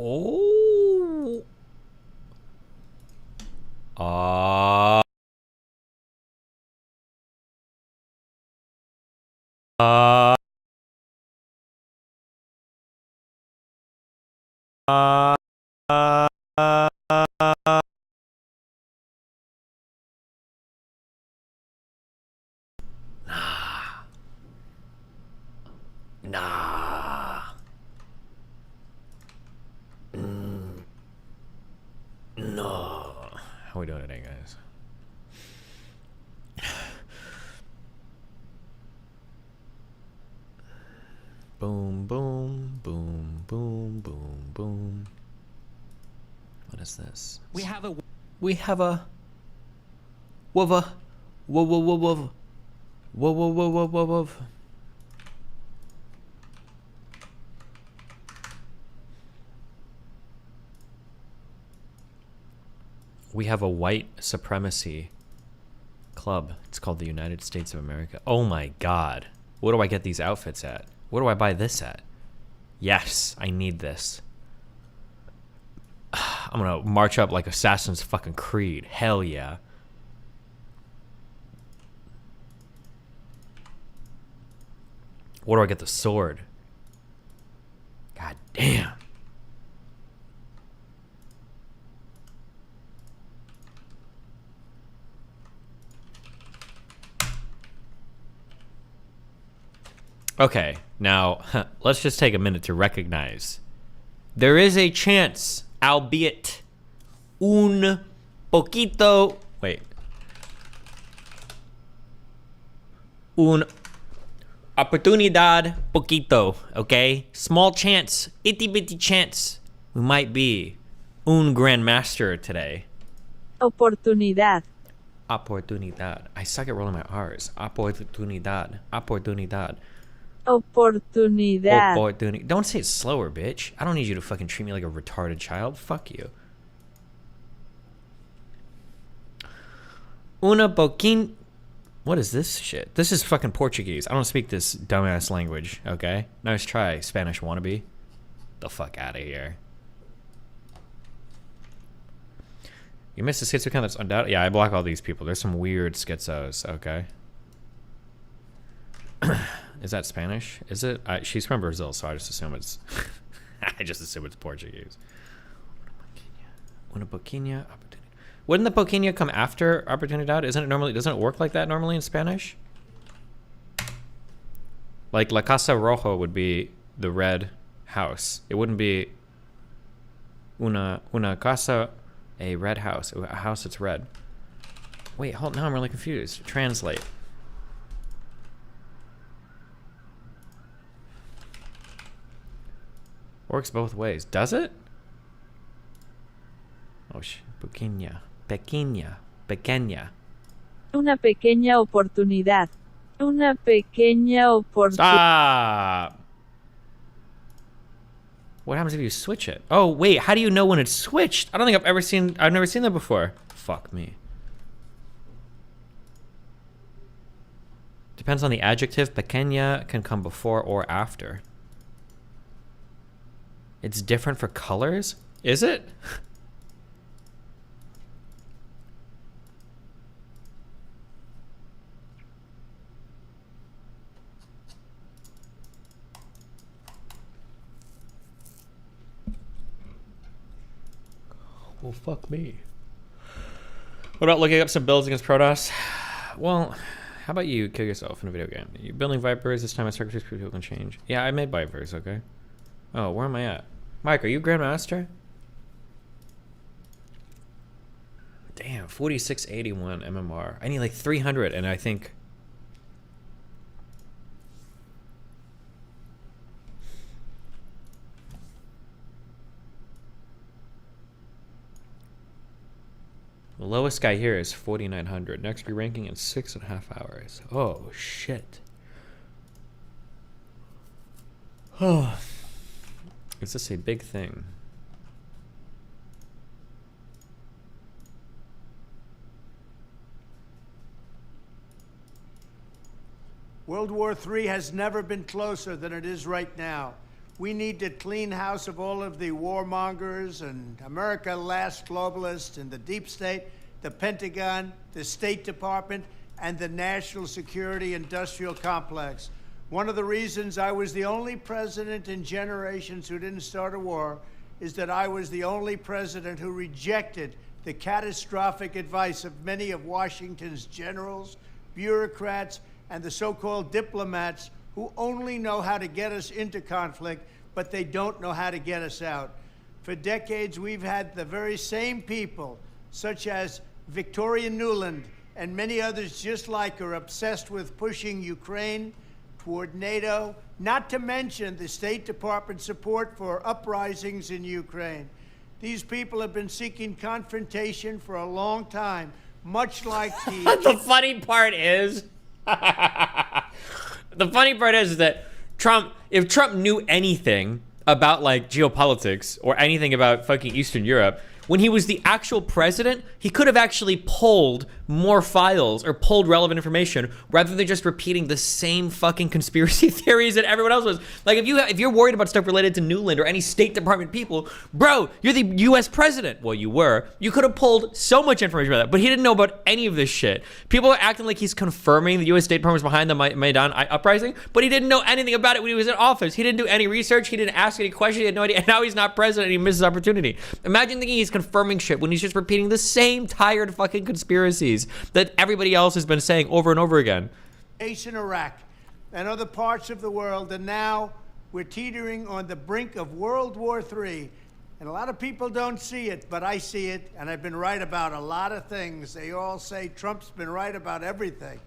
Oh. Uh, uh, nah. No. How we doing today, guys? Boom, boom, boom, boom, boom, boom. What is this? We have a wova, whoa, whoa, whoa, whoa, whoa, whoa, whoa, whoa, whoa, whoa. We have a white supremacy club. It's called the United States of America. Oh my God. Where do I get these outfits at? Where do I buy this at? Yes, I need this. I'm gonna march up like Assassin's fucking Creed. Hell yeah. Where do I get the sword? God damn. Okay, now let's just take a minute to recognize there is a chance, albeit un poquito, wait, un oportunidad poquito, okay? Small chance, itty bitty chance, we might be un grandmaster today. Oportunidad. Oportunidad. I suck at rolling my R's. Oportunidad. Oportunidad. Oportunidad. Don't say it slower, bitch. I don't need you to fucking treat me like a retarded child. Fuck you. Una poquin... What is this shit? This is fucking Portuguese. I don't speak this dumbass language, okay? Nice try, Spanish wannabe. The fuck out of here. You missed a schizo account that's undoubted. Yeah, I block all these people. There's some weird schizos, okay? Is that Spanish? Is it? She's from Brazil, so I just assume it's... I just assume it's Portuguese. Una poquinha opportunidad. Wouldn't the poquinha come after oportunidad? Isn't it normally... Doesn't it work like that normally in Spanish? Like La Casa Roja would be the red house. It wouldn't be una casa, a red house. A house that's red. Wait, hold. Now I'm really confused. Translate. Works both ways. Does it? Oh, pequeña. Pequeña. Pequeña. Una pequeña oportunidad. Una pequeña oportunidad. Stop! What happens if you switch it? Oh, wait. How do you know when it's switched? I don't think I've never seen that before. Fuck me. Depends on the adjective. Pequeña can come before or after. It's different for colors? Is it? Well, fuck me. What about looking up some builds against Protoss? Well, how about you kill yourself in a video game? You're building Vipers, this time my circuitry people can change. Yeah, I made Vipers, okay? Oh, where am I at? Mike, are you Grandmaster? Damn, 4681 MMR. I need like 300, and I think... The lowest guy here is 4,900. Next re-ranking in 6.5 hours. Oh, shit. Oh. Is this a big thing? World War III has never been closer than it is right now. We need to clean house of all of the warmongers and America last globalists and the deep state, the Pentagon, the State Department, and the national security industrial complex. One of the reasons I was the only president in generations who didn't start a war is that I was the only president who rejected the catastrophic advice of many of Washington's generals, bureaucrats, and the so-called diplomats who only know how to get us into conflict, but they don't know how to get us out. For decades, we've had the very same people, such as Victoria Nuland and many others just like her, obsessed with pushing Ukraine toward NATO, not to mention the State Department support for uprisings in Ukraine. These people have been seeking confrontation for a long time, much like the... The funny part is... The funny part is that Trump, if Trump knew anything about like geopolitics or anything about fucking Eastern Europe, when he was the actual president, he could have actually pulled more files or pulled relevant information rather than just repeating the same fucking conspiracy theories that everyone else was. Like if you're worried about stuff related to Newland or any State Department people, bro, you're the US president. Well, you were. You could have pulled so much information about that, but he didn't know about any of this shit. People are acting like he's confirming the US State Department was behind the Maidan uprising, but he didn't know anything about it when he was in office. He didn't do any research. He didn't ask any questions. He had no idea. And now he's not president and he misses opportunity. Imagine thinking he's confirming shit when he's just repeating the same tired fucking conspiracies that everybody else has been saying over and over again. In Iraq and other parts of the world, and now we're teetering on the brink of World War III. And a lot of people don't see it, but I see it, and I've been right about a lot of things. They all say Trump's been right about everything.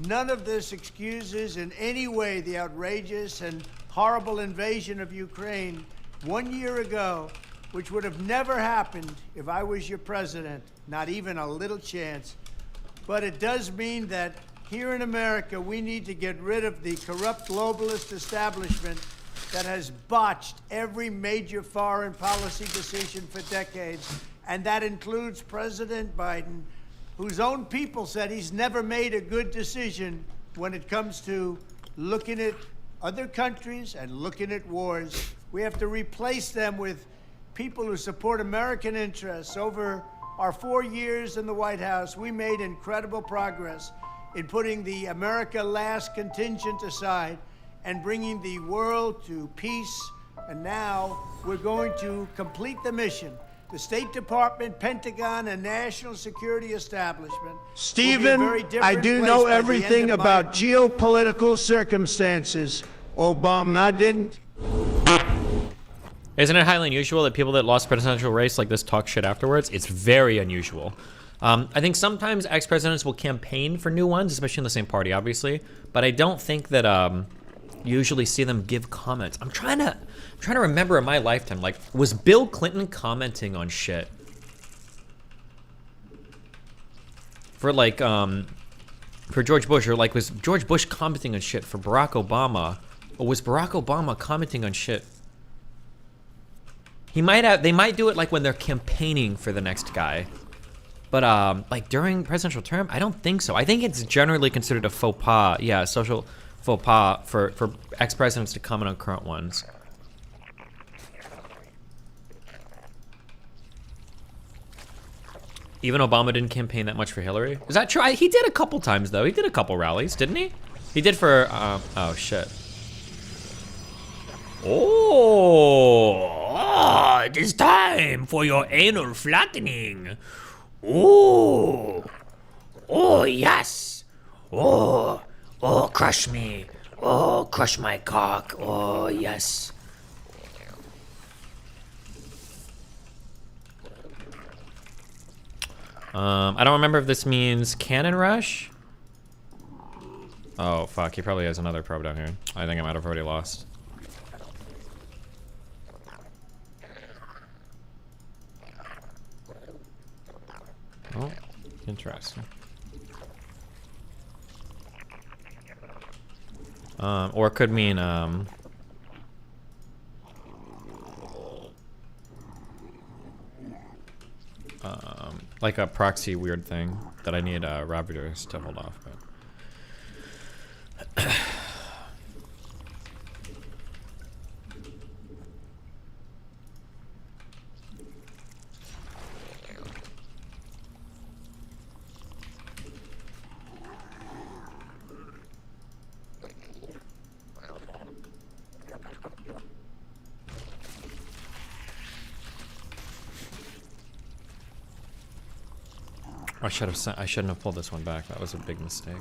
None of this excuses in any way the outrageous and horrible invasion of Ukraine 1 year ago, which would have never happened if I was your president, not even a little chance. But it does mean that here in America, we need to get rid of the corrupt globalist establishment that has botched every major foreign policy decision for decades. And that includes President Biden, whose own people said he's never made a good decision when it comes to looking at other countries and looking at wars. We have to replace them with people who support American interests. Over our 4 years in the White House, we made incredible progress in putting the America Last contingent aside and bringing the world to peace. And now we're going to complete the mission. The State Department, Pentagon, and National Security Establishment. Stephen, I do know everything about geopolitical circumstances. Obama didn't. Isn't it highly unusual that people that lost presidential race like this talk shit afterwards? It's very unusual. I think sometimes ex-presidents will campaign for new ones, especially in the same party, obviously. But I don't think that you usually see them give comments. I'm trying to remember in my lifetime, like, was Bill Clinton commenting on shit? For like, for George Bush, or like, was George Bush commenting on shit for Barack Obama? Or was Barack Obama commenting on shit? He might have, they might do it like when they're campaigning for the next guy. But like during presidential term, I don't think so. I think it's generally considered a faux pas, yeah, social faux pas for ex-presidents to comment on current ones. Even Obama didn't campaign that much for Hillary. Is that true? He did a couple times though. He did a couple rallies, didn't he? He did for, oh shit. Oh, it is time for your anal flattening. Oh, oh yes. Oh, crush me. Oh, crush my cock. Oh, yes. I don't remember if this means cannon rush. Oh, fuck. He probably has another probe down here. I think I might have already lost. Oh, interesting. Or it could mean, like a proxy weird thing that I need Robert to hold off, but I shouldn't have pulled this one back. That was a big mistake.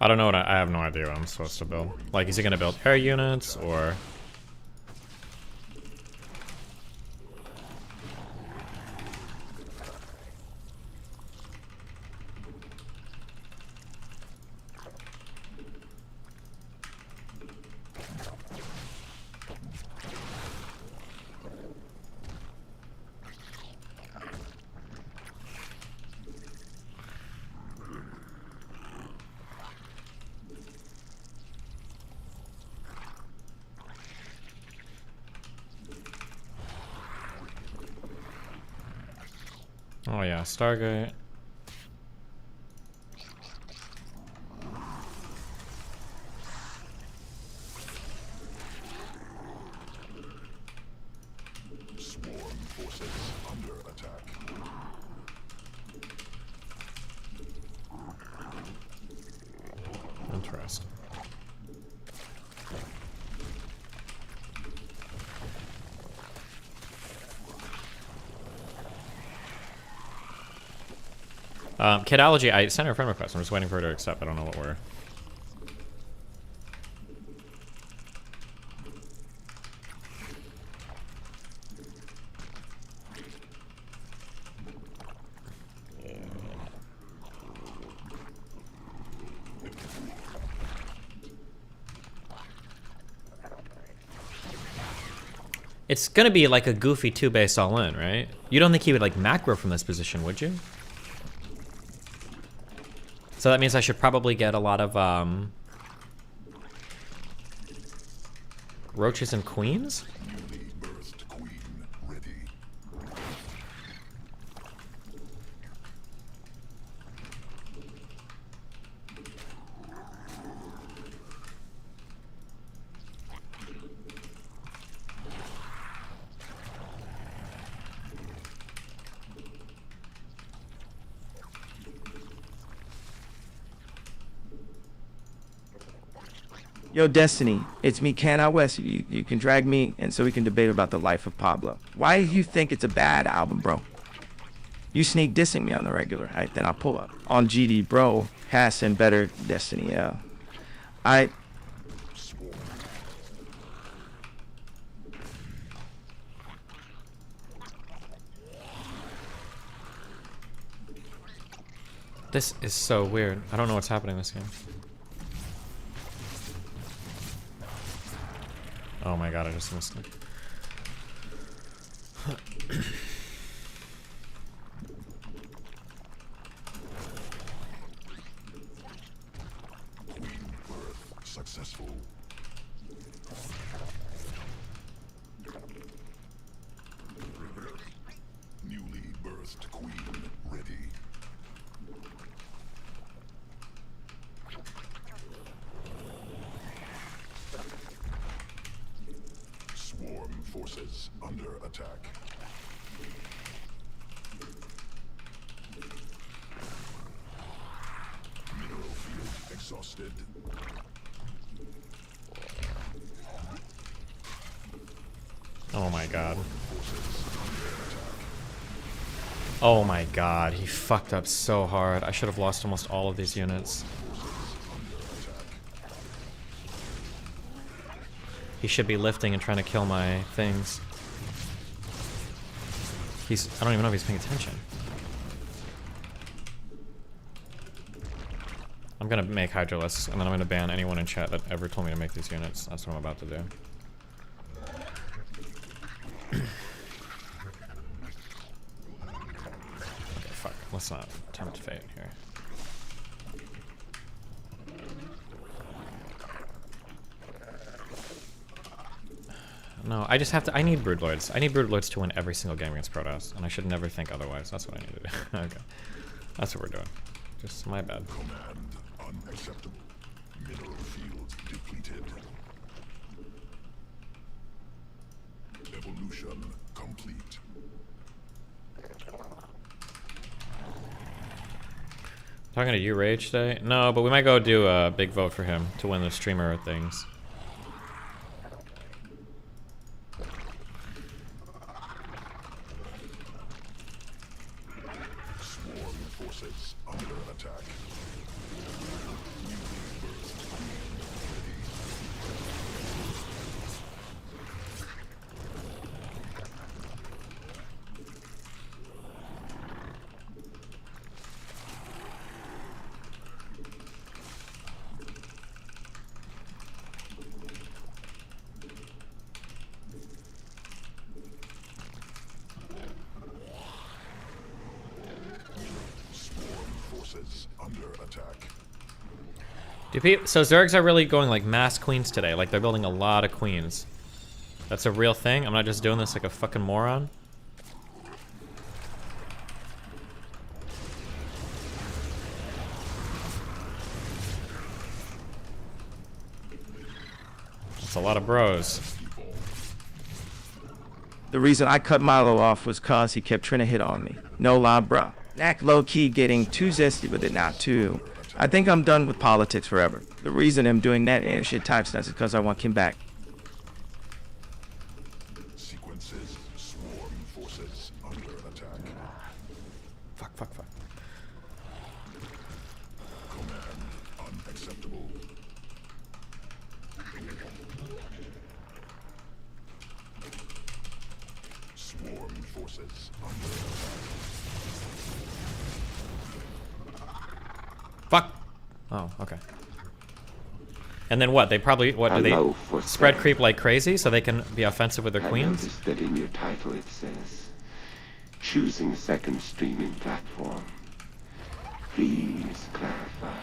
I don't know what I have no idea what I'm supposed to build. Like, is he gonna build air units or? Oh yeah, Stargate. Swarm forces under attack. Interesting. Kidology, I sent her a friend request. I'm just waiting for her to accept. I don't know what we're... It's gonna be like a goofy 2-base all-in, right? You don't think he would like macro from this position, would you? So that means I should probably get a lot of roaches and queens? Newly birthed queen ready. Yo, Destiny, it's me, Can Out West. You can drag me, and so we can debate about the life of Pablo. Why do you think it's a bad album, bro? You sneak dissing me on the regular, right? Then I'll pull up. On GD, bro, has and better Destiny, yeah. This is so weird. I don't know what's happening this game. Oh my god, I just missed it. Queen birth successful. Newly birthed queen ready. Swarm forces under attack. Mineral field exhausted. Oh my god. Oh my god, he fucked up so hard. I should have lost almost all of these units. He should be lifting and trying to kill my things. I don't even know if he's paying attention. I'm gonna make Hydra lists, and then I'm gonna ban anyone in chat that ever told me to make these units. That's what I'm about to do. Okay, fuck. Let's not tempt fate here. No, I just have to. I need Broodlords. I need Broodlords to win every single game against Protoss, and I should never think otherwise. That's what I need to do. Okay. That's what we're doing. Just my bad. Command unacceptable. Mineral fields depleted. Evolution complete. Talking to you, Rage, today? No, but we might go do a big vote for him to win the streamer things. Swarm forces under attack. Under attack. So Zergs are really going like mass queens today. Like they're building a lot of queens. That's a real thing? I'm not just doing this like a fucking moron? That's a lot of bros. The reason I cut Milo off was cause he kept trying to hit on me. No lie, bruh. Knack low-key getting too zesty with it now, too. I think I'm done with politics forever. The reason I'm doing that and shit type stuff is because I want Kim back. Sequences. Swarm forces under attack. Fuck, fuck, fuck. Command unacceptable. Swarm forces under attack. Fuck! Oh, okay. And then what? They probably, what, do they spread creep like crazy so they can be offensive with their queens? I noticed that in your title it says, choosing second streaming platform. Please clarify.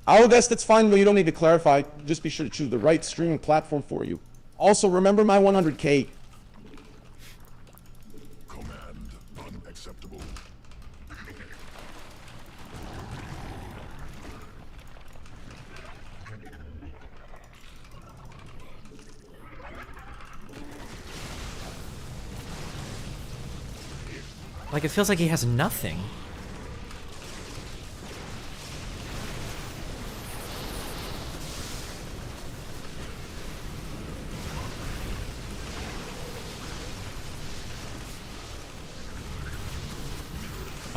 Oh, that's fine, but you don't need to clarify. Just be sure to choose the right streaming platform for you. Also, remember my 100K. Command unacceptable. Like, it feels like he has nothing.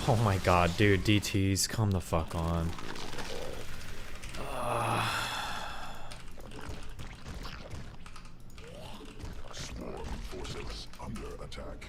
Oh my god, dude, DTs, come the fuck on. Swarm forces under attack.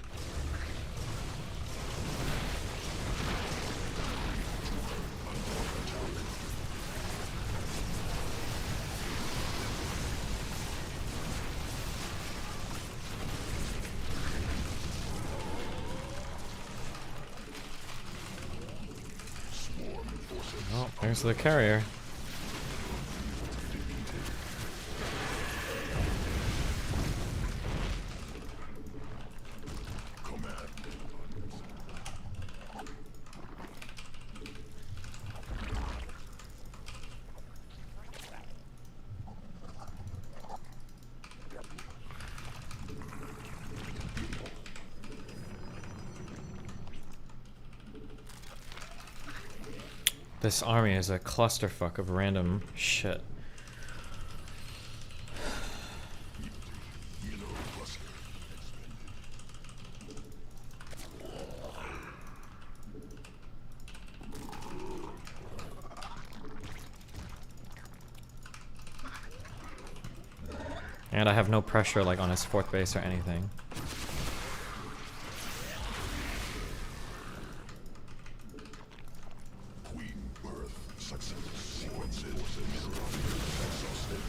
Oh, there's the carrier. This army is a clusterfuck of random shit. And I have no pressure like on his fourth base or anything. Success sequences exhausted.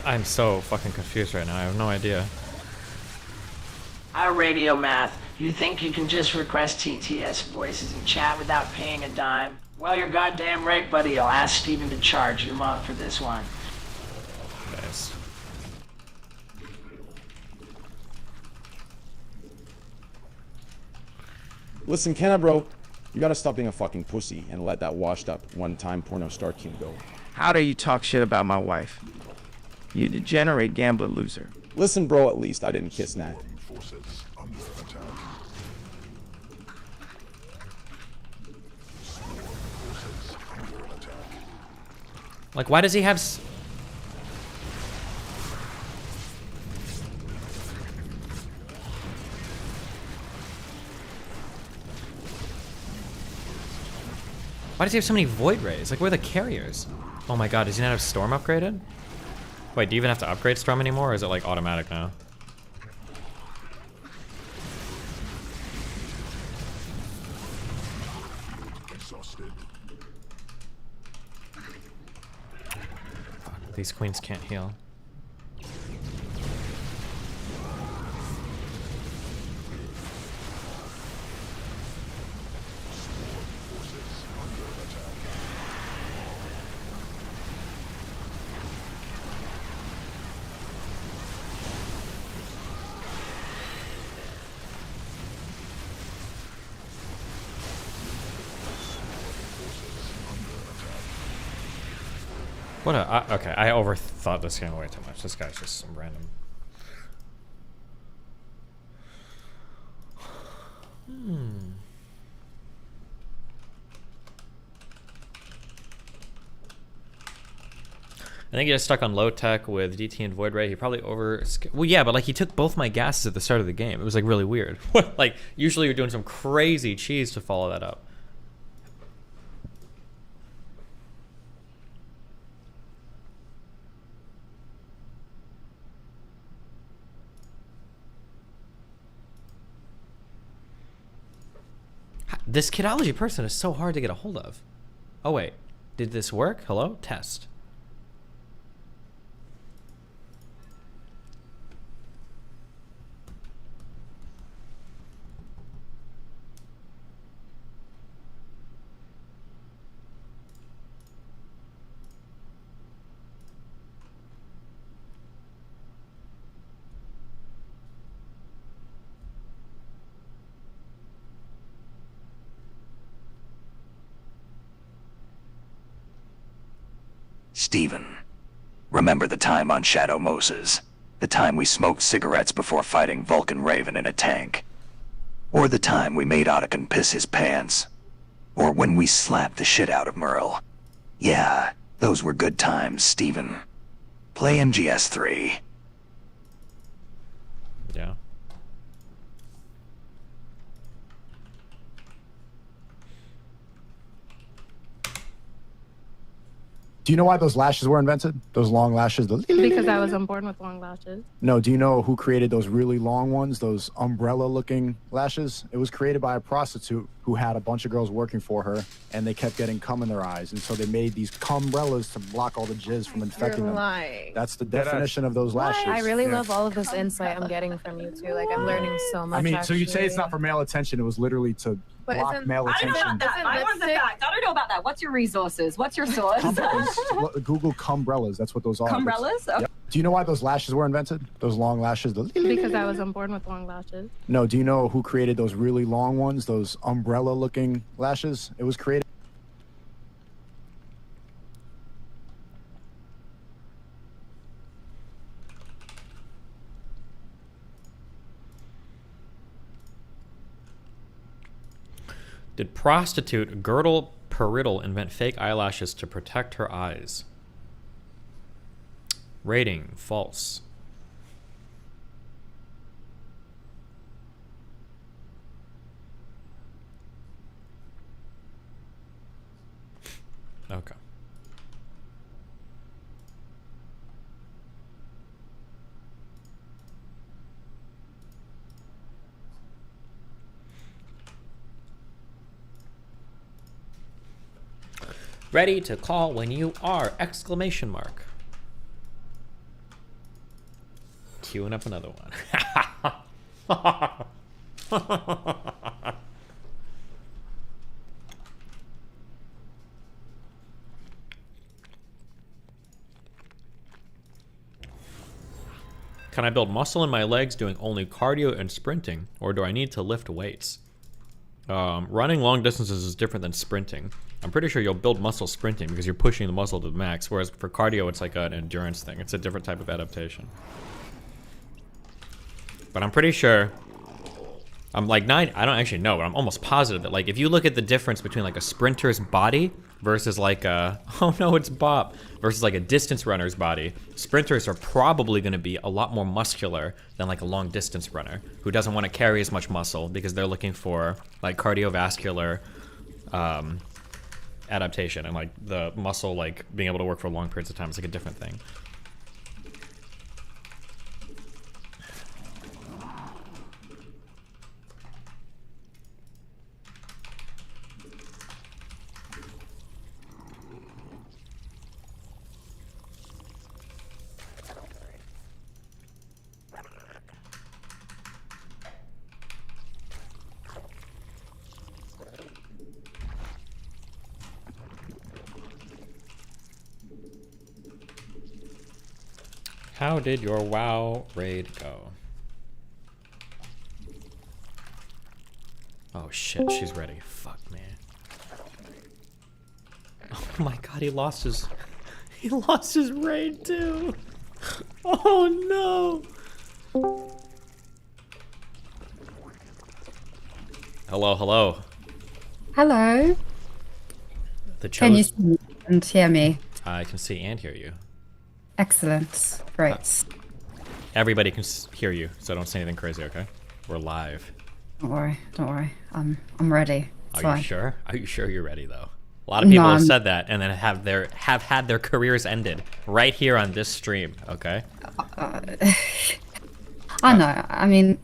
I'm so fucking confused right now. I have no idea. Our radio math. You think you can just request TTS voices in chat without paying a dime? Well, you're goddamn right, buddy. I'll ask Steven to charge you up for this one. Nice. Listen, Kenna, bro, you gotta stop being a fucking pussy and let that washed up one-time porno star king go. How dare you talk shit about my wife? You degenerate gambler loser. Listen, bro, at least I didn't kiss Nat. Forces under attack. Forces under attack. Like, why does he have... Why does he have so many void rays? Like, where are the carriers? Oh my god, does he not have Storm upgraded? Wait, do you even have to upgrade Storm anymore, or is it like automatic now? Exhausted. Fuck, these queens can't heal. What a... okay, I overthought this game way too much. This guy's just some random... I think he just stuck on low tech with DT and Void Ray. He probably over... Well, yeah, but like he took both my gases at the start of the game. It was like really weird. Like usually you're doing some crazy cheese to follow that up. This Kidology person is so hard to get a hold of. Oh wait, did this work? Hello? Test. Steven, remember the time on Shadow Moses? The time we smoked cigarettes before fighting Vulcan Raven in a tank? Or the time we made Otacon piss his pants? Or when we slapped the shit out of Merle? Yeah, those were good times, Steven. Play MGS3. Yeah. Do you know why those lashes were invented? Those long lashes? Because I wasn't born with long lashes. No, do you know who created those really long ones, those umbrella-looking lashes? It was created by a prostitute who had a bunch of girls working for her, and they kept getting cum in their eyes, and so they made these cumbrellas to block all the jizz from infecting them. Lying. That's the definition of those lashes. I really love all of this insight I'm getting from you two. Like, I'm learning so much. I mean, so you say it's actually. not for male attention. It was literally to But block isn't- male I don't know attention. about that. I want the fact. I don't know about that. What's your resources? What's your source? Google cumbrellas. That's what those are. Cumbrellas? Yep. Do you know why those lashes were invented? Those long lashes? Because I wasn't born with long lashes. No, do you know who created those really long ones, those umbrella-looking lashes? It was created... Did prostitute Girdle Periddle invent fake eyelashes to protect her eyes? Rating, false. Okay. Ready to call when you are! Exclamation mark. Queuing up another one. Can I build muscle in my legs doing only cardio and sprinting, or do I need to lift weights? Running long distances is different than sprinting. I'm pretty sure you'll build muscle sprinting because you're pushing the muscle to the max, whereas for cardio, it's like an endurance thing. It's a different type of adaptation. But I'm pretty sure, I'm like I don't actually know, but I'm almost positive that like if you look at the difference between like a sprinter's body versus like a, oh no, it's Bob, versus like a distance runner's body, sprinters are probably going to be a lot more muscular than like a long distance runner who doesn't want to carry as much muscle because they're looking for like cardiovascular adaptation, and like the muscle like being able to work for long periods of time is like a different thing. How did your WoW raid go? Oh shit, she's ready. Fuck, man. Oh my god, he lost his raid too. Oh no. Hello, hello. Hello. Can you see and hear me? I can see and hear you. Excellent. Great. Everybody can hear you, so don't say anything crazy, okay? We're live. Don't worry. Don't worry. I'm ready. It's Are fine. you sure? Are you sure you're ready though? A lot of people No, have said that and then have had their careers ended right here on this stream, okay? I know. I mean,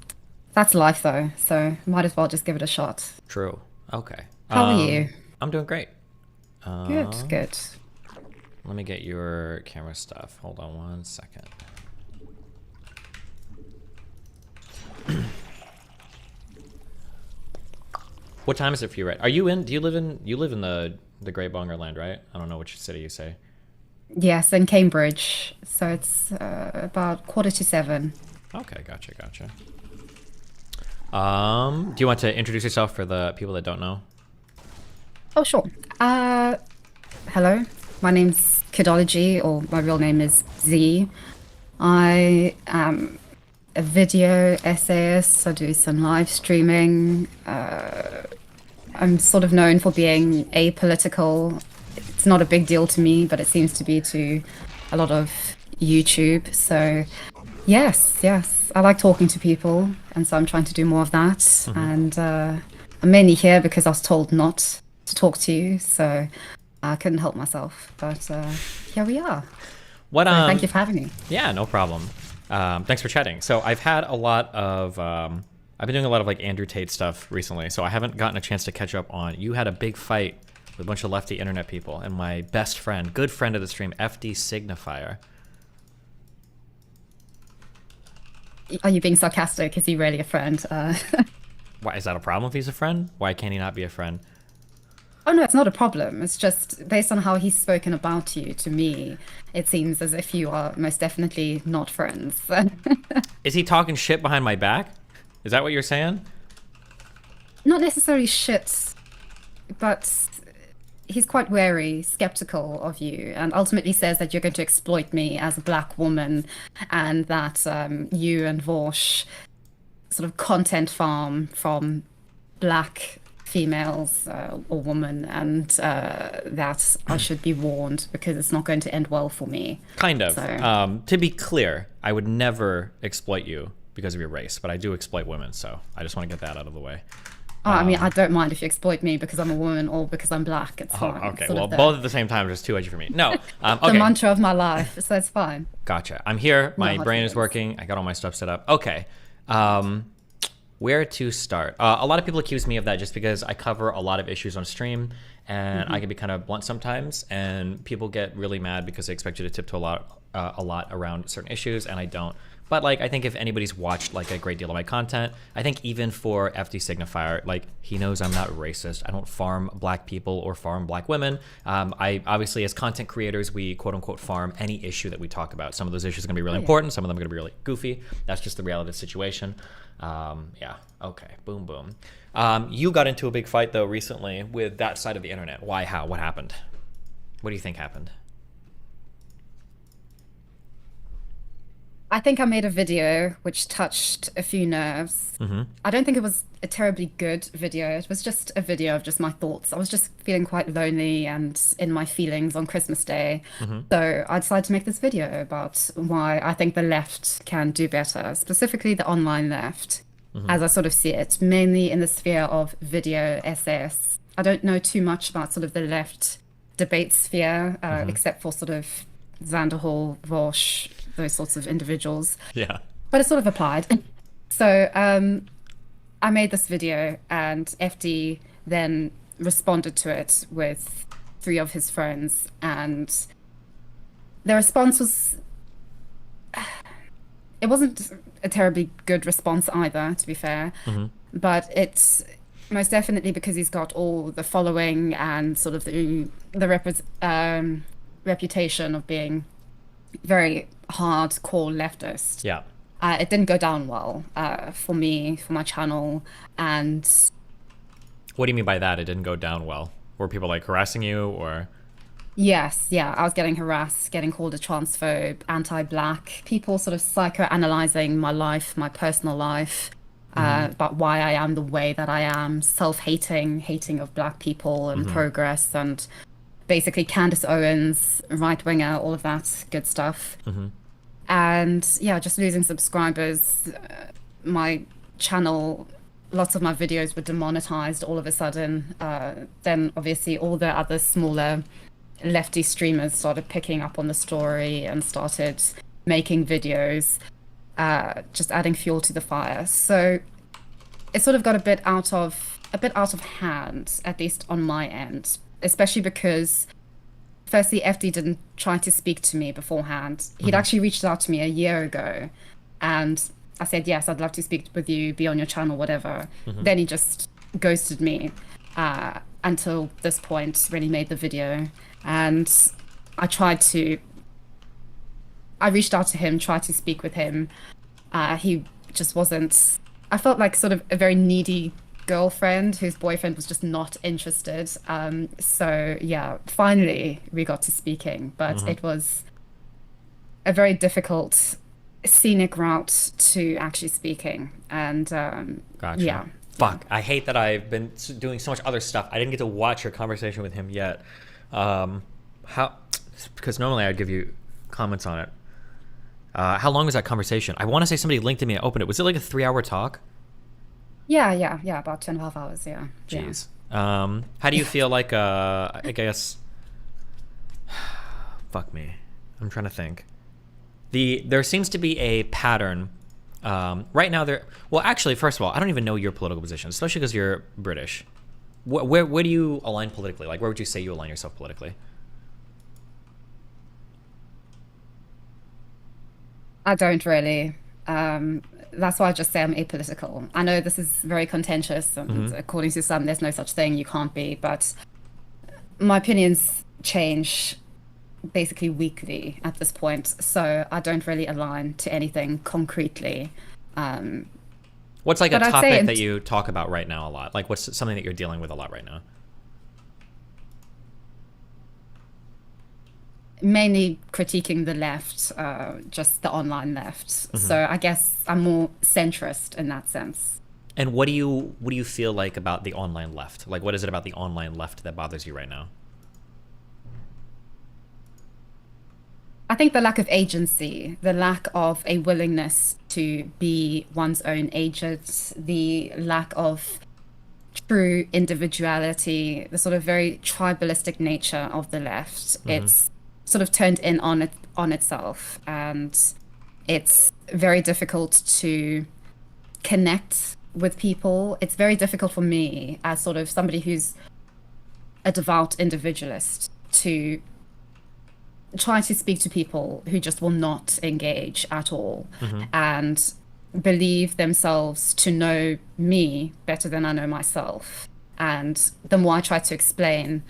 that's life though, so might as well just give it a shot. True. Okay. How are you? I'm doing great. Good, good. Let me get your camera stuff. Hold on one second. What time is it for you, right? Are you in? Do you live in the Great Bonger Land, right? I don't know which city you say. Yes, in Cambridge. So it's about 6:45. Okay, gotcha. Do you want to introduce yourself for the people that don't know? Oh, sure. Hello. My name's Kidology, or my real name is Z. I am a video essayist. I do some live streaming. I'm sort of known for being apolitical. It's not a big deal to me, but it seems to be to a lot of YouTube. So yes, I like talking to people, and so I'm trying to do more of that. Mm-hmm. And I'm mainly here because I was told not to talk to you, so I couldn't help myself, but here we are. So thank you for having me. Yeah, no problem. Thanks for chatting. So I've had a lot of, I've been doing a lot of like Andrew Tate stuff recently, so I haven't gotten a chance to catch up on. You had a big fight with a bunch of lefty internet people, and my best friend, good friend of the stream, FD Signifier. Are you being sarcastic? Is he really a friend? Why, is that a problem if he's a friend? Why can't he not be a friend? Oh no, it's not a problem. It's just based on how he's spoken about you to me, it seems as if you are most definitely not friends. Is he talking shit behind my back? Is that what you're saying? Not necessarily shit, but he's quite wary, skeptical of you, and ultimately says that you're going to exploit me as a black woman, and that you and Vosh sort of content farm from black females or women, and that I should be warned because it's not going to end well for me. Kind of. So, To be clear, I would never exploit you because of your race, but I do exploit women, so I just want to get that out of the way. I mean, I don't mind if you exploit me because I'm a woman or because I'm black. It's fine. Okay, Sort well, of both at the same time is just too edgy for me. No, the okay. mantra of my life, so it's fine. Gotcha. I'm here. My No, brain is feelings. working. I got all my stuff set up. Okay. Where to start? A lot of people accuse me of that just because I cover a lot of issues on stream, and I can be kind of blunt sometimes, and people get really mad because they expect you to tiptoe a lot around certain issues, and I don't. But like, I think if anybody's watched like a great deal of my content, I think even for FD Signifier, like he knows I'm not racist. I don't farm black people or farm black women. I obviously, as content creators, we quote unquote farm any issue that we talk about. Some of those issues are gonna be really important. Some of them are gonna be really goofy. That's just the reality of the situation. Yeah. Okay. Boom, boom. You got into a big fight though recently with that side of the internet. Why? How? What happened? What do you think happened? I think I made a video which touched a few nerves. I don't think it was a terribly good video. It was just a video of just my thoughts. I was just feeling quite lonely and in my feelings on Christmas Day. So I decided to make this video about why I think the left can do better, specifically the online left, as I sort of see it, mainly in the sphere of video essays. I don't know too much about sort of the left debate sphere, except for sort of Vanderhall, Vosh, those sorts of individuals. Yeah. But it sort of applied. So I made this video and FD then responded to it with 3 of his friends, and the response was, it wasn't a terribly good response either, to be fair, but it's most definitely because he's got all the following and sort of the reputation of being very hardcore leftist. Yeah. It didn't go down well for me, for my channel, and... What do you mean by that? It didn't go down well? Were people like harassing you or? Yes, yeah, I was getting harassed, getting called a transphobe, anti-black, people sort of psychoanalyzing my life, my personal life, about why I am the way that I am, self-hating, hating of black people and progress, and basically Candace Owens, right-winger, all of that good stuff. And yeah, just losing subscribers. My channel, lots of my videos were demonetized all of a sudden. Then obviously all the other smaller lefty streamers started picking up on the story and started making videos, just adding fuel to the fire. So it sort of got a bit out of hand, at least on my end, especially because firstly, FD didn't try to speak to me beforehand. He'd actually reached out to me a year ago, and I said, yes, I'd love to speak with you, be on your channel, whatever. Then he just ghosted me until this point when he made the video. And I reached out to him, tried to speak with him. He just wasn't, I felt like sort of a very needy girlfriend whose boyfriend was just not interested. So yeah, finally we got to speaking, but it was a very difficult scenic route to actually speaking. And Gotcha. Yeah. Fuck, I hate that I've been doing so much other stuff. I didn't get to watch your conversation with him yet. Because normally I'd give you comments on it. How long was that conversation? I want to say somebody linked to me. I opened it. Was it like a 3-hour talk? Yeah, about 2.5 hours, yeah. Jeez. How do you feel like, I guess, fuck me. I'm trying to think. There seems to be a pattern. Right now well, actually, first of all, I don't even know your political position, especially because you're British. Where do you align politically? Like, where would you say you align yourself politically? I don't really. That's why I just say I'm apolitical. I know this is very contentious, and according to some, there's no such thing, you can't be, but my opinions change basically weekly at this point, so I don't really align to anything concretely. What's like a topic that you talk about right now a lot? Like, what's something that you're dealing with a lot right now? Mainly critiquing the left, just the online left. So I guess I'm more centrist in that sense. And what do you feel like about the online left? Like, what is it about the online left that bothers you right now? I think the lack of agency, the lack of a willingness to be one's own agent, the lack of true individuality, the sort of very tribalistic nature of the left. It's sort of turned in on itself, and it's very difficult to connect with people. It's very difficult for me as sort of somebody who's a devout individualist to try to speak to people who just will not engage at all and believe themselves to know me better than I know myself. And the more I try to explain,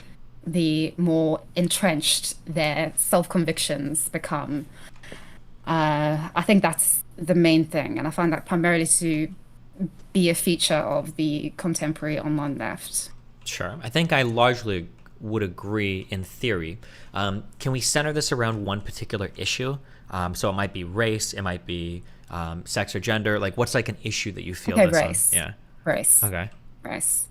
the more entrenched their self-convictions become. I think that's the main thing, and I find that primarily to be a feature of the contemporary online left. Sure. I think I largely would agree in theory. Can we center this around one particular issue? So it might be race, it might be sex or gender. Like, what's like an issue that you feel? Okay, that's race. Yeah. Race. Okay. Race.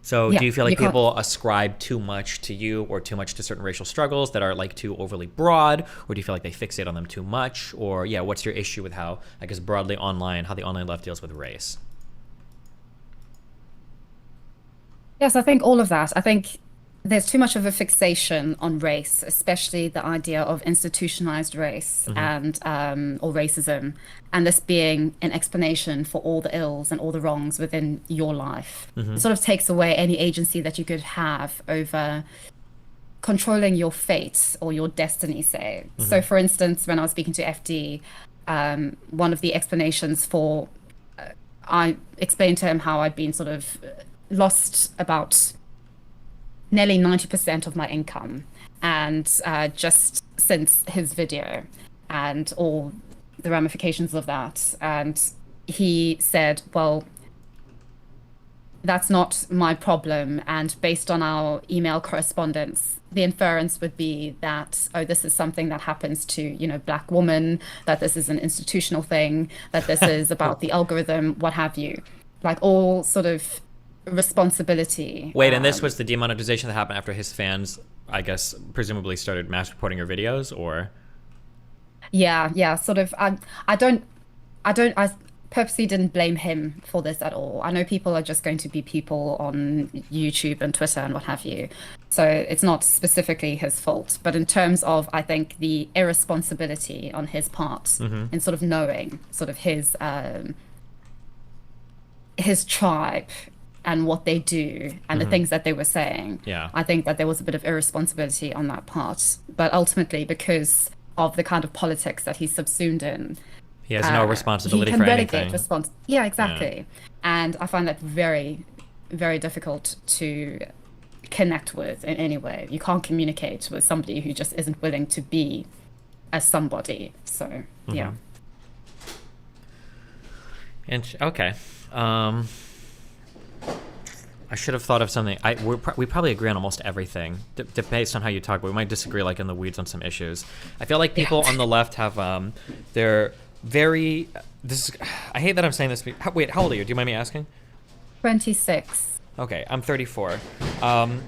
So Yeah, do you feel like you can't- people ascribe too much to you or too much to certain racial struggles that are like too overly broad, or do you feel like they fixate on them too much? Or yeah, what's your issue with how, I guess broadly online, how the online left deals with race? Yes, I think all of that. I think there's too much of a fixation on race, especially the idea of institutionalized race and or racism, and this being an explanation for all the ills and all the wrongs within your life. It sort of takes away any agency that you could have over controlling your fate or your destiny, say. So for instance, when I was speaking to FD, one of the explanations for, I explained to him how I'd been sort of lost about nearly 90% of my income, and just since his video and all the ramifications of that. And he said, well, that's not my problem, and based on our email correspondence, the inference would be that, oh, this is something that happens to, you know, Black women, that this is an institutional thing, that this is about the algorithm, what have you, like all sort of responsibility. Wait, and this was the demonetization that happened after his fans, I guess, presumably started mass reporting your videos, or? Yeah, sort of. I purposely didn't blame him for this at all. I know people are just going to be people on YouTube and Twitter and what have you. So it's not specifically his fault. But in terms of, I think, the irresponsibility on his part in sort of knowing sort of his tribe and what they do and the things that they were saying. Yeah. I think that there was a bit of irresponsibility on that part. But ultimately, because of the kind of politics that he's subsumed in, He has no responsibility he can for relegate anything. Yeah, exactly. And I find that very, very difficult to connect with in any way. You can't communicate with somebody who just isn't willing to be as somebody. So, yeah. And okay. I should have thought of something. We probably agree on almost everything, based on how you talk, but we might disagree like in the weeds on some issues. I feel like people on the left have, they're very, I hate that I'm saying this. Wait, how old are you? Do you mind me asking? 26. Okay, I'm 34.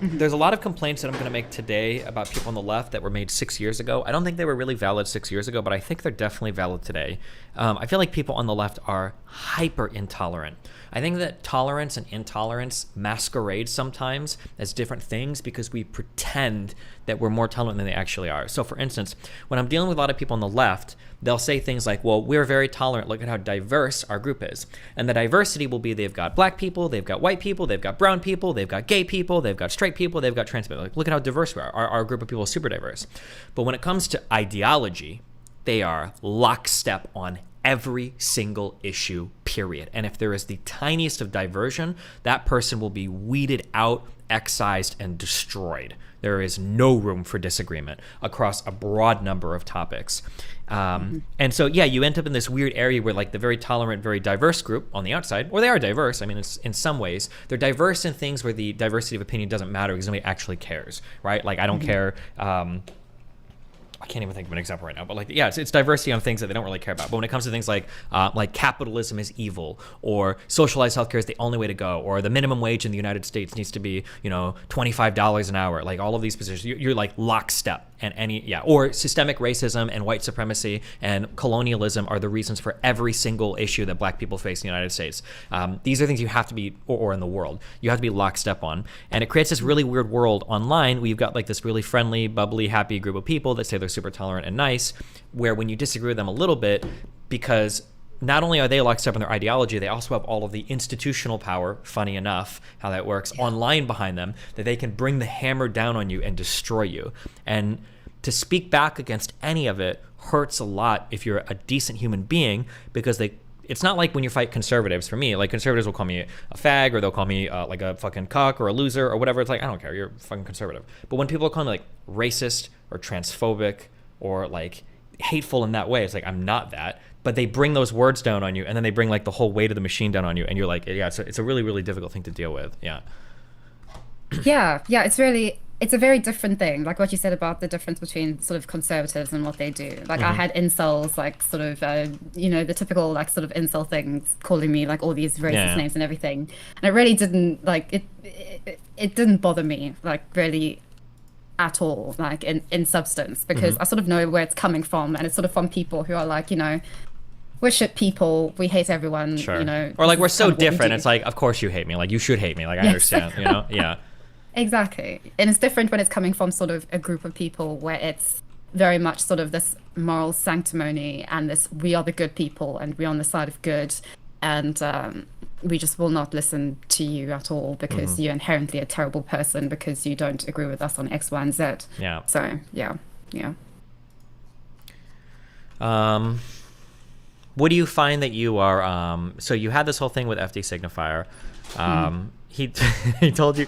There's a lot of complaints that I'm going to make today about people on the left that were made 6 years ago. I don't think they were really valid 6 years ago, but I think they're definitely valid today. I feel like people on the left are hyper intolerant. I think that tolerance and intolerance masquerade sometimes as different things because we pretend that we're more tolerant than they actually are. So for instance, when I'm dealing with a lot of people on the left, they'll say things like, well, we're very tolerant. Look at how diverse our group is. And the diversity will be they've got Black people, they've got white people, they've got brown people, they've got gay people, they've got straight people, they've got trans people. Like, look at how diverse we are. Our group of people is super diverse. But when it comes to ideology, they are lockstep on every single issue, period. And if there is the tiniest of diversion, that person will be weeded out, excised, and destroyed. There is no room for disagreement across a broad number of topics. And so, yeah, you end up in this weird area where like the very tolerant, very diverse group on the outside, or they are diverse. I mean, it's, in some ways, they're diverse in things where the diversity of opinion doesn't matter because nobody actually cares, right? Like, I don't care. I can't even think of an example right now, but like, yeah, it's diversity on things that they don't really care about. But when it comes to things like capitalism is evil, or socialized healthcare is the only way to go, or the minimum wage in the United States needs to be, $25 an hour, like all of these positions, you're like lockstep. And or systemic racism and white supremacy and colonialism are the reasons for every single issue that black people face in the United States. These are things you have to be, or in the world, you have to be lockstep on. And it creates this really weird world online where you've got like this really friendly, bubbly, happy group of people that say they're super tolerant and nice, where when you disagree with them a little bit, because not only are they lockstep in their ideology, they also have all of the institutional power, funny enough, how that works, online behind them, that they can bring the hammer down on you and destroy you. And to speak back against any of it hurts a lot if you're a decent human being, because it's not like when you fight conservatives. For me, like, conservatives will call me a fag, or they'll call me like a fucking cuck or a loser or whatever. It's like, I don't care, you're fucking conservative. But when people call me like racist or transphobic or like hateful in that way, it's like, I'm not that. But they bring those words down on you, and then they bring like the whole weight of the machine down on you, and you're like, yeah, it's a really, really difficult thing to deal with. Yeah. Yeah, it's a very different thing. Like what you said about the difference between sort of conservatives and what they do. Like I had incels, like sort of, the typical like sort of incel things, calling me like all these racist names and everything. And it really didn't like it didn't bother me like really at all, like in substance, because I sort of know where it's coming from, and it's sort of from people who are like, we're shit people, we hate everyone, sure. Or like, we're so different, it's like, of course you hate me, like you should hate me, like I understand, yeah. Exactly. And it's different when it's coming from sort of a group of people where it's very much sort of this moral sanctimony and this, we are the good people and we're on the side of good, and we just will not listen to you at all because you're inherently a terrible person because you don't agree with us on X, Y, and Z. Yeah. So, yeah. What do you find that you are, so you had this whole thing with FD Signifier. He told you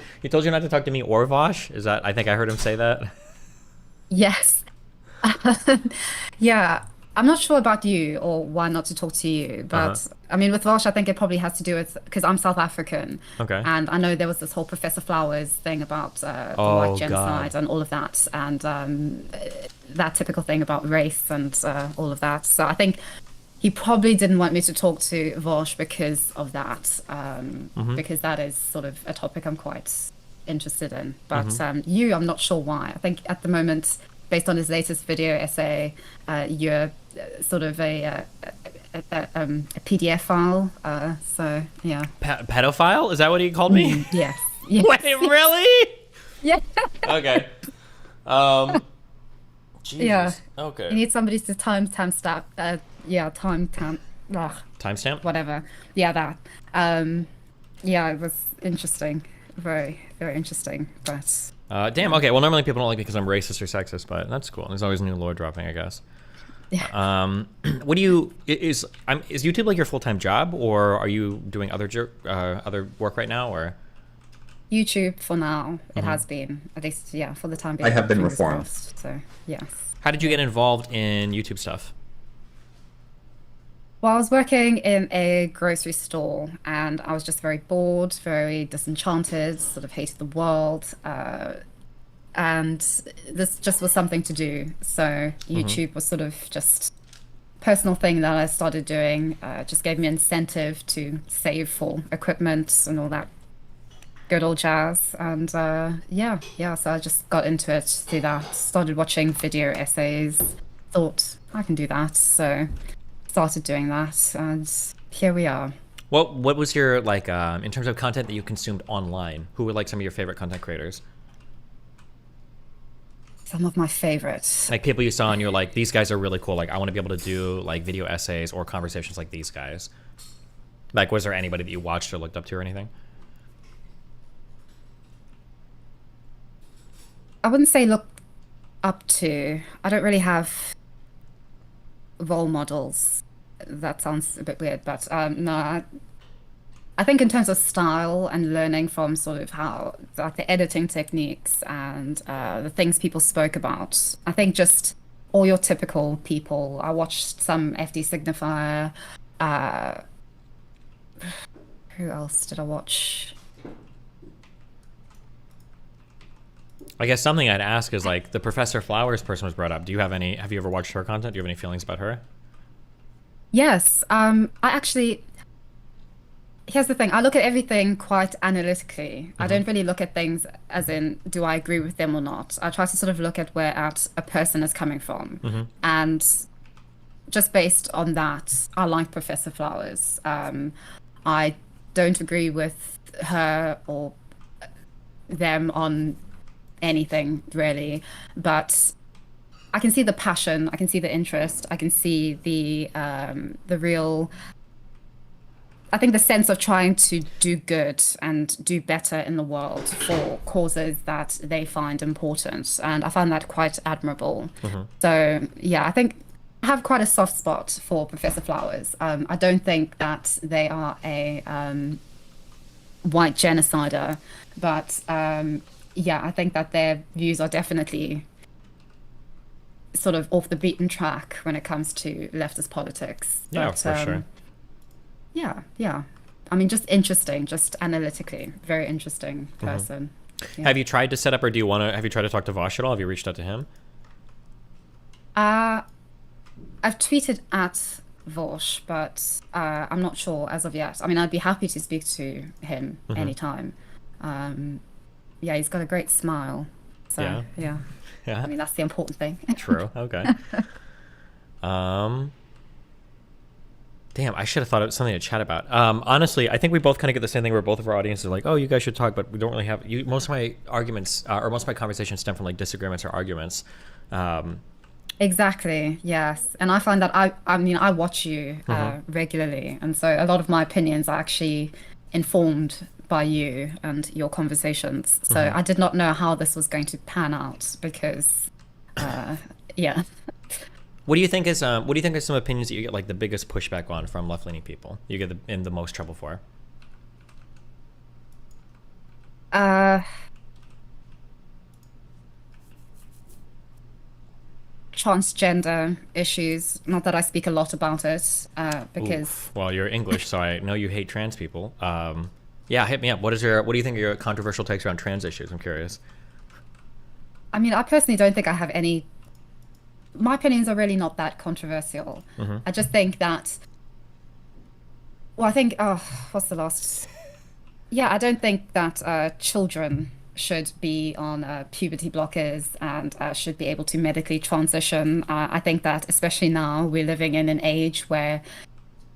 not to talk to me or Vosh? Is that, I think I heard him say that? Yes. Yeah. I'm not sure about you or why not to talk to you, but I mean, with Vosh, I think it probably has to do with, because I'm South African. Okay. And I know there was this whole Professor Flowers thing about the white genocide and all of that, and that typical thing about race and all of that. So I think he probably didn't want me to talk to Vosh because of that, because that is sort of a topic I'm quite interested in. But I'm not sure why. I think at the moment, based on his latest video essay, you're sort of a PDF file. So yeah. Pedophile? Is that what he called me? Yes. Wait, really? Yeah. Okay. Jesus. Yeah. Okay. You need somebody to timestamp. Timestamp. Whatever. Yeah, that. Yeah, it was interesting. Very, very interesting. But. Damn. Okay. Well, normally people don't like me because I'm racist or sexist, but that's cool. There's always new lore dropping, I guess. Yeah. What do you is YouTube like your full-time job, or are you doing other work right now, or? YouTube for now. It has been, at least, yeah, for the time being. I have been reformed. So yes. How did you get involved in YouTube stuff? Well, I was working in a grocery store, and I was just very bored, very disenchanted, sort of hated the world, and this just was something to do. So YouTube was sort of just a personal thing that I started doing. Just gave me incentive to save for equipment and all that good old jazz. And so I just got into it through that. Started watching video essays, thought I can do that. So started doing that, and here we are. What was your in terms of content that you consumed online? Who were some of your favorite content creators? Some of my favorites. Like people you saw and you're like, these guys are really cool. Like I want to be able to do video essays or conversations like these guys. Like, was there anybody that you watched or looked up to or anything? I wouldn't say look up to. I don't really have role models. That sounds a bit weird, but no. I think in terms of style and learning from sort of how the editing techniques and the things people spoke about, I think just all your typical people. I watched some FD Signifier. Who else did I watch? I guess something I'd ask is like the Professor Flowers person was brought up. Have you ever watched her content? Do you have any feelings about her? Yes. Here's the thing. I look at everything quite analytically. I don't really look at things as in, do I agree with them or not? I try to sort of look at where a person is coming from. And just based on that, I like Professor Flowers. I don't agree with her or them on anything really, but I can see the passion, I can see the interest, I can see the real, I think the sense of trying to do good and do better in the world for causes that they find important, and I find that quite admirable. So yeah, I think I have quite a soft spot for Professor Flowers. I don't think that they are a white genocider, but yeah, I think that their views are definitely sort of off the beaten track when it comes to leftist politics. Yeah, But, for sure. Yeah. I mean, just interesting, just analytically, very interesting person. Yeah. Have you tried to set up, or have you tried to talk to Vosh at all? Have you reached out to him? I've tweeted at Vosh, but I'm not sure as of yet. I mean, I'd be happy to speak to him anytime. Yeah, he's got a great smile. So, yeah. I mean, that's the important thing. True. Okay. Damn, I should have thought of something to chat about. Honestly, I think we both kind of get the same thing where both of our audiences are like, oh, you guys should talk, but we don't really have... most of my arguments, or most of my conversations stem from like disagreements or arguments. Exactly, yes. And I find that I mean, I watch you regularly, and so a lot of my opinions are actually informed by you and your conversations. So I did not know how this was going to pan out because, yeah. What do you think is some opinions that you get like the biggest pushback on from left-leaning people? You get in the most trouble for? Transgender issues. Not that I speak a lot about it, because... Oof. Well, you're English, so I know you hate trans people. Yeah, hit me up. What do you think are your controversial takes around trans issues? I'm curious. I mean, I personally don't think I have any... My opinions are really not that controversial. I just think that... Well, I think... Oh, what's the last... Yeah, I don't think that children should be on puberty blockers and should be able to medically transition. I think that especially now we're living in an age where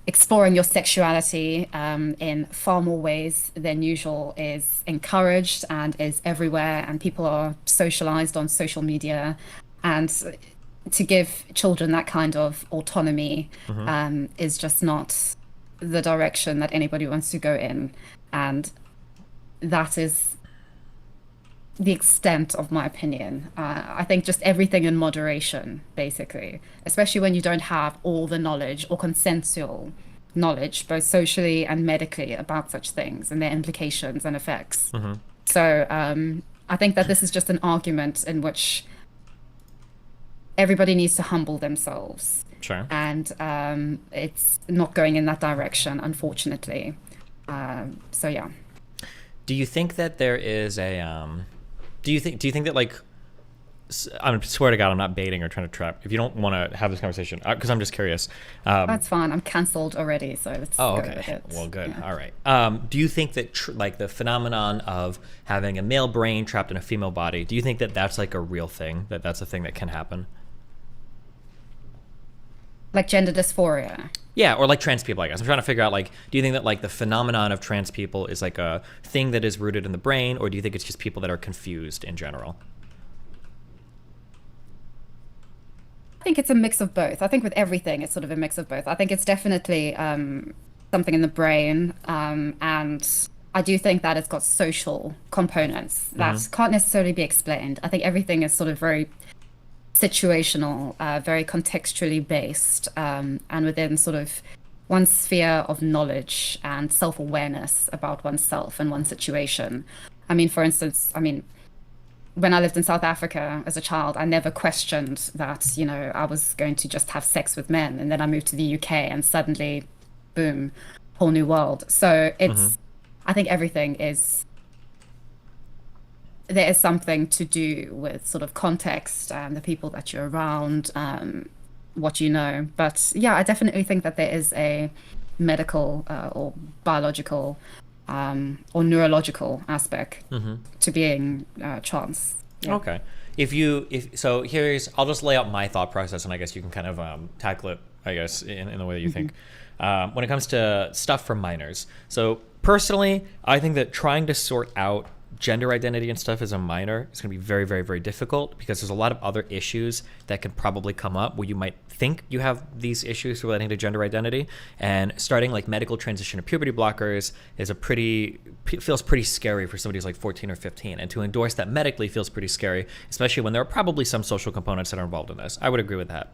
exploring your sexuality in far more ways than usual is encouraged and is everywhere, and people are socialized on social media, and to give children that kind of autonomy is just not the direction that anybody wants to go in, and that is the extent of my opinion. I think just everything in moderation, basically, especially when you don't have all the knowledge or consensual knowledge, both socially and medically, about such things and their implications and effects. So I think that this is just an argument in which everybody needs to humble themselves. Sure. And it's not going in that direction, unfortunately. So yeah. Do you think that there is a do you think that like, I swear to God, I'm not baiting or trying to trap. If you don't want to have this conversation, because I'm just curious. That's fine. I'm cancelled already, so let's go with it. Well, good. Yeah. All right. Do you think that like the phenomenon of having a male brain trapped in a female body, do you think that that's like a real thing? That's a thing that can happen? Like gender dysphoria? Yeah, or like trans people, I guess. I'm trying to figure out, like, do you think that like the phenomenon of trans people is like a thing that is rooted in the brain, or do you think it's just people that are confused in general? I think it's a mix of both. I think with everything, it's sort of a mix of both. I think it's definitely something in the brain, and I do think that it's got social components that can't necessarily be explained. I think everything is sort of very situational, very contextually based, and within sort of one sphere of knowledge and self-awareness about oneself and one situation. I mean, for instance, when I lived in South Africa as a child, I never questioned that, you know, I was going to just have sex with men. And then I moved to the UK and suddenly, boom, whole new world. So it's, I think everything is there is something to do with sort of context, the people that you're around, what you know. But yeah, I definitely think that there is a medical or biological or neurological aspect to being trans. Yeah. Okay. I'll just lay out my thought process, and I guess you can kind of tackle it, I guess, in the way that you think. When it comes to stuff for minors. So personally, I think that trying to sort out gender identity and stuff as a minor is going to be very, very, very difficult, because there's a lot of other issues that could probably come up where you might think you have these issues relating to gender identity, and starting like medical transition or puberty blockers is feels pretty scary for somebody who's like 14 or 15, and to endorse that medically feels pretty scary, especially when there are probably some social components that are involved in this. I would agree with that.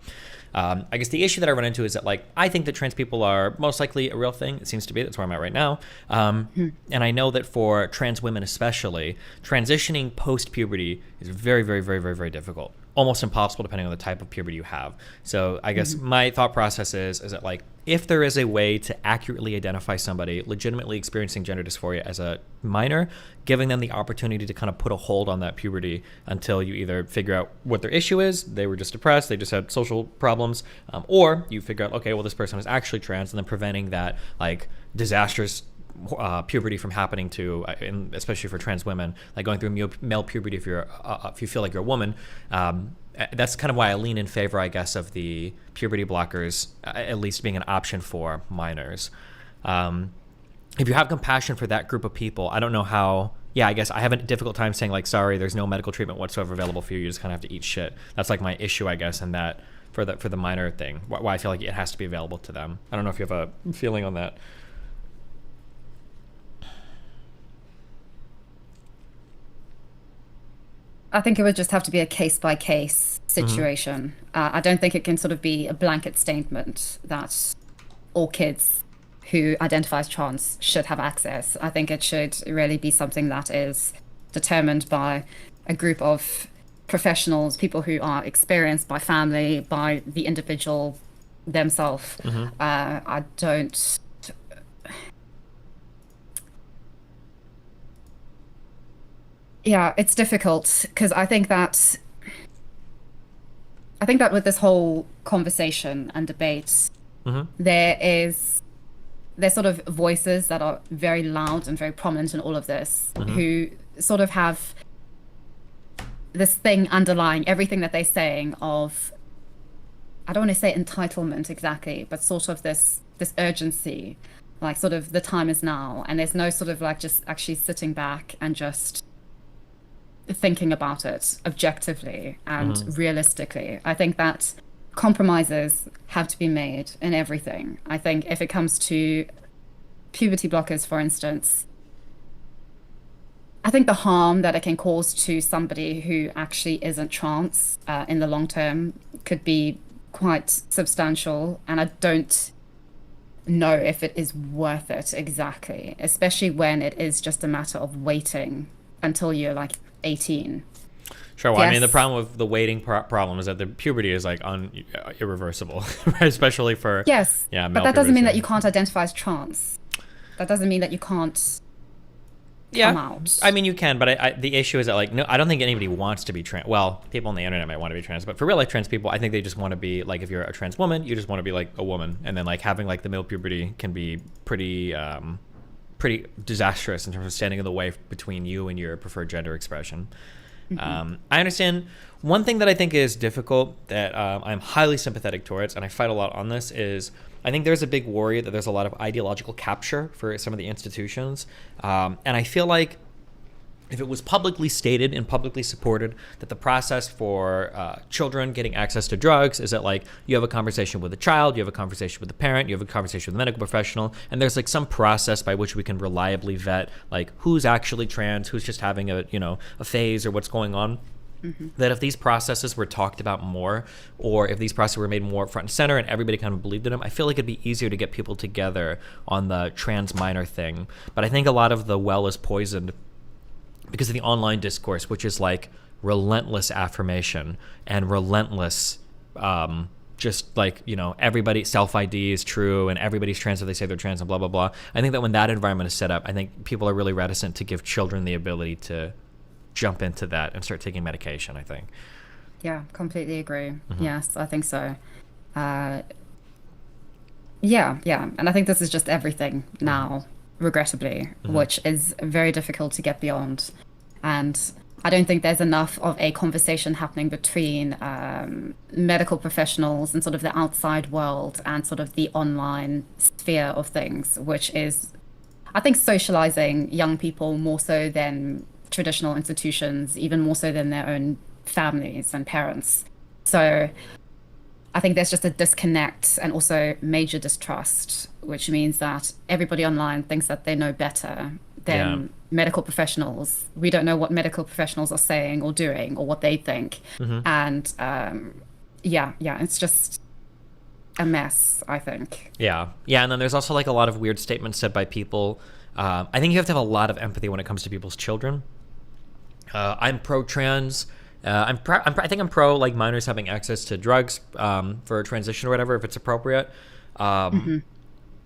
I guess the issue that I run into is that, like, I think that trans people are most likely a real thing. It seems to be. That's where I'm at right now. And I know that for trans women especially, transitioning post-puberty is very, very, very, very, very difficult. Almost impossible depending on the type of puberty you have. So I guess my thought process is that, like, if there is a way to accurately identify somebody legitimately experiencing gender dysphoria as a minor, giving them the opportunity to kind of put a hold on that puberty until you either figure out what their issue is, they were just depressed, they just had social problems, or you figure out, okay, well, this person is actually trans, and then preventing that, like, disastrous puberty from happening to, especially for trans women, like going through male puberty if you feel like you're a woman. That's kind of why I lean in favor, I guess, of the puberty blockers at least being an option for minors. If you have compassion for that group of people, I don't know how. Yeah, I guess I have a difficult time saying, like, sorry, there's no medical treatment whatsoever available for you. You just kind of have to eat shit. That's like my issue, I guess, in that for the minor thing. Why I feel like it has to be available to them. I don't know if you have a feeling on that. I think it would just have to be a case-by-case situation. I don't think it can sort of be a blanket statement that all kids who identify as trans should have access. I think it should really be something that is determined by a group of professionals, people who are experienced by family, by the individual themselves. I don't... Yeah, it's difficult because I think that with this whole conversation and debate, there's sort of voices that are very loud and very prominent in all of this, who sort of have this thing underlying everything that they're saying of, I don't want to say entitlement exactly, but sort of this urgency, like sort of the time is now, and there's no sort of like just actually sitting back and just thinking about it objectively and realistically. I think that compromises have to be made in everything. I think if it comes to puberty blockers, for instance, I think the harm that it can cause to somebody who actually isn't trans in the long term could be quite substantial, and I don't know if it is worth it exactly, especially when it is just a matter of waiting until you're like 18. Sure. Well, yes. I mean, the problem with the waiting problem is that the puberty is like irreversible, right? Especially for but that doesn't mean that you can't identify as trans. That doesn't mean that you can't come out. I mean, you can, but the issue is that, like, no, I don't think anybody wants to be trans. Well, people on the internet might want to be trans, but for real life trans people, I think they just want to be, like, if you're a trans woman, you just want to be like a woman, and then like having like the male puberty can be pretty disastrous in terms of standing in the way between you and your preferred gender expression. I understand. One thing that I think is difficult that I'm highly sympathetic towards, and I fight a lot on this, is I think there's a big worry that there's a lot of ideological capture for some of the institutions. And I feel like if it was publicly stated and publicly supported that the process for children getting access to drugs is that, like, you have a conversation with a child, you have a conversation with a parent, you have a conversation with a medical professional, and there's like some process by which we can reliably vet like who's actually trans, who's just having a phase or what's going on. That if these processes were talked about more, or if these processes were made more front and center and everybody kind of believed in them, I feel like it'd be easier to get people together on the trans minor thing. But I think a lot of the well is poisoned because of the online discourse, which is like relentless affirmation and relentless just like, everybody self-ID is true and everybody's trans if they say they're trans and blah, blah, blah. I think that when that environment is set up, I think people are really reticent to give children the ability to jump into that and start taking medication, I think. Yeah, completely agree. Mhm. Yes, I think so. Yeah, and I think this is just everything now, regrettably, which is very difficult to get beyond. And I don't think there's enough of a conversation happening between medical professionals and sort of the outside world and sort of the online sphere of things, which is, I think, socializing young people more so than traditional institutions, even more so than their own families and parents. So I think there's just a disconnect and also major distrust, which means that everybody online thinks that they know better than medical professionals. We don't know what medical professionals are saying or doing or what they think. And it's just a mess, I think. Yeah, and then there's also like a lot of weird statements said by people. I think you have to have a lot of empathy when it comes to people's children. I'm pro-trans. I think I'm pro like minors having access to drugs for a transition or whatever if it's appropriate.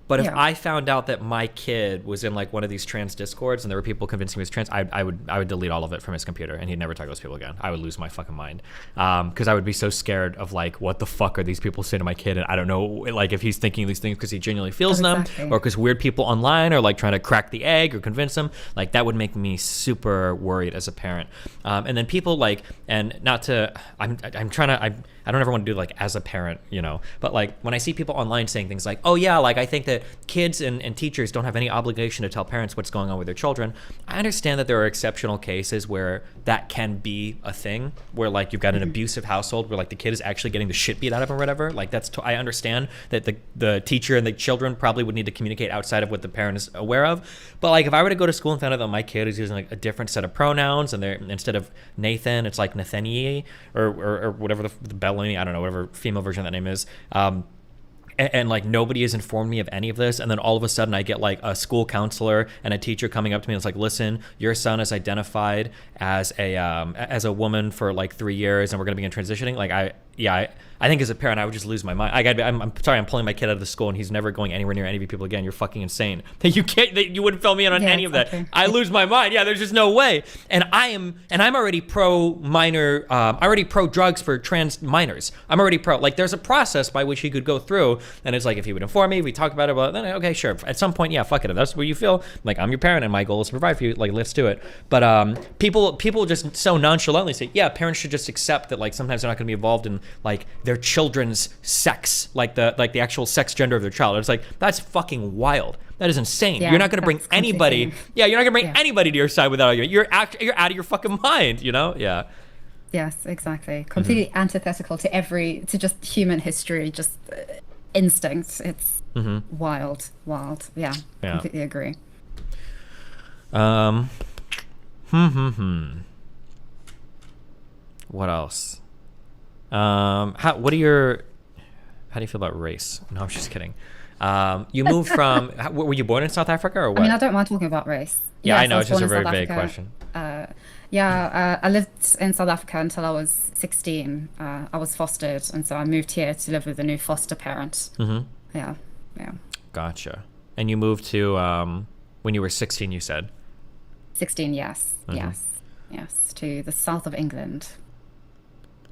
But if I found out that my kid was in like one of these trans discords and there were people convincing me he was trans, I would delete all of it from his computer and he'd never talk to those people again. I would lose my fucking mind because I would be so scared of like what the fuck are these people saying to my kid, and I don't know like if he's thinking these things because he genuinely feels them or because weird people online are like trying to crack the egg or convince him. Like that would make me super worried as a parent. And then people like, and not to, I'm trying to, I don't ever want to do like as a parent, you know, but like when I see people online saying things like, oh yeah, like I think that kids and teachers don't have any obligation to tell parents what's going on with their children. I understand that there are exceptional cases where that can be a thing, where like you've got an abusive household where like the kid is actually getting the shit beat out of him or whatever. Like that's, I understand that the teacher and the children probably would need to communicate outside of what the parent is aware of. But like if I were to go to school and find out that my kid is using like a different set of pronouns and they're, instead of Nathan, it's like Nathaniel or whatever the Bellamy, I don't know, whatever female version of that name is. And like nobody has informed me of any of this, and then all of a sudden I get like a school counselor and a teacher coming up to me and it's like, listen, your son is identified as a woman for like 3 years and we're going to begin transitioning. Like I think as a parent I would just lose my mind. I'm sorry, I'm pulling my kid out of the school and he's never going anywhere near any of you people again. You're fucking insane. You wouldn't fill me in on any of that. I lose my mind. Yeah, there's just no way. And I'm already pro minor, already pro drugs for trans minors. I'm already pro. Like there's a process by which he could go through, and it's like if he would inform me, we talk about it, well, then okay, sure. At some point, yeah, fuck it. If that's what you feel, like I'm your parent and my goal is to provide for you, like let's do it. But people just so nonchalantly say, yeah, parents should just accept that like sometimes they're not going to be involved in like their children's sex, like the actual sex gender of their child. It's like that's fucking wild. That is insane. You're not going to bring anybody. Yeah, you're not going to bring anybody to your side without you. You're out of your fucking mind. You know? Yeah. Yes, exactly. Completely antithetical to just human history, just instinct. It's wild. Yeah, completely agree. What else? How do you feel about race? No, I'm just kidding. You moved from, were you born in South Africa or what? I mean, I don't mind talking about race. Yeah, yes, I know, it's just a very vague Africa. question. I lived in South Africa until I was 16. I was fostered, and so I moved here to live with a new foster parent. Yeah. Gotcha. And you moved to, when you were 16, you said? 16, yes. Yes, to the south of England.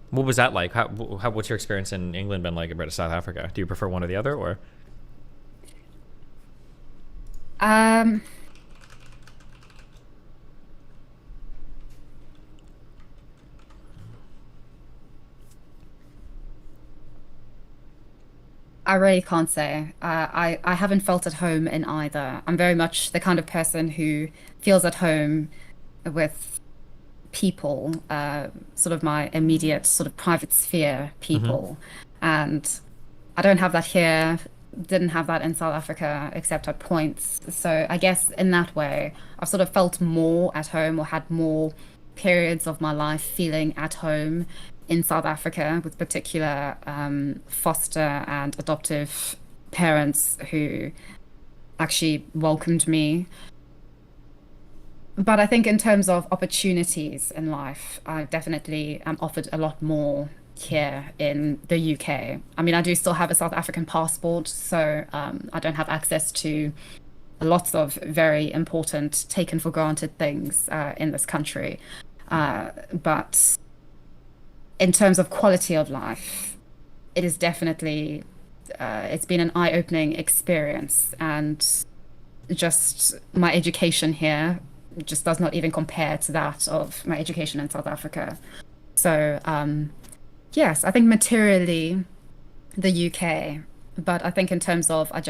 What was that like? What's your experience in England been like compared to South Africa? Do you prefer one or the other, or? I really can't say. I haven't felt at home in either. I'm very much the kind of person who feels at home with people, sort of my immediate sort of private sphere people. And I don't have that here, didn't have that in South Africa except at points. So I guess in that way, I've sort of felt more at home or had more periods of my life feeling at home in South Africa with particular foster and adoptive parents who actually welcomed me. But I think in terms of opportunities in life, I definitely am offered a lot more here in the UK. I mean, I do still have a South African passport, so I don't have access to lots of very important, taken for granted things in this country. But in terms of quality of life, it is definitely, it's been an eye-opening experience, and just my education here just does not even compare to that of my education in South Africa. So, yes, I think materially the UK, but I think in terms of, I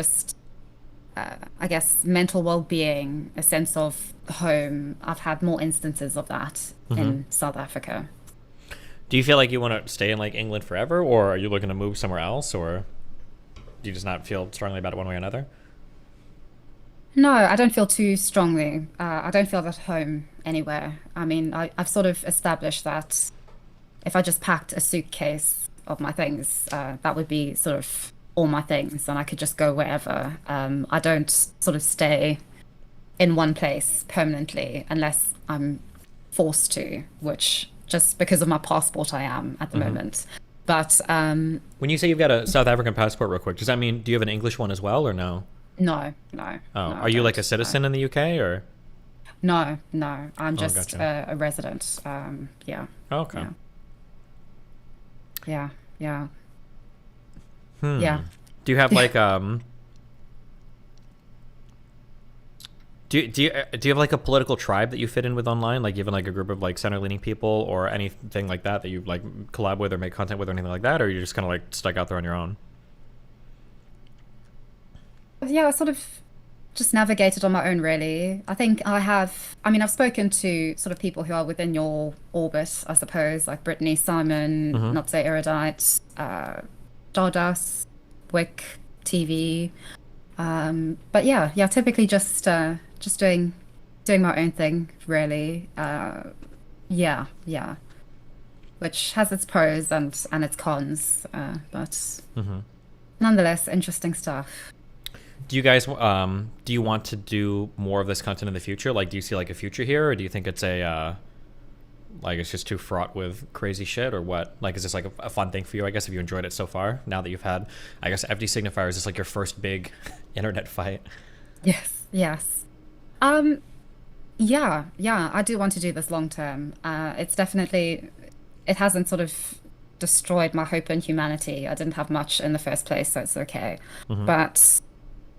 guess, mental well-being, a sense of home, I've had more instances of that in South Africa. Do you feel like you want to stay in like England forever, or are you looking to move somewhere else, or do you just not feel strongly about it one way or another? No, I don't feel too strongly. I don't feel at home anywhere. I mean, I've sort of established that if I just packed a suitcase of my things, that would be sort of all my things, and I could just go wherever. I don't sort of stay in one place permanently unless I'm forced to, which just because of my passport I am at the moment. But when you say you've got a South African passport, real quick, does that mean, do you have an English one as well, or no? No. Oh, no, are you like a citizen in the UK, or? No, I'm just gotcha. a resident. Yeah. Okay. Yeah. Yeah. Do you have like do you have like a political tribe that you fit in with online, like even like a group of like center-leaning people or anything like that you like collab with or make content with or anything like that, or you're just kind of like stuck out there on your own? Yeah, I sort of just navigated on my own, really. I think I've spoken to sort of people who are within your orbit, I suppose, like Brittany, Simon, Not So Erudite, Stardust, Whick TV. But yeah, typically just doing my own thing, really. Yeah. Which has its pros and its cons, but nonetheless, interesting stuff. Do you guys do you want to do more of this content in the future? Like, do you see like a future here, or do you think it's a like it's just too fraught with crazy shit, or what? Like, is this like a fun thing for you? I guess, have you enjoyed it so far? Now that you've had, I guess, FD Signifier, is this like your first big internet fight? Yes. Yeah, I do want to do this long term. It's definitely, it hasn't sort of destroyed my hope in humanity. I didn't have much in the first place, so it's okay. But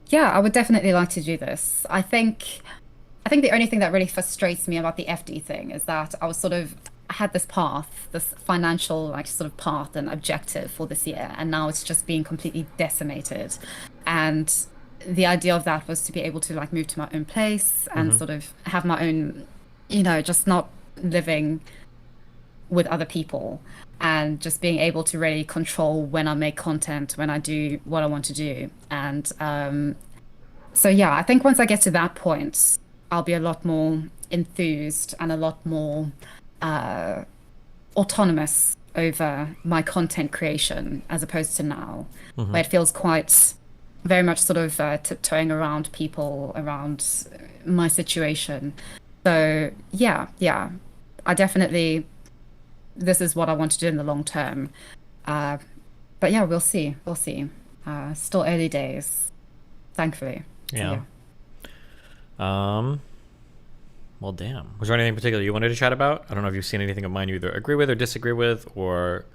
yeah, I would definitely like to do this. I think the only thing that really frustrates me about the FD thing is that I had this path, this financial like sort of path and objective for this year, and now it's just being completely decimated. And the idea of that was to be able to like move to my own place and sort of have my own, just not living with other people, and just being able to really control when I make content, when I do what I want to do. And so yeah, I think once I get to that point, I'll be a lot more enthused and a lot more autonomous over my content creation, as opposed to now, where it feels quite very much sort of tiptoeing around people, around my situation. So yeah, I definitely, this is what I want to do in the long term. But yeah, we'll see. Still early days, thankfully. Yeah. Well, damn. Was there anything in particular you wanted to chat about? I don't know if you've seen anything of mine you either agree with or disagree with, or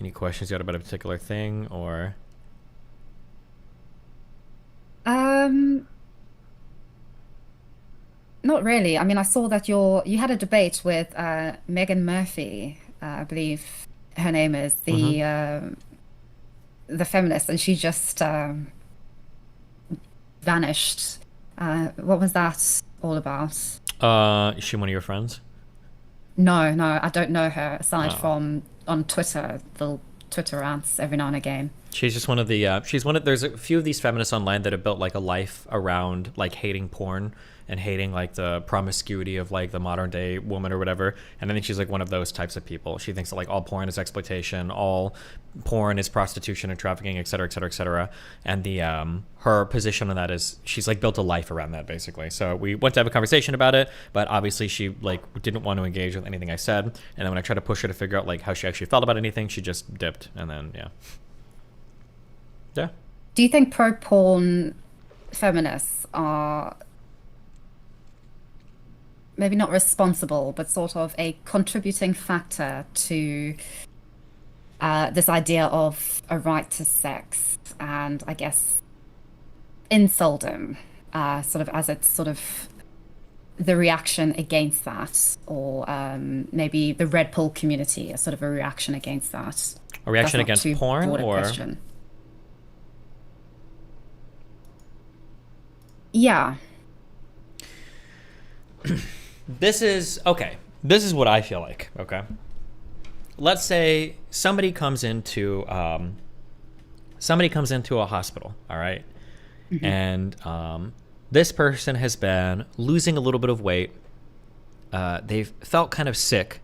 any questions you had about a particular thing, or... Not really. I mean, I saw that you had a debate with Megan Murphy, I believe her name is, the feminist, and she just vanished. What was that all about? Is she one of your friends? No, I don't know her, aside from on Twitter, the Twitter rants every now and again. She's just one of the there's a few of these feminists online that have built like a life around like hating porn and hating like the promiscuity of like the modern day woman or whatever, and I think she's like one of those types of people. She thinks that like all porn is exploitation, all porn is prostitution and trafficking, et cetera, et cetera, et cetera. And the her position on that is she's like built a life around that, basically. So we went to have a conversation about it, but obviously she like didn't want to engage with anything I said, and then when I tried to push her to figure out like how she actually felt about anything, she just dipped. And then yeah. Do you think pro-porn feminists are maybe not responsible, but sort of a contributing factor to this idea of a right to sex, and I guess inceldom, sort of as it's sort of the reaction against that, or maybe the red pill community as sort of a reaction against that. A reaction against porn, or? Question. Yeah. This is what I feel like. Okay. Let's say somebody comes into a hospital. All right. Mm-hmm. And this person has been losing a little bit of weight. They've felt kind of sick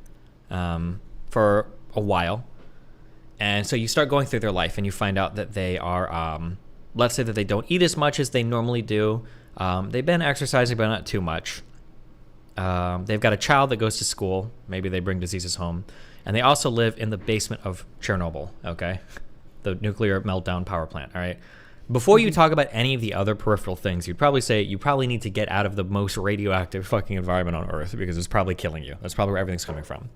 for a while. And so you start going through their life and you find out that they are, let's say that they don't eat as much as they normally do. They've been exercising, but not too much. They've got a child that goes to school. Maybe they bring diseases home. And they also live in the basement of Chernobyl, okay? The nuclear meltdown power plant, all right? Before you talk about any of the other peripheral things, you'd probably say you probably need to get out of the most radioactive fucking environment on Earth because it's probably killing you. That's probably where everything's coming from.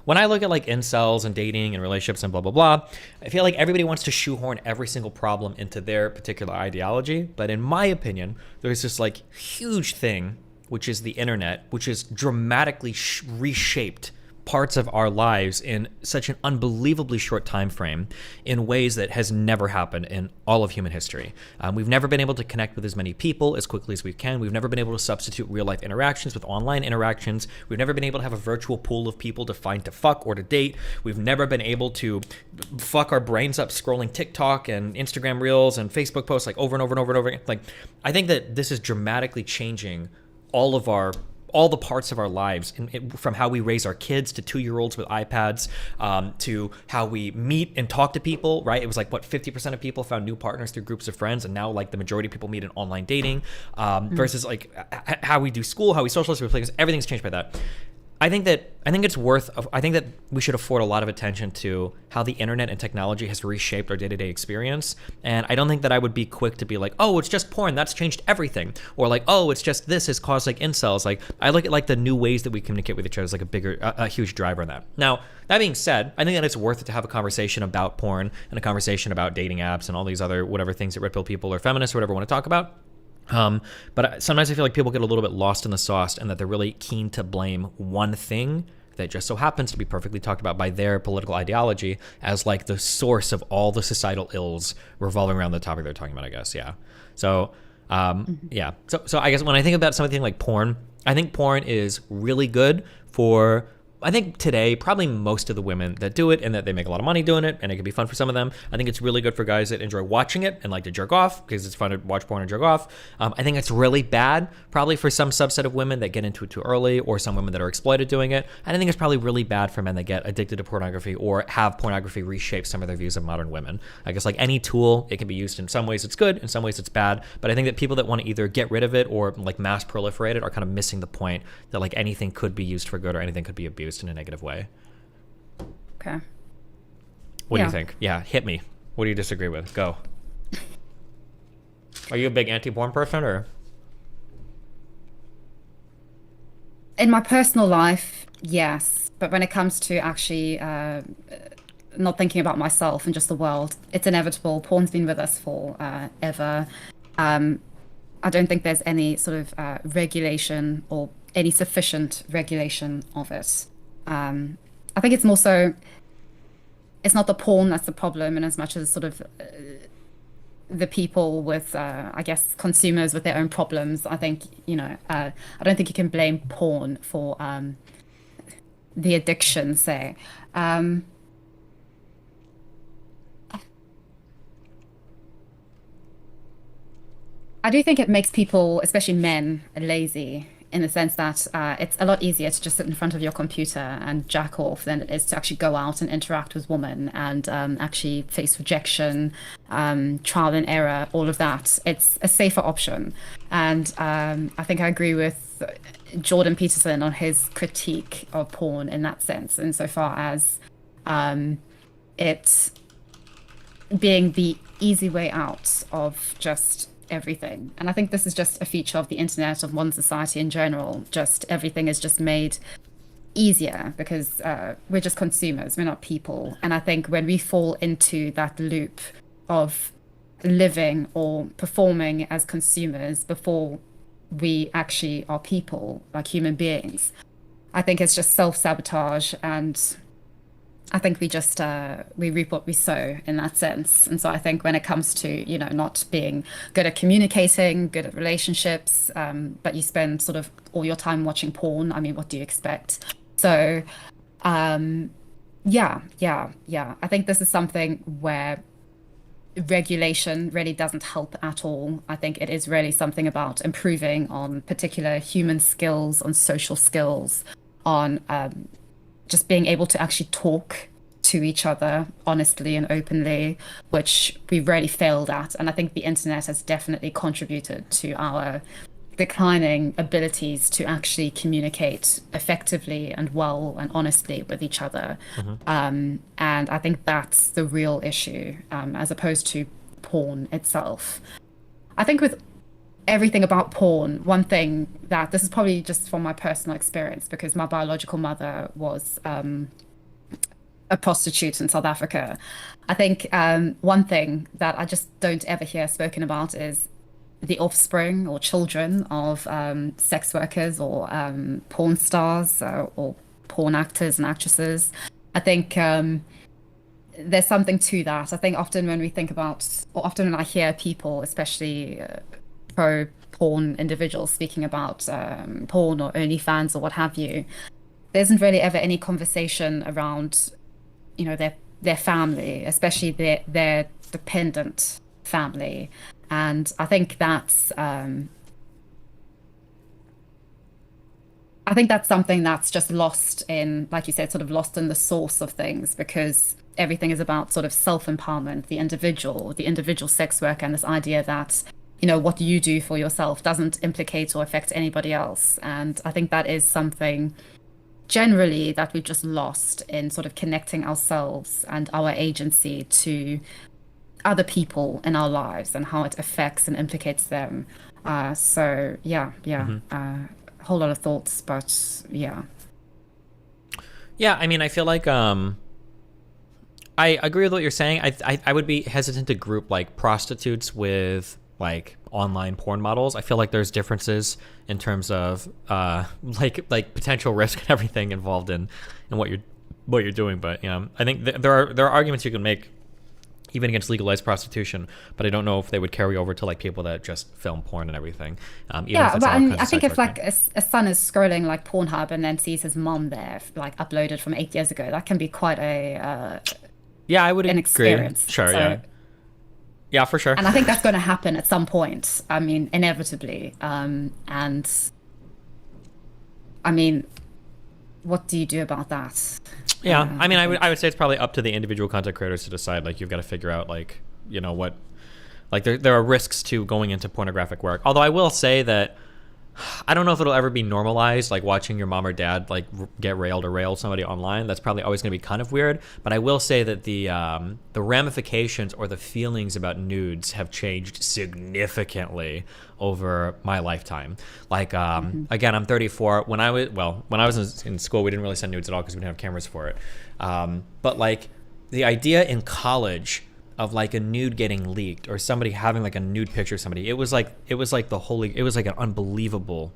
When I look at like incels and dating and relationships and blah, blah, blah, I feel like everybody wants to shoehorn every single problem into their particular ideology. But in my opinion, there's this like huge thing, which is the internet, which has dramatically reshaped parts of our lives in such an unbelievably short time frame in ways that has never happened in all of human history. We've never been able to connect with as many people as quickly as we can. We've never been able to substitute real life interactions with online interactions. We've never been able to have a virtual pool of people to find to fuck or to date. We've never been able to fuck our brains up scrolling TikTok and Instagram reels and Facebook posts like over and over and over and over again. Like, I think that this is dramatically changing all the parts of our lives, from how we raise our kids to 2-year-olds with iPads, to how we meet and talk to people, right? It was like, what, 50% of people found new partners through groups of friends, and now like the majority of people meet in online dating, versus like how we do school, how we socialize, everything's changed by that. I think that we should afford a lot of attention to how the internet and technology has reshaped our day-to-day experience. And I don't think that I would be quick to be like, oh, it's just porn, that's changed everything. Or like, oh, it's just this has caused like incels. Like, I look at like the new ways that we communicate with each other as like a huge driver in that. Now, that being said, I think that it's worth it to have a conversation about porn and a conversation about dating apps and all these other whatever things that red pill people or feminists or whatever want to talk about. But sometimes I feel like people get a little bit lost in the sauce and that they're really keen to blame one thing that just so happens to be perfectly talked about by their political ideology as like the source of all the societal ills revolving around the topic they're talking about, I guess. Yeah. So, yeah. So I guess when I think about something like porn, I think porn is really good for, I think today, probably most of the women that do it and that they make a lot of money doing it and it can be fun for some of them. I think it's really good for guys that enjoy watching it and like to jerk off because it's fun to watch porn and jerk off. I think it's really bad probably for some subset of women that get into it too early or some women that are exploited doing it. And I think it's probably really bad for men that get addicted to pornography or have pornography reshape some of their views of modern women. I guess like any tool, it can be used in some ways it's good, in some ways it's bad. But I think that people that want to either get rid of it or like mass proliferate it are kind of missing the point that like anything could be used for good or anything could be abused in a negative way. Okay. What do you think? Yeah, hit me. What do you disagree with? Go. Are you a big anti-porn person or? In my personal life, yes. But when it comes to actually not thinking about myself and just the world, it's inevitable. Porn's been with us for ever. I don't think there's any sort of regulation or any sufficient regulation of it. I think it's more so, it's not the porn that's the problem, in as much as sort of the people with, I guess, consumers with their own problems. I think, I don't think you can blame porn for the addiction, say. I do think it makes people, especially men, lazy, in the sense that it's a lot easier to just sit in front of your computer and jack off than it is to actually go out and interact with women and actually face rejection, trial and error, all of that. It's a safer option. And I think I agree with Jordan Peterson on his critique of porn in that sense, insofar as it being the easy way out of just everything. And I think this is just a feature of the internet, of modern society in general. Just everything is just made easier because we're just consumers, we're not people. And I think when we fall into that loop of living or performing as consumers before we actually are people, like human beings, I think it's just self-sabotage, and I think we just we reap what we sow in that sense. And so I think when it comes to, you know, not being good at communicating, good at relationships, but you spend sort of all your time watching porn, I mean, what do you expect? So yeah, I think this is something where regulation really doesn't help at all. I think it is really something about improving on particular human skills, on social skills, on just being able to actually talk to each other honestly and openly, which we've really failed at. And I think the internet has definitely contributed to our declining abilities to actually communicate effectively and well and honestly with each other. And I think that's the real issue, as opposed to porn itself. I think with everything about porn, one thing that, this is probably just from my personal experience because my biological mother was a prostitute in South Africa. I think one thing that I just don't ever hear spoken about is the offspring or children of sex workers or porn stars or porn actors and actresses. I think there's something to that. I think often when we think about, or often when I hear people, especially pro-porn individuals speaking about porn or OnlyFans or what have you, there isn't really ever any conversation around, you know, their family, especially their dependent family. And I think that's something that's just lost in, like you said, sort of lost in the source of things, because everything is about sort of self-empowerment, the individual sex worker, and this idea that, you know, what you do for yourself doesn't implicate or affect anybody else. And I think that is something generally that we've just lost in sort of connecting ourselves and our agency to other people in our lives and how it affects and implicates them. So yeah, a whole lot of thoughts, but yeah. Yeah, I mean, I feel like I agree with what you're saying. I would be hesitant to group like prostitutes with like online porn models. I feel like there's differences in terms of like potential risk and everything involved in what you're doing. But you know, I think there are arguments you can make even against legalized prostitution, but I don't know if they would carry over to like people that just film porn and everything. Yeah, but I think if like a son is scrolling like Pornhub and then sees his mom there, like uploaded from 8 years ago, that can be quite a I would an agree. experience. Sure, So- yeah, for sure. And I think that's going to happen at some point. I mean, inevitably. And I mean, what do you do about that? Yeah, I mean, I would say it's probably up to the individual content creators to decide. Like, you've got to figure out, like, you know, what, like, there are risks to going into pornographic work. Although I will say that I don't know if it'll ever be normalized, like watching your mom or dad like get railed or rail somebody online. That's probably always going to be kind of weird. But I will say that the ramifications or the feelings about nudes have changed significantly over my lifetime. Like again, I'm 34. When I was in school, we didn't really send nudes at all because we didn't have cameras for it. But like the idea in college of like a nude getting leaked or somebody having like a nude picture of somebody, it was like an unbelievable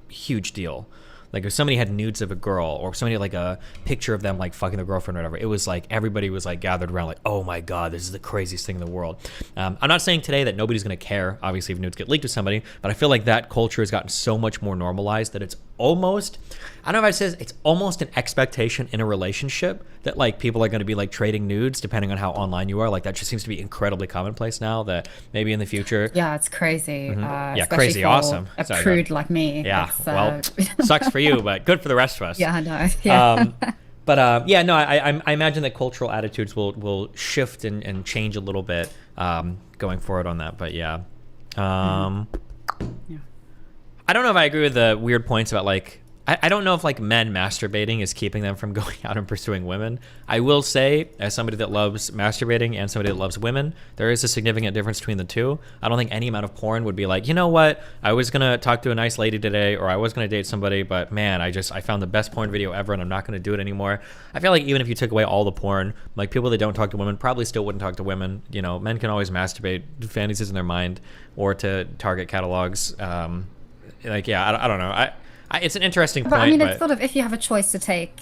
huge deal. Like if somebody had nudes of a girl or somebody had like a picture of them like fucking their girlfriend or whatever, it was like everybody was like gathered around like, oh my god, this is the craziest thing in the world. I'm not saying today that nobody's going to care obviously if nudes get leaked to somebody, but I feel like that culture has gotten so much more normalized that it's almost, I don't know if I say it's almost an expectation in a relationship that like people are going to be like trading nudes depending on how online you are. Like that just seems to be incredibly commonplace now, that maybe in the future. Yeah, it's crazy. Yeah, especially crazy, for awesome. A Sorry, prude like me. Yeah, It's, well, sucks for you, but good for the rest of us. Yeah, I know. Yeah. But yeah, no, I imagine that cultural attitudes will shift and change a little bit going forward on that. But yeah. Yeah. I don't know if I agree with the weird points about like I don't know if like men masturbating is keeping them from going out and pursuing women. I will say, as somebody that loves masturbating and somebody that loves women, there is a significant difference between the two. I don't think any amount of porn would be like, you know what, I was gonna talk to a nice lady today, or I was gonna date somebody, but man, I found the best porn video ever and I'm not gonna do it anymore. I feel like even if you took away all the porn, like people that don't talk to women probably still wouldn't talk to women. You know, men can always masturbate fantasies in their mind or to target catalogs. Like, yeah, I don't know. It's an interesting point. But I mean, it's sort of, if you have a choice to take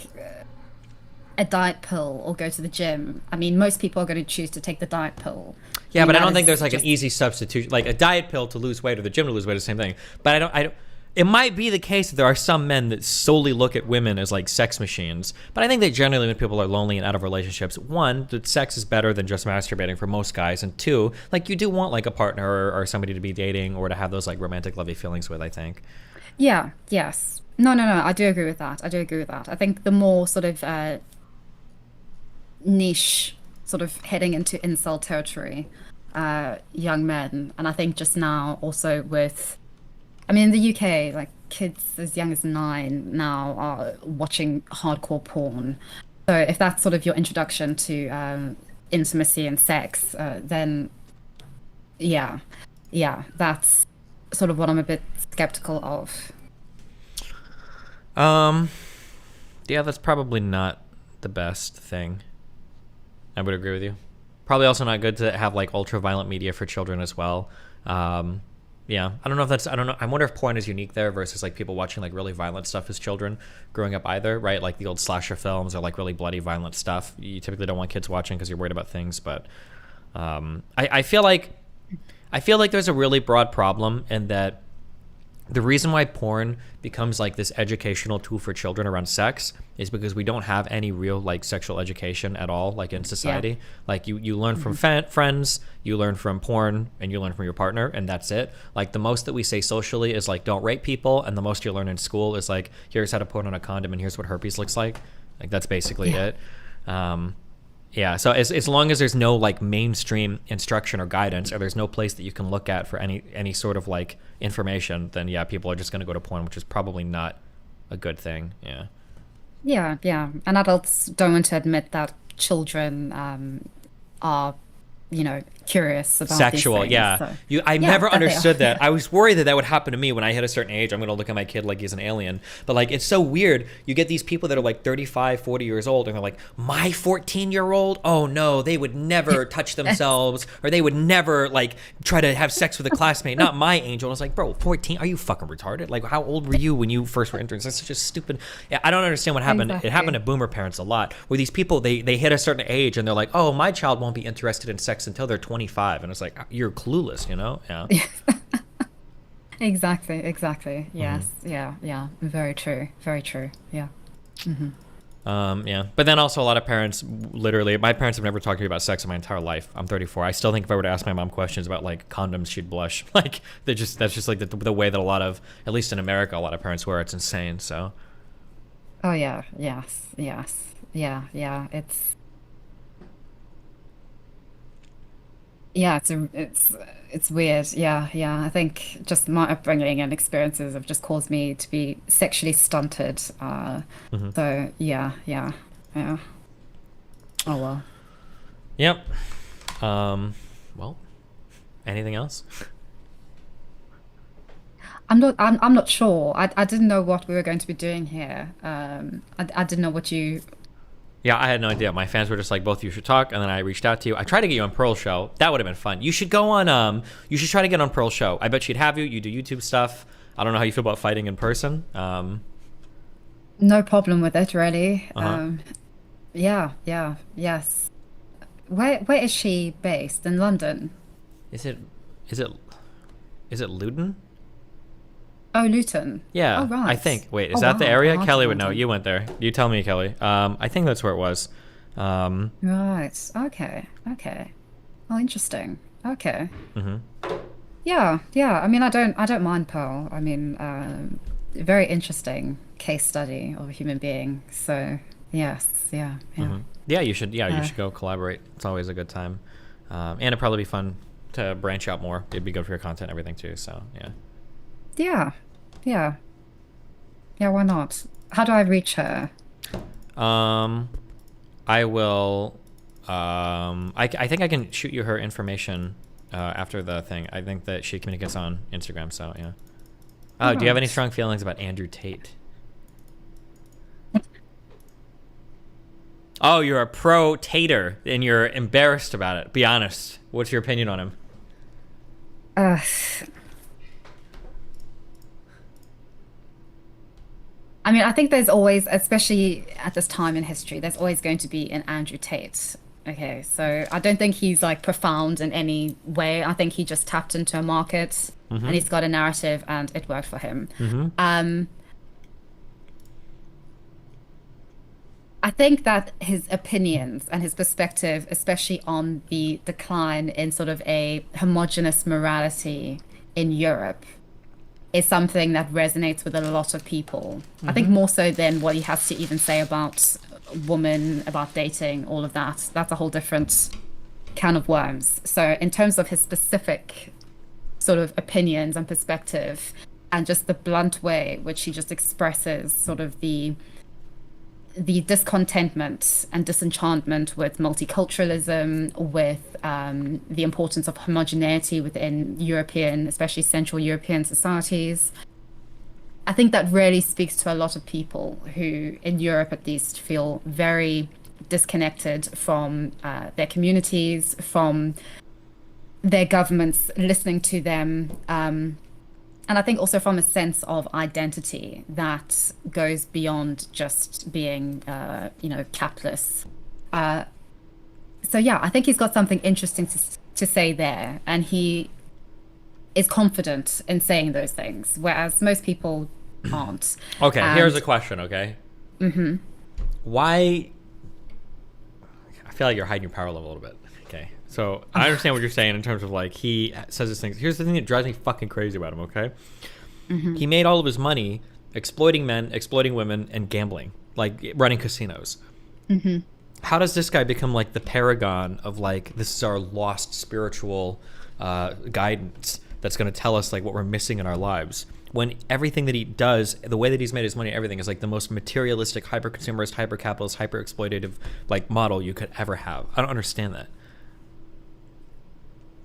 a diet pill or go to the gym, I mean, most people are going to choose to take the diet pill. Yeah, but I don't think there's like an easy substitution. Like a diet pill to lose weight or the gym to lose weight is the same thing. But I don't. It might be the case that there are some men that solely look at women as like sex machines. But I think that generally when people are lonely and out of relationships, one, that sex is better than just masturbating for most guys. And two, like you do want like a partner or somebody to be dating or to have those like romantic, lovey feelings with, I think. Yeah, yes. No, I do agree with that. I think the more sort of niche, sort of heading into incel territory, young men, and I think just now also with, I mean, in the UK, like kids as young as 9 now are watching hardcore porn. So if that's sort of your introduction to intimacy and sex, then yeah, that's sort of what I'm a bit skeptical of. Yeah, that's probably not the best thing. I would agree with you. Probably also not good to have like ultra violent media for children as well. Yeah, I don't know if that's, I don't know. I wonder if porn is unique there versus like people watching like really violent stuff as children growing up either, right? Like the old slasher films or like really bloody violent stuff. You typically don't want kids watching because you're worried about things. But I feel like there's a really broad problem in that the reason why porn becomes like this educational tool for children around sex is because we don't have any real like sexual education at all, like in society. Yeah. Like you learn from friends, you learn from porn, and you learn from your partner, and that's it. Like the most that we say socially is like don't rape people, and the most you learn in school is like here's how to put on a condom and here's what herpes looks like. Like that's basically it. Yeah, so as long as there's no like mainstream instruction or guidance, or there's no place that you can look at for any sort of like information, then yeah, people are just going to go to porn, which is probably not a good thing. Yeah. And adults don't want to admit that children are, curious about sexual these things, yeah so. I never understood that. I was worried that would happen to me when I hit a certain age. I'm gonna look at my kid like he's an alien, but like it's so weird. You get these people that are like 35 40 years old and they're like, my 14-year-old, oh no, they would never touch themselves, or they would never like try to have sex with a classmate, not my angel. I was like, bro, 14, are you fucking retarded? Like how old were you when you first were interns? That's such a stupid. I don't understand what happened. Exactly. It happened to boomer parents a lot, where these people they hit a certain age and they're like, oh, my child won't be interested in sex until they're 25, and it's like, you're clueless, yeah. Exactly. Yes. Yeah, very true, yeah. Yeah, but then also a lot of parents, literally, my parents have never talked to me about sex in my entire life. I'm 34. I still think if I were to ask my mom questions about like condoms, she'd blush. Like that's just like the way that a lot of, at least in America, a lot of parents wear. It's insane. So oh yeah, yes, yeah, it's weird. Yeah. I think just my upbringing and experiences have just caused me to be sexually stunted. So yeah. Oh well. Yep. Well, anything else? I'm not sure. I didn't know what we were going to be doing here. I didn't know what you. Yeah, I had no idea. My fans were just like, both of you should talk, and then I reached out to you. I tried to get you on Pearl's show. That would have been fun. You should go on. You should try to get on Pearl's show. I bet she'd have you. You do YouTube stuff. I don't know how you feel about fighting in person. No problem with it, really. Yes. Where is she based? In London? Is it Luton? Oh, Luton. Yeah, oh, right. I think. Wait, is that the area? Kelly would know. You went there. You tell me, Kelly. I think that's where it was. Right. Okay. Oh, interesting. Okay. Yeah. I mean, I don't mind Pearl. I mean, very interesting case study of a human being. So yes, yeah. Yeah, you should. Yeah, you should go collaborate. It's always a good time, and it'd probably be fun to branch out more. It'd be good for your content and everything too. So yeah. Yeah. Yeah, why not? How do I reach her? I will. I think I can shoot you her information after the thing. I think that she communicates on Instagram. So yeah. Oh, do you have any strong feelings about Andrew Tate? Oh, you're a pro Tater and you're embarrassed about it. Be honest. What's your opinion on him? I mean, I think there's always, especially at this time in history, there's always going to be an Andrew Tate. Okay, so I don't think he's like profound in any way. I think he just tapped into a market and he's got a narrative and it worked for him. I think that his opinions and his perspective, especially on the decline in sort of a homogenous morality in Europe, is something that resonates with a lot of people. I think more so than what he has to even say about women, about dating, all of that. That's a whole different can of worms. So in terms of his specific sort of opinions and perspective, and just the blunt way which he just expresses sort of the discontentment and disenchantment with multiculturalism, with the importance of homogeneity within European, especially Central European societies. I think that really speaks to a lot of people who, in Europe at least, feel very disconnected from their communities, from their governments listening to them. And I think also from a sense of identity that goes beyond just being, capless. So yeah, I think he's got something interesting to say there, and he is confident in saying those things, whereas most people aren't. Okay, here's a question, okay? Why... I feel like you're hiding your power level a little bit. Okay, so I understand what you're saying in terms of like, he says this thing. Here's the thing that drives me fucking crazy about him, okay? He made all of his money exploiting men, exploiting women, and gambling, like running casinos. How does this guy become like the paragon of like, this is our lost spiritual guidance that's going to tell us like what we're missing in our lives, when everything that he does, the way that he's made his money, everything is like the most materialistic, hyper-consumerist, hyper-capitalist, hyper-exploitative like model you could ever have? I don't understand that.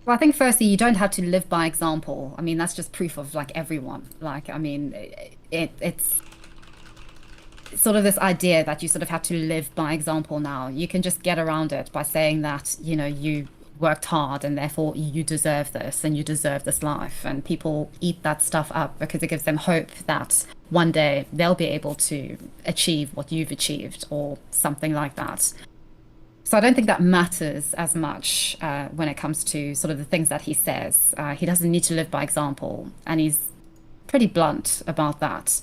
Well, I think firstly, you don't have to live by example. I mean, that's just proof of like everyone. Like, I mean, it's sort of this idea that you sort of have to live by example now. You can just get around it by saying that, you worked hard and therefore you deserve this and you deserve this life. And people eat that stuff up because it gives them hope that one day they'll be able to achieve what you've achieved or something like that. So I don't think that matters as much when it comes to sort of the things that he says. He doesn't need to live by example, and he's pretty blunt about that,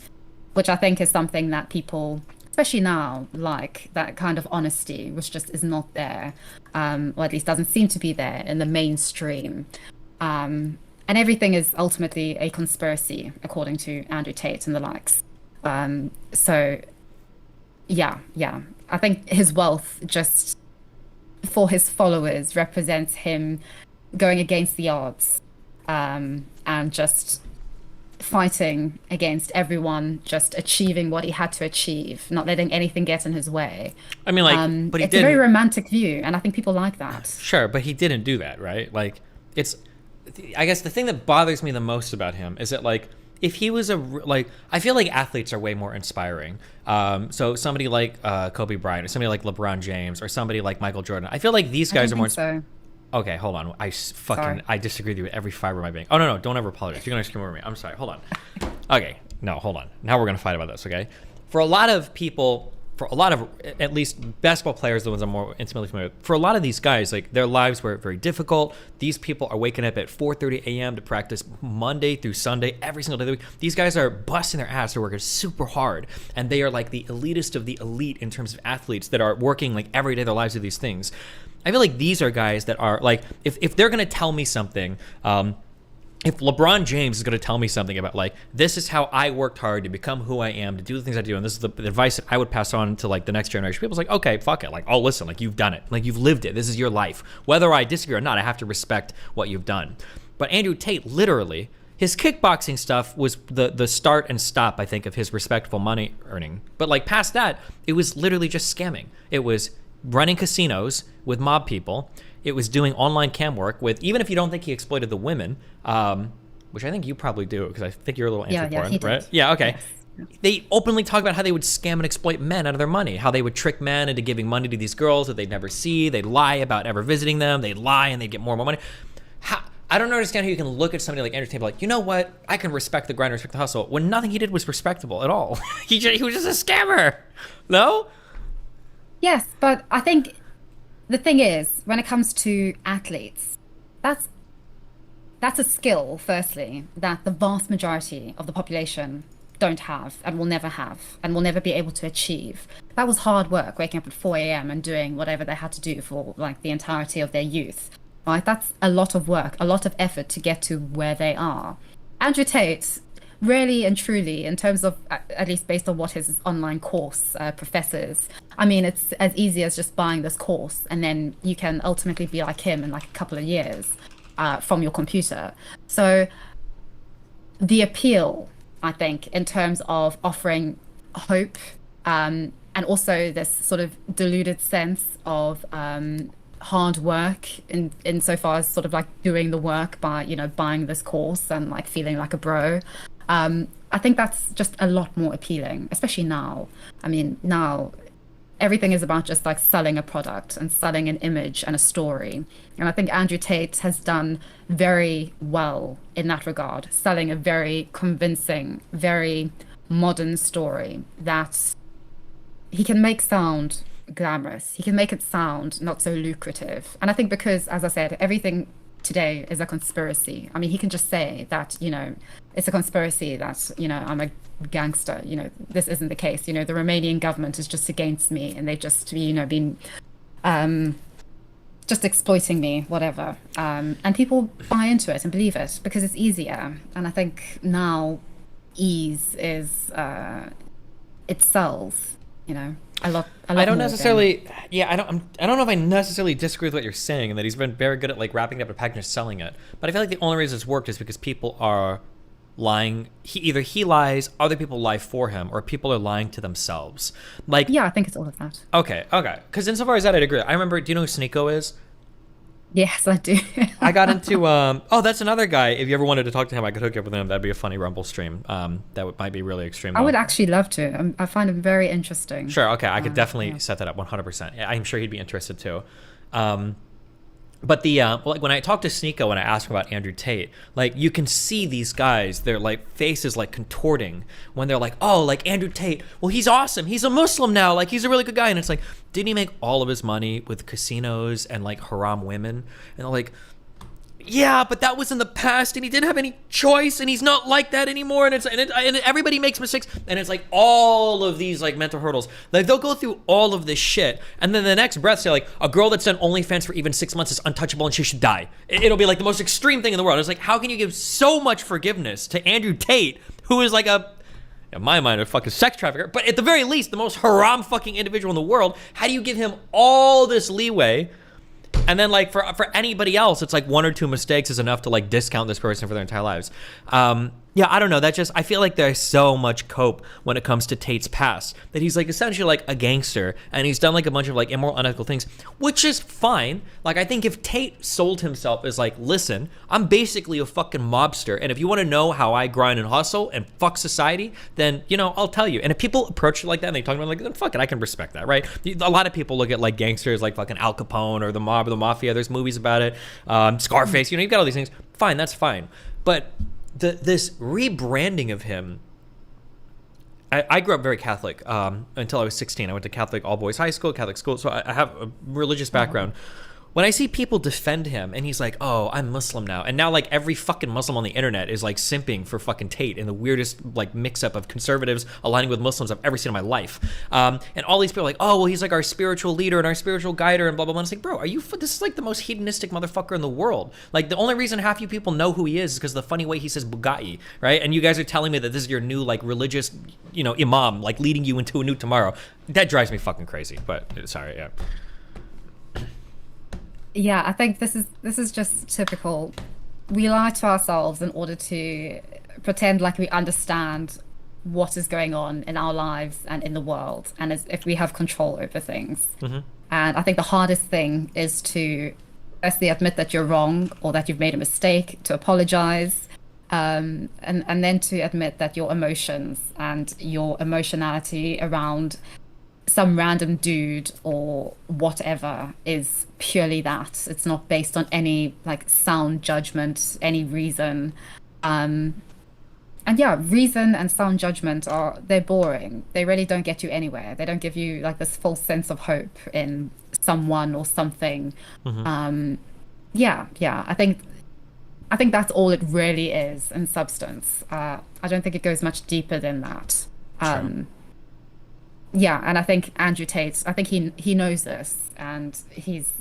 which I think is something that people, especially now, like that kind of honesty, which just is not there, or at least doesn't seem to be there in the mainstream. And everything is ultimately a conspiracy, according to Andrew Tate and the likes. So, yeah, I think his wealth just, for his followers, represents him going against the odds, and just fighting against everyone, just achieving what he had to achieve, not letting anything get in his way. I mean, like, but he it's a very romantic view, and I think people like that. Sure, but he didn't do that, right? Like, I guess the thing that bothers me the most about him is that, like, if he was I feel like athletes are way more inspiring. So somebody like Kobe Bryant, or somebody like LeBron James, or somebody like Michael Jordan. I feel like these guys are more. So. Okay, hold on. I disagree with you with every fiber of my being. Oh, no, don't ever apologize. You're going to scream over me. I'm sorry. Hold on. Okay, no, hold on. Now we're going to fight about this, okay? For a lot of people, for a lot of, at least basketball players, the ones I'm more intimately familiar with, for a lot of these guys, like, their lives were very difficult. These people are waking up at 4:30 a.m. to practice Monday through Sunday, every single day of the week. These guys are busting their ass. They're working super hard. And they are, like, the elitist of the elite in terms of athletes that are working, like, every day of their lives with these things. I feel like these are guys that are, like, if they're going to tell me something, if LeBron James is going to tell me something about, like, this is how I worked hard to become who I am, to do the things I do, and this is the advice that I would pass on to, like, the next generation, people's like, okay, fuck it. Like, I'll listen. Like, you've done it. Like, you've lived it. This is your life. Whether I disagree or not, I have to respect what you've done. But Andrew Tate literally his kickboxing stuff was the start and stop, I think, of his respectable money earning. But like past that, it was literally just scamming. It was running casinos with mob people. It was doing online cam work with, even if you don't think he exploited the women, which I think you probably do, because I think you're a little anti-porn, right? Yeah, okay. Yes. They openly talk about how they would scam and exploit men out of their money, how they would trick men into giving money to these girls that they'd never see. They'd lie about ever visiting them. They'd lie and they'd get more and more money. I don't understand how you can look at somebody like Andrew Tate like, you know what? I can respect the grind, respect the hustle, when nothing he did was respectable at all. he was just a scammer. No? Yes, but I think the thing is, when it comes to athletes, that's a skill, firstly, that the vast majority of the population don't have and will never have and will never be able to achieve. That was hard work, waking up at 4 a.m. and doing whatever they had to do for like the entirety of their youth. Right? That's a lot of work, a lot of effort to get to where they are. Andrew Tate, really and truly, in terms of, at least based on what his online course professes, I mean, it's as easy as just buying this course and then you can ultimately be like him in like a couple of years from your computer. So the appeal, I think, in terms of offering hope and also this sort of deluded sense of hard work in so far as sort of like doing the work by, you know, buying this course and like feeling like a bro. I think that's just a lot more appealing, especially now. I mean, now everything is about just like selling a product and selling an image and a story. And I think Andrew Tate has done very well in that regard, selling a very convincing, very modern story that he can make sound glamorous. He can make it sound not so lucrative. And I think because, as I said, everything today is a conspiracy. I mean, he can just say that, you know, it's a conspiracy that, you know, I'm a gangster. You know, this isn't the case. You know, the Romanian government is just against me and they've just, you know, been just exploiting me, whatever. And people buy into it and believe it because it's easier. And I think now ease is, it sells, you know. I don't necessarily. Yeah, I don't know if I necessarily disagree with what you're saying, and that he's been very good at like wrapping it up in a package and selling it. But I feel like the only reason it's worked is because people are lying. Either he lies, other people lie for him, or people are lying to themselves. Like, yeah, I think it's all of that. Okay. Because insofar as that, I'd agree. I remember. Do you know who Sneeko is? Yes, I do. I got into that's another guy. If you ever wanted to talk to him, I could hook you up with him. That'd be a funny Rumble stream. Might be really extreme. I would actually love to. I find him very interesting. Sure. Okay. I could definitely set that up 100%. I'm sure he'd be interested too. But like when I talk to Sneeko and I ask him about Andrew Tate, like you can see these guys, their like faces like contorting when they're like, oh, like Andrew Tate, well, he's awesome. He's a Muslim now. Like he's a really good guy. And it's like, didn't he make all of his money with casinos and like haram women? And they're like, yeah, but that was in the past and he didn't have any choice and he's not like that anymore. And everybody makes mistakes. And it's like all of these like mental hurdles. Like they'll go through all of this shit. And then the next breath say like, a girl that's done OnlyFans for even 6 months is untouchable and she should die. It'll be like the most extreme thing in the world. It's like, how can you give so much forgiveness to Andrew Tate, who is like in my mind, a fucking sex trafficker, but at the very least, the most haram fucking individual in the world? How do you give him all this leeway? And then like for anybody else, it's like 1 or 2 mistakes is enough to like discount this person for their entire lives. Yeah, I don't know. I feel like there's so much cope when it comes to Tate's past that he's like essentially like a gangster and he's done like a bunch of like immoral, unethical things, which is fine. Like I think if Tate sold himself as like, listen, I'm basically a fucking mobster, and if you want to know how I grind and hustle and fuck society, then you know I'll tell you. And if people approach it like that and they talk about it like, then fuck it, I can respect that, right? A lot of people look at like gangsters like fucking Al Capone or the mob or the mafia. There's movies about it. Scarface, you know, you've got all these things. Fine, that's fine, but this rebranding of him, I grew up very Catholic until I was 16. I went to Catholic all-boys high school, Catholic school, so I have a religious background. When I see people defend him and he's like, oh, I'm Muslim now. And now like every fucking Muslim on the internet is like simping for fucking Tate in the weirdest like mix up of conservatives aligning with Muslims I've ever seen in my life. And all these people are like, oh, well, he's like our spiritual leader and our spiritual guider and blah, blah, blah. And it's like, bro, this is like the most hedonistic motherfucker in the world. Like the only reason half you people know who he is because of the funny way he says Bugatti, right? And you guys are telling me that this is your new like religious, you know, imam, like leading you into a new tomorrow. That drives me fucking crazy, but sorry, yeah. Yeah, I think this is just typical we lie to ourselves in order to pretend like we understand what is going on in our lives and in the world, and as if we have control over things. Mm-hmm. And I think the hardest thing is to firstly admit that you're wrong or that you've made a mistake, to apologize, and then to admit that your emotions and your emotionality around some random dude or whatever is purely that. It's not based on any like sound judgment, any reason. And yeah, reason and sound judgment they're boring. They really don't get you anywhere. They don't give you like this false sense of hope in someone or something. Mm-hmm. Yeah. I think that's all it really is in substance. I don't think it goes much deeper than that. Sure. Yeah, and I think Andrew Tate, I think he knows this, and he's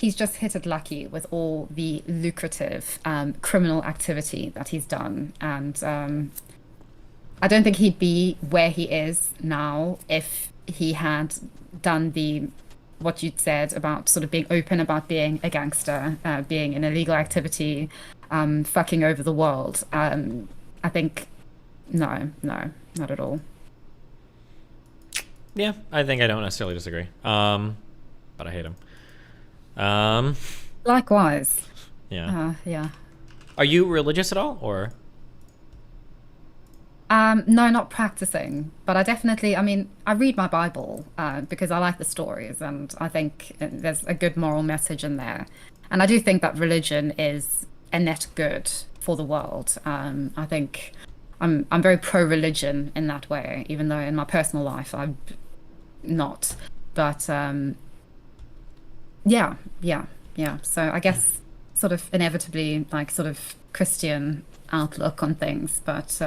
just hit it lucky with all the lucrative criminal activity that he's done. And I don't think he'd be where he is now if he had done what you'd said about sort of being open about being a gangster, being an illegal activity, fucking over the world. I think, no, not at all. Yeah, I think I don't necessarily disagree. But I hate him. Likewise. Yeah. Yeah. Are you religious at all, or? No, not practicing, but I read my Bible because I like the stories, and I think there's a good moral message in there. And I do think that religion is a net good for the world. I think I'm very pro-religion in that way, even though in my personal life I'm not. But yeah. So I guess sort of inevitably like sort of Christian outlook on things, but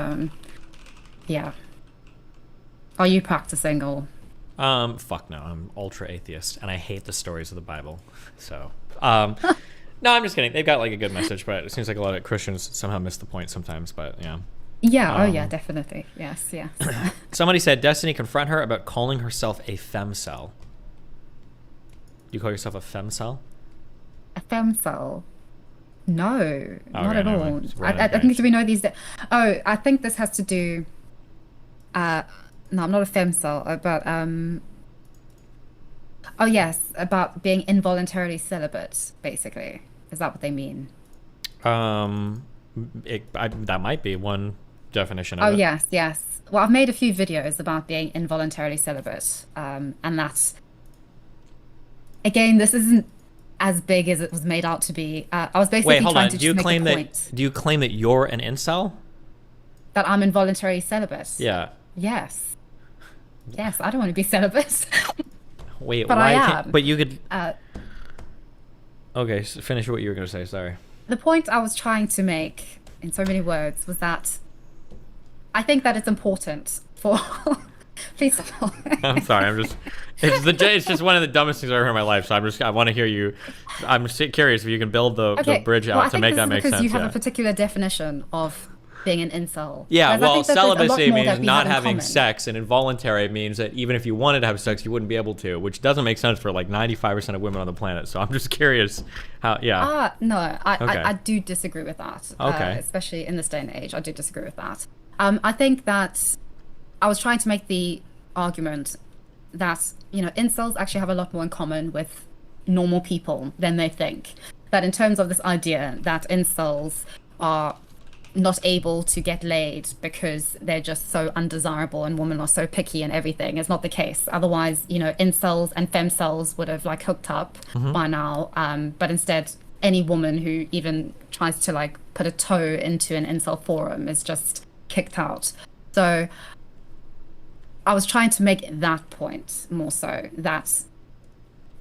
yeah. Are you practicing or? Fuck no, I'm ultra atheist and I hate the stories of the Bible. So, no, I'm just kidding. They've got like a good message, but it seems like a lot of Christians somehow miss the point sometimes, but yeah. Yeah, yeah, definitely. Yes. Somebody said, Destiny, confront her about calling herself a femcel. You call yourself a femcel? A femcel? No, not at all. I think we know these. I think this has to do. No, I'm not a femcel, but oh yes, about being involuntarily celibate. Basically, is that what they mean? That might be one definition of it. Oh yes. Well, I've made a few videos about being involuntarily celibate, and that's again, this isn't as big as it was made out to be. I was basically trying to just make a point. Do you claim that you're an incel? That I'm involuntarily celibate? Yeah. Yes, I don't want to be celibate. Wait, but why? I am. But you could. Okay, so finish what you were going to say. Sorry. The point I was trying to make, in so many words, was that I think that it's important for. Please stop. I'm sorry. It's just one of the dumbest things I've ever heard in my life. So I want to hear you. I'm just curious if you can build the bridge out to make that make sense. Because you have a particular definition of being an incel. Yeah, well, celibacy means not having sex, and involuntary means that even if you wanted to have sex, you wouldn't be able to, which doesn't make sense for like 95% of women on the planet. So I'm just curious how, yeah. No, I do disagree with that. Okay. Especially in this day and age, I do disagree with that. I think that I was trying to make the argument that, incels actually have a lot more in common with normal people than they think. That in terms of this idea that incels are not able to get laid because they're just so undesirable and women are so picky and everything is not the case. Otherwise, incels and femcels would have like hooked up by now. But instead, any woman who even tries to like put a toe into an incel forum is just kicked out. So I was trying to make that point more so that,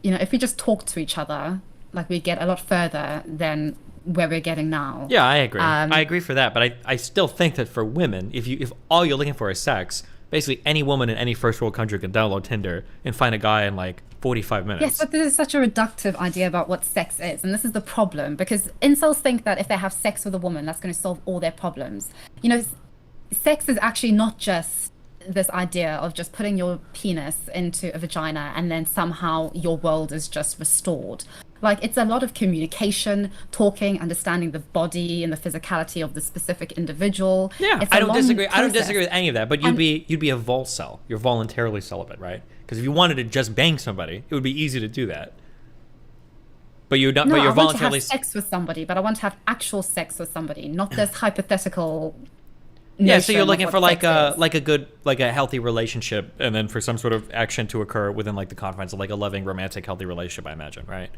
if we just talk to each other, like we get a lot further than where we're getting now. Yeah, I agree. I agree for that, but I still think that for women, if all you're looking for is sex, basically any woman in any first world country can download Tinder and find a guy in like 45 minutes. Yes, but this is such a reductive idea about what sex is, and this is the problem, because incels think that if they have sex with a woman, that's going to solve all their problems. Sex is actually not just this idea of just putting your penis into a vagina and then somehow your world is just restored. Like, it's a lot of communication, talking, understanding the body and the physicality of the specific individual. Yeah, It's I a don't long disagree. I don't process. disagree with any of that. But you'd be a volcel. You're voluntarily celibate, right? Because if you wanted to just bang somebody, it would be easy to do that. But you're not. No, but you're I want to voluntarily. have sex with somebody, but I want to have actual sex with somebody, not this hypothetical. Yeah, so you're notion of looking what for like sex is. a good, like a healthy relationship, and then for some sort of action to occur within like the confines of like a loving, romantic, healthy relationship. I imagine, right?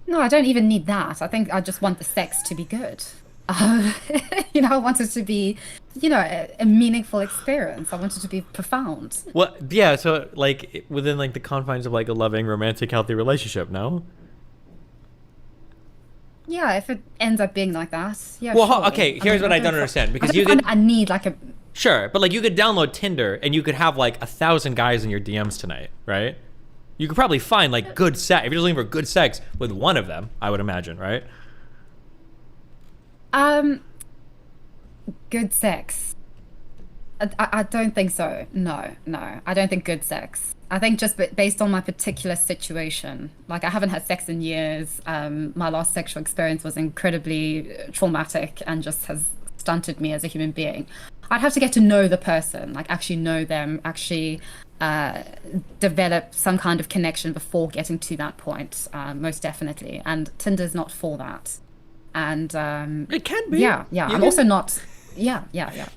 No, I don't even need that. I think I just want the sex to be good. You know, I want it to be, you know, a meaningful experience. I want it to be profound. Well, yeah. So like within like the confines of like a loving, romantic, healthy relationship. No. Yeah, if it ends up being like that, yeah. Well, sure. okay. Here's what I don't understand, because you find could. I need like a. Sure, but like you could download Tinder and you could have like 1,000 guys in your DMs tonight, right? You could probably find like good sex if you're just looking for good sex with one of them. I would imagine, right? Good sex. I don't think so. No, I don't think good sex. I think just based on my particular situation, like I haven't had sex in years. My last sexual experience was incredibly traumatic and just has stunted me as a human being. I'd have to get to know the person, like actually know them, actually develop some kind of connection before getting to that point, most definitely. And Tinder's not for that. And it can be. Yeah. I'm also not. Yeah.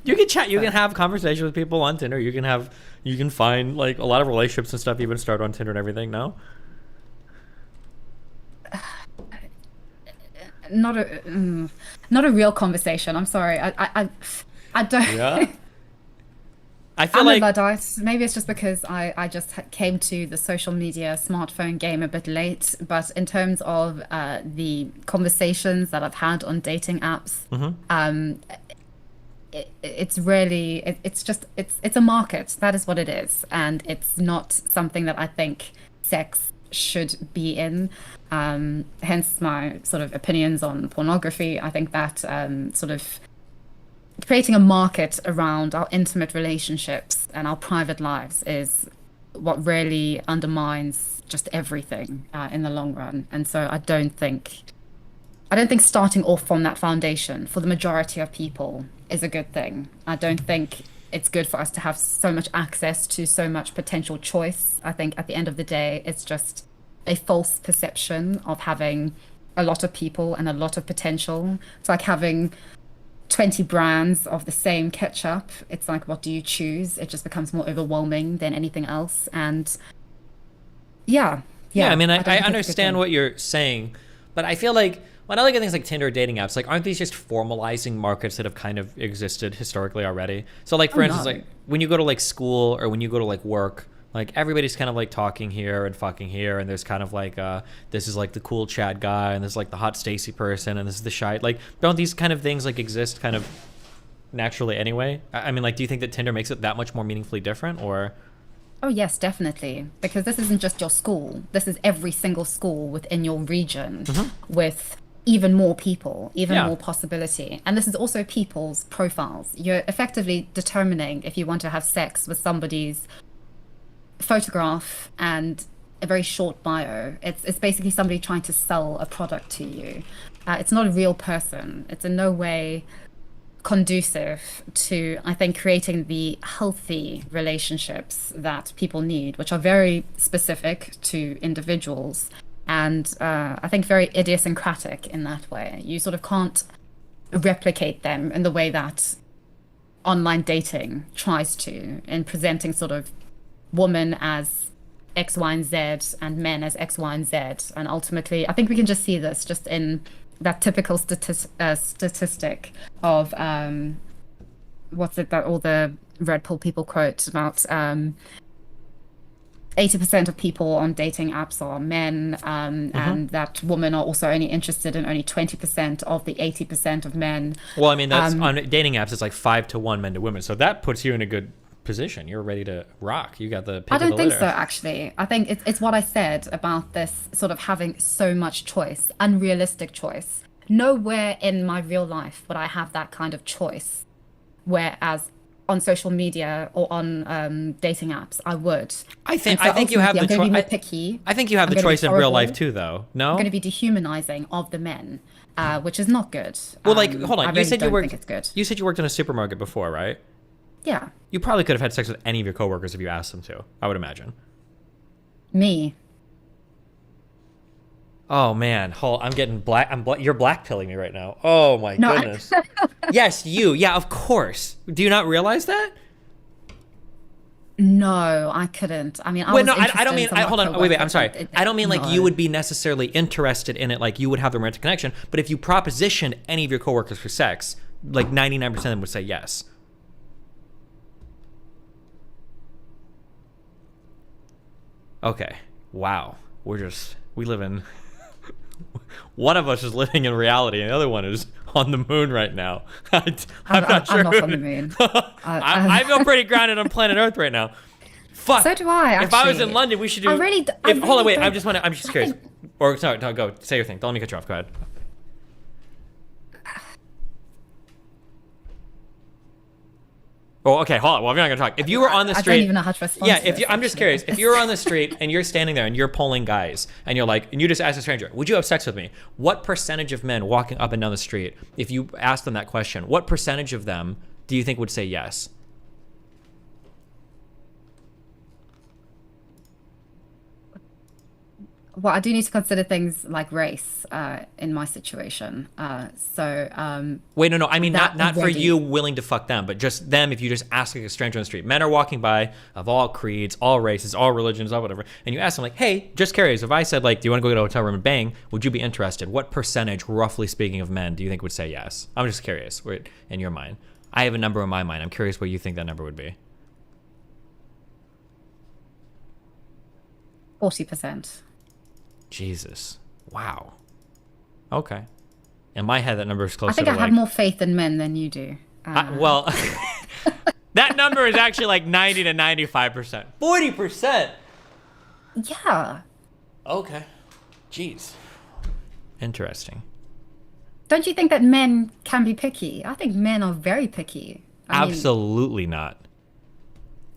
You can chat. You can have conversations with people on Tinder. You can find like a lot of relationships and stuff. Even start on Tinder and everything. No. Not a real conversation. I'm sorry. I don't. Yeah. I feel I'm like a Luddite. Maybe it's just because I just came to the social media smartphone game a bit late. But in terms of the conversations that I've had on dating apps, it's really it's a market. That is what it is, and it's not something that I think sex should be in. Hence my sort of opinions on pornography. I think that sort of creating a market around our intimate relationships and our private lives is what really undermines just everything in the long run. And so I don't think starting off from that foundation for the majority of people is a good thing. I don't think it's good for us to have so much access to so much potential choice. I think at the end of the day, it's just a false perception of having a lot of people and a lot of potential. It's like having 20 brands of the same ketchup. It's like, what do you choose? It just becomes more overwhelming than anything else. And yeah. I mean, I understand what you're saying, but I feel like when I look at things like Tinder or dating apps, like aren't these just formalizing markets that have kind of existed historically already? So like, for instance, like when you go to like school or when you go to like work, like everybody's kind of like talking here and fucking here, and there's kind of like this is like the cool Chad guy, and this is like the hot Stacy person, and this is the shy. Like, don't these kind of things like exist kind of naturally anyway? I mean, like, do you think that Tinder makes it that much more meaningfully different, or? Oh yes, definitely. Because this isn't just your school. This is every single school within your region with even more people, more possibility. And this is also people's profiles. You're effectively determining if you want to have sex with somebody's photograph and a very short bio. It's basically somebody trying to sell a product to you. It's not a real person. It's in no way conducive to, I think, creating the healthy relationships that people need, which are very specific to individuals, and I think very idiosyncratic in that way. You sort of can't replicate them in the way that online dating tries to, in presenting sort of women as X, Y, and Z and men as X, Y, and Z. And ultimately, I think we can just see this just in that typical statistic of what's it that all the Red Pill people quote about 80% of people on dating apps are men, and that women are also only interested in only 20% of the 80% of men. Well, I mean, that's on dating apps, it's like 5-to-1 men to women. So that puts you in a good position. You're ready to rock. You got the pick I of the don't think litter. so, actually. I think it's what I said about this sort of having so much choice, unrealistic choice. Nowhere in my real life would I have that kind of choice. Whereas on social media or on dating apps, I would. I think you have the choice. I'm going to be more picky. I think you have the choice in real life too, though. No, I'm going to be dehumanizing of the men, which is not good. Well, like, hold on. I really don't think it's good. You said you worked in a supermarket before, right? Yeah. You probably could have had sex with any of your coworkers if you asked them to. I would imagine. Me. Oh man, I'm getting black. You're blackpilling me right now. Oh my goodness. Yes, you. Yeah, of course. Do you not realize that? No, I couldn't. I mean, I don't mean. Hold on. Wait. I'm sorry. I don't mean like you would be necessarily interested in it. Like you would have the romantic connection. But if you propositioned any of your coworkers for sex, like 99% of them would say yes. Okay. Wow. We live in. One of us is living in reality, and the other one is on the moon right now. I'm not sure. I'm not on the moon. I feel pretty grounded on planet Earth right now. Fuck. So do I. Actually. If I was in London, we should do. Hold on, wait. I'm just curious. Or sorry, no, go say your thing. Don't let me cut you off. Go ahead. Oh, okay, hold on. Well, we're not gonna talk. If you were on the street, I don't even know how to respond. Yeah, I'm just curious. If you were on the street and you're standing there and you're polling guys, and you're like, and you just ask a stranger, "Would you have sex with me?" What percentage of men walking up and down the street, if you asked them that question, what percentage of them do you think would say yes? Well, I do need to consider things like race in my situation. Wait, no. I mean, not for you willing to fuck them, but just them. If you just ask like a stranger on the street, men are walking by of all creeds, all races, all religions, all whatever, and you ask them like, "Hey, just curious, if I said like, do you want to go get a hotel room and bang? Would you be interested?" What percentage, roughly speaking, of men do you think would say yes? I'm just curious. In your mind, I have a number in my mind. I'm curious what you think that number would be. 40%. Jesus. Wow. Okay. In my head, that number is closer I think to I have more faith in men than you do. Well, that number is actually like 90 to 95%. 40%? Yeah. Okay. Jeez. Interesting. Don't you think that men can be picky? I think men are very picky. Absolutely not.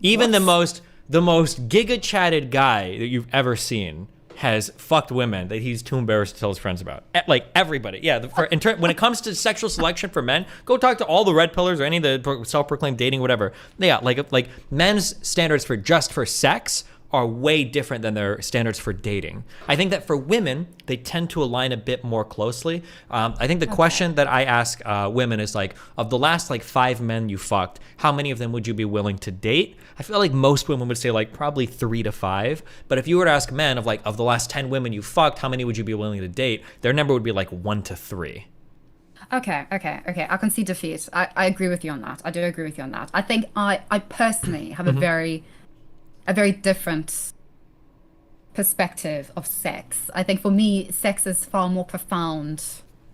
Even the most giga-chatted guy that you've ever seen has fucked women that he's too embarrassed to tell his friends about. Like everybody. Yeah. When it comes to sexual selection for men, go talk to all the red pillars or any of the self-proclaimed dating, whatever. Yeah. Like men's standards for sex are way different than their standards for dating. I think that for women, they tend to align a bit more closely. I think the question that I ask women is like, of the last like 5 men you fucked, how many of them would you be willing to date? I feel like most women would say like probably 3 to 5. But if you were to ask men of the last 10 women you fucked, how many would you be willing to date? Their number would be like 1 to 3. Okay. I can see defeat. I agree with you on that. I do agree with you on that. I think I personally have a very different perspective of sex. I think for me, sex is far more profound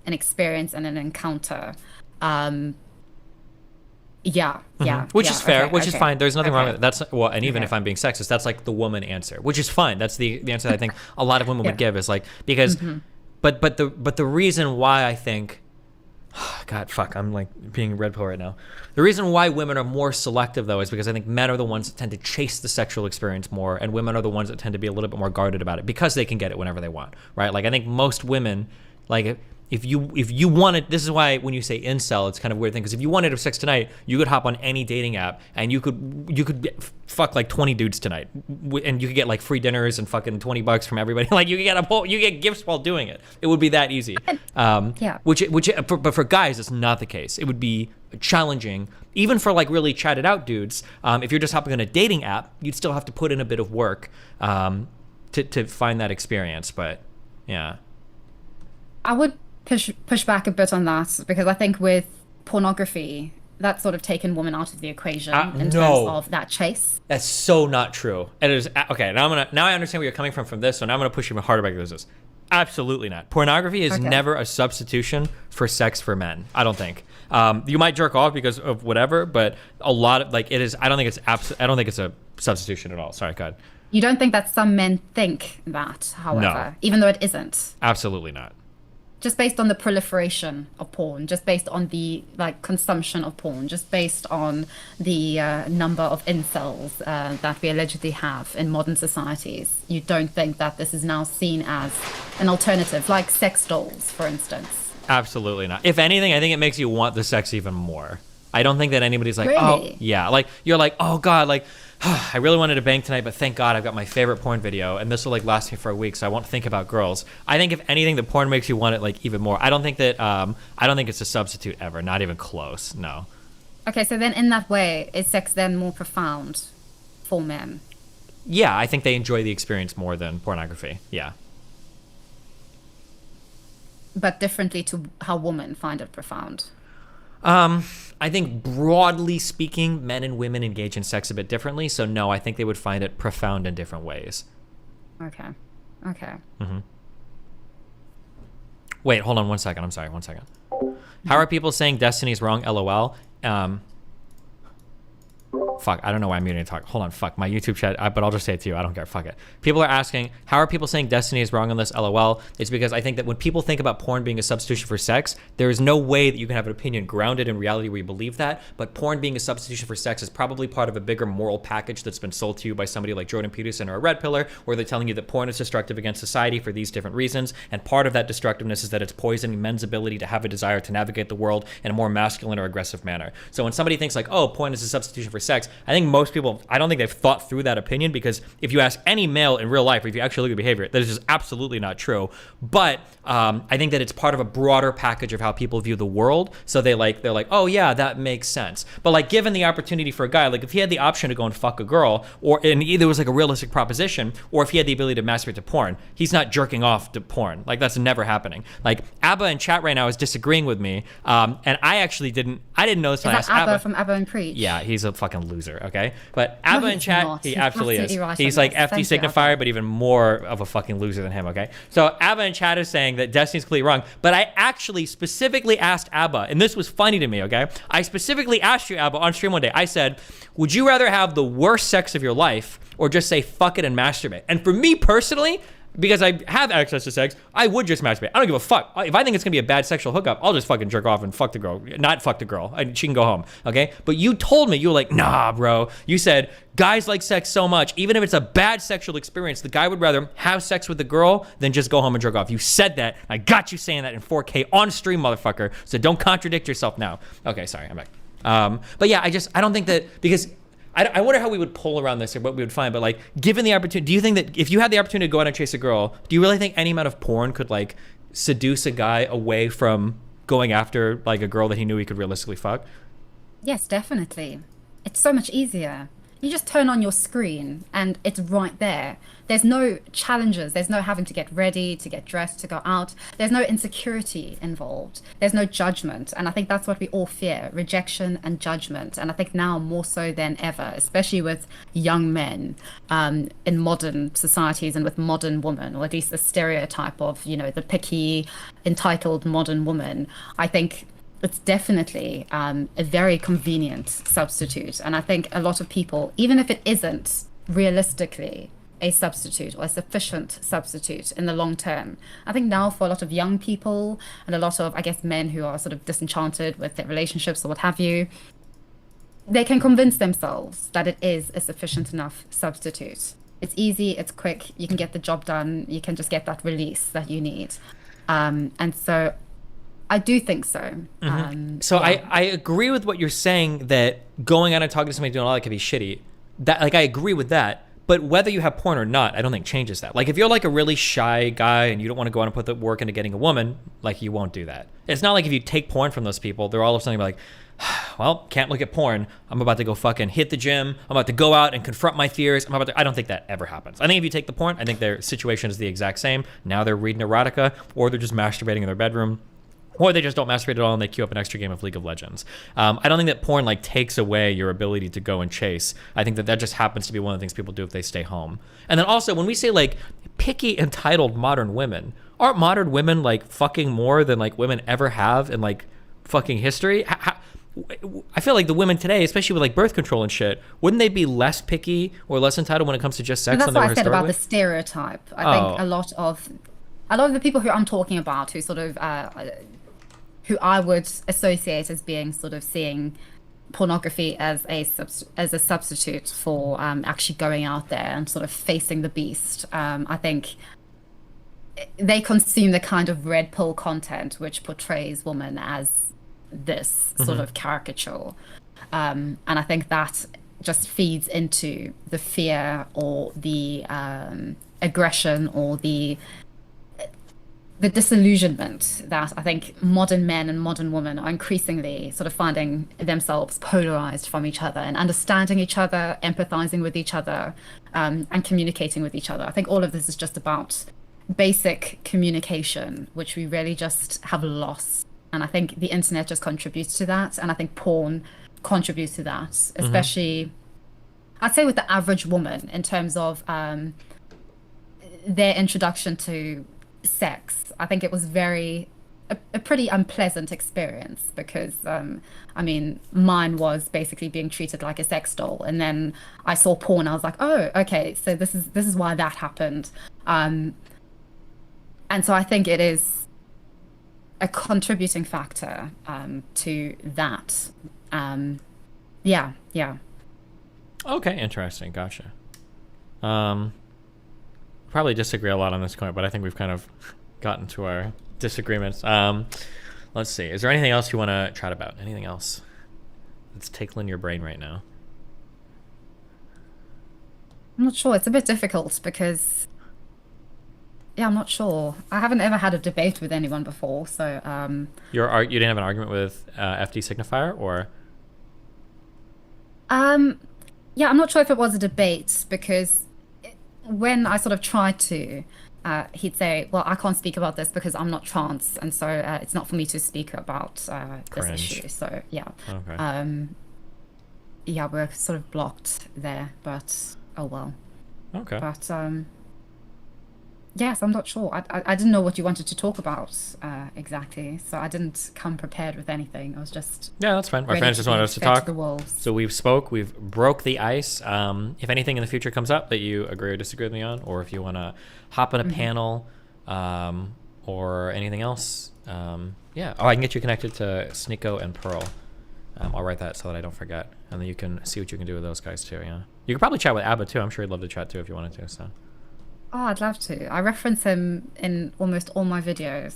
an experience and an encounter. Which is fair, which is fine. There's nothing wrong with it. That's and even if I'm being sexist, that's like the woman answer, which is fine. That's the answer that I think a lot of women would give is like, because but the reason why I think God, fuck, I'm like being red pill right now. The reason why women are more selective, though, is because I think men are the ones that tend to chase the sexual experience more, and women are the ones that tend to be a little bit more guarded about it because they can get it whenever they want, right? Like, I think most women, like, if you wanted, this is why when you say incel, it's kind of a weird thing, because if you wanted to have sex tonight, you could hop on any dating app, and you could fuck like 20 dudes tonight, and you could get like free dinners and fucking $20 from everybody. Like, you get gifts while doing it. It would be that easy. But for guys, it's not the case. It would be challenging, even for like really chatted out dudes. If you're just hopping on a dating app, you'd still have to put in a bit of work to find that experience. But yeah, I would push back a bit on that, because I think with pornography, that's sort of taken women out of the equation in terms of that chase. That's so not true. It is okay. Now I understand where you're coming from this. So now I'm gonna push you harder back to this. Absolutely not. Pornography is never a substitution for sex for men. I don't think. You might jerk off because of whatever, but a lot of it is. I don't think it's a substitution at all. Sorry, God. You don't think that some men think that, however, even though it isn't? Absolutely not. just based on the proliferation of porn, just based on the consumption of porn, just based on the number of incels that we allegedly have in modern societies, you don't think that this is now seen as an alternative, like sex dolls, for instance? Absolutely not. If anything, I think it makes you want the sex even more. I don't think that anybody's like, Really? oh, yeah. Like, you're like, oh, God, like, I really wanted to bang tonight, but thank God I've got my favorite porn video, and this will, like, last me for a week, so I won't think about girls. I think, if anything, the porn makes you want it, like, even more. I don't think it's a substitute ever. Not even close. No. Okay, so then in that way, is sex then more profound for men? Yeah, I think they enjoy the experience more than pornography. Yeah. But differently to how women find it profound. I think broadly speaking, men and women engage in sex a bit differently. So no, I think they would find it profound in different ways. Okay. Mm-hmm. Wait, hold on 1 second. I'm sorry, 1 second. How are people saying Destiny's wrong? LOL. Fuck, I don't know why I'm muting to talk. Hold on, fuck, my YouTube chat, but I'll just say it to you. I don't care, fuck it. People are asking, how are people saying Destiny is wrong on this? LOL. It's because I think that when people think about porn being a substitution for sex, there is no way that you can have an opinion grounded in reality where you believe that, but porn being a substitution for sex is probably part of a bigger moral package that's been sold to you by somebody like Jordan Peterson or a Red Pillar, where they're telling you that porn is destructive against society for these different reasons, and part of that destructiveness is that it's poisoning men's ability to have a desire to navigate the world in a more masculine or aggressive manner. So when somebody thinks like, oh, porn is a substitution for sex, I think most people, I don't think they've thought through that opinion, because if you ask any male in real life, or if you actually look at behavior, that is just absolutely not true. But I think that it's part of a broader package of how people view the world. So they're like, oh yeah, that makes sense. But like, given the opportunity for a guy, like if he had the option to go and fuck a girl, and either was like a realistic proposition, or if he had the ability to masturbate to porn, he's not jerking off to porn. Like that's never happening. Like Abba in chat right now is disagreeing with me, and I actually didn't know this when I asked Abba Abba from Abba and Preach? Yeah, he's a fucking loser. Okay. But Abba in he's chat, not. he He's absolutely is. absolutely right He's on like this. FD Thank you, signifier, Abba. but even more of a fucking loser than him, okay? So Abba in chat is saying that Destiny's clearly wrong, but I actually specifically asked Abba, and this was funny to me, okay? I specifically asked you, Abba, on stream one day. I said, would you rather have the worst sex of your life or just say fuck it and masturbate? And for me personally, because I have access to sex, I would just masturbate. I don't give a fuck. If I think it's gonna be a bad sexual hookup, I'll just fucking jerk off and fuck the girl. Not fuck the girl. She can go home, okay? But you told me, you were like, nah, bro. You said, guys like sex so much, even if it's a bad sexual experience, the guy would rather have sex with the girl than just go home and jerk off. You said that. I got you saying that in 4K on stream, motherfucker. So don't contradict yourself now. Okay, sorry, I'm back. But yeah, I don't think that, because I wonder how we would pull around this or what we would find, but like, given the opportunity, do you think that if you had the opportunity to go out and chase a girl, do you really think any amount of porn could like seduce a guy away from going after like a girl that he knew he could realistically fuck? Yes, definitely. It's so much easier. You just turn on your screen and it's right there. There's no challenges. There's no having to get ready, to get dressed, to go out. There's no insecurity involved. There's no judgment. And I think that's what we all fear, rejection and judgment. And I think now more so than ever, especially with young men in modern societies and with modern women, or at least the stereotype of, you know, the picky, entitled modern woman, I think it's definitely a very convenient substitute. And I think a lot of people, even if it isn't realistically a substitute or a sufficient substitute in the long term, I think now for a lot of young people and a lot of, I guess, men who are sort of disenchanted with their relationships or what have you, they can convince themselves that it is a sufficient enough substitute. It's easy, it's quick, you can get the job done, you can just get that release that you need. And so I do think so. So yeah. I agree with what you're saying, that going out and talking to somebody doing all that can be shitty. That, like, I agree with that. But whether you have porn or not, I don't think changes that. Like, if you're like a really shy guy and you don't want to go out and put the work into getting a woman, like, you won't do that. It's not like if you take porn from those people, they're all of a sudden like, well, can't look at porn. I'm about to go fucking hit the gym. I'm about to go out and confront my fears. I don't think that ever happens. I think if you take the porn, I think their situation is the exact same. Now they're reading erotica, or they're just masturbating in their bedroom. Or they just don't masturbate at all and they queue up an extra game of League of Legends. I don't think that porn like takes away your ability to go and chase. I think that that just happens to be one of the things people do if they stay home. And then also when we say like picky, entitled modern women, aren't modern women like fucking more than like women ever have in like fucking history? I feel like the women today, especially with like birth control and shit, wouldn't they be less picky or less entitled when it comes to just sex? But that's than they what were I said about historically? the stereotype. I think a lot of a lot of the people who I'm talking about, who sort of who I would associate as being sort of seeing pornography as a substitute for actually going out there and sort of facing the beast. I think they consume the kind of red pill content which portrays women as this sort of caricature, and I think that just feeds into the fear or the aggression or the disillusionment that I think modern men and modern women are increasingly sort of finding themselves polarized from each other and understanding each other, empathizing with each other, and communicating with each other. I think all of this is just about basic communication, which we really just have lost. And I think the internet just contributes to that. And I think porn contributes to that, especially, I'd say with the average woman in terms of their introduction to sex. I think it was a pretty unpleasant experience because I mean, mine was basically being treated like a sex doll, and then I saw porn. I was like, oh, okay, so this is why that happened, and so I think it is a contributing factor to that. Yeah. Okay, interesting. Gotcha. Probably disagree a lot on this point, but I think we've kind of gotten to our disagreements. Let's see. Is there anything else you want to chat about? Anything else that's tickling your brain right now? I'm not sure. It's a bit difficult because, yeah, I'm not sure. I haven't ever had a debate with anyone before, so. You didn't have an argument with FD Signifier, or? Yeah, I'm not sure if it was a debate because when I sort of tried to, he'd say, well, I can't speak about this because I'm not trans, and so it's not for me to speak about this issue. So, yeah. Okay. Yeah, we're sort of blocked there, but oh well. Okay. But, yes, I'm not sure. I didn't know what you wanted to talk about exactly, so I didn't come prepared with anything. I was just that's fine. Our friends just wanted us to talk. So we've broke the ice. If anything in the future comes up that you agree or disagree with me on, or if you want to hop on a panel or anything else, yeah. Oh, I can get you connected to Sneeko and Pearl. I'll write that so that I don't forget, and then you can see what you can do with those guys too. Yeah, you can probably chat with Abba too. I'm sure he'd love to chat too if you wanted to. So. Oh, I'd love to. I reference him in almost all my videos.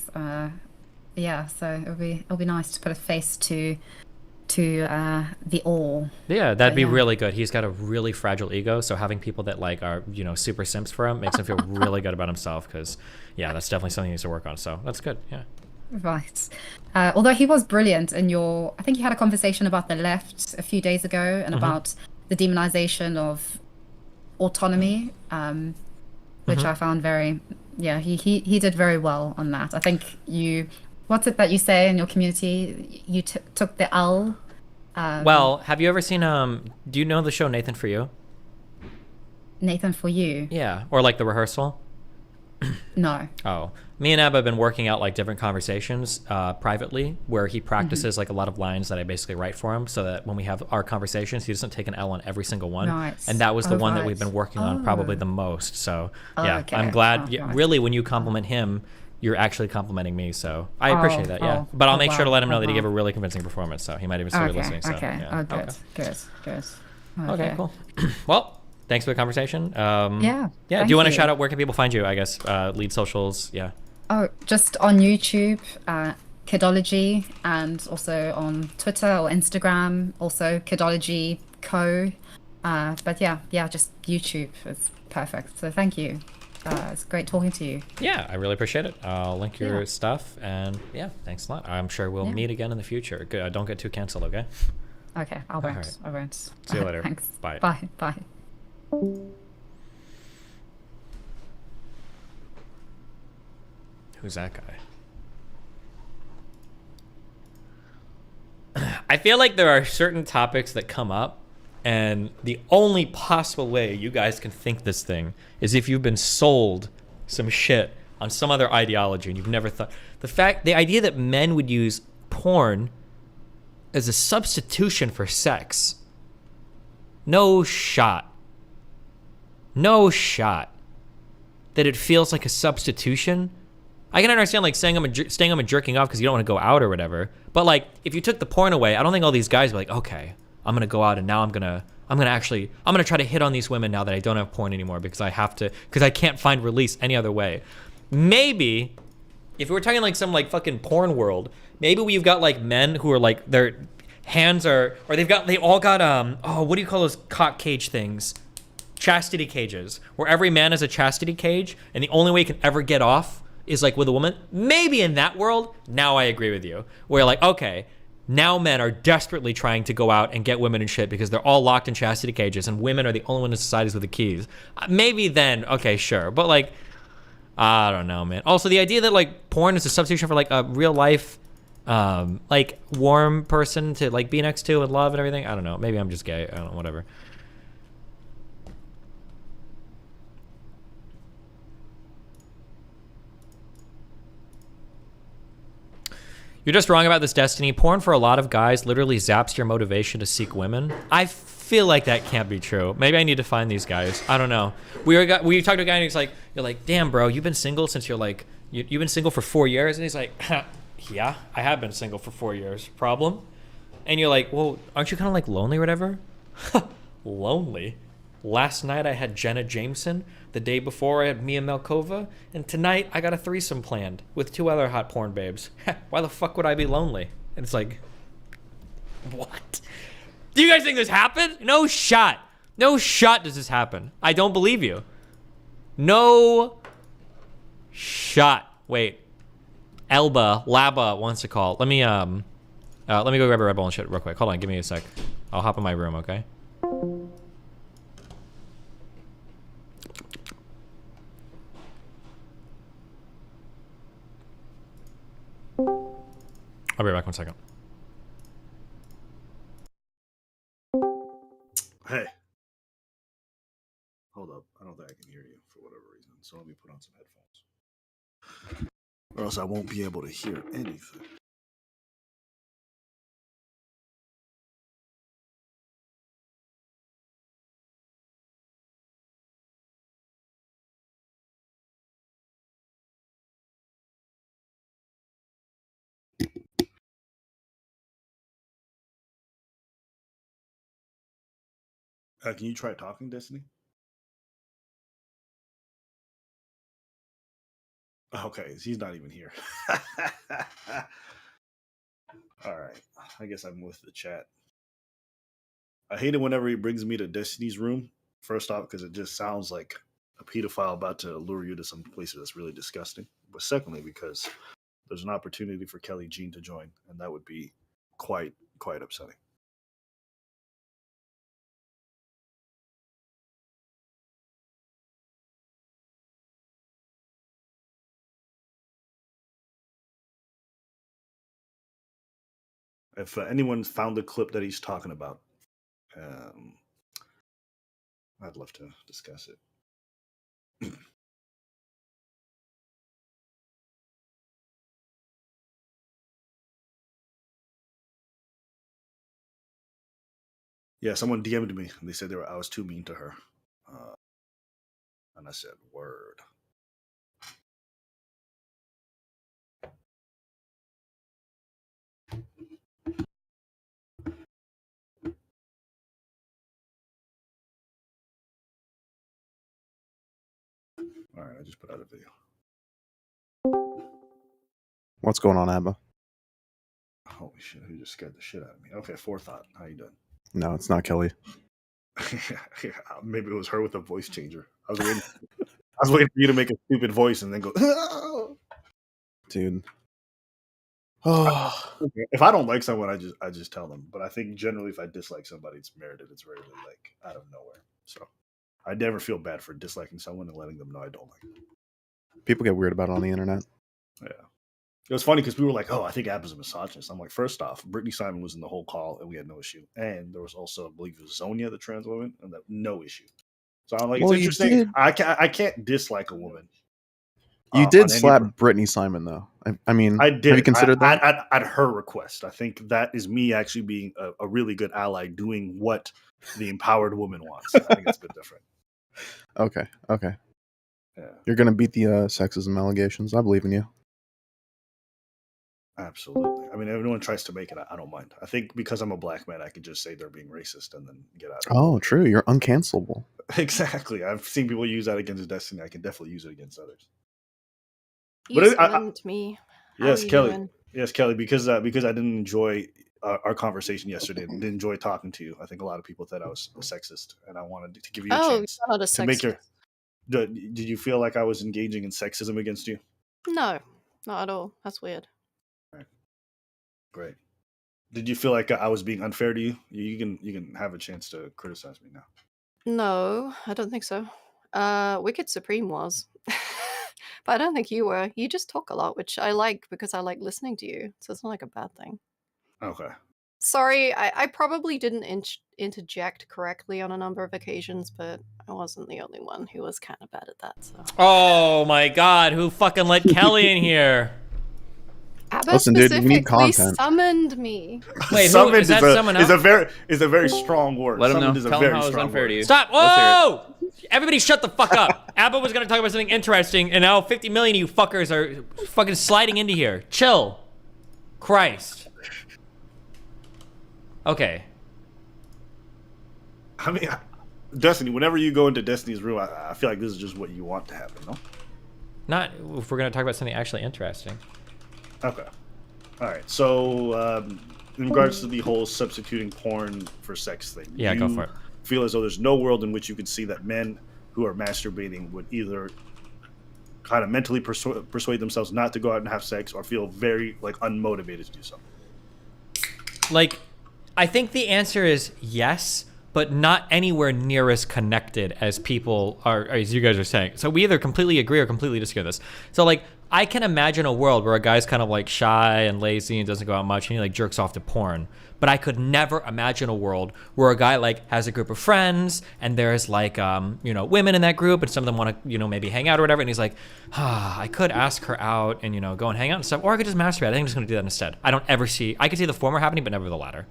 Yeah, so it'll be nice to put a face to the all. Yeah, that'd be really good. He's got a really fragile ego, so having people that like are super simps for him makes him feel really good about himself. Because that's definitely something he needs to work on. So that's good. Yeah. Right. Although he was brilliant in I think you had a conversation about the left a few days ago and about the demonization of autonomy. Which I found he did very well on that. I think what's it that you say in your community? You took the L. Well, have you ever seen, do you know the show Nathan For You? Nathan For You? Yeah, or like The Rehearsal? No. Oh, me and Abba have been working out like different conversations privately where he practices like a lot of lines that I basically write for him so that when we have our conversations, he doesn't take an L on every single one. Nice. And that was the one that we've been working on probably the most. So yeah, okay. I'm glad. Really, when you compliment him, you're actually complimenting me. So I appreciate that. Yeah. But I'll make sure to let him know that he gave a really convincing performance. So he might even start listening. So, okay. Yeah. Good. Okay, cool. Well, thanks for the conversation. Yeah. Do you want to shout out where can people find you? I guess lead socials. Yeah. Oh, just on YouTube, Kidology, and also on Twitter or Instagram, also Kidology Co. But yeah, just YouTube is perfect. So thank you. It's great talking to you. Yeah, I really appreciate it. I'll link your stuff, and thanks a lot. I'm sure we'll meet again in the future. Good. Don't get too canceled, okay? Okay, I won't. Right. I won't. See you later. Thanks. Bye. Bye. Who's that guy? I feel like there are certain topics that come up, and the only possible way you guys can think this thing is if you've been sold some shit on some other ideology and you've never thought. The idea that men would use porn as a substitution for sex. No shot. That it feels like a substitution I can understand like staying home and jerking off because you don't want to go out or whatever. But like, if you took the porn away, I don't think all these guys were like, okay, I'm gonna go out and now I'm gonna try to hit on these women now that I don't have porn anymore because I can't find release any other way. Maybe if we were talking like some like fucking porn world, maybe we've got like men who are like their hands are, or they all got what do you call those cock cage things? Chastity cages, where every man is a chastity cage, and the only way you can ever get off is like with a woman. Maybe in that world, now I agree with you. Where like, okay, now men are desperately trying to go out and get women and shit because they're all locked in chastity cages, and women are the only ones in societies with the keys. Maybe then, okay, sure. But like, I don't know, man. Also, the idea that like porn is a substitution for like a real life, like warm person to like be next to and love and everything. I don't know. Maybe I'm just gay. I don't know. Whatever. You're just wrong about this, Destiny. Porn for a lot of guys literally zaps your motivation to seek women. I feel like that can't be true. Maybe I need to find these guys. I don't know. We talked to a guy and he's like, you're like, damn, bro, you've been single since you're like, you've been single for 4 years? And he's like, yeah, I have been single for 4 years. Problem? And you're like, well, aren't you kind of like lonely or whatever? Lonely? Last night I had Jenna Jameson. The day before I had Mia Malkova. And tonight I got a threesome planned with 2 other hot porn babes. Why the fuck would I be lonely? And it's like, what? Do you guys think this happened? No shot. No shot does this happen. I don't believe you. No shot. Wait. Laba wants to call. Let me go grab a Red Bull and shit real quick. Hold on, give me a sec. I'll hop in my room, okay? I'll be back 1 second. Hey. Hold up. I don't think I can hear you for whatever reason. So let me put on some headphones. Or else I won't be able to hear anything. Can you try talking, Destiny? Okay, he's not even here. All right. I guess I'm with the chat. I hate it whenever he brings me to Destiny's room. First off, because it just sounds like a pedophile about to lure you to some place that's really disgusting. But secondly, because there's an opportunity for Kelly Jean to join, and that would be quite upsetting. If anyone found the clip that he's talking about, I'd love to discuss it. Yeah, someone DM'd me and they said I was too mean to her. And I said, word. All right, I just put out a video. What's going on, Abba? Holy shit, who just scared the shit out of me? Okay, Forethought, how you doing? No, it's not Kelly. Maybe it was her with a voice changer. I was waiting for you to make a stupid voice and then go, dude. Oh. If I don't like someone, I just tell them. But I think generally, if I dislike somebody, it's merited. It's rarely like out of nowhere. So I never feel bad for disliking someone and letting them know I don't like them. People get weird about it on the internet. Yeah. It was funny because people were like, oh, I think Abba's a misogynist. I'm like, first off, Brittany Simon was in the whole call and we had no issue. And there was also, I believe it was Zonia, the trans woman, and that no issue. So I'm like, it's interesting. I can't dislike a woman. You did slap Brittany Simon, though. I mean, I did. Have you considered that? At her request. I think that is me actually being a really good ally doing what the empowered woman wants. I think it's a bit different. Okay. Yeah. You're going to beat the sexism allegations. I believe in you. Absolutely. I mean, everyone tries to make it. I don't mind. I think because I'm a black man, I could just say they're being racist and then get out of it. Oh, true. You're uncancelable. Exactly. I've seen people use that against Destiny. I can definitely use it against others. You summoned me. How Yes, are you Kelly. doing? Yes, Kelly. Because I didn't enjoy our conversation yesterday. Didn't enjoy talking to you. I think a lot of people thought I was a sexist, and I wanted to give you a chance you're not a to make your. sexist. Did you feel like I was engaging in sexism against you? No, not at all. That's weird. Great. Did you feel like I was being unfair to you? You can have a chance to criticize me now. No, I don't think so. Wicked Supreme was. But I don't think you were. You just talk a lot, which I like because I like listening to you. So it's not like a bad thing. Okay. Sorry, I probably didn't interject correctly on a number of occasions, but I wasn't the only one who was kind of bad at that. So. Oh my God! Who fucking let Kelly in here? Abba Listen, dude, we need specifically content. summoned me. Wait, Summoned is that someone else? is a very strong word. Let him Summoned know. is a Tell him very how it was strong unfair word. to you. Stop! Let's hear Whoa! Everybody shut the fuck up. Abba was gonna talk about something interesting, and now 50 million of you fuckers are fucking sliding into here. Chill. Christ. Okay. I mean, Destiny. Whenever you go into Destiny's room, I feel like this is just what you want to happen. No. Not if we're gonna talk about something actually interesting. Okay. All right. So, in regards to the whole substituting porn for sex thing, Yeah, go for it. Feel as though there's no world in which you could see that men who are masturbating would either kind of mentally persuade themselves not to go out and have sex, or feel very like unmotivated to do so. Like, I think the answer is yes, but not anywhere near as connected as people are, as you guys are saying. So we either completely agree or completely disagree with this. So like, I can imagine a world where a guy's kind of like shy and lazy and doesn't go out much and he like jerks off to porn. But I could never imagine a world where a guy like has a group of friends and there's like, you know, women in that group and some of them want to, you know, maybe hang out or whatever. And he's like, I could ask her out and, you know, go and hang out and stuff. Or I could just masturbate. I think I'm just going to do that instead. I could see the former happening, but never the latter.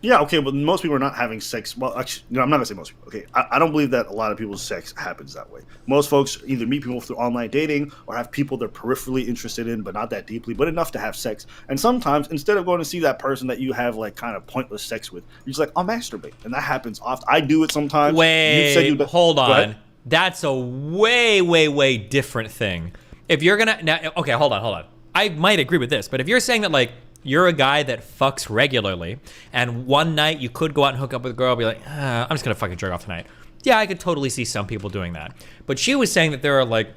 Yeah, okay, but most people are not having sex. Well, actually, no, I'm not gonna say most people. Okay, I don't believe that a lot of people's sex happens that way. Most folks either meet people through online dating or have people they're peripherally interested in, but not that deeply, but enough to have sex. And sometimes, instead of going to see that person that you have like kind of pointless sex with, you're just like, I'll masturbate, and that happens often. I do it sometimes. Wait, hold on. That's a way different thing. If you're gonna okay, hold on. I might agree with this, but if you're saying that like, you're a guy that fucks regularly, and one night you could go out and hook up with a girl, be like, I'm just gonna fucking jerk off tonight. Yeah, I could totally see some people doing that. But she was saying that there are like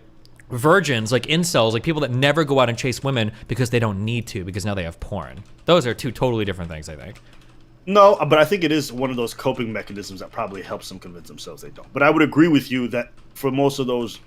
virgins, like incels, like people that never go out and chase women because they don't need to, because now they have porn. Those are two totally different things, I think. No, but I think it is one of those coping mechanisms that probably helps them convince themselves they don't. But I would agree with you that for most of those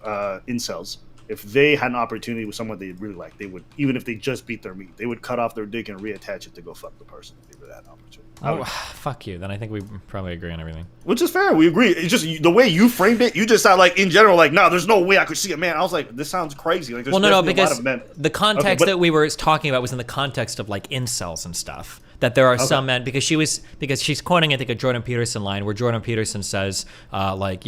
incels, if they had an opportunity with someone they really like, they would, even if they just beat their meat, they would cut off their dick and reattach it to go fuck the person if they really had an opportunity. Oh, fuck you. Then I think we probably agree on everything. Which is fair. We agree. It's just the way you framed it. You just sound like, in general, like, no, there's no way I could see a man. I was like, this sounds crazy. Like, there's well, no, because a lot of men. The context that we were talking about was in the context of like incels and stuff. That there are some men, because she's quoting, I think, a Jordan Peterson line where Jordan Peterson says, like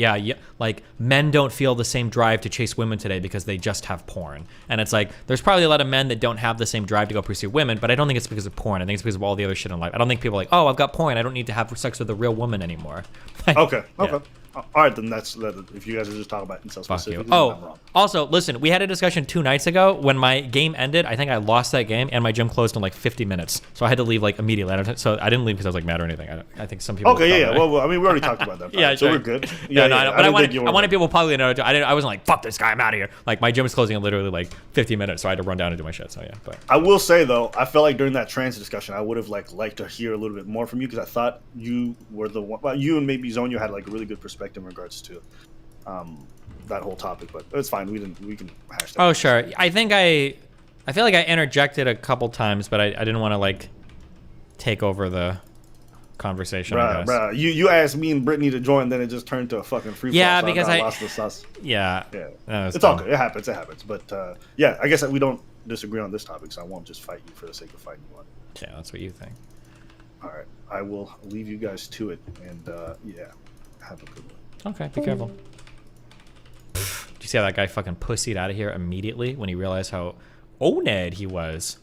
men don't feel the same drive to chase women today because they just have porn. And it's like, there's probably a lot of men that don't have the same drive to go pursue women, but I don't think it's because of porn. I think it's because of all the other shit in life. I don't think people are like, oh, I've got porn, I don't need to have sex with a real woman anymore. Okay. Yeah. All right, then that's if you guys are just talking about incel specifically, oh, I'm wrong. Also, listen, we had a discussion 2 nights ago when my game ended. I think I lost that game and my gym closed in like 50 minutes. So I had to leave like immediately. So I didn't leave because I was like mad or anything. I think some people. Okay, yeah. Well, I mean, we already talked about that. Yeah, so sure. we're good. Yeah, no, but I wanted people probably to know. I wasn't like, fuck this guy, I'm out of here. Like my gym was closing in literally like 50 minutes, so I had to run down and do my shit. So yeah, but I will say though, I felt like during that trans discussion, I would have liked to hear a little bit more from you because I thought you were the one. Well, you and maybe Zonyo had like a really good perspective in regards to that whole topic, but it's fine. We can hash that. Oh sure. I think I feel like I interjected a couple times, but I didn't want to like take over the conversation. I guess. Bruh, you asked me and Brittany to join, then it just turned to a fucking free fall. Yeah, so because I lost the sauce. Yeah. It's all good. It happens. But yeah, I guess we don't disagree on this topic, so I won't just fight you for the sake of fighting you on it. Yeah, that's what you think. All right, I will leave you guys to it, and yeah, have a good one. Okay, be careful. Do you see how that guy fucking pussied out of here immediately when he realized how oned he was?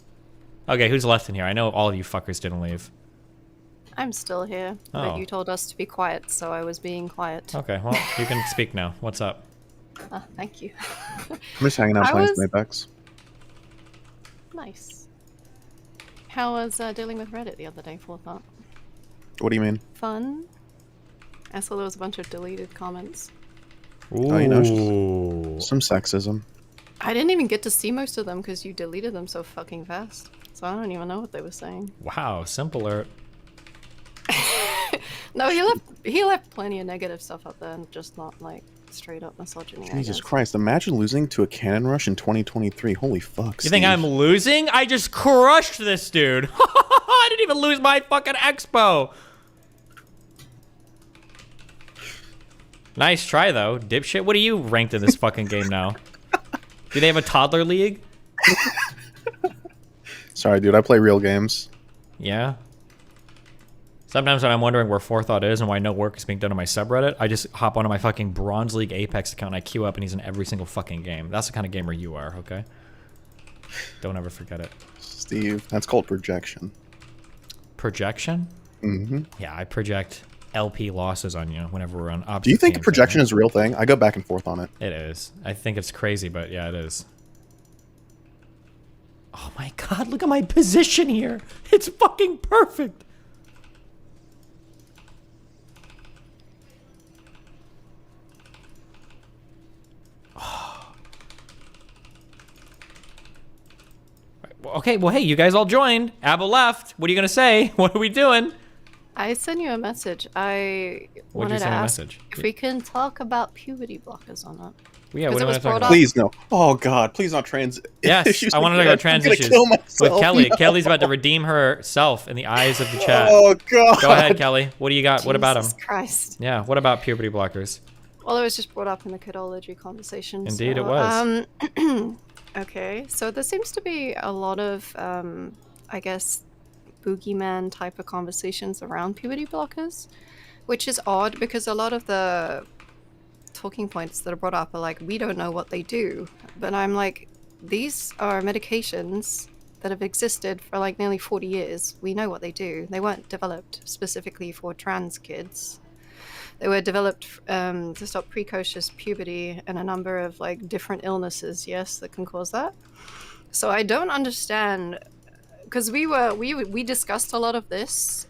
Okay, who's left in here? I know all of you fuckers didn't leave. I'm still here, Oh. but you told us to be quiet, so I was being quiet. Okay, well, you can speak now. What's up? Thank you. I'm just hanging out playing some Apex. Nice. How was dealing with Reddit the other day, Forethought? What do you mean? Fun. I saw there was a bunch of deleted comments. Ooh. Oh, you know, some sexism. I didn't even get to see most of them because you deleted them so fucking fast. So I don't even know what they were saying. Wow, simp alert. No, he left plenty of negative stuff up there and just not like straight up misogyny. Jesus Christ, imagine losing to a cannon rush in 2023. Holy fuck, You think I'm losing? I just crushed this dude. I didn't even lose my fucking expo. Nice try, though, dipshit. What are you ranked in this fucking game now? Do they have a toddler league? Sorry, dude. I play real games. Yeah. Sometimes when I'm wondering where Forethought is and why no work is being done on my subreddit, I just hop onto my fucking Bronze League Apex account and I queue up and he's in every single fucking game. That's the kind of gamer you are, okay? Don't ever forget it. Steve, that's called projection. Projection? Mm-hmm. Yeah, I project LP losses on you whenever we're on opposite Do you think teams, projection is a real thing? I go back and forth on it. It is. I think it's crazy, but yeah, it is. Oh my god, look at my position here. It's fucking perfect. Okay, well, hey, you guys all joined. Abba left. What are you going to say? What are we doing? I sent you a message. I What'd wanted you to send a ask message? if we can talk about puberty blockers or not. Yeah, 'Cause what do it you was want to talk brought about? up- Please no. Oh god, please not trans Yes, issues. I want to talk about trans I'm gonna issues kill with myself. Kelly. No. Kelly's about to redeem herself in the eyes of the chat. Oh god. Go ahead, Kelly. What do you got? What about him? Jesus Christ. Yeah, what about puberty blockers? Well, it was just brought up in the kidology conversation. Indeed, so, it was. Okay, so there seems to be a lot of, I guess, boogeyman type of conversations around puberty blockers, which is odd because a lot of the talking points that are brought up are like, we don't know what they do. But I'm like, these are medications that have existed for like nearly 40 years. We know what they do. They weren't developed specifically for trans kids. They were developed to stop precocious puberty and a number of like different illnesses, yes, that can cause that. So I don't understand, because we discussed a lot of this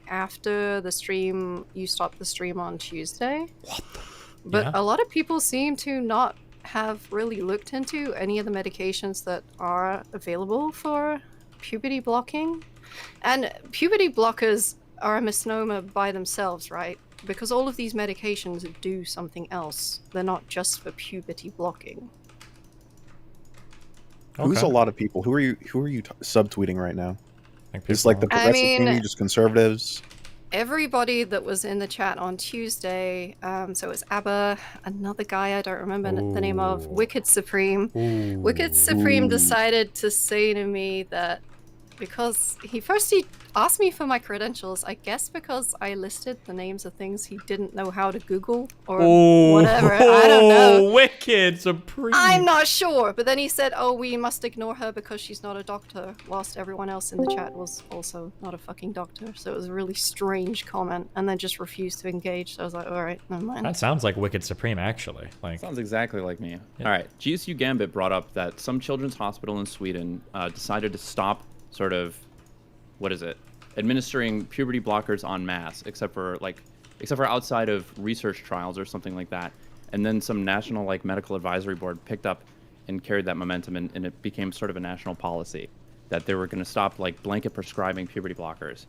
after the stream. You stopped the stream on Tuesday. What? But Yeah. a lot of people seem to not have really looked into any of the medications that are available for puberty blocking. And puberty blockers are a misnomer by themselves, right? Because all of these medications do something else. They're not just for puberty blocking. Who's a lot of people? Who are you subtweeting right now? It's people- like the I progressive mean- community, just conservatives. Everybody that was in the chat on Tuesday, so it's Abba, another guy I don't remember the name of, Wicked Supreme. Wicked Supreme decided to say to me that because he asked me for my credentials, I guess because I listed the names of things he didn't know how to Google or whatever. I don't know. Wicked Supreme. I'm not sure. But then he said, oh, we must ignore her because she's not a doctor, whilst everyone else in the chat was also not a fucking doctor. So it was a really strange comment, and then just refused to engage. So I was like, all right, never mind. That sounds like Wicked Supreme, actually. Like, Sounds exactly like me. All right, GSU Gambit brought up that some children's hospital in Sweden decided to stop sort of, what is it, administering puberty blockers en masse, except for outside of research trials or something like that. And then some national like medical advisory board picked up and carried that momentum, and it became sort of a national policy that they were going to stop like blanket prescribing puberty blockers.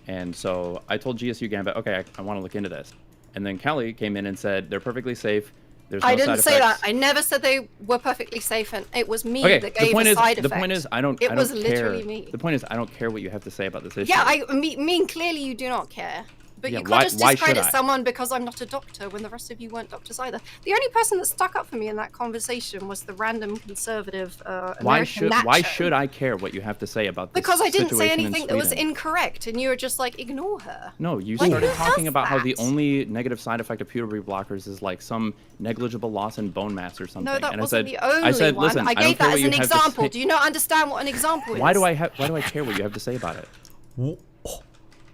And so I told GSU Gambit, okay, I want to look into this. And then Kelly came in and said they're perfectly safe. There's no I didn't side say effects. that. I never said they were perfectly safe, and it was me Okay, that gave a side effect. the point is, I don't was care. literally me. The point is, I don't care what you have to say about this issue. Yeah, I mean, clearly you do not care. But Yeah, you can't why- just why should discredit I? someone because I'm not a doctor when the rest of you weren't doctors either. The only person that stuck up for me in that conversation was the random conservative American Why Nacho. should I care what you have to say about this Because I didn't say situation in anything that was Sweden? incorrect, and you were just like, ignore her. No, you Like, started who talking does about how the that? only negative side effect of puberty blockers is like some negligible loss in bone mass or something. No, that and wasn't I the said, only I said, one. listen, I don't gave care that what as you an have to example. say. Do you not understand what an example is? Why do I care what you have to say about it?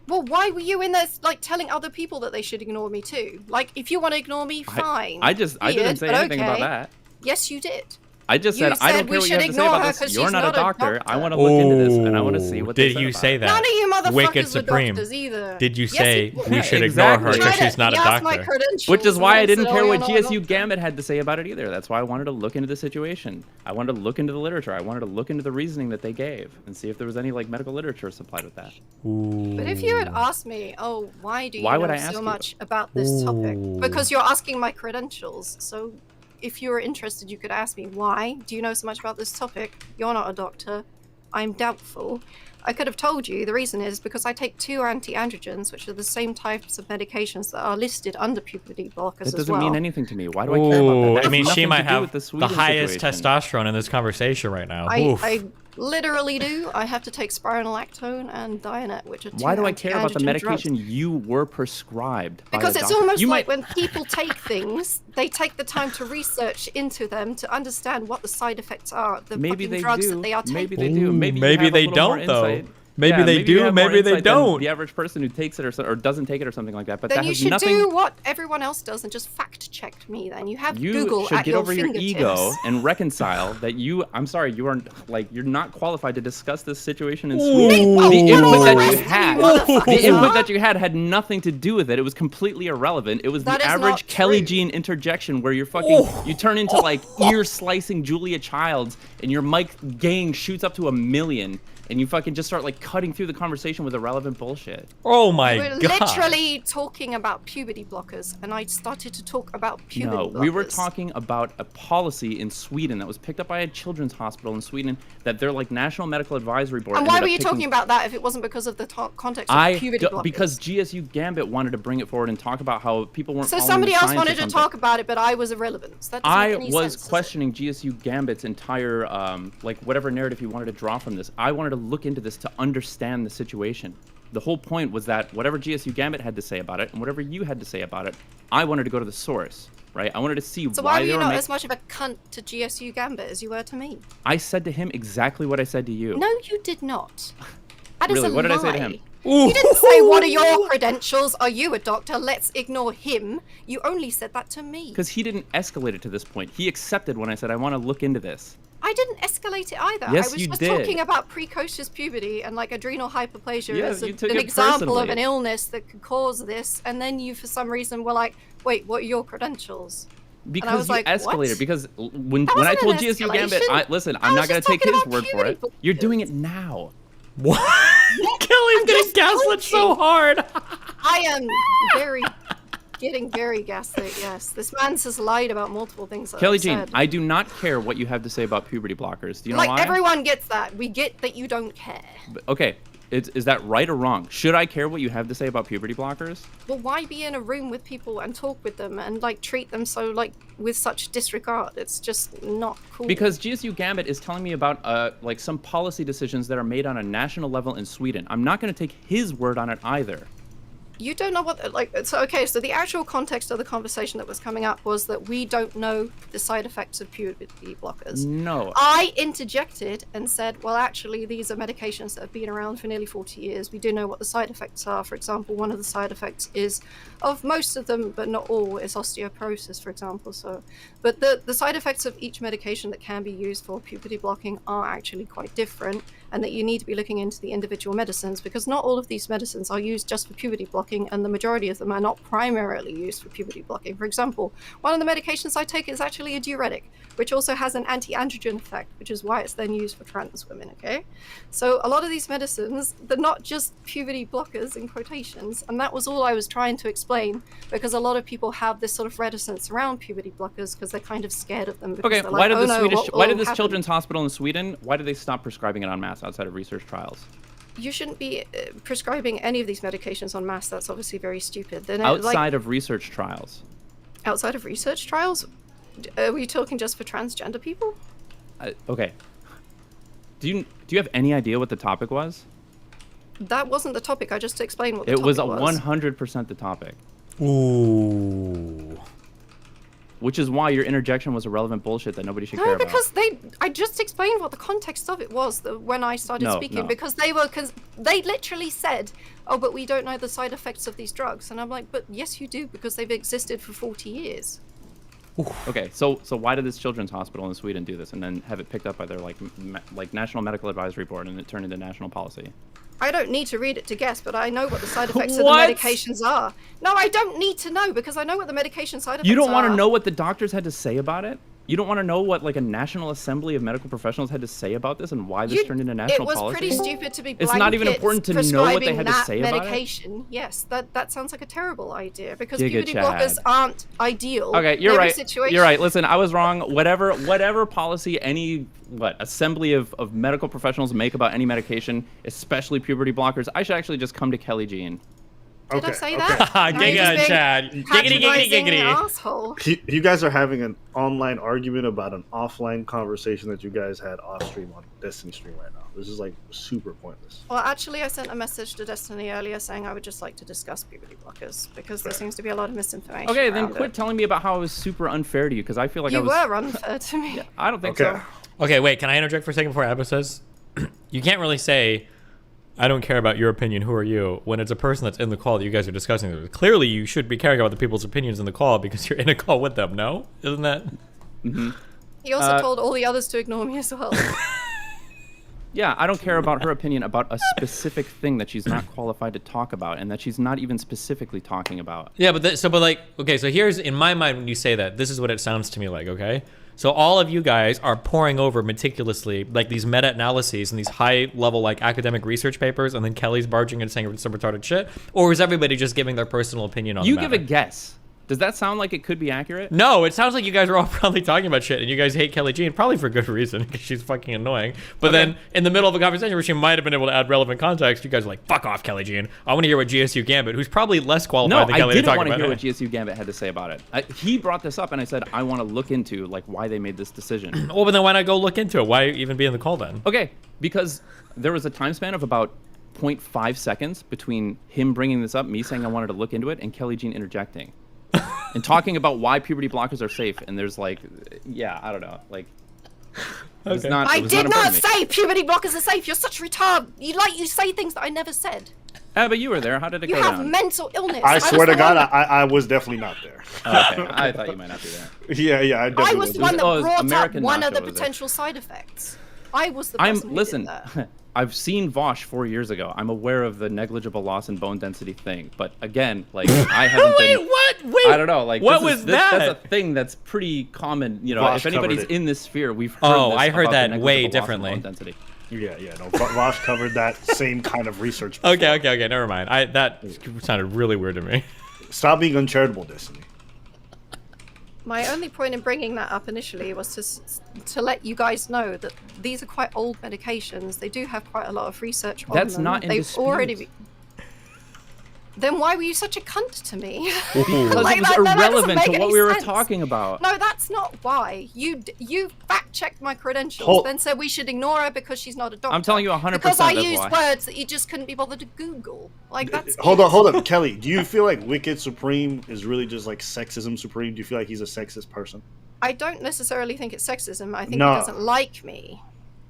Well, why were you in there like telling other people that they should ignore me too? Like, if you want to ignore me, fine. I didn't Weird, say but anything about okay. that. Yes, you did. I just You said I don't we care what you should have to say ignore about her this. 'cause You're she's not a doctor. I doctor. want to look into this and I want to see what they Did said you about say it. that? None of you motherfuckers Wicked were Supreme. doctors either. Did you Yes, say you- we should Yeah, ignore her exactly. because she's not a He asked my doctor? credentials Which is and why I I didn't said, care "Oh, what you're not a GSU doctor." Gambit had to say about it either. That's why I wanted to look into the situation. I wanted to look into the literature. I wanted to look into the reasoning that they gave and see if there was any like medical literature supplied with that. But if you had asked me, oh, why do you Why would know I ask so you? much about this topic? Because you're asking my credentials. So if you were interested, you could ask me, why do you know so much about this topic? You're not a doctor. I'm doubtful. I could have told you the reason is because I take 2 anti-androgens, which are the same types of medications that are listed under puberty blockers That as doesn't well. mean anything to me. Why do I care about that? That I has mean, she nothing might to do have with the Sweden highest situation. testosterone in this conversation right now. Oof. I literally do. I have to take spironolactone and Dianet, which are 2 Why do I care about the anti-androgen medication drugs. you were prescribed by Because a it's doctor? almost You like might... when people take things, they take the time to research into them to understand what the side effects are of the Maybe fucking they drugs do. that they are taking. Maybe they do. Maybe, you maybe have a they little more don't, though. insight. Maybe Yeah, they you do, have more maybe they insight than don't. The average person who takes it or doesn't take it or something like that. But Then that you has should nothing. do what everyone else does and just fact check me. Then you have You Google should at get your over your fingertips. ego and reconcile that you. I'm sorry, you aren't like you're not qualified to discuss this situation in Sweden. Well, The input that you you had, motherfuckers the input are. that you had nothing to do with it. It was completely irrelevant. It was That the is average not Kelly true. Jean interjection where you're fucking you turn into like ear slicing Julia Childs and your mic gain shoots up to 1 million. And you fucking just start like cutting through the conversation with irrelevant bullshit. Oh my We're god. literally talking about puberty blockers, and I started to talk about puberty No, blockers. we were talking about a policy in Sweden that was picked up by a children's hospital in Sweden that their like National Medical Advisory Board. And why ended were up you picking- talking about that if it wasn't because of the context of puberty blockers? Because GSU Gambit wanted to bring it forward and talk about how people weren't. So following somebody the else science or wanted to something. talk about it, but I was irrelevant. So that doesn't I make any was sense, does it? questioning GSU Gambit's entire, like, whatever narrative he wanted to draw from this. I wanted to look into this to understand the situation. The whole point was that whatever GSU Gambit had to say about it and whatever you had to say about it, I wanted to go to the source, right? I wanted to see So why why were they you were not as much of a cunt to GSU Gambit as you were to me? I said to him exactly what I said to you. No, you did not. That is Really? a What did I lie. say to him? You didn't say, what are your credentials? Are you a doctor? Let's ignore him. You only said that to me. Because he didn't escalate it to this point. He accepted when I said, I want to look into this. I didn't escalate it either. Yes, I was you just did. talking about precocious puberty and like adrenal hyperplasia Yeah, as you took an it example of personally. an illness that could cause this, and then you for some reason were like, wait, what are your credentials? And I Because was you like, escalated. what? Because when That I wasn't told an GSU Gambit, escalation. listen, I I'm was not going to just take talking his about word for it. puberty You're doing it now. What? Kelly's getting gaslit so hard. I am getting very gaslit, yes. This man has lied about multiple things that Kelly I've Jean, said. I do not care what you have to say about puberty blockers. Do you know Like, why? everyone gets that. We get that you don't care. Okay, is that right or wrong? Should I care what you have to say about puberty blockers? Well, why be in a room with people and talk with them and, like, treat them so, like, with such disregard? It's just not cool. Because GSU Gambit is telling me about like some policy decisions that are made on a national level in Sweden. I'm not going to take his word on it either. You don't know what, like, so, okay, so the actual context of the conversation that was coming up was that we don't know the side effects of puberty blockers. No. I interjected and said, well, actually, these are medications that have been around for nearly 40 years. We do know what the side effects are. For example, one of the side effects is, of most of them, but not all, is osteoporosis, for example. So, but the side effects of each medication that can be used for puberty blocking are actually quite different, and that you need to be looking into the individual medicines, because not all of these medicines are used just for puberty blocking, and the majority of them are not primarily used for puberty blocking. For example, one of the medications I take is actually a diuretic, which also has an anti-androgen effect, which is why it's then used for trans women, okay? So a lot of these medicines, they're not just puberty blockers in quotations, and that was all I was trying to explain, because a lot of people have this sort of reticence around puberty blockers because they're kind of scared of them. Because Okay, they're why like, did "Oh the no, Swedish, what why will did this happen?" children's hospital in Sweden, why did they stop prescribing it en masse outside of research trials? You shouldn't be prescribing any of these medications en masse. That's obviously very stupid. They're Outside of research trials. Outside of research trials? Are we talking just for transgender people? Okay. Do you have any idea what the topic was? That wasn't the topic. I just explained what the It topic was was. 100% the topic. Ooh. Which is why your interjection was irrelevant bullshit that nobody should care No, about. because I just explained what the context of it was when I started speaking. No. Because they literally said, "Oh, but we don't know the side effects of these drugs," and I'm like, "But yes, you do, because they've existed for 40 years." Okay, so why did this children's hospital in Sweden do this and then have it picked up by their like National Medical Advisory Board and it turned into national policy? I don't need to read it to guess, but I know what the side effects of the What? medications are. No, I don't need to know, because I know what the medication side effects are. You don't want to know what the doctors had to say about it? You don't want to know what like a National Assembly of Medical Professionals had to say about this and why this turned into national policy? It was pretty stupid to be It's not even important to know what they had to say about it? medication. Yes, that sounds like a terrible idea, because Giga puberty Chad. blockers aren't ideal. Okay, you're in every right. situation. You're right. Listen, I was wrong. Whatever policy any assembly of medical professionals make about any medication, especially puberty blockers, I should actually just come to Kelly Jean. Did I say that? Giga Chad. Giggity, giggity, giggity. Asshole. You guys are having an online argument about an offline conversation that you guys had off stream on Destiny stream right now. This is like super pointless. Well, actually, I sent a message to Destiny earlier saying I would just like to discuss puberty blockers, because there seems to be a lot of misinformation. Okay, then around quit it. telling me about how it was super unfair to you, because I feel like You I was. were unfair to me. I don't think so. Okay, wait. Can I interject for a second before Abba says? You can't really say, "I don't care about your opinion. Who are you?" when it's a person that's in the call that you guys are discussing. Clearly, you should be caring about the people's opinions in the call because you're in a call with them. No, isn't that? Mm-hmm. He also told all the others to ignore me as well. Yeah, I don't care about her opinion about a specific thing that she's not qualified to talk about and that she's not even specifically talking about. Yeah, but okay, so here's, in my mind, when you say that, this is what it sounds to me like, okay? So all of you guys are poring over meticulously, like, these meta-analyses and these high-level, like, academic research papers, and then Kelly's barging in and saying some retarded shit? Or is everybody just giving their personal opinion on the You matter? give a guess. Does that sound like it could be accurate? No, it sounds like you guys are all probably talking about shit, and you guys hate Kelly Jean, probably for good reason, because she's fucking annoying. But then, in the middle of a conversation where she might have been able to add relevant context, you guys are like, "Fuck off, Kelly Jean. I want to hear what GSU Gambit," who's probably less qualified than Kelly to talk about it. No, I didn't want to hear what GSU Gambit had to say about it. He brought this up, and I said, I want to look into like why they made this decision. Well, but then why not go look into it? Why even be in the call then? Okay, because there was a time span of about 0.5 seconds between him bringing this up, me saying I wanted to look into it, and Kelly Jean interjecting. And talking about why puberty blockers are safe, and there's like, yeah, I don't know, like, it's not. I it was did not important to me. say puberty blockers are safe. You're such a retard. You say things that I never said. But you were there. How did it You go have down? mental illness. I swear to was the God, one that- I was definitely not there. Okay, I thought you might not be there. Yeah, I definitely I was the one that brought American up one of Nacho the was there. potential side effects. I was the person who Listen, did that. I've seen Vosh 4 years ago. I'm aware of the negligible loss in bone density thing, but again, like I haven't Wait, been. what? Wait, I don't know. Like what this was is, that? That's a thing that's pretty common. You know, Vosh if anybody's covered it. in this sphere, we've heard. Oh, this I heard about the that negligible way loss in differently. bone density. Yeah, no. Vosh covered that same kind of research. Before. Okay, never mind. That sounded really weird to me. Stop being uncharitable, Destiny. My only point in bringing that up initially was to let you guys know that these are quite old medications. They do have quite a lot of research on them. That's not in They've dispute. already. Then why were you such a cunt to me? Because Like, it was that doesn't irrelevant make to what any we were sense. talking about. No, that's not why. You fact checked my credentials, Hold- then said we should ignore her because she's not a doctor. I'm telling you 100% Because I that's used why. words that you just couldn't be bothered to Google. Like that's. Hold up, Kelly. Do you feel like Wicked Supreme is really just like sexism supreme? Do you feel like he's a sexist person? I don't necessarily think it's sexism. I think No. he doesn't like me.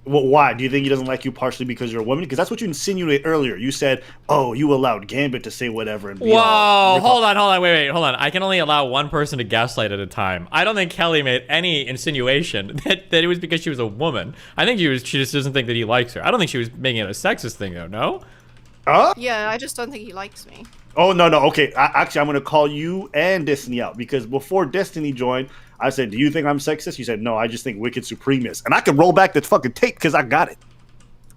Well, why? Do you think he doesn't like you partially because you're a woman? Because that's what you insinuated earlier. You said, "Oh, you allowed Gambit to say whatever." And be Whoa, all- hold on, wait, hold on. I can only allow one person to gaslight at a time. I don't think Kelly made any insinuation that it was because she was a woman. I think she just doesn't think that he likes her. I don't think she was making it a sexist thing though, no? Yeah, I just don't think he likes me. Oh no. Okay, actually, I'm gonna call you and Destiny out because before Destiny joined, I said, "Do you think I'm sexist?" You said, "No, I just think Wicked Supreme is," and I can roll back the fucking tape because I got it.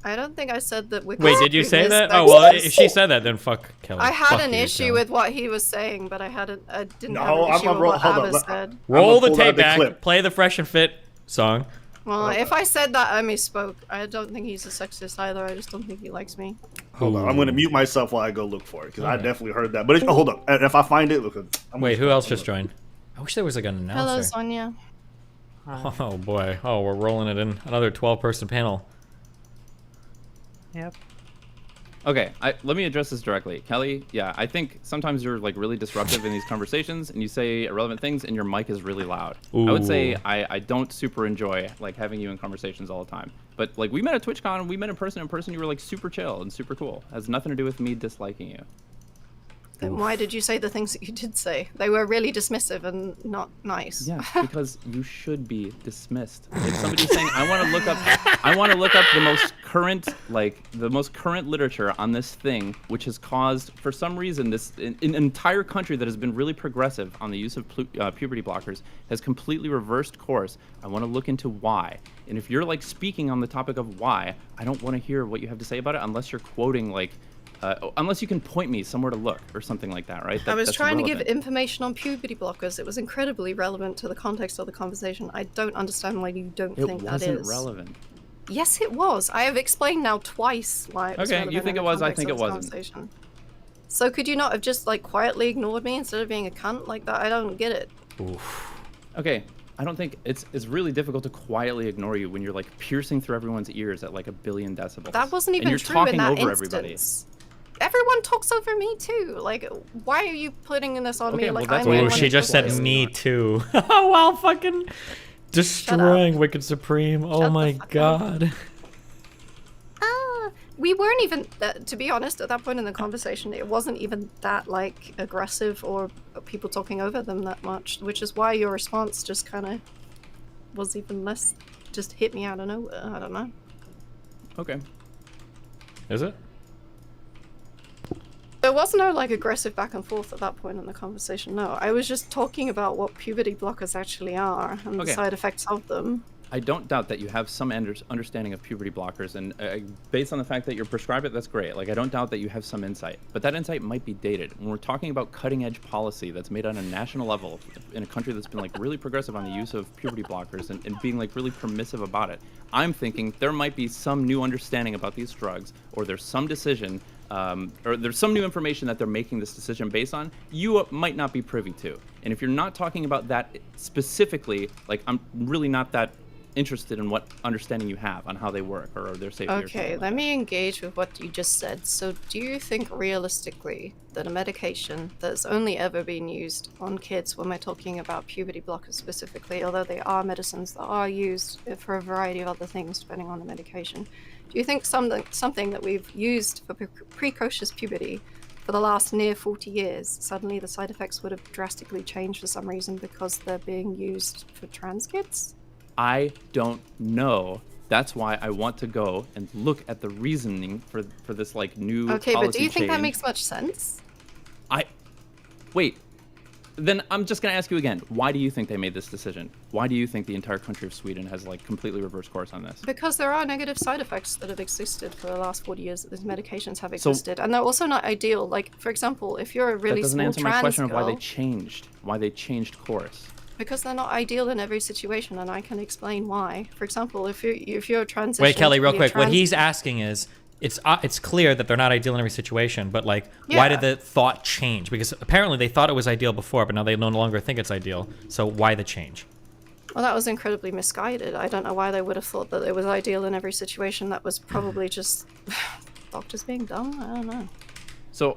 I don't think I said that. Wicked Wait, did you say Supreme is that? Oh well, sexist. if she said that, then fuck Kelly. I had Fuck an you, issue Kelly. with what he was saying, but I didn't No, have an I'm issue gonna with roll- what hold Abba on, said. Roll the pull out tape the back. clip. Play the Fresh and Fit song. Well, if I said that, I misspoke. I don't think he's a sexist either. I just don't think he likes me. Hold on, I'm gonna mute myself while I go look for it because I Okay. definitely heard that. But hold up, and if I find it, look. Wait, who else just joined? I wish there was like an Hello, announcer. Sonia. Oh boy. Oh, we're rolling it in. Another 12-person panel. Yep. Okay, let me address this directly. Kelly, yeah, I think sometimes you're like really disruptive in these conversations and you say irrelevant things and your mic is really loud. I would say Ooh. I don't super enjoy like having you in conversations all the time. But like we met at TwitchCon and we met in person you were like super chill and super cool. Has nothing to do with me disliking you. Then why did you say the things that you did say? They were really dismissive and not nice. Yeah, because you should be dismissed. If somebody's saying, I want to look up the most current literature on this thing, which has caused, for some reason, an entire country that has been really progressive on the use of puberty blockers has completely reversed course. I want to look into why. And if you're like speaking on the topic of why, I don't want to hear what you have to say about it unless you're quoting like. Unless you can point me somewhere to look or something like that, right? I was that's trying to relevant. give information on puberty blockers. It was incredibly relevant to the context of the conversation. I don't understand why you don't think that is. It wasn't relevant. Yes, it was. I have explained now twice why it was Okay, relevant you think in it the was, I context think of it this wasn't. conversation. So could you not have just like quietly ignored me instead of being a cunt like that? I don't get it. Oof. Okay, I don't think it's really difficult to quietly ignore you when you're like piercing through everyone's ears at like 1 billion decibels. That wasn't even and you're true talking in that over instance. everybody. Everyone talks over me too. Like, why are you putting this on me? Like, I'm Ooh, she just said me too. Oh wow, fucking destroying Wicked Supreme. Oh my god. We weren't even, to be honest, at that point in the conversation, it wasn't even that like aggressive or people talking over them that much, which is why your response just kind of was even less, just hit me out of nowhere. I don't know. Okay. Is it? There was no like aggressive back and forth at that point in the conversation. No, I was just talking about what puberty blockers actually are and the side effects of them. I don't doubt that you have some understanding of puberty blockers, and based on the fact that you're prescribed it, that's great. Like, I don't doubt that you have some insight, but that insight might be dated. When we're talking about cutting-edge policy that's made on a national level in a country that's been like really progressive on the use of puberty blockers and being like really permissive about it, I'm thinking there might be some new understanding about these drugs, or there's some decision, or there's some new information that they're making this decision based on, you might not be privy to. And if you're not talking about that specifically, like, I'm really not that interested in what understanding you have on how they work or their safety. Okay, let me engage with what you just said. So do you think realistically that a medication that's only ever been used on kids when we're talking about puberty blockers specifically, although they are medicines that are used for a variety of other things depending on the medication, do you think something that we've used for precocious puberty for the last near 40 years, suddenly the side effects would have drastically changed for some reason because they're being used for trans kids? I don't know. That's why I want to go and look at the reasoning for this like new Okay, policy but do you think that change. makes much sense? Wait. Then I'm just gonna ask you again. Why do you think they made this decision? Why do you think the entire country of Sweden has like completely reversed course on this? Because there are negative side effects that have existed for the last 40 years that these medications have existed, and they're also not ideal. Like, for example, if you're a really that doesn't small answer trans my question of girl, why they changed course. because they're not ideal in every situation, and I can explain why. For example, if you're a transition. Wait, Kelly, real to be a quick. What trans- he's asking is, it's clear that they're not ideal in every situation, but like, why did the thought change? Because apparently they thought it was ideal before, but now they no longer think it's ideal. So why the change? Well, that was incredibly misguided. I don't know why they would have thought that it was ideal in every situation. That was probably just doctors being dumb. I don't know. So,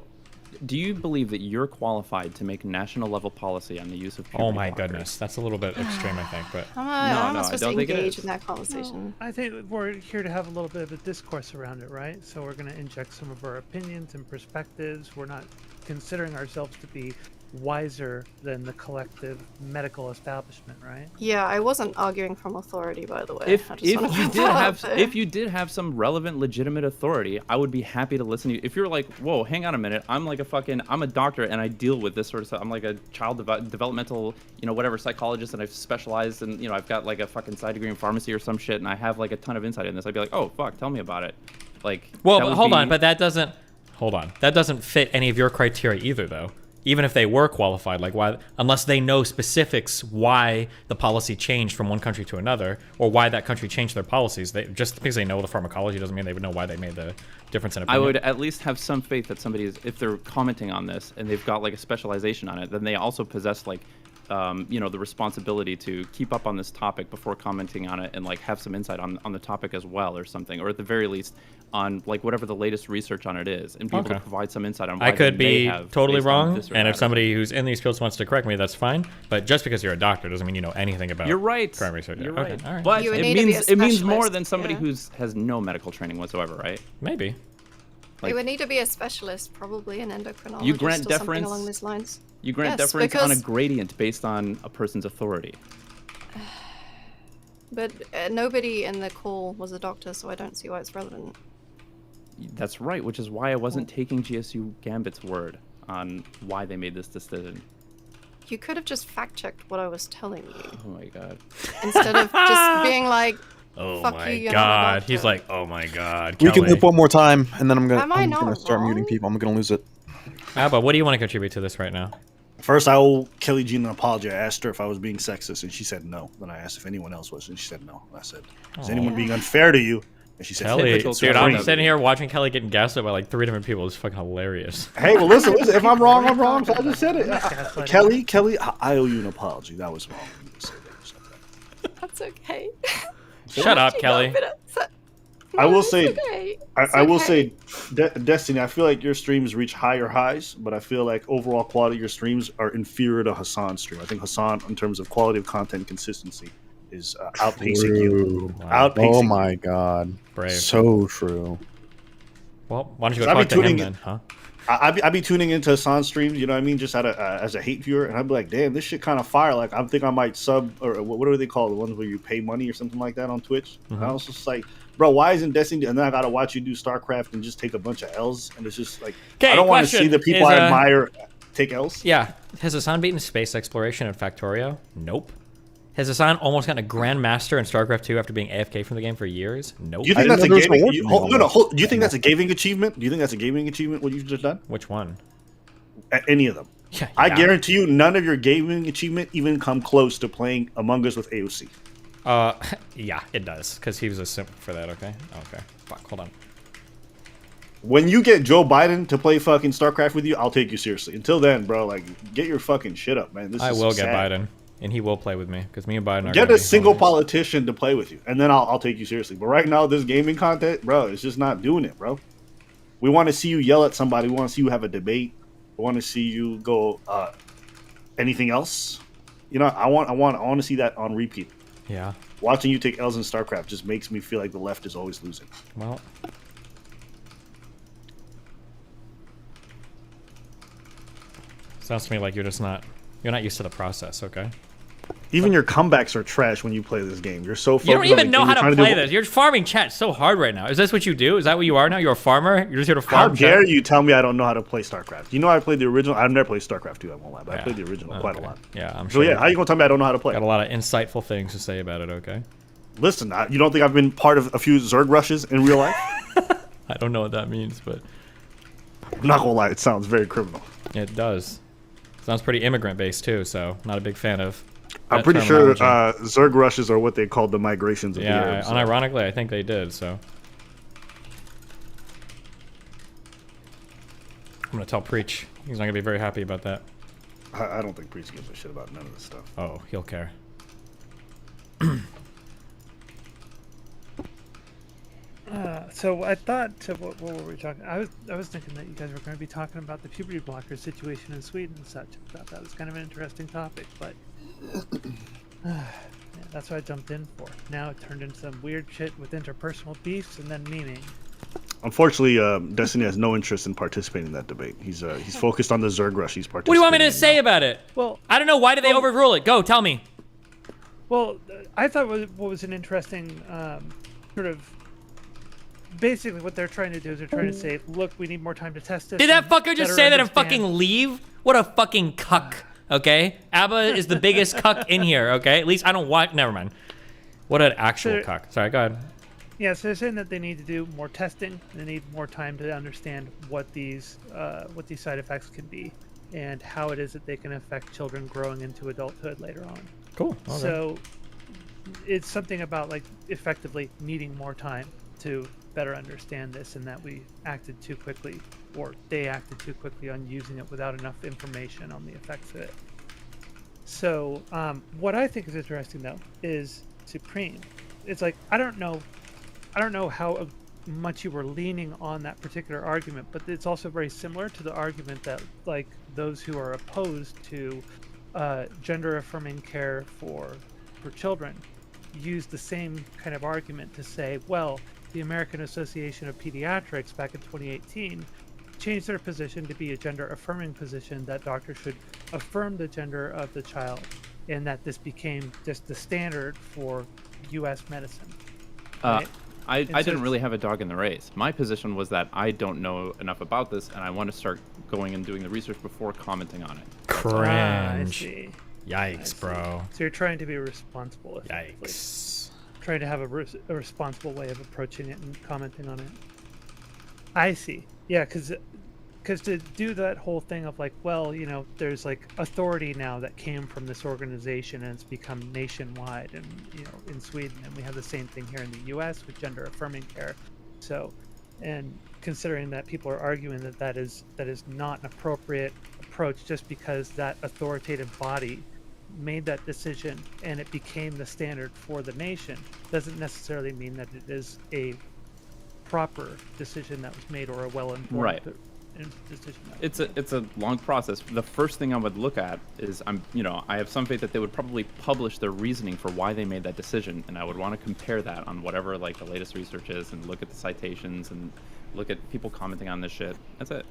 do you believe that you're qualified to make national level policy on the use of puberty Oh my blockers? goodness, that's a little bit extreme, I think. But I'm not I supposed don't to think it engage is. in that conversation. I think we're here to have a little bit of a discourse around it, right? So we're going to inject some of our opinions and perspectives. We're not considering ourselves to be wiser than the collective medical establishment, right? Yeah, I wasn't arguing from authority, by the way. If I just wanna put that out there. if you did have some relevant, legitimate authority, I would be happy to listen to you. If you're like, whoa, hang on a minute, I'm a doctor and I deal with this sort of stuff. I'm like a child developmental, whatever psychologist, and I've specialized in, I've got like a fucking side degree in pharmacy or some shit, and I have like a ton of insight in this. I'd be like, oh fuck, tell me about it. Like, well, that but would hold be- on, but that doesn't fit any of your criteria either, though. even if they were qualified. Like why, unless they know specifics why the policy changed from one country to another, or why that country changed their policies. They just because they know the pharmacology doesn't mean they would know why they made the difference in opinion. I would at least have some faith that somebody is, if they're commenting on this and they've got like a specialization on it, then they also possess like, you know, the responsibility to keep up on this topic before commenting on it and like have some insight on the topic as well or something, or at the very least on like whatever the latest research on it is, and be able to provide some insight on why I could they may be have totally based on wrong, this or and that if or somebody who's in these fields wants to correct me, that's fine. But just because you're a doctor doesn't mean you know anything about You're right. current research. You're Okay, right. all right. But You would it need to be means a it means more specialist, than somebody yeah. who's has no medical training whatsoever, right? Maybe. You would need to be a specialist, probably an endocrinologist You grant or something deference along these lines. You grant Yes, deference on a because- gradient based on a person's authority. But nobody in the call was a doctor, so I don't see why it's relevant. That's right, which is why I wasn't taking GSU Gambit's word on why they made this decision. You could have just fact-checked what I was telling you. Oh my god. Instead of just being like, Oh fuck my you, you're not a god. doctor. He's like, oh my god. We can Kelly. loop one more time, and then I'm Am I not gonna start muting people. I'm gonna lose it. Abba, what do you want to contribute to this right now? First, I owe Kelly Jean an apology. I asked her if I was being sexist, and she said no. Then I asked if anyone else was, and she said no. And I said, is anyone being unfair to you? And she said, Kelly, "It's dude, I'm free." sitting here watching Kelly getting gaslit by like 3 different people. It's fucking hilarious. Hey, well, listen. If I'm wrong, I'm wrong. So I just said it. Kelly, I owe you an apology. That was wrong. That's okay. Shut up, Kelly. I will say, okay. I will say, Destiny. I feel like your streams reach higher highs, but I feel like overall quality of your streams are inferior to Hassan's stream. I think Hassan, in terms of quality of content and consistency, is outpacing you. Wow. Outpacing Oh my god. Brave. So true. Well, why don't you So go I'd talk be to him tuning then, huh? I'd be tuning into Hassan's streams, you know what I mean, just as a hate viewer, and I'd be like, damn, this shit kind of fire. Like, I think I might sub, or what do they call the ones where you pay money or something like that on Twitch? And I was just like, bro, why isn't Destiny? And then I gotta watch you do StarCraft and just take a bunch of L's, and it's just like, I don't want to see the people I admire take L's. Yeah. Has Hassan beaten space exploration in Factorio? Nope. Has Hassan almost gotten a Grandmaster in StarCraft 2 after being AFK from the game for years? Nope. Do you think that's a gaming? Do you think that's a gaming achievement? Do you think that's a gaming achievement? What you've just done? Which one? Any of them? Yeah, I guarantee you, none of your gaming achievement even come close to playing Among Us with AOC. Yeah, it does, because he was a simp for that. Okay. Okay. Fuck. Hold on. When you get Joe Biden to play fucking StarCraft with you, I'll take you seriously. Until then, bro, like, get your fucking shit up, man. This I is will sad. get Biden, and he will play with me, because me and Biden are. Get gonna a be single homies. politician to play with you, and then I'll take you seriously. But right now, this gaming content, bro, it's just not doing it, bro. We want to see you yell at somebody. We want to see you have a debate. We want to see you go. Anything else? You know, I want to see that on repeat. Yeah. Watching you take L's in StarCraft just makes me feel like the left is always losing. Well. Sounds to me like you're not used to the process. Okay. Even your comebacks are trash when you play this game. You're so focused You don't even on know how to trying play do- this. You're farming chat so hard right now. Is this what you do? Is that what you are now? You're a farmer? You're just here to How farm dare chat? you tell me I don't know how to play StarCraft? You know I played the original. I've never played StarCraft 2, I won't lie, but I played the original quite a lot. Yeah, I'm So sure. yeah, how you gonna tell me I don't know how to play? Got a lot of insightful things to say about it, okay? Listen, you don't think I've been part of a few Zerg rushes in real life? I don't know what that means, but I'm not gonna lie, it sounds very criminal. it does. Sounds pretty immigrant-based, too, so not a big fan of I'm that pretty sure terminology. Zerg rushes are what they called the migrations of the Yeah, Arabs. unironically, I think they did, so. I'm gonna tell Preach. He's not gonna be very happy about that. I don't think Priest gives a shit about none of this stuff. Oh, he'll care. So I thought, what were we talking? I was thinking that you guys were going to be talking about the puberty blocker situation in Sweden and such. I thought that was kind of an interesting topic, but yeah, that's what I jumped in for. Now it turned into some weird shit with interpersonal beefs and then memeing. Unfortunately, Destiny has no interest in participating in that debate. He's focused on the Zerg rush. He's participating. What do you want me to say about it? Well, I don't know. Why did they overrule it? Go, tell me. Well, I thought what was an interesting sort of. Basically, what they're trying to do is they're trying to say, look, we need more time to test this. Did that fucker just better say that and understand- fucking leave? What a fucking cuck, okay? Abba is the biggest cuck in here, okay? At least I don't want... Never mind. What an actual So- cuck. Sorry, go ahead. Yeah, so they're saying that they need to do more testing. They need more time to understand what these side effects can be. and how it is that they can affect children growing into adulthood later on. Cool. Okay. So it's something about like effectively needing more time to better understand this, and that we acted too quickly, or they acted too quickly on using it without enough information on the effects of it. So what I think is interesting though is Supreme. It's like I don't know how much you were leaning on that particular argument, but it's also very similar to the argument that like those who are opposed to gender affirming care for children use the same kind of argument to say, well, the American Association of Pediatrics back in 2018 changed their position to be a gender affirming position, that doctors should affirm the gender of the child, and that this became just the standard for U.S. medicine. Right? I didn't really have a dog in the race. My position was that I don't know enough about this, and I want to start going and doing the research before commenting on it. Cringe. I see. Yikes, bro. So you're trying to be responsible. Yikes. Trying to have a responsible way of approaching it and commenting on it. I see. Yeah, because to do that whole thing of like, well, you know, there's like authority now that came from this organization and it's become nationwide, and you know, in Sweden, and we have the same thing here in the U.S. with gender affirming care. So, and considering that people are arguing that that is not an appropriate approach just because that authoritative body made that decision and it became the standard for the nation, doesn't necessarily mean that it is a proper decision that was made or a well-informed Right. decision. It's a long process. The first thing I would look at is I have some faith that they would probably publish their reasoning for why they made that decision, and I would want to compare that on whatever like the latest research is, and look at the citations and look at people commenting on this shit. That's it.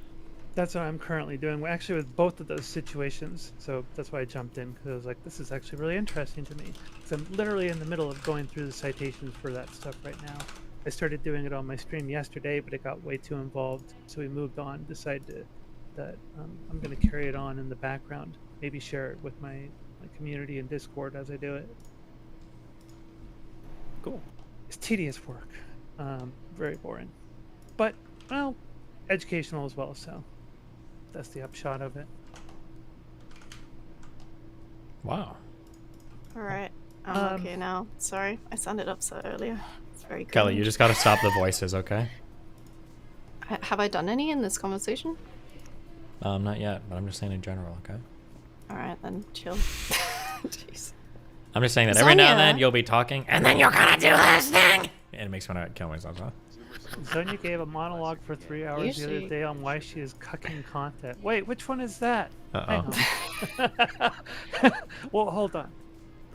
That's what I'm currently doing, actually, with both of those situations. So that's why I jumped in, because I was like, this is actually really interesting to me. Because I'm literally in the middle of going through the citations for that stuff right now. I started doing it on my stream yesterday, but it got way too involved, so we moved on. Decided that I'm going to carry it on in the background, maybe share it with my community in Discord as I do it. Cool. It's tedious work, very boring, but well, educational as well. So that's the upshot of it. Wow. All right, I'm okay now. Sorry, I sounded upset earlier. It's very good. Kelly, you just gotta stop the voices, okay? Have I done any in this conversation? Not yet, but I'm just saying in general, okay? All right, then chill. Jeez. I'm just saying that every now and then you'll be talking, and then you're gonna do this thing! And it makes me want to kill myself, huh? Sonia gave a monologue for 3 hours the other day on why she is cucking content. Wait, which one is that? Well, hold on.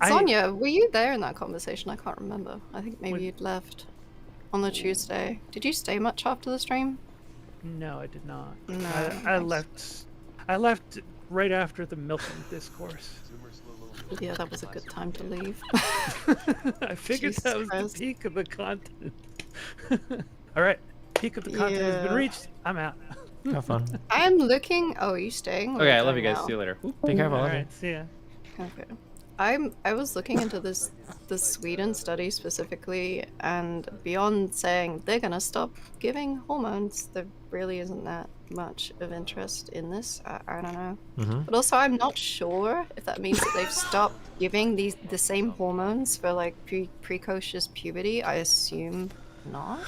Sonia, were you there in that conversation? I can't remember. I think maybe you'd left on the Tuesday. Did you stay much after the stream? No, I did not. No, I left. I left right after the milking discourse. Yeah, that was a good time to leave. I figured Jesus that was Christ. the peak of the content. All right, peak of the content has been reached. I'm out. Have fun. I am looking. Oh, are you staying? Okay, I love you guys. See you later. Be careful. All okay? right, see ya. Okay. I was looking into the Sweden study specifically, and beyond saying they're gonna stop giving hormones, there really isn't that much of interest in this. I don't know. But also, I'm not sure if that means that they've stopped giving the same hormones for like precocious puberty. I assume not.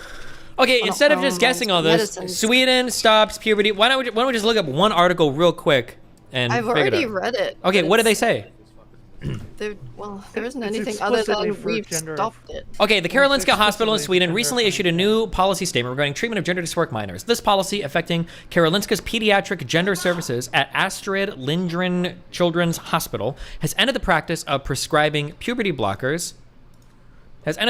Okay, Well, instead not of just hormones, guessing all this, medicines. Sweden stops puberty. Why don't we just look up one article real quick and I've figure it already out? read it. Okay, but what did they it's- say? There isn't It's anything other explicitly than for we've gender- stopped it. Okay, the Karolinska Hospital in explicitly Sweden gender recently issued a new policy statement regarding treatment of gender dysphoric minors. This policy, affecting Karolinska's pediatric gender services at Astrid Lindgren Children's Hospital, has ended the practice of prescribing puberty blockers and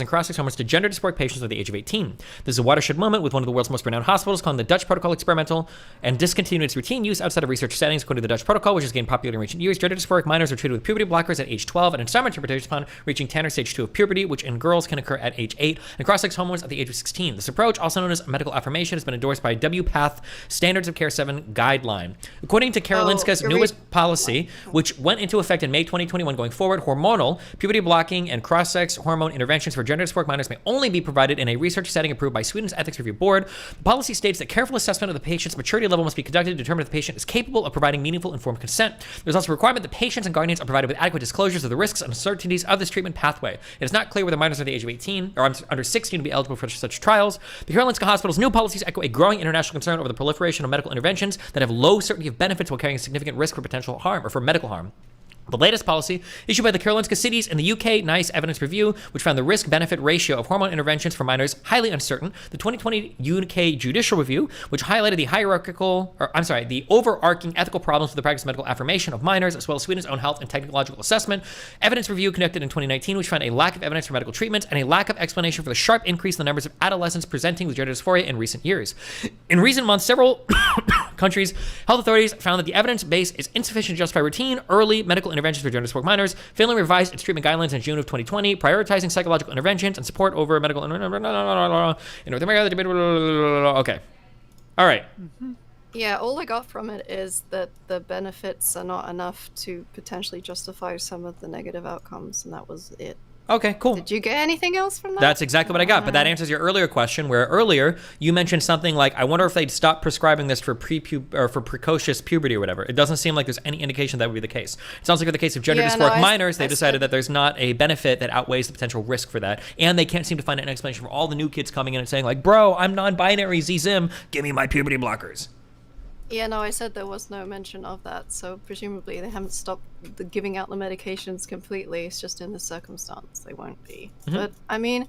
cross-sex hormones to gender dysphoric patients under the age of 18. This is a watershed moment with one of the world's most renowned hospitals calling the Dutch protocol experimental and discontinued its routine use outside of research settings. According to the Dutch protocol, which has gained popularity in recent years, gender dysphoric minors are treated with puberty blockers at age 12 and in some interpretations upon reaching Tanner stage 2 of puberty, which in girls can occur at age 8, and cross-sex hormones at the age of 16. This approach, also known as medical affirmation, has been endorsed by WPATH Standards of Care 7 guideline. According to Karolinska's newest policy, which went into effect in May 2021 going forward, hormonal puberty blockers blocking and cross-sex hormone interventions for gender dysphoric minors may only be provided in a research setting approved by Sweden's Ethics Review Board. The policy states that careful assessment of the patient's maturity level must be conducted to determine if the patient is capable of providing meaningful informed consent. There's also a requirement that patients and guardians are provided with adequate disclosures of the risks and uncertainties of this treatment pathway. It is not clear whether minors under the age of 18 or under 16 to be eligible for such trials. The Karolinska Hospital's new policies echo a growing international concern over the proliferation of medical interventions that have low certainty of benefits while carrying a significant risk for potential harm or for medical harm. The latest policy, issued by the Karolinska Cities and the UK NICE Evidence Review, which found the risk-benefit ratio of hormone interventions for minors highly uncertain. The 2020 UK Judicial Review, which highlighted the overarching ethical problems with the practice of medical affirmation of minors, as well as Sweden's own health and technological assessment. Evidence review conducted in 2019, which found a lack of evidence for medical treatments and a lack of explanation for the sharp increase in the numbers of adolescents presenting with gender dysphoria in recent years. In recent months, several countries' health authorities found that the evidence base is insufficient to justify routine, early medical interventions for gender dysphoric minors, failing to revise its treatment guidelines in June of 2020, prioritizing psychological interventions and support over medical in North America. Okay. All right. Yeah, all I got from it is that the benefits are not enough to potentially justify some of the negative outcomes, and that was it. Okay, cool. Did you get anything else from that? That's exactly what I got, but that answers your earlier question, where earlier you mentioned something like, I wonder if they'd stop prescribing this for for precocious puberty or whatever. It doesn't seem like there's any indication that would be the case. It sounds like for the case of gender dysphoric minors, they decided that there's not a benefit that outweighs the potential risk for that, and they can't seem to find an explanation for all the new kids coming in and saying like, bro, I'm non-binary, Z-Zim, give me my puberty blockers. Yeah, no, I said there was no mention of that, so presumably they haven't stopped giving out the medications completely. It's just in this circumstance they won't be. But, I mean,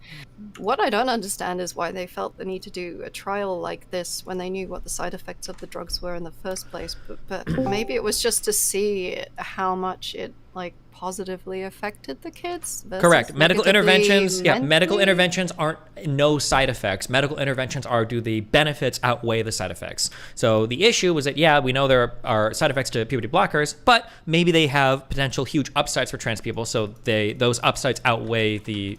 what I don't understand is why they felt the need to do a trial like this when they knew what the side effects of the drugs were in the first place. But maybe it was just to see how much it, like, positively affected the kids. Correct. Medical interventions, mentally? medical interventions aren't no side effects. Medical interventions are, do the benefits outweigh the side effects? So the issue was that, yeah, we know there are side effects to puberty blockers, but maybe they have potential huge upsides for trans people, so those upsides outweigh the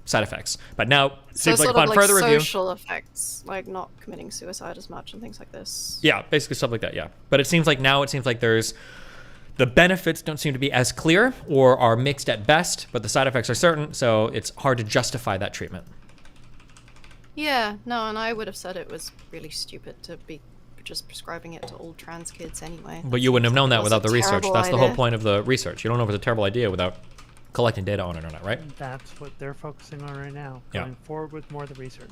side effects. But now, seems like upon further review, social effects, like not committing suicide as much and things like this. Yeah, basically stuff like that, yeah. But it seems like there's the benefits don't seem to be as clear or are mixed at best, but the side effects are certain, so it's hard to justify that treatment. Yeah, no, and I would have said it was really stupid to be just prescribing it to all trans kids anyway. But you wouldn't have known that without the research. That's the whole point of the research. You don't know if it's a terrible idea without collecting data on it or not, right? That's what they're focusing on right now. Going forward with more of the research.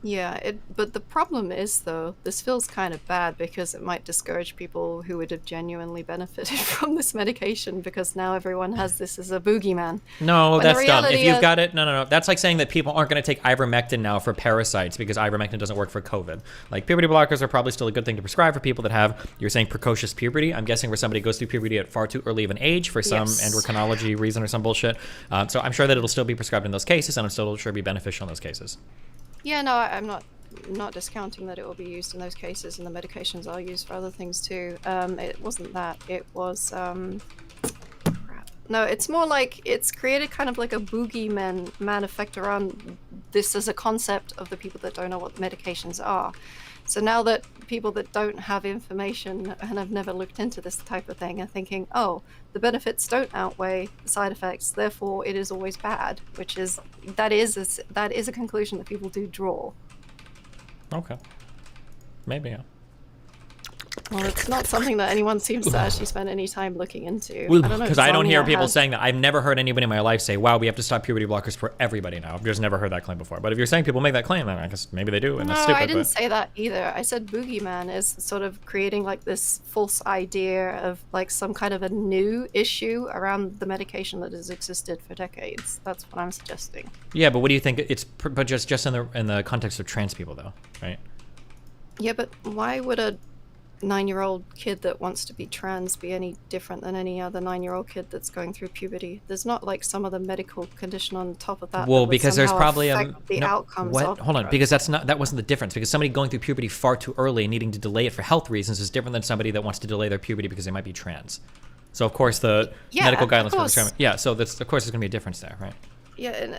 Yeah, but the problem is, though, this feels kind of bad because it might discourage people who would have genuinely benefited from this medication because now everyone has this as a boogeyman. No, that's dumb. If you've got it, no. That's like saying that people aren't going to take ivermectin now for parasites because ivermectin doesn't work for COVID. Like, puberty blockers are probably still a good thing to prescribe for people that have, you're saying precocious puberty. I'm guessing where somebody goes through puberty at far too early of an age for some endocrinology reason or some bullshit. So I'm sure that it'll still be prescribed in those cases, and I'm still sure be beneficial in those cases. Yeah, no, I'm not discounting that it will be used in those cases, and the medications are used for other things too. It wasn't that. It was crap. No, it's more like it's created kind of like a boogeyman effect around this as a concept of the people that don't know what medications are. So now that people that don't have information and have never looked into this type of thing are thinking, oh, the benefits don't outweigh the side effects, therefore it is always bad, which is that is a conclusion that people do draw. Okay. Maybe, yeah. Well, it's not something that anyone seems to actually spend any time looking into. Because I don't hear people saying that. I've never heard anybody in my life say, wow, we have to stop puberty blockers for everybody now. I've just never heard that claim before. But if you're saying people make that claim, then I guess maybe they do, and that's stupid. No, I didn't say that either. I said boogeyman is sort of creating like this false idea of like some kind of a new issue around the medication that has existed for decades. That's what I'm suggesting. Yeah, but what do you think? It's but just in the context of trans people, though, right? Yeah, but why would a 9-year-old kid that wants to be trans be any different than any other 9-year-old kid that's going through puberty? There's not like some other medical condition on top of that. Well, because there's probably outcomes. What? Hold on, because that wasn't the difference. Because somebody going through puberty far too early and needing to delay it for health reasons is different than somebody that wants to delay their puberty because they might be trans. So of course the medical guidelines for the so that's of course there's going to be a difference there, right? Yeah,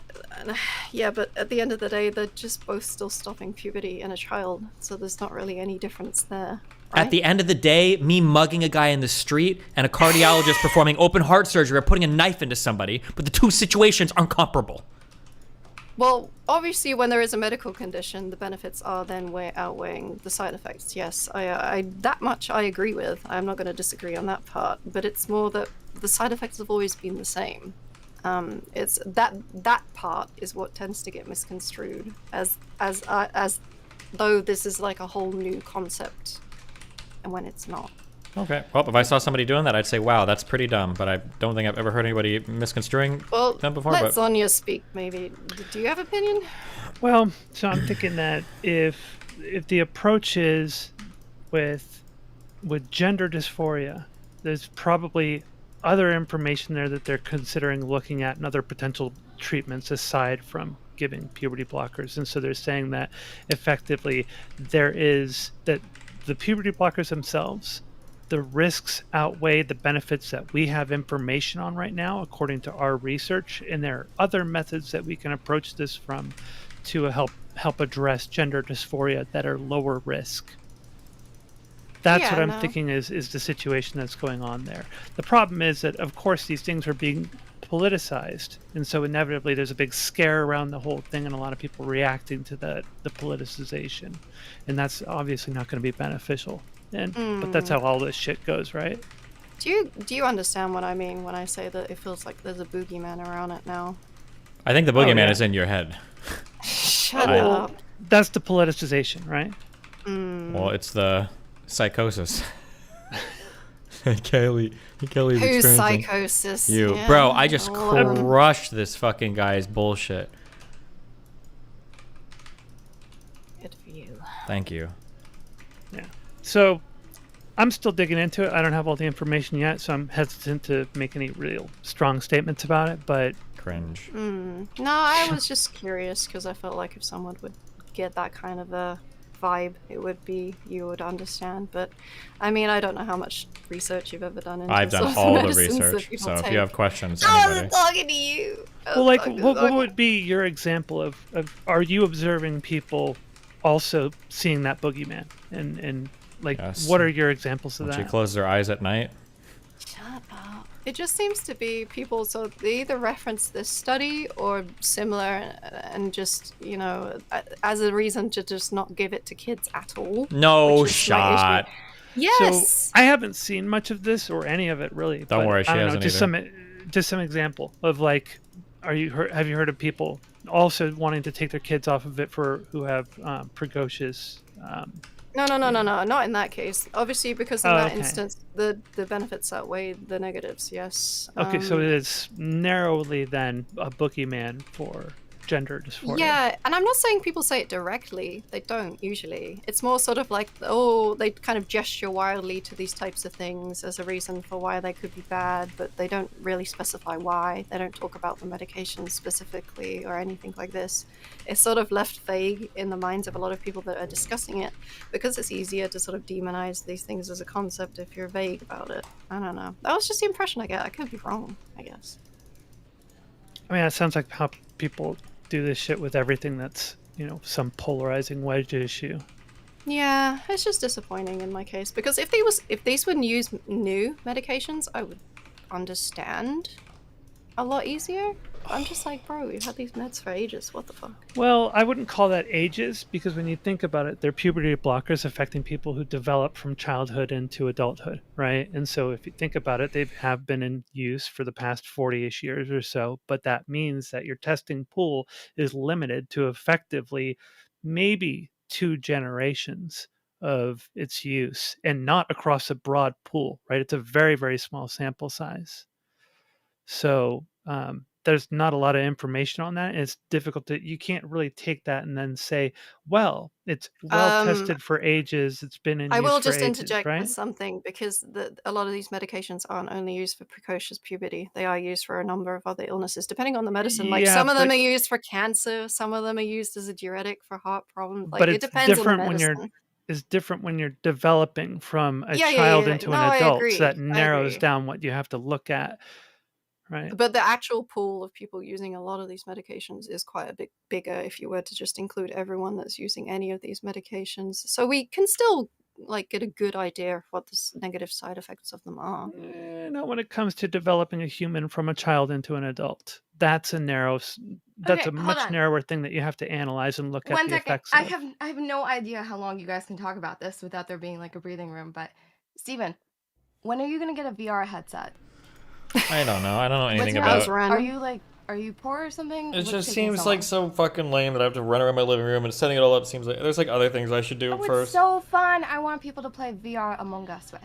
yeah, but at the end of the day, they're just both still stopping puberty in a child, so there's not really any difference there. At the end of the day, me mugging a guy in the street and a cardiologist performing open heart surgery or putting a knife into somebody, but the two situations aren't comparable. Well, obviously, when there is a medical condition, the benefits are then way outweighing the side effects. Yes, I that much I agree with. I'm not going to disagree on that part, but it's more that the side effects have always been the same. It's that part is what tends to get misconstrued as though this is like a whole new concept, and when it's not. Okay. Well, if I saw somebody doing that, I'd say, wow, that's pretty dumb. But I don't think I've ever heard anybody misconstruing them before. Let Sonia speak, maybe. Do you have opinion? Well, so I'm thinking that if the approach is with gender dysphoria, there's probably other information there that they're considering looking at and other potential treatments aside from giving puberty blockers. And so they're saying that effectively there is that the puberty blockers themselves, the risks outweigh the benefits that we have information on right now, according to our research. And there are other methods that we can approach this from to help address gender dysphoria that are lower risk. That's what I'm thinking is the situation that's going on there. The problem is that, of course, these things are being politicized, and so inevitably there's a big scare around the whole thing and a lot of people reacting to the politicization, and that's obviously not going to be beneficial. But that's how all this shit goes, right? Do you understand what I mean when I say that it feels like there's a boogeyman around it now? I think the boogeyman is in your head. Shut up. That's the politicization, right? Well, it's the psychosis. Kelly's Who's experiencing. psychosis? You. Yeah. Bro, I just crushed this fucking guy's bullshit. Good for you. Thank you. Yeah. So I'm still digging into it. I don't have all the information yet, so I'm hesitant to make any real strong statements about it, but cringe. No, I was just curious because I felt like if someone would get that kind of a vibe, it would be you would understand. But I mean, I don't know how much research you've ever done into I've done all the research, so if you have questions, I anybody. wasn't talking to you. well, like, what would be your example of are you observing people also seeing that boogeyman? And like, Yes. what are your examples of When that? she closes her eyes at night. Shut up. It just seems to be people, so they either reference this study or similar and just, you know, as a reason to just not give it to kids at all. No shot. Yes. So I haven't seen much of this or any of it really. Don't but worry, she I don't know, hasn't just some example of like, have you heard of people also wanting to take their kids off of it who have precocious? No, not in that case. Obviously, because in that instance, the benefits outweigh the negatives. Yes. Okay, so it is narrowly then a boogeyman for gender dysphoria. Yeah, and I'm not saying people say it directly. They don't usually. It's more sort of like, oh, they kind of gesture wildly to these types of things as a reason for why they could be bad, but they don't really specify why. They don't talk about the medications specifically or anything like this. It's sort of left vague in the minds of a lot of people that are discussing it because it's easier to sort of demonize these things as a concept if you're vague about it. I don't know. That was just the impression I get. I could be wrong, I guess. I mean, that sounds like how people do this shit with everything that's, you know, some polarizing wedge issue. Yeah, it's just disappointing in my case because if these were new medications, I would understand a lot easier. I'm just like, bro, we've had these meds for ages. What the fuck? Well, I wouldn't call that ages because when you think about it, they're puberty blockers affecting people who develop from childhood into adulthood, right? And so if you think about it, they have been in use for the past 40-ish years or so, but that means that your testing pool is limited to effectively maybe 2 generations of its use and not across a broad pool, right? It's a very, very small sample size. So there's not a lot of information on that. And it's difficult you can't really take that and then say, well, it's well tested for ages. It's been in use for ages, I will just interject right? with something because a lot of these medications aren't only used for precocious puberty. They are used for a number of other illnesses, depending on the medicine. Like some of them are used for cancer. Some of them are used as a diuretic for heart problems. Like, but it it's depends different on the medicine. it's different when you're developing from a Yeah. child into No, an adult. I agree. So that narrows agree. down what you have to look at. Right. But the actual pool of people using a lot of these medications is quite a bit bigger if you were to just include everyone that's using any of these medications. So we can still like get a good idea of what the negative side effects of them are. Not when it comes to developing a human from a child into an adult. That's a that's a hold much on. narrower thing that you have to analyze and look at One the second. effects I of. have no idea how long you guys can talk about this without there being like a breathing room. But Steven, when are you gonna get a VR headset? I don't know. I don't know anything What's about. Are you poor or something? It What's just taking seems so like long? so fucking lame that I have to run around my living room and setting it all up. Seems like there's like other things I should do Oh, it's first. so fun. I want people to play VR Among Us with.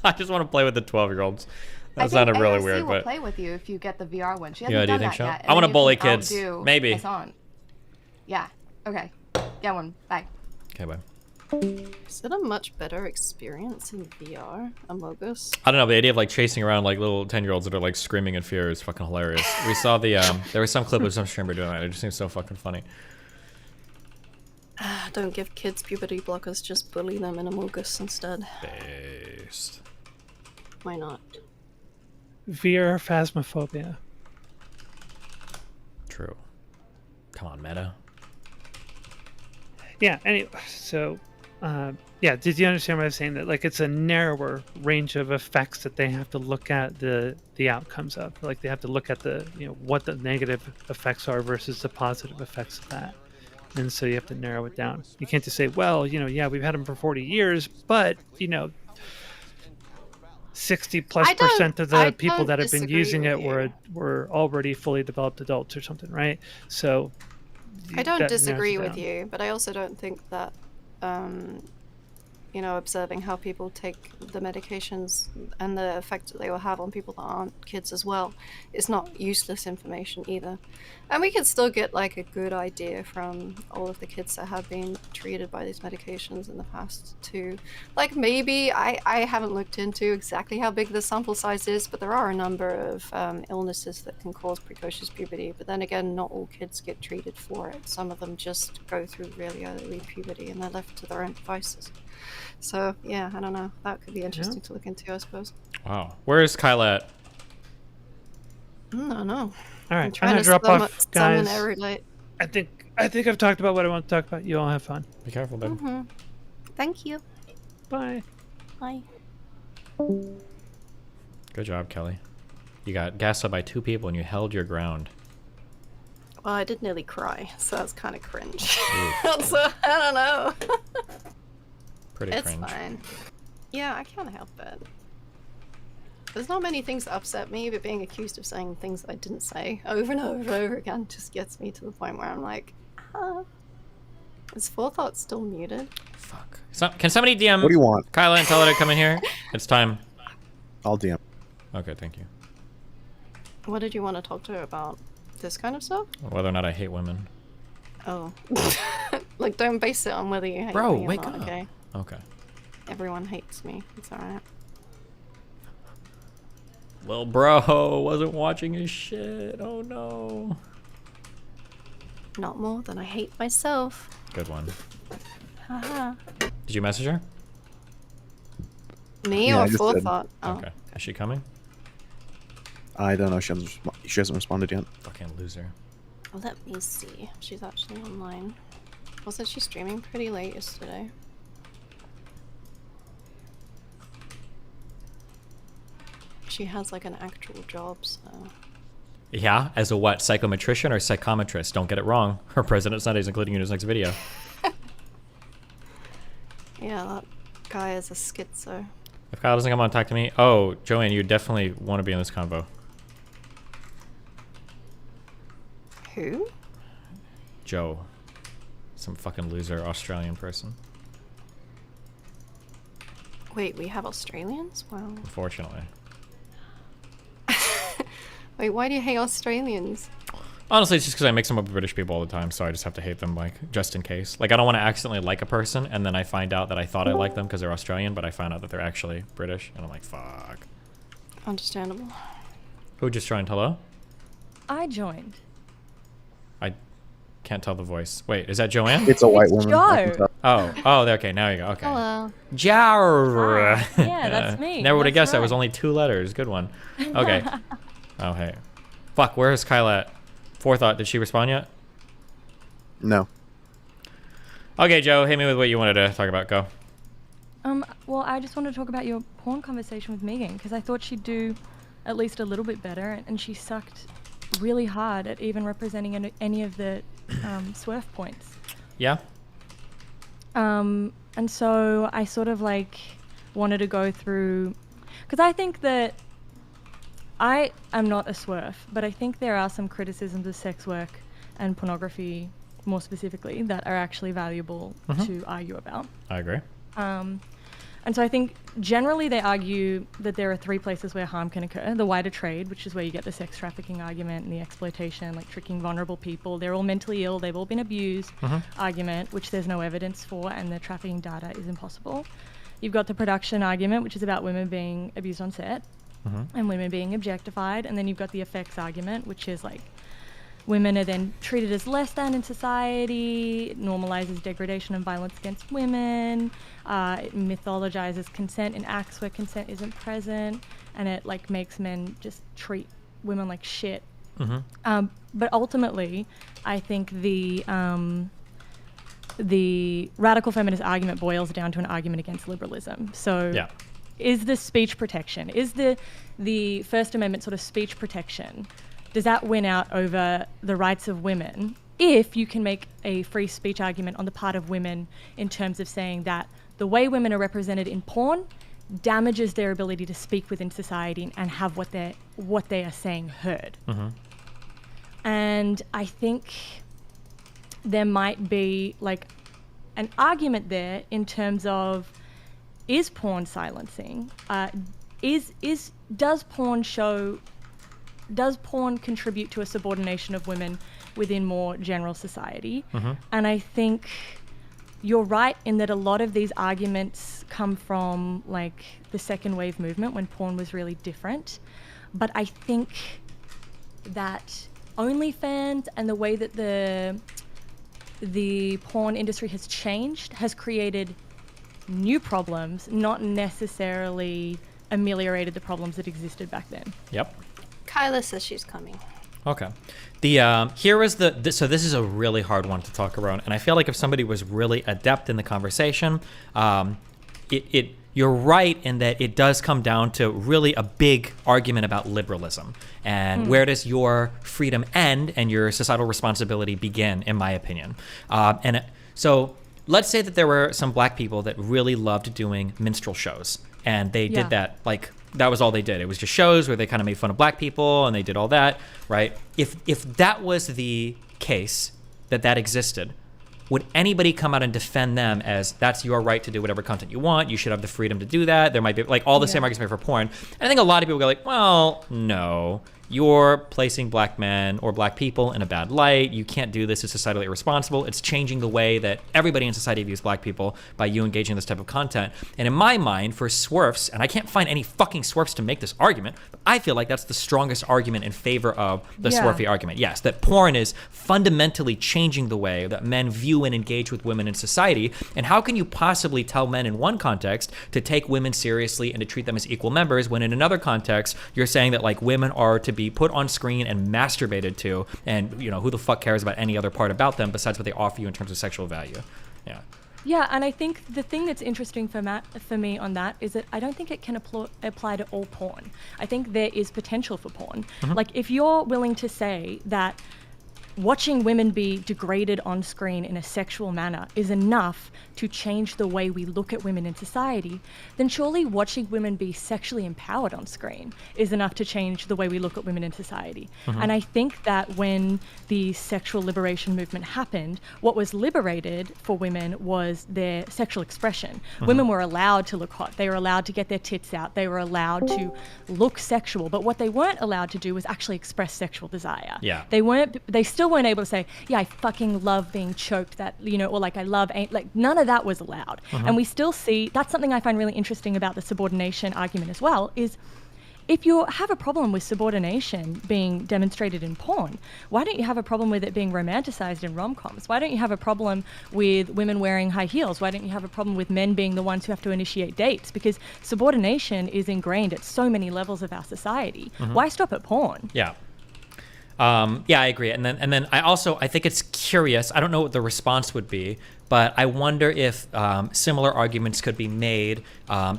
I just want to play with the 12-year-olds. I That think sounded really AOC weird, will but play with you if you get the VR one. She Yeah, hasn't do you done think that so? yet. I wanna want to bully kids. Maybe. Yeah. Okay. Get one. Bye. okay, bye. Is it a much better experience in VR, Among Us? I don't know. The idea of like chasing around like little 10-year-olds that are like screaming in fear is fucking hilarious. We saw the there was some clip of some streamer doing that. It just seems so fucking funny. Don't give kids puberty blockers, just bully them in Among Us instead. Based. Why not? VR phasmophobia. True. Come on, Meta. Yeah. Anyway, so yeah, did you understand what I was saying? That like it's a narrower range of effects that they have to look at the outcomes of. Like they have to look at the what the negative effects are versus the positive effects of that. And so you have to narrow it down. You can't just say, well, yeah, we've had them for 40 years, but 60+% of the people that have been using it were already fully developed adults or something, right? So I don't that disagree narrows it with down. you, but I also don't think that, observing how people take the medications and the effect that they will have on people that aren't kids as well is not useless information either. And we can still get like a good idea from all of the kids that have been treated by these medications in the past too. Like maybe, I haven't looked into exactly how big the sample size is, but there are a number of illnesses that can cause precocious puberty. But then again, not all kids get treated for it. Some of them just go through really early puberty and they're left to their own devices. So yeah, I don't know. That could be interesting to look into, I suppose. Wow. Where is Kyle at? I don't know. All right, I'm trying gonna to drop summon off, guys. every light. I think I've talked about what I want to talk about. You all have fun. Be careful, babe. Thank you. Bye. Bye. Good job, Kelly. You got gassed up by 2 people and you held your ground. Well, I did nearly cry, so that's kind of cringe. So I don't know. Pretty it's cringe. fine. Yeah, I can't help it. There's not many things that upset me, but being accused of saying things I didn't say over and over and over again just gets me to the point where I'm like, is Forethought still muted? Fuck. Can somebody DM What do you want? Kyla and tell her to come in here? It's time. I'll DM. Okay, thank you. What did you want to talk to her about? This kind of stuff? Whether or not I hate women. Oh. Like, don't base it on whether you hate Bro, me or wake not, up. okay? Okay. Everyone hates me. It's alright. Well, bro, wasn't watching his shit. Oh no. Not more than I hate myself. Good one. Haha. Did you message her? Me Yeah, I or just did. Forethought? Oh. Okay. Is she coming? I don't know. She hasn't responded yet. Fucking loser. Let me see. She's actually online. Wasn't she streaming pretty late yesterday? She has like an actual job, so... Yeah, as a what? Psychometrician or psychometrist? Don't get it wrong. Her President Sunday is including you in his next video. Yeah, that guy is a schizo. If Kyle doesn't come on, talk to me. Oh, Joanne, you definitely want to be in this convo. Who? Joe. Some fucking loser Australian person. Wait, we have Australians? Wow. Unfortunately. Wait, why do you hate Australians? Honestly, it's just because I mix them up with British people all the time, so I just have to hate them, like, just in case. Like, I don't want to accidentally like a person, and then I find out that I thought I liked them because they're Australian, but I found out that they're actually British, and I'm like, fuck. Understandable. Who just joined? Hello? I joined. I can't tell the voice. Wait, is that Joanne? It's a white It's woman. I can Joe. tell. Oh, okay, now you go. Okay. Hello. Jar. Hi. Yeah, that's me. Never would have That's guessed that was right. only 2 letters. Good one. Okay. Oh, hey. Fuck, where is Kyla at? Forethought, did she respond yet? No. Okay, Joe, hit me with what you wanted to talk about. Go. Well, I just wanted to talk about your porn conversation with Megan, because I thought she'd do at least a little bit better, and she sucked really hard at even representing any of the swerve points. Yeah. And so I sort of like wanted to go through, because I think that I am not a swerve, but I think there are some criticisms of sex work and pornography, more specifically, that are actually valuable to argue about. I agree. And so I think generally they argue that there are three places where harm can occur. The wider trade, which is where you get the sex trafficking argument and the exploitation, like tricking vulnerable people. They're all mentally ill, they've all been abused argument, which there's no evidence for, and the trafficking data is impossible. You've got the production argument, which is about women being abused on set and women being objectified. And then you've got the effects argument, which is like women are then treated as less than in society. It normalizes degradation and violence against women. It mythologizes consent in acts where consent isn't present, and it like makes men just treat women like shit. But ultimately, I think the radical feminist argument boils down to an argument against liberalism. So, is the speech protection, is the First Amendment sort of speech protection, does that win out over the rights of women if you can make a free speech argument on the part of women in terms of saying that the way women are represented in porn damages their ability to speak within society and have what they are saying heard? And I think there might be like an argument there in terms of, is porn silencing? Does porn contribute to a subordination of women within more general society? And I think you're right in that a lot of these arguments come from like the second wave movement when porn was really different. But I think that OnlyFans and the way that the porn industry has changed has created new problems, not necessarily ameliorated the problems that existed back then. Yep. Kyla says she's coming. Okay. Here is so this is a really hard one to talk around, and I feel like if somebody was really adept in the conversation, you're right in that it does come down to really a big argument about liberalism and where does your freedom end and your societal responsibility begin, in my opinion. So let's say that there were some black people that really loved doing minstrel shows, and they did that like. That was all they did. It was just shows where they kind of made fun of black people and they did all that, right? If that was the case, that existed, would anybody come out and defend them as that's your right to do whatever content you want? You should have the freedom to do that. There might be like all the same arguments for porn. And I think a lot of people go like, well, no. You're placing black men or black people in a bad light. You can't do this. It's societally irresponsible. It's changing the way that everybody in society views black people by you engaging in this type of content. And in my mind, for swerfs, and I can't find any fucking swerfs to make this argument, but I feel like that's the strongest argument in favor of the swerfy argument. Yes, that porn is fundamentally changing the way that men view and engage with women in society. And how can you possibly tell men in one context to take women seriously and to treat them as equal members when in another context you're saying that like women are to be put on screen and masturbated to, and you know who the fuck cares about any other part about them besides what they offer you in terms of sexual value? Yeah, and I think the thing that's interesting for me on that is that I don't think it can apply to all porn. I think there is potential for porn. Like if you're willing to say that watching women be degraded on screen in a sexual manner is enough to change the way we look at women in society, then surely watching women be sexually empowered on screen is enough to change the way we look at women in society. And I think that when the sexual liberation movement happened, what was liberated for women was their sexual expression. Women were allowed to look hot. They were allowed to get their tits out. They were allowed to look sexual. But what they weren't allowed to do was actually express sexual desire. They still weren't able to say, yeah, I fucking love being choked, that, you know, or like I love, like none of that was allowed. And we still see, that's something I find really interesting about the subordination argument as well, is if you have a problem with subordination being demonstrated in porn, why don't you have a problem with it being romanticized in rom-coms? Why don't you have a problem with women wearing high heels? Why don't you have a problem with men being the ones who have to initiate dates? Because subordination is ingrained at so many levels of our society. Why stop at porn? Yeah, I agree. And then I think it's curious. I don't know what the response would be, but I wonder if similar arguments could be made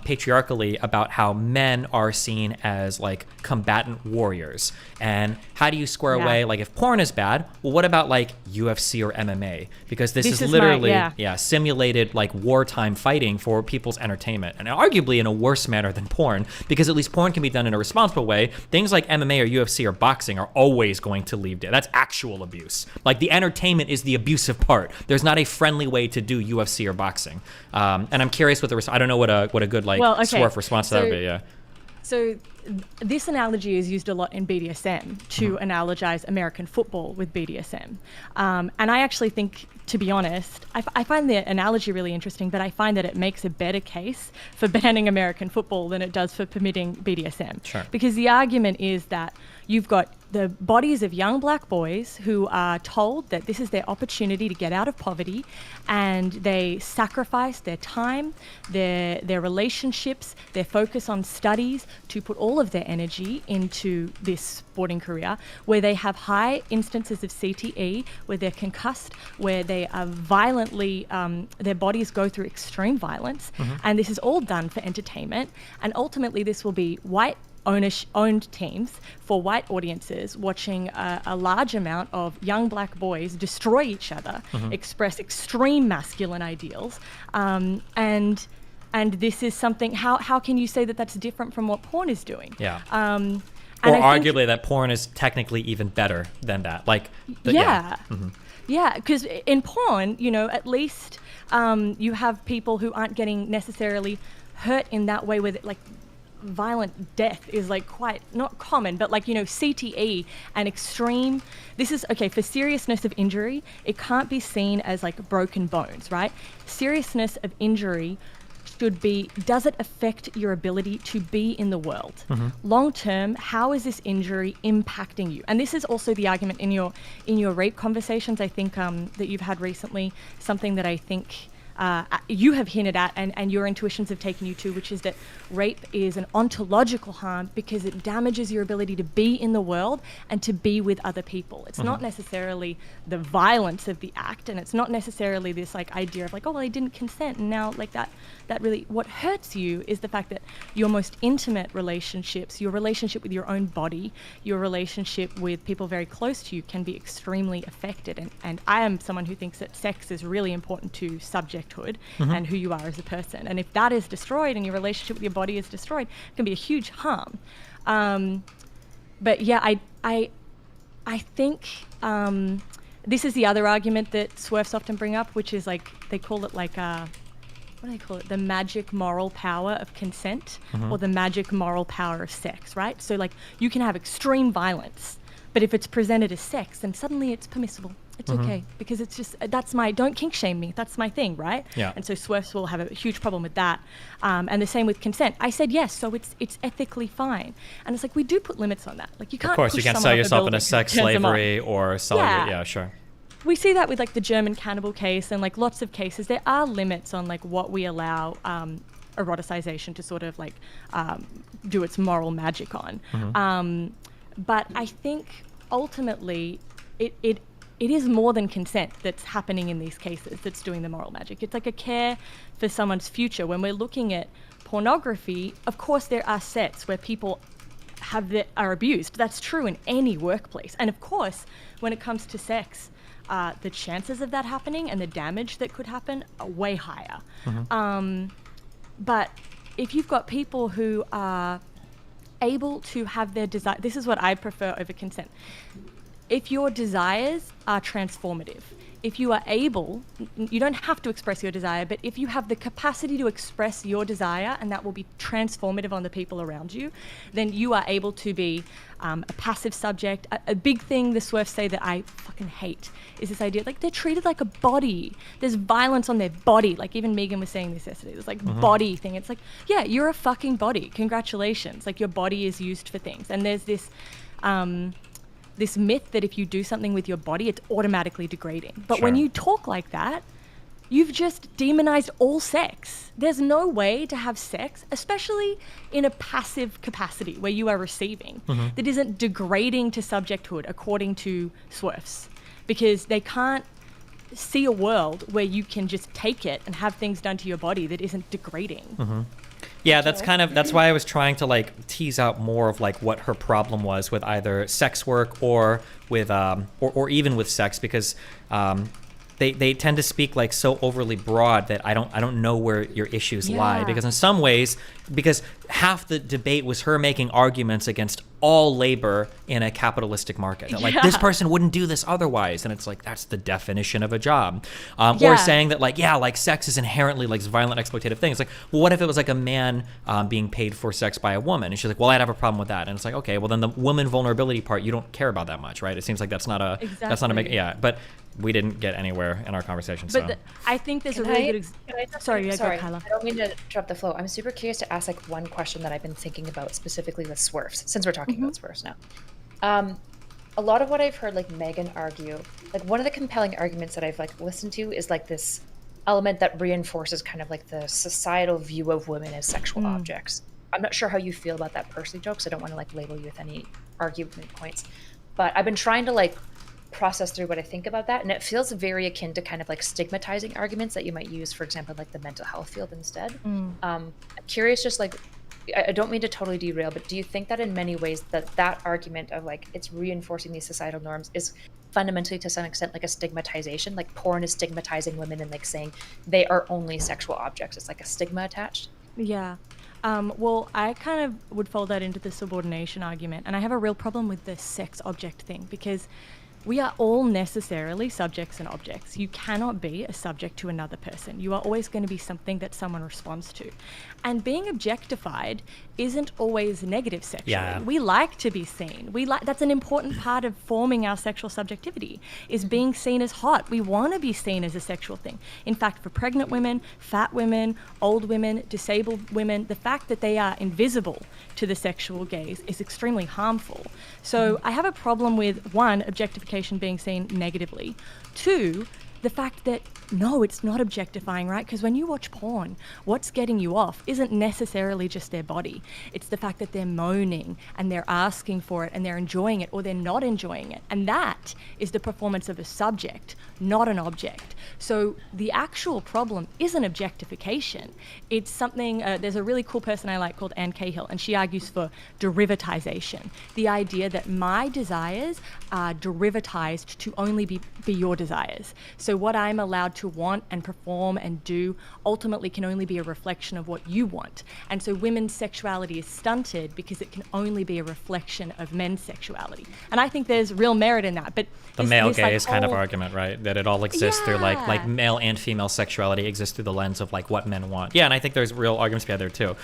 patriarchally about how men are seen as like combatant warriors. And how do you square away, like, if porn is bad, well, what about like UFC or MMA? Because this is literally simulated like wartime fighting for people's entertainment, and arguably in a worse manner than porn, because at least porn can be done in a responsible way. Things like MMA or UFC or boxing are always going to leave. That's actual abuse. Like, the entertainment is the abusive part. There's not a friendly way to do UFC or boxing. And I'm curious what I don't know what a good like swerve response to that would be. Yeah. So this analogy is used a lot in BDSM to analogize American football with BDSM. And I actually think, to be honest, I find the analogy really interesting, but I find that it makes a better case for banning American football than it does for permitting BDSM. Sure. Because the argument is that you've got the bodies of young black boys who are told that this is their opportunity to get out of poverty, and they sacrifice their time, their relationships, their focus on studies to put all of their energy into this sporting career, where they have high instances of CTE, where they're concussed, where they are violently, their bodies go through extreme violence, and this is all done for entertainment. And ultimately this will be white owned teams for white audiences watching a large amount of young black boys destroy each other, express extreme masculine ideals, and this is something. How can you say that that's different from what porn is doing? Yeah. And or I think, arguably that porn is technically even better than that. Like, yeah, because in porn, you know, at least you have people who aren't getting necessarily hurt in that way with it, like. Violent death is like quite not common, but like, you know, CTE and extreme, this is okay for seriousness of injury. It can't be seen as like broken bones, right? Seriousness of injury should be, does it affect your ability to be in the world? Long term, how is this injury impacting you? And this is also the argument in your rape conversations, I think, that you've had recently, something that I think you have hinted at, and your intuitions have taken you to, which is that rape is an ontological harm because it damages your ability to be in the world and to be with other people. It's not necessarily the violence of the act, and it's not necessarily this like idea of like, oh well, I didn't consent, and now like that really, what hurts you is the fact that your most intimate relationships, your relationship with your own body, your relationship with people very close to you can be extremely affected. And I am someone who thinks that sex is really important to subjecthood and who you are as a person. And if that is destroyed and your relationship with your body is destroyed, it can be a huge harm. But yeah, I think this is the other argument that swerves often bring up, which is like, they call it like what do they call it? The magic moral power of consent, or the magic moral power of sex, right? So like, you can have extreme violence, but if it's presented as sex, then suddenly it's permissible. It's okay, because it's just, don't kink shame me. That's my thing, right? Yeah. And so swerves will have a huge problem with that. And the same with consent. I said yes, so it's ethically fine. And it's like, we do put limits on that. Like, you can't Of course, you push can't someone sell off a yourself building into sex and turn them on. slavery or sell yeah, sure. We see that with like the German cannibal case and like lots of cases. There are limits on like what we allow eroticization to sort of like do its moral magic on. But I think ultimately it is more than consent that's happening in these cases that's doing the moral magic. It's like a care for someone's future. When we're looking at pornography, of course there are sets where people are abused. That's true in any workplace. And of course, when it comes to sex, the chances of that happening and the damage that could happen are way higher. But if you've got people who are able to have their desire, this is what I prefer over consent. If your desires are transformative, if you are able, you don't have to express your desire, but if you have the capacity to express your desire and that will be transformative on the people around you, then you are able to be a passive subject. A big thing the swerves say that I fucking hate is this idea, like, they're treated like a body. There's violence on their body. Like, even Megan was saying this yesterday. There's like body thing. It's like, yeah, you're a fucking body. Congratulations. Like, your body is used for things. And there's this this myth that if you do something with your body, it's automatically degrading. But when you talk like that, you've just demonized all sex. There's no way to have sex, especially in a passive capacity where you are receiving, that isn't degrading to subjecthood according to swerves. Because they can't, see a world where you can just take it and have things done to your body that isn't degrading. Yeah, that's why I was trying to like tease out more of like what her problem was with either sex work or with or even with sex, because they tend to speak like so overly broad that I don't know where your issues lie, because in some ways, because half the debate was her making arguments against all labor in a capitalistic market. That, like, this person wouldn't do this otherwise, and it's like that's the definition of a job. Or saying that like sex is inherently like violent exploitative thing. It's like, well, what if it was like a man being paid for sex by a woman? And she's like, well, I'd have a problem with that. And it's like, okay, well then the woman vulnerability part you don't care about that much, right? It seems like that's not a but we didn't get anywhere in our conversation. But I think there's a really good. Sorry, go, Kyla. I don't mean to interrupt the flow. I'm super curious to ask like one question that I've been thinking about specifically with swerves, since we're talking about swerves now. A lot of what I've heard like Megan argue, like one of the compelling arguments that I've like listened to is like this element that reinforces kind of like the societal view of women as sexual objects. I'm not sure how you feel about that personally, Joe, because I don't want to like label you with any argument points. But I've been trying to like process through what I think about that, and it feels very akin to kind of like stigmatizing arguments that you might use, for example, like the mental health field instead. I'm curious, just like, I don't mean to totally derail, but do you think that in many ways that argument of like it's reinforcing these societal norms is fundamentally to some extent like a stigmatization, like porn is stigmatizing women and like saying they are only sexual objects? It's like a stigma attached. Yeah. Well, I kind of would fold that into the subordination argument, and I have a real problem with the sex object thing, because we are all necessarily subjects and objects. You cannot be a subject to another person. You are always going to be something that someone responds to. And being objectified isn't always negative sexually. Yeah. We like to be seen. That's an important part of forming our sexual subjectivity, is being seen as hot. We want to be seen as a sexual thing. In fact, for pregnant women, fat women, old women, disabled women, the fact that they are invisible to the sexual gaze is extremely harmful. So I have a problem with, one, objectification being seen negatively. Two, the fact that, no, it's not objectifying, right? Because when you watch porn, what's getting you off isn't necessarily just their body. It's the fact that they're moaning and they're asking for it and they're enjoying it, or they're not enjoying it. And that is the performance of a subject, not an object. So the actual problem isn't objectification. It's something, there's a really cool person I like called Anne Cahill, and she argues for derivatization. The idea that my desires are derivatized to only be your desires. So what I'm allowed to want and perform and do ultimately can only be a reflection of what you want. And so women's sexuality is stunted because it can only be a reflection of men's sexuality. And I think there's real merit in that. But the male gaze kind of argument, right? That it all exists through like male and female sexuality exists through the lens of like what men want. Yeah, and I think there's real arguments behind there too.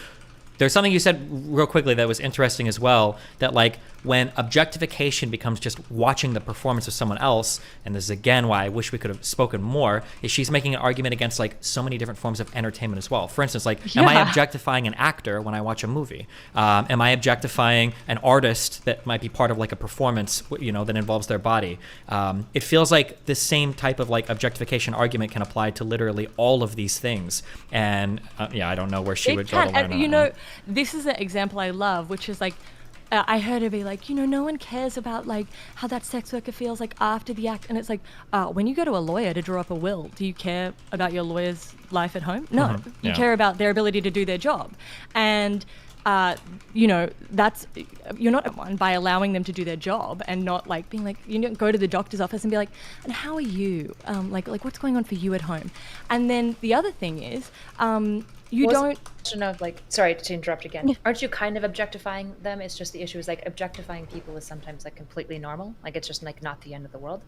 There's something you said real quickly that was interesting as well, that like when objectification becomes just watching the performance of someone else, and this is again why I wish we could have spoken more, is she's making an argument against like so many different forms of entertainment as well. For instance, like, am I objectifying an actor when I watch a movie? Am I objectifying an artist that might be part of like a performance, you know, that involves their body? It feels like the same type of like objectification argument can apply to literally all of these things. And I don't know where she would go to learn you know, this is an example I love, which is like, I heard her be like, you know, no one cares about like how that sex worker feels like after the act. And it's like, when you go to a lawyer to draw up a will, do you care about your lawyer's life at home? No, you care about their ability to do their job. And you know, that's, you're not one by allowing them to do their job and not like being like, you don't go to the doctor's office and be like, and how are you? Like what's going on for you at home? And then the other thing is, you don't know, like, sorry to interrupt again. Aren't you kind of objectifying them? It's just the issue is like objectifying people is sometimes like completely normal. Like it's just like not the end of the world.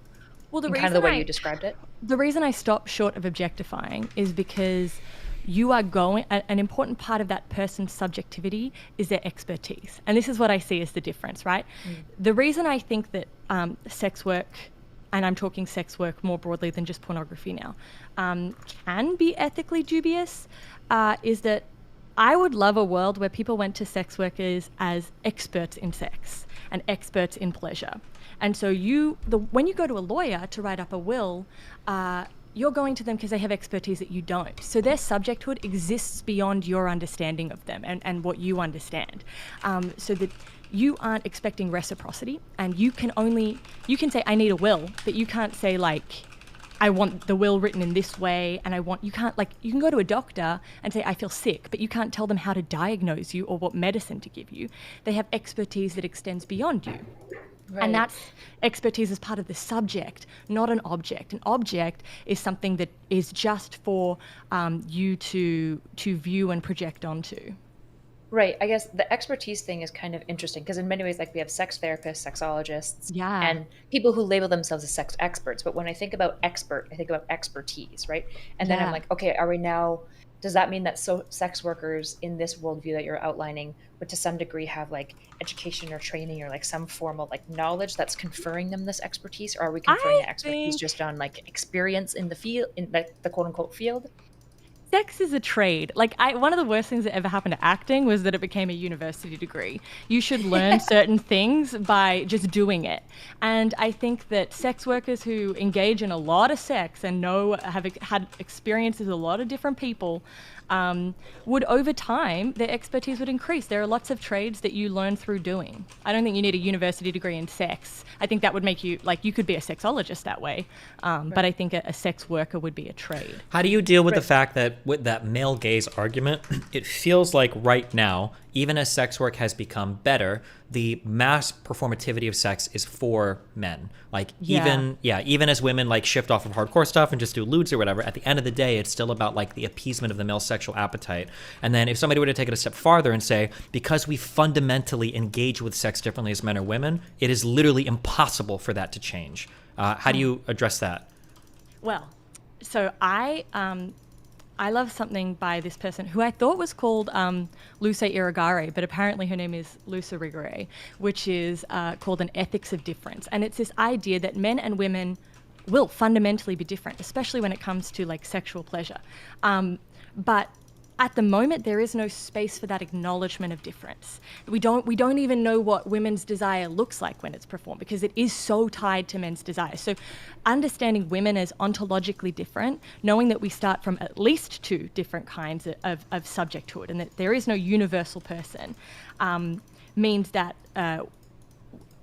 Well, kind of the way you described it. The reason I stop short of objectifying is because you are going, an important part of that person's subjectivity is their expertise. And this is what I see as the difference, right? The reason I think that sex work, and I'm talking sex work more broadly than just pornography now, can be ethically dubious, is that I would love a world where people went to sex workers as experts in sex and experts in pleasure. And so when you go to a lawyer to write up a will, you're going to them because they have expertise that you don't. So their subjecthood exists beyond your understanding of them and what you understand. So that you aren't expecting reciprocity, and you can say, I need a will, but you can't say like, I want the will written in this way, and you can't, like, you can go to a doctor and say, I feel sick, but you can't tell them how to diagnose you or what medicine to give you. They have expertise that extends beyond you. Right. And that's expertise as part of the subject, not an object. An object is something that is just for you to view and project onto. Right. I guess the expertise thing is kind of interesting because in many ways, like we have sex therapists, sexologists, and people who label themselves as sex experts. But when I think about expert, I think about expertise, right? And then I'm like, okay, does that mean that sex workers in this worldview that you're outlining would to some degree have like education or training or like some formal like knowledge that's conferring them this expertise? Or are we conferring the expertise just on like experience in the field, in like the quote unquote field? Sex is a trade. Like, one of the worst things that ever happened to acting was that it became a university degree. You should learn certain things by just doing it. And I think that sex workers who engage in a lot of sex and have had experiences with a lot of different people would, over time, their expertise would increase. There are lots of trades that you learn through doing. I don't think you need a university degree in sex. I think that would make you, like, you could be a sexologist that way. But I think a sex worker would be a trade. How do you deal with the fact that with that male gaze argument, it feels like right now, even as sex work has become better, the mass performativity of sex is for men. Like, even as women like shift off of hardcore stuff and just do lewds or whatever, at the end of the day, it's still about like the appeasement of the male sexual appetite. And then if somebody were to take it a step farther and say, because we fundamentally engage with sex differently as men or women, it is literally impossible for that to change. How do you address that? Well, so I love something by this person who I thought was called Luce Irrigare, but apparently her name is Luce Rigare, which is called An Ethics of Difference. And it's this idea that men and women will fundamentally be different, especially when it comes to like sexual pleasure. But at the moment, there is no space for that acknowledgement of difference. We don't even know what women's desire looks like when it's performed because it is so tied to men's desire. So understanding women as ontologically different, knowing that we start from at least two different kinds of subject to it and that there is no universal person, means that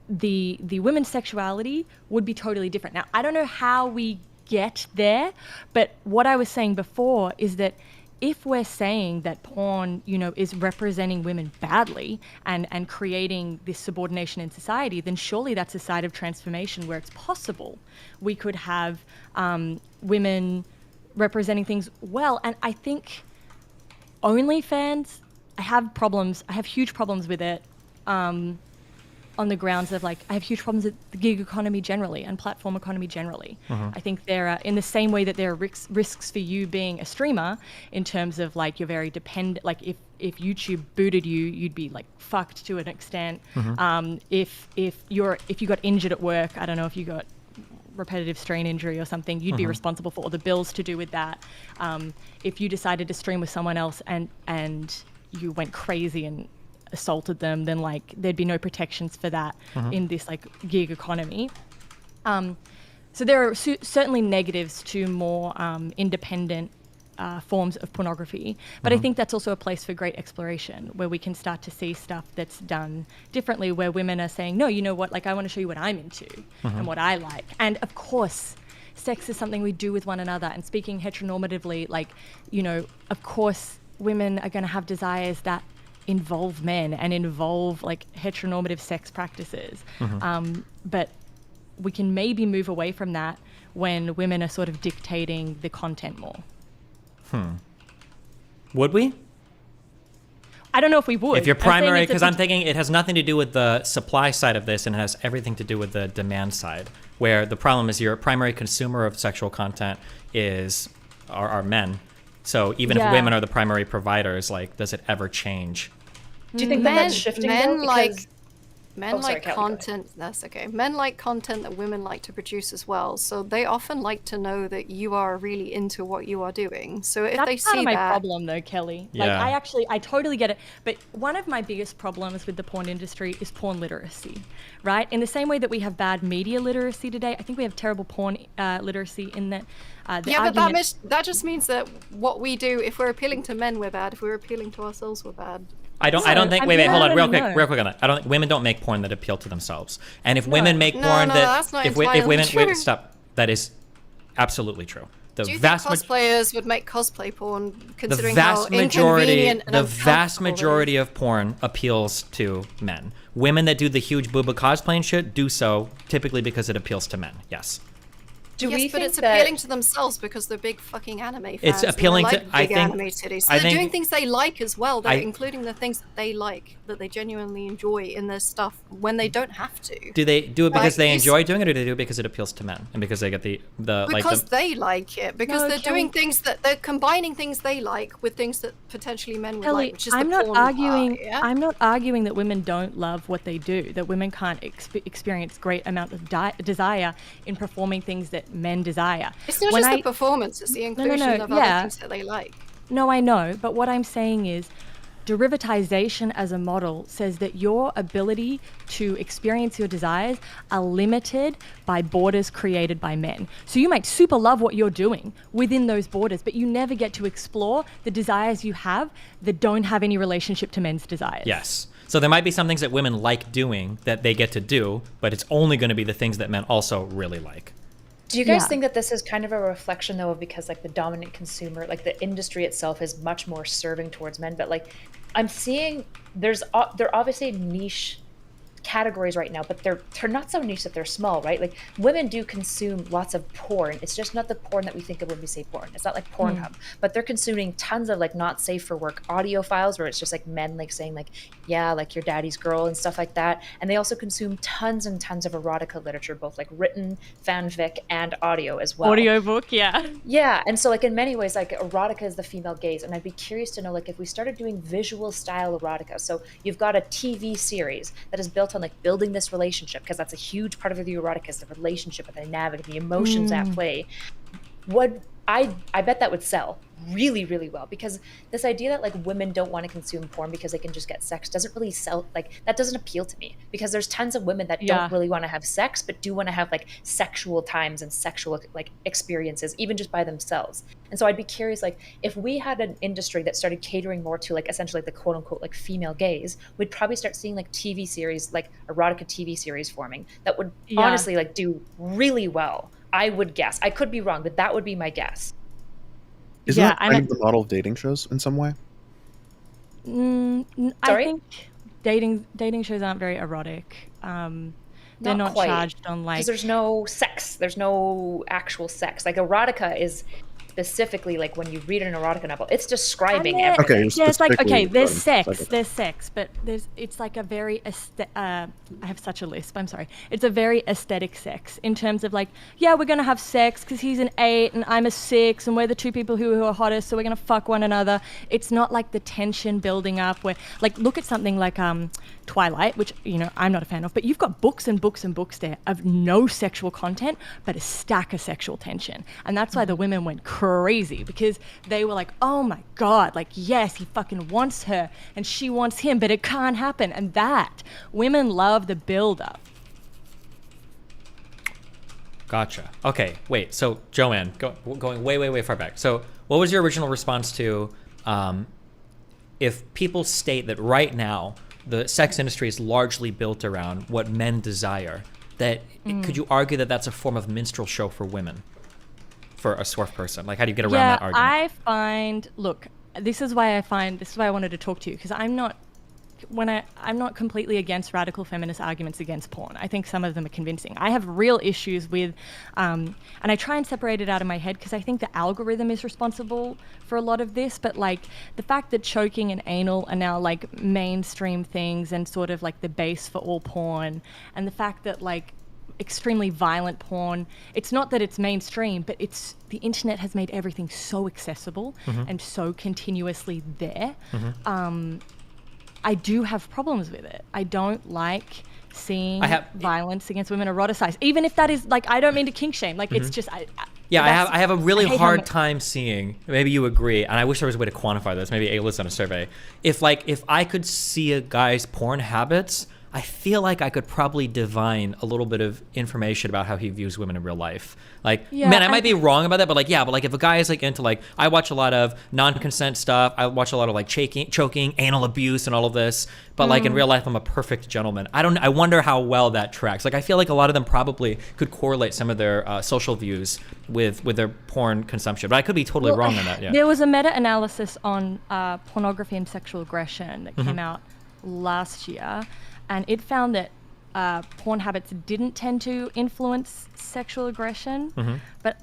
the women's sexuality would be totally different. Now, I don't know how we get there, but what I was saying before is that if we're saying that porn, is representing women badly and creating this subordination in society, then surely that's a side of transformation where it's possible we could have women representing things well. And I think OnlyFans, I have huge problems with it. On the grounds of I have huge problems with the gig economy generally and platform economy generally. I think there are, in the same way that there are risks for you being a streamer in terms of you're very dependent, if YouTube booted you, you'd be fucked to an extent. If you got injured at work, I don't know if you got repetitive strain injury or something, you'd be responsible for all the bills to do with that. If you decided to stream with someone else and you went crazy and assaulted them, then there'd be no protections for that in this gig economy. So there are certainly negatives to more independent forms of pornography, but I think that's also a place for great exploration where we can start to see stuff that's done differently, where women are saying, no, you know what, I want to show you what I'm into and what I like. And of course, sex is something we do with one another, and speaking heteronormatively, of course women are going to have desires that involve men and involve heteronormative sex practices. But we can maybe move away from that when women are sort of dictating the content more. Would we? I don't know if we would. If you're primary, because I'm thinking it has nothing to do with the supply side of this and it has everything to do with the demand side, where the problem is your primary consumer of sexual content are men. So even if women are the primary providers, does it ever change? Do you think that's shifting? Men like Kelly, content. That's okay. Men like content that women like to produce as well. So they often like to know that you are really into what you are doing. So if they see that's part of my that, problem, though, Kelly. I totally get it. But one of my biggest problems with the porn industry is porn literacy, right? In the same way that we have bad media literacy today, I think we have terrible porn literacy in that. but that just means that what we do, if we're appealing to men, we're bad. If we're appealing to ourselves, we're bad. I don't think. Wait, hold on, real quick on that. I don't think women don't make porn that appeal to themselves. And if women make porn that's not entirely true. Stop. That is Absolutely true. The Do you think vast cosplayers would make cosplay porn, considering the how vast majority, inconvenient and the vast uncomfortable it majority of porn appeals to men. Women that do the huge booba cosplaying shit do so typically because it appeals to men. Yes. Yes, we but think it's that- appealing to themselves because they're big fucking anime fans. It's and they appealing to- like I big think- anime titties. So I they're think- doing things they like as well. They're I- including the things that they like, that they genuinely enjoy in their stuff when they don't have to. Do they do it because Like, they you enjoy doing it, or do they do it because it appeals to men and because they get the Because they like it. Because No, they're doing Kelly- things that they're combining things they like with things that potentially men would Kelly, like, which is I'm the not porn arguing. part, yeah? I'm not arguing that women don't love what they do. That women can't experience great amount of desire in performing things that men desire. It's not When just I- the performance; it's the inclusion of other things that they like. No, I know, but what I'm saying is derivatization as a model says that your ability to experience your desires are limited by borders created by men. So you might super love what you're doing within those borders, but you never get to explore the desires you have that don't have any relationship to men's desires. Yes. So there might be some things that women like doing that they get to do, but it's only going to be the things that men also really like. Do you guys think that this is kind of a reflection though of because like the dominant consumer, like the industry itself is much more serving towards men, but like I'm seeing they're obviously niche categories right now, but they're not so niche that they're small, right? Like women do consume lots of porn. It's just not the porn that we think of when we say porn. It's not like Pornhub, but they're consuming tons of like not safe for work audio files where it's just like men like saying like, yeah, like your daddy's girl and stuff like that. And they also consume tons and tons of erotica literature, both like written fanfic and audio as well. Audiobook, yeah. Yeah, and so like in many ways, like erotica is the female gaze, and I'd be curious to know like if we started doing visual style erotica. So you've got a TV series that is built on like building this relationship, because that's a huge part of the erotica is the relationship, the dynamic, the emotions at play. What I bet that would sell really, really well, because this idea that like women don't want to consume porn because they can just get sex doesn't really sell. Like that doesn't appeal to me, because there's tons of women that don't really want to have sex but do want to have like sexual times and sexual like experiences even just by themselves. And so I'd be curious, like if we had an industry that started catering more to like essentially like the quote unquote like female gaze, we'd probably start seeing like TV series, like erotica TV series forming that would honestly like do really well. I would guess. I could be wrong, but that would be my guess. Isn't that kind of the model of dating shows in some way? I think dating shows aren't very erotic. They're not quite, charged on like. Because there's no sex. There's no actual sex. Like erotica is specifically like when you read an erotica novel, it's describing everything. Yeah, it's like okay, there's sex, but it's like a very I have such a lisp. I'm sorry. It's a very aesthetic sex in terms of like, yeah, we're gonna have sex because he's an 8 and I'm a 6 and we're the two people who are hottest, so we're gonna fuck one another. It's not like the tension building up where like look at something like Twilight, which I'm not a fan of, but you've got books and books and books there of no sexual content but a stack of sexual tension, and that's why the women went crazy, because they were like, oh my god, like yes, he fucking wants her and she wants him, but it can't happen. And that women love the build up. Gotcha. Okay, wait. So Joanne, going way far back. So what was your original response to if people state that right now the sex industry is largely built around what men desire, that could you argue that that's a form of minstrel show for women, for a swarf person? Like, how do you get around that argument? I find, look, this is why I wanted to talk to you, because I'm not completely against radical feminist arguments against porn. I think some of them are convincing. I have real issues with, and I try and separate it out of my head because I think the algorithm is responsible for a lot of this, but like the fact that choking and anal are now like mainstream things and sort of like the base for all porn, and the fact that like extremely violent porn, it's not that it's mainstream, but it's the internet has made everything so accessible and so continuously there. I do have problems with it. I don't like seeing violence against women eroticized, even if that is like, I don't mean to kink shame. Like it's just, I have a really hard time seeing, maybe you agree, and I wish there was a way to quantify this, maybe A-list on a survey. If I could see a guy's porn habits, I feel like I could probably divine a little bit of information about how he views women in real life. Like, Yeah, man, I might be wrong about that, but like, yeah, but like if a guy is like into like, I watch a lot of non-consent stuff. I watch a lot of like choking, anal abuse and all of this. But like in real life, I'm a perfect gentleman. I wonder how well that tracks. Like, I feel like a lot of them probably could correlate some of their social views with their porn consumption. But I could be totally wrong on that, yeah. There was a meta-analysis on pornography and sexual aggression that came out last year. And it found that porn habits didn't tend to influence sexual aggression, but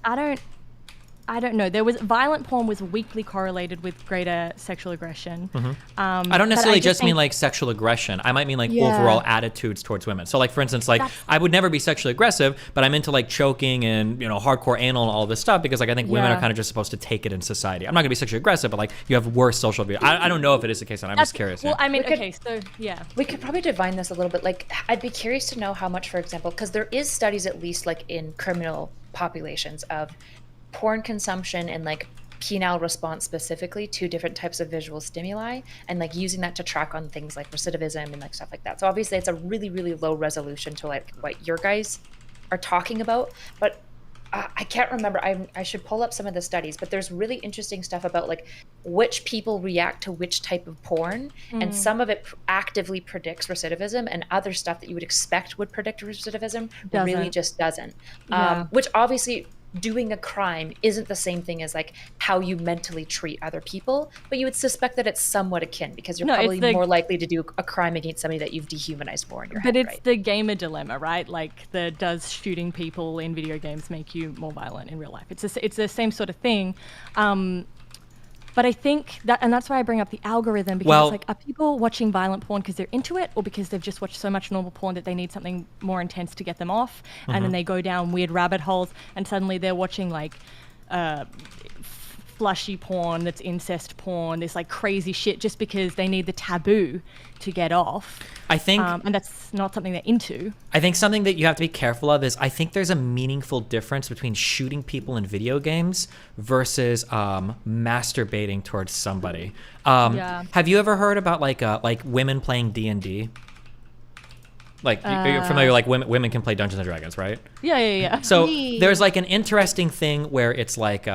I don't know. There was violent porn was weakly correlated with greater sexual aggression. I don't necessarily just mean like sexual aggression. I might mean like overall attitudes towards women. So like, for instance, like I would never be sexually aggressive, but I'm into like choking and, you know, hardcore anal and all this stuff because like I think women are kind of just supposed to take it in society. I'm not gonna be sexually aggressive, but like you have worse social view. I don't know if it is the case, and I'm just curious. Well, I mean, okay, so yeah. We could probably divine this a little bit. Like, I'd be curious to know how much, for example, because there is studies at least like in criminal populations of porn consumption and like penile response specifically to different types of visual stimuli, and like using that to track on things like recidivism and like stuff like that. So obviously it's a really, really low resolution to like what your guys are talking about, but I can't remember. I should pull up some of the studies, but there's really interesting stuff about like which people react to which type of porn, and some of it actively predicts recidivism, and other stuff that you would expect would predict recidivism really just doesn't. Which obviously doing a crime isn't the same thing as like how you mentally treat other people, but you would suspect that it's somewhat akin because you're probably more likely to do a crime against somebody that you've dehumanized more in your head. But it's the gamer dilemma, right? Like, does shooting people in video games make you more violent in real life? It's the same sort of thing. But I think that, and that's why I bring up the algorithm, because it's like, are people watching violent porn because they're into it, or because they've just watched so much normal porn that they need something more intense to get them off, and then they go down weird rabbit holes, and suddenly they're watching like flushy porn that's incest porn, this like crazy shit, just because they need the taboo to get off. I think, and that's not something they're into. I think something that you have to be careful of is I think there's a meaningful difference between shooting people in video games versus masturbating towards somebody. Have you ever heard about like women playing D&D? Like, you're familiar, like women can play Dungeons and Dragons, right? Yeah. So there's like an interesting thing where it's like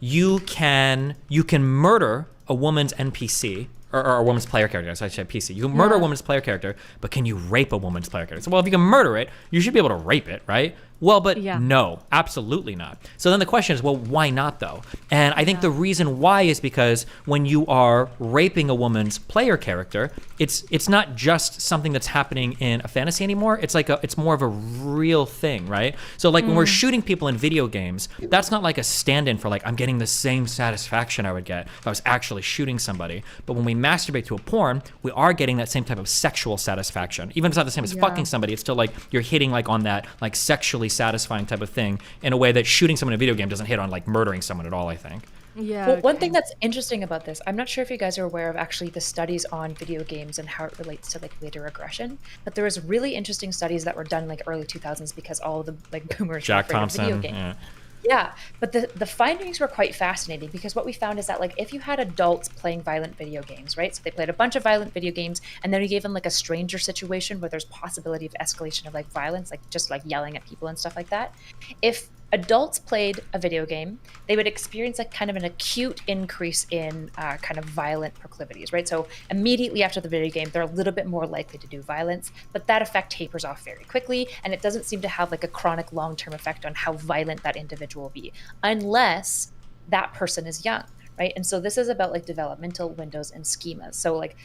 you can murder a woman's NPC or a woman's player character. So I should say PC. You can murder a woman's player character, but can you rape a woman's player character? So, well, if you can murder it, you should be able to rape it, right? Well, but no, absolutely not. So then the question is, well, why not though? And I think the reason why is because when you are raping a woman's player character, it's not just something that's happening in a fantasy anymore. It's like it's more of a real thing, right? So like when we're shooting people in video games, that's not like a stand-in for like, I'm getting the same satisfaction I would get if I was actually shooting somebody. But when we masturbate to a porn, we are getting that same type of sexual satisfaction. Even if it's not the same as fucking somebody, it's still like you're hitting like on that like sexually satisfying type of thing in a way that shooting someone in a video game doesn't hit on like murdering someone at all, I think. Well, one thing that's interesting about this, I'm not sure if you guys are aware of actually the studies on video games and how it relates to like later aggression, but there was really interesting studies that were done in like early 2000s because all of the like boomers Jack were afraid Thompson, of video games. Yeah, but the findings were quite fascinating because what we found is that like if you had adults playing violent video games, right? So they played a bunch of violent video games, and then we gave them like a stranger situation where there's possibility of escalation of like violence, like just like yelling at people and stuff like that. If adults played a video game, they would experience like kind of an acute increase in kind of violent proclivities, right? So immediately after the video game, they're a little bit more likely to do violence, but that effect tapers off very quickly, and it doesn't seem to have like a chronic long-term effect on how violent that individual will be, unless that person is young, right? And so this is about like developmental windows and schemas. So like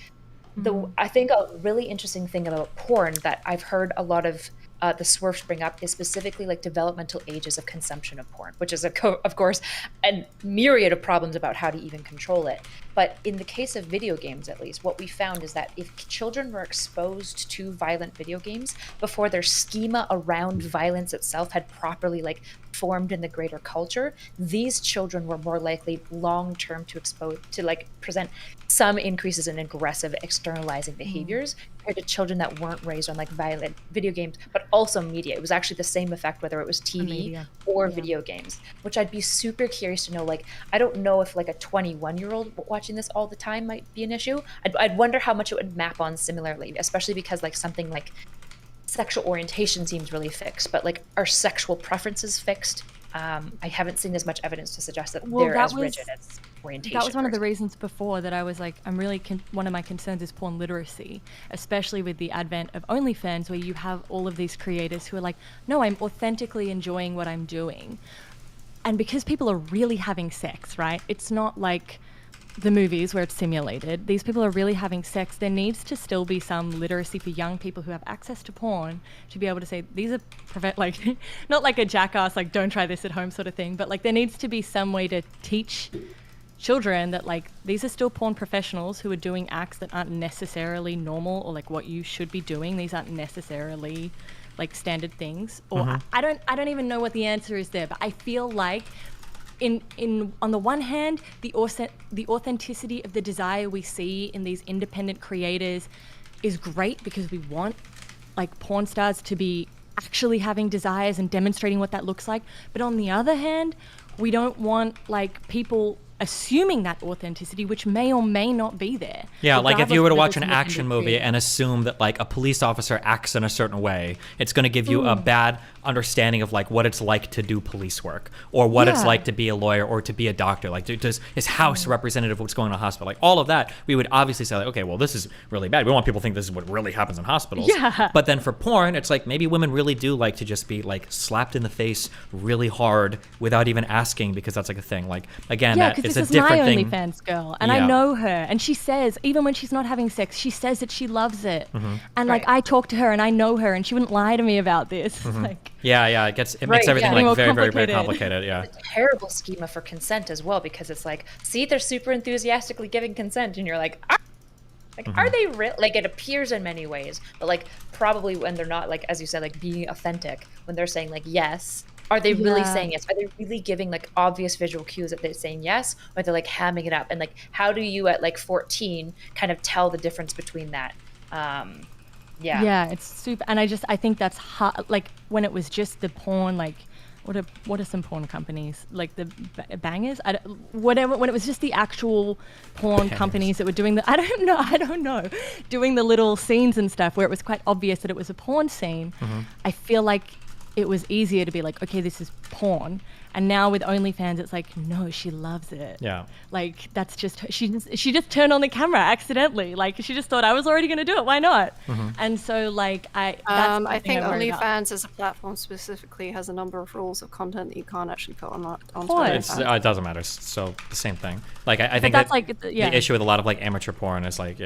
I think a really interesting thing about porn that I've heard a lot of the Swirfs bring up is specifically like developmental ages of consumption of porn, which is of course a myriad of problems about how to even control it. But in the case of video games, at least, what we found is that if children were exposed to violent video games before their schema around violence itself had properly like formed in the greater culture, these children were more likely long-term to like present some increases in aggressive externalizing behaviors compared to children that weren't raised on like violent video games, but also media. It was actually the same effect whether it was TV or video games, which I'd be super curious to know. Like, I don't know if like a 21-year-old watching watching this all the time might be an issue. I'd wonder how much it would map on similarly, especially because like something like sexual orientation seems really fixed, but like are sexual preferences fixed? I haven't seen as much evidence to suggest that they're as rigid as orientation. That was one of the reasons before that I was like, I'm really one of my concerns is porn literacy, especially with the advent of OnlyFans, where you have all of these creators who are like, no, I'm authentically enjoying what I'm doing. And because people are really having sex, right? It's not like the movies where it's simulated. These people are really having sex. There needs to still be some literacy for young people who have access to porn to be able to say, these are like, not like a jackass, like don't try this at home sort of thing, but like there needs to be some way to teach children that like these are still porn professionals who are doing acts that aren't necessarily normal or like what you should be doing. These aren't necessarily like standard things. Or I don't even know what the answer is there, but I feel like on the one hand, the authenticity of the desire we see in these independent creators is great because we want like porn stars to be actually having desires and demonstrating what that looks like. But on the other hand, we don't want like people assuming that authenticity, which may or may not be there. Yeah, like if you were to watch an regardless of action movie and assume that like a police officer acts in a certain way, it's going to give you a bad understanding of like what it's like to do police work or what it's like to be a lawyer or to be a doctor. Like, is house representative of what's going on in a hospital? Like all of that, we would obviously say like, okay, well, this is really bad. We want people to think this is what really happens in hospitals. Yeah. But then for porn, it's like maybe women really do like to just be like slapped in the face really hard without even asking because that's like a thing. Like again, yeah, that because it's this a is my different thing. OnlyFans girl, and I know her, and she says even when she's not having sex, she says that she loves it. And like I talk to her, and I know her, and she wouldn't lie to me about this. Like, yeah, it makes everything like very, very, very complicated. Yeah, it's a terrible schema for consent as well because it's like, see, they're super enthusiastically giving consent, and you're like, are they real? Like it appears in many ways, but like probably when they're not like, as you said, like being authentic, when they're saying like yes. Are they really saying yes? Are they really giving like obvious visual cues that they're saying yes? Or they're like hamming it up? And like, how do you at like 14 kind of tell the difference between that? Yeah, it's super. And I think that's hard. Like when it was just the porn, like what are some porn companies? Like the bangers? Whatever, when it was just the actual porn companies that were doing I don't know, doing the little scenes and stuff where it was quite obvious that it was a porn scene. I feel like it was easier to be like, okay, this is porn. And now with OnlyFans, it's like, no, she loves it. Yeah. Like that's just she just turned on the camera accidentally. Like she just thought I was already going to do it. Why not? And so like I think OnlyFans as a platform specifically has a number of rules of content that you can't actually put on it doesn't matter. So the same thing. Like I think that's like the issue with a lot of like amateur porn is like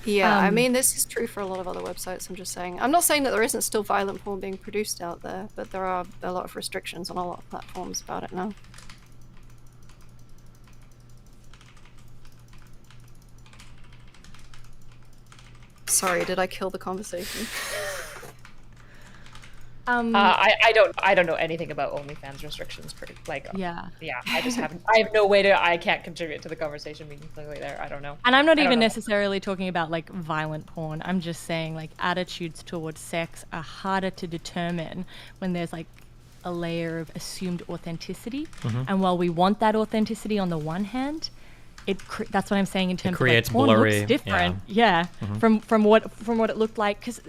Yeah, I mean, this is true for a lot of other websites. I'm just saying. I'm not saying that there isn't still violent porn being produced out there, but there are a lot of restrictions on a lot of platforms about it now. Sorry, did I kill the conversation? I don't know anything about OnlyFans restrictions. I have no way to. I can't contribute to the conversation meaningfully there. I don't know. And I'm not even necessarily talking about like violent porn. I'm just saying like attitudes towards sex are harder to determine when there's like a layer of assumed authenticity. And while we want that authenticity on the one hand, that's what I'm saying in terms of like, porn blurry, looks different. From what it looked like. Because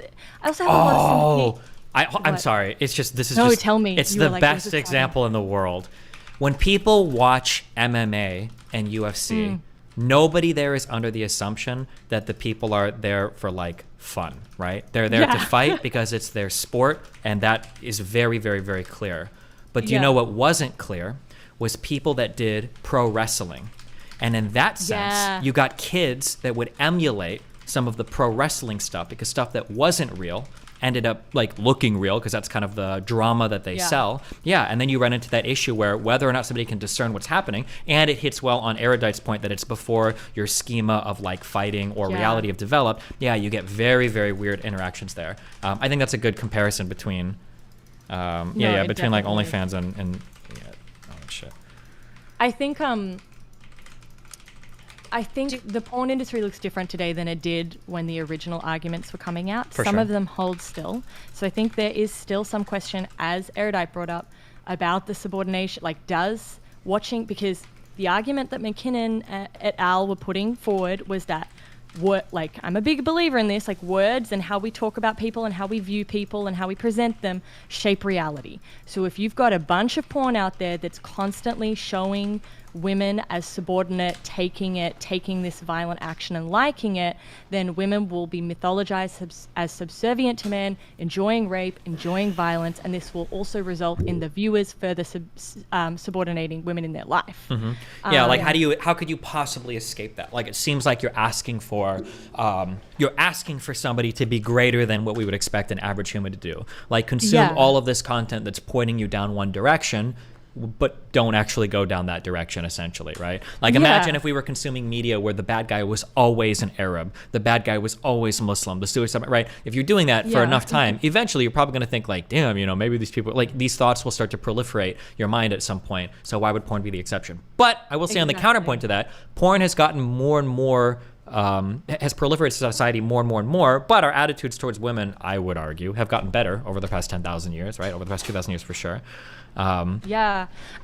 I also have a lot of I'm sorry. It's just this is no. just, Tell me. It's the best example in the world. When people watch MMA and UFC, nobody there is under the assumption that the people are there for like fun, right? They're there to fight because it's their sport, and that is very, very, very clear. But do you know what wasn't clear was people that did pro wrestling, and in that sense, you got kids that would emulate some of the pro wrestling stuff because stuff that wasn't real ended up like looking real because that's kind of the drama that they sell. And then you run into that issue where whether or not somebody can discern what's happening, and it hits well on Erudite's point that it's before your schema of like fighting or reality have developed. You get very, very weird interactions there. I think that's a good comparison between between like OnlyFans and all that shit. I think the porn industry looks different today than it did when the original arguments were coming out. Some of them hold still. So I think there is still some question, as Erudite brought up, about the subordination. Like, does watching, because The argument that McKinnon et al. Were putting forward was that I'm a big believer in this, like words and how we talk about people and how we view people and how we present them shape reality. So if you've got a bunch of porn out there that's constantly showing women as subordinate, taking this violent action and liking it, then women will be mythologized as subservient to men, enjoying rape, enjoying violence, and this will also result in the viewers further subordinating women in their life. Yeah, like how could you possibly escape that? Like, it seems like you're asking for somebody to be greater than what we would expect an average human to do. Like, consume all of this content that's pointing you down one direction, but don't actually go down that direction, essentially, right? Like, imagine if we were consuming media where the bad guy was always an Arab, the bad guy was always Muslim, the suicide, right? If you're doing that for enough time, eventually you're probably going to think like, damn, maybe these people, like, these thoughts will start to proliferate your mind at some point. So why would porn be the exception? But I will say on the counterpoint to that, porn has gotten more and more has proliferated in society more and more and more, but our attitudes towards women, I would argue, have gotten better over the past 10,000 years, right? Over the past 2,000 years for sure. And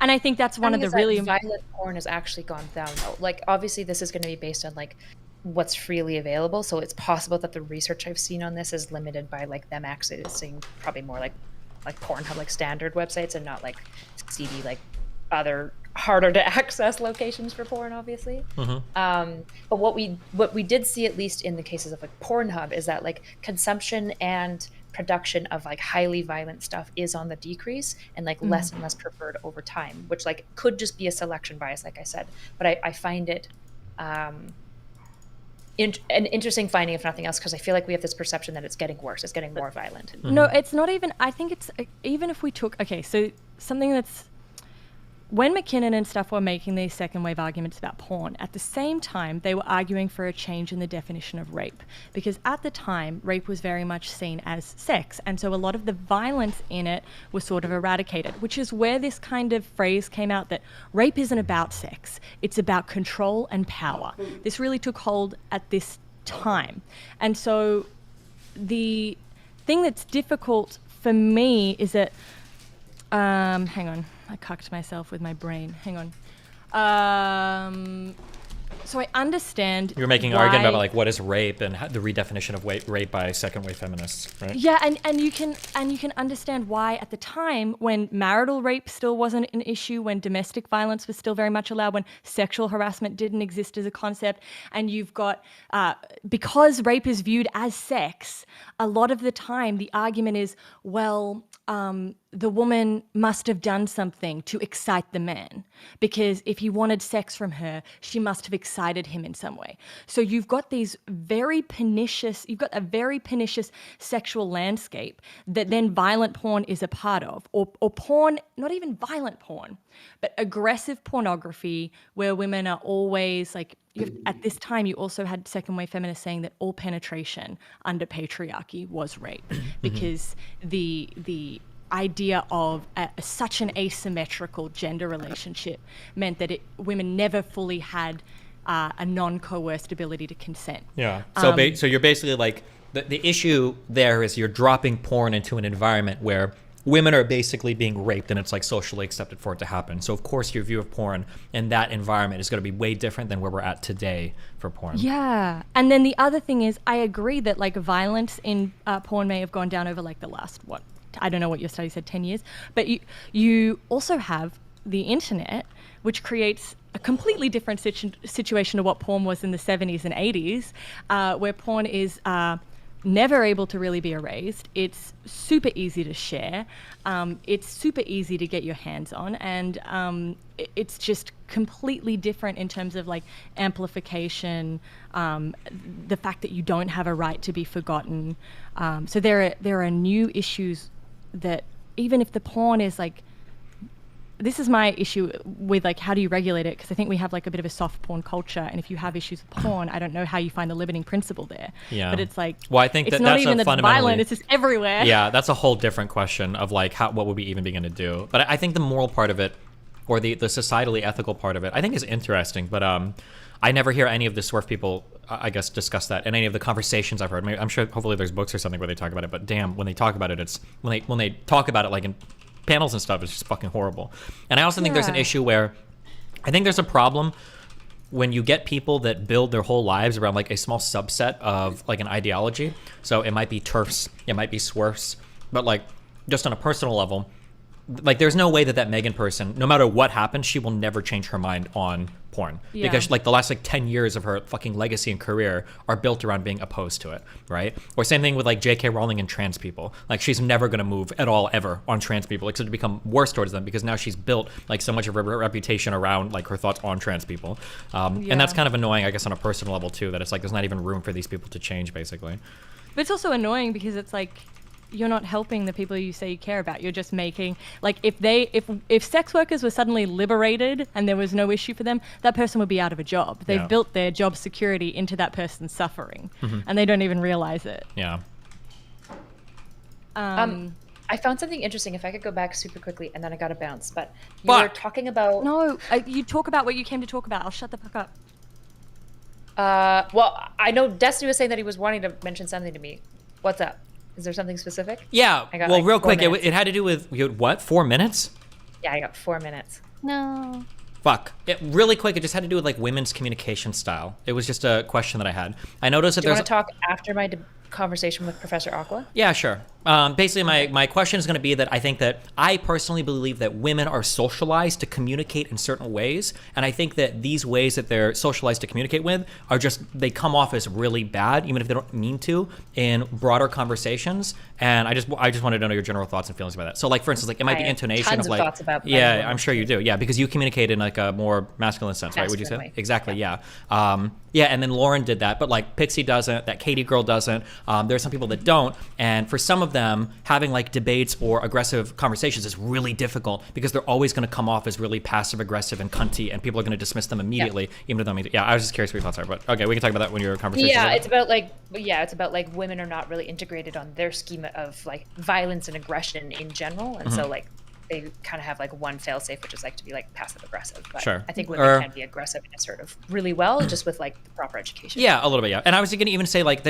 I think that's one of the really violent porn has actually gone down though. Like, obviously this is going to be based on like what's freely available, so it's possible that the research I've seen on this is limited by like them accessing probably more like Pornhub, like standard websites, and not like CD, like other harder to access locations for porn, obviously. But what we did see, at least in the cases of like Pornhub, is that like consumption and production of like highly violent stuff is on the decrease, and like less and less preferred over time, which like could just be a selection bias, like I said. But I find it an interesting finding, if nothing else, because I feel like we have this perception that it's getting worse, it's getting more violent. No, it's not even. I think it's even if we took so something that's. When McKinnon and stuff were making these second wave arguments about porn, at the same time, they were arguing for a change in the definition of rape. Because at the time, rape was very much seen as sex. And so a lot of the violence in it was sort of eradicated, which is where this kind of phrase came out that rape isn't about sex. It's about control and power. This really took hold at this time. And so the thing that's difficult for me is that, hang on. I cucked myself with my brain. Hang on. So I understand. You're making an argument about like what is rape and the redefinition of rape by second wave feminists, right? Yeah, and you can understand why at the time when marital rape still wasn't an issue, when domestic violence was still very much allowed, when sexual harassment didn't exist as a concept, and you've got because rape is viewed as sex, a lot of the time the argument is, well, the woman must have done something to excite the man, because if he wanted sex from her, she must have excited him in some way. So you've got a very pernicious sexual landscape that then violent porn is a part of, or porn, not even violent porn, but aggressive pornography where women are always like, at this time, you also had second wave feminists saying that all penetration under patriarchy was rape, because the idea of such an asymmetrical gender relationship meant that women never fully had a non-coerced ability to consent. Yeah. So so you're basically like the issue there is you're dropping porn into an environment where women are basically being raped, and it's like socially accepted for it to happen. So of course your view of porn in that environment is going to be way different than where we're at today for porn. Yeah. And then the other thing is, I agree that like violence in porn may have gone down over like the last, I don't know what your study said, 10 years, but you also have the internet, which creates a completely different situation to what porn was in the 70s and 80s, where porn is never able to really be erased. It's super easy to share. It's super easy to get your hands on, and it's just completely different in terms of like amplification, the fact that you don't have a right to be forgotten. So there are new issues that even if the porn is like, this is my issue with like, how do you regulate it? Because I think we have like a bit of a soft porn culture, and if you have issues with porn, I don't know how you find the limiting principle there. Yeah. But it's like, well, I think it's that not that's even a that it's violent, it's just everywhere. Yeah, that's a whole different question of like, what would we even be going to do? But I think the moral part of it, or the societally ethical part of it, I think is interesting. But I never hear any of the swerve people, I guess, discuss that in any of the conversations I've heard. I'm sure, hopefully, there's books or something where they talk about it. But damn, when they talk about it, it's when they talk about it like in panels and stuff, it's just fucking horrible. And I also think there's an issue where I think there's a problem when you get people that build their whole lives around like a small subset of like an ideology. So it might be TERFs, it might be SWERFs, but like just on a personal level, like there's no way that Megan person, no matter what happens, she will never change her mind on porn. Yeah. Because like the last like 10 years of her fucking legacy and career are built around being opposed to it, right? Or same thing with like J.K. Rowling and trans people. Like she's never gonna move at all ever on trans people, except to become worse towards them because now she's built like so much of her reputation around like her thoughts on trans people. And that's kind of annoying, I guess, on a personal level too, that it's like there's not even room for these people to change basically. But it's also annoying because it's like, you're not helping the people you say you care about. You're just making, like, if sex workers were suddenly liberated and there was no issue for them, that person would be out of a job. They've built their job security into that person's suffering, and they don't even realize it. Yeah. I found something interesting. If I could go back super quickly, and then I got to bounce. But you were talking about. No, you talk about what you came to talk about. I'll shut the fuck up. Well, I know Destiny was saying that he was wanting to mention something to me. What's up? Is there something specific? Yeah. I got, well, like, real 4 quick, minutes. it had to do with what? 4 minutes? Yeah, I got 4 minutes. No. Fuck. Really quick, it just had to do with like women's communication style. It was just a question that I had. I noticed that Do you there's. want to talk after my conversation with Professor Aqua? Yeah, sure. Basically, my question is going to be that I think that I personally believe that women are socialized to communicate in certain ways, and I think that these ways that they're socialized to communicate with are just, they come off as really bad, even if they don't mean to, in broader conversations. And I just wanted to know your general thoughts and feelings about that. So, like for instance, like it might be intonation tons of like, thoughts about yeah, women. I'm sure you do, yeah, because you communicate in like a more masculine sense, right? Would you say? Masculine way. Exactly, yeah. Yeah, and then Lauren did that, but like Pixie doesn't, that Katie girl doesn't. There are some people that don't, and for some of them, having like debates or aggressive conversations is really difficult because they're always going to come off as really passive aggressive and cunty, and people are going to dismiss them immediately, even if they don't mean to. Yeah, I was just curious what your thoughts are, but okay, we can talk about that when your conversation. Yeah, it's about like women are not really integrated on their schema of like violence and aggression in general, and so like they kind of have like one fail-safe, which is like to be like passive aggressive. But Sure. I think women can be aggressive and assertive really well, just with like the proper education. Yeah, a little bit, yeah. And I was going to even say, like,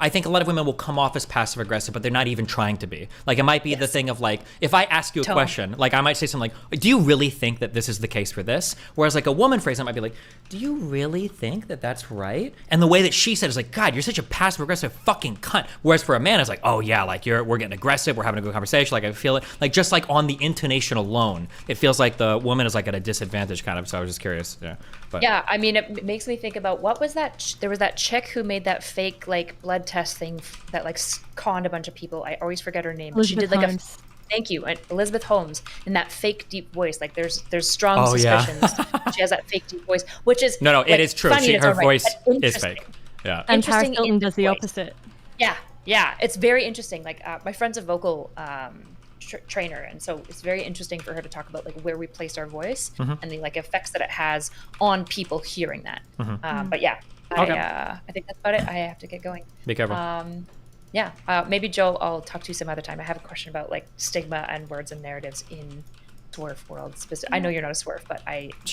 I think a lot of women will come off as passive aggressive, but they're not even trying to be. Like, it might be the thing of, like, if I ask you a question, like, I might say something like, do you really think that this is the case for this? Whereas, like, a woman phrase, it might be like, do you really think that that's right? And the way that she said it is like, God, you're such a passive aggressive fucking cunt. Whereas for a man, it's like, oh, yeah, like, we're getting aggressive, we're having a good conversation, like, I feel it. Like, just, like, on the intonation alone, it feels like the woman is, like, at a disadvantage, kind of. So I was just curious, yeah. But. Yeah, I mean, it makes me think about what was that? There was that chick who made that fake like blood test thing that like conned a bunch of people. I always forget her name. Elizabeth she did like Holmes. Thank you, Elizabeth Holmes, in that fake deep voice. Like there's strong suspicions she has that fake deep voice, which is No, like, it is true. funny in its Her own right, voice but is interesting. fake. Yeah. And Paris Interesting Hilton in does the voice. opposite. Yeah, it's very interesting. Like my friend's a vocal trainer, and so it's very interesting for her to talk about like where we place our voice and the like effects that it has on people hearing that. But yeah, I think that's about it. I have to get going. Be careful. Yeah, maybe Joe, I'll talk to you some other time. I have a question about like stigma and words and narratives in Swerve world. I know you're not a Swerve, but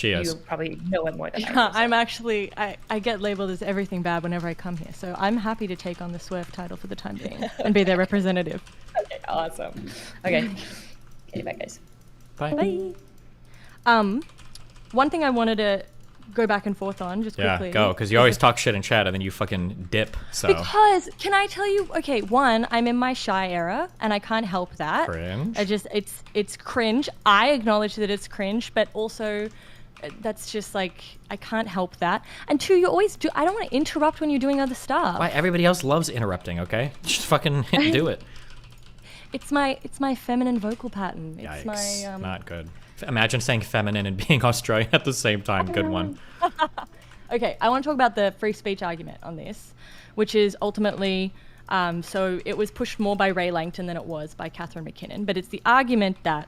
you probably know it more than I do. So. I'm actually, I get labeled as everything bad whenever I come here, so I'm happy to take on the Swerve title for the time being and be their representative. Okay, awesome. Okay, bye guys. Bye. One thing I wanted to go back and forth on just quickly. Yeah, go, because you always talk shit in chat and then you fucking dip. So. Because can I tell you? Okay, one, I'm in my shy era and I can't help that. Cringe. It's cringe. I acknowledge that it's cringe, but also that's just like I can't help that. And two, you always do. I don't want to interrupt when you're doing other stuff. Why everybody else loves interrupting? Okay, just fucking do it. It's my feminine vocal pattern. It's Yikes, my not good. Imagine saying feminine and being Australian at the same time. Good one. Okay, I want to talk about the free speech argument on this, which is ultimately, so it was pushed more by Ray Langton than it was by Catherine McKinnon, but it's the argument that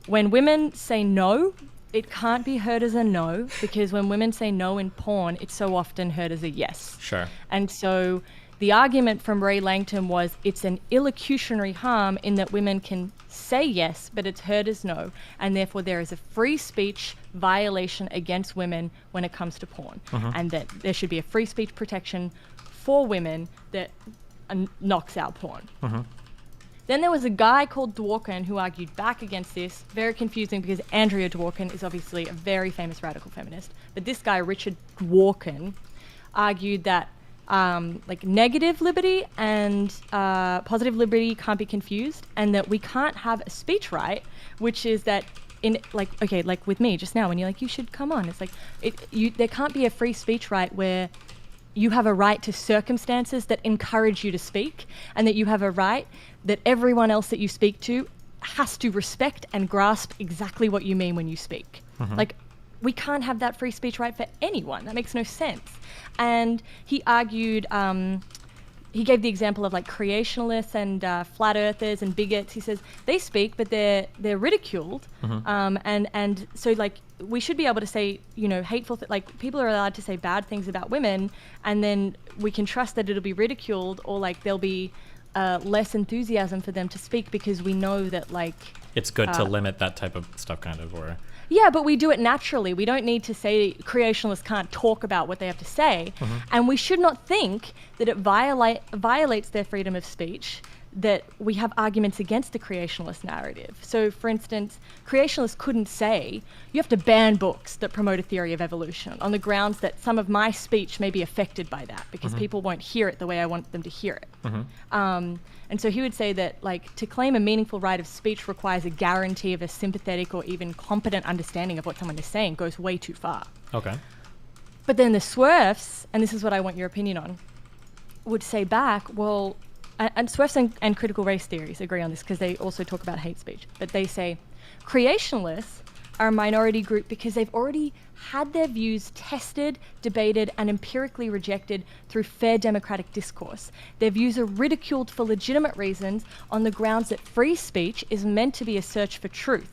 when women say no, it can't be heard as a no, because when women say no in porn, it's so often heard as a yes. Sure. And so the argument from Ray Langton was it's an illocutionary harm in that women can say yes, but it's heard as no, and therefore there is a free speech violation against women when it comes to porn, and that there should be a free speech protection for women that knocks out porn. Then there was a guy called Dworkin who argued back against this. Very confusing because Andrea Dworkin is obviously a very famous radical feminist. But this guy, Richard Dworkin, argued that like negative liberty and positive liberty can't be confused, and that we can't have a speech right, which is that in like, okay, like with me just now when you're like, you should come on. It's like, there can't be a free speech right where you have a right to circumstances that encourage you to speak, and that you have a right that everyone else that you speak to has to respect and grasp exactly what you mean when you speak. Like, we can't have that free speech right for anyone. That makes no sense. And he argued, he gave the example of like creationalists and flat earthers and bigots. He says they speak, but they're ridiculed. And so like we should be able to say, you know, hateful, like people are allowed to say bad things about women, and then we can trust that it'll be ridiculed, or like there'll be less enthusiasm for them to speak because we know that like it's good to limit that type of stuff, kind of, or. Yeah, but we do it naturally. We don't need to say creationists can't talk about what they have to say. And we should not think that it violates their freedom of speech that we have arguments against the creationist narrative. So, for instance, creationists couldn't say, you have to ban books that promote a theory of evolution on the grounds that some of my speech may be affected by that because people won't hear it the way I want them to hear it. And so he would say that, like, to claim a meaningful right of speech requires a guarantee of a sympathetic or even competent understanding of what someone is saying goes way too far. Okay. But then the Swerfs, and this is what I want your opinion on, would say back, well, and Swerfs and critical race theories agree on this because they also talk about hate speech, but they say creationalists are a minority group because they've already had their views tested, debated, and empirically rejected through fair democratic discourse. Their views are ridiculed for legitimate reasons on the grounds that free speech is meant to be a search for truth.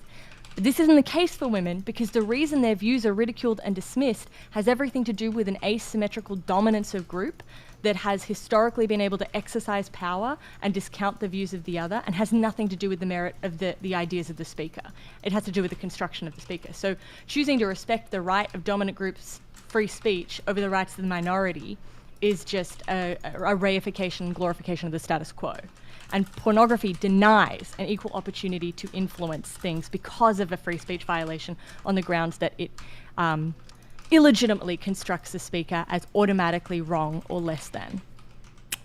But this isn't the case for women because the reason their views are ridiculed and dismissed has everything to do with an asymmetrical dominance of group that has historically been able to exercise power and discount the views of the other, and has nothing to do with the merit of the ideas of the speaker. It has to do with the construction of the speaker. So choosing to respect the right of dominant groups' free speech over the rights of the minority is just a reification and glorification of the status quo. And pornography denies an equal opportunity to influence things because of a free speech violation on the grounds that it illegitimately constructs the speaker as automatically wrong or less than.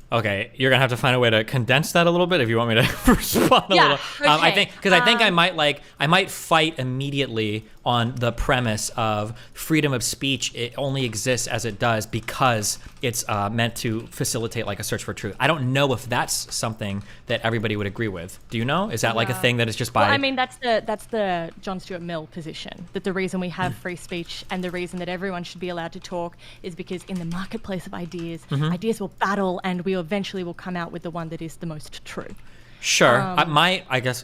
Okay, you're gonna have to find a way to condense that a little bit if you want me to respond a little. I think because I think I might fight immediately on the premise of freedom of speech. It only exists as it does because it's meant to facilitate like a search for truth. I don't know if that's something that everybody would agree with. Do you know? Is that like a thing that is just by? Well, I mean, that's the John Stuart Mill position, that the reason we have free speech and the reason that everyone should be allowed to talk is because in the marketplace of ideas, ideas will battle and we eventually will come out with the one that is the most true. Sure. I guess,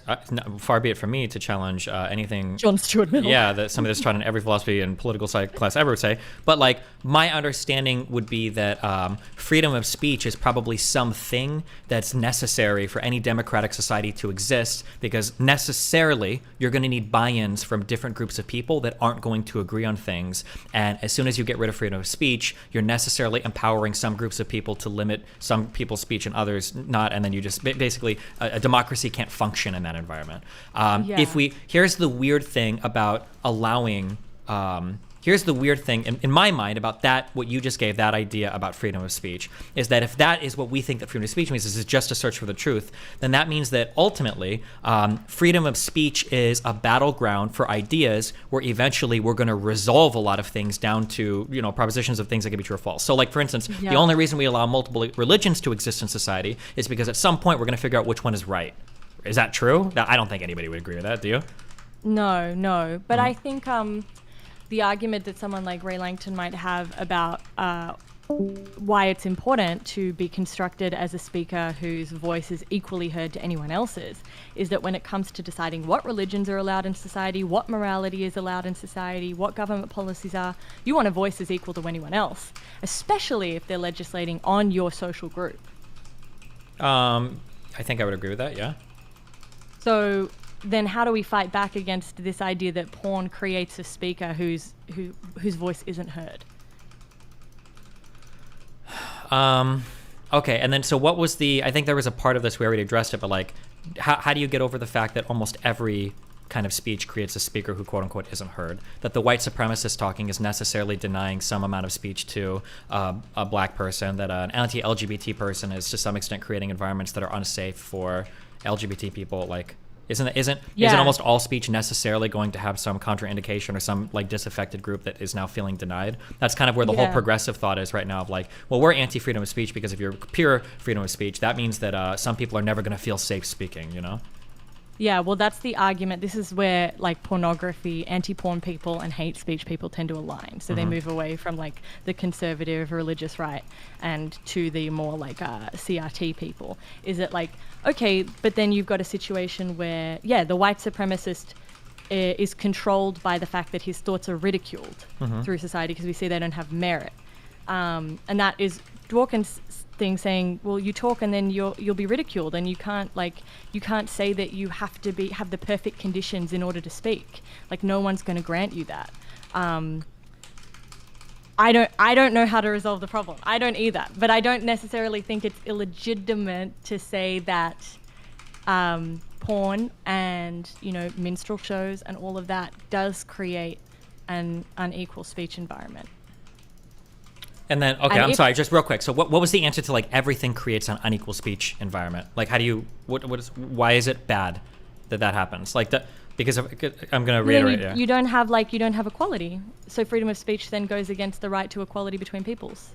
far be it from me to challenge anything John Stuart Mill. Yeah, that somebody that's taught in every philosophy and political class ever would say. But like, my understanding would be that freedom of speech is probably something that's necessary for any democratic society to exist, because necessarily you're going to need buy-ins from different groups of people that aren't going to agree on things. And as soon as you get rid of freedom of speech, you're necessarily empowering some groups of people to limit some people's speech and others not. And then you just basically a democracy can't function in that environment. Here's the weird thing about allowing, here's the weird thing in my mind about that, what you just gave, that idea about freedom of speech, is that if that is what we think that freedom of speech means, is just a search for the truth, then that means that ultimately freedom of speech is a battleground for ideas where eventually we're going to resolve a lot of things down to, you know, propositions of things that can be true or false. So like, for instance, the only reason we allow multiple religions to exist in society is because at some point we're going to figure out which one is right. Is that true? I don't think anybody would agree with that, do you? No. But I think the argument that someone like Ray Langton might have about why it's important to be constructed as a speaker whose voice is equally heard to anyone else's is that when it comes to deciding what religions are allowed in society, what morality is allowed in society, what government policies are, you want a voice as equal to anyone else, especially if they're legislating on your social group. I think I would agree with that, yeah. So then how do we fight back against this idea that porn creates a speaker whose voice isn't heard? Okay, and then so what was I think there was a part of this we already addressed it, but like, how do you get over the fact that almost every kind of speech creates a speaker who quote unquote isn't heard? That the white supremacist talking is necessarily denying some amount of speech to a black person, that an anti-LGBT person is to some extent creating environments that are unsafe for LGBT people. Like, isn't almost all speech necessarily going to have some contraindication or some like disaffected group that is now feeling denied? That's kind of where the whole progressive thought is right now, of like, well, we're anti-freedom of speech because if you're pure freedom of speech, that means that some people are never going to feel safe speaking, you know? Yeah, well, that's the argument. This is where like pornography, anti-porn people and hate speech people tend to align. So they move away from like the conservative religious right and to the more like CRT people. Is it like, okay, but then you've got a situation where, the white supremacist is controlled by the fact that his thoughts are ridiculed through society because we see they don't have merit. And that is Dworkin's thing, saying, well, you talk and then you'll be ridiculed, and you can't say that you have to have the perfect conditions in order to speak. Like, no one's going to grant you that. I don't know how to resolve the problem. I don't either, but I don't necessarily think it's illegitimate to say that porn and minstrel shows and all of that does create an unequal speech environment. And then, okay, I'm sorry, just real quick. So what was the answer to like everything creates an unequal speech environment? Like, how do you, why is it bad that happens? Like that, because I'm going to reiterate. You don't have equality. So freedom of speech then goes against the right to equality between peoples.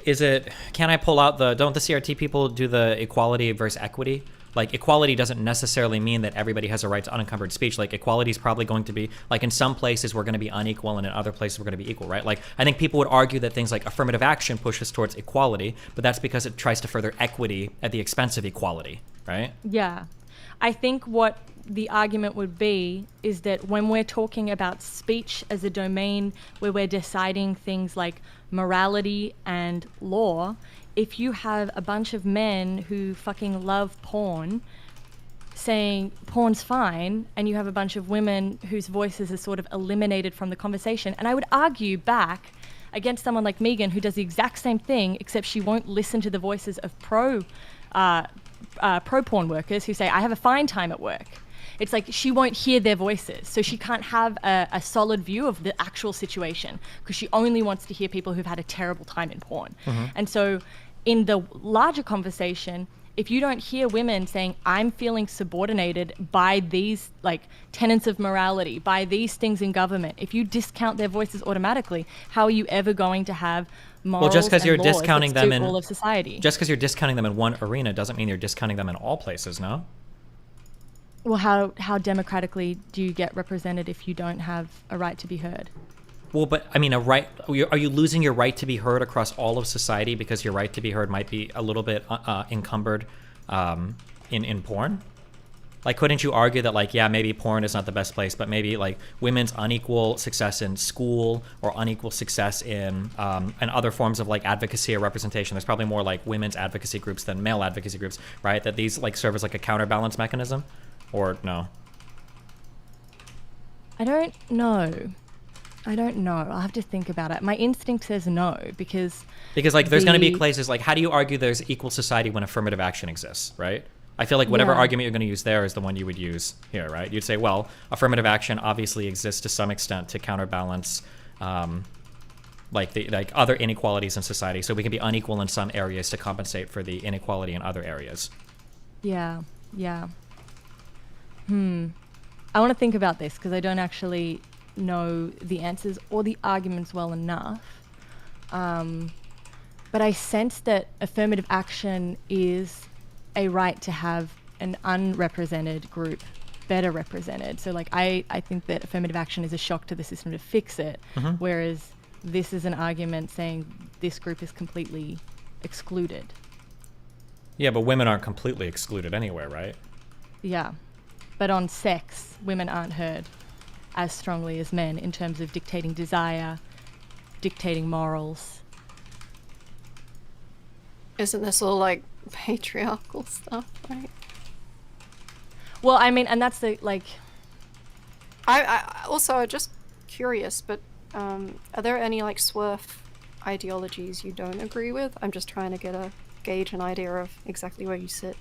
Can I pull out don't the CRT people do the equality versus equity? Like, equality doesn't necessarily mean that everybody has a right to unencumbered speech. Like, equality is probably going to be, like, in some places we're going to be unequal and in other places we're going to be equal, right? Like, I think people would argue that things like affirmative action pushes towards equality, but that's because it tries to further equity at the expense of equality, right? Yeah. I think what the argument would be is that when we're talking about speech as a domain where we're deciding things like morality and law, if you have a bunch of men who fucking love porn saying porn's fine, and you have a bunch of women whose voices are sort of eliminated from the conversation, and I would argue back against someone like Megan who does the exact same thing, except she won't listen to the voices of pro-porn workers who say, I have a fine time at work. It's like she won't hear their voices, so she can't have a solid view of the actual situation because she only wants to hear people who've had a terrible time in porn. And so in the larger conversation, if you don't hear women saying, I'm feeling subordinated by these like tenets of morality, by these things in government, if you discount their voices automatically, how are you ever going to have morals well, just because you're and laws discounting that them suit in all of society? Just because you're discounting them in one arena doesn't mean you're discounting them in all places, no? Well, how democratically do you get represented if you don't have a right to be heard? Well, but I mean, are you losing your right to be heard across all of society because your right to be heard might be a little bit encumbered in porn? Like, couldn't you argue that, like, yeah, maybe porn is not the best place, but maybe like women's unequal success in school or unequal success in other forms of like advocacy or representation? There's probably more like women's advocacy groups than male advocacy groups, right? That these like serve as like a counterbalance mechanism, or no? I don't know. I'll have to think about it. My instinct says no, because like there's going to be places like, how do you argue there's equal society when affirmative action exists, right? I feel like whatever argument you're going to use there is the one you would use here, right? You'd say, well, affirmative action obviously exists to some extent to counterbalance like other inequalities in society, so we can be unequal in some areas to compensate for the inequality in other areas. Yeah. I want to think about this because I don't actually know the answers or the arguments well enough. But I sense that affirmative action is a right to have an unrepresented group better represented. So like I think that affirmative action is a shock to the system to fix it, whereas this is an argument saying this group is completely excluded. Yeah, but women aren't completely excluded anywhere, right? Yeah. But on sex, women aren't heard as strongly as men in terms of dictating desire, dictating morals. Isn't this all like patriarchal stuff, right? Well, I mean, and that's the like. I also just curious, but are there any like swerf ideologies you don't agree with? I'm just trying to gauge an idea of exactly where you sit.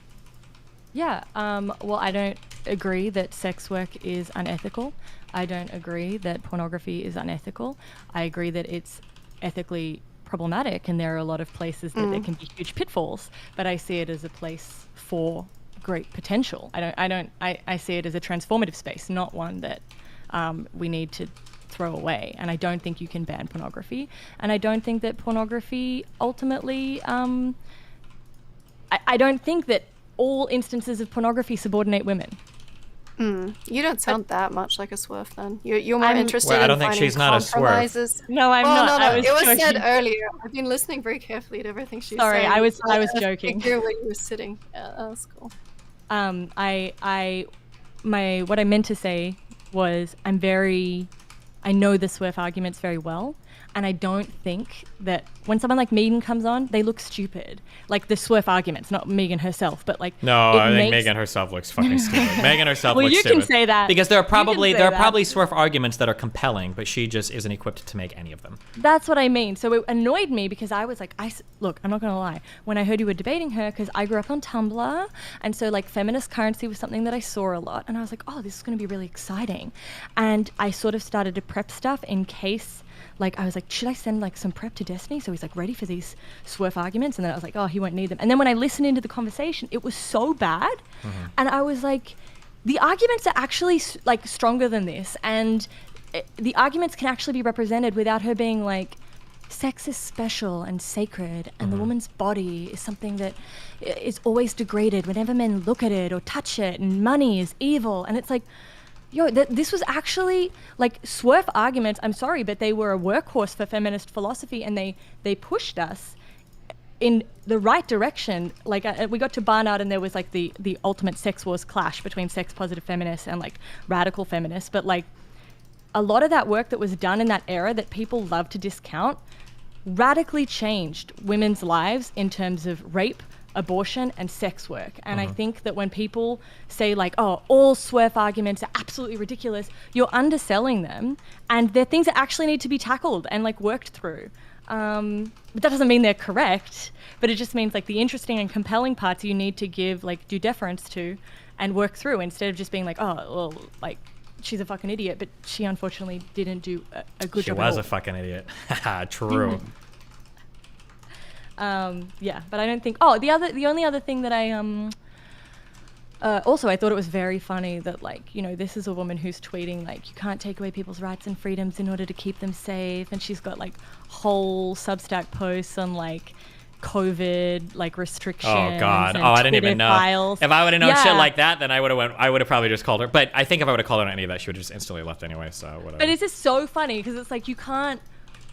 Yeah. Well, I don't agree that sex work is unethical. I don't agree that pornography is unethical. I agree that it's ethically problematic, and there are a lot of places that there can be huge pitfalls. But I see it as a place for great potential. I see it as a transformative space, not one that we need to throw away. And I don't think you can ban pornography. And I don't think that pornography ultimately. I don't think that all instances of pornography subordinate women. You don't sound that much like a swerf then. You're more interested Well, I in don't think finding she's not a swerf. compromises. No, I'm Well, not. No, I was it was said joking. earlier. I've been listening very carefully to everything she's Sorry, saying. I was I joking. figure where you were sitting. Yeah, that was cool. What I meant to say was I know the swerf arguments very well, and I don't think that when someone like Megan comes on, they look stupid. Like the swerf arguments, not Megan herself, but like No, I think Megan herself looks fucking stupid. Megan herself well, looks you stupid. can say that. Because there are probably say that. swerf arguments that are compelling, but she just isn't equipped to make any of them. That's what I mean. So it annoyed me because I was like, look, I'm not going to lie. When I heard you were debating her, because I grew up on Tumblr, and so like feminist currency was something that I saw a lot, and I was like, oh, this is going to be really exciting. And I sort of started to prep stuff in case, like, I was like, should I send like some prep to Destiny so he's like ready for these swerf arguments? And then I was like, oh, he won't need them. And then when I listened into the conversation, it was so bad. And I was like, the arguments are actually like stronger than this. And the arguments can actually be represented without her being like, sex is special and sacred, and the woman's body is something that is always degraded whenever men look at it or touch it, and money is evil. And it's like, yo, this was actually like swerf arguments. I'm sorry, but they were a workhorse for feminist philosophy, and they pushed us in the right direction. Like we got to Barnard, and there was like the ultimate sex wars clash between sex positive feminists and like radical feminists. But like a lot of that work that was done in that era that people love to discount radically changed women's lives in terms of rape, abortion, and sex work. And I think that when people say like, oh, all swerf arguments are absolutely ridiculous, you're underselling them, and they're things that actually need to be tackled and like worked through. But that doesn't mean they're correct, but it just means like the interesting and compelling parts you need to give like due deference to and work through, instead of just being like, oh, well, like she's a fucking idiot, but she unfortunately didn't do a good job. She was a fucking idiot. True. Yeah, but I don't think. Oh, the only other thing that I also I thought it was very funny that like, you know, this is a woman who's tweeting like, you can't take away people's rights and freedoms in order to keep them safe, and she's got like whole Substack posts on like COVID like restrictions. Oh God! And I didn't Twitter even know. files. If I would have known shit like that, then I would have probably just called her. But I think if I would have called her on any of that, she would have just instantly left anyway. So whatever. But it's just so funny because it's like you can't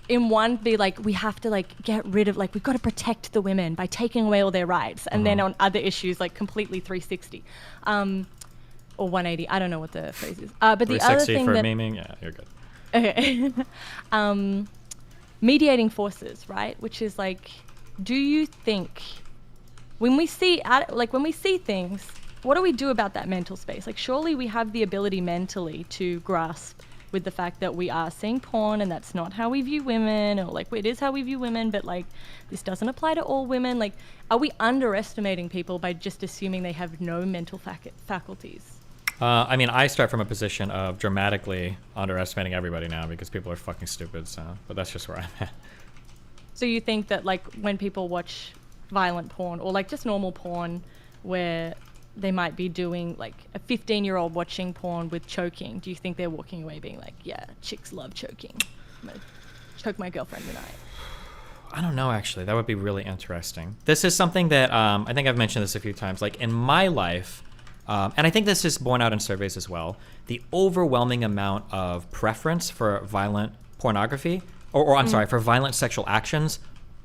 in one be like, we have to like get rid of, like, we've got to protect the women by taking away all their rights, and then on other issues like completely 360 or 180, I don't know what the phrase is, but the other thing for that memeing, yeah, you're good. Okay. Mediating forces, right? Which is like, do you think when we see things, what do we do about that mental space? Like, surely we have the ability mentally to grasp with the fact that we are seeing porn and that's not how we view women, or like it is how we view women, but like this doesn't apply to all women. Like, are we underestimating people by just assuming they have no mental faculties? I mean, I start from a position of dramatically underestimating everybody now because people are fucking stupid. So, but that's just where I'm at. So you think that like when people watch violent porn or like just normal porn where they might be doing like a 15-year-old watching porn with choking, do you think they're walking away being like, yeah, chicks love choking, I'm gonna choke my girlfriend tonight? I don't know, actually. That would be really interesting. This is something that I think I've mentioned this a few times. Like in my life, and I think this is borne out in surveys as well, the overwhelming amount of preference for violent pornography, or I'm sorry, for violent sexual actions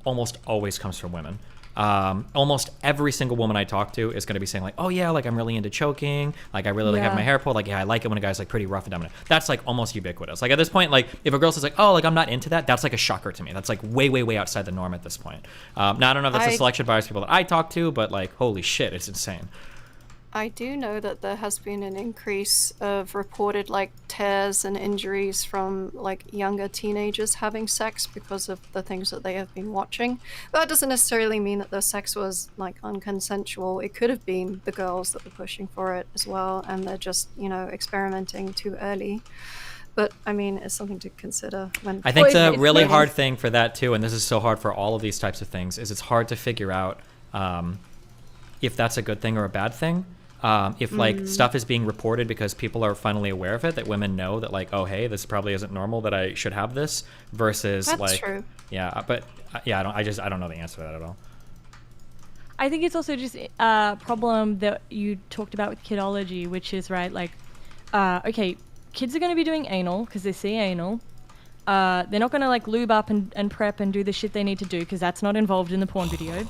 almost always comes from women. Almost every single woman I talk to is going to be saying like, oh yeah, like I'm really into choking, like I really like having my hair pulled, like yeah, I like it when a guy's like pretty rough and dominant. That's like almost ubiquitous. Like at this point, like if a girl says like, oh, like I'm not into that, that's like a shocker to me. That's like way outside the norm at this point. Now I don't know if that's a selection bias people that I talk to, but like holy shit, it's insane. I do know that there has been an increase of reported like tears and injuries from like younger teenagers having sex because of the things that they have been watching. But that doesn't necessarily mean that the sex was like unconsensual. It could have been the girls that were pushing for it as well, and they're just, you know, experimenting too early. But I mean, it's something to consider when I think the really hard thing for that too, and this is so hard for all of these types of things, is it's hard to figure out if that's a good thing or a bad thing. If like stuff is being reported because people are finally aware of it, that women know that like, oh hey, this probably isn't normal, that I should have this, versus That's like true. yeah, but yeah, I don't know the answer to that at all. I think it's also just a problem that you talked about with kidology, which is right, like, okay, kids are going to be doing anal because they see anal. They're not going to like lube up and prep and do the shit they need to do because that's not involved in the porn video.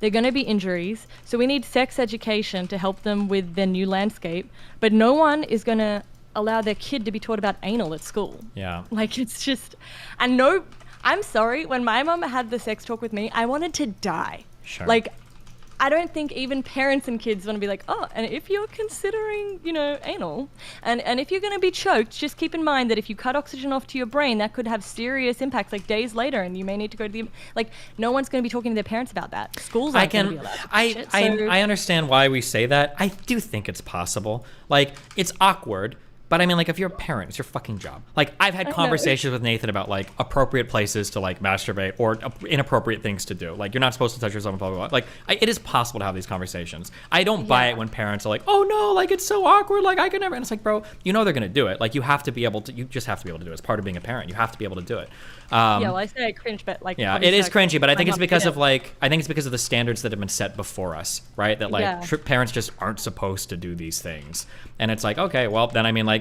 They're going to be injuries. So we need sex education to help them with their new landscape. But no one is going to allow their kid to be taught about anal at school. Yeah. Like, it's just... And no... I'm sorry. When my mum had the sex talk with me, I wanted to die. Sure. Like, I don't think even parents and kids want to be like, oh, and if you're considering, you know, anal, and if you're going to be choked, just keep in mind that if you cut oxygen off to your brain, that could have serious impacts, like days later, and you may need to go to the... Like, no one's going to be talking to their parents about that. Schools aren't going to be allowed to do shit, so... I understand why we say that. I do think it's possible. Like, it's awkward. But I mean, like, if you're a parent, it's your fucking job. Like, I've had conversations with Nathan about, like, appropriate places to, like, masturbate or inappropriate things to do. Like, you're not supposed to touch yourself and blah, blah, blah. Like, it is possible to have these conversations. I don't buy it when parents are like, oh, no, like, it's so awkward. Like, I can never. And it's like, bro, you know they're going to do it. Like, you have to be able to, you just have to be able to do it. It's part of being a parent. You have to be able to do it. Yeah, well, I say I cringe, but, like... Yeah, it is cringy, but I think it's because of, like, I think it's because of the standards that have been set before us, right? That, like, parents just aren't supposed to do these things. And it's like, okay, well, then, I mean, like,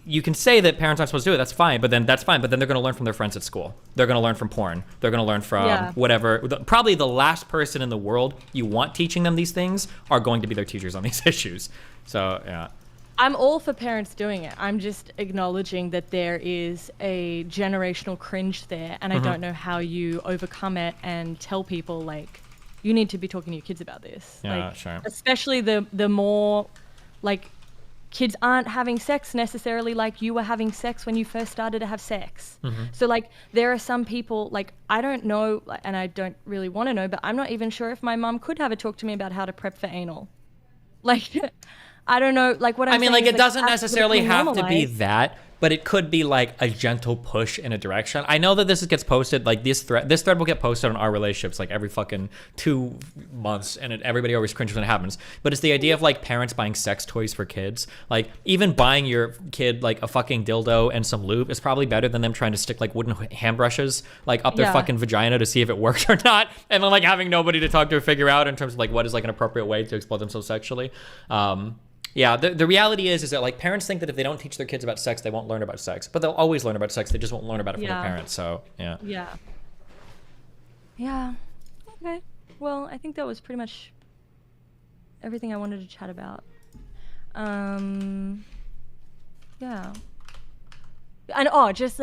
you can say that parents aren't supposed to do it. That's fine. But then they're going to learn from their friends at school. They're going to learn from porn. They're going to learn from whatever. Probably the last person in the world you want teaching them these things are going to be their teachers on these issues. So, yeah. I'm all for parents doing it. I'm just acknowledging that there is a generational cringe there, and I don't know how you overcome it and tell people, like, you need to be talking to your kids about this. Yeah, like, sure. Especially the more, like, kids aren't having sex necessarily like you were having sex when you first started to have sex. So, like, there are some people, like, I don't know, and I don't really want to know, but I'm not even sure if my mum could have a talk to me about how to prep for anal. Like, I don't know, like, what I'm saying like, is, it doesn't necessarily have to be normalized. that, but it could be, like, a gentle push in a direction. I know that this gets posted, like, this thread will get posted on our relationships, like, every fucking 2 months, and everybody always cringes when it happens. But it's the idea of, like, parents buying sex toys for kids. Like, even buying your kid, like, a fucking dildo and some lube is probably better than them trying to stick, like, wooden hand brushes, like, up their fucking vagina to see if it works or not, and then, like, having nobody to talk to or figure out in terms of, like, what is, like, an appropriate way to explore themselves sexually. Yeah, the reality is that, like, parents think that if they don't teach their kids about sex, they won't learn about sex. But they'll always learn about sex. They just won't learn about it from their parents. So, yeah. Yeah. Yeah. Okay. Well, I think that was pretty much everything I wanted to chat about. Yeah. And, just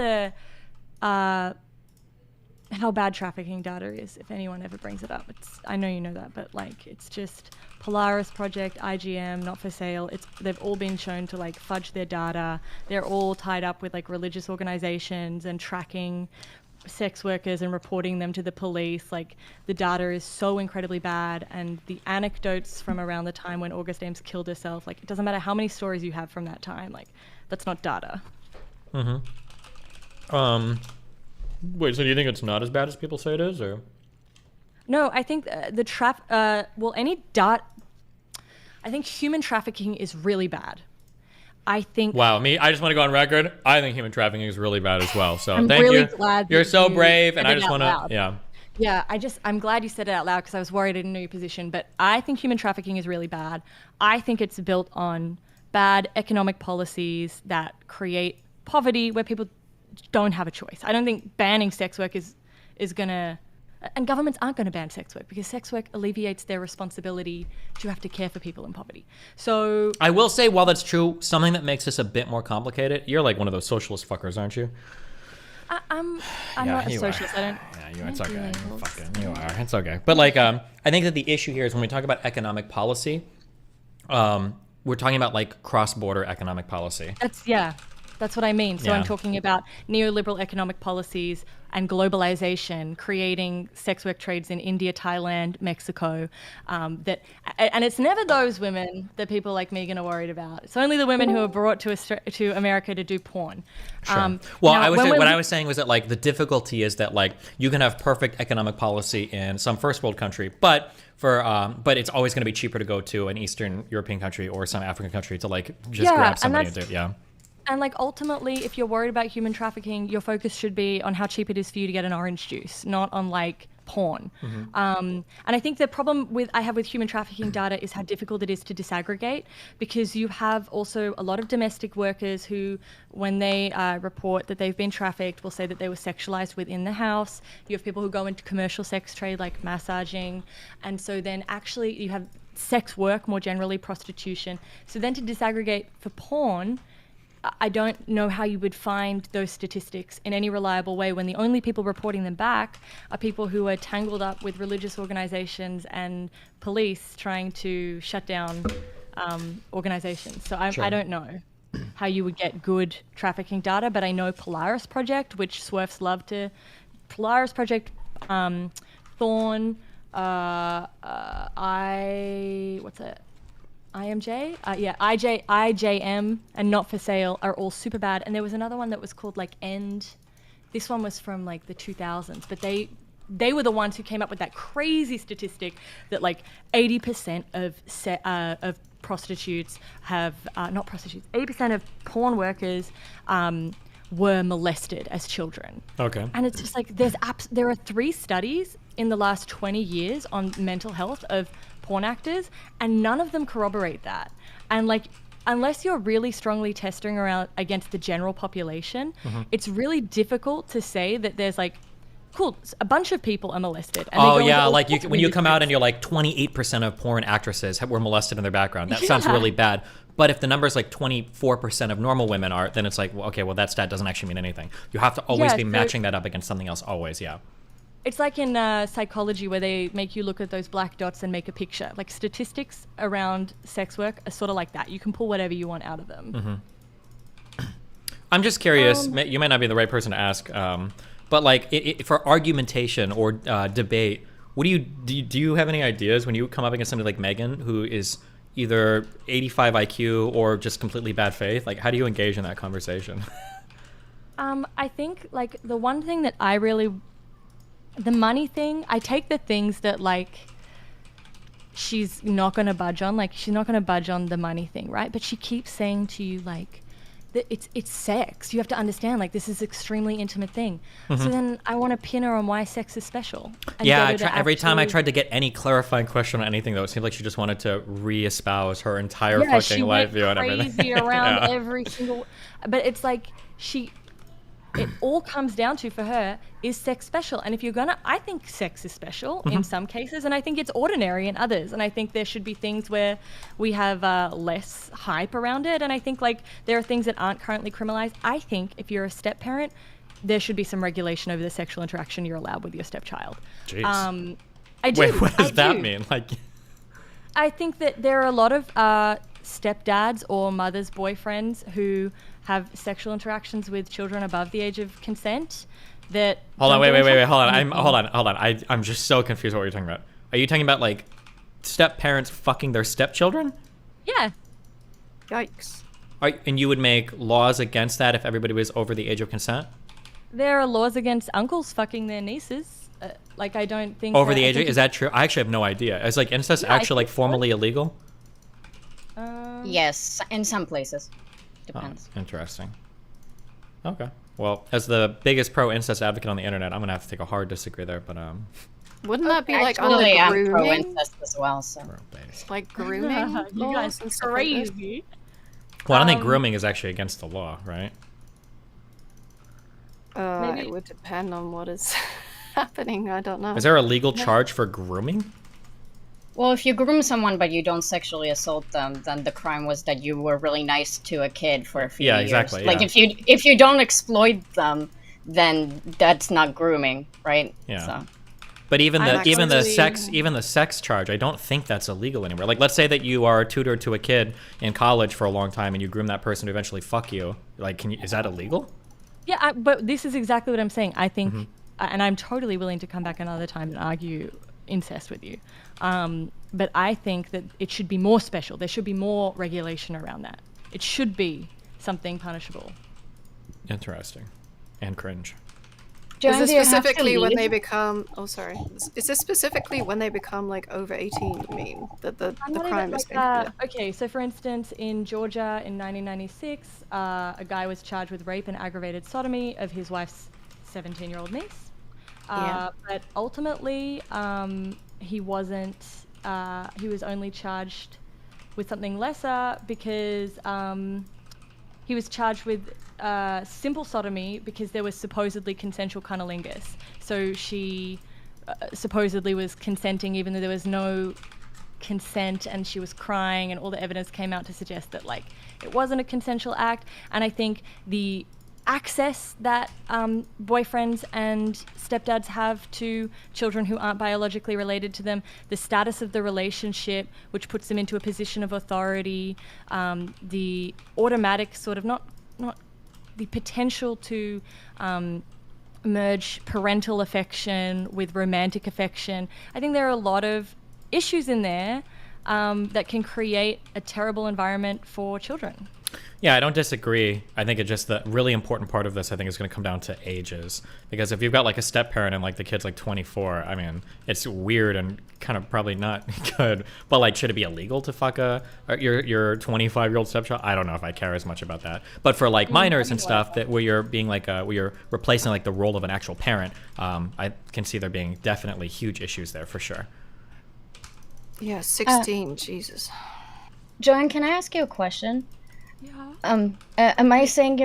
how bad trafficking data is, if anyone ever brings it up. I know you know that, but, like, it's just Polaris Project, IGM, Not for Sale. They've all been shown to, like, fudge their data. They're all tied up with, like, religious organizations and tracking sex workers and reporting them to the police. Like, the data is so incredibly bad, and the anecdotes from around the time when August Ames killed herself, like, it doesn't matter how many stories you have from that time, like, that's not data. Wait, so do you think it's not as bad as people say it is, or? No, I think I think human trafficking is really bad. I think... Wow, I just want to go on record. I think human trafficking is really bad as well. So I'm thank really you. glad You're that so you brave, and said I it just out want loud. to, yeah. Yeah, I'm glad you said it out loud because I was worried I didn't know your position. But I think human trafficking is really bad. I think it's built on bad economic policies that create poverty where people don't have a choice. I don't think banning sex work is going to... And governments aren't going to ban sex work because sex work alleviates their responsibility to have to care for people in poverty. So... I will say, while that's true, something that makes this a bit more complicated, you're like one of those socialist fuckers, aren't you? I'm not a socialist. I don't... Yeah, it's okay. You are. It's okay. But, like, I think that the issue here is when we talk about economic policy, we're talking about like cross-border economic policy. That's what I mean. So Yeah. I'm talking about neoliberal economic policies and globalization, creating sex work trades in India, Thailand, Mexico. And it's never those women that people like Megan are worried about. It's only the women who are brought to America to do porn. Sure. Well, now, what I was saying was that like the difficulty is that like you can have perfect economic policy in some first world country, but it's always going to be cheaper to go to an Eastern European country or some African country to like just grab somebody and do it. Yeah. And like ultimately, if you're worried about human trafficking, your focus should be on how cheap it is for you to get an orange juice, not on like porn. And I think the problem I have with human trafficking data is how difficult it is to disaggregate, because you have also a lot of domestic workers who, when they report that they've been trafficked, will say that they were sexualized within the house. You have people who go into commercial sex trade like massaging. And so then actually you have sex work, more generally prostitution. So then to disaggregate for porn, I don't know how you would find those statistics in any reliable way when the only people reporting them back are people who are tangled up with religious organizations and police trying to shut down organizations. So I don't know how you would get good trafficking data, but I know Polaris Project, which Swerfs love to... Polaris Project, Thorn, what's it? IMJ? IJM and Not For Sale are all super bad. And there was another one that was called like End. This one was from like the 2000s, but they were the ones who came up with that crazy statistic that like 80% of prostitutes have, not prostitutes, 80% of porn workers were molested as children. Okay. And it's just like there are 3 studies in the last 20 years on mental health of porn actors, and none of them corroborate that. And like, unless you're really strongly testing around against the general population, it's really difficult to say that there's like, cool, a bunch of people are molested. And when you come out and you're like 28% of porn actresses were molested in their background, that sounds really bad. But if the number is like 24% of normal women are, then it's like, well, okay, well that stat doesn't actually mean anything. You have to always be matching that up against something else, always, yeah. It's like in psychology where they make you look at those black dots and make a picture. Like statistics around sex work are sort of like that. You can pull whatever you want out of them. I'm just curious, you might not be the right person to ask, but like for argumentation or debate, what do you have any ideas when you come up against somebody like Megan, who is either 85 IQ or just completely bad faith? Like, how do you engage in that conversation? I think like the one thing that the money thing, I take the things that like she's not going to budge on, like she's not going to budge on the money thing, right? But she keeps saying to you like that it's sex. You have to understand like this is extremely intimate thing. So then I want to pin her on why sex is special. Every time I tried to get any clarifying question on anything though, it seemed like she just wanted to re-espouse her entire fucking life view and everything. Crazy around every single, but it's like it all comes down to, for her, is sex special? And if you're gonna, I think sex is special in some cases, and I think it's ordinary in others. And I think there should be things where we have less hype around it. And I think like there are things that aren't currently criminalized. I think if you're a step parent, there should be some regulation over the sexual interaction you're allowed with your stepchild. Jeez. I do. Wait, what does that mean? Like, I think that there are a lot of stepdads or mothers' boyfriends who have sexual interactions with children above the age of consent. That hold on, wait, hold on. I'm just so confused what you're talking about. Are you talking about like step parents fucking their stepchildren? Yeah. Yikes. And you would make laws against that if everybody was over the age of consent? There are laws against uncles fucking their nieces. Like I don't think over the age of, is that true? I actually have no idea. Is like incest actually like formally illegal? Yes, in some places. Depends. Oh, interesting. Okay. Well, as the biggest pro-incest advocate on the internet, I'm gonna have to take a hard disagree there, but wouldn't that be like on the grooming? Pro-incest as well, so. Like grooming? You guys are crazy. Well, I don't think grooming is actually against the law, right? Maybe it would depend on what is happening. I don't know. Is there a legal charge for grooming? Well, if you groom someone but you don't sexually assault them, then the crime was that you were really nice to a kid for a few years. Exactly. Like if you don't exploit them, then that's not grooming, right? Yeah. So. But even the actually- even the sex charge, I don't think that's illegal anywhere. Like, let's say that you are a tutor to a kid in college for a long time, and you groom that person to eventually fuck you. Like, is that illegal? Yeah, but this is exactly what I'm saying. I think, and I'm totally willing to come back another time and argue incest with you. But I think that it should be more special. There should be more regulation around that. It should be something punishable. Interesting. And cringe. Is this do you have to specifically when leave? they become? Oh, sorry. Is this specifically when they become like over 18? You mean that the I'm not crime even is like, being okay, so for instance, in Georgia in 1996, a guy was charged with rape and aggravated sodomy of his wife's 17-year-old niece. Yeah. But ultimately, he wasn't. He was only charged with something lesser because he was charged with simple sodomy because there was supposedly consensual cunnilingus. So she supposedly was consenting even though there was no consent, and she was crying, and all the evidence came out to suggest that like it wasn't a consensual act. And I think the access that boyfriends and stepdads have to children who aren't biologically related to them, the status of the relationship, which puts them into a position of authority, the automatic sort of not the potential to merge parental affection with romantic affection. I think there are a lot of issues in there that can create a terrible environment for children. Yeah, I don't disagree. I think it's just the really important part of this, I think, is going to come down to ages. Because if you've got like a step parent and like the kid's like 24, I mean, it's weird and kind of probably not good. But like, should it be illegal to fuck your 25-year-old stepchild? I don't know if I care as much about that. But for like minors and stuff, that where you're being like where you're replacing like the role of an actual parent, I can see there being definitely huge issues there for sure. Yeah, 16. Jesus. Joanne, can I ask you a question? Yeah. Am I saying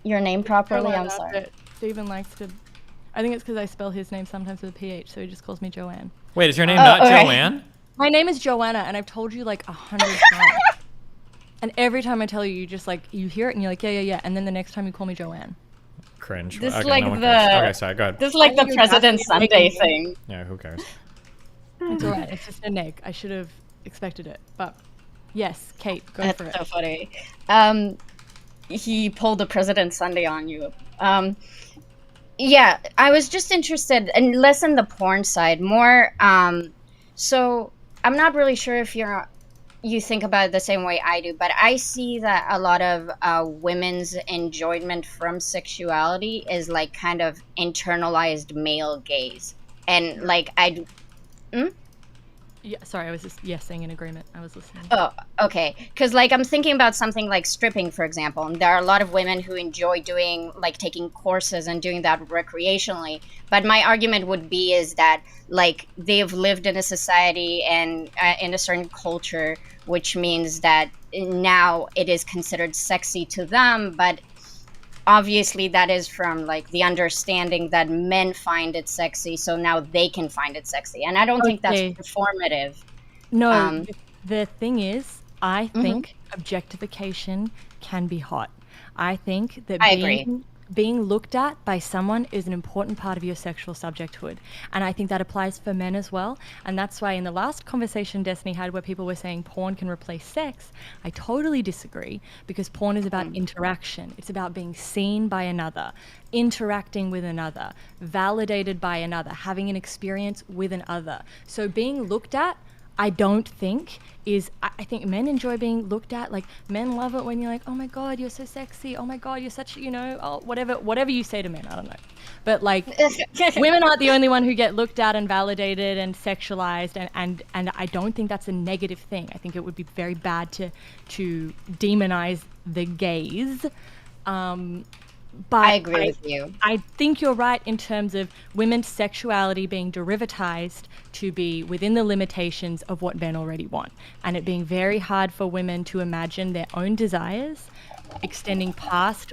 your name properly? I'm sorry. Stephen likes to. I think it's because I spell his name sometimes with a PH, so he just calls me Joanne. Wait, is your name not okay. Joanne? My name is Joanna, and I've told you like 100 times. And every time I tell you, you just like you hear it and you're like, yeah, and then the next time you call me Joanne. Cringe. This Okay, like no one the cares. Okay, sorry, go ahead. this is like the I knew President exactly Sunday what you thing. Yeah, who cares? It's alright. It's just an egg. I should have expected it, but yes, Kate, go That's for it. so funny. He pulled the President Sunday on you. Yeah, I was just interested, and less in the porn side, more. So I'm not really sure if you think about it the same way I do, but I see that a lot of women's enjoyment from sexuality is like kind of internalized male gaze, and like Yeah, sorry, I was just saying in agreement. I was listening. Oh, okay. Because, like, I'm thinking about something like stripping, for example. And there are a lot of women who enjoy doing, like, taking courses and doing that recreationally. But my argument would be is that, like, they've lived in a society and in a certain culture, which means that now it is considered sexy to them. But obviously that is from, like, the understanding that men find it sexy, so now they can find it sexy. And I don't think that's Okay. performative. No, the thing is, I think objectification can be hot. I think that I agree. being looked at by someone is an important part of your sexual subjecthood. And I think that applies for men as well. And that's why in the last conversation Destiny had where people were saying porn can replace sex, I totally disagree, because porn is about interaction. It's about being seen by another, interacting with another, validated by another, having an experience with another. So being looked at, I don't think I think men enjoy being looked at. Like, men love it when you're like, oh my God, you're so sexy. Oh my God, you're such, whatever you say to men, I don't know. But like, women aren't the only one who get looked at and validated and sexualized. And I don't think that's a negative thing. I think it would be very bad to demonize the gaze. But I agree with you. I think you're right in terms of women's sexuality being derivatized to be within the limitations of what men already want, and it being very hard for women to imagine their own desires extending past.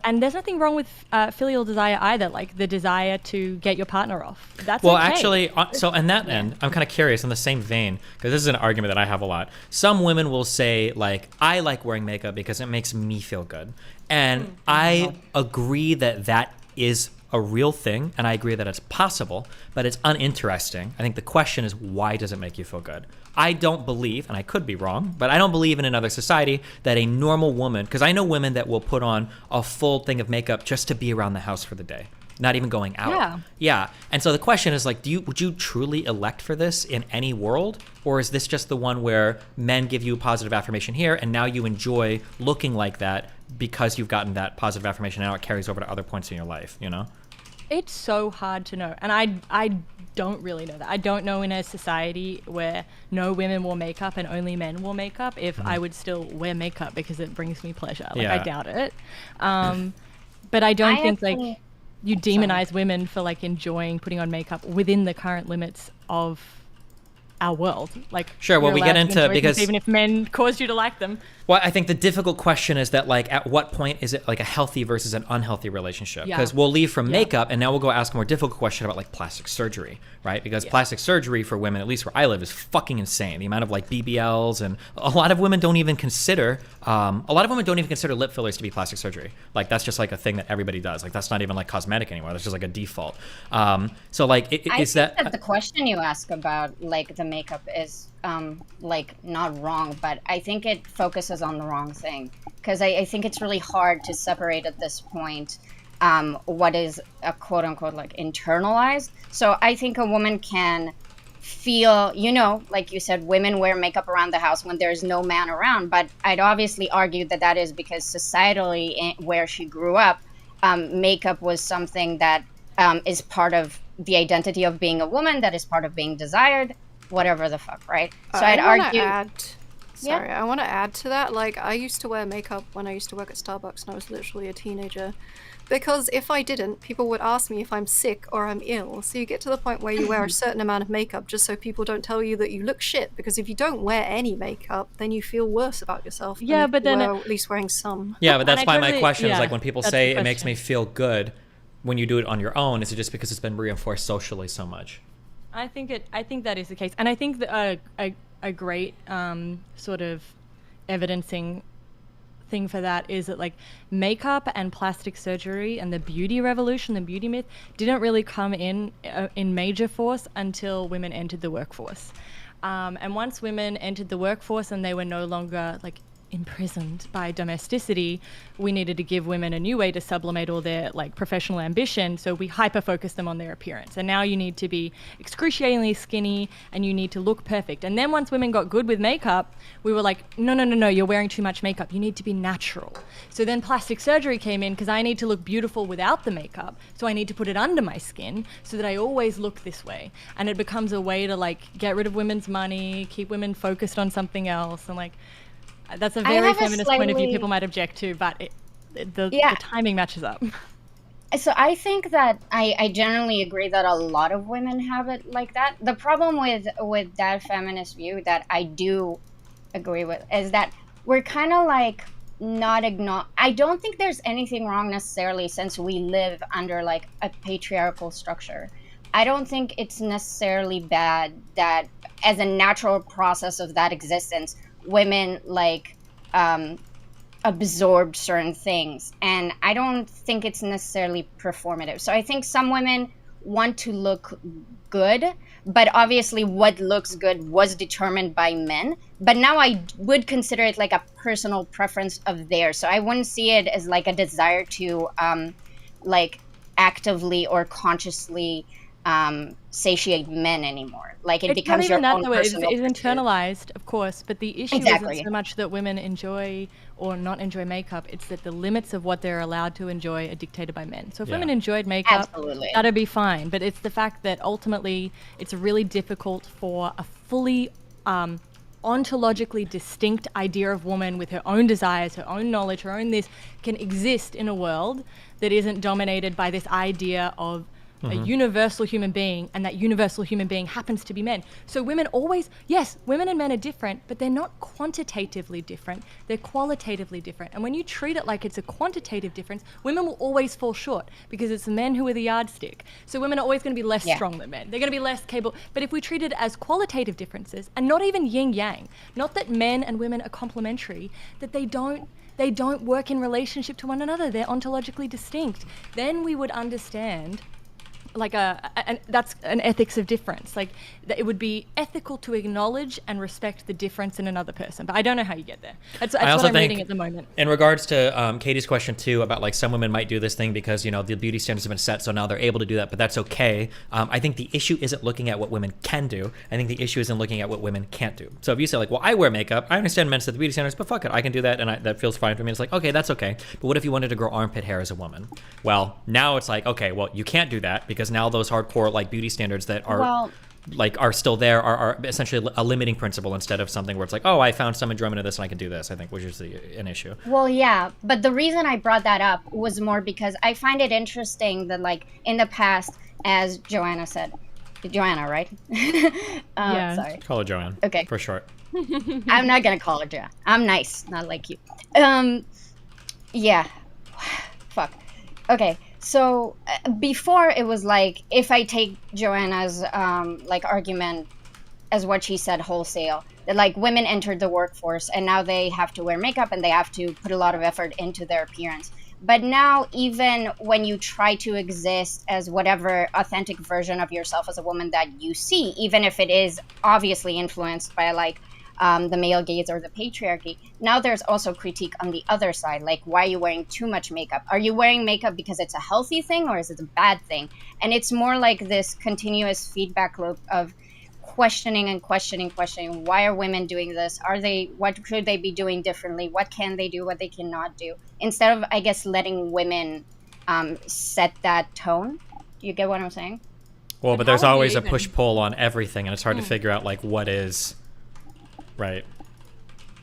And there's nothing wrong with filial desire either, like the desire to get your partner off. That's well, okay. actually, so on that end, I'm kind of curious in the same vein, because this is an argument that I have a lot. Some women will say, like, I like wearing makeup because it makes me feel good. And I agree that that is a real thing, and I agree that it's possible, but it's uninteresting. I think the question is, why does it make you feel good? I don't believe, and I could be wrong, but I don't believe in another society that a normal woman, because I know women that will put on a full thing of makeup just to be around the house for the day, not even going out. Yeah. And so the question is like, would you truly elect for this in any world? Or is this just the one where men give you positive affirmation here, and now you enjoy looking like that because you've gotten that positive affirmation, and now it carries over to other points in your life, you know? It's so hard to know, and I don't really know that. I don't know in a society where no women wore makeup and only men wore makeup if I would still wear makeup because it brings me pleasure. Like, I doubt it. But I don't think like you demonize women for like enjoying putting on makeup within the current limits of our world. Like, sure, well, we get into, because even if men caused you to like them. Well, I think the difficult question is that, like, at what point is it like a healthy versus an unhealthy relationship? Because we'll leave from makeup, and now we'll go ask a more difficult question about like plastic surgery, right? Because plastic surgery for women, at least where I live, is fucking insane. The amount of like BBLs, and a lot of women don't even consider lip fillers to be plastic surgery. Like, that's just like a thing that everybody does. Like, that's not even like cosmetic anymore. That's just like a default. So like, I think that the question you ask about like the makeup is like not wrong, but I think it focuses on the wrong thing, because I think it's really hard to separate at this point what is a quote unquote like internalized. So I think a woman can feel, you know, like you said, women wear makeup around the house when there's no man around, but I'd obviously argue that that is because societally where she grew up, makeup was something that is part of the identity of being a woman, that is part of being desired, whatever the fuck, right? So I'd argue. I want to add to that. Like, I used to wear makeup when I used to work at Starbucks, and I was literally a teenager. Because if I didn't, people would ask me if I'm sick or I'm ill. So you get to the point where you wear a certain amount of makeup just so people don't tell you that you look shit. Because if you don't wear any makeup, then you feel worse about yourself. Yeah, but then at least wearing some. Yeah, but that's why my question is like, when people say it makes me feel good when you do it on your own, is it just because it's been reinforced socially so much? I think that is the case, and I think that a great sort of evidencing thing for that is that like makeup and plastic surgery and the beauty revolution, the beauty myth, didn't really come in major force until women entered the workforce. And once women entered the workforce and they were no longer like imprisoned by domesticity, we needed to give women a new way to sublimate all their like professional ambition, so we hyper-focused them on their appearance. And now you need to be excruciatingly skinny and you need to look perfect. And then once women got good with makeup, we were like, no, you're wearing too much makeup, you need to be natural. So then plastic surgery came in because I need to look beautiful without the makeup, so I need to put it under my skin so that I always look this way. And it becomes a way to like get rid of women's money, keep women focused on something else, and like that's a very feminist point of view people might object to, but the timing matches up. So I think that I generally agree that a lot of women have it like that. The problem with that feminist view that I do agree with is that we're kind of like I don't think there's anything wrong necessarily, since we live under like a patriarchal structure. I don't think it's necessarily bad that as a natural process of that existence, women like absorbed certain things, and I don't think it's necessarily performative. So I think some women want to look good, but obviously what looks good was determined by men. But now I would consider it like a personal preference of theirs. So I wouldn't see it as like a desire to like actively or consciously satiate men anymore. Like it becomes your own personal. It's internalized, of course, but the issue isn't so much that women enjoy or not enjoy makeup, it's that the limits of what they're allowed to enjoy are dictated by men. So if women enjoyed makeup, that'd be fine, but it's the fact that ultimately it's really difficult for a fully ontologically distinct idea of woman with her own desires, her own knowledge, her own this, can exist in a world that isn't dominated by this idea of a universal human being, and that universal human being happens to be men. So women always, yes, women and men are different, but they're not quantitatively different, they're qualitatively different. And when you treat it like it's a quantitative difference, women will always fall short because it's men who are the yardstick. So women are always going to be less strong than men. They're going to be less capable. But if we treat it as qualitative differences, and not even yin yang, not that men and women are complementary, that they don't they don't work in relationship to one another. They're ontologically distinct. Then we would understand like that's an ethics of difference. Like it would be ethical to acknowledge and respect the difference in another person. But I don't know how you get there. That's what I'm reading at the moment. In regards to Katie's question too about like some women might do this thing because the beauty standards have been set, so now they're able to do that, but that's okay. I think the issue isn't looking at what women can do. I think the issue isn't looking at what women can't do. So if you say like, well, I wear makeup, I understand men set the beauty standards, but fuck it, I can do that, and that feels fine for me. It's like, okay, that's okay. But what if you wanted to grow armpit hair as a woman? Well, now it's like, okay, well, you can't do that because now those hardcore like beauty standards that are are still there are essentially a limiting principle instead of something where it's like, oh, I found some enjoyment of this and I can do this, I think, which is an issue. Well, yeah, but the reason I brought that up was more because I find it interesting that like in the past, as Joanna said, Joanna, right? Yeah. Sorry. Call her Joanne. Okay. For short. I'm not gonna call her Joanna. I'm nice, not like you. Yeah. Fuck. Okay. So before it was like, if I take Joanna's like argument as what she said wholesale, that like women entered the workforce and now they have to wear makeup and they have to put a lot of effort into their appearance. But now even when you try to exist as whatever authentic version of yourself as a woman that you see, even if it is obviously influenced by like the male gaze or the patriarchy, now there's also critique on the other side, like why are you wearing too much makeup? Are you wearing makeup because it's a healthy thing or is it a bad thing? And it's more like this continuous feedback loop of questioning and questioning. Why are women doing this? What could they be doing differently? What can they do, what they cannot do? Instead of, I guess, letting women set that tone. Do you get what I'm saying? Well, but there's always a push-pull on everything, and it's hard to figure out like what is right.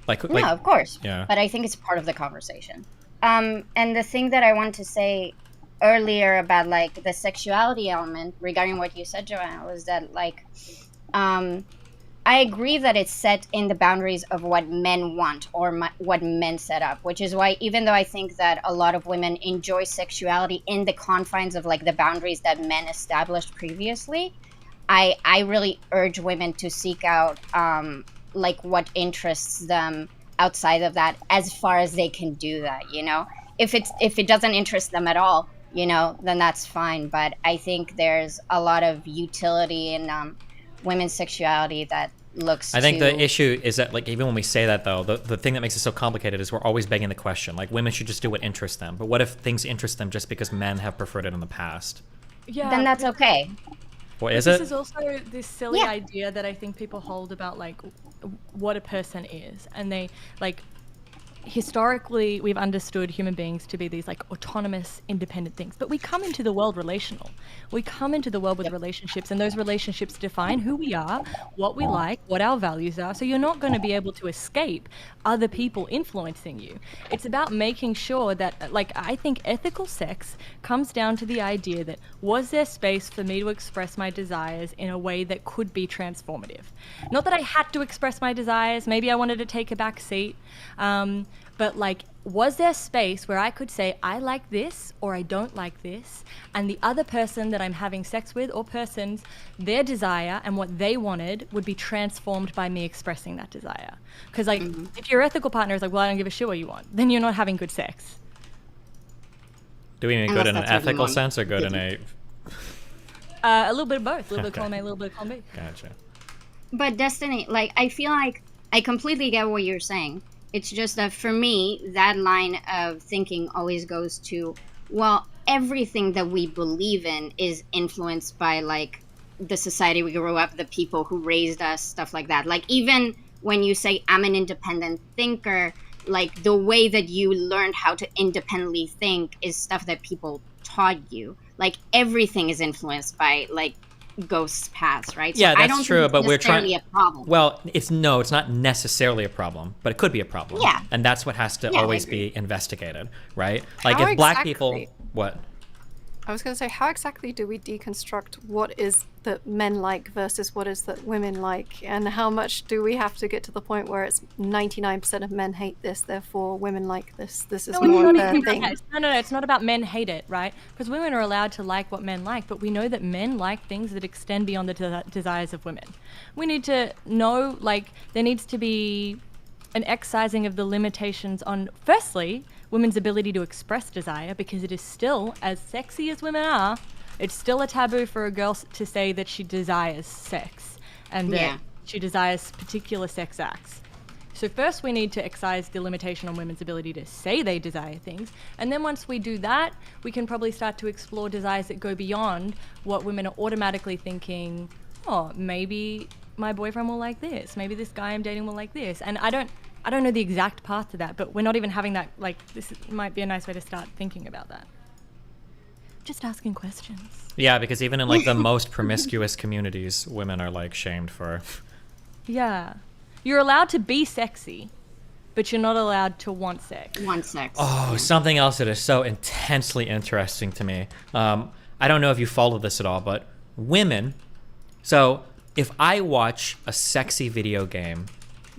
No, of course. Yeah. But I think it's part of the conversation. And the thing that I wanted to say earlier about like the sexuality element regarding what you said, Joanna, was that like I agree that it's set in the boundaries of what men want or what men set up, which is why even though I think that a lot of women enjoy sexuality in the confines of like the boundaries that men established previously, I really urge women to seek out like what interests them outside of that, as far as they can do that, if it doesn't interest them at all, then that's fine. But I think there's a lot of utility in women's sexuality that looks I think the issue is that like even when we say that though, the thing that makes it so complicated is we're always begging the question, like women should just do what interests them, but what if things interest them just because men have preferred it in the past? Yeah, then that's okay. What is it? This is also this silly idea that I think people hold about like what a person is, and they like historically we've understood human beings to be these like autonomous, independent things, but we come into the world relational. We come into the world with relationships, and those relationships define who we are, what we like, what our values are. So you're not going to be able to escape other people influencing you. It's about making sure that, like, I think ethical sex comes down to the idea that was there space for me to express my desires in a way that could be transformative? Not that I had to express my desires, maybe I wanted to take a back seat, but like, was there space where I could say, I like this or I don't like this, and the other person that I'm having sex with, or persons, their desire and what they wanted would be transformed by me expressing that desire? Because like, if your ethical partner is like, well, I don't give a shit what you want, then you're not having good sex. Do we mean good in an ethical sense or good in a... A little bit of both. A little bit of column A, a little bit of column B. Gotcha. But Destiny, like, I feel like I completely get what you're saying. It's just that for me, that line of thinking always goes to, well, everything that we believe in is influenced by, like, the society we grew up, the people who raised us, stuff like that. Like, even when you say, I'm an independent thinker, like, the way that you learned how to independently think is stuff that people taught you. Like, everything is influenced by, like, ghosts' paths, right? Yeah, so that's I don't true, think but we're trying. a problem. Well, it's not necessarily a problem, but it could be a problem. Yeah, and that's what has to always be investigated, right? Like How if black exactly? people, what? I was going to say, how exactly do we deconstruct what is that men like versus what is that women like, and how much do we have to get to the point where it's 99% of men hate this, therefore women like this? This is more of their thing. No, it's not about men hate it, right? Because women are allowed to like what men like, but we know that men like things that extend beyond the desires of women. We need to know, like, there needs to be an excising of the limitations on, firstly, women's ability to express desire, because it is still, as sexy as women are, it's still a taboo for a girl to say that she desires sex and that she desires particular sex acts. So first we need to excise the limitation on women's ability to say they desire things. And then once we do that, we can probably start to explore desires that go beyond what women are automatically thinking, oh, maybe my boyfriend will like this. Maybe this guy I'm dating will like this. And I don't know the exact path to that, but we're not even having that, like, this might be a nice way to start thinking about that. Just asking questions. Yeah, because even in like the most promiscuous communities, women are like shamed for. Yeah. You're allowed to be sexy, but you're not allowed to want sex. Want sex. Oh, something else that is so intensely interesting to me. I don't know if you follow this at all, but women. So if I watch a sexy video game,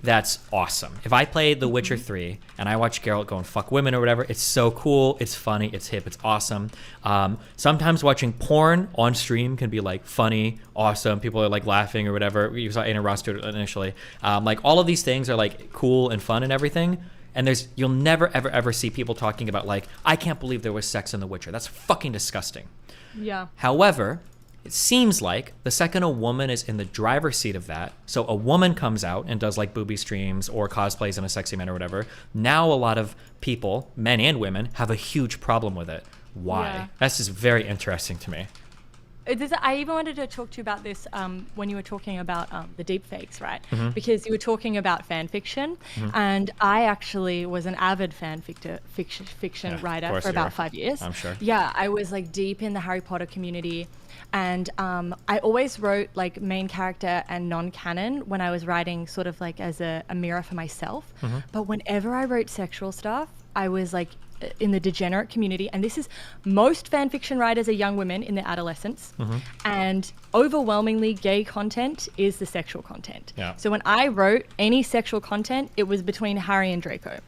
that's awesome. If I play The Witcher 3 and I watch Geralt go and fuck women or whatever, it's so cool, it's funny, it's hip, it's awesome. Sometimes watching porn on stream can be like funny, awesome, people are like laughing or whatever. You saw Anna Ross do it initially. Like all of these things are like cool and fun and everything. And you'll never ever ever see people talking about like, I can't believe there was sex in The Witcher. That's fucking disgusting. Yeah. However, it seems like the second a woman is in the driver's seat of that, so a woman comes out and does like booby streams or cosplays in a sexy man or whatever, now a lot of people, men and women, have a huge problem with it. Why? Yeah. That's just very interesting to me. I even wanted to talk to you about this when you were talking about the deep fakes, right? Mm-hmm. Because you were talking about fan fiction, and I actually was an avid fiction writer for about 5 years. I'm sure. Yeah, I was like deep in the Harry Potter community, and I always wrote like main character and non-canon when I was writing sort of like as a mirror for myself. Mm-hmm. But whenever I wrote sexual stuff, I was like in the degenerate community, and this is most fan fiction writers are young women in their adolescence, and overwhelmingly gay content is the sexual content. Yeah. So when I wrote any sexual content, it was between Harry and Draco.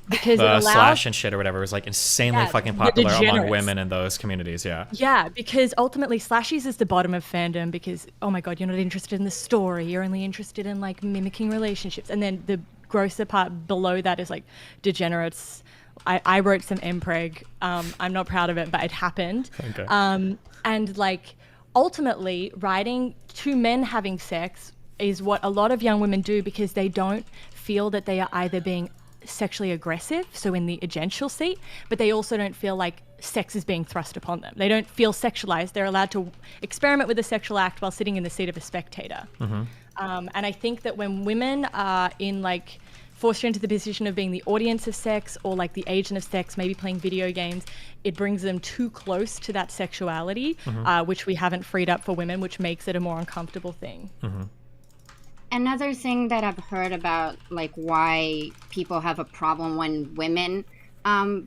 Because it The allows slash and shit or whatever was like insanely fucking the popular among degenerates. women in those communities. Yeah, because ultimately slashies is the bottom of fandom because, oh my god, you're not interested in the story, you're only interested in like mimicking relationships. And then the grosser part below that is like degenerates. I wrote some mpreg. I'm not proud of it, but it happened. Okay. And like ultimately writing two men having sex is what a lot of young women do because they don't feel that they are either being sexually aggressive, so in the agential seat, but they also don't feel like sex is being thrust upon them. They don't feel sexualized. They're allowed to experiment with a sexual act while sitting in the seat of a spectator. And I think that when women are in like forced into the position of being the audience of sex or like the agent of sex, maybe playing video games, it brings them too close to that sexuality, which we haven't freed up for women, which makes it a more uncomfortable thing. Another thing that I've heard about, like, why people have a problem when women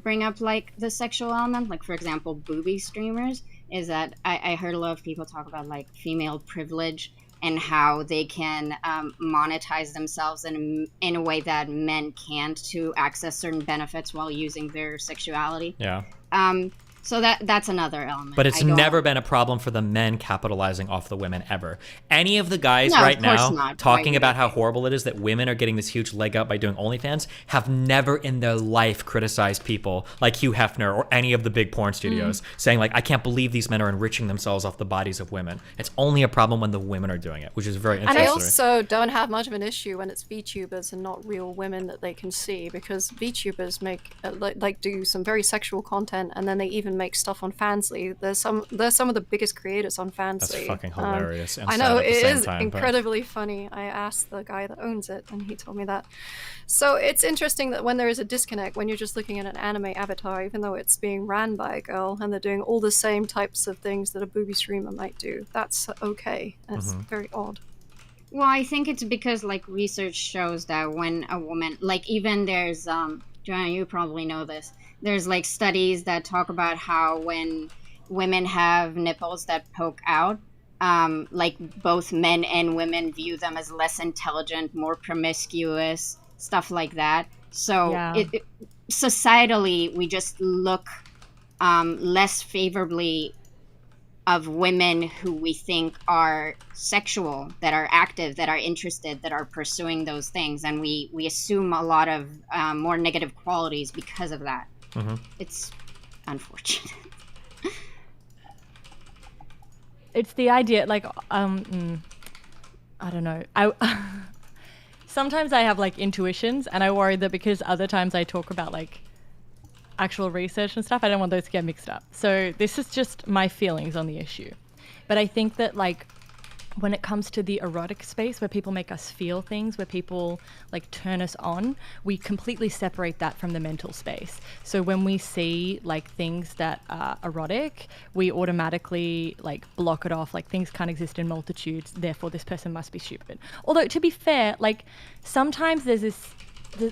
bring up, like, the sexual element, like, for example, booby streamers, is that I heard a lot of people talk about, like, female privilege and how they can monetize themselves in a way that men can't to access certain benefits while using their sexuality. Yeah. So that's another element. But it's never been a problem for the men capitalizing off the women ever. Any of the guys right now talking about how horrible it is that women are getting this huge leg up by doing OnlyFans have never in their life criticized people like Hugh Hefner or any of the big porn studios saying like, I can't believe these men are enriching themselves off the bodies of women. It's only a problem when the women are doing it, which is very interesting. And I also don't have much of an issue when it's VTubers and not real women that they can see, because VTubers make like do some very sexual content, and then they even make stuff on Fansly. They're some of the biggest creators on Fansly. That's fucking hilarious. I know, it is incredibly funny. I asked the guy that owns it and he told me that. So it's interesting that when there is a disconnect, when you're just looking at an anime avatar, even though it's being ran by a girl and they're doing all the same types of things that a booby streamer might do, that's okay. It's very odd. Well, I think it's because, like, research shows that when a woman, like, even there's, Joanna, you probably know this, there's, like, studies that talk about how when women have nipples that poke out, like, both men and women view them as less intelligent, more promiscuous, stuff like that. So, societally, we just look less favorably of women who we think are sexual, that are active, that are interested, that are pursuing those things, and we assume a lot of more negative qualities because of that. It's unfortunate. It's the idea, like, I don't know. Sometimes I have like intuitions, and I worry that because other times I talk about like actual research and stuff, I don't want those to get mixed up. So this is just my feelings on the issue. But I think that like when it comes to the erotic space where people make us feel things, where people like turn us on, we completely separate that from the mental space. So when we see like things that are erotic, we automatically like block it off, like things can't exist in multitudes, therefore this person must be stupid. Although to be fair, like sometimes there's this,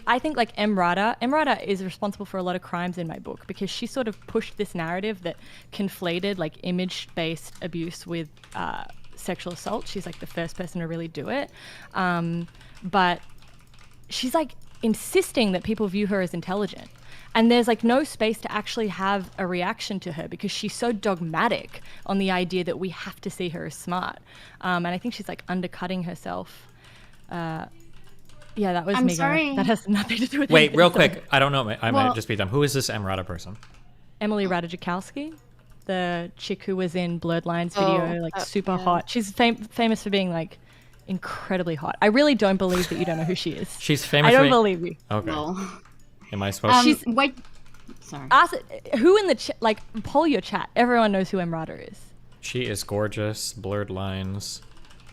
I think like Emrata is responsible for a lot of crimes in my book because she sort of pushed this narrative that conflated like image-based abuse with sexual assault. She's like the first person to really do it. But she's like insisting that people view her as intelligent. And there's like no space to actually have a reaction to her because she's so dogmatic on the idea that we have to see her as smart. And I think she's like undercutting herself. Yeah, that was I'm me. sorry. That has nothing to do with Wait, anything, real so- quick. I don't know. I might just be dumb. Who is this Emrata person? Emily Ratajkowski, the chick who was in Blurred Lines video, like super hot. She's famous for being like incredibly hot. I really don't believe that you don't know who she is. She's famous. I don't for being- believe you. Okay. No. Am I supposed to? Wait. Sorry. Ask who in the like poll your chat. Everyone knows who Emrata is. She is gorgeous. Blurred Lines.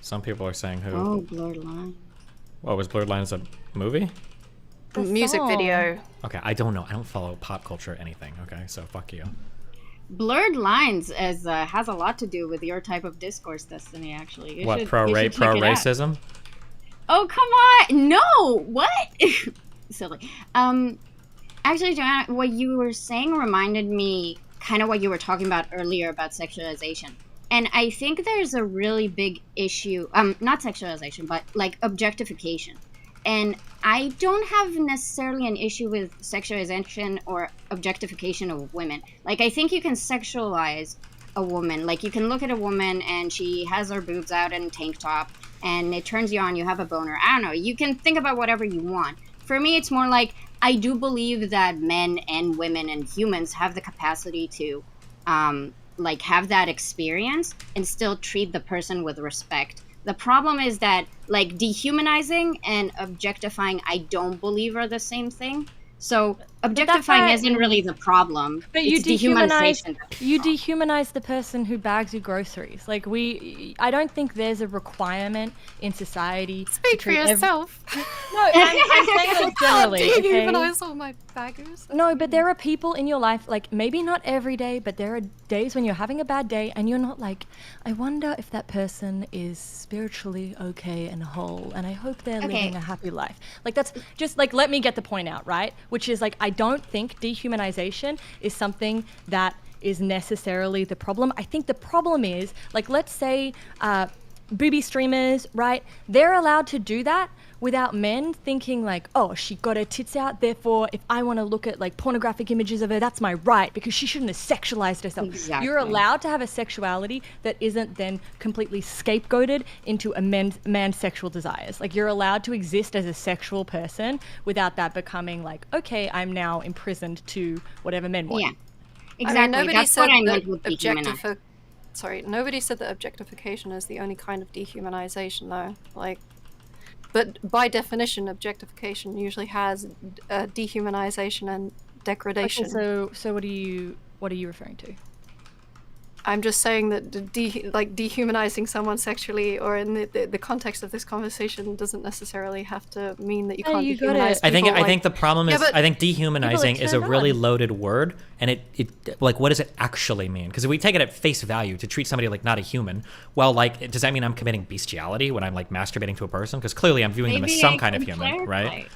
Some people are saying who. Oh, Blurred Lines. What was Blurred Lines a movie? Music video. Okay, I don't know. I don't follow pop culture or anything. Okay, so fuck you. Blurred Lines has a lot to do with your type of discourse, Destiny. Actually, you What should pro check it out. racism? Oh come on! No, what? Silly. Actually, Joanna, what you were saying reminded me kind of what you were talking about earlier about sexualization. And I think there's a really big issue, not sexualization, but like objectification. And I don't have necessarily an issue with sexualization or objectification of women. Like, I think you can sexualize a woman. Like, you can look at a woman and she has her boobs out in a tank top and it turns you on, you have a boner. I don't know. You can think about whatever you want. For me, it's more like, I do believe that men and women and humans have the capacity to, like, have that experience and still treat the person with respect. The problem is that, like, dehumanizing and objectifying, I don't believe are the same thing. So objectifying isn't really the problem. But it's you dehumanization. dehumanize the person who bags your groceries. Like I don't think there's a requirement in society. Speak for yourself. No, I'm saying like generally. I okay? dehumanize all my baggers. No, but there are people in your life, like maybe not every day, but there are days when you're having a bad day and you're not like, I wonder if that person is spiritually okay and whole, and I hope they're living a happy life. Like that's just like, let me get the point out, right? Which is like, I don't think dehumanization is something that is necessarily the problem. I think the problem is, like, let's say booby streamers, right? They're allowed to do that without men thinking like, oh, she got her tits out, therefore if I want to look at like pornographic images of her, that's my right because she shouldn't have sexualized herself. Exactly. You're allowed to have a sexuality that isn't then completely scapegoated into a man's sexual desires. Like, you're allowed to exist as a sexual person without that becoming like, okay, I'm now imprisoned to whatever men want. Yeah, exactly. Nobody That's said what I that meant with dehumanizing. nobody said that objectification is the only kind of dehumanization, though. Like, but by definition, objectification usually has dehumanization and degradation. Okay, so what are you referring to? I'm just saying that dehumanizing someone sexually or in the context of this conversation doesn't necessarily have to mean that you can't dehumanize people. I think the problem is, I think dehumanizing is a really loaded word, and it like, what does it actually mean? Because if we take it at face value to treat somebody like not a human, well, like, does that mean I'm committing bestiality when I'm like masturbating to a person? Because clearly I'm viewing them as some kind of human, right?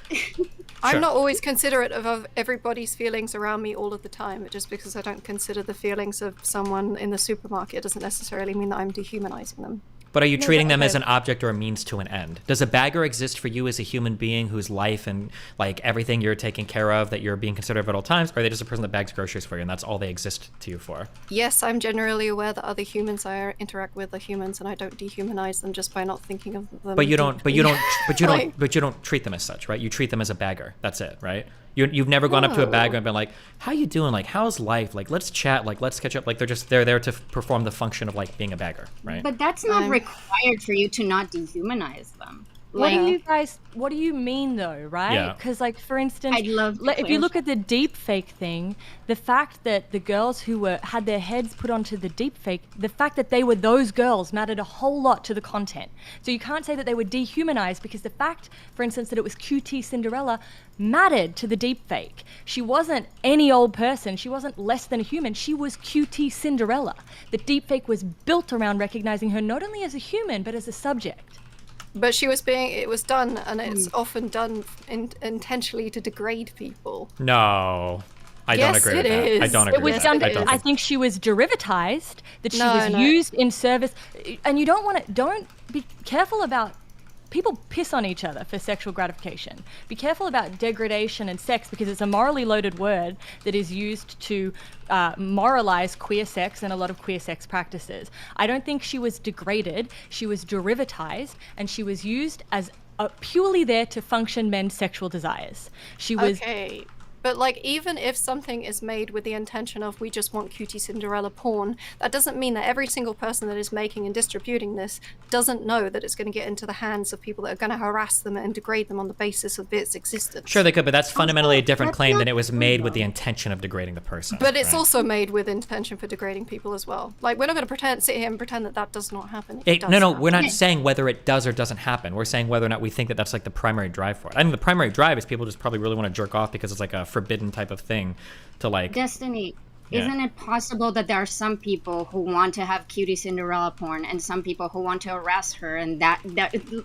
I'm not always considerate of everybody's feelings around me all of the time. Just because I don't consider the feelings of someone in the supermarket doesn't necessarily mean that I'm dehumanizing them. But are you No, treating but them as okay. an object or a means to an end? Does a bagger exist for you as a human being whose life and like everything you're taking care of, that you're being considerate of at all times, or are they just a person that bags groceries for you and that's all they exist to you for? Yes, I'm generally aware that other humans I interact with are humans, and I don't dehumanize them just by not thinking of them. But you don't. But you deeply. don't. But you Like- don't. But you don't treat them as such, right? You treat them as a bagger. That's it, right? You've never gone up to a bagger and been like, "How you doing? Like, how's life? Like, let's chat. Like, let's catch up." Like, they're there to perform the function of like being a bagger, right? But that's not required for you to not dehumanize them. What do Like- you guys? What do you mean though, right? Yeah. Because like for instance, I'd love to if you look at the deep fake thing, the fact that the girls who had their heads put onto the deep fake, the fact that they were those girls mattered a whole lot to the content. So you can't say that they were dehumanized because the fact, for instance, that it was QT Cinderella mattered to the deep fake. She wasn't any old person. She wasn't less than a human. She was QT Cinderella. The deep fake was built around recognizing her not only as a human but as a subject. But it was done, and it's often done intentionally to degrade people. No, I don't agree with that. I don't agree It was with done. that. I don't I think she was derivatized. That she No, was no. used in service, and you don't be careful about. People piss on each other for sexual gratification. Be careful about degradation and sex because it's a morally loaded word that is used to moralize queer sex and a lot of queer sex practices. I don't think she was degraded. She was derivatized, and she was used as purely there to function men's sexual desires. She was. Okay. But like, even if something is made with the intention of we just want cutie Cinderella porn, that doesn't mean that every single person that is making and distributing this doesn't know that it's going to get into the hands of people that are going to harass them and degrade them on the basis of its existence. Sure, they could, but that's fundamentally a different claim than it was made with the intention of degrading the person. But it's right? also made with intention for degrading people as well. Like, we're not going to sit here and pretend that that does not happen. It does No, happen. we're not saying whether it does or doesn't happen. We're saying whether or not we think that that's like the primary drive for it. I think the primary drive is people just probably really want to jerk off because it's like a forbidden type of thing to like. Destiny, Yeah. isn't it possible that there are some people who want to have cutie Cinderella porn and some people who want to harass her, and that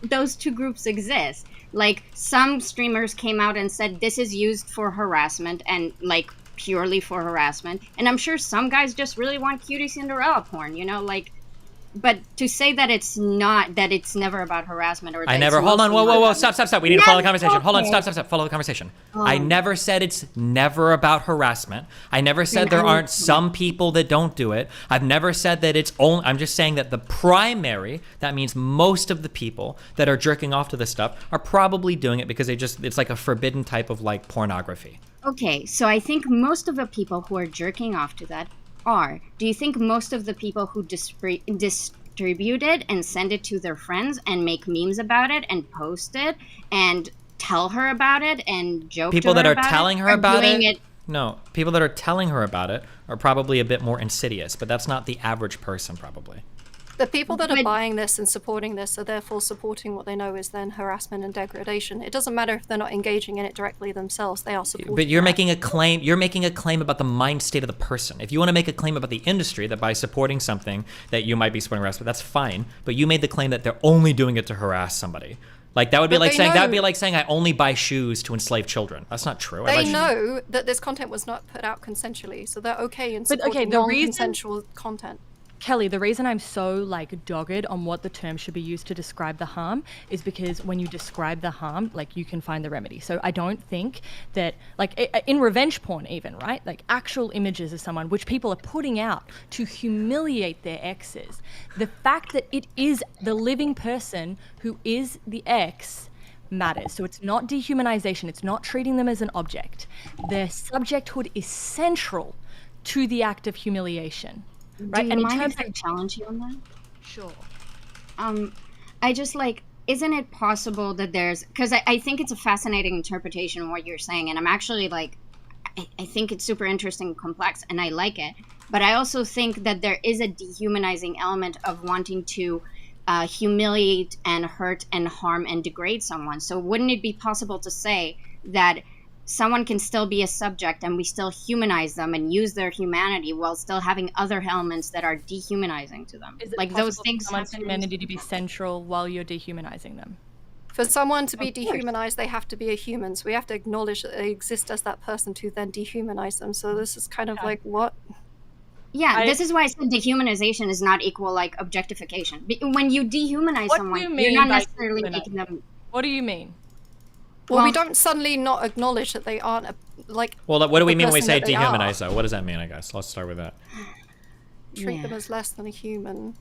those two groups exist? Like, some streamers came out and said this is used for harassment and like purely for harassment, and I'm sure some guys just really want cutie Cinderella porn, you know, like. But to say that it's not, that it's never about harassment, or that I never. it's Hold on. mostly Whoa. about- Stop. We need to follow the conversation. Hold on. Okay. Stop. Follow the conversation. I Um, never said it's never about harassment. I never said Then there I- aren't some people that don't do it. I've never said that it's only. I'm just saying that the primary, that means most of the people that are jerking off to this stuff are probably doing it because it's like a forbidden type of like pornography. Okay, so I think most of the people who are jerking off to that are. Do you think most of the people who distribute it and send it to their friends and make memes about it and post it and tell her about it and joke People to her that are about telling it, her are about doing it. No, people that are telling her about it are probably a bit more insidious, but that's not the average person probably. The people that are buying this and supporting this are therefore supporting what they know is then harassment and degradation. It doesn't matter if they're not engaging in it directly themselves, they are supporting But you're that. making a claim. You're making a claim about the mind state of the person. If you want to make a claim about the industry that by supporting something that you might be supporting harassment, that's fine. But you made the claim that they're only doing it to harass somebody. Like that would be But like they saying that would know- be like saying I only buy shoes to enslave children. That's not true. I buy They shoes- know that this content was not put out consensually, so they're okay in But, okay, supporting the reason- non-consensual content. Kelly, the reason I'm so like dogged on what the term should be used to describe the harm is because when you describe the harm, like you can find the remedy. So I don't think that like in revenge porn even, right? Like actual images of someone which people are putting out to humiliate their exes. The fact that it is the living person who is the ex matters. So it's not dehumanization, it's not treating them as an object. Their subjecthood is central to the act of humiliation. Right? Do you And in mind terms if I challenge you on that? Sure. I just like, isn't it possible that there's, because I think it's a fascinating interpretation of what you're saying, and I'm actually like, I think it's super interesting and complex, and I like it. But I also think that there is a dehumanizing element of wanting to humiliate and hurt and harm and degrade someone. So wouldn't it be possible to say that someone can still be a subject and we still humanize them and use their humanity while still having other elements that are dehumanizing to them? Is it Like possible those for things someone's happen. humanity to be central while you're dehumanizing them? For someone to be Of course. dehumanized, they have to be a human. So we have to acknowledge that they exist as that person to then dehumanize them. So this is kind of like what? Yeah, this is why I said dehumanization is not equal like objectification. When you dehumanize What do someone, you you're mean not by necessarily dehumanize? making them. What do you mean? Well, we don't suddenly not acknowledge that they aren't like. Well, what do we the mean when we person say that they are. dehumanize, though? What does that mean, I guess? Let's start with that. Treat them as less than a human.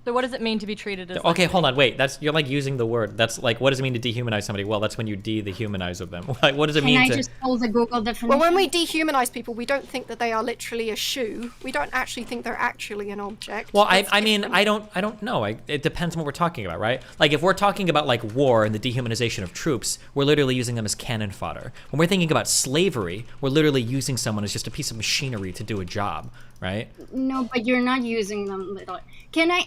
So what does it mean to be treated as? Okay, hold on, wait. You're like using the word. That's like, what does it mean to dehumanize somebody? Well, that's when you the humanize of them. Like, what does it mean Can I to? just pull the Google definition? Well, when we dehumanize people, we don't think that they are literally a shoe. We don't actually think they're actually an object. Well, I mean, I don't know. It depends on what we're talking about, right? Like, if we're talking about like war and the dehumanization of troops, we're literally using them as cannon fodder. When we're thinking about slavery, we're literally using someone as just a piece of machinery to do a job, right? No, but you're not using them. Can I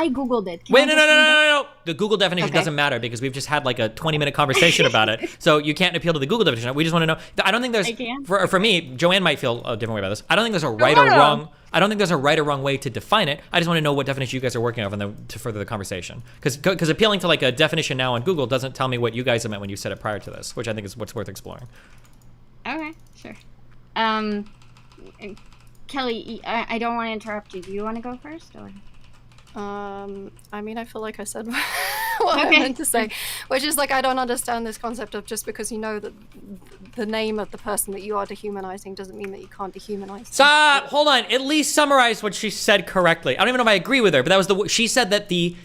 Googled it. Can Wait, I no. just read it? The Google definition Okay. doesn't matter because we've just had like a 20-minute conversation about it. So you can't appeal to the Google definition. We just want to know. I don't think there's, for me, Joanne might feel a different way about this. I don't think there's a right or wrong. I don't think there's a right or wrong way to define it. I just want to know what definition you guys are working off and then to further the conversation. Because appealing to like a definition now on Google doesn't tell me what you guys have meant when you said it prior to this, which I think is what's worth exploring. Okay, sure. Kelly, I don't want to interrupt you. Do you want to go first, or? I mean, I feel like I said what I meant to say, which is like, I don't understand this concept of just because you know that the name of the person that you are dehumanizing doesn't mean that you can't dehumanize. Stop! Hold on. At least summarize what she said correctly. I don't even know if I agree with her, but that was she said that the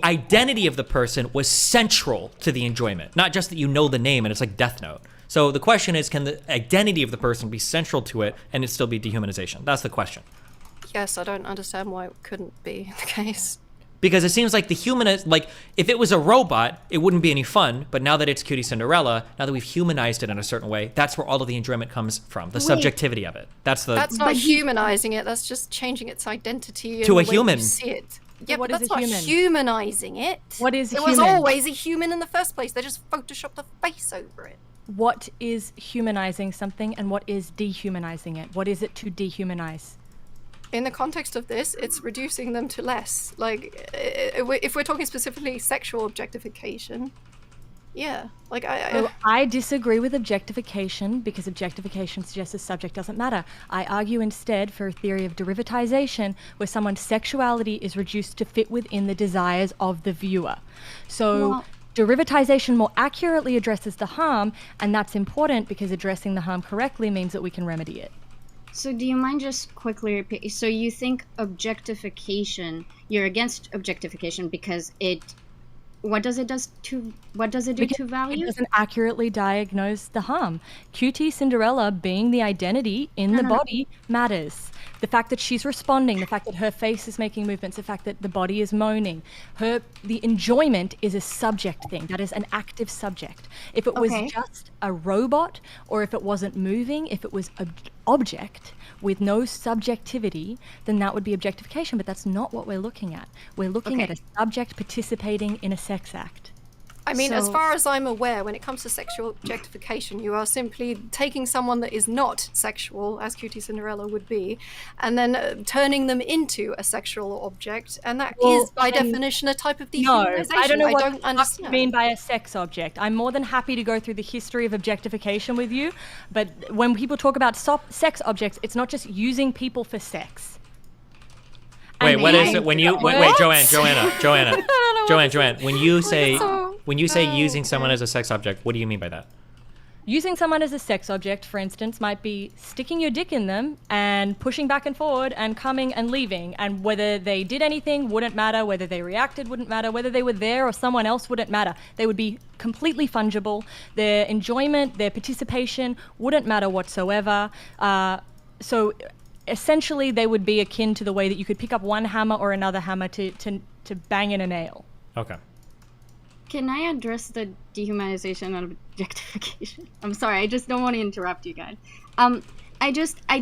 identity of the person was central to the enjoyment, not just that you know the name and it's like Death Note. So the question is, can the identity of the person be central to it and it still be dehumanization? That's the question. Yes, I don't understand why it couldn't be the case. Because it seems like the human is, like, if it was a robot, it wouldn't be any fun. But now that it's Cutie Cinderella, now that we've humanized it in a certain way, that's where all of the enjoyment comes from. The subjectivity of it. That's not humanizing it. That's just changing its identity to a the way human. You see it. Yeah, what but is that's a not human? humanizing it. What is It human? was always a human in the first place. They just photoshopped the face over it. What is humanizing something and what is dehumanizing it? What is it to dehumanize? In the context of this, it's reducing them to less. Like, if we're talking specifically sexual objectification, yeah. Like, I disagree with objectification because objectification suggests the subject doesn't matter. I argue instead for a theory of derivatization where someone's sexuality is reduced to fit within the desires of the viewer. So derivatization more accurately addresses the harm, and that's important because addressing the harm correctly means that we can remedy it. So do you mind just quickly repeat? So you think objectification, you're against objectification because what does it do to value? It doesn't accurately diagnose the harm. QT Cinderella being the identity in the body matters. The fact that she's responding, the fact that her face is making movements, the fact that the body is moaning, the enjoyment is a subject thing. That is an active subject. If it was just a robot, or if it wasn't moving, if it was an object with no subjectivity, then that would be objectification, but that's not what we're looking at. We're looking at a subject participating in a sex act. I mean, as far as I'm aware, when it comes to sexual objectification, you are simply taking someone that is not sexual, as Cutie Cinderella would be, and then turning them into a sexual object, and that is, by definition, a type of dehumanization. No, I don't know what you mean by a sex object. I'm more than happy to go through the history of objectification with you, but when people talk about sex objects, it's not just using people for sex. Wait, what is it when you wait, Joanna, when you say using someone as a sex object, what do you mean by that? Using someone as a sex object, for instance, might be sticking your dick in them and pushing back and forward and coming and leaving, and whether they did anything wouldn't matter, whether they reacted wouldn't matter, whether they were there or someone else wouldn't matter. They would be completely fungible. Their enjoyment, their participation wouldn't matter whatsoever. So essentially they would be akin to the way that you could pick up one hammer or another hammer to bang in a nail. Okay. Can I address the dehumanization and objectification? I'm sorry, I just don't want to interrupt you guys. I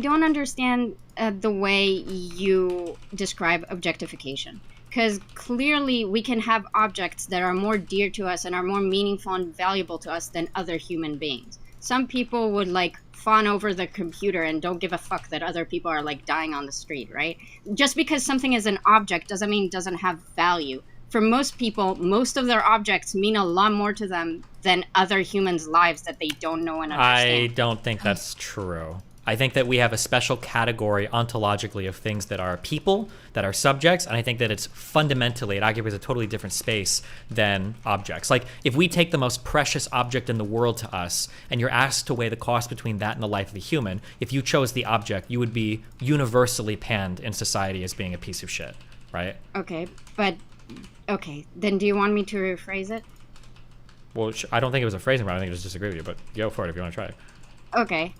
don't understand the way you describe objectification. Because clearly we can have objects that are more dear to us and are more meaningful and valuable to us than other human beings. Some people would like fawn over the computer and don't give a fuck that other people are like dying on the street, right? Just because something is an object doesn't mean it doesn't have value. For most people, most of their objects mean a lot more to them than other humans' lives that they don't know and understand. I don't think that's true. I think that we have a special category ontologically of things that are people, that are subjects, and I think that it's fundamentally, it occupies a totally different space than objects. Like, if we take the most precious object in the world to us, and you're asked to weigh the cost between that and the life of a human, if you chose the object, you would be universally panned in society as being a piece of shit, right? Okay, but, okay, then do you want me to rephrase it? Well, I don't think it was a phrasing problem, I think I just disagree with you, but go for it if you want to try it. Okay.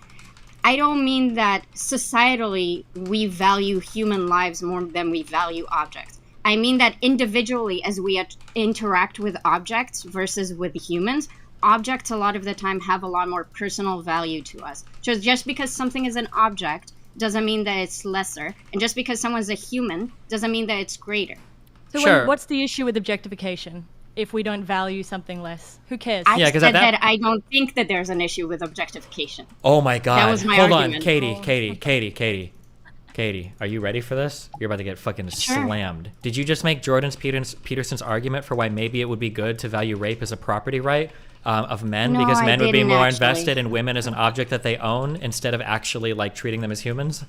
I don't mean that societally we value human lives more than we value objects. I mean that individually, as we interact with objects versus with humans, objects a lot of the time have a lot more personal value to us. So just because something is an object doesn't mean that it's lesser, and just because someone's a human doesn't mean that it's greater. So what's the issue with objectification? If we don't value something less, who cares? I said that I don't think that there's an issue with objectification. Oh my God. That was my Hold argument. on, Katie, are you ready for this? You're about to get fucking slammed. Did you just make Jordan Peterson's argument for why maybe it would be good to value rape as a property right of men? No, because men I would be didn't more actually. invested in women as an object that they own instead of actually like treating them as humans?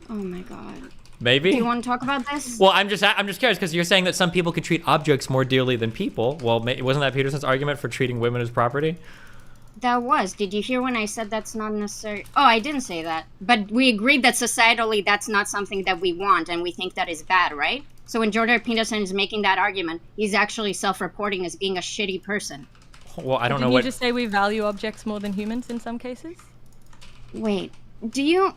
Oh my God. Maybe? Do you want to talk about this? Well, I'm just curious because you're saying that some people could treat objects more dearly than people. Well, wasn't that Peterson's argument for treating women as property? That was. Did you hear when I said that's not necessary? Oh, I didn't say that. But we agreed that societally that's not something that we want and we think that is bad, right? So when Jordan Peterson is making that argument, he's actually self-reporting as being a shitty person. Well, I don't know Didn't what... you just say we value objects more than humans in some cases? Wait, do you,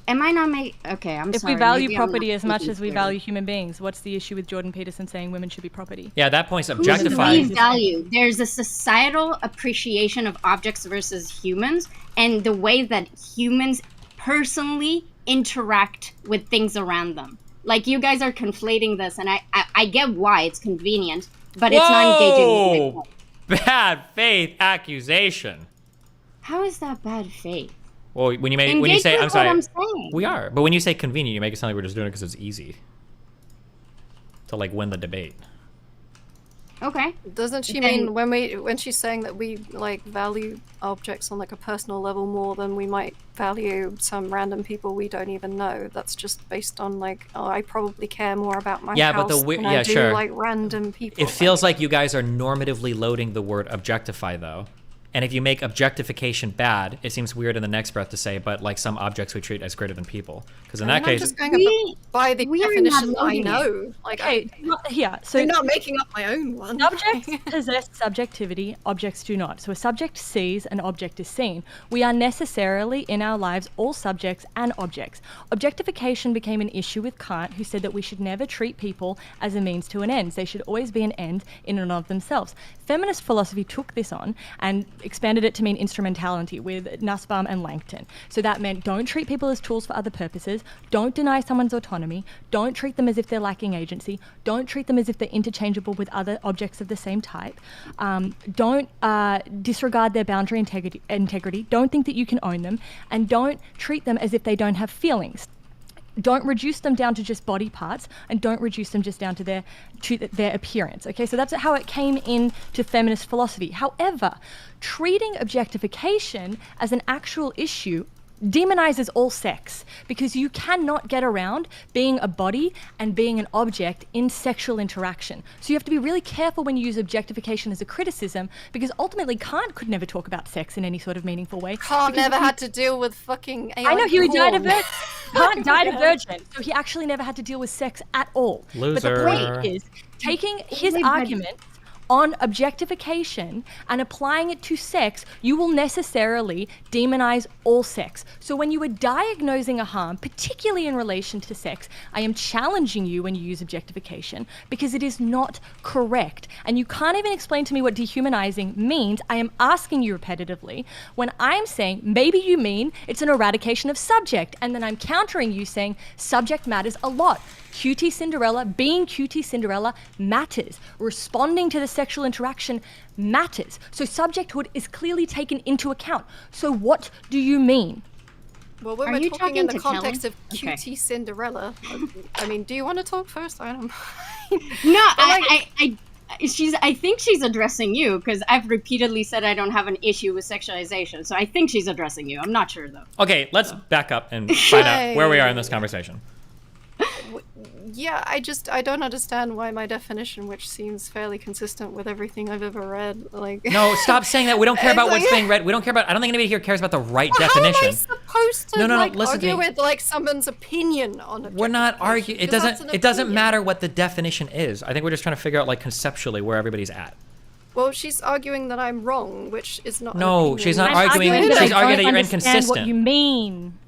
am I not making, okay, I'm If sorry. we value maybe I'm property not as much thinking as we clearly. value human beings, what's the issue with Jordan Peterson saying women should be property? Yeah, that point's We objectifying. value. There's a societal appreciation of objects versus humans, and the way that humans personally interact with things around them. Like, you guys are conflating this, and I get why it's convenient, but it's not engaging with it. Bad faith accusation. How is that bad faith? Well, when you Engage say, with I'm sorry, what I'm saying. we are, but when you say convenient, you make it sound like we're just doing it because it's easy to like win the debate. Okay. Doesn't she Then- mean when she's saying that we like value objects on like a personal level more than we might value some random people we don't even know? That's just based on like, oh, I probably care more about my Yeah, house but than I do sure. like random people. It feels like you guys are normatively loading the word objectify though. And if you make objectification bad, it seems weird in the next breath to say, but like some objects we treat as greater than people. Because in that I'm case, just going by the we are definition not I loading know. Like, Okay, yeah, so I'm not making up my own one. subjects possess subjectivity, objects do not. So a subject sees, an object is seen. We are necessarily, in our lives, all subjects and objects. Objectification became an issue with Kant, who said that we should never treat people as a means to an end. They should always be an end in and of themselves. Feminist philosophy took this on and expanded it to mean instrumentality with Nussbaum and Langton. So that meant don't treat people as tools for other purposes, don't deny someone's autonomy, don't treat them as if they're lacking agency, don't treat them as if they're interchangeable with other objects of the same type, don't disregard their boundary integrity, don't think that you can own them, and don't treat them as if they don't have feelings. Don't reduce them down to just body parts, and don't reduce them just down to their appearance. Okay, so that's how it came into feminist philosophy. However, treating objectification as an actual issue demonizes all sex, because you cannot get around being a body and being an object in sexual interaction. So you have to be really careful when you use objectification as a criticism, because ultimately Kant could never talk about sex in any sort of meaningful way. Kant because never had to deal with fucking I know, he died a porn. virgin. Kant died a virgin, so he actually never had to deal with sex at all. But the Loser. point is, taking his argument on objectification and applying it to sex, you will necessarily demonize all sex. So when you are diagnosing a harm, particularly in relation to sex, I am challenging you when you use objectification, because it is not correct. And you can't even explain to me what dehumanizing means. I am asking you repetitively when I'm saying maybe you mean it's an eradication of subject, and then I'm countering you saying subject matters a lot. QT Cinderella, being QT Cinderella matters. Responding to the sexual interaction matters. So subjecthood is clearly taken into account. So what do you mean? Well, when Are we're you talking in the talking to context Kelly? of QT Cinderella, I mean, do you want to talk first? I don't mind. No, But, like, I think she's addressing you, because I've repeatedly said I don't have an issue with sexualization. So I think she's addressing you. I'm not sure though. Okay, let's back up and find out where we are in this conversation. Yeah, I don't understand why my definition, which seems fairly consistent with everything I've ever read, like. No, stop saying that. We don't care about what's being read. We don't care about. I don't think anybody here cares about the right definition. How am I supposed to Listen to argue me. with like someone's opinion on it? We're not arguing. It doesn't matter what the definition is. I think we're just trying to figure out like conceptually where everybody's at. Well, she's arguing that I'm wrong, which is not. No, she's not arguing. She's arguing that you're inconsistent. What you mean?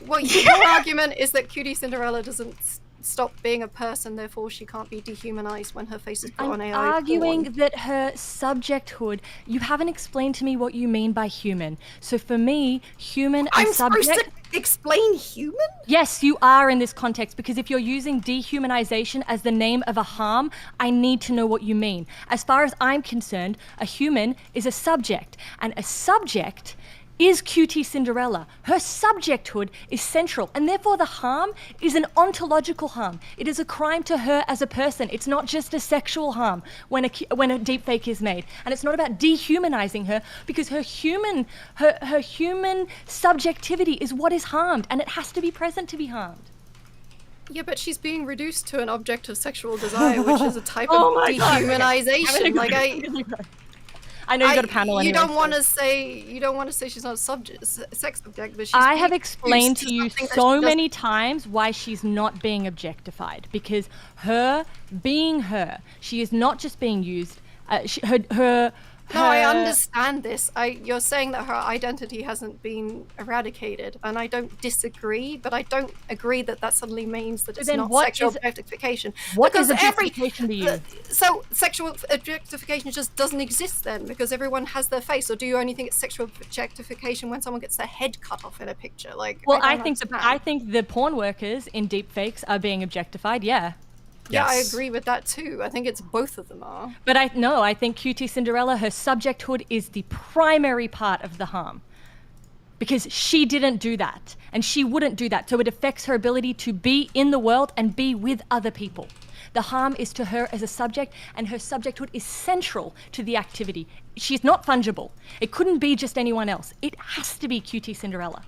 Well, your argument is that Cutie Cinderella doesn't stop being a person, therefore she can't be dehumanized when her face is put on AI arguing porn. that her subjecthood, you haven't explained to me what you mean by human. So for me, human and subject... I'm supposed to explain human? Yes, you are in this context, because if you're using dehumanization as the name of a harm, I need to know what you mean. As far as I'm concerned, a human is a subject, and a subject is Cutie Cinderella. Her subjecthood is central, and therefore the harm is an ontological harm. It is a crime to her as a person. It's not just a sexual harm when a deepfake is made. And it's not about dehumanizing her, because her human subjectivity is what is harmed, and it has to be present to be harmed. Yeah, but she's being reduced to an object of sexual desire, which is a type of dehumanization. I know you got a panel anyway. You don't want to say she's not a sex object, but she's. I have explained to you so many times why she's not being objectified, because her being her, she is not just being used. No, I understand this. You're saying that her identity hasn't been eradicated, and I don't disagree, but I don't agree that that suddenly means that it's not sexual objectification. What is objectification to you? So sexual objectification just doesn't exist then, because everyone has their face, or do you only think it's sexual objectification when someone gets their head cut off in a picture? Like, well, I think the porn workers in deepfakes are being objectified. Yeah. Yeah, I agree with that too. I think it's both of them are. But I think Cutie Cinderella, her subjecthood is the primary part of the harm. Because she didn't do that, and she wouldn't do that. So it affects her ability to be in the world and be with other people. The harm is to her as a subject, and her subjecthood is central to the activity. She's not fungible. It couldn't be just anyone else. It has to be Cutie Cinderella.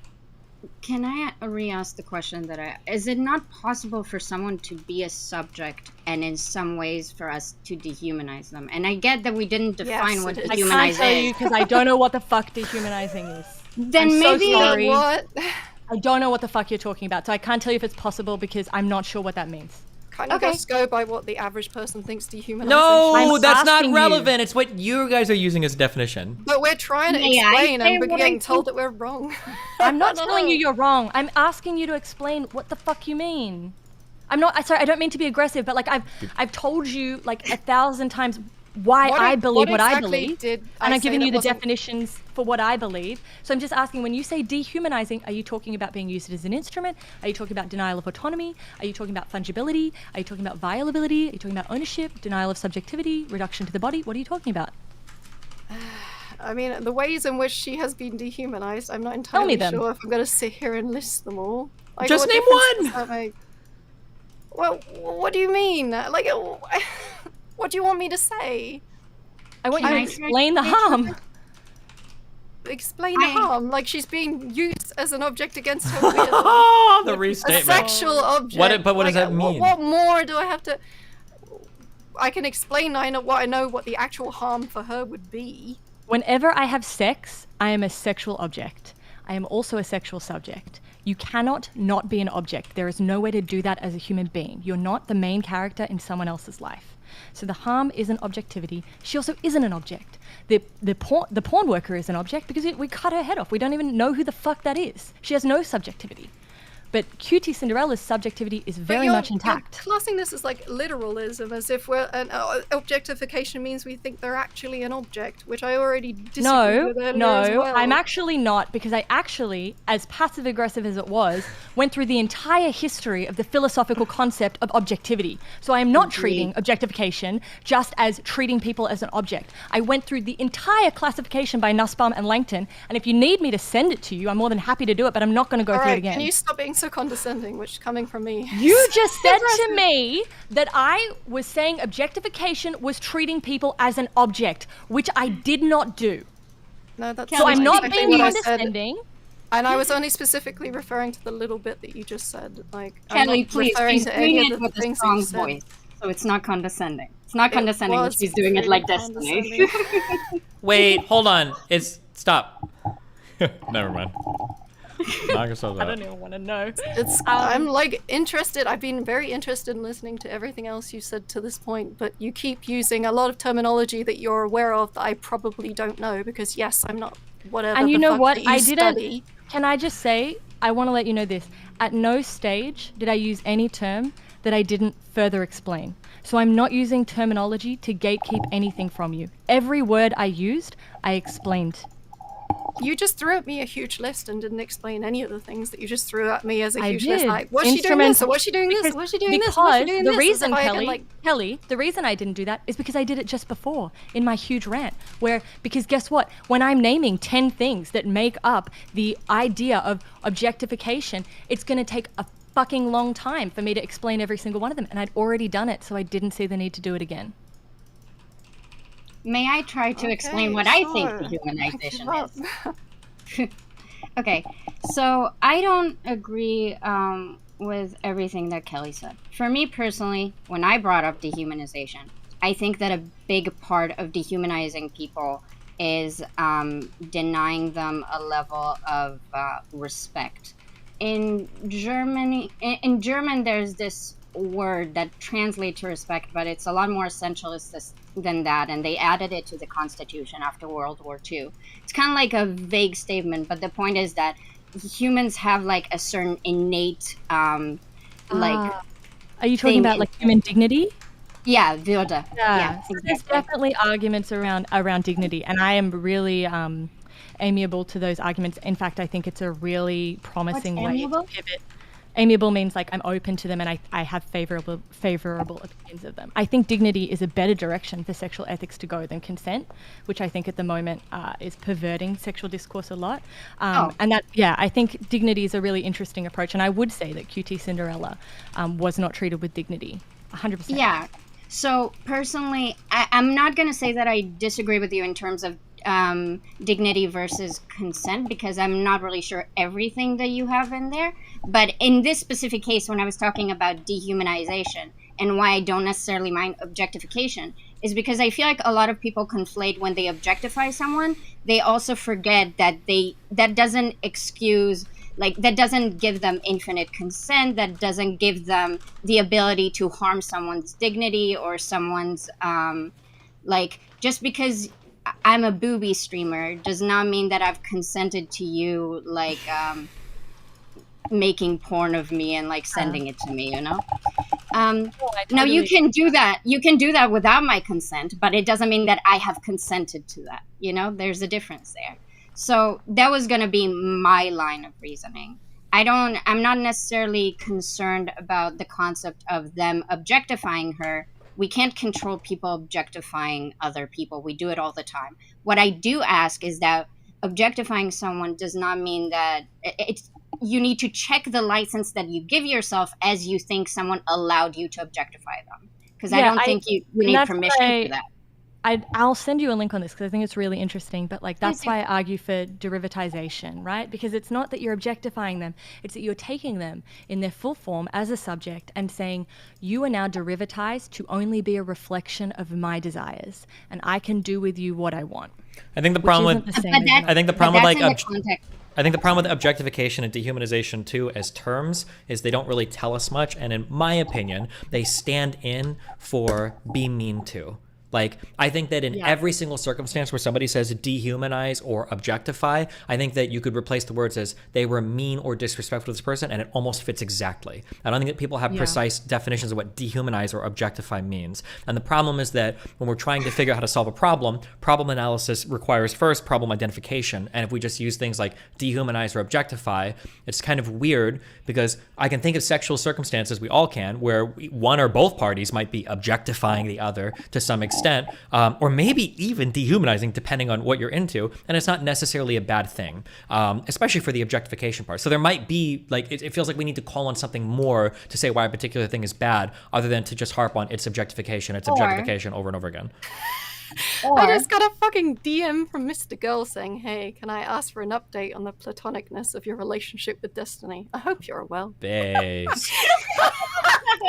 Can I re-ask the question is it not possible for someone to be a subject and in some ways for us to dehumanize them? And I get that we didn't define what dehumanizing is. I can't tell you because I don't know what the fuck dehumanizing is. Then I'm maybe so sorry. What? I don't know what the fuck you're talking about, so I can't tell you if it's possible because I'm not sure what that means. Kind of just go by what the average person thinks dehumanization. No, that's not relevant. It's what you guys are using as a definition. But we're trying to explain, and we're getting told that we're wrong. I'm not telling you you're wrong. I'm asking you to explain what the fuck you mean. I'm not. Sorry, I don't mean to be aggressive, but like I've told you like 1,000 times why I believe what I believe, and I've given you the definitions for what I believe. So I'm just asking, when you say dehumanizing, are you talking about being used as an instrument? Are you talking about denial of autonomy? Are you talking about fungibility? Are you talking about violability? Are you talking about ownership, denial of subjectivity, reduction to the body? What are you talking about? I mean, the ways in which she has been dehumanized, I'm not entirely sure if I'm going to sit here and list them all. Like, just name one! Well, what do you mean? Like, what do you want me to say? I want you to explain the harm. Explain the harm. Like, she's being used as an object against her will. The restatement. A sexual object. But what does that mean? What more do I have to... I can explain what the actual harm for her would be. Whenever I have sex, I am a sexual object. I am also a sexual subject. You cannot not be an object. There is no way to do that as a human being. You're not the main character in someone else's life. So the harm isn't objectivity. She also isn't an object. The porn worker is an object because we cut her head off. We don't even know who the fuck that is. She has no subjectivity. But Cutie Cinderella's subjectivity is very much intact. You're classing this as like literalism, as if objectification means we think they're actually an object, which I already disagree with earlier as well. I'm actually not, because I actually, as passive-aggressive as it was, went through the entire history of the philosophical concept of objectivity. So I am not treating objectification just as treating people as an object. I went through the entire classification by Nussbaum and Langton, and if you need me to send it to you, I'm more than happy to do it, but I'm not going to go through it again. Can you stop being so condescending, which coming from me. You just said to me that I was saying objectification was treating people as an object, which I did not do. No, that's So I'm not exactly being what I said. condescending. And I was only specifically referring to the little bit that you just said. Like, Kelly, I'm not please, referring she's to doing any it of the with a things that strong you said. voice, so it's not condescending. It's not condescending when was she's doing it pretty like Destiny. condescending. Wait, hold on. Stop. Never mind. Knock yourself I out. don't even want to know. I'm like interested. I've been very interested in listening to everything else you said to this point, but you keep using a lot of terminology that you're aware of that I probably don't know because yes, I'm not whatever. And you the know fuck what? that you I didn't. study. Can I just say, I want to let you know this. At no stage did I use any term that I didn't further explain. So I'm not using terminology to gatekeep anything from you. Every word I used, I explained. You just threw at me a huge list and didn't explain any of the things that you just threw at me as a I huge list. did. Like, what's she doing this? Or what's she doing this? Because- What's she doing this? Because What's she doing the this? reason, As if I Kelly, can, like, Kelly, the reason I didn't do that is because I did it just before in my huge rant. Because guess what? When I'm naming 10 things that make up the idea of objectification, it's going to take a fucking long time for me to explain every single one of them. And I'd already done it, so I didn't see the need to do it again. May I try to explain what I think dehumanization is? Okay, so I don't agree with everything that Kelly said. For me personally, when I brought up dehumanization, I think that a big part of dehumanizing people is denying them a level of respect. In German, there's this word that translates to respect, but it's a lot more essentialist than that, and they added it to the Constitution after World War II. It's kind of like a vague statement, but the point is that humans have like a certain innate Are you talking about like human dignity? Yeah, Würde. Yeah, so there's definitely arguments around dignity, and I am really amiable to those arguments. In fact, I think it's a really promising way amiable? to pivot. Amiable means like I'm open to them and I have favorable opinions of them. I think dignity is a better direction for sexual ethics to go than consent, which I think at the moment is perverting sexual discourse a lot. And that, I think dignity is a really interesting approach. And I would say that QT Cinderella was not treated with dignity, 100%. Yeah. So personally, I'm not going to say that I disagree with you in terms of dignity versus consent, because I'm not really sure everything that you have in there. But in this specific case, when I was talking about dehumanization and why I don't necessarily mind objectification, is because I feel like a lot of people conflate when they objectify someone, they also forget that that doesn't excuse, like, that doesn't give them infinite consent, that doesn't give them the ability to harm someone's dignity or someone's, like, just because I'm a booby streamer does not mean that I've consented to you, like, making porn of me and, like, sending it to me, you know? Now, you can do that. You can do that without my consent, but it doesn't mean that I have consented to that, you know? There's a difference there. So that was going to be my line of reasoning. I'm not necessarily concerned about the concept of them objectifying her. We can't control people objectifying other people. We do it all the time. What I do ask is that objectifying someone does not mean that you need to check the license that you give yourself as you think someone allowed you to objectify them. Because I don't think you need permission for that. I'll send you a link on this because I think it's really interesting, but like that's why I argue for derivatization, right? Because it's not that you're objectifying them, it's that you're taking them in their full form as a subject and saying, you are now derivatized to only be a reflection of my desires, and I can do with you what I want. I think the problem with I think the problem with objectification and dehumanization too as terms is they don't really tell us much, and in my opinion, they stand in for be mean to. Like, I think that in every single circumstance where somebody says dehumanize or objectify, I think that you could replace the words as they were mean or disrespectful to this person, and it almost fits exactly. I don't think that people have precise definitions of what dehumanize or objectify means. And the problem is that when we're trying to figure out how to solve a problem analysis requires first problem identification. And if we just use things like dehumanize or objectify, it's kind of weird because I can think of sexual circumstances, we all can, where one or both parties might be objectifying the other to some extent. extent, or maybe even dehumanizing depending on what you're into, and it's not necessarily a bad thing, especially for the objectification part. So there might be, like, it feels like we need to call on something more to say why a particular thing is bad, other than to just harp on its objectification over and over again. I just got a fucking DM from Mr. Girl saying, hey, can I ask for an update on the platonicness of your relationship with Destiny? I hope you're well. Base.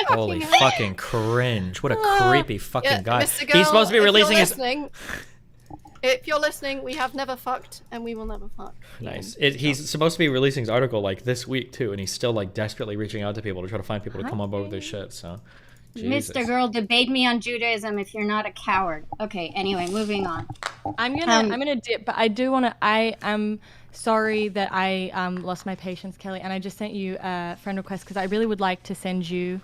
Holy fucking cringe. What a creepy fucking guy. Mr. Girl, He's supposed to be releasing his... If you're listening, we have never fucked, and we will never fuck. Nice. He's supposed to be releasing his article, like, this week, too, and he's still, like, desperately reaching out to people to try to find people to come on board with this shit, so... Jesus. Mr. Girl, debate me on Judaism if you're not a coward. Okay, anyway, moving on. I'm gonna dip, but I do want to. I am sorry that I lost my patience, Kelly, and I just sent you a friend request because I really would like to send you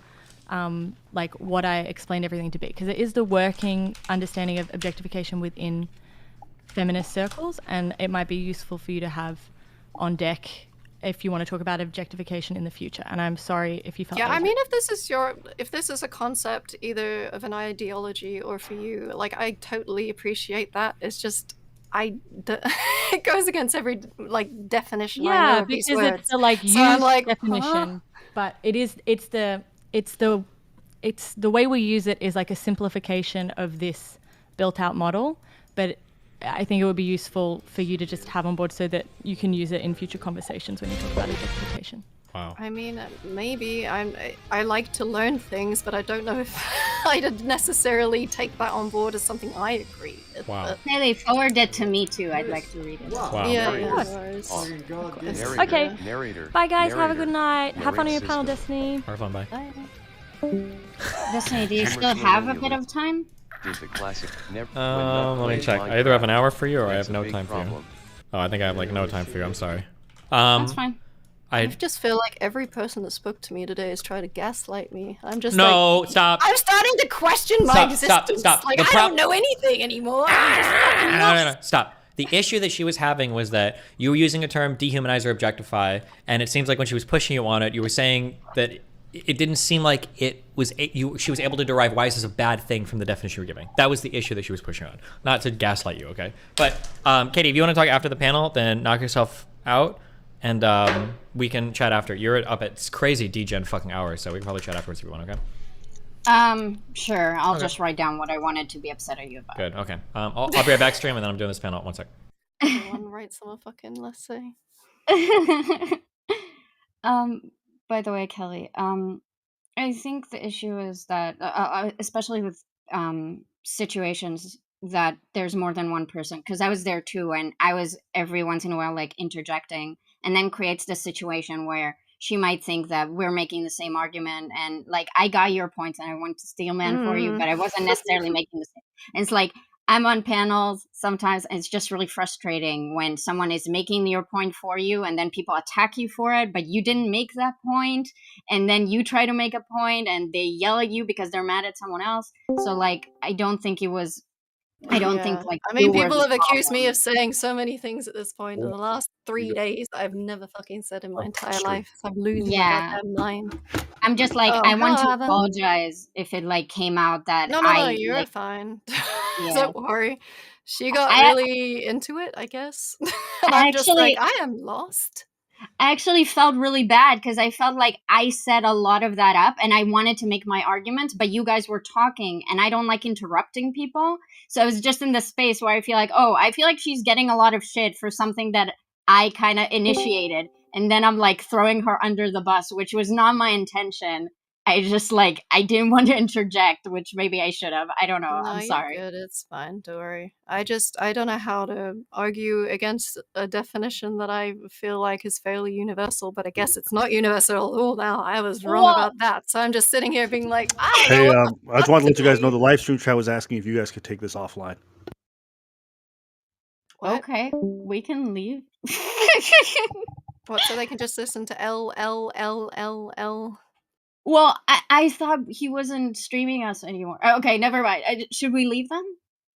like what I explained everything to be, because it is the working understanding of objectification within feminist circles, and it might be useful for you to have on deck if you want to talk about objectification in the future. And I'm sorry if you felt I mean, if this is a concept either of an ideology or for you, like, I totally appreciate that. It's just it goes against every like definition I know of these because words. it's the like So I'm like, definition, but it's the way we use it is like a simplification of this built out model, but I think it would be useful for you to just have on board so that you can use it in future conversations when you talk about objectification. Wow. I mean, maybe I like to learn things, but I don't know if I'd necessarily take that on board as something I agree with. Wow. Hey, they forwarded it to me too. I'd like to read it. Wow. Yeah. Okay. Narrator. Bye, guys. Have a good night. Have fun on your panel, Destiny. Have fun. Bye. Destiny, do you still have a bit of time? The classic Let me check. I either have an hour for you or I have no time for you. Oh, I think I have like no time for you. I'm sorry. That's fine. I just feel like every person that spoke to me today is trying to gaslight me. I'm just stop. I'm starting to question my existence. Stop. Like, I don't know anything anymore. No. Stop. The issue that she was having was that you were using a term dehumanize or objectify, and it seems like when she was pushing you on it, you were saying that it didn't seem like she was able to derive why this is a bad thing from the definition you were giving. That was the issue that she was pushing on, not to gaslight you, okay? But Katie, if you want to talk after the panel, then knock yourself out, and we can chat after. You're up at crazy degen fucking hours, so we can probably chat afterwards if you want, okay? Sure. I'll just write down what I wanted to be upset at you about. Good, okay. I'll be right back stream, and then I'm doing this panel. 1 sec. One writes them a fucking essay. By the way, Kelly, I think the issue is that, especially with situations that there's more than one person, because I was there too, and I was every once in a while like interjecting, and then creates this situation where she might think that we're making the same argument, and like I got your points and I want to steel man for you, but I wasn't necessarily making the same. And it's like I'm on panels sometimes, and it's just really frustrating when someone is making your point for you and then people attack you for it, but you didn't make that point, and then you try to make a point and they yell at you because they're mad at someone else. So like I don't think like I mean, people have accused me of saying so many things at this point in the last 3 days I've never fucking said in my entire life. So I'm losing my goddamn mind. I'm just like, I want to apologize if it like came out that No, you're fine. Don't worry. She got really into it, I guess. And I'm just like, I am lost. I actually felt really bad because I felt like I set a lot of that up and I wanted to make my arguments, but you guys were talking and I don't like interrupting people. So I was just in this space where I feel like she's getting a lot of shit for something that I kind of initiated. And then I'm like throwing her under the bus, which was not my intention. I just like, I didn't want to interject, which maybe I should have. I don't know. No, I'm sorry. You're good. It's fine. Don't worry. I don't know how to argue against a definition that I feel like is fairly universal, but I guess it's not universal at all now. I was wrong about that. So I'm just sitting here being like, Hey, I just wanted to let you guys know the live stream chat was asking if you guys could take this offline. Okay, we can leave. What, so they can just listen to L? Well, I thought he wasn't streaming us anymore. Okay, never mind. Should we leave them?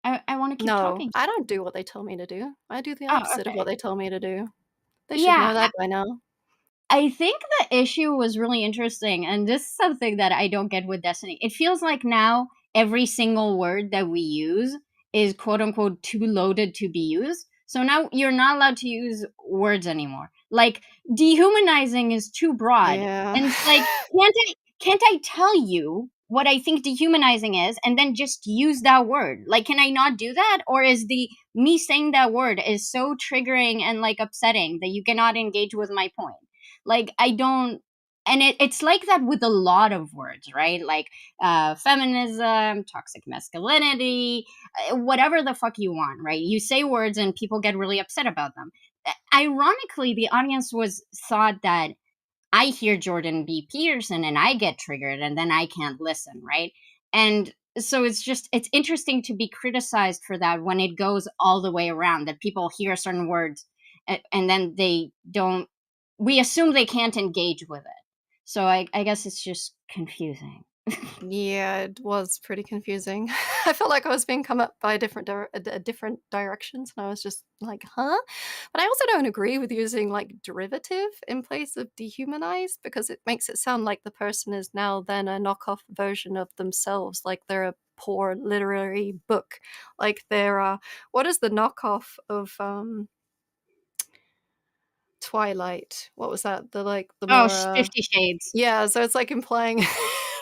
I want to keep talking. I don't do what they tell me to do. I do the opposite of what they tell me to do. They should Yeah, know that by now. I think the issue was really interesting, and this is something that I don't get with Destiny. It feels like now every single word that we use is quote unquote too loaded to be used. So now you're not allowed to use words anymore. Like dehumanizing is too broad. Yeah. And it's like, can't I tell you what I think dehumanizing is and then just use that word? Like, can I not do that? Or is me saying that word is so triggering and like upsetting that you cannot engage with my point? Like, I don't, and it's like that with a lot of words, right? Like feminism, toxic masculinity, whatever the fuck you want, right? You say words and people get really upset about them. Ironically, the audience thought that I hear Jordan B. Peterson and I get triggered and then I can't listen, right? And so it's interesting to be criticized for that when it goes all the way around, that people hear certain words and then we assume they can't engage with it. So I guess it's just confusing. Yeah, it was pretty confusing. I felt like I was being come up by different directions, and I was just like, huh? But I also don't agree with using like derivative in place of dehumanize, because it makes it sound like the person is now then a knockoff version of themselves, like they're a poor literary book, like they're what is the knockoff of Twilight? What was that? The more 50 Shades. Yeah, so it's like implying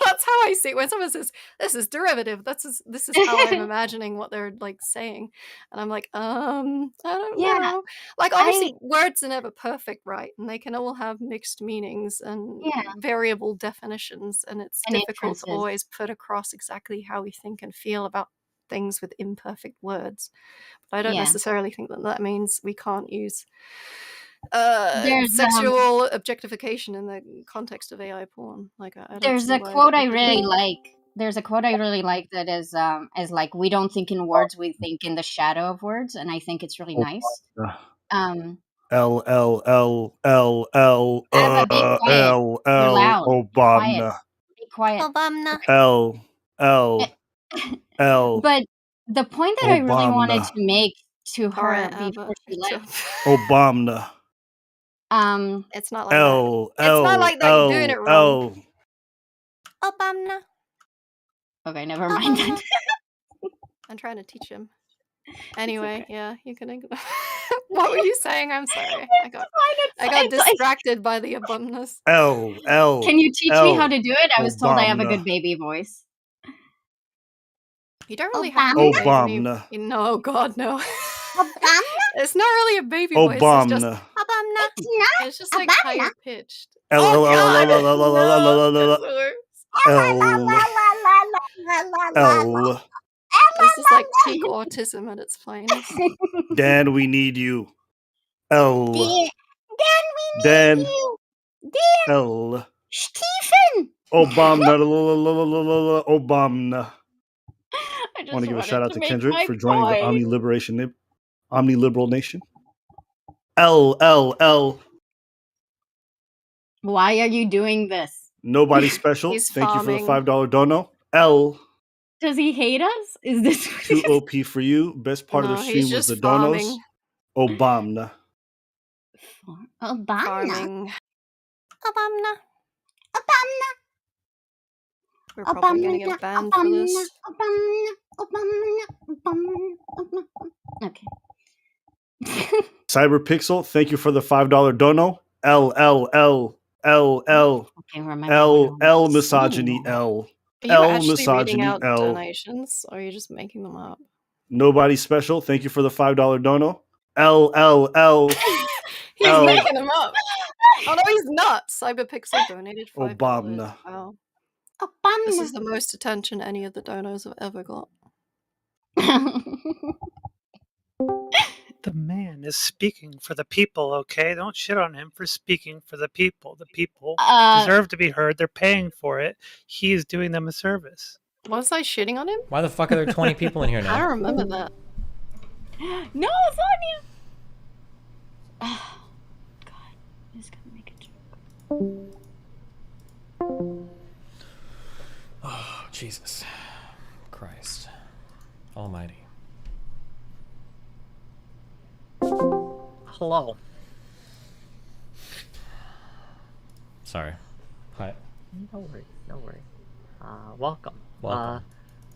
that's how I see it. When someone says this is derivative, this is how I'm imagining what they're like saying. And I'm like, I don't Yeah, know. Like obviously words are never perfect, right? And they can all have mixed meanings and variable definitions, and it's And difficult to inferences. always put across exactly how we think and feel about things with imperfect words. But I don't Yeah. necessarily think that means we can't use There's sexual objectification in the context of AI porn. Like I don't there's see a why quote that I would be. really like. There's a quote I really like that is like, we don't think in words, we think in the shadow of words, and I think it's really nice. L L L L L Abba, be quiet. L You're L loud. Quiet. Obama. Be quiet. L L L But the point that I really wanted Obama. to make to All her right, before she left, Obama. it's not like L that. It's not L like that. You're doing L it wrong. L. Obama. Okay, never mind then. I'm trying to teach him. Anyway, yeah, you can. What were you saying? I'm sorry. I got distracted by the abundance. L L. Can you teach me how to do it? I was told I have a Obama. good baby voice. You don't really have to make Obama. No, God, no. Obama? It's not really a baby voice. It's just Obama. Obama. It's just like higher pitched. L Oh L God! L L No, L that's the worst. L. This is like peak autism at its finest. Dan, we need you. L. Dan, Dan. L. Stephen. Obama. Obama. I I want to give a shout out to make Kendrick my for joining the point. Omni-Liberal Nation. L. Why are you doing this? Nobody special. He's Thank you for the farming. $5 dono. L. Does he hate us? Is this 2 OP for you. Best part of the No, stream he's was just the farming. donos. Obama. Obama? Farming. Obama. Obama. We're probably gonna get banned for this. Okay. Cyberpixel, thank you for the $5 dono. L. Okay, remember L misogyny L. Are you L actually reading misogyny out L. donations, or are you just making them up? Nobody special. Thank you for the $5 dono. L. He's making them up. Oh no, he's not. Cyberpixel donated $5. Obama. Wow. Obama. This is the most attention any of the donos have ever got. The man is speaking for the people, okay? Don't shit on him for speaking for the people. The people deserve to be heard. They're paying for it. He is doing them a service. Was I shitting on him? Why the fuck are there 20 people in here now? I don't remember that. No, Sonia. Oh, God, I'm just gonna make a joke. Oh, Jesus Christ Almighty. Hello. Sorry. Hi. No worries. Welcome. Welcome.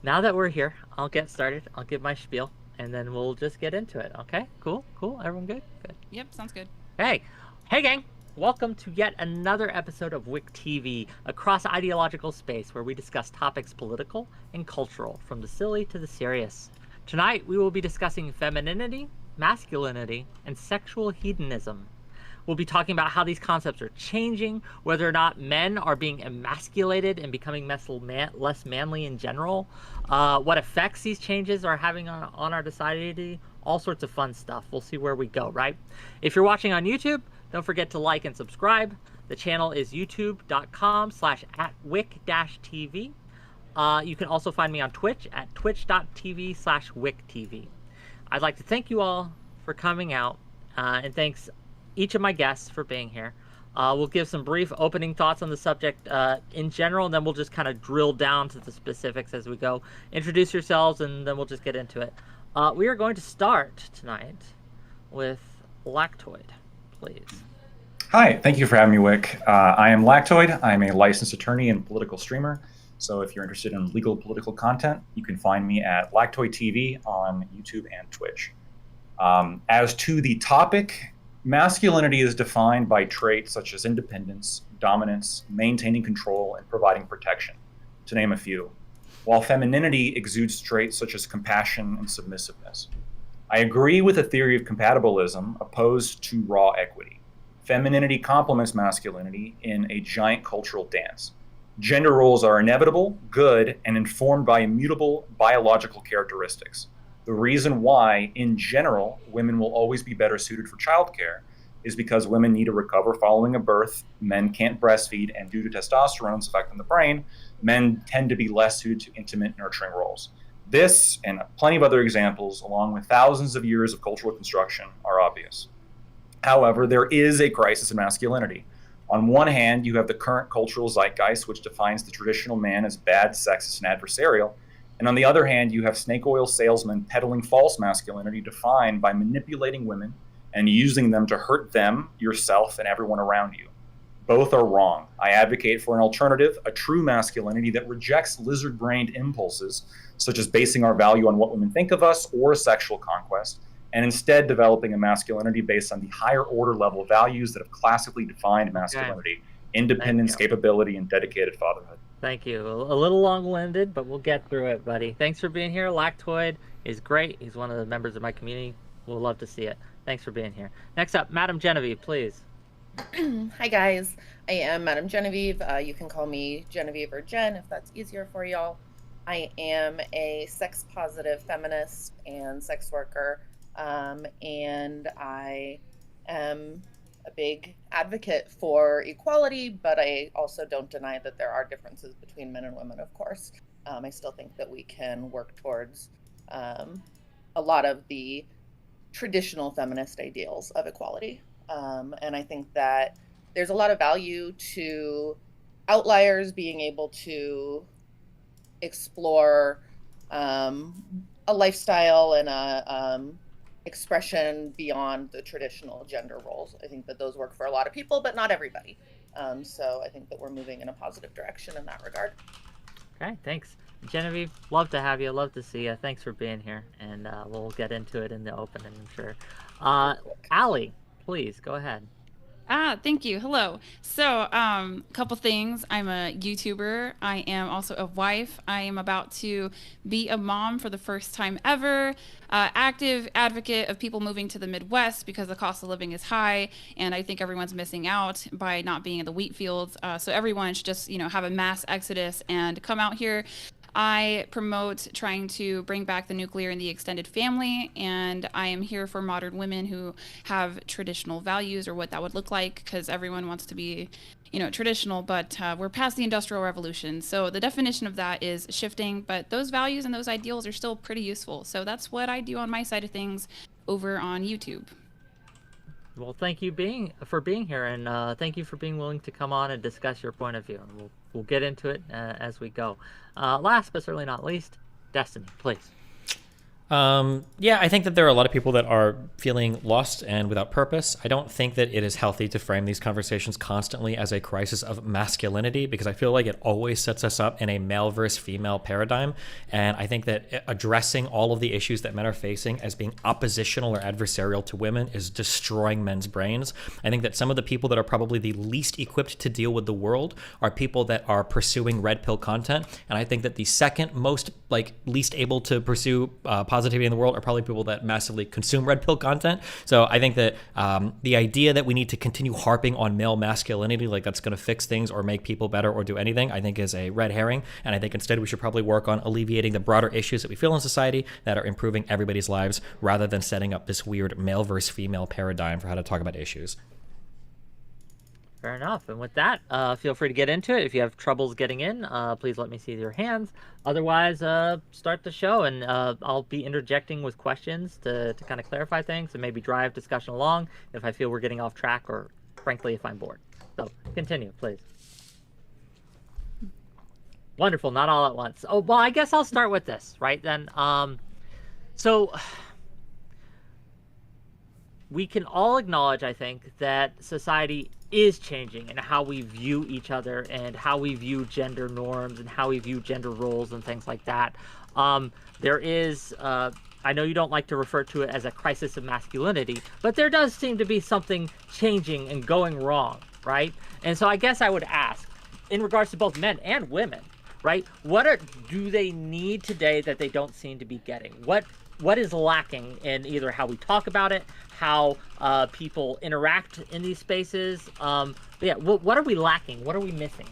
now that we're here, I'll get started. I'll give my spiel, and then we'll just get into it. Okay? Cool. Everyone good? Good. Yep, sounds good. Hey, gang. Welcome to yet another episode of Whick TV, a cross-ideological space where we discuss topics political and cultural, from the silly to the serious. Tonight, we will be discussing femininity, masculinity, and sexual hedonism. We'll be talking about how these concepts are changing, whether or not men are being emasculated and becoming less manly in general, what effects these changes are having on our society, all sorts of fun stuff. We'll see where we go, right? If you're watching on YouTube, don't forget to like and subscribe. The channel is youtube.com/@wick-tv. You can also find me on Twitch at twitch.tv/wicktv. I'd like to thank you all for coming out, and thanks each of my guests for being here. We'll give some brief opening thoughts on the subject in general, and then we'll just kind of drill down to the specifics as we go. Introduce yourselves, and then we'll just get into it. We are going to start tonight with Lactoid, please. Hi, thank you for having me, Wick. I am Lactoid. I'm a licensed attorney and political streamer. So if you're interested in legal political content, you can find me at Lactoid TV on YouTube and Twitch. As to the topic, masculinity is defined by traits such as independence, dominance, maintaining control, and providing protection, to name a few, while femininity exudes traits such as compassion and submissiveness. I agree with the theory of compatibilism opposed to raw equity. Femininity complements masculinity in a giant cultural dance. Gender roles are inevitable, good, and informed by immutable biological characteristics. The reason why, in general, women will always be better suited for childcare is because women need to recover following a birth, men can't breastfeed, and due to testosterone's effect on the brain, men tend to be less suited to intimate, nurturing roles. This, and plenty of other examples, along with thousands of years of cultural construction, are obvious. However, there is a crisis in masculinity. On one hand, you have the current cultural zeitgeist, which defines the traditional man as bad, sexist, and adversarial. And on the other hand, you have snake oil salesmen peddling false masculinity defined by manipulating women and using them to hurt them, yourself, and everyone around you. Both are wrong. I advocate for an alternative, a true masculinity that rejects lizard-brained impulses, such as basing our value on what women think of us or sexual conquest, and instead developing a masculinity based on the higher order level values that have classically defined masculinity, independence, capability, and dedicated fatherhood. Thank you. A little long-winded, but we'll get through it, buddy. Thanks for being here. Lactoid is great. He's one of the members of my community. We'll love to see it. Thanks for being here. Next up, Madam Genevieve, please. Hi, guys. I am Madam Genevieve. You can call me Genevieve or Jen if that's easier for y'all. I am a sex-positive feminist and sex worker, and I am a big advocate for equality, but I also don't deny that there are differences between men and women, of course. I still think that we can work towards a lot of the traditional feminist ideals of equality. And I think that there's a lot of value to outliers being able to explore a lifestyle and a expression beyond the traditional gender roles. I think that those work for a lot of people, but not everybody. So I think that we're moving in a positive direction in that regard. Okay, thanks. Genevieve, love to have you. Love to see you. Thanks for being here. And we'll get into it in the open, I'm sure. Allie, please, go ahead. Thank you. Hello. So, couple things. I'm a YouTuber. I am also a wife. I am about to be a mom for the first time ever. Active advocate of people moving to the Midwest because the cost of living is high, and I think everyone's missing out by not being in the wheat fields. So everyone should just, have a mass exodus and come out here. I promote trying to bring back the nuclear and the extended family, and I am here for modern women who have traditional values or what that would look like, because everyone wants to be, traditional, but we're past the Industrial Revolution. So the definition of that is shifting, but those values and those ideals are still pretty useful. So that's what I do on my side of things over on YouTube. Well, thank you for being here, and thank you for being willing to come on and discuss your point of view. And we'll get into it as we go. Last but certainly not least, Destiny, please. Yeah, I think that there are a lot of people that are feeling lost and without purpose. I don't think that it is healthy to frame these conversations constantly as a crisis of masculinity, because I feel like it always sets us up in a male versus female paradigm. And I think that addressing all of the issues that men are facing as being oppositional or adversarial to women is destroying men's brains. I think that some of the people that are probably the least equipped to deal with the world are people that are pursuing red pill content. And I think that the second most least able to pursue positivity in the world are probably people that massively consume red pill content. So I think that the idea that we need to continue harping on male masculinity, like that's going to fix things or make people better or do anything, I think is a red herring. And I think instead we should probably work on alleviating the broader issues that we feel in society that are improving everybody's lives, rather than setting up this weird male versus female paradigm for how to talk about issues. Fair enough. And with that, feel free to get into it. If you have troubles getting in, please let me see your hands. Otherwise, start the show, and I'll be interjecting with questions to kind of clarify things and maybe drive discussion along if I feel we're getting off track, or frankly, if I'm bored. So continue, please. Wonderful. Not all at once. Oh, well, I guess I'll start with this, right then. So we can all acknowledge, I think, that society is changing and how we view each other and how we view gender norms and how we view gender roles and things like that. There is, I know you don't like to refer to it as a crisis of masculinity, but there does seem to be something changing and going wrong, right? And so I guess I would ask, in regards to both men and women, right? Do they need today that they don't seem to be getting? What is lacking in either how we talk about it, how people interact in these spaces? What are we lacking? What are we missing?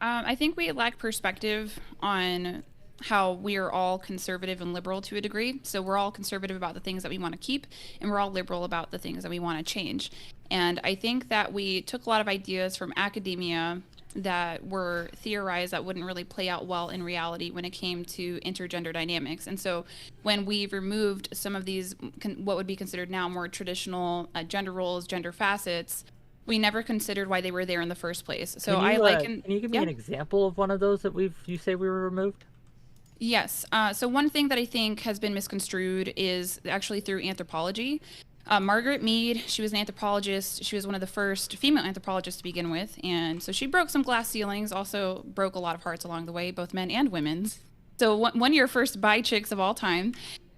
I think we lack perspective on how we are all conservative and liberal to a degree. So we're all conservative about the things that we want to keep, and we're all liberal about the things that we want to change. And I think that we took a lot of ideas from academia that were theorized that wouldn't really play out well in reality when it came to intergender dynamics. And so when we removed some of these, what would be considered now more traditional gender roles, gender facets, we never considered why they were there in the first place. So can you give me an example of one of those that you say we were removed? Yes. So one thing that I think has been misconstrued is actually through anthropology. Margaret Mead, she was an anthropologist. She was one of the first female anthropologists to begin with. And so she broke some glass ceilings, also broke a lot of hearts along the way, both men and women's. So one of your first bi chicks of all time.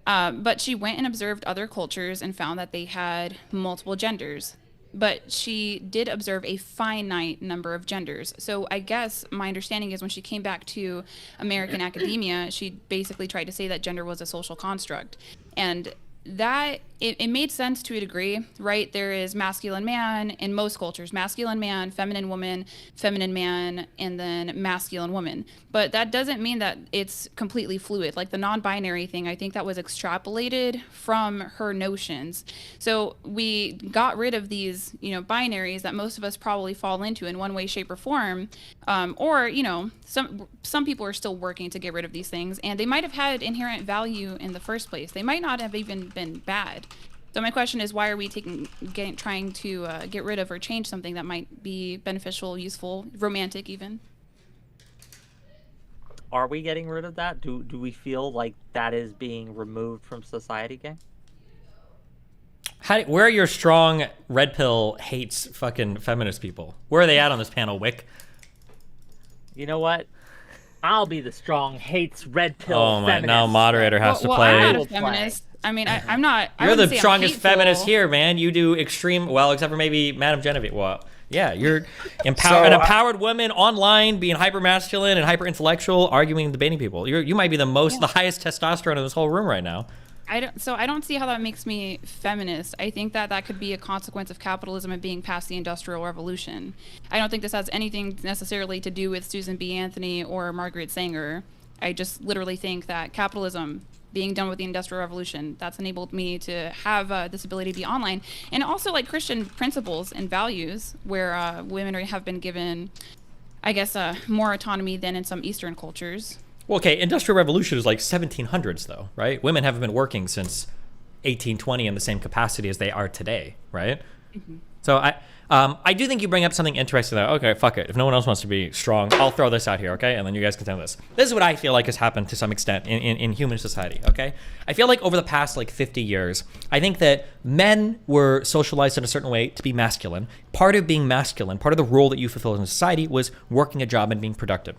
But she went and observed other cultures and found that they had multiple genders. But she did observe a finite number of genders. So I guess my understanding is when she came back to American academia, she basically tried to say that gender was a social construct. And that it made sense to a degree, right? There is masculine man in most cultures, masculine man, feminine woman, feminine man, and then masculine woman. But that doesn't mean that it's completely fluid. Like the non-binary thing, I think that was extrapolated from her notions. So we got rid of these, binaries that most of us probably fall into in one way, shape, or form. Or some people are still working to get rid of these things, and they might have had inherent value in the first place. They might not have even been bad. So my question is, why are we trying to get rid of or change something that might be beneficial, useful, romantic even? Are we getting rid of that? Do we feel like that is being removed from society, gang? Where are your strong red pill hates fucking feminist people? Where are they at on this panel, Whick? You know what? I'll be the strong hates red pill. Oh my! Feminist. Now moderator has to play. I'm not a feminist. I mean, I'm not. You're the strongest feminist here, man. You do extreme. Well, except for maybe Madame Genevieve. Well, yeah, you're an empowered woman online, being hyper masculine and hyper intellectual, arguing and debating people. You might be the highest testosterone in this whole room right now. I don't see how that makes me feminist. I think that could be a consequence of capitalism and being past the Industrial Revolution. I don't think this has anything necessarily to do with Susan B. Anthony or Margaret Sanger. I just literally think that capitalism being done with the Industrial Revolution, that's enabled me to have this ability to be online. And also like Christian principles and values where women have been given, I guess, more autonomy than in some Eastern cultures. Well, okay, Industrial Revolution is like 1700s though, right? Women haven't been working since 1820 in the same capacity as they are today, right? Mm-hmm. So I do think you bring up something interesting though. Okay, fuck it. If no one else wants to be strong, I'll throw this out here, okay? And then you guys can tell this. This is what I feel like has happened to some extent in human society, okay? I feel like over the past like 50 years, I think that men were socialized in a certain way to be masculine. Part of being masculine, part of the role that you fulfill in society was working a job and being productive.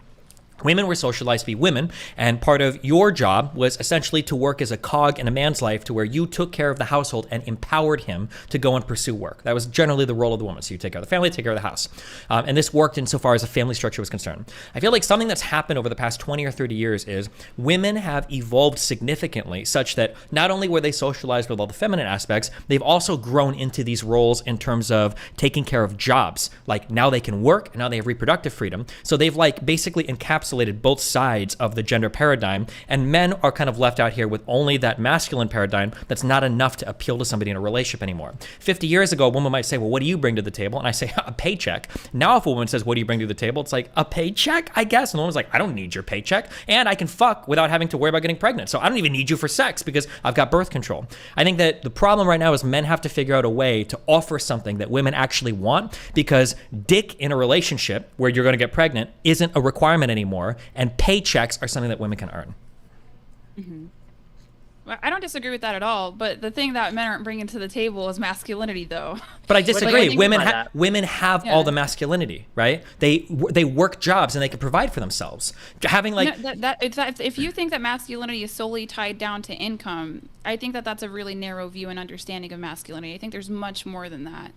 Women were socialized to be women, and part of your job was essentially to work as a cog in a man's life to where you took care of the household and empowered him to go and pursue work. That was generally the role of the woman. So you take care of the family, take care of the house. And this worked insofar as a family structure was concerned. I feel like something that's happened over the past 20 or 30 years is women have evolved significantly such that not only were they socialized with all the feminine aspects, they've also grown into these roles in terms of taking care of jobs. Like now they can work, and now they have reproductive freedom. So they've like basically encapsulated both sides of the gender paradigm, and men are kind of left out here with only that masculine paradigm that's not enough to appeal to somebody in a relationship anymore. 50 years ago, a woman might say, well, what do you bring to the table? And I say, a paycheck. Now if a woman says, what do you bring to the table? It's like, a paycheck, I guess. And the woman's like, I don't need your paycheck, and I can fuck without having to worry about getting pregnant. So I don't even need you for sex because I've got birth control. I think that the problem right now is men have to figure out a way to offer something that women actually want, because dick in a relationship where you're going to get pregnant isn't a requirement anymore. And paychecks are something that women can earn. Mm-hmm. Well, I don't disagree with that at all. But the thing that men aren't bringing to the table is masculinity, though. But I disagree. Women have Yeah. all the masculinity, right? They work jobs and they can provide for themselves. Having like if you think that masculinity is solely tied down to income, I think that that's a really narrow view and understanding of masculinity. I think there's much more than that.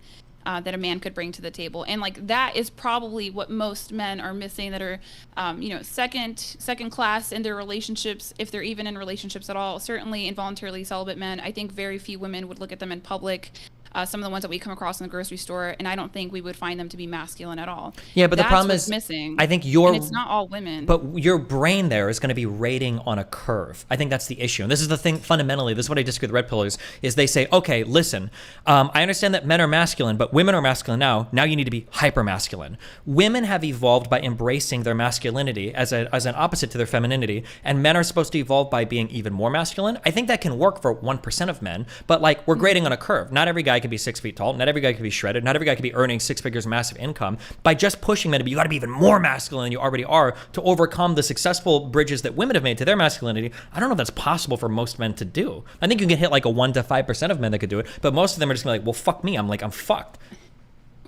That a man could bring to the table, and like that is probably what most men are missing, that are second class in their relationships, if they're even in relationships at all. Certainly involuntarily celibate men, I think very few women would look at them in public. Some of the ones that we come across in the grocery store, and I don't think we would find them to be masculine at all. Yeah, but that's the problem what's is missing. I think and it's not all women. But your brain there is going to be rating on a curve. I think that's the issue. And this is the thing, fundamentally, this is what I disagree with Red Pillars, is they say, okay, listen, I understand that men are masculine, but women are masculine now. Now you need to be hyper masculine. Women have evolved by embracing their masculinity as an opposite to their femininity, and men are supposed to evolve by being even more masculine. I think that can work for 1% of men, but like we're grading on a curve. Not every guy can be 6 feet tall. Not every guy can be shredded. Not every guy can be earning 6 figures, massive income. By just pushing men to be, you got to be even more masculine than you already are to overcome the successful bridges that women have made to their masculinity. I don't know if that's possible for most men to do. I think you can hit like a 1 to 5% of men that could do it, but most of them are just gonna be like, well, fuck me. I'm fucked.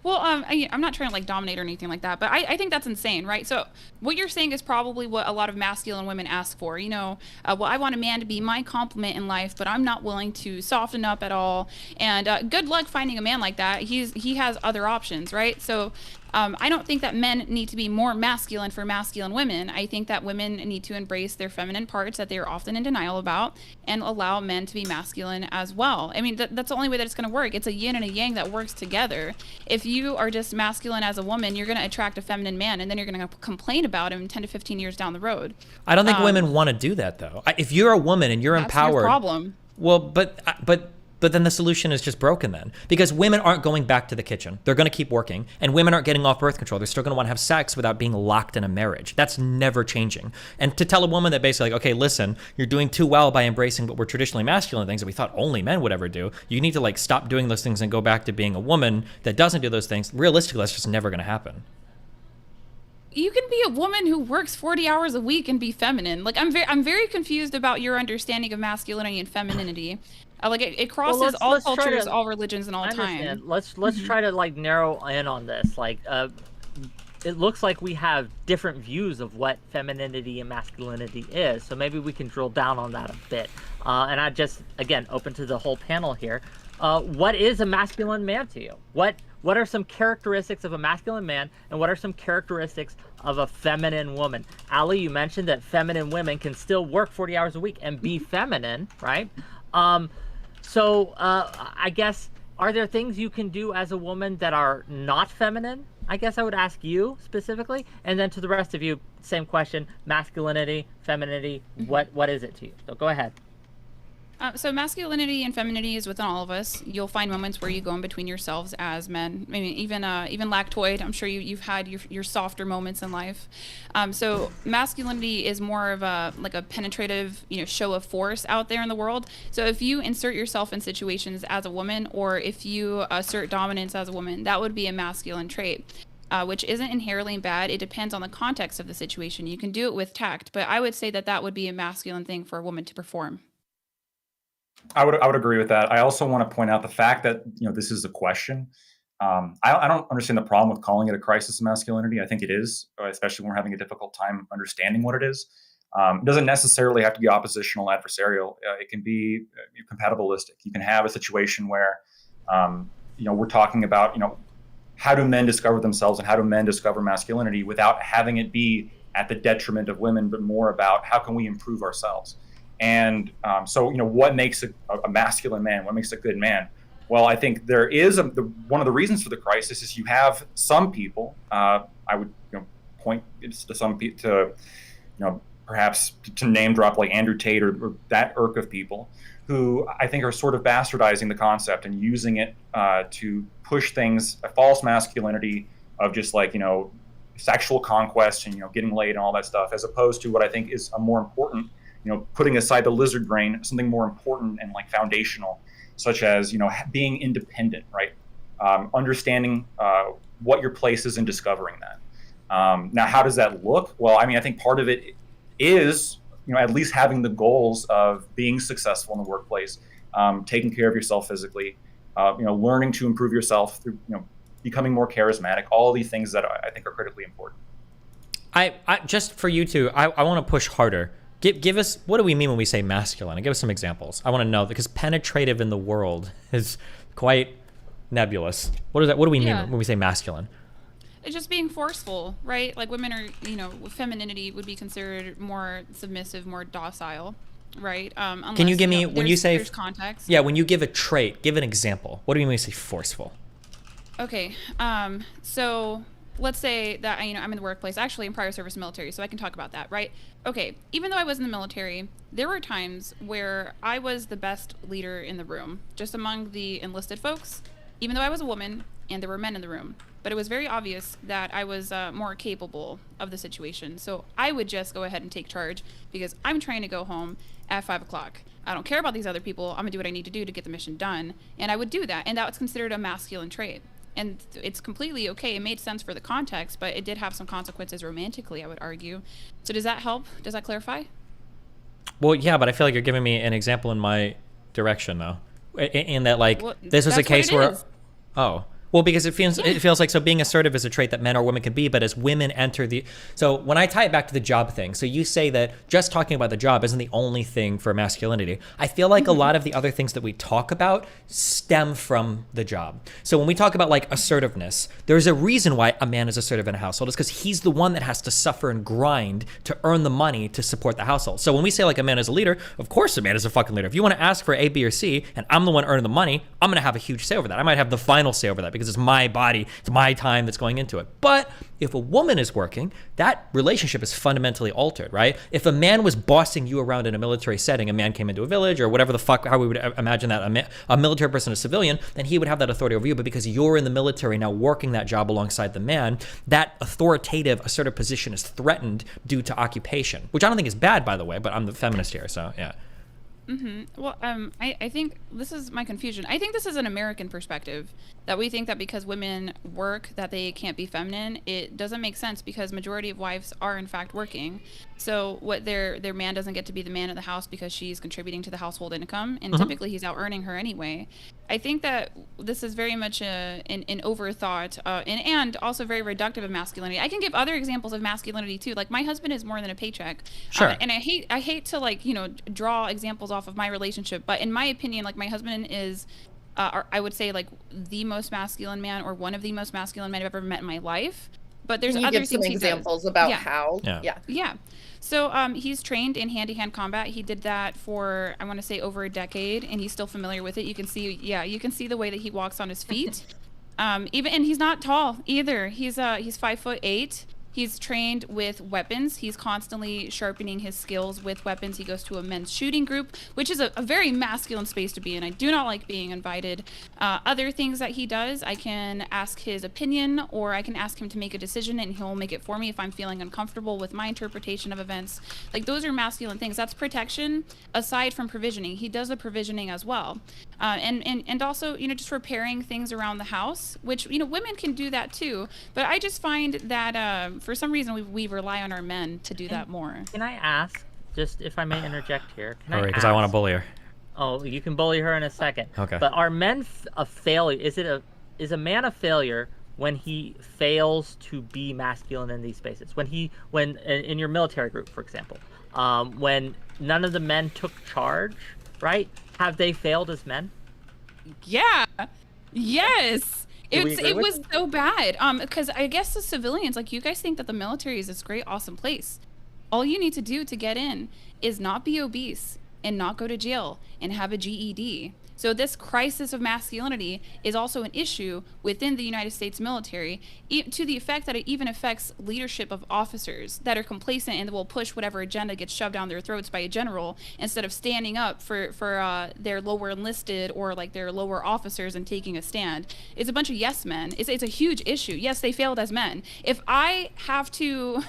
Well, I'm not trying to like dominate or anything like that, but I think that's insane, right? So what you're saying is probably what a lot of masculine women ask for. Well, I want a man to be my complement in life, but I'm not willing to soften up at all. And good luck finding a man like that. He has other options, right? So I don't think that men need to be more masculine for masculine women. I think that women need to embrace their feminine parts that they are often in denial about and allow men to be masculine as well. I mean, that's the only way that it's going to work. It's a yin and a yang that works together. If you are just masculine as a woman, you're going to attract a feminine man, and then you're going to complain about him 10 to 15 years down the road. I don't think women want to do that, though. If you're a woman and you're That's empowered, your problem. Well, but then the solution is just broken then, because women aren't going back to the kitchen. They're going to keep working, and women aren't getting off birth control. They're still going to want to have sex without being locked in a marriage. That's never changing. And to tell a woman that basically like, okay, listen, you're doing too well by embracing what were traditionally masculine things that we thought only men would ever do. You need to like stop doing those things and go back to being a woman that doesn't do those things. Realistically, that's just never going to happen. You can be a woman who works 40 hours a week and be feminine. Like I'm very confused about your understanding of masculinity and femininity. Like it crosses all cultures, all religions, and all time. Let's try to like narrow in on this. Like it looks like we have different views of what femininity and masculinity is. So maybe we can drill down on that a bit. And I just again open to the whole panel here. What is a masculine man to you? What are some characteristics of a masculine man, and what are some characteristics of a feminine woman? Ali, you mentioned that feminine women can still work 40 hours a week and be feminine, right? So I guess, are there things you can do as a woman that are not feminine? I guess I would ask you specifically, and then to the rest of you, same question: masculinity, femininity. What is it to you? So go ahead. So masculinity and femininity is within all of us. You'll find moments where you go in between yourselves as men. I mean, even Lactoid, I'm sure you've had your softer moments in life. So masculinity is more of a penetrative, show of force out there in the world. So if you insert yourself in situations as a woman, or if you assert dominance as a woman, that would be a masculine trait. Which isn't inherently bad. It depends on the context of the situation. You can do it with tact, but I would say that would be a masculine thing for a woman to perform. I would agree with that. I also want to point out the fact that this is a question. I don't understand the problem with calling it a crisis of masculinity. I think it is, especially when we're having a difficult time understanding what it is. It doesn't necessarily have to be oppositional, adversarial. It can be compatibilistic. You can have a situation where we're talking about how do men discover themselves and how do men discover masculinity without having it be at the detriment of women, but more about how can we improve ourselves. And so, what makes a masculine man? What makes a good man? Well, I think there is one of the reasons for the crisis is you have some people. I would point to some people perhaps to name drop like Andrew Tate or that irk of people who I think are sort of bastardizing the concept and using it to push things, a false masculinity of just like sexual conquest and getting laid and all that stuff, as opposed to what I think is a more important. Putting aside the lizard brain, something more important and like foundational, such as, being independent, right? Understanding what your place is in discovering that. Now, how does that look? Well, I think part of it is, at least having the goals of being successful in the workplace, taking care of yourself physically, learning to improve yourself through, becoming more charismatic, all of these things that I think are critically important. I just for you two, I want to push harder. Give us, what do we mean when we say masculine? Give us some examples. I want to know, because penetrative in the world is quite nebulous. What is that? What do we mean when we say masculine? It's just being forceful, right? Like women are, femininity would be considered more submissive, more docile, right? Unless, Can you give me, when you say, there's context. Yeah, when you give a trait, give an example. What do you mean when you say forceful? Okay, so let's say that I'm in the workplace, actually in prior service military, so I can talk about that, right? Okay, even though I was in the military, there were times where I was the best leader in the room, just among the enlisted folks, even though I was a woman and there were men in the room. But it was very obvious that I was more capable of the situation. So I would just go ahead and take charge because I'm trying to go home at 5 o'clock. I don't care about these other people. I'm gonna do what I need to do to get the mission done. And I would do that. And that was considered a masculine trait. And it's completely okay. It made sense for the context, but it did have some consequences romantically, I would argue. So does that help? Does that clarify? Well, yeah, but I feel like you're giving me an example in my direction, though. In that, like, this was a case where... Oh. Well, because it feels like, so being assertive is a trait that men or women can be, but as women enter the... So when I tie it back to the job thing, so you say that just talking about the job isn't the only thing for masculinity. I feel like a lot of the other things that we talk about stem from the job. So when we talk about like assertiveness, there's a reason why a man is assertive in a household. It's because he's the one that has to suffer and grind to earn the money to support the household. So when we say like a man is a leader, of course a man is a fucking leader. If you want to ask for A, B, or C, and I'm the one earning the money, I'm going to have a huge say over that. I might have the final say over that because it's my body, it's my time that's going into it. But if a woman is working, that relationship is fundamentally altered, right? If a man was bossing you around in a military setting, a man came into a village or whatever the fuck, how we would imagine that, a military person, a civilian, then he would have that authority over you. But because you're in the military now working that job alongside the man, that authoritative, assertive position is threatened due to occupation, which I don't think is bad, by the way, but I'm the feminist here, so yeah. Well, I think this is my confusion. I think this is an American perspective, that we think that because women work that they can't be feminine. It doesn't make sense because majority of wives are in fact working. So what their man doesn't get to be the man of the house because she's contributing to the household income, and typically he's out earning her anyway. I think that this is very much an overthought and also very reductive of masculinity. I can give other examples of masculinity too. Like my husband is more than a paycheck. Sure. And I hate to like, draw examples off of my relationship, but in my opinion, like my husband is, or I would say like the most masculine man or one of the most masculine men I've ever met in my life. But there's Can you other give some things examples about how? Yeah. So he's trained in hand-to-hand combat. He did that for, I want to say, over a decade, and he's still familiar with it. You can see, you can see the way that he walks on his feet. And he's not tall either. He's 5'8". He's trained with weapons. He's constantly sharpening his skills with weapons. He goes to a men's shooting group, which is a very masculine space to be in. I do not like being invited. Other things that he does, I can ask his opinion, or I can ask him to make a decision and he'll make it for me if I'm feeling uncomfortable with my interpretation of events. Like, those are masculine things. That's protection aside from provisioning. He does the provisioning as well. And also, you know, just repairing things around the house, which, you know, women can do that too. But I just find that for some reason we rely on our men to do that more. Can I ask, just if I may interject here? Hurry, because I want to bully her. Oh, you can bully her in a second. Okay. But are men a failure? Is a man a failure when he fails to be masculine in these spaces? When in your military group, for example, when none of the men took charge, right? Have they failed as men? Yeah. Yes. It was that? so bad. Because I guess the civilians, like, you guys think that the military is this great, awesome place. All you need to do to get in is not be obese and not go to jail and have a GED. So this crisis of masculinity is also an issue within the United States military, to the effect that it even affects leadership of officers that are complacent and will push whatever agenda gets shoved down their throats by a general instead of standing up for their lower enlisted or like their lower officers and taking a stand. It's a bunch of yes men. It's a huge issue. Yes, they failed as men. If I have to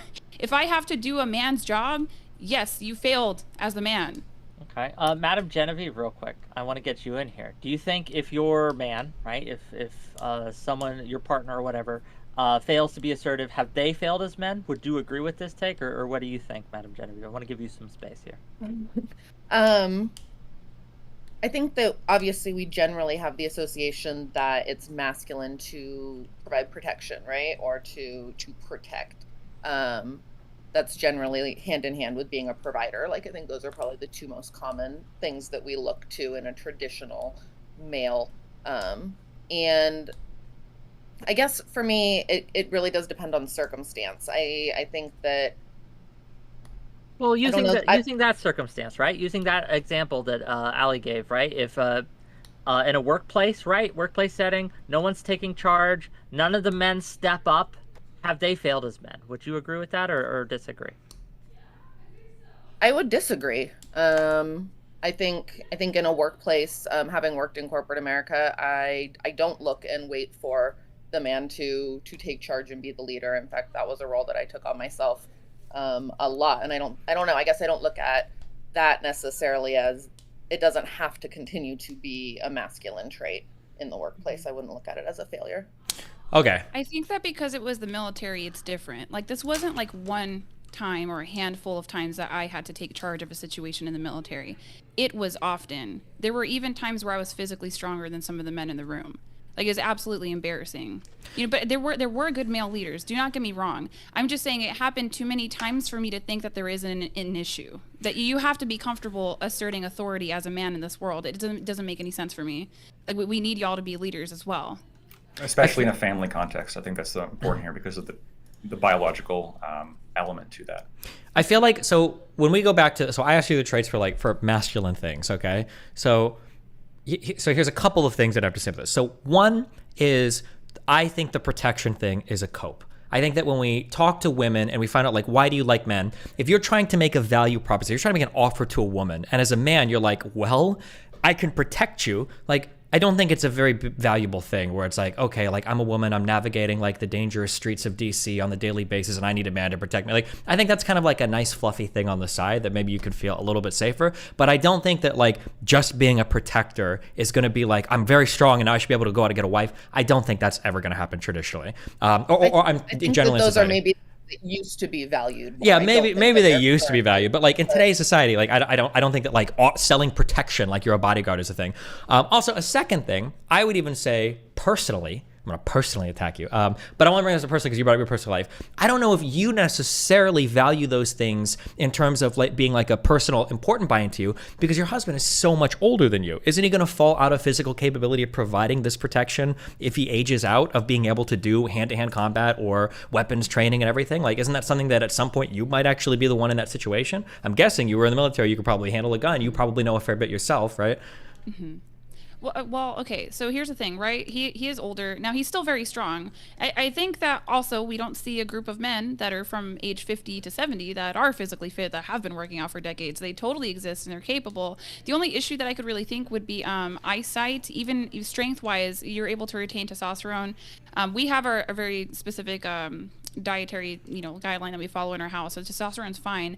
do a man's job, yes, you failed as the man. Okay. Madam Genevieve, real quick, I want to get you in here. Do you think if your man, right, if someone, your partner or whatever, fails to be assertive, have they failed as men? Would you agree with this take, or what do you think, Madam Genevieve? I want to give you some space here. I think that obviously we generally have the association that it's masculine to provide protection, right? Or to protect. That's generally hand in hand with being a provider. Like, I think those are probably the two most common things that we look to in a traditional male. And I guess for me, it really does depend on circumstance. I think that. Well, using that circumstance, right? Using that example that Ali gave, right? If in a workplace, right? Workplace setting, no one's taking charge, none of the men step up. Have they failed as men? Would you agree with that or disagree? I would disagree. I think in a workplace, having worked in corporate America, I don't look and wait for the man to take charge and be the leader. In fact, that was a role that I took on myself a lot. And I don't know. I guess I don't look at that necessarily as it doesn't have to continue to be a masculine trait in the workplace. I wouldn't look at it as a failure. Okay. I think that because it was the military, it's different. Like, this wasn't like one time or a handful of times that I had to take charge of a situation in the military. It was often. There were even times where I was physically stronger than some of the men in the room. Like, it's absolutely embarrassing. You know, but there were good male leaders. Do not get me wrong. I'm just saying it happened too many times for me to think that there is an issue. That you have to be comfortable asserting authority as a man in this world. It doesn't make any sense for me. Like, we need y'all to be leaders as well. Especially in a family context. I think that's important here because of the biological element to that. I feel like, so when we go back to, so I asked you the traits for masculine things, okay? So here's a couple of things that I have to say about this. So one is, I think the protection thing is a cope. I think that when we talk to women and we find out, like, why do you like men? If you're trying to make a value proposition, you're trying to make an offer to a woman, and as a man, you're like, well, I can protect you. Like, I don't think it's a very valuable thing where it's like, okay, like, I'm a woman, I'm navigating like the dangerous streets of DC on the daily basis and I need a man to protect me. Like, I think that's kind of like a nice fluffy thing on the side that maybe you could feel a little bit safer. But I don't think that like just being a protector is going to be like, I'm very strong and now I should be able to go out and get a wife. I don't think that's ever going to happen traditionally. Or I'm generally those society. are maybe used to be valued more. Yeah, maybe they used to be valued, but like in today's society, like I don't think that like selling protection like you're a bodyguard is a thing. Also, a second thing, I would even say personally, I'm going to personally attack you. But I want to bring this up personally because you brought up your personal life. I don't know if you necessarily value those things in terms of like being like a personal important buy-in to you because your husband is so much older than you. Isn't he going to fall out of physical capability of providing this protection if he ages out of being able to do hand-to-hand combat or weapons training and everything? Like, isn't that something that at some point you might actually be the one in that situation? I'm guessing you were in the military. You could probably handle a gun. You probably know a fair bit yourself, right? Mm-hmm. Well, okay. So here's the thing, right? He is older now. He's still very strong. I think that also we don't see a group of men that are from age 50 to 70 that are physically fit, that have been working out for decades. They totally exist and they're capable. The only issue that I could really think would be eyesight. Even strength wise, you're able to retain testosterone. We have a very specific dietary guideline that we follow in our house, so testosterone's fine,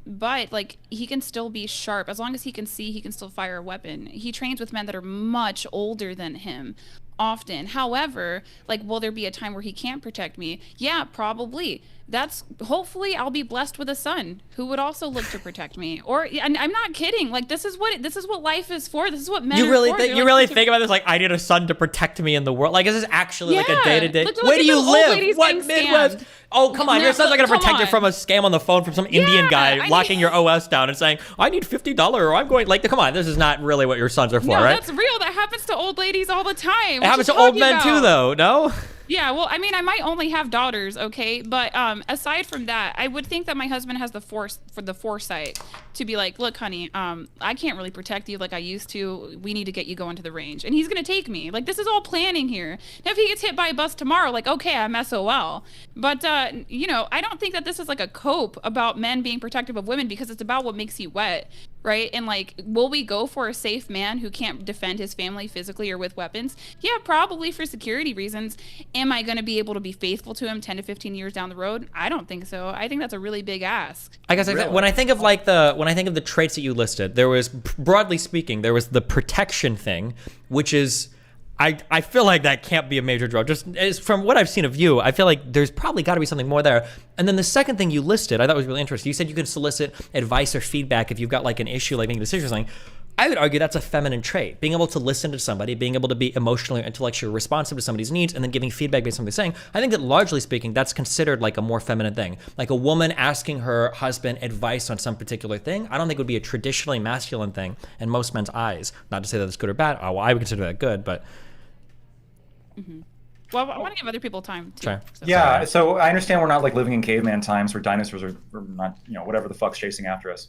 but like he can still be sharp as long as he can see. He can still fire a weapon. He trains with men that are much older than him often. However, like, will there be a time where he can't protect me? Yeah, probably. That's hopefully I'll be blessed with a son who would also look to protect me. Or, and I'm not kidding. Like, this is what life is for. This is what men You really are for. you really think about this? Like, I need a son to protect me in the world. Like, is this actually like a day-to-day? Look Where at do you those old live? ladies What getting Midwest? scammed. Oh, come on. Your son's not going to Come protect you on. from a scam on the phone from some Indian guy I locking your OS down and saying, I need $50 or I'm going, like, come on. This is not really what your sons are for, No, right? that's real. That happens to old ladies all the time. It happens to old men too, though, no? Yeah, well, I mean, I might only have daughters, okay? But aside from that, I would think that my husband has the foresight to be like, look, honey, I can't really protect you like I used to. We need to get you going to the range. And he's going to take me. Like, this is all planning here. Now, if he gets hit by a bus tomorrow, like, okay, I'm SOL. But, I don't think that this is like a cope about men being protective of women, because it's about what makes you wet. Right? And like, will we go for a safe man who can't defend his family physically or with weapons? Yeah, probably for security reasons. Am I going to be able to be faithful to him 10 to 15 years down the road? I don't think so. I think that's a really big ask. I guess when I think of the traits that you listed, there was, broadly speaking, there was the protection thing, which is, I feel like that can't be a major draw. Just as from what I've seen of you, I feel like there's probably got to be something more there. And then the second thing you listed, I thought was really interesting. You said you can solicit advice or feedback if you've got like an issue, like making a decision or something. I would argue that's a feminine trait. Being able to listen to somebody, being able to be emotionally or intellectually responsive to somebody's needs, and then giving feedback based on what they're saying. I think that largely speaking, that's considered like a more feminine thing. Like a woman asking her husband advice on some particular thing, I don't think would be a traditionally masculine thing in most men's eyes. Not to say that it's good or bad. Well, I would consider that good, but... Well, I want to give other people time too. Sure. So. Yeah, so I understand we're not like living in caveman times where dinosaurs are not, whatever the fuck's chasing after us.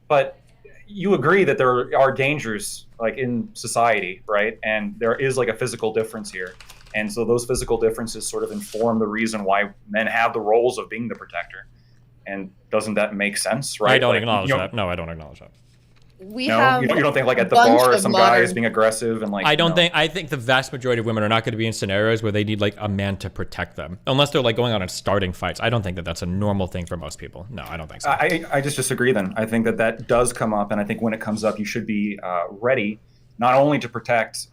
But you agree that there are dangers like in society, right? And there is like a physical difference here. And so those physical differences sort of inform the reason why men have the roles of being the protector. And doesn't that make sense, right? I don't acknowledge that. No, I don't acknowledge that. We no, have you don't think like at the bunch bar of some modern- guy is being aggressive and like I think the vast majority of women are not going to be in scenarios where they need like a man to protect them, unless they're like going out and starting fights. I don't think that that's a normal thing for most people. No, I don't think so. I just disagree then. I think that does come up, and I think when it comes up, you should be ready not only to protect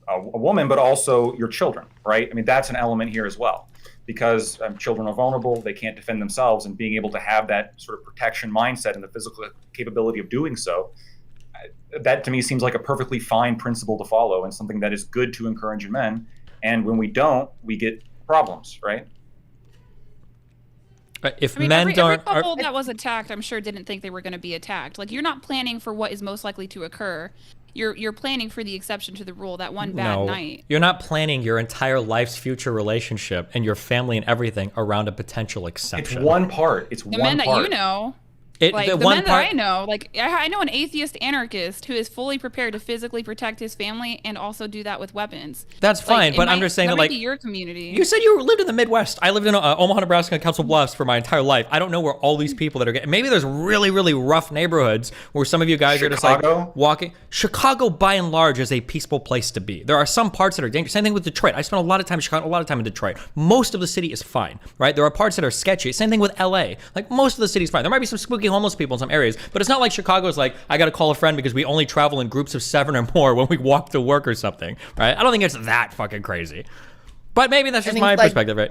a woman, but also your children, right? I mean, that's an element here as well. Because children are vulnerable, they can't defend themselves, and being able to have that sort of protection mindset and the physical capability of doing so, that to me seems like a perfectly fine principle to follow and something that is good to encourage in men. And when we don't, we get problems, right? If every couple that was attacked, I'm sure didn't think they were going to be attacked. Like, you're not planning for what is most likely to occur. You're planning for the exception to the rule, that one bad night. You're not planning your entire life's future relationship and your family and everything around a potential exception. It's one part. It's The one men part. that you know. The men one that part- I know, like I know an atheist anarchist who is fully prepared to physically protect his family and also do that with weapons. That's fine, but I'm just saying that, might like, be your community. You said you lived in the Midwest. I lived in Omaha, Nebraska, and Council Bluffs for my entire life. I don't know where all these people that are getting. Maybe there's really, really rough neighborhoods where some of you guys are just like walking. Chicago, by and large, is a peaceful place to be. There are some parts that are dangerous. Same thing with Detroit. I spent a lot of time in Chicago, a lot of time in Detroit. Most of the city is fine, right? There are parts that are sketchy. Same thing with LA. Like, most of the city's fine. There might be some spooky homeless people in some areas, but it's not like Chicago's like, I got to call a friend because we only travel in groups of 7 or more when we walk to work or something, right? I don't think it's that fucking crazy. But maybe that's just my perspective, right?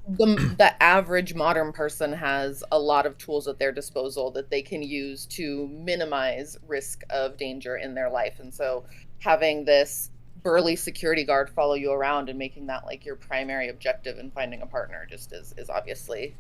The average modern person has a lot of tools at their disposal that they can use to minimize risk of danger in their life. And so having this burly security guard follow you around and making that like your primary objective in finding a partner just is obviously,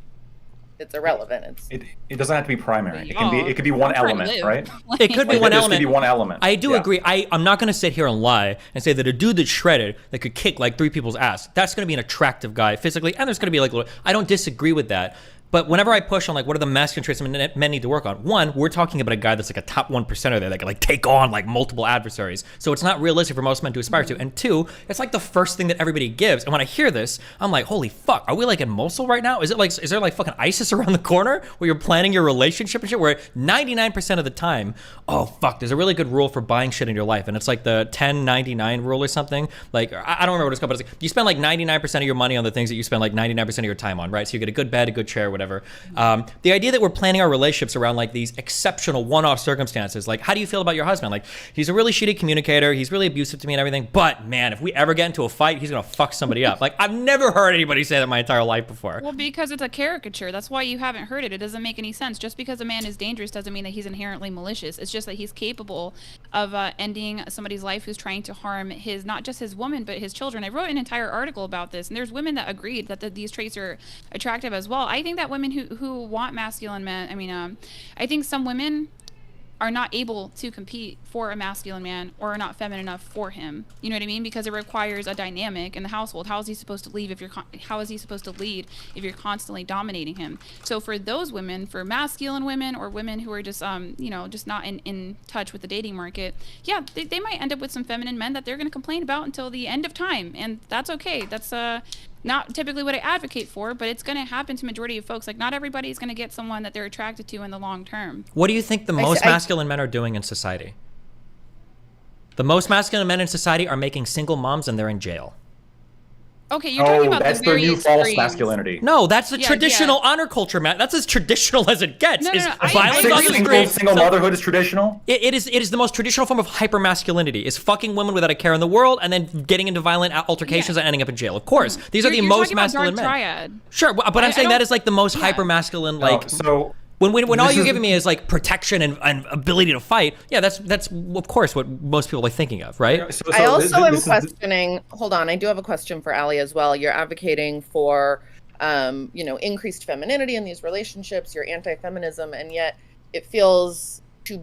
it's irrelevant. It doesn't have to be primary. It could be one element, right? It could be one element. It could be one element. I do agree. I'm not going to sit here and lie and say that a dude that's shredded that could kick like 3 people's ass, that's going to be an attractive guy physically, and there's going to be like I don't disagree with that. But whenever I push on like what are the masculine traits men need to work on, one, we're talking about a guy that's like a top 1%er there that can like take on like multiple adversaries. So it's not realistic for most men to aspire to. And two, it's like the first thing that everybody gives. And when I hear this, I'm like, holy fuck, are we like in Mosul right now? Is there like fucking ISIS around the corner where you're planning your relationship and shit? Where 99% of the time, oh fuck, there's a really good rule for buying shit in your life. And it's like the 10-99 rule or something. Like, I don't remember what it's called, but it's like, you spend like 99% of your money on the things that you spend like 99% of your time on, right? So you get a good bed, a good chair, whatever. The idea that we're planning our relationships around like these exceptional one-off circumstances, like how do you feel about your husband? Like he's a really shitty communicator, he's really abusive to me and everything, but man, if we ever get into a fight, he's gonna fuck somebody up. Like I've never heard anybody say that my entire life before. Well, because it's a caricature. That's why you haven't heard it. It doesn't make any sense. Just because a man is dangerous doesn't mean that he's inherently malicious. It's just that he's capable of ending somebody's life who's trying to harm his, not just his woman, but his children. I wrote an entire article about this, and there's women that agreed that these traits are attractive as well. I think that women who want masculine men, I think some women are not able to compete for a masculine man or are not feminine enough for him. You know what I mean? Because it requires a dynamic in the household. How is he supposed to lead if you're constantly dominating him? So for those women, for masculine women or women who are just just not in touch with the dating market, yeah, they might end up with some feminine men that they're going to complain about until the end of time, and that's okay. That's not typically what I advocate for, but it's going to happen to majority of folks. Like not everybody's going to get someone that they're attracted to in the long term. What do you think the most masculine men are doing in society? The most masculine men in society are making single moms and they're in jail. Okay, you're talking about that's the their very new false extremes. masculinity. No, that's the traditional honor culture, man. That's as traditional as it gets. No, Violence on the street. Single motherhood is traditional? It is the most traditional form of hyper-masculinity, is fucking women without a care in the world and then getting into violent altercations and ending up in jail. Of course. These are the most masculine men. Triad. Sure, but I'm saying that is like the most hyper-masculine, like... So... When all you're giving me is like protection and ability to fight, yeah, that's of course what most people are thinking of, right? I also am questioning. Hold on, I do have a question for Ali as well. You're advocating for, increased femininity in these relationships. You're anti-feminism, and yet it feels to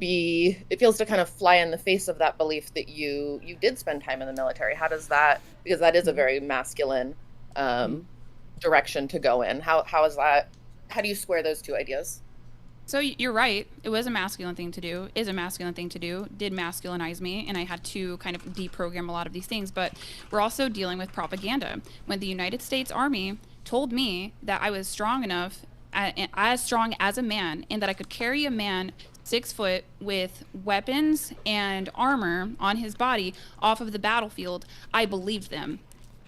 kind of fly in the face of that belief that you did spend time in the military. How does that? Because that is a very masculine direction to go in. How is that? How do you square those two ideas? So you're right. It was a masculine thing to do, is a masculine thing to do, did masculinize me, and I had to kind of deprogram a lot of these things. But we're also dealing with propaganda. When the United States Army told me that I was strong enough, as strong as a man, and that I could carry a man 6 foot with weapons and armor on his body off of the battlefield, I believed them.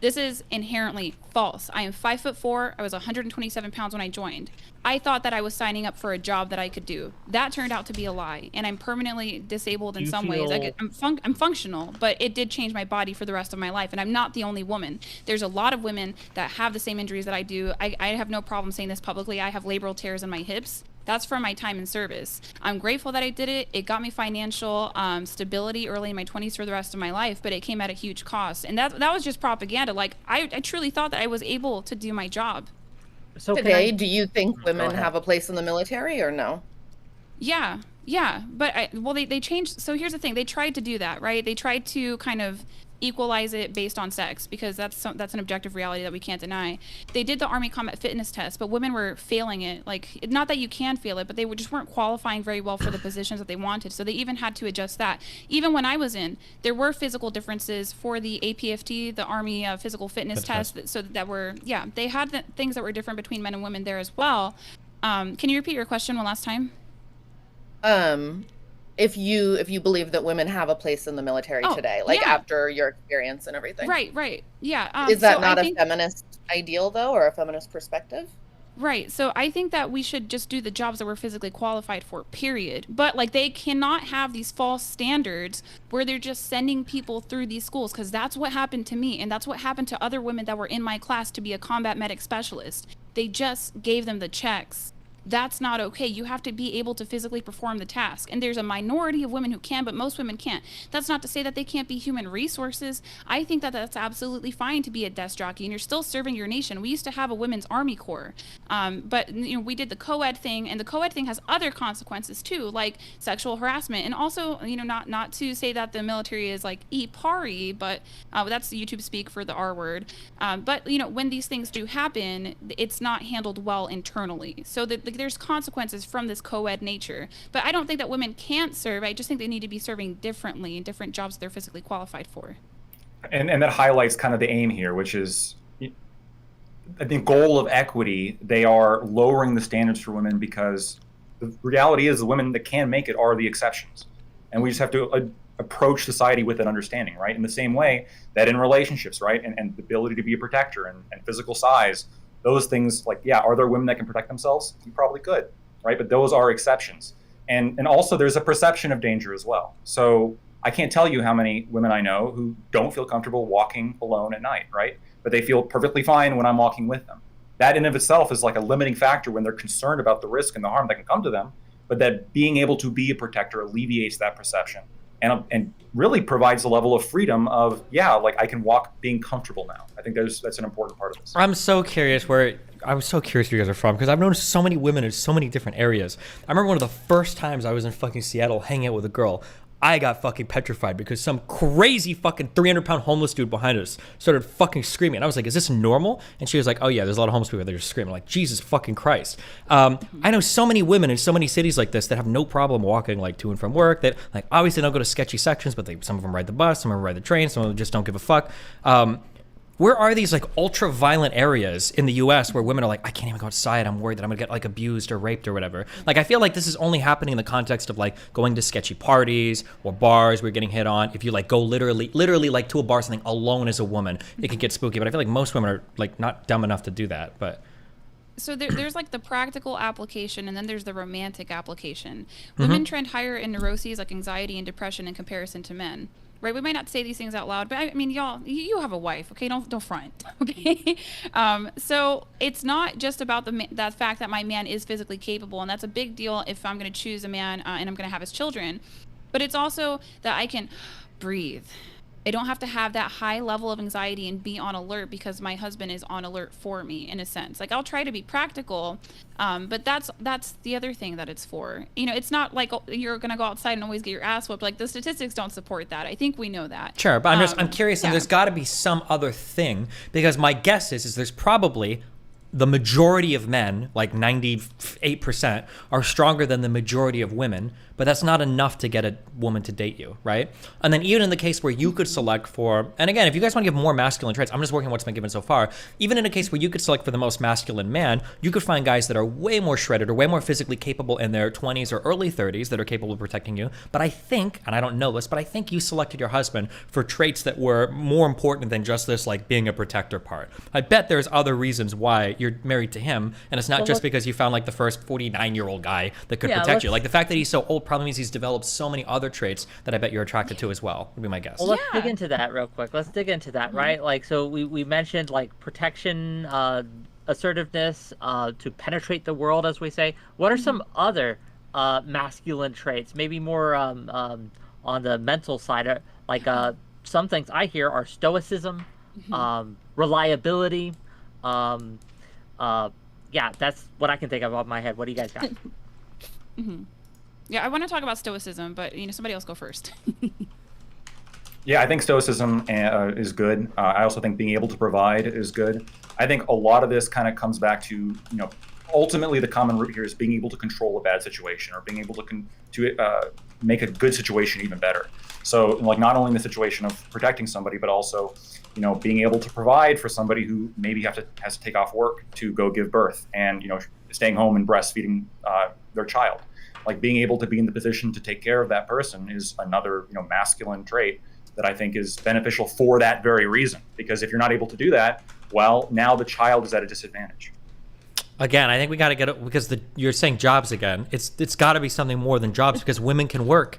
This is inherently false. I am 5'4". I was 127 pounds when I joined. I thought that I was signing up for a job that I could do. That turned out to be a lie, and I'm permanently disabled in some ways. I'm functional, but it did change my body for the rest of my life, and I'm not the only woman. There's a lot of women that have the same injuries that I do. I have no problem saying this publicly. I have labral tears in my hips. That's from my time in service. I'm grateful that I did it. It got me financial stability early in my 20s for the rest of my life, but it came at a huge cost. And that was just propaganda. Like, I truly thought that I was able to do my job. So today, do you think women have a place in the military or no? Yeah, but they changed. So here's the thing: they tried to do that, right? They tried to kind of equalize it based on sex, because that's an objective reality that we can't deny. They did the Army combat fitness test, but women were failing it. Like, not that you can fail it, but they just weren't qualifying very well for the positions that they wanted. So they even had to adjust that. Even when I was in, there were physical differences for the APFT, the Army physical fitness test. So that were, they had things that were different between men and women there as well. Can you repeat your question one last time? If you believe that women have a place in the military today, after your experience and everything. Right. Yeah. Is that not a feminist ideal though, or a feminist perspective? Right. So I think that we should just do the jobs that we're physically qualified for, period. But like, they cannot have these false standards where they're just sending people through these schools, because that's what happened to me, and that's what happened to other women that were in my class to be a combat medic specialist. They just gave them the checks That's not okay. You have to be able to physically perform the task. And there's a minority of women who can, but most women can't. That's not to say that they can't be human resources. I think that that's absolutely fine to be a desk jockey, and you're still serving your nation. We used to have a women's Army Corps, but we did the co-ed thing, and the co-ed thing has other consequences too, like sexual harassment, and also not to say that the military is like pari, but that's YouTube speak for the R word. But when these things do happen, it's not handled well internally. So that there's consequences from this co-ed nature. But I don't think that women can't serve. I just think they need to be serving differently in different jobs they're physically qualified for. And that highlights kind of the aim here, which is the goal of equity. They are lowering the standards for women because the reality is the women that can make it are the exceptions. And we just have to approach society with that understanding, right? In the same way that in relationships, right? And the ability to be a protector and physical size, those things, like, yeah, are there women that can protect themselves? You probably could, right? But those are exceptions. And also there's a perception of danger as well. So I can't tell you how many women I know who don't feel comfortable walking alone at night, right? But they feel perfectly fine when I'm walking with them. That in of itself is like a limiting factor when they're concerned about the risk and the harm that can come to them. But that being able to be a protector alleviates that perception and really provides a level of freedom of, yeah, like I can walk being comfortable now. I think that's an important part of this. I'm so curious where you guys are from, because I've known so many women in so many different areas. I remember one of the first times I was in fucking Seattle hanging out with a girl, I got fucking petrified because some crazy fucking 300-pound homeless dude behind us started fucking screaming. And I was like, is this normal? And she was like, oh yeah, there's a lot of homeless people that are just screaming. I'm like, Jesus fucking Christ. I know so many women in so many cities like this that have no problem walking like to and from work, that like obviously don't go to sketchy sections, but some of them ride the bus, some of them ride the train, some of them just don't give a fuck. Where are these like ultra violent areas in the US where women are like, I can't even go outside, I'm worried that I'm gonna get like abused or raped or whatever? Like, I feel like this is only happening in the context of like going to sketchy parties or bars where you're getting hit on. If you like go literally like to a bar or something alone as a woman, it can get spooky. But I feel like most women are like not dumb enough to do that. But so there's like the practical application, and then there's the romantic application. Women trend higher in neuroses like anxiety and depression in comparison to men. Right, we might not say these things out loud, but I mean, y'all, you have a wife, okay? Don't front, okay? So it's not just about that fact that my man is physically capable, and that's a big deal if I'm going to choose a man and I'm going to have his children. But it's also that I can breathe. I don't have to have that high level of anxiety and be on alert because my husband is on alert for me, in a sense. Like, I'll try to be practical, but that's the other thing that it's for. It's not like you're gonna go outside and always get your ass whooped. Like, the statistics don't support that. I think we know that. Sure, but I'm curious, and there's got to be some other thing, because my guess is there's probably the majority of men, like 98%, are stronger than the majority of women, but that's not enough to get a woman to date you, right? And then even in the case where you could select for, and again, if you guys want to give more masculine traits, I'm just working on what's been given so far, even in a case where you could select for the most masculine man, you could find guys that are way more shredded or way more physically capable in their 20s or early 30s that are capable of protecting you. But I think, and I don't know this, but I think you selected your husband for traits that were more important than just this, like, being a protector part. I bet there's other reasons why you're married to him, and it's not just because you found like the first 49-year-old guy that could protect you. Like, the fact that he's so old probably means he's developed so many other traits that I bet you're attracted to as well, would be my guess. Well, let's dig into that real quick. Let's dig into that, right? Like, so we mentioned like protection, assertiveness, to penetrate the world, as we say. What are some other masculine traits, maybe more on the mental side? Like, some things I hear are stoicism, reliability. Yeah, that's what I can think of off my head. What do you guys got? Yeah, I want to talk about stoicism, but somebody else go first. Yeah, I think stoicism is good. I also think being able to provide is good. I think a lot of this kind of comes back to, ultimately the common root here is being able to control a bad situation, or being able to make a good situation even better. So, like, not only in the situation of protecting somebody, but also, being able to provide for somebody who maybe has to take off work to go give birth, and staying home and breastfeeding their child. Like, being able to be in the position to take care of that person is another masculine trait that I think is beneficial for that very reason. Because if you're not able to do that, well, now the child is at a disadvantage. Again, I think we got to get it, because you're saying jobs again. It's got to be something more than jobs, because women can work.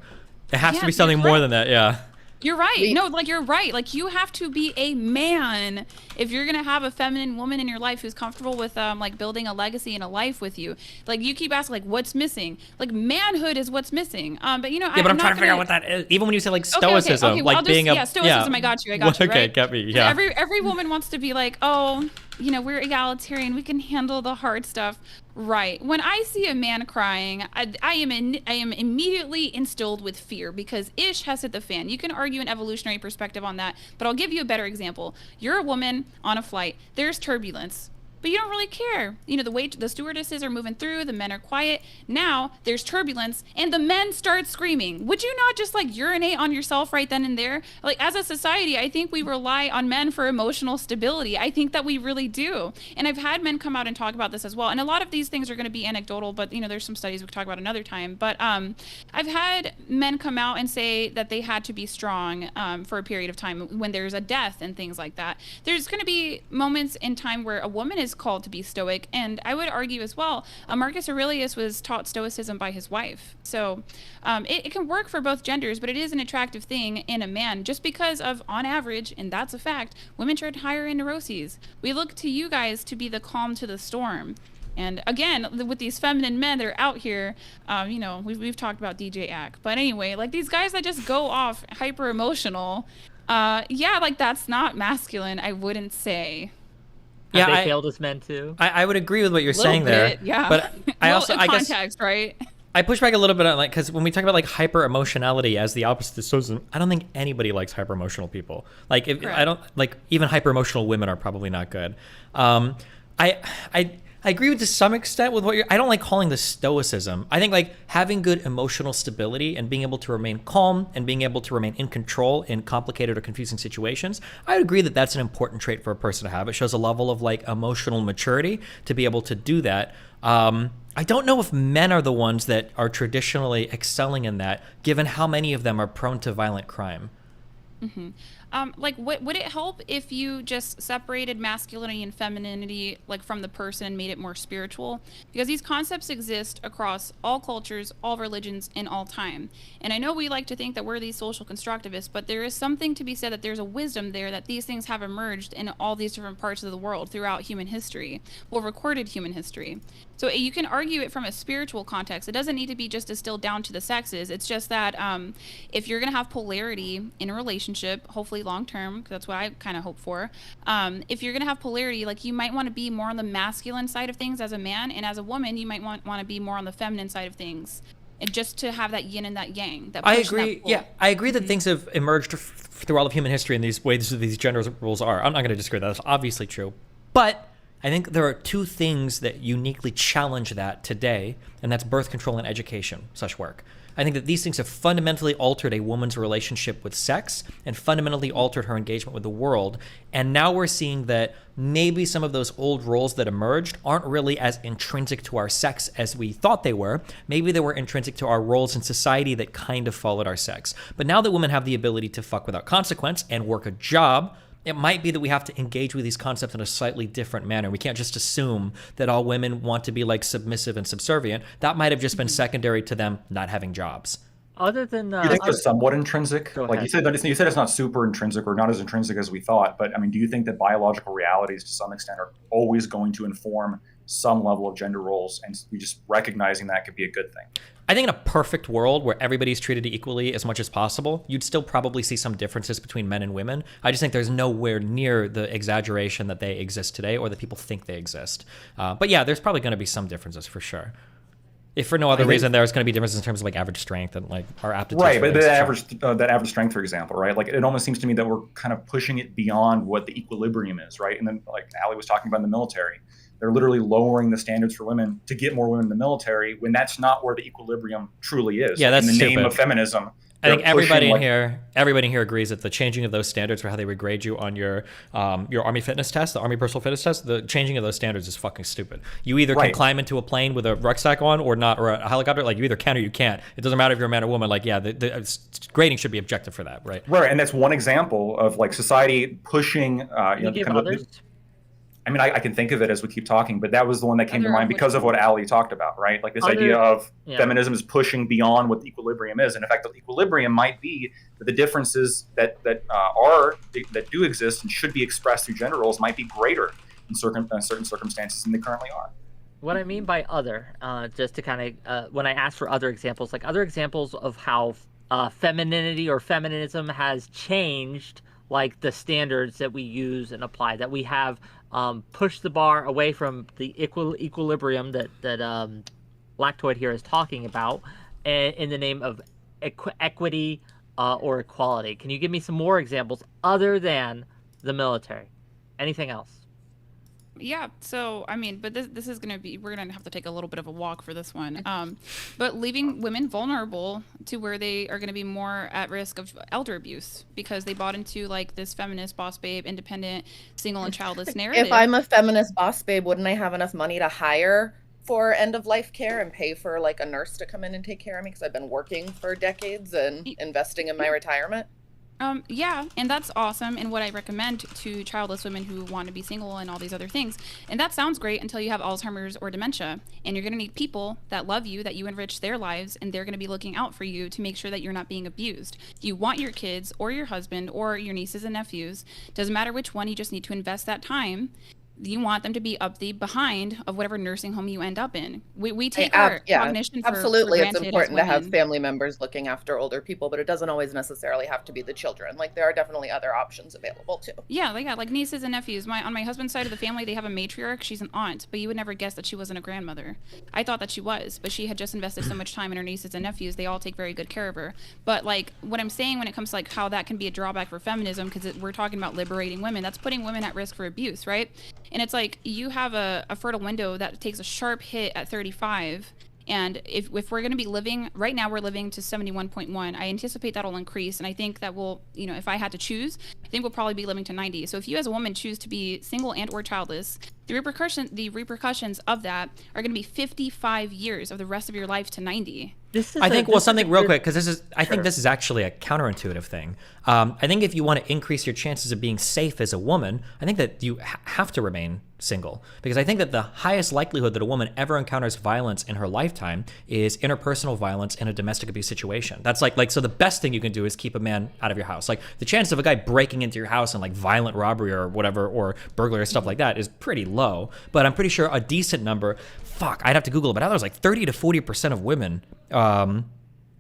It has to be something more than that. Yeah. You're right. No, like you're right. Like you have to be a man if you're gonna have a feminine woman in your life who's comfortable with like building a legacy and a life with you. Like you keep asking like what's missing. Like manhood is what's missing. But you know, yeah, but I'm trying to figure out what that is. Even when you say like stoicism, well, like I'll just, being a stoicism. I got you. Okay, right? get me. Yeah. Every woman wants to be like, oh, you know, we're egalitarian. We can handle the hard stuff. Right. When I see a man crying, I am immediately instilled with fear because ish has hit the fan. You can argue an evolutionary perspective on that, but I'll give you a better example. You're a woman on a flight. There's turbulence. But you don't really care. You know, the stewardesses are moving through, the men are quiet. Now there's turbulence and the men start screaming. Would you not just like urinate on yourself right then and there? Like as a society, I think we rely on men for emotional stability. I think that we really do. And I've had men come out and talk about this as well. And a lot of these things are going to be anecdotal, but you know, there's some studies we could talk about another time. But I've had men come out and say that they had to be strong for a period of time when there's a death and things like that. There's going to be moments in time where a woman is called to be stoic, and I would argue as well, Marcus Aurelius was taught stoicism by his wife. So it can work for both genders, but it is an attractive thing in a man just because of, on average, and that's a fact, women trade higher in neuroses. We look to you guys to be the calm to the storm. And again, with these feminine men that are out here, you know, we've talked about DJ Ack, but anyway, like these guys that just go off hyper emotional, yeah, like that's not masculine, I wouldn't say. Have they failed as men too? I would agree with what you're saying there. Yeah. But I also, I guess, context, right? I push back a little bit on like, because when we talk about like hyper emotionality as the opposite of stoicism, I don't think anybody likes hyper emotional people. Like, if I don't like, even hyper emotional women are probably not good. I agree with to some extent with what I don't like calling this stoicism. I think like having good emotional stability and being able to remain calm and being able to remain in control in complicated or confusing situations, I would agree that that's an important trait for a person to have. It shows a level of like emotional maturity to be able to do that. I don't know if men are the ones that are traditionally excelling in that, given how many of them are prone to violent crime. Mm-hmm. Like, would it help if you just separated masculinity and femininity, like, from the person and made it more spiritual? Because these concepts exist across all cultures, all religions, in all time. And I know we like to think that we're these social constructivists, but there is something to be said that there's a wisdom there that these things have emerged in all these different parts of the world throughout human history, well, recorded human history. So you can argue it from a spiritual context. It doesn't need to be just distilled down to the sexes. It's just that if you're going to have polarity in a relationship, hopefully long term, because that's what I kind of hope for, if you're going to have polarity, like you might want to be more on the masculine side of things as a man, and as a woman, you might want to be more on the feminine side of things. And just to have that yin and that yang. That I agree. Yeah, I agree that things have emerged through all of human history in these ways these gender rules are. I'm not going to disagree. That's obviously true. But I think there are two things that uniquely challenge that today, and that's birth control and education, such work. I think that these things have fundamentally altered a woman's relationship with sex and fundamentally altered her engagement with the world. And now we're seeing that maybe some of those old roles that emerged aren't really as intrinsic to our sex as we thought they were. Maybe they were intrinsic to our roles in society that kind of followed our sex. But now that women have the ability to fuck without consequence and work a job, it might be that we have to engage with these concepts in a slightly different manner. We can't just assume that all women want to be like submissive and subservient. That might have just been secondary to them not having jobs. Other than you think it's somewhat intrinsic? Like you said it's not super intrinsic or not as intrinsic as we thought. But I mean, do you think that biological realities to some extent are always going to inform some level of gender roles, and we just recognizing that could be a good thing? I think in a perfect world where everybody's treated equally as much as possible, you'd still probably see some differences between men and women. I just think there's nowhere near the exaggeration that they exist today or that people think they exist. But yeah, there's probably going to be some differences for sure. If for no other reason, there's going to be differences in terms of like average strength and like our aptitude. Right, but that average strength, for example, right? Like it almost seems to me that we're kind of pushing it beyond what the equilibrium is, right? And then like Allie was talking about in the military, they're literally lowering the standards for women to get more women in the military when that's not where the equilibrium truly is. Yeah, that's in the stupid. name of feminism. I think everybody in here agrees that the changing of those standards for how they would grade you on your Army fitness test, the Army personal fitness test, the changing of those standards is fucking stupid. You either can climb into a plane with a rucksack on or not, or a helicopter. Like you either can or you can't. It doesn't matter if you're a man or woman. Like the grading should be objective for that, right? Right, and that's one example of like society pushing. I mean, I can think of it as we keep talking, but that was the one that came to Other mind of which because of one? what Ali talked about, right? Like this idea of feminism is pushing beyond what the equilibrium is. And in fact, the equilibrium might be that the differences that do exist and should be expressed through gender roles might be greater in certain circumstances than they currently are. What I mean by other, just to kind of, when I ask for other examples, like other examples of how femininity or feminism has changed, like the standards that we use and apply, that we have pushed the bar away from the equilibrium that Lactoid here is talking about in the name of equity or equality. Can you give me some more examples other than the military? Anything else? Yeah, so I mean, but this is gonna be, we're gonna have to take a little bit of a walk for this one. But leaving women vulnerable to where they are gonna be more at risk of elder abuse because they bought into like this feminist boss babe, independent, single and childless narrative. If I'm a feminist boss babe, wouldn't I have enough money to hire for end of life care and pay for like a nurse to come in and take care of me because I've been working for decades and investing in my retirement? Yeah, and that's awesome, and what I recommend to childless women who want to be single and all these other things. And that sounds great until you have Alzheimer's or dementia, and you're going to need people that love you, that you enrich their lives, and they're going to be looking out for you to make sure that you're not being abused. You want your kids or your husband or your nieces and nephews, doesn't matter which one, you just need to invest that time. You want them to be up the behind of whatever nursing home you end up in. We take our cognition for absolutely. granted It's important as to have women. family members looking after older people, but it doesn't always necessarily have to be the children. Like there are definitely other options available too. Yeah, like nieces and nephews. On my husband's side of the family, they have a matriarch. She's an aunt, but you would never guess that she wasn't a grandmother. I thought that she was, but she had just invested so much time in her nieces and nephews. They all take very good care of her. But like what I'm saying when it comes to like how that can be a drawback for feminism, because we're talking about liberating women, that's putting women at risk for abuse, right? And it's like you have a fertile window that takes a sharp hit at 35. And if we're going to be living, right now we're living to 71.1. I anticipate that'll increase. And I think that will, if I had to choose, I think we'll probably be living to 90. So if you as a woman choose to be single and or childless, the repercussions of that are going to be 55 years of the rest of your life to 90. I think something real quick, because I think this is actually a counterintuitive thing. I think if you want to increase your chances of being safe as a woman, I think that you have to remain single, because I think that the highest likelihood that a woman ever encounters violence in her lifetime is interpersonal violence in a domestic abuse situation. That's so the best thing you can do is keep a man out of your house. Like the chance of a guy breaking into your house and like violent robbery or whatever, or burglary or stuff like that is pretty low, but I'm pretty sure a decent number, I'd have to Google it, but I thought it was like 30 to 40% of women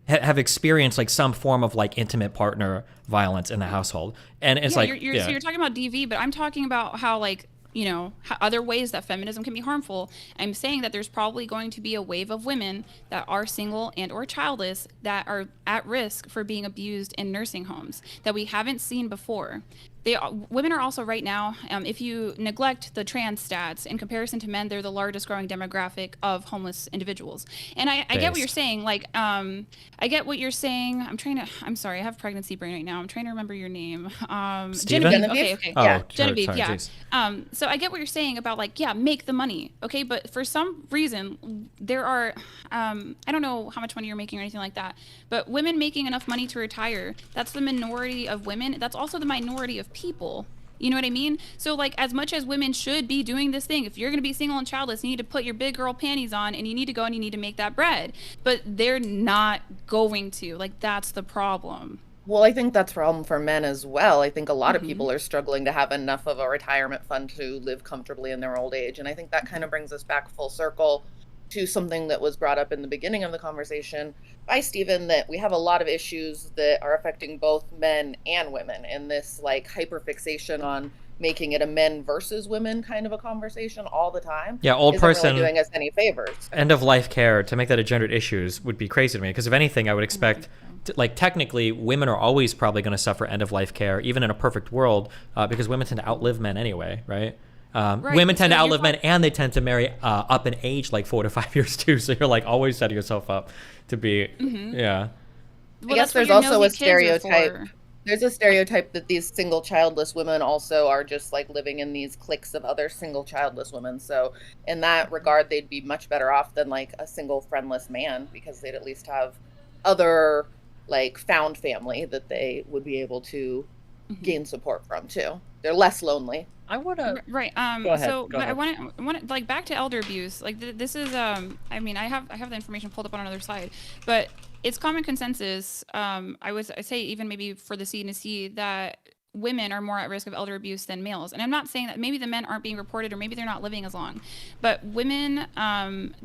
have experienced like some form of like intimate partner violence in the household. And it's So you're talking about DV, but I'm talking about how like, how other ways that feminism can be harmful. I'm saying that there's probably going to be a wave of women that are single and or childless that are at risk for being abused in nursing homes that we haven't seen before. Women are also right now, if you neglect the trans stats, in comparison to men, they're the largest growing demographic of homeless individuals. And I get what you're saying. Like, I get what you're saying. I'm sorry, I have pregnancy brain right now. I'm trying to remember your name. Genevieve. Okay. Oh, Yeah, Genevieve. sorry, Yeah. geez. So I get what you're saying about like, make the money. Okay. But for some reason, there are, I don't know how much money you're making or anything like that, but women making enough money to retire, that's the minority of women. That's also the minority of people. You know what I mean? So like, as much as women should be doing this thing, if you're going to be single and childless, you need to put your big girl panties on and you need to go and you need to make that bread, but they're not going to. Like, that's the problem. Well, I think that's a problem for men as well. I think a lot of people are struggling to have enough of a retirement fund to live comfortably in their old age. And I think that kind of brings us back full circle to something that was brought up in the beginning of the conversation by Stephen, that we have a lot of issues that are affecting both men and women, and this like hyperfixation on making it a men versus women kind of a conversation all the time. Yeah, old isn't person really doing us any favors. End of life care, to make that a gendered issue would be crazy to me, because if anything, I would expect technically women are always probably going to suffer end of life care, even in a perfect world, because women tend to outlive men anyway, right? Women tend to outlive men, and they tend to marry up in age like 4 to 5 years too. So you're like always setting yourself up to be, yeah. I guess there's also a stereotype. There's a stereotype that these single childless women also are just like living in these cliques of other single childless women. So in that regard, they'd be much better off than like a single friendless man, because they'd at least have other like found family that they would be able to gain support from too. They're less lonely. I want to. Right. Go ahead. So Go but ahead. I want to like back to elder abuse. Like this is I mean I have the information pulled up on another slide, but it's common consensus. I say even maybe for the CNC that women are more at risk of elder abuse than males. And I'm not saying that maybe the men aren't being reported or maybe they're not living as long, but women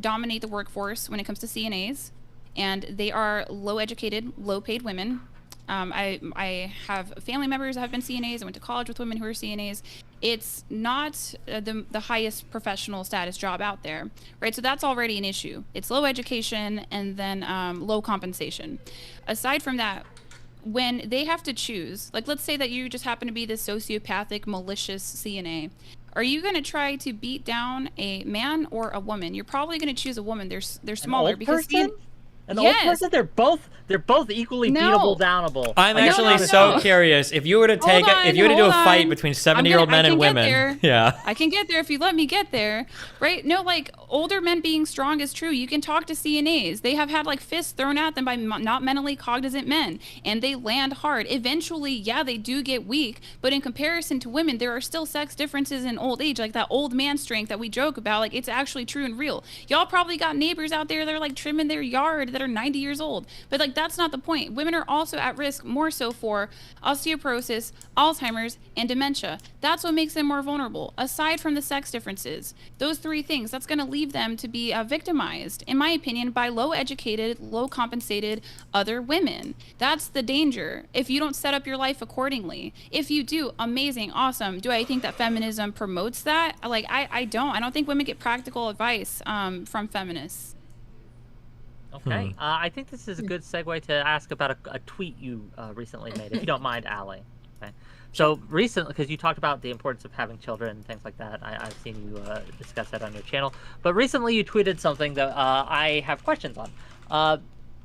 dominate the workforce when it comes to CNAs, and they are low educated, low paid women. I have family members that have been CNAs. I went to college with women who are CNAs. It's not the highest professional status job out there, right? So that's already an issue. It's low education and then low compensation. Aside from that, when they have to choose, like let's say that you just happen to be this sociopathic, malicious CNA, are you going to try to beat down a man or a woman? You're probably going to choose a woman. They're smaller because An old person? They're both equally beatable, downable. I'm Like, actually so curious. If you were to take, if you were to do a fight between 70-year-old men and women, yeah, I can get there if you let me get there, right? No, like older men being strong is true. You can talk to CNAs. They have had like fists thrown at them by not mentally cognizant men, and they land hard. Eventually, yeah, they do get weak, but in comparison to women, there are still sex differences in old age, like that old man strength that we joke about. Like it's actually true and real. Y'all probably got neighbors out there that are like trimming their yard that are 90 years old, but like that's not the point. Women are also at risk more so for osteoporosis, Alzheimer's, and dementia. That's what makes them more vulnerable. Aside from the sex differences, those three things, that's going to leave them to be victimized, in my opinion, by low educated, low compensated other women. That's the danger if you don't set up your life accordingly. If you do, amazing, awesome. Do I think that feminism promotes that? Like I don't think women get practical advice from feminists. Okay, I think this is a good segue to ask about a tweet you recently made, if you don't mind, Allie. Okay. So recently, because you talked about the importance of having children and things like that, I've seen you discuss that on your channel. But recently you tweeted something that I have questions on.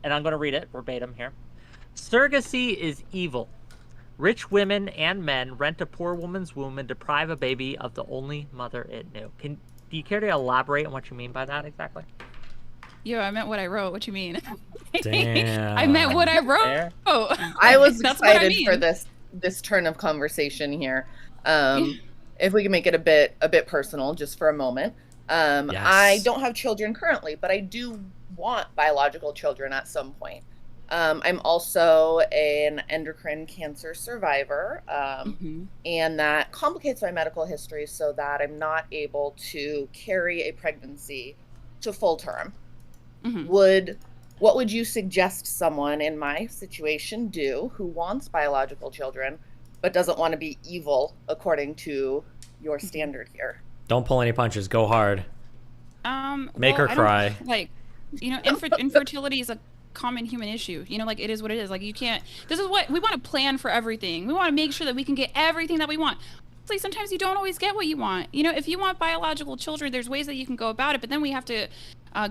And I'm going to read it verbatim here. Surrogacy is evil. Rich women and men rent a poor woman's womb and deprive a baby of the only mother it knew. Do you care to elaborate on what you mean by that exactly? Yo, I meant what I wrote. What you mean? Damn. I meant what I wrote. I was That's what I excited mean. for this turn of conversation here. If we can make it a bit personal, just for a moment. I don't have children currently, but I do want biological children at some point. I'm also an endocrine cancer survivor, and that complicates my medical history so that I'm not able to carry a pregnancy to full term. What would you suggest someone in my situation do who wants biological children but doesn't want to be evil according to your standard here? Don't pull any punches. Go hard. Make her cry. Like, you know, infertility is a common human issue. You know, like it is what it is. Like you can't. This is what we want to plan for everything. We want to make sure that we can get everything that we want. Sometimes you don't always get what you want. You know, if you want biological children, there's ways that you can go about it, but then we have to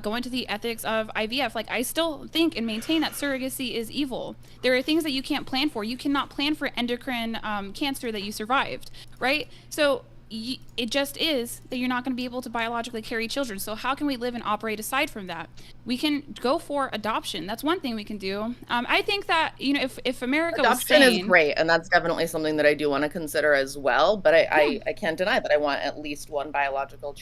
go into the ethics of IVF. Like I still think and maintain that surrogacy is evil. There are things that you can't plan for. You cannot plan for endocrine cancer that you survived, right? So it just is that you're not going to be able to biologically carry children. So how can we live and operate aside from that? We can go for adoption. That's one thing we can do. I think that, you know, if America adoption was sane, is great, and that's definitely something that I do want to consider as well. But I can't deny that I want at least one biological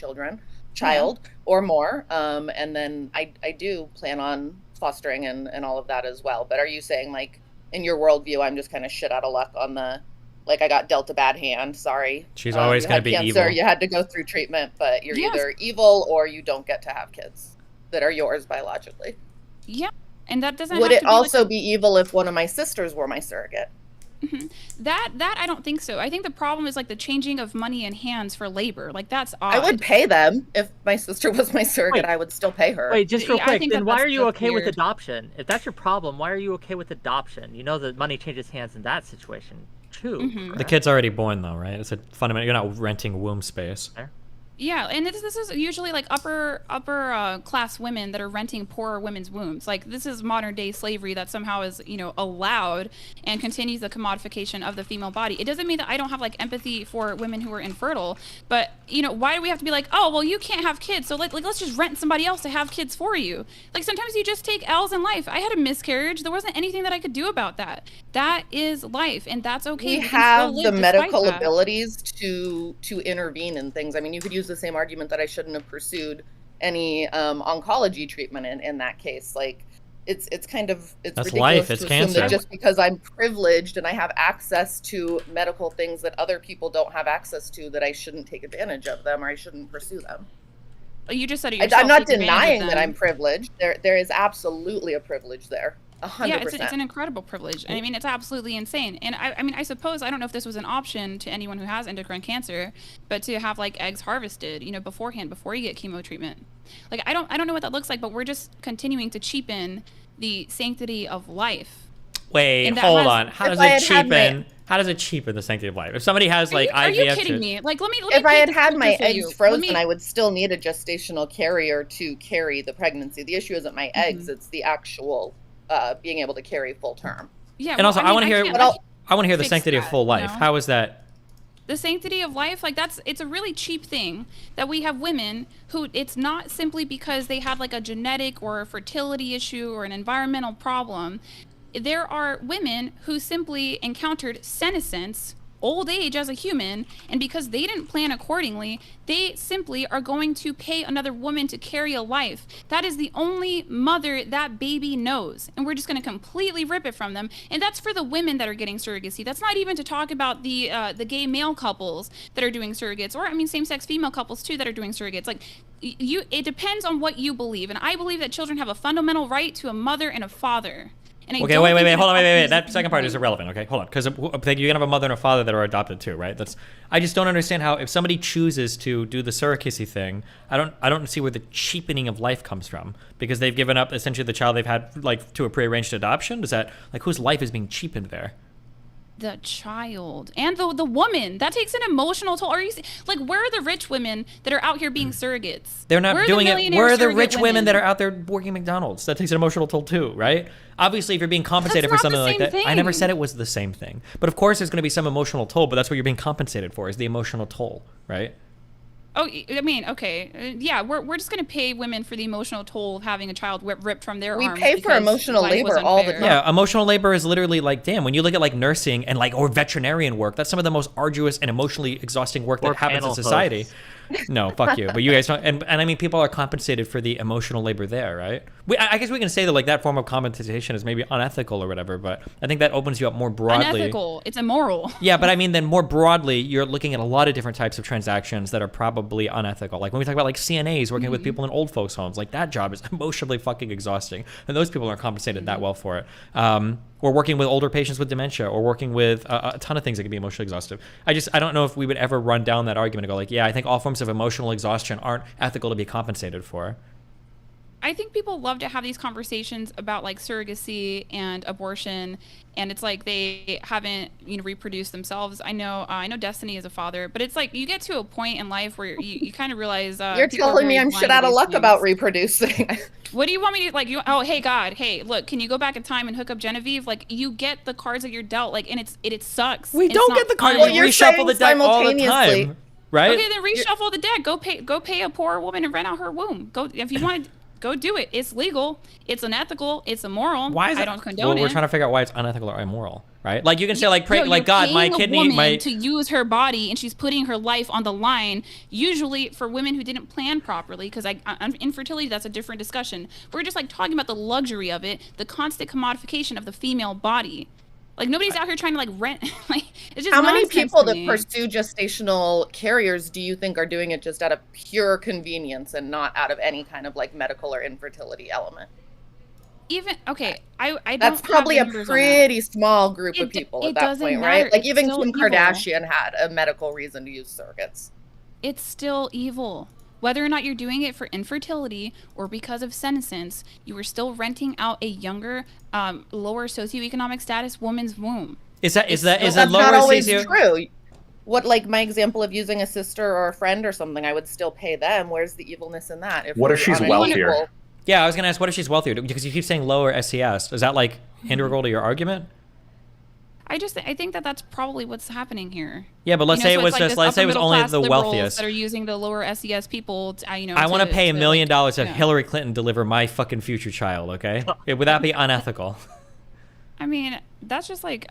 child or more. And then I do plan on fostering and all of that as well. But are you saying, like, in your worldview, I'm just kind of shit out of luck on the, like, I got dealt a bad hand, sorry. She's always going to be cancer, evil. You had to go through treatment, but you're either evil or you don't get to have kids that are yours biologically. Yeah, and that doesn't Would have it to be also like be evil if one of my sisters were my surrogate? that I don't think so. I think the problem is like the changing of money in hands for labor. Like that's odd. I would pay them. If my sister was my surrogate, I would still pay her. Wait, just real quick, then why are you okay with weird. adoption? If that's your problem, why are you okay with adoption? You know that money changes hands in that situation too. The kid's already born though, right? It's a fundamental. You're not renting womb space. Yeah, and this is usually like upper class women that are renting poorer women's wombs. Like this is modern day slavery that somehow is, you know, allowed and continues the commodification of the female body. It doesn't mean that I don't have like empathy for women who are infertile, but you know, why do we have to be like, oh well, you can't have kids, so let's just rent somebody else to have kids for you? Like sometimes you just take L's in life. I had a miscarriage. There wasn't anything that I could do about that. That is life, and that's okay. We can still have live the despite medical that. abilities to intervene in things. I mean, you could use the same argument that I shouldn't have pursued any oncology treatment in that case. Like, it's kind of That's ridiculous life, it's to assume cancer. that just because I'm privileged and I have access to medical things that other people don't have access to, that I shouldn't take advantage of them or I shouldn't pursue them. You just said it yourself. I'm not take advantage of denying that them. I'm privileged. There is absolutely a privilege there. 100%. Yeah, it's an incredible privilege. I mean, it's absolutely insane. And I mean, I suppose, I don't know if this was an option to anyone who has endocrine cancer, but to have like eggs harvested, you know, beforehand, before you get chemo treatment. Like, I don't know what that looks like, but we're just continuing to cheapen the sanctity of life. Wait, And that hold has- on. How If does I it had had my- cheapen? How does it cheapen the sanctity of life? If somebody has like Are you IVF, kidding me? Like, let me If I paint had this my picture for you. eggs frozen, Let me- I would still need a gestational carrier to carry the pregnancy. The issue isn't my eggs; it's the actual being able to carry full term. Yeah, and also, I want to hear. can't I want to hear the fix sanctity of that, full you life. know? How is that? The sanctity of life, like it's a really cheap thing that we have women who, it's not simply because they had like a genetic or a fertility issue or an environmental problem. There are women who simply encountered senescence, old age as a human, and because they didn't plan accordingly, they simply are going to pay another woman to carry a life. That is the only mother that baby knows, and we're just going to completely rip it from them. And that's for the women that are getting surrogacy. That's not even to talk about the gay male couples that are doing surrogates, or I mean same-sex female couples too that are doing surrogates. Like, it depends on what you believe, and I believe that children have a fundamental right to a mother and a father. And I Okay, don't wait, think hold on, that wait. is That the second part is point. irrelevant. Okay, hold on, because you can have a mother and a father that are adopted too, right? I just don't understand how if somebody chooses to do the surrogacy thing, I don't see where the cheapening of life comes from, because they've given up essentially the child they've had like to a prearranged adoption. Does that, like, whose life is being cheapened there? The child and the woman, that takes an emotional toll. Are you like, where are the rich women that are out here being surrogates? They're not Where are doing the it. millionaire Where are the surrogate rich women that women? are out there working McDonald's? That takes an emotional toll too, right? Obviously, if you're being compensated for That's not something the like that, same I never thing. said it was the same thing. But of course, there's going to be some emotional toll. But that's what you're being compensated for, is the emotional toll, right? Oh, I mean, okay, yeah, we're just gonna pay women for the emotional toll of having a child ripped from their We arms. pay for because emotional life was labor all the unfair. Yeah, emotional labor is literally like, damn, when you look at like nursing and like, or veterinarian work, that's some of the most arduous and emotionally exhausting work that happens in panel society. hosts. No, fuck you. But you guys don't, and I mean, people are compensated for the emotional labor there, right? I guess we can say that like that form of compensation is maybe unethical or whatever, but I think that opens you up more broadly. Unethical. It's immoral. Yeah, but I mean, then more broadly, you're looking at a lot of different types of transactions that are probably unethical. Like when we talk about like CNAs working with people in old folks' homes, like that job is emotionally fucking exhausting, and those people aren't compensated that well for it. Or working with older patients with dementia, or working with a ton of things that can be emotionally exhaustive. I don't know if we would ever run down that argument and go like, yeah, I think all forms of emotional exhaustion aren't ethical to be compensated for. I think people love to have these conversations about like surrogacy and abortion, and it's like they haven't, reproduced themselves. I know Destiny is a father, but it's like you get to a point in life where you kind of realize You're people are telling me very I'm blind shit to out of these luck things. about reproducing. What do you want me to, like, oh, hey, God, hey, look, can you go back in time and hook up Genevieve? Like, you get the cards that you're dealt, like, and it sucks. We and don't it's get the not cards. fun. We reshuffle the deck all the time, right? Okay, then reshuffle the deck. Go pay a poor woman and rent out her womb. Go, if you want to, go do it. It's legal. It's unethical. It's immoral. Why is I it? don't condone Well, it. we're trying to figure out why it's unethical or immoral, right? Like you can say like, No, like you're God, my paying a kidney, woman my to use her body, and she's putting her life on the line. Usually for women who didn't plan properly, because infertility, that's a different discussion. We're just like talking about the luxury of it, the constant commodification of the female body. Like nobody's out here trying to like rent. Like it's just How many nonsense people to that me. pursue gestational carriers do you think are doing it just out of pure convenience and not out of any kind of like medical or infertility element? Even okay, I don't That's have probably the a numbers on that. pretty small group of people it at that doesn't point, matter. right? Like It's even still Kim evil. Kardashian had a medical reason to use surrogates. It's still evil. Whether or not you're doing it for infertility or because of senescence, you are still renting out a younger, lower socioeconomic status woman's womb. Is that That's lower not always socio? true. What, like my example of using a sister or a friend or something, I would still pay them. Where's the evilness in that? What if we're she's on an wealthier? equal- Yeah, I was gonna ask, what if she's wealthier? Because you keep saying lower SES. Is that like integral to your argument? I think that that's probably what's happening here. Yeah, but let's say it was just, let's say it was only the wealthiest. That are using the lower SES people. I want to pay $1 million to have Hillary Clinton deliver my fucking future child. Okay, would that be unethical? I mean, that's just like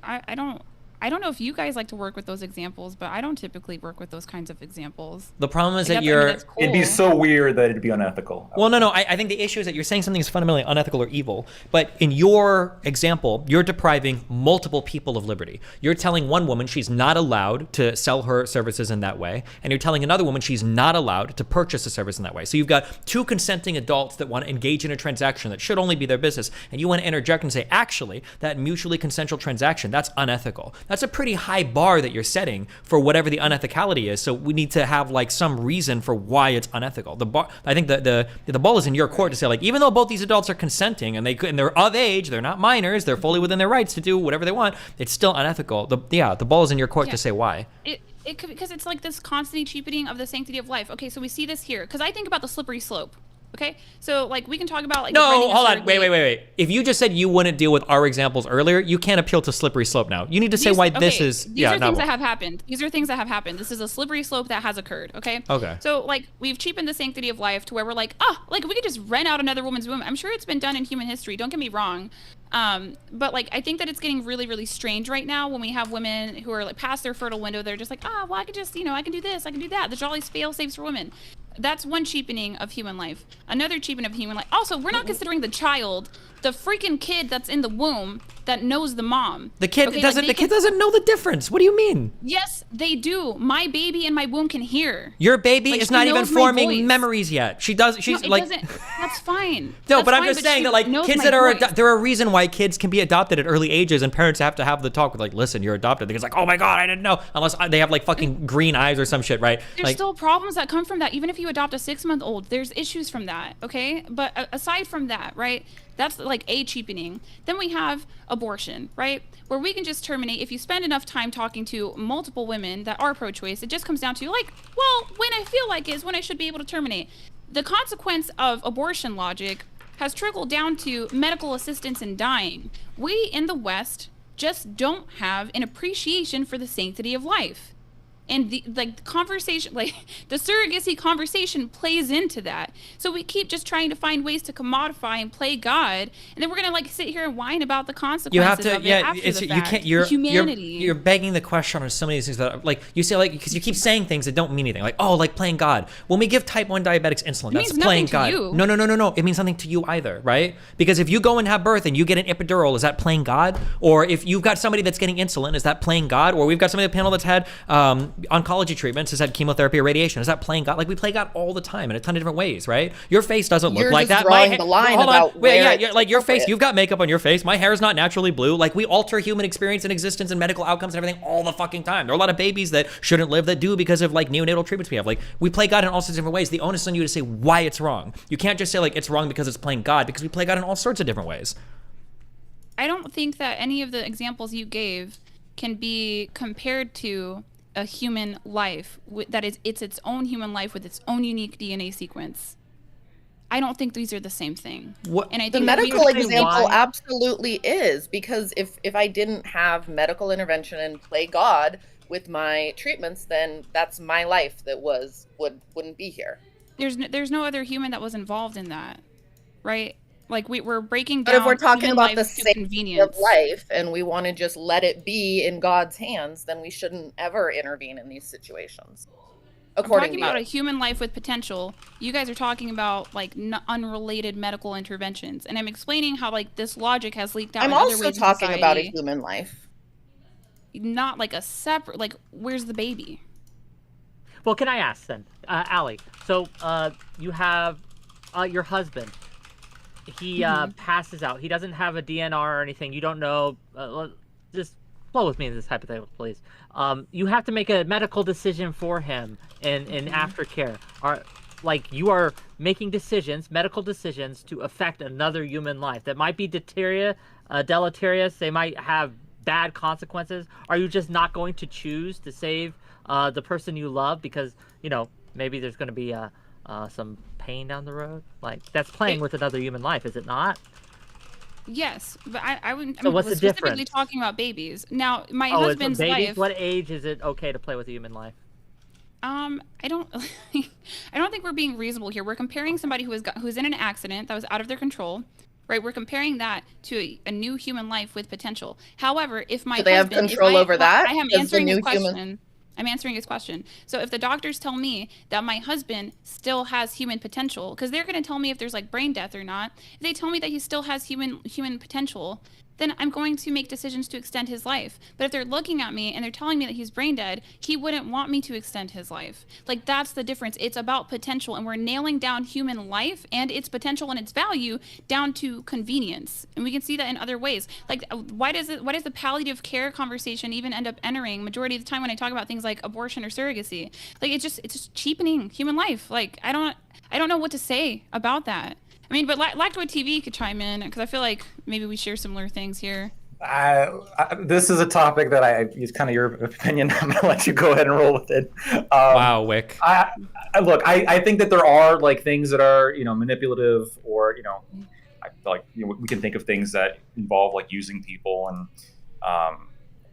I don't know if you guys like to work with those examples, but I don't typically work with those kinds of examples. The problem is Like, that you're. that's cool. It'd be so weird that it'd be unethical. Well, no. I think the issue is that you're saying something is fundamentally unethical or evil, but in your example, you're depriving multiple people of liberty. You're telling one woman she's not allowed to sell her services in that way, and you're telling another woman she's not allowed to purchase a service in that way. So you've got two consenting adults that want to engage in a transaction that should only be their business, and you want to interject and say, actually, that mutually consensual transaction, that's unethical. That's a pretty high bar that you're setting for whatever the unethicality is. So we need to have like some reason for why it's unethical. The bar, I think the ball is in your court to say, like, even though both these adults are consenting and they're of age, they're not minors, they're fully within their rights to do whatever they want, it's still unethical. The ball is in your court to say why. It could, because it's like this constant cheapening of the sanctity of life. Okay, so we see this here because I think about the slippery slope. Okay, so like we can talk about like no, hold on, wait. If you just said you wouldn't deal with our examples earlier, you can't appeal to slippery slope now. You need to say why this is. These are things that have happened. These are things that have happened. This is a slippery slope that has occurred. Okay. Okay. So like we've cheapened the sanctity of life to where we're like, like we could just rent out another woman's womb. I'm sure it's been done in human history. Don't get me wrong. But like I think that it's getting really, really strange right now when we have women who are like past their fertile window. They're just like, well, I could just, I can do this, I can do that. There's all these fail safes for women. That's one cheapening of human life. Another cheapening of human life. Also, we're not considering the child, the freaking kid that's in the womb that knows the mom. The kid doesn't. The kid doesn't know the difference. What do you mean? Yes, they do. My baby in my womb can hear. Your baby Like, is she not even knows my forming voice. memories yet. She does. She's No, it like. doesn't. That's fine. No, That's but I'm fine, just saying she that like knows kids my that are voice. there are a reason why kids can be adopted at early ages, and parents have to have the talk with like, listen, you're adopted. The kid's like, oh my god, I didn't know. Unless they have like fucking green eyes or some shit, right? There's Like, still problems that come from that. Even if you adopt a 6-month-old, there's issues from that, okay? But aside from that, right, that's like a cheapening. Then we have abortion, right, where we can just terminate. If you spend enough time talking to multiple women that are pro-choice, it just comes down to like, well, when I feel like is when I should be able to terminate. The consequence of abortion logic has trickled down to medical assistance in dying. We in the West just don't have an appreciation for the sanctity of life. And the conversation, like the surrogacy conversation plays into that. So we keep just trying to find ways to commodify and play God, and then we're gonna like sit here and whine about the consequences you have to, of it yeah. after It's the you fact. can't. You're humanity. You're begging the question on so many of these things that like you say like because you keep saying things that don't mean anything. Like like playing God. When we give type 1 diabetics insulin, It that's means playing nothing to God. you. No. It means nothing to you either, right? Because if you go and have birth and you get an epidural, is that playing God? Or if you've got somebody that's getting insulin, is that playing God? Or we've got somebody on the panel that's had oncology treatments, has had chemotherapy or radiation. Is that playing God? Like we play God all the time in a ton of different ways, right? Your face doesn't look You're like just that. drawing the line hold on. about Wait, where yeah, it's like your face. appropriate. You've got makeup on your face. My hair is not naturally blue. Like we alter human experience and existence and medical outcomes and everything all the fucking time. There are a lot of babies that shouldn't live that do because of like neonatal treatments we have. Like we play God in all sorts of different ways. The onus is on you to say why it's wrong. You can't just say like it's wrong because it's playing God, because we play God in all sorts of different ways. I don't think that any of the examples you gave can be compared to a human life that is its own human life with its own unique DNA sequence. I don't think these are the same thing. What? And I The think that we medical have to say example why. absolutely is, because if I didn't have medical intervention and play God with my treatments, then that's my life that wouldn't be here. There's no other human that was involved in that, right? Like we're breaking But down. if we're talking human about the life to safety convenience. of life and we want to just let it be in God's hands, then we shouldn't ever intervene in these situations. I'm According talking to about you. a human life with potential. You guys are talking about like unrelated medical interventions, and I'm explaining how like this logic has leaked out. I'm in other also ways in talking about a society. human life. Not like a separate. Like, where's the baby? Well, can I ask then, Allie? So you have your husband. He passes out. He doesn't have a DNR or anything. You don't know. Just flow with me in this hypothetical, please. You have to make a medical decision for him in aftercare. You are making decisions, medical decisions, to affect another human life that might be deleterious. They might have bad consequences. Are you just not going to choose to save the person you love because, you know, maybe there's going to be some pain down the road? Like, that's playing with another human life, is it not? Yes, but I wouldn't. So what's the specifically difference? talking about babies. Now, my Oh, it's husband's babies? life. What age is it okay to play with a human life? I don't I don't think we're being reasonable here. We're comparing somebody who's in an accident that was out of their control, right? We're comparing that to a new human life with potential. However, if my Do they have husband, control over that? I am Does the answering his new human- question. I'm answering his question. So if the doctors tell me that my husband still has human potential, because they're going to tell me if there's like brain death or not, if they tell me that he still has human potential, then I'm going to make decisions to extend his life. But if they're looking at me and they're telling me that he's brain dead, he wouldn't want me to extend his life. Like, that's the difference. It's about potential, and we're nailing down human life and its potential and its value down to convenience. And we can see that in other ways. Like, why does the palliative care conversation even end up entering majority of the time when I talk about things like abortion or surrogacy? Like, it's just cheapening human life. Like, I don't know what to say about that. I mean, but Lactoid TV could chime in because I feel like maybe we share similar things here. This is a topic that it's kind of your opinion. I'm gonna let you go ahead and roll with it. Wow, Wick. I think that there are like things that are, you know, manipulative, or, you know, I feel like, you know, we can think of things that involve like using people and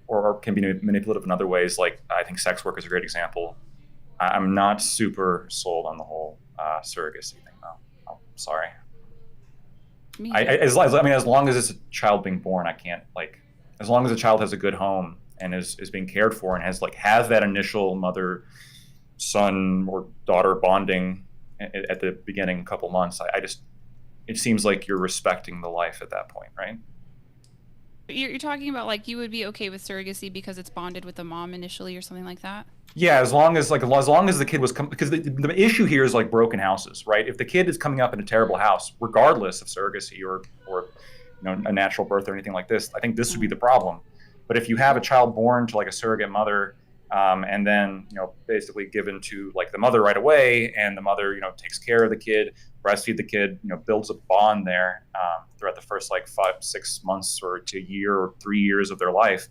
or can be manipulative in other ways. Like, I think sex work is a great example. I'm not super sold on the whole surrogacy thing, though. I'm sorry. As long as it's a child being born, I can't, like, as long as a child has a good home and is being cared for and has that initial mother son or daughter bonding at the beginning couple months, it seems like you're respecting the life at that point, right? You're talking about like you would be okay with surrogacy because it's bonded with the mom initially or something like that? Yeah, as long as the kid was because the issue here is like broken houses, right? If the kid is coming up in a terrible house, regardless of surrogacy or you know, a natural birth or anything like this, I think this would be the problem. But if you have a child born to like a surrogate mother, and then, you know, basically given to like the mother right away, and the mother, you know, takes care of the kid, breastfeed the kid, you know, builds a bond there throughout the first like 5-6 months or to a year or 3 years of their life,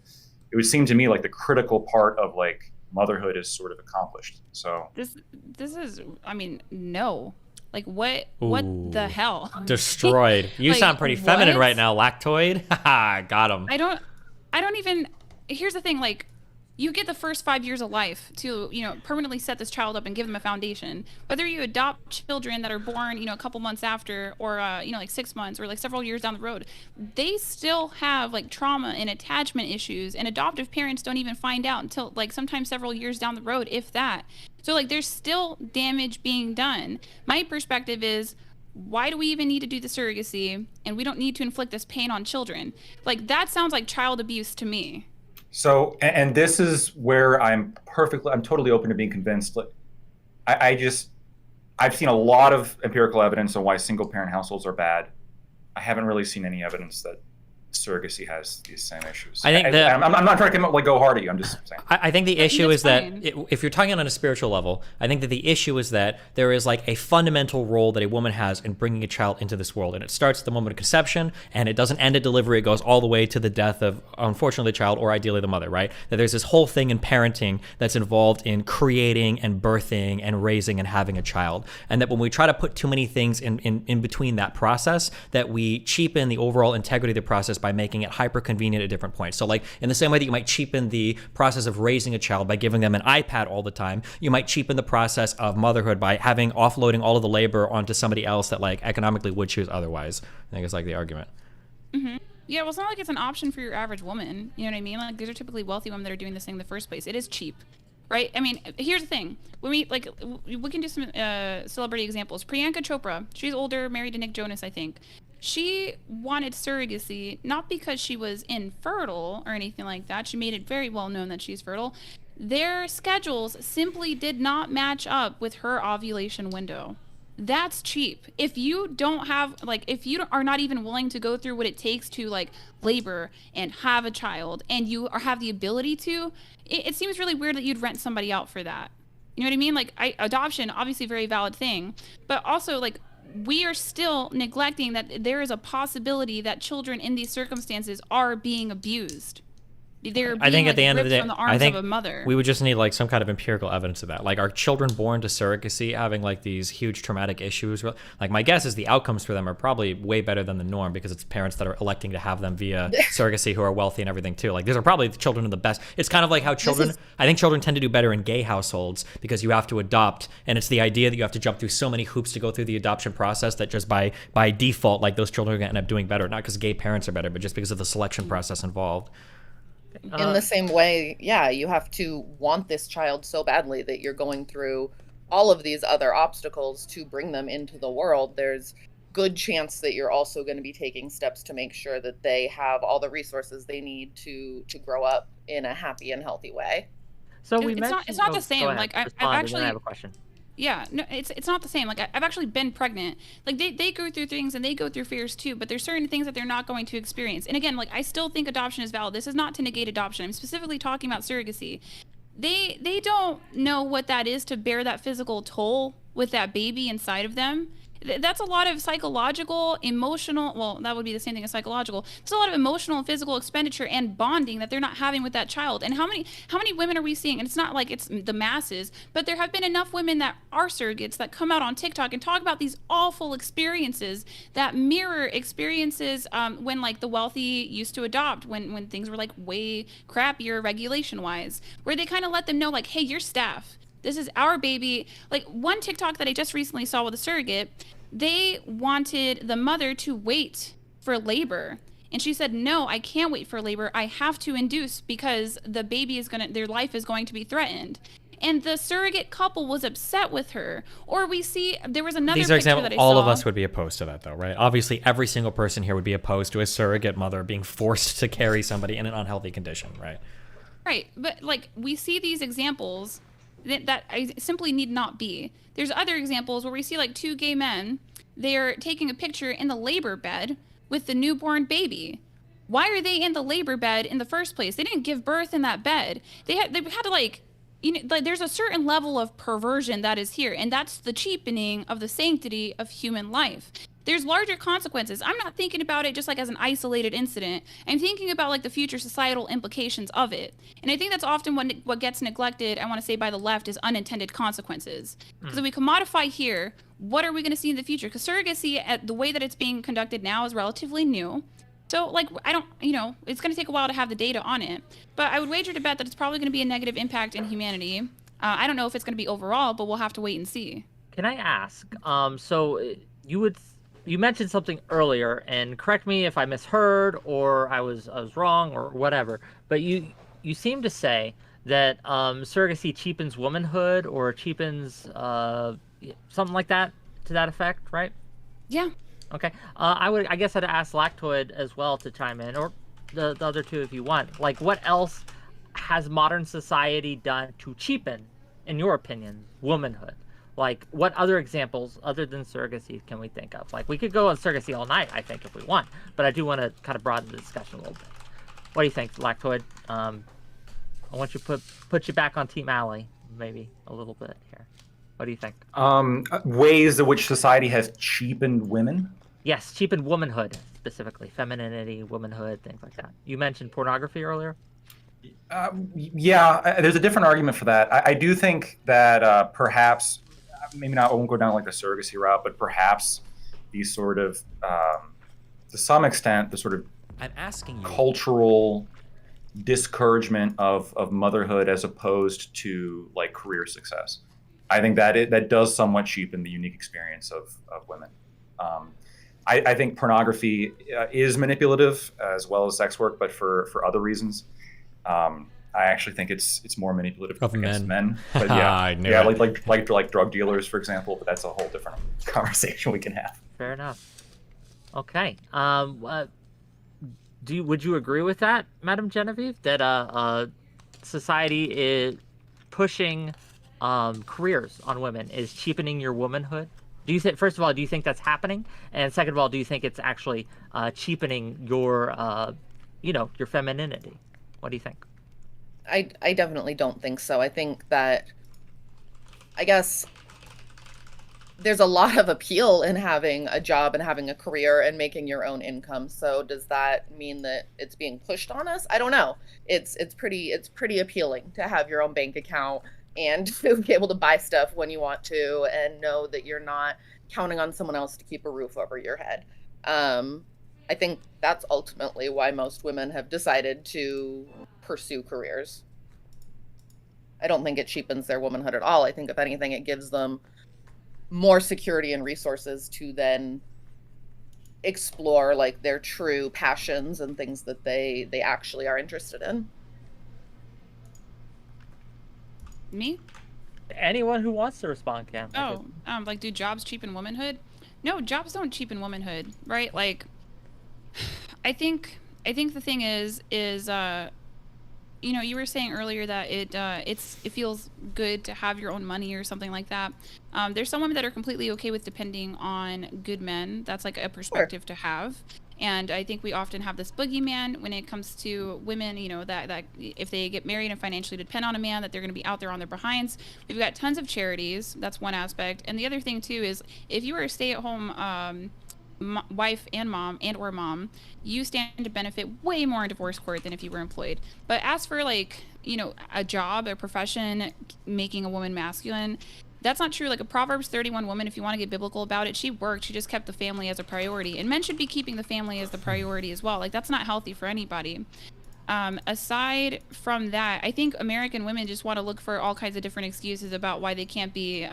it would seem to me like the critical part of like motherhood is sort of accomplished. So this is, I mean, no. Like, what the hell? Destroyed. You Like, sound pretty feminine what? right now, Lactoid. Haha, got him. I don't even, here's the thing, like, you get the first 5 years of life to, you know, permanently set this child up and give them a foundation. Whether you adopt children that are born, you know, a couple months after, or, you know, like 6 months or like several years down the road, they still have like trauma and attachment issues, and adoptive parents don't even find out until like sometimes several years down the road, if that. So like there's still damage being done. My perspective is, why do we even need to do the surrogacy? And we don't need to inflict this pain on children. Like, that sounds like child abuse to me. So, and this is where I'm totally open to being convinced. I've seen a lot of empirical evidence on why single parent households are bad. I haven't really seen any evidence that surrogacy has these same issues. I think that I'm not trying to go hard at you. I'm just saying. I think the issue is that if you're talking on a spiritual level, I think that the issue is that there is like a fundamental role that a woman has in bringing a child into this world, and it starts at the moment of conception, and it doesn't end at delivery. It goes all the way to the death of, unfortunately, the child, or ideally the mother, right? That there's this whole thing in parenting that's involved in creating and birthing and raising and having a child, and that when we try to put too many things in between that process, that we cheapen the overall integrity of the process by making it hyper convenient at different points. So like in the same way that you might cheapen the process of raising a child by giving them an iPad all the time, you might cheapen the process of motherhood by offloading all of the labor onto somebody else that like economically would choose otherwise. I think it's like the argument. Mm-hmm. Yeah, well, it's not like it's an option for your average woman. You know what I mean? Like, these are typically wealthy women that are doing this thing in the first place. It is cheap, right? I mean, here's the thing. When we can do some celebrity examples. Priyanka Chopra, she's older, married to Nick Jonas, I think. She wanted surrogacy not because she was infertile or anything like that. She made it very well known that she's fertile. Their schedules simply did not match up with her ovulation window. That's cheap. If you don't have, like, if you are not even willing to go through what it takes to, like, labor and have a child, and you have the ability to, it seems really weird that you'd rent somebody out for that. You know what I mean? Like, adoption, obviously very valid thing, but also, like, we are still neglecting that there is a possibility that children in these circumstances are being abused. They're being I think at the end of ripped the day, from the I arms think of a mother. we would just need like some kind of empirical evidence of that. Like, are children born to surrogacy having like these huge traumatic issues? Like, my guess is the outcomes for them are probably way better than the norm because it's parents that are electing to have them via surrogacy who are wealthy and everything too. Like, these are probably the children of the best. It's kind of like how children, I think children tend to do better in gay households because you have to adopt, and it's the idea that you have to jump through so many hoops to go through the adoption process that just by default, like those children are going to end up doing better, not because gay parents are better, but just because of the selection process involved. In the same way, yeah, you have to want this child so badly that you're going through all of these other obstacles to bring them into the world. There's good chance that you're also going to be taking steps to make sure that they have all the resources they need to grow up in a happy and healthy way. So It's not the same. Like I've actually I have a question. Yeah, no, it's not the same. Like I've actually been pregnant. Like they go through things and they go through fears too, but there's certain things that they're not going to experience. And again, like I still think adoption is valid. This is not to negate adoption. I'm specifically talking about surrogacy. They don't know what that is to bear that physical toll with that baby inside of them. That's a lot of psychological, emotional, well, that would be the same thing as psychological. It's a lot of emotional and physical expenditure and bonding that they're not having with that child. And how many women are we seeing? And it's not like it's the masses, but there have been enough women that are surrogates that come out on TikTok and talk about these awful experiences that mirror experiences when like the wealthy used to adopt, when things were like way crappier regulation wise, where they kind of let them know like, hey, you're staff. This is our baby. Like one TikTok that I just recently saw with a surrogate, they wanted the mother to wait for labor. And she said, no, I can't wait for labor. I have to induce because the baby is their life is going to be threatened. And the surrogate couple was upset with her. Or we see, there was another These are picture examples. that I All saw. of us would be opposed to that, though, right? Obviously, every single person here would be opposed to a surrogate mother being forced to carry somebody in an unhealthy condition, right? Right, but like we see these examples that I simply need not be. There's other examples where we see like two gay men, they're taking a picture in the labor bed with the newborn baby. Why are they in the labor bed in the first place? They didn't give birth in that bed. They had to like, you know, like there's a certain level of perversion that is here, and that's the cheapening of the sanctity of human life. There's larger consequences. I'm not thinking about it just like as an isolated incident. I'm thinking about like the future societal implications of it. And I think that's often what gets neglected, I want to say, by the left is unintended consequences. Because if we commodify here, what are we going to see in the future? Because surrogacy, at the way that it's being conducted now, is relatively new. So like, I don't, you know, it's going to take a while to have the data on it. But I would wager to bet that it's probably going to be a negative impact in humanity. I don't know if it's going to be overall, but we'll have to wait and see. Can I ask, so you mentioned something earlier, and correct me if I misheard or I was wrong or whatever, but you seem to say that surrogacy cheapens womanhood or cheapens something like that, to that effect, right? Yeah. Okay. I guess I'd ask Lactoid as well to chime in, or the other two if you want. Like, what else has modern society done to cheapen, in your opinion, womanhood? Like, what other examples, other than surrogacy, can we think of? Like, we could go on surrogacy all night, I think, if we want. But I do want to kind of broaden the discussion a little bit. What do you think, Lactoid? I want you to put you back on Team Alley, maybe, a little bit here. What do you think? Ways in which society has cheapened women? Yes, cheapened womanhood, specifically. Femininity, womanhood, things like that. You mentioned pornography earlier? Yeah, there's a different argument for that. I do think that perhaps, maybe not, I won't go down like the surrogacy route, but perhaps these sort of, to some extent, the sort of I'm asking you. Cultural discouragement of motherhood as opposed to like career success. I think that that does somewhat cheapen the unique experience of women. I think pornography is manipulative as well as sex work, but for other reasons. I actually think it's more manipulative against men. But yeah, I knew yeah, it. like drug dealers, for example. But that's a whole different conversation we can have. Fair enough. Okay. Would you agree with that, Madam Genevieve, that society is pushing careers on women, is cheapening your womanhood? Do you think, first of all, do you think that's happening? And second of all, do you think it's actually cheapening your, your femininity? What do you think? I definitely don't think so. I think that, I guess, there's a lot of appeal in having a job and having a career and making your own income. So does that mean that it's being pushed on us? I don't know. It's pretty appealing to have your own bank account and to be able to buy stuff when you want to and know that you're not counting on someone else to keep a roof over your head. I think that's ultimately why most women have decided to pursue careers. I don't think it cheapens their womanhood at all. I think if anything, it gives them more security and resources to then explore like their true passions and things that they actually are interested in. Me? Anyone who wants to respond can. Oh, like, do jobs cheapen womanhood? No, jobs don't cheapen womanhood, right? Like, I think the thing is, you know, you were saying earlier that it feels good to have your own money or something like that. There's some women that are completely okay with depending on good men. That's like a perspective to have. And I think we often have this boogeyman when it comes to women, you know, that if they get married and financially depend on a man, that they're going to be out there on their behinds. We've got tons of charities. That's one aspect. And the other thing, too, is if you are a stay-at-home wife and mom or mom, you stand to benefit way more in divorce court than if you were employed. But as for, like, you know, a job, a profession, making a woman masculine, that's not true. Like a Proverbs 31 woman, if you want to get biblical about it, she worked. She just kept the family as a priority. And men should be keeping the family as the priority as well. Like, that's not healthy for anybody. Aside from that, I think American women just want to look for all kinds of different excuses about why they can't be,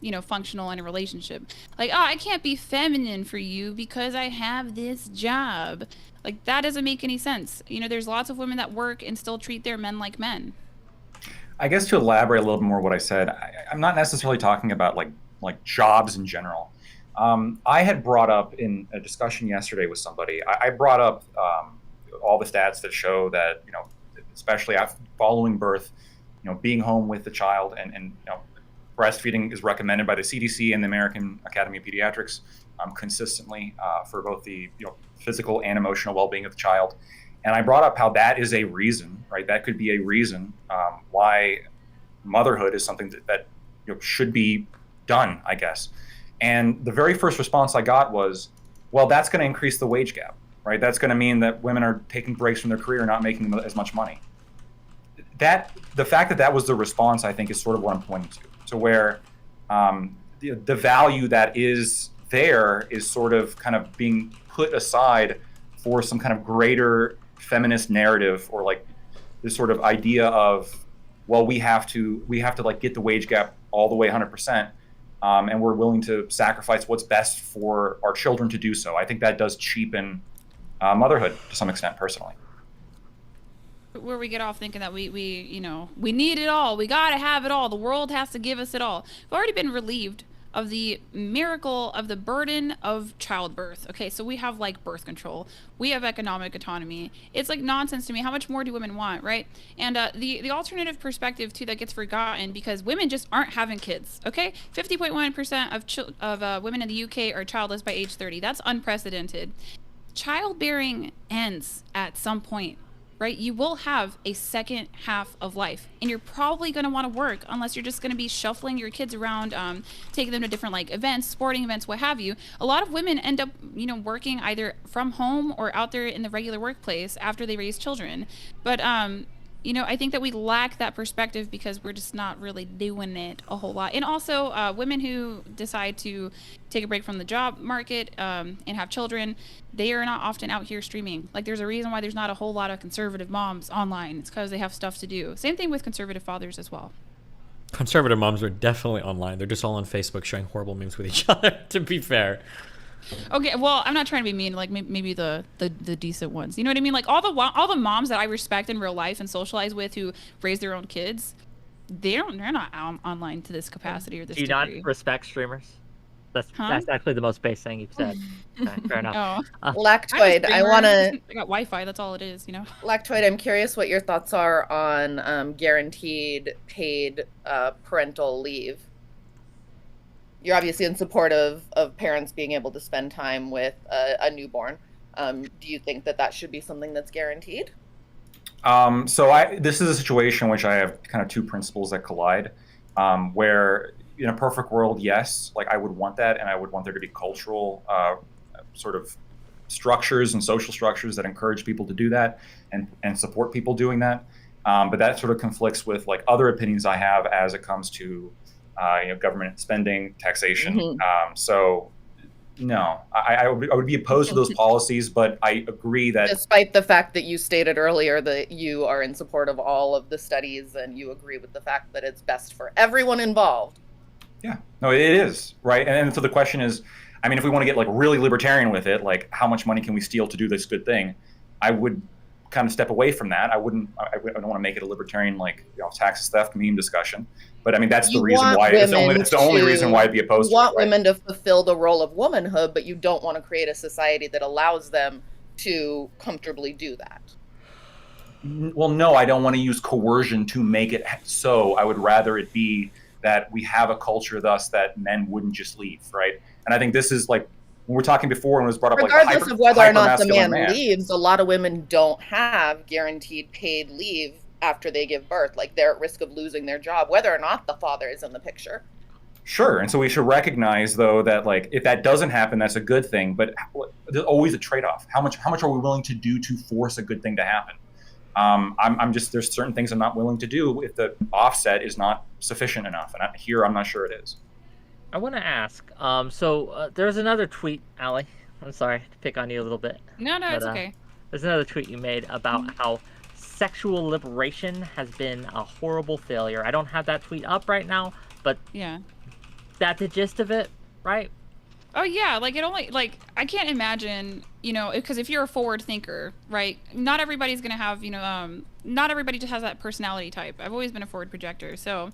you know, functional in a relationship. Like, oh, I can't be feminine for you because I have this job. Like, that doesn't make any sense. You know, there's lots of women that work and still treat their men like men. I guess to elaborate a little bit more what I said, I'm not necessarily talking about like jobs in general. I had brought up in a discussion yesterday with somebody, I brought up all the stats that show that, you know, especially after following birth, you know, being home with the child and you know, breastfeeding is recommended by the CDC and the American Academy of Pediatrics consistently for both the, you know, physical and emotional well-being of the child. And I brought up how that is a reason, right? That could be a reason why motherhood is something that you know, should be done, I guess. And the very first response I got was, well, that's going to increase the wage gap, right? That's going to mean that women are taking breaks from their career and not making as much money. The fact that that was the response, I think, is sort of what I'm pointing to where the value that is there is sort of kind of being put aside for some kind of greater feminist narrative, or like this sort of idea of, well, we have to like get the wage gap all the way 100%, and we're willing to sacrifice what's best for our children to do so. I think that does cheapen motherhood to some extent, personally. Where we get off thinking that we you know, we need it all, we gotta have it all, the world has to give us it all. We've already been relieved of the miracle of the burden of childbirth. Okay, so we have like birth control, we have economic autonomy. It's like nonsense to me. How much more do women want, right? And the alternative perspective too that gets forgotten, because women just aren't having kids. Okay, 50.1% of women in the UK are childless by age 30. That's unprecedented. Childbearing ends at some point, right? You will have a second half of life, and you're probably going to want to work, unless you're just going to be shuffling your kids around, taking them to different like events, sporting events, what have you. A lot of women end up, you know, working either from home or out there in the regular workplace after they raise children. But you know, I think that we lack that perspective because we're just not really doing it a whole lot. And also, women who decide to take a break from the job market and have children, they are not often out here streaming. Like, there's a reason why there's not a whole lot of conservative moms online. It's because they have stuff to do. Same thing with conservative fathers as well. Conservative moms are definitely online. They're just all on Facebook sharing horrible memes with each other, to be fair. Okay, well, I'm not trying to be mean. Like, maybe the decent ones. You know what I mean? Like, all the moms that I respect in real life and socialize with who raise their own kids, they're not online to this capacity or this degree. Do you not respect streamers? That's actually the most base thing you've said. Okay, fair enough. Lactoid, I want to... I got Wi-Fi, that's all it is, you know? Lactoid, I'm curious what your thoughts are on guaranteed paid parental leave. You're obviously in support of parents being able to spend time with a newborn. Do you think that should be something that's guaranteed? So this is a situation in which I have kind of two principles that collide, where in a perfect world, yes, like I would want that, and I would want there to be cultural sort of structures and social structures that encourage people to do that and support people doing that. But that sort of conflicts with like other opinions I have as it comes to government spending, taxation. So no, I would be opposed to those policies, but I agree that Despite the fact that you stated earlier that you are in support of all of the studies and you agree with the fact that it's best for everyone involved. Yeah, no, it is, right? And so the question is, I mean, if we want to get like really libertarian with it, like how much money can we steal to do this good thing? I would kind of step away from that. I don't want to make it a libertarian like taxes, theft, meme discussion. But I mean, that's the reason why. It's the only reason why I'd be opposed to it. You want women to fulfill the role of womanhood, but you don't want to create a society that allows them to comfortably do that. Well, no, I don't want to use coercion to make it so. I would rather it be that we have a culture thus that men wouldn't just leave, right? And I think this is like, when we're talking before, when it was brought up, regardless like of whether or not the man man leaves, a lot of women don't have guaranteed paid leave after they give birth. Like they're at risk of losing their job, whether or not the father is in the picture. Sure, and so we should recognize though that like if that doesn't happen, that's a good thing. But there's always a trade-off. How much are we willing to do to force a good thing to happen? I'm just, there's certain things I'm not willing to do if the offset is not sufficient enough, and I'm not sure it is. I want to ask, there's another tweet, Allie. I'm sorry to pick on you a little bit. No, it's okay. There's another tweet you made about how sexual liberation has been a horrible failure. I don't have that tweet up right now, but yeah, that's the gist of it, right? Oh yeah, like it only, like I can't imagine, because if you're a forward thinker, right, not everybody's gonna have, not everybody just has that personality type. I've always been a forward projector, so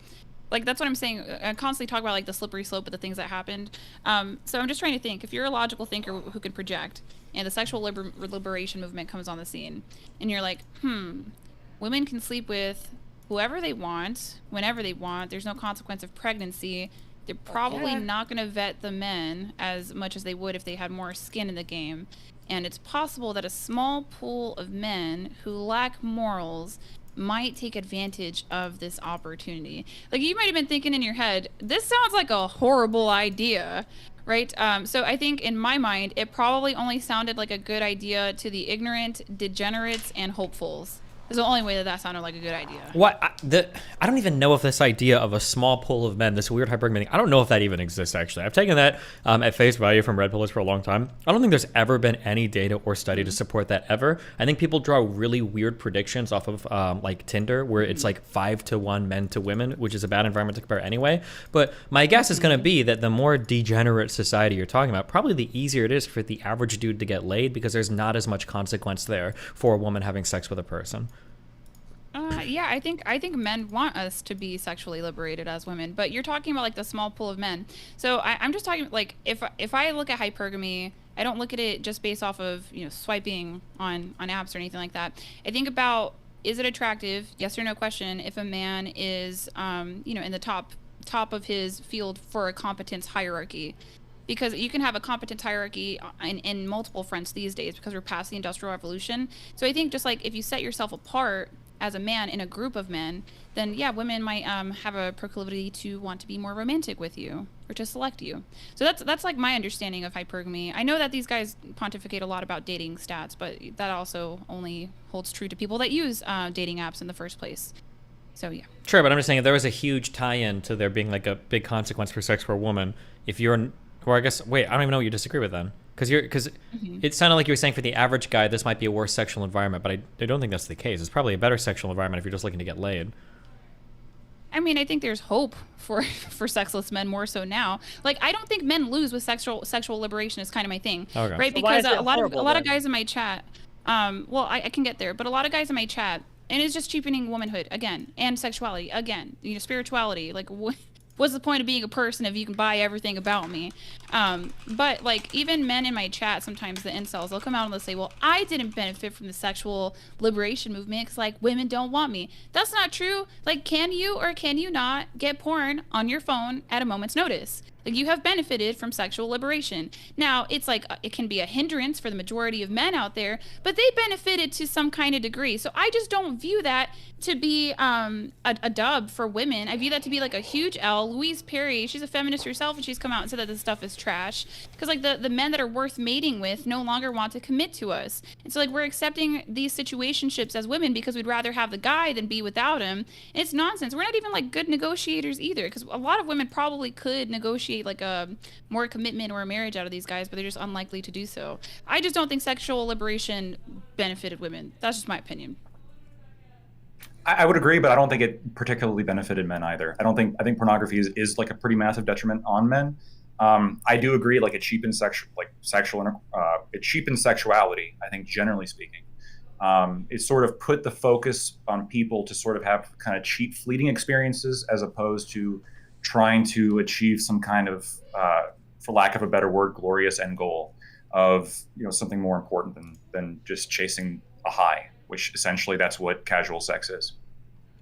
like that's what I'm saying. I constantly talk about like the slippery slope of the things that happened. So I'm just trying to think, if you're a logical thinker who can project, and the sexual liberation movement comes on the scene, and you're like, women can sleep with whoever they want, whenever they want. There's no consequence of pregnancy. They're probably not going to vet the men as much as they would if they had more skin in the game. And it's possible that a small pool of men who lack morals might take advantage of this opportunity. Like, you might have been thinking in your head, this sounds like a horrible idea, right? So I think in my mind, it probably only sounded like a good idea to the ignorant, degenerates, and hopefuls. It's the only way that sounded like a good idea. I don't even know if this idea of a small pool of men, this weird hypergamy thing, I don't know if that even exists, actually. I've taken that at face value from red pillars for a long time. I don't think there's ever been any data or study to support that ever. I think people draw really weird predictions off of like Tinder, where it's like 5-to-1 men to women, which is a bad environment to compare anyway. But my guess is going to be that the more degenerate society you're talking about, probably the easier it is for the average dude to get laid, because there's not as much consequence there for a woman having sex with a person. Yeah, I think men want us to be sexually liberated as women, but you're talking about like the small pool of men. So I'm just talking like if I look at hypergamy, I don't look at it just based off of swiping on apps or anything like that. I think about, is it attractive? Yes or no question. If a man is in the top of his field for a competence hierarchy. Because you can have a competence hierarchy in multiple fronts these days because we're past the Industrial Revolution. So I think just like if you set yourself apart as a man in a group of men, then yeah, women might have a proclivity to want to be more romantic with you or to select you. So that's like my understanding of hypergamy. I know that these guys pontificate a lot about dating stats, but that also only holds true to people that use dating apps in the first place. So yeah. Sure, but I'm just saying if there was a huge tie-in to there being like a big consequence for sex for a woman, if you're, or I guess, wait, I don't even know what you disagree with then. Because it sounded like you were saying for the average guy, this might be a worse sexual environment, but I don't think that's the case. It's probably a better sexual environment if you're just looking to get laid. I mean, I think there's hope for sexless men more so now. Like, I don't think men lose with sexual liberation is kind of my thing, right? So because a lot of guys in my chat, I can get there, but a lot of guys in my chat, and it's just cheapening womanhood again, and sexuality again, spirituality. Like, what's the point of being a person if you can buy everything about me? But like even men in my chat, sometimes the incels, they'll come out and they'll say, well, I didn't benefit from the sexual liberation movement because like women don't want me. That's not true. Like, can you or can you not get porn on your phone at a moment's notice? Like, you have benefited from sexual liberation. Now, it's like it can be a hindrance for the majority of men out there, but they benefited to some kind of degree. So I just don't view that to be a dub for women. I view that to be like a huge L. Louise Perry, she's a feminist herself, and she's come out and said that this stuff is trash because like the men that are worth mating with no longer want to commit to us. And so like we're accepting these situationships as women because we'd rather have the guy than be without him. And it's nonsense. We're not even like good negotiators either, because a lot of women probably could negotiate like a more commitment or a marriage out of these guys, but they're just unlikely to do so. I just don't think sexual liberation benefited women. That's just my opinion. I would agree, but I don't think it particularly benefited men either. I think pornography is like a pretty massive detriment on men. I do agree, like it cheapens it cheapens sexuality. I think generally speaking, it sort of put the focus on people to sort of have kind of cheap, fleeting experiences as opposed to trying to achieve some kind of, for lack of a better word, glorious end goal of something more important than just chasing a high, which essentially that's what casual sex is.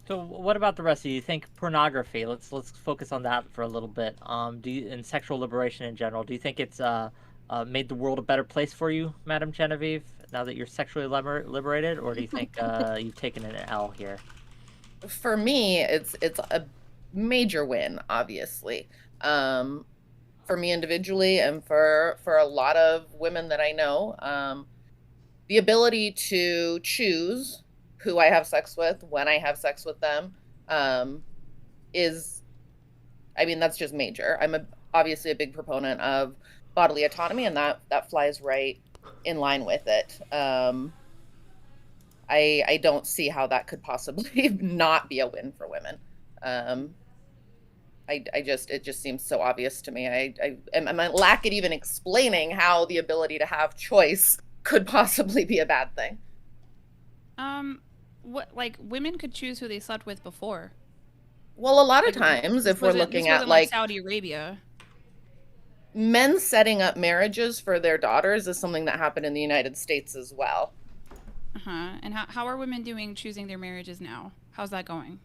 So what about the rest of you? You think pornography? Let's focus on that for a little bit. And sexual liberation in general, do you think it's made the world a better place for you, Madam Genevieve, now that you're sexually liberated, or do you think you've taken an L here? For me, it's a major win, obviously. For me individually, and for a lot of women that I know, the ability to choose who I have sex with, when I have sex with them, that's just major. I'm obviously a big proponent of bodily autonomy, and that flies right in line with it. I don't see how that could possibly not be a win for women. It just seems so obvious to me. I lack at even explaining how the ability to have choice could possibly be a bad thing. What, like, women could choose who they slept with before? Well, a lot of times, if we're looking at like Saudi Arabia, men setting up marriages for their daughters is something that happened in the United States as well. And how are women doing choosing their marriages now? How's that going?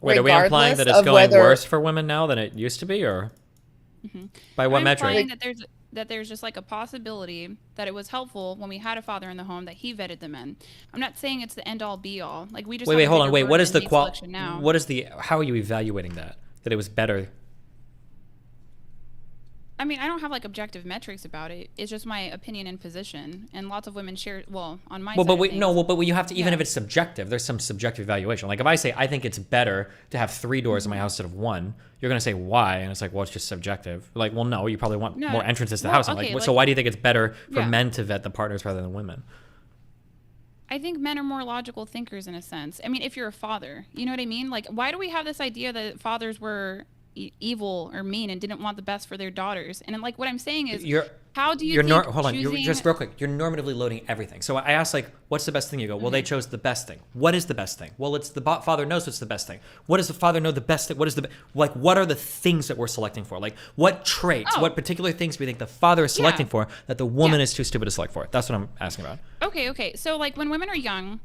Wait, are we implying that it's going worse for women now than it used to be, or by what metric? I'm implying that there's just like a possibility that it was helpful when we had a father in the home that he vetted the men. I'm not saying it's the end all be all. Like, we just wait, hold on, wait. What is the now? What is the? How are you evaluating that it was better? I mean, I don't have like objective metrics about it. It's just my opinion and position, and lots of women share. Well, on my side. But you have to, even if it's subjective, there's some subjective evaluation. Like if I say I think it's better to have 3 doors in my house instead of 1, you're gonna say why, and it's like, well, it's just subjective. Like, well, no, you probably want more entrances to the house. I'm like, so why do you think it's better for men to vet the partners rather than women? I think men are more logical thinkers in a sense. I mean, if you're a father, you know what I mean? Like, why do we have this idea that fathers were evil or mean and didn't want the best for their daughters? And like what I'm saying is, how do you think hold on, you're just real quick, you're normatively loading everything. So I asked, like, what's the best thing? You go, well, they chose the best thing. What is the best thing? Well, it's the father knows what's the best thing. What does the father know the best thing? What is what are the things that we're selecting for? Like, what traits, what particular things do we think the father is selecting for that the woman is too stupid to select for? That's what I'm asking about. Okay. So like when women are young,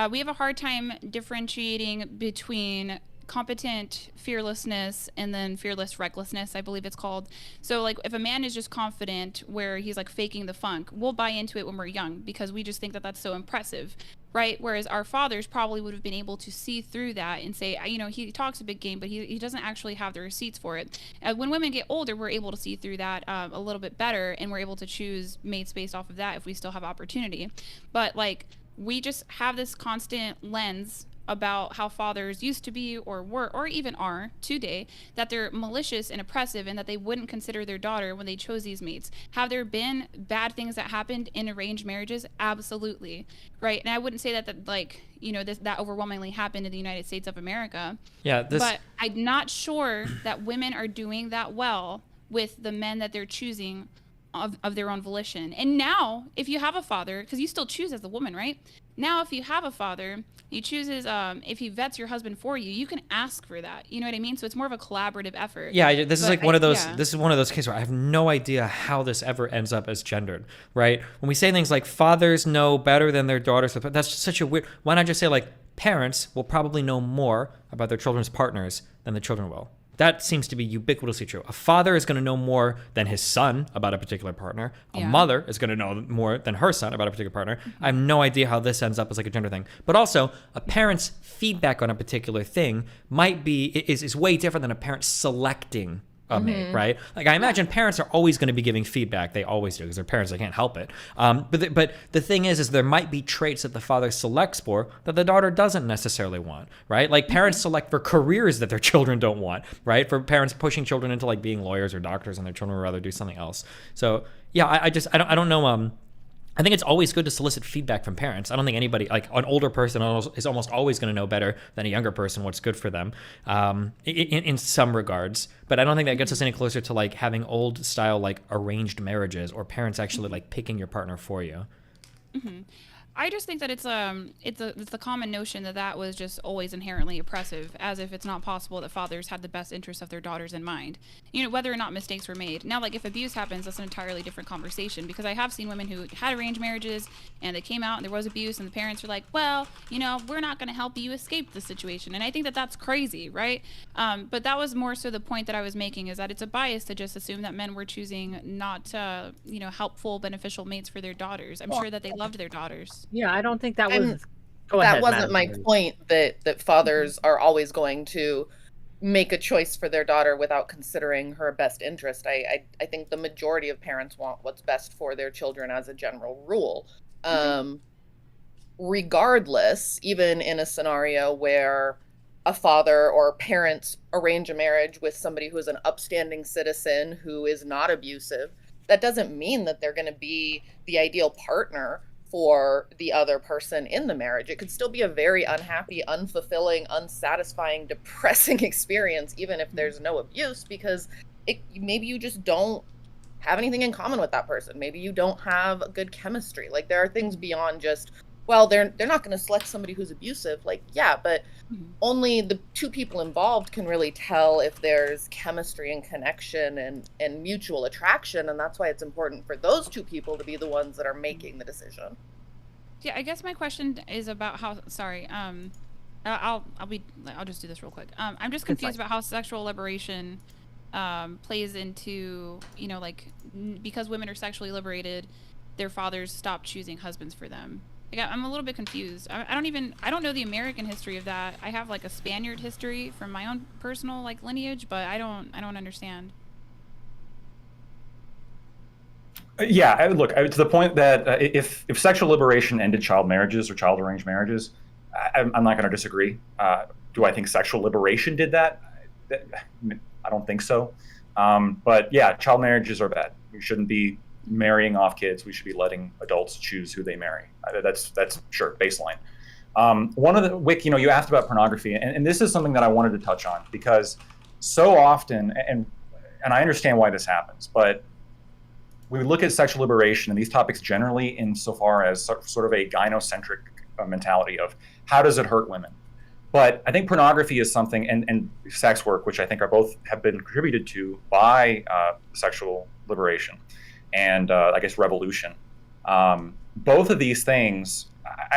we have a hard time differentiating between competent fearlessness and then fearless recklessness, I believe it's called. So like if a man is just confident where he's like faking the funk, we'll buy into it when we're young because we just think that that's so impressive, right? Whereas our fathers probably would have been able to see through that and say, he talks a big game, but he doesn't actually have the receipts for it. When women get older, we're able to see through that a little bit better, and we're able to choose mates based off of that if we still have opportunity. But like we just have this constant lens about how fathers used to be or were or even are today, that they're malicious and oppressive and that they wouldn't consider their daughter when they chose these mates. Have there been bad things that happened in arranged marriages? Absolutely, right? And I wouldn't say that that overwhelmingly happened in the United States of America. But I'm not sure that women are doing that well with the men that they're choosing of their own volition. And now, if you have a father, because you still choose as the woman, right? Now, if you have a father, he chooses, if he vets your husband for you, you can ask for that. You know what I mean? So it's more of a collaborative effort. Yeah, this is like one of those. This is one of those cases where I have no idea how this ever ends up as gendered, right? When we say things like fathers know better than their daughters, that's just such a weird. Why not just say like parents will probably know more about their children's partners than the children will? That seems to be ubiquitously true. A father is going to know more than his son about a particular partner. A mother is going to know more than her son about a particular partner. I have no idea how this ends up as like a gender thing. But also, a parent's feedback on a particular thing is way different than a parent selecting a mate, right? Like I imagine parents are always going to be giving feedback. They always do because they're parents. They can't help it. But the thing is there might be traits that the father selects for that the daughter doesn't necessarily want, right? Like parents select for careers that their children don't want, right? For parents pushing children into like being lawyers or doctors and their children would rather do something else. So yeah, I don't know. I think it's always good to solicit feedback from parents. I don't think anybody, like an older person is almost always going to know better than a younger person what's good for them in some regards. But I don't think that gets us any closer to like having old style like arranged marriages or parents actually like picking your partner for you. I just think that it's the common notion that was just always inherently oppressive, as if it's not possible that fathers had the best interests of their daughters in mind. You know, whether or not mistakes were made. Now, like if abuse happens, that's an entirely different conversation, because I have seen women who had arranged marriages and they came out and there was abuse and the parents were like, well, you know, we're not going to help you escape the situation. And I think that that's crazy, right? But that was more so the point that I was making, is that it's a bias to just assume that men were choosing not, you know, helpful, beneficial mates for their daughters. I'm sure that they loved their daughters. Yeah, I don't think that And was. Go ahead, that wasn't Madam my Chair. point, that fathers are always going to make a choice for their daughter without considering her best interest. I think the majority of parents want what's best for their children as a general rule. Regardless, even in a scenario where a father or parents arrange a marriage with somebody who is an upstanding citizen who is not abusive, that doesn't mean that they're going to be the ideal partner for the other person in the marriage. It could still be a very unhappy, unfulfilling, unsatisfying, depressing experience, even if there's no abuse, because maybe you just don't have anything in common with that person. Maybe you don't have good chemistry. Like there are things beyond just, well, they're not going to select somebody who's abusive. Like, yeah, but only the two people involved can really tell if there's chemistry and connection and mutual attraction, and that's why it's important for those two people to be the ones that are making the decision. Yeah, I guess my question is about how. Sorry, I'll just do this real quick. I'm just confused about how sexual liberation plays into, you know, like because women are sexually liberated, their fathers stop choosing husbands for them. Like, I'm a little bit confused. I don't know the American history of that. I have like a Spaniard history from my own personal like lineage, but I don't understand. Yeah, look, to the point that if sexual liberation ended child marriages or child arranged marriages, I'm not going to disagree. Do I think sexual liberation did that? I don't think so. But yeah, child marriages are bad. We shouldn't be marrying off kids. We should be letting adults choose who they marry. That's sure, baseline. One of the, Wick, you know, you asked about pornography, and this is something that I wanted to touch on, because so often, and I understand why this happens, but we look at sexual liberation and these topics generally insofar as sort of a gynocentric mentality of how does it hurt women. But I think pornography is something, and sex work, which I think are both have been contributed to by sexual liberation and I guess revolution. Both of these things,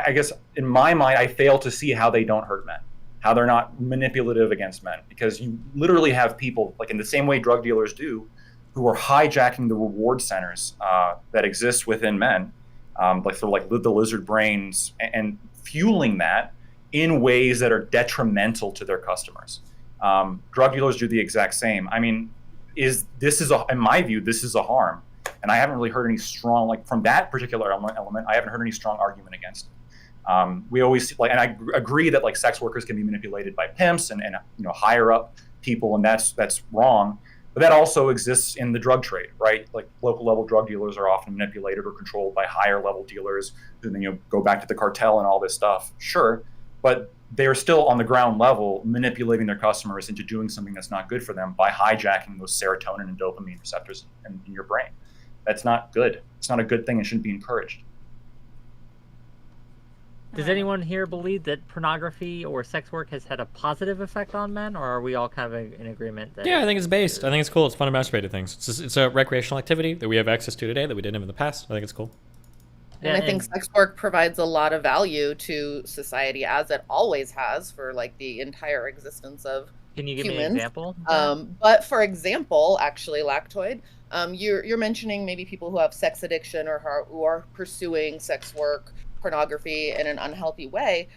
I guess in my mind, I fail to see how they don't hurt men, how they're not manipulative against men, because you literally have people, like in the same way drug dealers do, who are hijacking the reward centers that exist within men, like sort of like the lizard brains, and fueling that in ways that are detrimental to their customers. Drug dealers do the exact same. I mean, in my view, this is a harm. And I haven't really heard any strong, like from that particular element, I haven't heard any strong argument against it. We always, like, and I agree that like sex workers can be manipulated by pimps and you know, higher up people, and that's wrong. But that also exists in the drug trade, right? Like local level drug dealers are often manipulated or controlled by higher level dealers who then, you know, go back to the cartel and all this stuff. Sure, but they're still on the ground level manipulating their customers into doing something that's not good for them by hijacking those serotonin and dopamine receptors in your brain. That's not good. It's not a good thing and shouldn't be encouraged. Does anyone here believe that pornography or sex work has had a positive effect on men, or are we all kind of in agreement that? Yeah, I think it's based. I think it's cool. It's fun to masturbate to things. It's a recreational activity that we have access to today that we didn't have in the past. I think it's cool. And I think sex work provides a lot of value to society, as it always has for like the entire existence of Can you give me an humans. example? But for example, actually, Lactoid, you're mentioning maybe people who have sex addiction or who are pursuing sex work, pornography in an unhealthy way,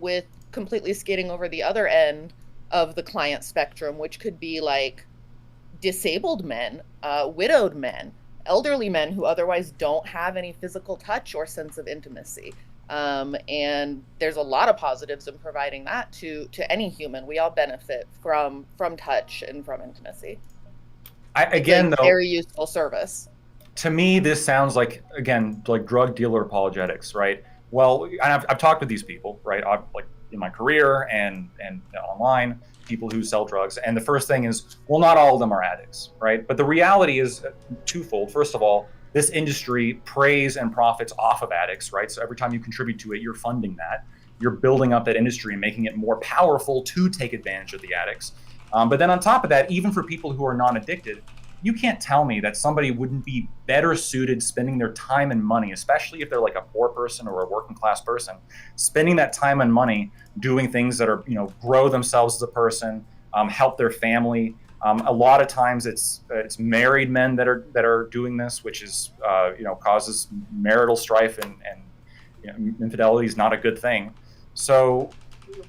with completely skating over the other end of the client spectrum, which could be like disabled men, widowed men, elderly men who otherwise don't have any physical touch or sense of intimacy. And there's a lot of positives in providing that to any human. We all benefit from touch and from intimacy. Though, very useful service. To me, this sounds like, again, like drug dealer apologetics, right? Well, I've talked with these people, right? Like in my career and online, people who sell drugs. And the first thing is, well, not all of them are addicts, right? But the reality is twofold. First of all, this industry preys and profits off of addicts, right? So every time you contribute to it, you're funding that. You're building up that industry and making it more powerful to take advantage of the addicts. But then on top of that, even for people who are non-addicted, you can't tell me that somebody wouldn't be better suited spending their time and money, especially if they're like a poor person or a working class person, spending that time and money doing things that are, grow themselves as a person, help their family. A lot of times it's married men that are doing this, which is causes marital strife and infidelity is not a good thing. So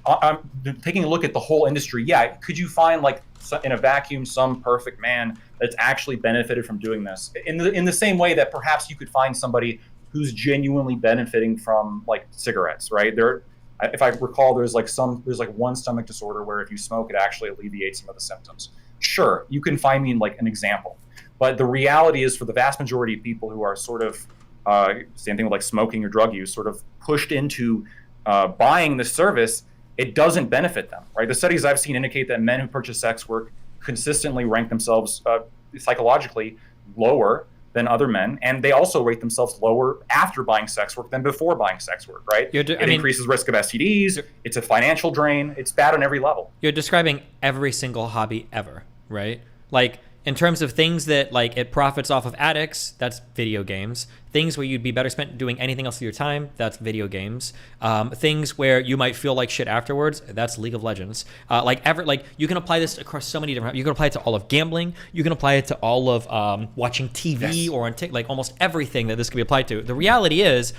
I'm taking a look at the whole industry. Yeah, could you find like in a vacuum some perfect man that's actually benefited from doing this? In the same way that perhaps you could find somebody who's genuinely benefiting from like cigarettes, right? If I recall, there's like one stomach disorder where if you smoke, it actually alleviates some of the symptoms. Sure, you can find me like an example, but the reality is for the vast majority of people who are sort of same thing with like smoking or drug use, sort of pushed into buying the service, it doesn't benefit them, right? The studies I've seen indicate that men who purchase sex work consistently rank themselves psychologically lower than other men, and they also rate themselves lower after buying sex work than before buying sex work, right? It increases risk of STDs, it's a financial drain, it's bad on every level. You're describing every single hobby ever, right? Like, in terms of things that like it profits off of addicts, that's video games. Things where you'd be better spent doing anything else with your time, that's video games. Things where you might feel like shit afterwards, that's League of Legends. You can apply this across so many different. You can apply it to all of gambling. You can apply it to all of watching TV or on like almost everything that this can be applied to. The reality is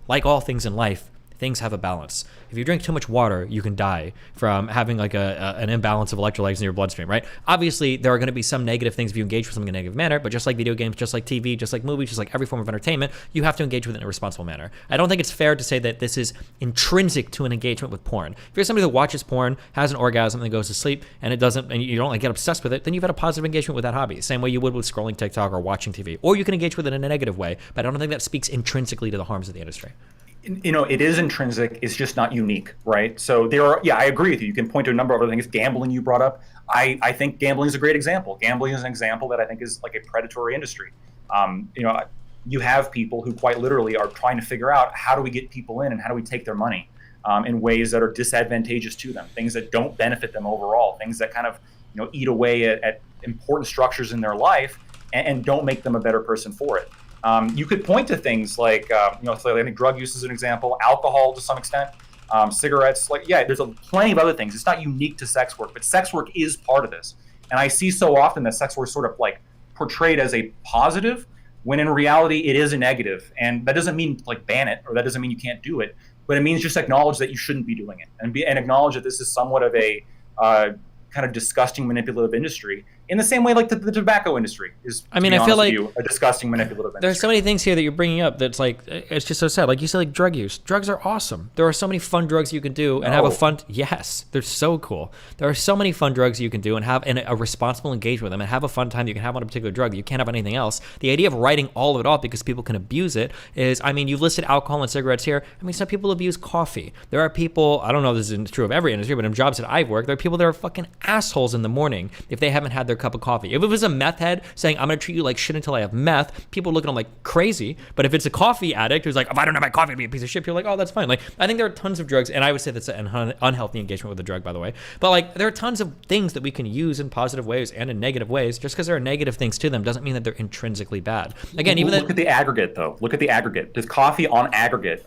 like all things in life, things have a balance. If you drink too much water, you can die from having like an imbalance of electrolytes in your bloodstream, right? Obviously, there are going to be some negative things if you engage with something in a negative manner, but just like video games, just like TV, just like movies, just like every form of entertainment, you have to engage with it in a responsible manner. I don't think it's fair to say that this is intrinsic to an engagement with porn. If you're somebody that watches porn, has an orgasm, and then goes to sleep, and it doesn't, and you don't like get obsessed with it, then you've had a positive engagement with that hobby. Same way you would with scrolling TikTok or watching TV. Or you can engage with it in a negative way, but I don't think that speaks intrinsically to the harms of the industry. It is intrinsic. It's just not unique, right? So I agree with you. You can point to a number of other things. Gambling you brought up. I think gambling is a great example. Gambling is an example that I think is like a predatory industry. You have people who quite literally are trying to figure out how do we get people in and how do we take their money in ways that are disadvantageous to them, things that don't benefit them overall, things that kind of eat away at important structures in their life and don't make them a better person for it. You could point to things like, I think drug use is an example, alcohol to some extent, cigarettes. There's plenty of other things. It's not unique to sex work, but sex work is part of this. And I see so often that sex work is sort of like portrayed as a positive, when in reality it is a negative. And that doesn't mean like ban it, or that doesn't mean you can't do it, but it means just acknowledge that you shouldn't be doing it, and acknowledge that this is somewhat of a kind of disgusting manipulative industry, in the same way like the tobacco industry is, I feel like a disgusting manipulative industry. There's so many things here that you're bringing up that's like, it's just so sad. Like you said, like drug use. Drugs are awesome. There are so many fun drugs you can do and have a fun, yes, they're so cool. There are so many fun drugs you can do and have a responsible engagement with them and have a fun time you can have on a particular drug that you can't have on anything else. The idea of writing all of it off because people can abuse it is, you've listed alcohol and cigarettes here. Some people abuse coffee. There are people, I don't know if this is true of every industry, but in jobs that I've worked, there are people that are fucking assholes in the morning if they haven't had their cup of coffee. If it was a meth head saying, I'm going to treat you like shit until I have meth, people look at him like crazy. But if it's a coffee addict who's like, if I don't have my coffee, I'll be a piece of shit, you're like, oh, that's fine. Like, I think there are tons of drugs, and I would say that's an unhealthy engagement with a drug, by the way. But like, there are tons of things that we can use in positive ways and in negative ways. Just because there are negative things to them doesn't mean that they're intrinsically bad. Again, even look at the aggregate, though. Look at the aggregate. Does coffee on aggregate,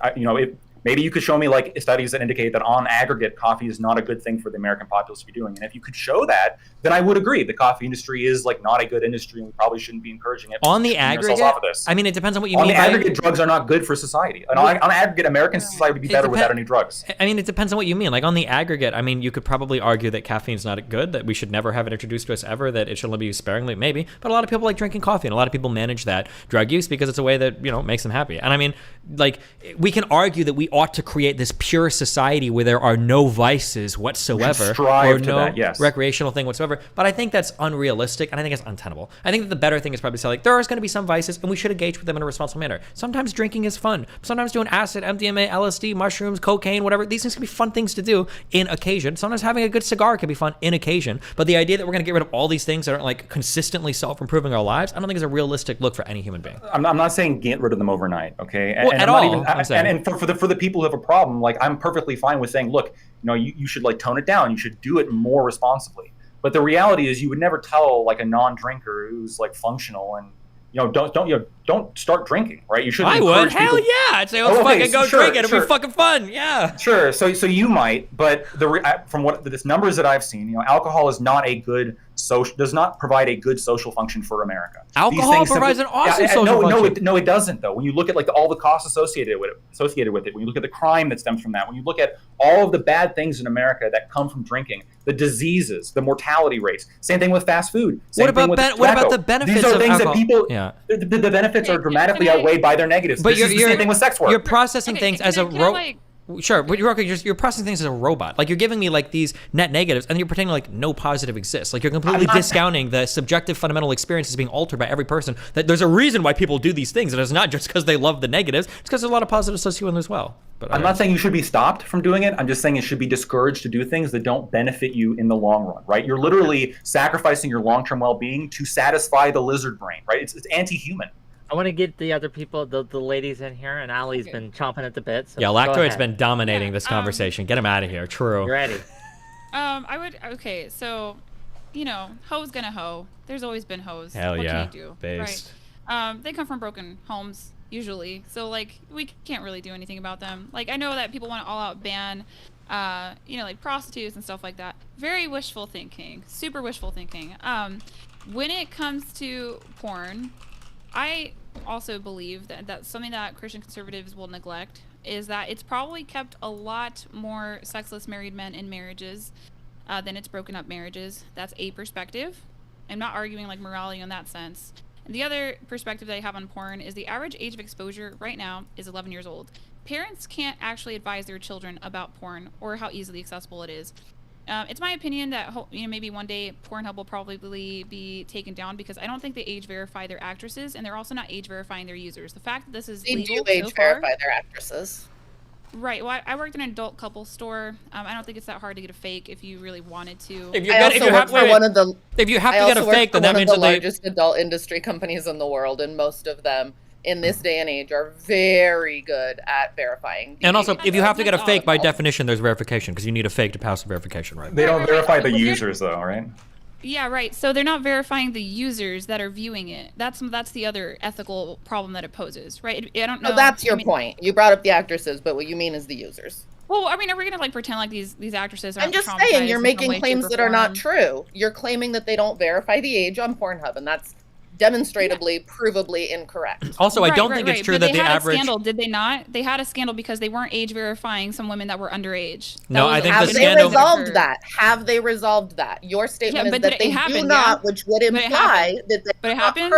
Maybe you could show me like studies that indicate that on aggregate, coffee is not a good thing for the American populace to be doing. And if you could show that, then I would agree. The coffee industry is like not a good industry, and we probably shouldn't be encouraging it. On the aggregate, off of this. I mean, it depends on what you on mean the by aggregate, drugs are not good for society. On aggregate, American society would be better without any drugs. I mean, it depends on what you mean. Like on the aggregate, I mean, you could probably argue that caffeine's not good, that we should never have it introduced to us ever, that it should only be used sparingly, maybe. But a lot of people like drinking coffee, and a lot of people manage that drug use because it's a way that, you know, makes them happy. And I mean, like, we can argue that we ought to create this pure society where there are no vices whatsoever, or no recreational thing whatsoever. But I think that's unrealistic, and I think it's untenable. I think that the better thing is probably to say, like, there are going to be some vices, and we should engage with them in a responsible manner. Sometimes drinking is fun. Sometimes doing acid, MDMA, LSD, mushrooms, cocaine, whatever. These things can be fun things to do in occasion. Sometimes having a good cigar can be fun in occasion. But the idea that we're going to get rid of all these things that aren't like consistently self-improving our lives, I don't think is a realistic look for any human being. I'm not saying get rid of them overnight, okay? Well, at all. And for the people who have a problem, like, I'm perfectly fine with saying, look, you know, you should like tone it down. You should do it more responsibly. But the reality is, you would never tell like a non-drinker who's like functional and, you know, don't start drinking, right? You shouldn't. I would. Hell yeah! I'd say, fucking go drink it. It'll be fucking fun. Yeah. Sure. So you might, but from what the numbers that I've seen, you know, alcohol is not a good does not provide a good social function for America. Alcohol provides an awesome social function. No, it doesn't though. When you look at like all the costs associated with it, when you look at the crime that stems from that, when you look at all of the bad things in America that come from drinking, the diseases, the mortality rates. Same thing with fast food. What about the benefits These are of things alcohol? that people. Yeah. The benefits are dramatically outweighed by their negatives. But this is the same thing with sex work. You're processing things as a Sure, but you're processing things as a robot. Like, you're giving me like these net negatives, and you're pretending like no positive exists. Like, you're completely discounting the subjective fundamental experiences being altered by every person. That there's a reason why people do these things, and it's not just because they love the negatives. It's because there's a lot of positives associated with them as well. But I'm not saying you should be stopped from doing it. I'm just saying it should be discouraged to do things that don't benefit you in the long run, right? You're literally sacrificing your long-term well-being to satisfy the lizard brain, right? It's anti-human. I want to get the other people, the ladies in here, and Allie's been chomping at the bit. So yeah, Lactoid's been dominating this conversation. Get him out of here. True. You ready? Okay, so, you know, hoe's gonna hoe. There's always been hoes. Hell what yeah. can you do? Based. Right? They come from broken homes, usually. So, like, we can't really do anything about them. Like, I know that people want to all-out ban, you know, like prostitutes and stuff like that. Very wishful thinking. Super wishful thinking. When it comes to porn, I also believe that something that Christian conservatives will neglect is that it's probably kept a lot more sexless married men in marriages than it's broken up marriages. That's a perspective. I'm not arguing like morality in that sense. And the other perspective that I have on porn is the average age of exposure right now is 11 years old. Parents can't actually advise their children about porn or how easily accessible it is. It's my opinion that maybe one day Pornhub will probably be taken down because I don't think they age verify their actresses, and they're also not age verifying their users. The fact that this is legal They do age so far, verify their actresses. Right. Well, I worked in an adult couple store. I don't think it's that hard to get a fake if you really wanted to. If you have to get a fake, then that means the largest adult industry companies in the world, and most of them in this day and age are very good at verifying. And also, if you have to get a fake, by definition, there's verification, because you need a fake to pass the verification, right? They don't verify the users, though, right? Yeah, right. So they're not verifying the users that are viewing it. That's the other ethical problem that it poses, right? I don't know. No, that's your point. You brought up the actresses, but what you mean is the users. Well, I mean, are we gonna like pretend like these actresses aren't I'm just traumatized saying, you're in some making way, claims shape, or that are not form? true. You're claiming that they don't verify the age on Pornhub, and that's demonstrably, provably incorrect. Also, I don't think it's true that the average. Scandal, did they not? They had a scandal because they weren't age verifying some women that were underage. No, I think have the they scandal. resolved that? Have they resolved that? Your statement is that they do not, which would imply that they but it happened.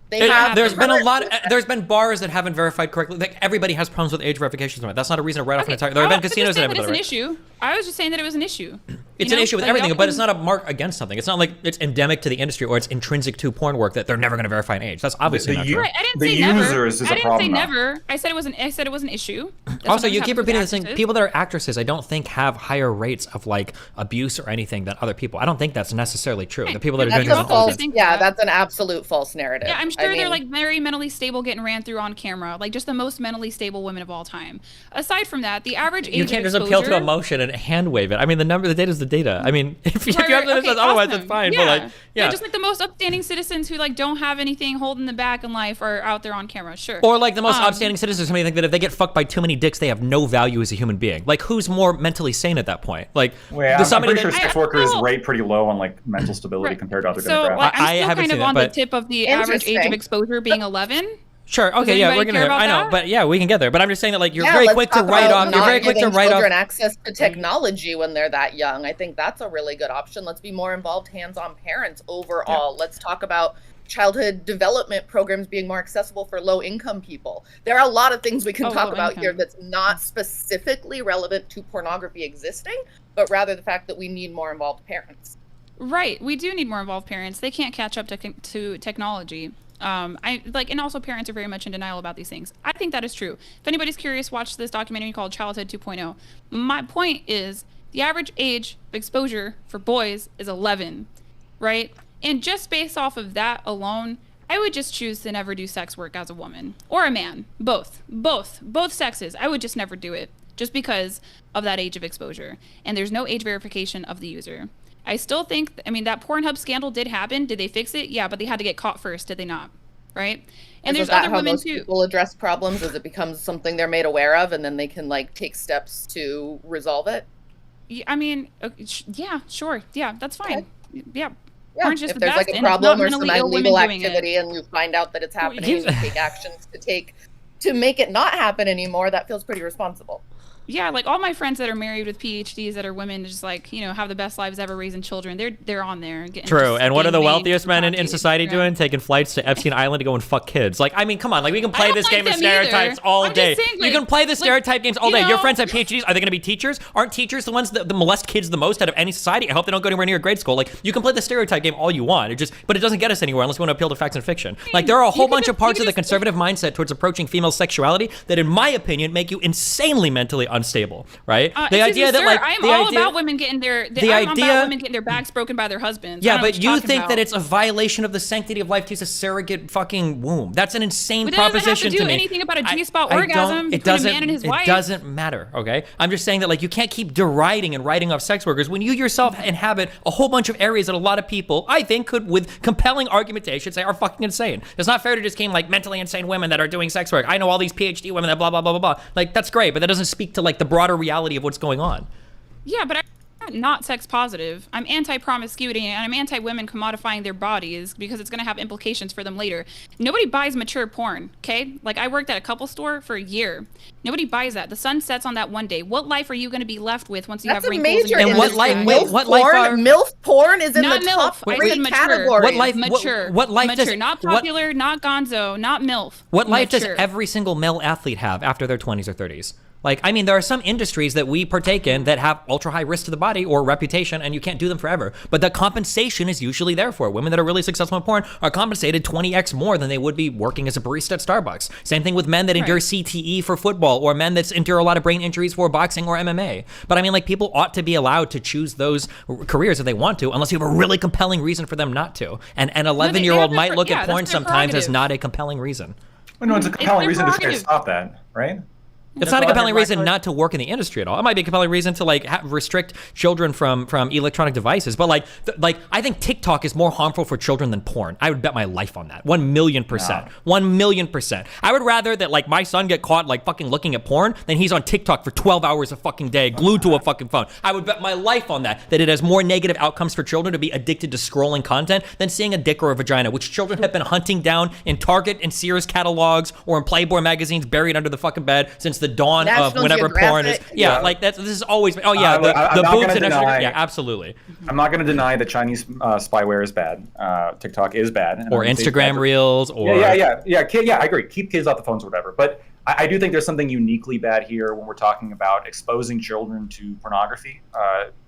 There's been a lot. There's been bars that haven't verified correctly. Like, everybody has problems with age verifications. That's not a reason to write off an entire. There have been casinos that haven't done it. It's an issue. I was just saying that it was an issue. It's an issue with everything, but it's not a mark against something. It's not like it's endemic to the industry or it's intrinsic to porn work that they're never going to verify an age. That's obviously not true. Right, I didn't say never. I didn't say never. I said it was an issue. Also, you keep repeating this thing. People that are actresses, I don't think have higher rates of like abuse or anything than other people. I don't think that's necessarily true. The people that are doing this, that's an absolute false narrative. Yeah, I'm sure they're like very mentally stable getting ran through on camera, like just the most mentally stable women of all time. Aside from that, the average age you can't just appeal to emotion and hand wave it. I mean, the data is the data. I mean, if you Right, have right, evidence okay, otherwise, awesome. that's fine. Yeah. But like, yeah. Just like the most upstanding citizens who like don't have anything holding them back in life are out there on camera. Sure. Or like the most upstanding citizens, somebody think that if they get fucked by too many dicks, they have no value as a human being. Like, who's more mentally sane at that point? Like, Well, does I'm pretty somebody sure sex workers rate pretty low on like mental stability compared to other So demographics. like, I'm still haven't kind of seen it, on the but- tip of the average age of Interesting. exposure being 11. Sure. Does Okay. Yeah, anybody we're gonna. care about I know, that? but yeah, we can get there. But I'm just saying that like you're Yeah, very let's quick to talk write about off. You're not very quick to giving write off. children access to technology when they're that young. I think that's a really good option. Let's be more involved hands-on parents overall. Let's talk about childhood development programs being more accessible for low-income people. There are a lot of things we can talk about here that's not specifically relevant to pornography existing, but rather the fact that we need more involved parents. Right. We do need more involved parents. They can't catch up to technology. And also parents are very much in denial about these things. I think that is true. If anybody's curious, watch this documentary called Childhood 2.0. My point is the average age of exposure for boys is 11, right? And just based off of that alone, I would just choose to never do sex work as a woman or a man. Both sexes. I would just never do it just because of that age of exposure. And there's no age verification of the user. I still think, I mean, that Pornhub scandal did happen. Did they fix it? Yeah, but they had to get caught first, did they not? Right? And Is there's that other how women most too. people address problems? As it becomes something they're made aware of, and then they can like take steps to resolve it? Yeah, I mean, yeah, sure. Yeah, that's fine. Yeah. Yeah, Porn's just if the there's best, like a and it's problem not or some mentally ill women illegal doing it. activity and you find out that it's happening here's- and you take actions to make it not happen anymore, that feels pretty responsible. Yeah, like all my friends that are married with PhDs that are women, just like, you know, have the best lives ever raising children. They're on there getting True. just And what are the getting made wealthiest men in content. society doing? Taking flights to Epstein Island to go and fuck kids. Like, I mean, come on. Like, we can play don't this like game of them stereotypes either. all I'm just day. saying, You like- can play the stereotype games all day. you Your know- friends have PhDs. Are they going to be teachers? Aren't teachers the ones that molest kids the most out of any society? I hope they don't go anywhere near grade school. Like, you can play the stereotype game all you want. But it doesn't get us anywhere unless we want to appeal to facts and fiction. Like, there are a whole bunch of parts of the conservative mindset towards approaching female sexuality that, in my opinion, make you insanely mentally unstable. Right? The Excuse idea me, that sir, like I'm the all idea, about women getting their women getting their backs broken by their husbands. I yeah, don't know but what you you're think talking that about. it's a violation of the sanctity of life to use a surrogate fucking womb. That's an insane But that doesn't have proposition to do me. anything about a G-spot I orgasm don't- between a man and his wife. It doesn't matter, okay? I'm just saying that like you can't keep deriding and writing off sex workers when you yourself inhabit a whole bunch of areas that a lot of people, I think, could, with compelling argumentation, say are fucking insane. It's not fair to just claim like mentally insane women that are doing sex work. I know all these PhD women that blah, blah, blah, blah, blah. Like, that's great, but that doesn't speak to like the broader reality of what's going on. Yeah, but I'm not sex positive. I'm anti-promiscuity and I'm anti-women commodifying their bodies because it's going to have implications for them later. Nobody buys mature porn, okay? Like, I worked at a couple store for a year. Nobody buys that. The sun sets on that one day. What life are you going to be left with once you That's have a wrinkles major in your And what industry. life? MILF What life porn, are? MILF porn is in Not the MILF. top I three said mature. categories. What life? Mature. What life mature. does? Not what- popular, not gonzo, not MILF. What life does Mature. every single male athlete have after their 20s or 30s? Like, I mean, there are some industries that we partake in that have ultra high risk to the body or reputation, and you can't do them forever. But the compensation is usually there for it. Women that are really successful in porn are compensated 20x more than they would be working as a barista at Starbucks. Same thing with men that endure CTE for football, or men that endure a lot of brain injuries for boxing or MMA. But I mean, like, people ought to be allowed to choose those careers if they want to, unless you have a really compelling reason for them not to. And an 11-year-old have might their- look yeah, at that's porn their sometimes as prerogative. not a compelling reason. Well, no, it's a compelling their reason to try to prerogative. stop that, right? It's not a compelling reason not to work in the industry at all. It might be a compelling reason to like restrict children from electronic devices. But like I think TikTok is more harmful for children than porn. I would bet my life on that. 1,000,000%. 1,000,000%. I would rather that like my son get caught like fucking looking at porn than he's on TikTok for 12 hours a fucking day, glued to a fucking phone. I would bet my life on that it has more negative outcomes for children to be addicted to scrolling content than seeing a dick or a vagina, which children have been hunting down in Target and Sears catalogs or in Playboy magazines buried under the fucking bed since the dawn of National whenever porn is. Geographic. Yeah, like this is always. Oh yeah, I'm the not boobs gonna and deny- everything. Yeah, absolutely. I'm not going to deny that Chinese spyware is bad. TikTok is bad. and Or I think Instagram that- Reels, or Yeah, I agree. Keep kids off the phones or whatever. But I do think there's something uniquely bad here when we're talking about exposing children to pornography,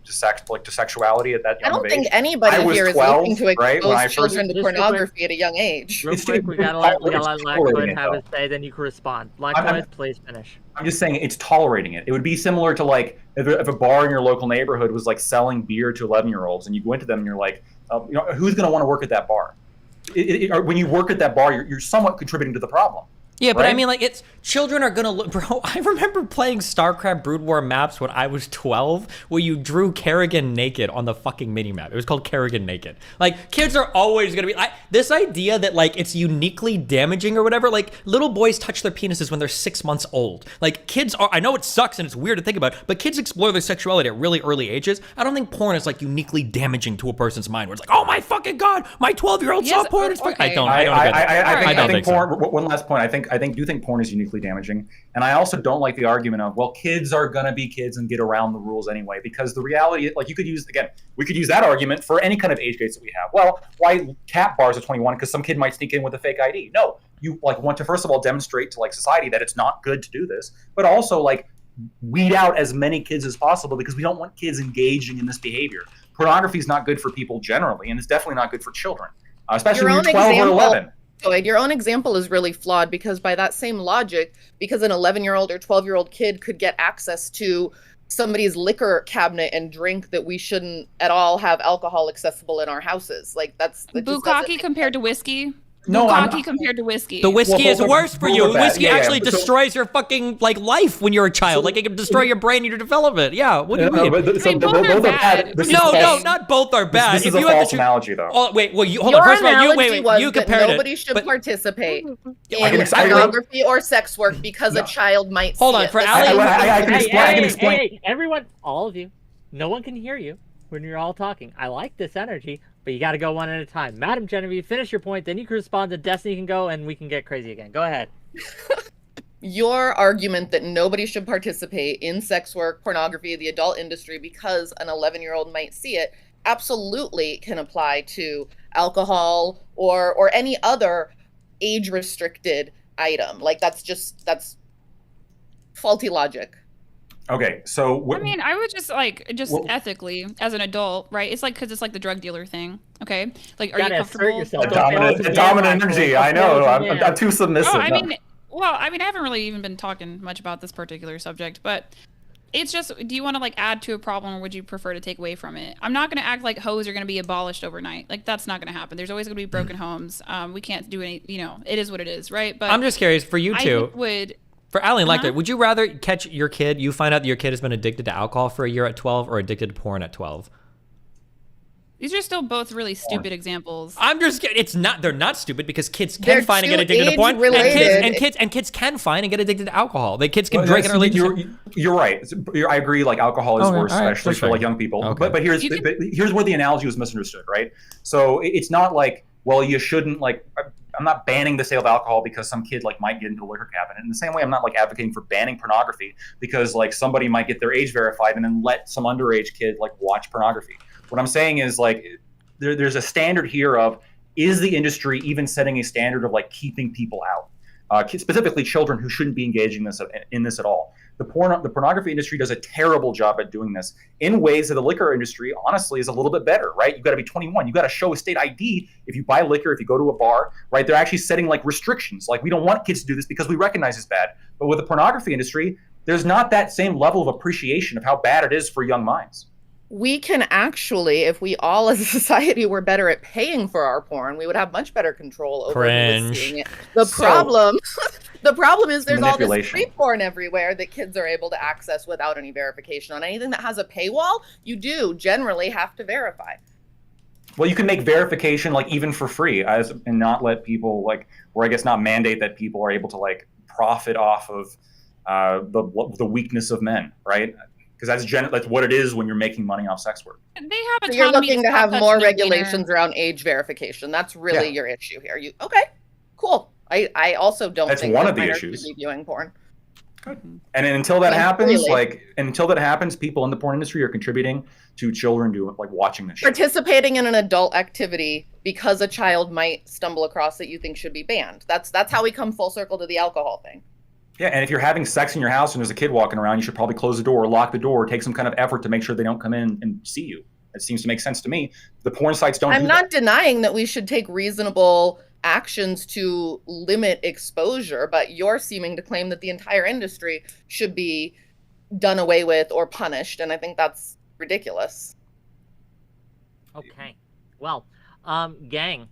to sexuality at that I young don't age. think anybody I was here is 12, looking to right, when I expose first- children to Just real quick. pornography at a young age. Real It's quick, too- we gotta let it's Lactoid tolerating have it, his though. say, then you can respond. I'm- Lactoid, please finish. I'm just saying it's tolerating it. It would be similar to like if a bar in your local neighborhood was like selling beer to 11-year-olds, and you go into them and you're like, who's going to want to work at that bar? When you work at that bar, you're somewhat contributing to the problem. Yeah, but I right? mean, like, it's Children are gonna look, bro. I remember playing StarCraft Brood War maps when I was 12, where you drew Kerrigan naked on the fucking minimap. It was called Kerrigan Naked. Like, kids are always gonna be, this idea that like it's uniquely damaging or whatever, like little boys touch their penises when they're 6 months old. Like kids are, I know it sucks and it's weird to think about, but kids explore their sexuality at really early ages. I don't think porn is like uniquely damaging to a person's mind where it's like, oh my fucking God, my 12-year-old saw porn. It's fucking, I don't I think think porn. so. One last point. I do think porn is uniquely damaging, and I also don't like the argument of, well, kids are gonna be kids and get around the rules anyway, because the reality, like, we could use that argument for any kind of age gates that we have. Well, why cap bars at 21? Because some kid might sneak in with a fake ID. No, you like want to first of all demonstrate to like society that it's not good to do this, but also like weed out as many kids as possible, because we don't want kids engaging in this behavior. Pornography is not good for people generally, and it's definitely not good for children, especially when you're 12 or 11. Your own example is really flawed, because by that same logic, because an 11-year-old or 12-year-old kid could get access to somebody's liquor cabinet and drink that we shouldn't at all have alcohol accessible in our houses. Like that Bukkake compared to whiskey. No, Bukkake compared to whiskey. The whiskey is worse for you. Whiskey actually So- destroys your fucking like life when you're a child. Like it can destroy your brain and your development. Yeah. What do you mean? Both are bad. No, not both are bad. This is a false analogy, though. Oh, wait, well, you hold Your on. First of all, analogy was you that compared nobody it. should participate in I- pornography or sex work because a child might Hold see on, it. for The Ali- same- I can explain. Hey, everyone, all of you, no one can hear you when you're all talking. I like this energy, but you got to go one at a time. Madam Genevieve, finish your point, then you can respond, and Destiny can go, and we can get crazy again. Go ahead. Your argument that nobody should participate in sex work, pornography, the adult industry because an 11-year-old might see it absolutely can apply to alcohol or any other age-restricted item. Like that's faulty logic. Okay, so I mean, I would just ethically, as an adult, right? It's like, because it's like the drug dealer thing, okay? Like, are you comfortable? The dominant energy. I know. I'm too submissive. Oh, I mean, I haven't really even been talking much about this particular subject, but it's just, do you want to like add to a problem, or would you prefer to take away from it? I'm not going to act like hoes are going to be abolished overnight. Like, that's not going to happen. There's always going to be broken homes. We can't do any, it is what it is, right? But I'm just curious for you two. For Ali and Uh-huh. Lecter, would you rather catch your kid, you find out that your kid has been addicted to alcohol for a year at 12 or addicted to porn at 12? These are still both really stupid examples. I'm just kidding. They're not stupid, because kids can They're find and get too addicted to porn. age-related. And kids can find and get addicted to alcohol. Kids can Well, drink in early. You're right. I agree. Like, alcohol is Okay, worse, all right, especially that's for like fine. young people. Okay. But here's where the analogy was misunderstood, right? So it's not like, well, you shouldn't like. I'm not banning the sale of alcohol because some kid like might get into a liquor cabinet. In the same way, I'm not like advocating for banning pornography because like somebody might get their age verified and then let some underage kid like watch pornography. What I'm saying is like there's a standard here of, is the industry even setting a standard of like keeping people out, specifically children who shouldn't be engaging in this at all. The pornography industry does a terrible job at doing this in ways that the liquor industry honestly is a little bit better, right? You've got to be 21. You've got to show a state ID if you buy liquor, if you go to a bar, right? They're actually setting like restrictions. Like, we don't want kids to do this because we recognize it's bad. But with the pornography industry, there's not that same level of appreciation of how bad it is for young minds. We can actually, if we all as a society were better at paying for our porn, we would have much better control over who was seeing it. The problem is there's all this Manipulation. free porn everywhere that kids are able to access without any verification. On anything that has a paywall, you do generally have to verify. Well, you can make verification like even for free, and not let people like, or I guess not mandate that people are able to like profit off of the weakness of men, right? Because that's what it is when you're making money off sex work. They have So you're autonomy looking to stop have touching more their regulations wiener. around age verification. That's really Yeah. your issue here. Okay, cool. I also don't That's think one that of the minors issues. should be viewing porn. And until that Yeah, happens, really. until that happens, people in the porn industry are contributing to children like watching this shit. Participating in an adult activity because a child might stumble across it you think should be banned. That's how we come full circle to the alcohol thing. Yeah, and if you're having sex in your house and there's a kid walking around, you should probably close the door, lock the door, take some kind of effort to make sure they don't come in and see you. It seems to make sense to me. The porn sites don't. I'm do not denying that we should take reasonable actions to limit exposure, but you're seeming to claim that the entire industry should be done away with or punished, and I think that's ridiculous. Okay. Well, gang,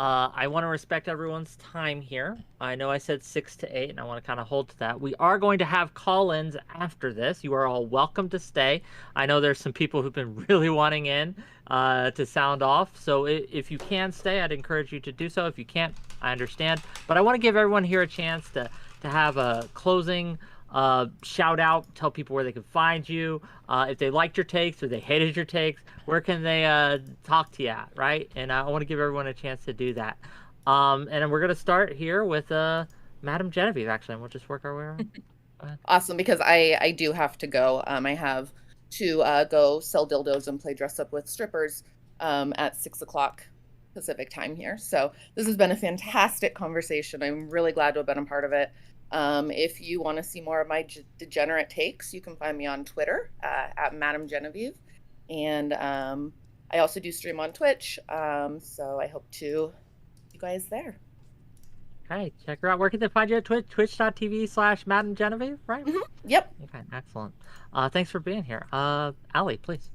I want to respect everyone's time here. I know I said 6 to 8, and I want to kind of hold to that. We are going to have call-ins after this. You are all welcome to stay. I know there's some people who've been really wanting in to sound off. So if you can stay, I'd encourage you to do so. If you can't, I understand. But I want to give everyone here a chance to have a closing shout out, tell people where they can find you, if they liked your takes or they hated your takes, where can they talk to you at, right? And I want to give everyone a chance to do that. And we're gonna start here with Madam Genevieve, actually, and we'll just work our way around. Awesome, because I do have to go. I have to go sell dildos and play dress up with strippers at 6 o'clock Pacific time here. So this has been a fantastic conversation. I'm really glad to have been a part of it. If you want to see more of my degenerate takes, you can find me on Twitter at Madam Genevieve. And I also do stream on Twitch. So I hope to see you guys there. Okay, check her out. Where can they find you at Twitch? Twitch.tv/Madam Genevieve, right? Yep. Okay, excellent. Thanks for being here. Allie, please.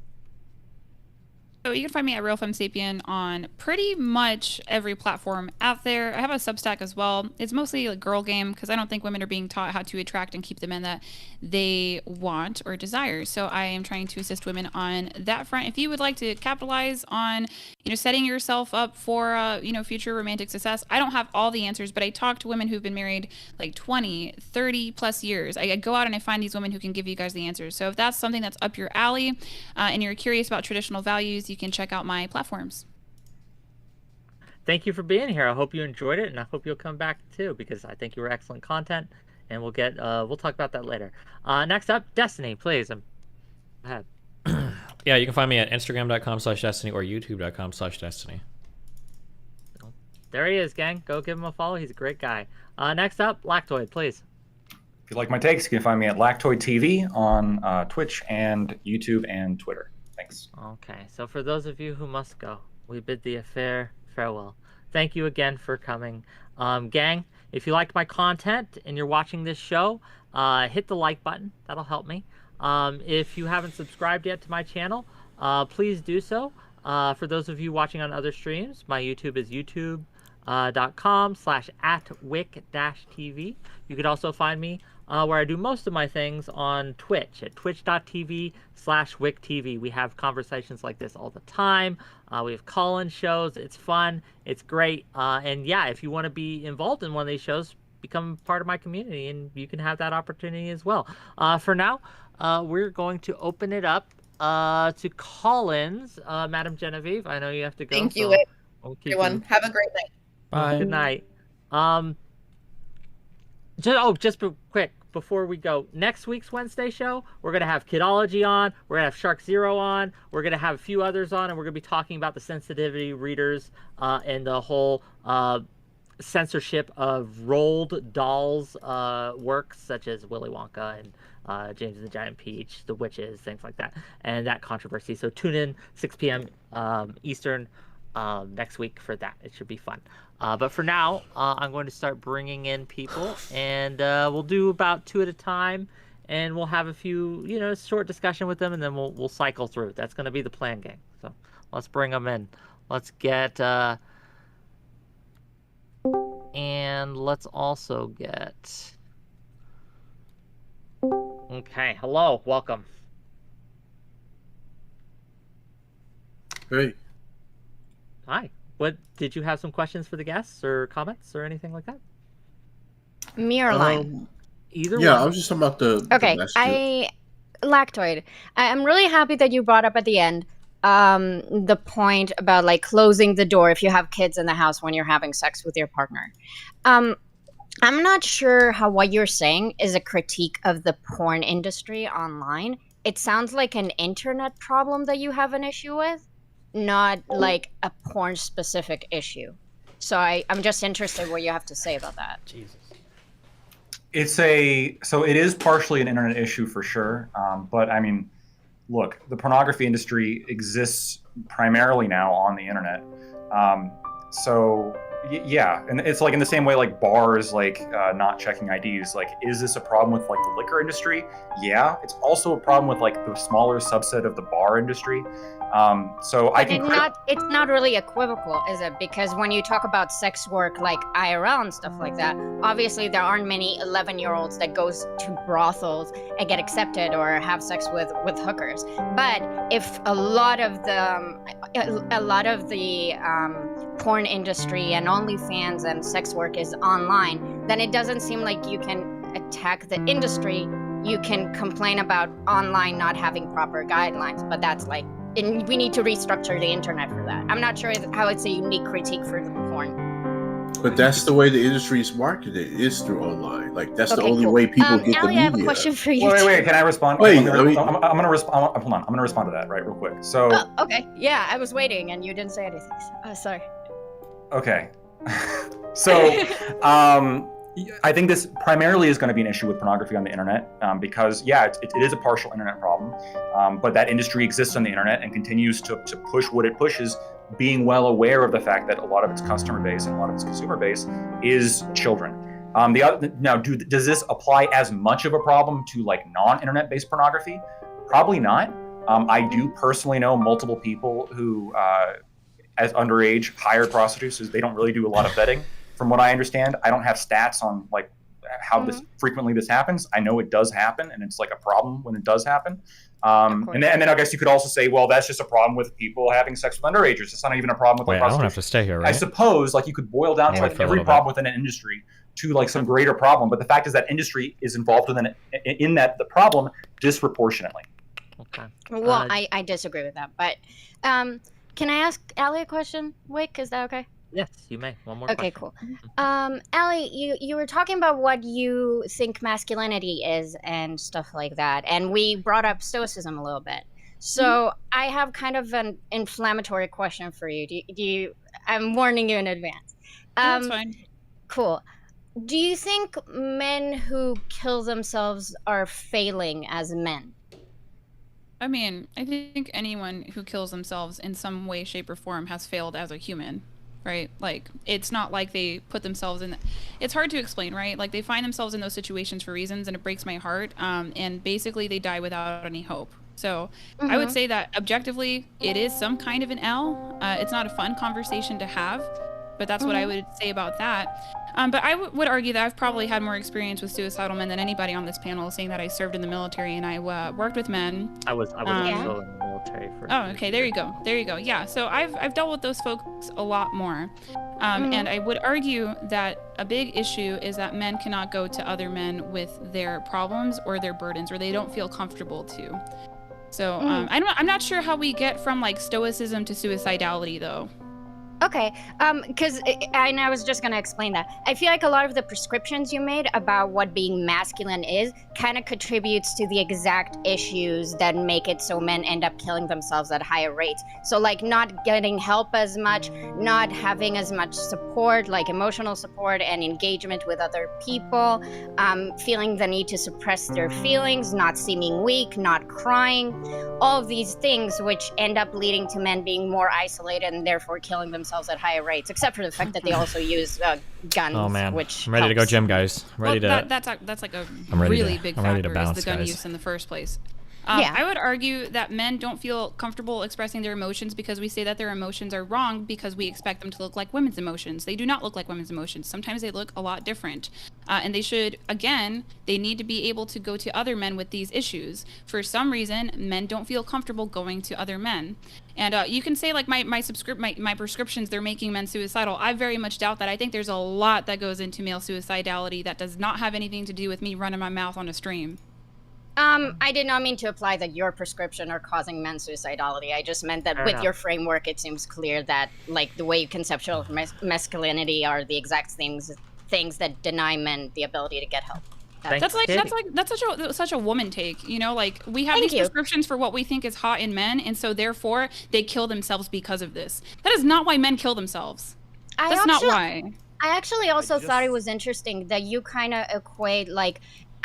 So you can find me at Real Femme Sapien on pretty much every platform out there. I have a Substack as well. It's mostly a girl game because I don't think women are being taught how to attract and keep the men that they want or desire. So I am trying to assist women on that front. If you would like to capitalize on, setting yourself up for, future romantic success, I don't have all the answers, but I talk to women who've been married like 20, 30 plus years. I go out and I find these women who can give you guys the answers. So if that's something that's up your alley and you're curious about traditional values, you can check out my platforms. Thank you for being here. I hope you enjoyed it, and I hope you'll come back too, because I think you were excellent content, and we'll talk about that later. Next up, Destiny, please. Go ahead. Yeah, you can find me at Instagram.com/Destiny or YouTube.com/Destiny. There he is, gang. Go give him a follow. He's a great guy. Next up, Lactoid, please. If you like my takes, you can find me at Lactoid TV on Twitch and YouTube and Twitter. Thanks. Okay, so for those of you who must go, we bid thee a fair farewell. Thank you again for coming. Gang, if you liked my content and you're watching this show, hit the like button. That'll help me. If you haven't subscribed yet to my channel, please do so. For those of you watching on other streams, my YouTube is youtube.com/@wick-tv. You could also find me where I do most of my things on Twitch at twitch.tv/WickTV. We have conversations like this all the time. We have call-in shows. It's fun. It's great. And yeah, if you want to be involved in one of these shows, become part of my community, and you can have that opportunity as well. For now, we're going to open it up to call-ins. Madam Genevieve, I know you have to go. Thank you, so Whick. we'll keep Everyone, you... have a great night. Bye. Good night. Just quick before we go, next week's Wednesday show, we're gonna have Kidology on, we're gonna have Shark Zero on, we're gonna have a few others on, and we're gonna be talking about the sensitivity readers and the whole censorship of rolled dolls works such as Willy Wonka and James and the Giant Peach, The Witches, things like that, and that controversy. So tune in 6 p.m. Eastern next week for that. It should be fun. But for now, I'm going to start bringing in people, and we'll do about 2 at a time, and we'll have a few, short discussion with them, and then we'll cycle through. That's going to be the plan, gang. So let's bring them in. Let's get, and let's also get. Okay, hello, welcome. Hey. Hi. What did you have some questions for the guests or comments or anything like that? Me or line? Either Yeah, one. I was just about the Okay, message. Lactoid. I'm really happy that you brought up at the end the point about like closing the door if you have kids in the house when you're having sex with your partner. I'm not sure how what you're saying is a critique of the porn industry online. It sounds like an internet problem that you have an issue with, not like a porn specific issue. So I'm just interested what you have to say about that. Jesus. So it is partially an internet issue for sure. But I mean, look, the pornography industry exists primarily now on the internet. So, Yeah, and it's like in the same way like bars like not checking IDs. Like, is this a problem with like the liquor industry? Yeah, it's also a problem with like the smaller subset of the bar industry. So I can. It's not really equivocal, is it? Because when you talk about sex work like IRL and stuff like that, obviously there aren't many 11-year-olds that goes to brothels and get accepted or have sex with hookers. But if a lot of the porn industry and OnlyFans and sex work is online, then it doesn't seem like you can attack the industry. You can complain about online not having proper guidelines, but that's like, and we need to restructure the internet for that. I'm not sure how it's a unique critique for the porn. But that's the way the industry is marketed, is through online. Like, that's the Okay, only cool. way people get the Allie, media. I have a question for you. Wait, can I respond? Wait, I'm gonna respond. Hold on, I'm gonna respond to that right real quick. So. Oh, okay. Yeah, I was waiting and you didn't say anything. Sorry. Okay. So, I think this primarily is going to be an issue with pornography on the internet because, yeah, it is a partial internet problem, but that industry exists on the internet and continues to push what it pushes, being well aware of the fact that a lot of its customer base and a lot of its consumer base is children. Does this apply as much of a problem to like non-internet based pornography? Probably not. I do personally know multiple people who, as underage, hired prostitutes. They don't really do a lot of vetting. From what I understand, I don't have stats on like how this frequently this happens. I know it does happen, and it's like a problem when it does happen. And then I guess you could also say, well, that's just a problem with people having sex with underagers. It's not even a problem with Wait, like I don't have to stay here, right? I suppose like you could boil down to like every problem within an industry to like some greater problem, but the fact is that industry is involved in that the problem disproportionately. Okay. Well, I disagree with that, but can I ask Allie a question? Wick, is that okay? Yes, you may. One more Okay, question. cool. Allie, you were talking about what you think masculinity is and stuff like that, and we brought up stoicism a little bit. So I have kind of an inflammatory question for you. Do you? I'm warning you in advance. That's fine. Cool. Do you think men who kill themselves are failing as men? I mean, I think anyone who kills themselves in some way, shape, or form has failed as a human. Right? Like, it's not like they put themselves in... It's hard to explain, right? Like, they find themselves in those situations for reasons, and it breaks my heart. And basically, they die without any hope. So I would say that objectively, it is some kind of an L. It's not a fun conversation to have, but that's what I would say about that. But I would argue that I've probably had more experience with suicidal men than anybody on this panel, seeing that I served in the military and I worked with men. I was also in the military for. Oh, okay. There you go. There you go. Yeah. So I've dealt with those folks a lot more, and I would argue that a big issue is that men cannot go to other men with their problems or their burdens, or they don't feel comfortable to. So I'm not sure how we get from like stoicism to suicidality though. Okay, because and I was just gonna explain that. I feel like a lot of the prescriptions you made about what being masculine is kind of contributes to the exact issues that make it so men end up killing themselves at higher rates. So like not getting help as much, not having as much support, like emotional support and engagement with other people, feeling the need to suppress their feelings, not seeming weak, not crying, all of these things which end up leading to men being more isolated and therefore killing themselves at higher rates, except for the fact that they also use guns. Oh man, which I'm ready to go helps. gym, guys. Ready to. That's like a I'm ready really to- big I'm ready to factor is bounce, the gun guys. use in the first place. Yeah. I would argue that men don't feel comfortable expressing their emotions because we say that their emotions are wrong because we expect them to look like women's emotions. They do not look like women's emotions. Sometimes they look a lot different. And they should, again, they need to be able to go to other men with these issues. For some reason, men don't feel comfortable going to other men. And you can say like my prescriptions, they're making men suicidal. I very much doubt that. I think there's a lot that goes into male suicidality that does not have anything to do with me running my mouth on a stream. I did not mean to imply that your prescription are causing men suicidality. I just meant that Fair with enough. your framework, it seems clear that like the way you conceptualize masculinity are the exact things that deny men the ability to get help. That's such a woman take, you know, like we have these prescriptions for what we think is hot in men, and so therefore they kill themselves because of this. That is not why men kill themselves. That's not why. I actually also thought it was interesting that you kind of equate like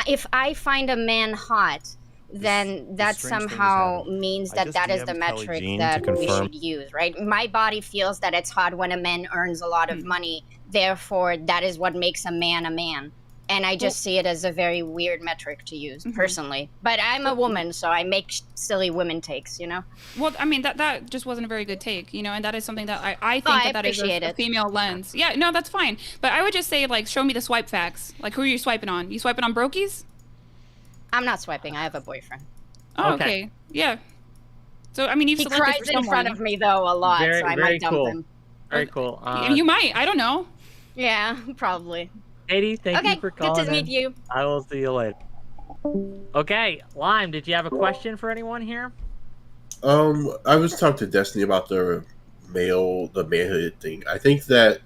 if I find a man hot, then that strange thing is somehow having- means I that just that is the DM'd Kelly metric Jean that to we confirm. should use, right? My body feels that it's hot when a man earns a lot of money, therefore that is what makes a man a man. And I just see it as a very weird metric to use, personally. But I'm a woman, so I make silly women takes, you know? Well, I mean, that just wasn't a very good take, you know, and that is something that I think I that is appreciate a it. female lens. Yeah, no, that's fine. But I would just say, like, show me the swipe facts. Like, who are you swiping on? You swiping on brokies? I'm not swiping. I have a boyfriend. Oh, okay. Yeah. So, I mean, you've He selected cries for in front someone. of me, though, a lot, Very, so I very might dump cool. him. Very cool. You might. I don't know. Yeah, probably. Katie, thank Okay, you for good calling to meet in. you. I will see you later. Okay, Lime, did you have a question for anyone here? I was talking to Destiny about the manhood thing. I think that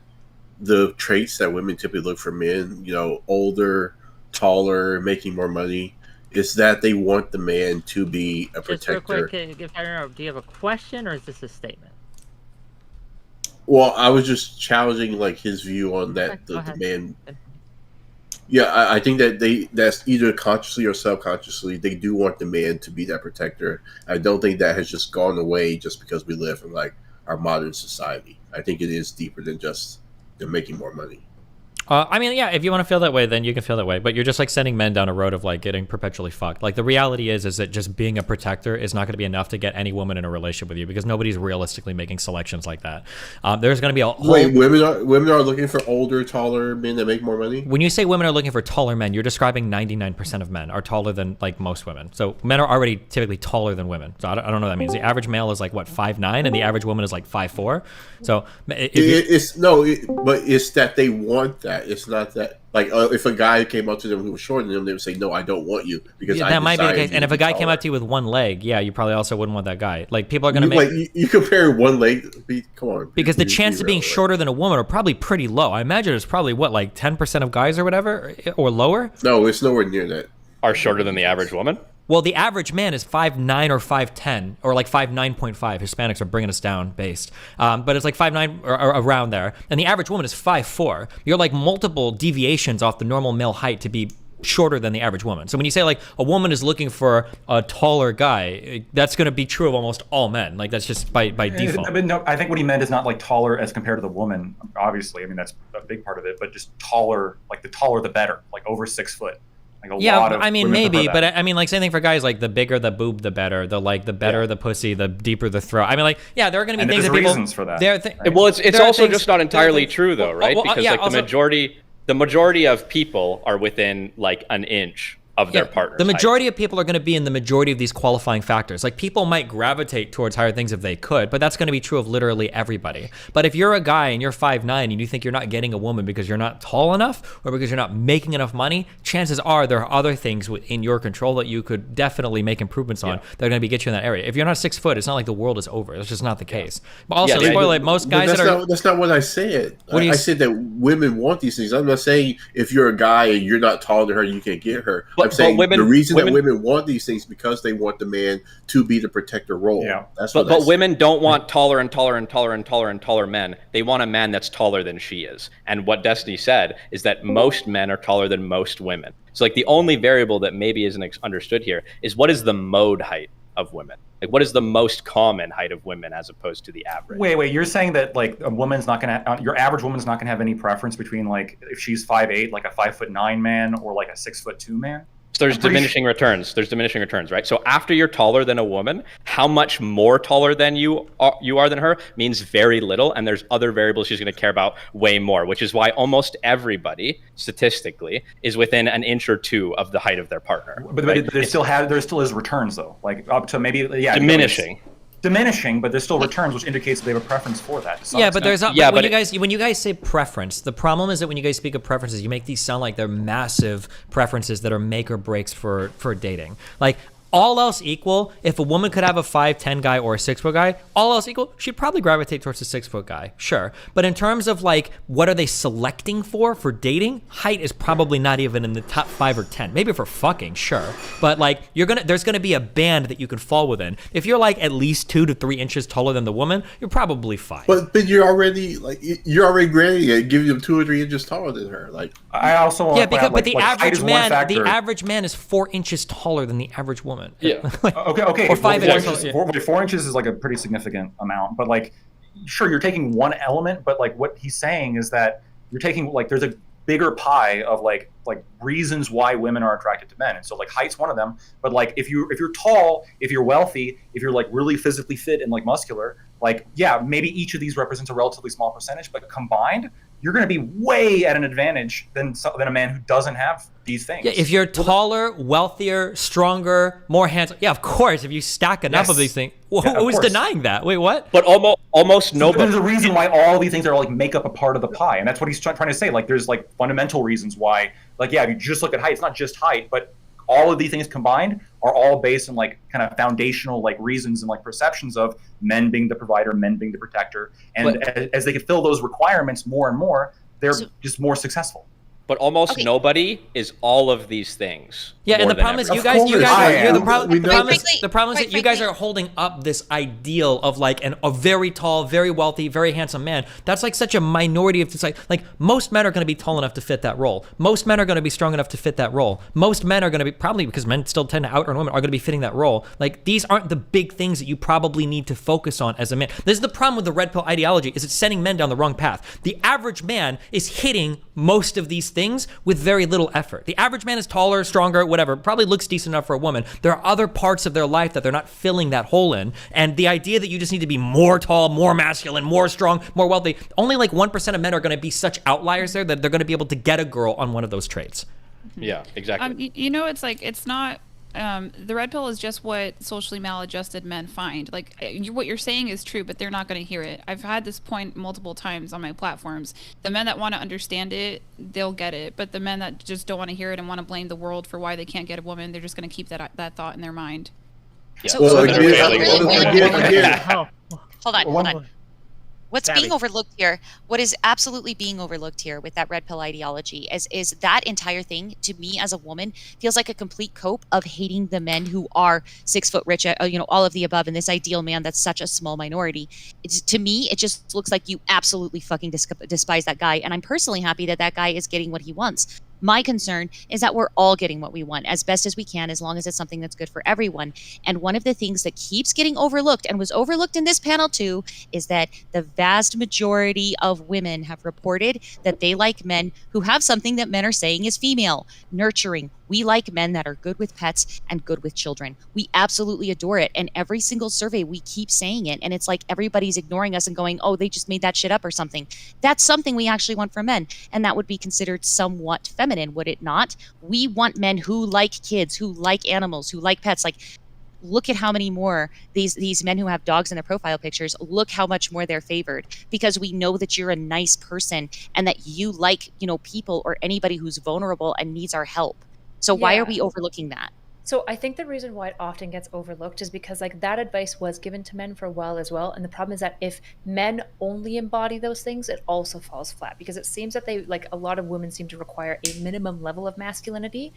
the traits that women typically look for men, you know, older, taller, making more money, is that they want the man to be a Just real protector. quick, do you have a question or is this a statement? Well, I was just challenging like his view on that Go the ahead. man. Yeah, I think that that's either consciously or subconsciously they do want the man to be that protector. I don't think that has just gone away just because we live in like our modern society. I think it is deeper than just they're making more money. I mean, yeah, if you want to feel that way, then you can feel that way. But you're just like sending men down a road of like getting perpetually fucked. Like the reality is that just being a protector is not going to be enough to get any woman in a relationship with you because nobody's realistically making selections like that. There's going to be a whole... Wait, women are looking for older, taller men that make more money? When you say women are looking for taller men, you're describing 99% of men are taller than like most women. So men are already typically taller than women. So I don't know what that means. The average male is like what, 5'9", and the average woman is like 5'4". So but it's that they want that. It's not that like if a guy came up to them who was shorter than them, they would say, "No, I don't want you," because that might be the case. And if a guy came up to you with one leg, yeah, you probably also wouldn't want that guy. Like people are going to make like you compare one leg. Come on, because the chance of being shorter than a woman are probably pretty low. I imagine it's probably what, like 10% of guys or whatever, or lower. No, it's nowhere near that. Are shorter than the average woman? Well, the average man is 5'9" or 5'10", or like 5'9.5". Hispanics are bringing us down based. But it's like 5'9" or around there. And the average woman is 5'4". You're like multiple deviations off the normal male height to be shorter than the average woman. So when you say like a woman is looking for a taller guy, that's going to be true of almost all men. Like that's just by default. But no, I think what he meant is not like taller as compared to the woman, obviously. I mean, that's a big part of it, but just taller, like the taller the better, like over 6 foot. Like yeah, I mean maybe, but I mean like same thing for guys. Like the bigger the boob, the better. The better the pussy, the deeper the throat. I mean like yeah, there are going to be things that people. Reasons for that. Well, it's also just not entirely true though, right? Because yeah, like also, the majority of people are within like an inch of their partner. The majority of people are going to be in the majority of these qualifying factors. Like people might gravitate towards higher things if they could, but that's going to be true of literally everybody. But if you're a guy and you're 5'9" and you think you're not getting a woman because you're not tall enough or because you're not making enough money, chances are there are other things in your control that you could definitely make improvements on that are going to get you in that area. If you're not 6 foot, it's not like the world is over. It's just not the case. But also, spoiler, most guys that's not what I said. I said that women want these things. I'm not saying if you're a guy and you're not taller than her, you can't get her. I'm saying the reason that women want these things because they want the man to be the protector role. Yeah. But women don't want taller and taller and taller and taller and taller men. They want a man that's taller than she is. And what Destiny said is that most men are taller than most women. So like the only variable that maybe isn't understood here is what is the mode height of women? Like what is the most common height of women as opposed to the average? Wait, you're saying that like a woman's not gonna, your average woman's not gonna have any preference between like if she's 5'8", like a 5'9" man, or like a 6'2" man? So there's diminishing returns. There's diminishing returns, right? So after you're taller than a woman, how much more taller than you are than her means very little, and there's other variables she's going to care about way more, which is why almost everybody, statistically, is within an inch or two of the height of their partner. But right? there still is returns though, like up to maybe diminishing, but there's still returns, which indicates they have a preference for that. Yeah, but there's when you guys say preference, the problem is that when you guys speak of preferences, you make these sound like they're massive preferences that are make or breaks for dating. Like all else equal, if a woman could have a 5'10" guy or a 6 foot guy, all else equal, she'd probably gravitate towards the 6 foot guy, sure. But in terms of like, what are they selecting for dating? Height is probably not even in the top 5 or 10. Maybe for fucking, sure. But like, there's gonna be a band that you can fall within. If you're like at least 2 to 3 inches taller than the woman, you're probably fine. But you're already grading it, giving them 2 or 3 inches taller than her. Like, I also want yeah, to point because out, but the average man, factor. the average man is 4 inches taller than the average woman. Yeah. Okay. Or 5 inches. 4 inches is like a pretty significant amount, but like, sure, you're taking one element, but like what he's saying is that you're taking like there's a bigger pie of like reasons why women are attracted to men, and so like height's one of them. But like if you're tall, if you're wealthy, if you're like really physically fit and like muscular, like yeah, maybe each of these represents a relatively small percentage, but combined, you're going to be way at an advantage than a man who doesn't have these things. Yeah, if you're taller, wealthier, stronger, more handsome, yeah, of course. If you stack enough of these things, who's denying that? Wait, what? But almost nobody. There's a reason why all these things are like make up a part of the pie, and that's what he's trying to say. Like, there's like fundamental reasons why. Like, yeah, if you just look at height, it's not just height, but all of these things combined are all based on like kind of foundational like reasons and like perceptions of men being the provider, men being the protector, and as they can fill those requirements more and more, they're just more successful. But almost nobody is all of these things. Yeah, and the problem is the problem is that you guys are holding up this ideal of like a very tall, very wealthy, very handsome man. That's like such a minority of like most men are going to be tall enough to fit that role. Most men are going to be strong enough to fit that role. Most men are going to be, probably because men still tend to out-earn women, are going to be fitting that role. Like, these aren't the big things that you probably need to focus on as a man. This is the problem with the red pill ideology, is it's sending men down the wrong path. The average man is hitting most of these things with very little effort. The average man is taller, stronger, whatever, probably looks decent enough for a woman. There are other parts of their life that they're not filling that hole in. And the idea that you just need to be more tall, more masculine, more strong, more wealthy, only like 1% of men are going to be such outliers there that they're going to be able to get a girl on one of those traits. Yeah, exactly. It's like, it's not, the red pill is just what socially maladjusted men find. Like, what you're saying is true, but they're not going to hear it. I've had this point multiple times on my platforms. The men that want to understand it, they'll get it. But the men that just don't want to hear it and want to blame the world for why they can't get a woman, they're just going to keep that thought in their mind. Yeah. Hold on. What's being overlooked here, what is absolutely being overlooked here with that red pill ideology is that entire thing, to me as a woman, feels like a complete cope of hating the men who are 6 foot rich, all of the above, and this ideal man that's such a small minority. To me, it just looks like you absolutely fucking despise that guy, and I'm personally happy that that guy is getting what he wants. My concern is that we're all getting what we want as best as we can, as long as it's something that's good for everyone. And one of the things that keeps getting overlooked, and was overlooked in this panel too, is that the vast majority of women have reported that they like men who have something that men are saying is female, nurturing. We like men that are good with pets and good with children. We absolutely adore it. And every single survey, we keep saying it. And it's like everybody's ignoring us and going, oh, they just made that shit up or something. That's something we actually want for men. And that would be considered somewhat feminine, would it not? We want men who like kids, who like animals, who like pets. Like, look at how many more these men who have dogs in their profile pictures, look how much more they're favored, because we know that you're a nice person and that you like, people or anybody who's vulnerable and needs our help. So why are we overlooking that? So I think the reason why it often gets overlooked is because like that advice was given to men for a while as well. And the problem is that if men only embody those things, it also falls flat, because it seems that a lot of women seem to require a minimum level of masculinity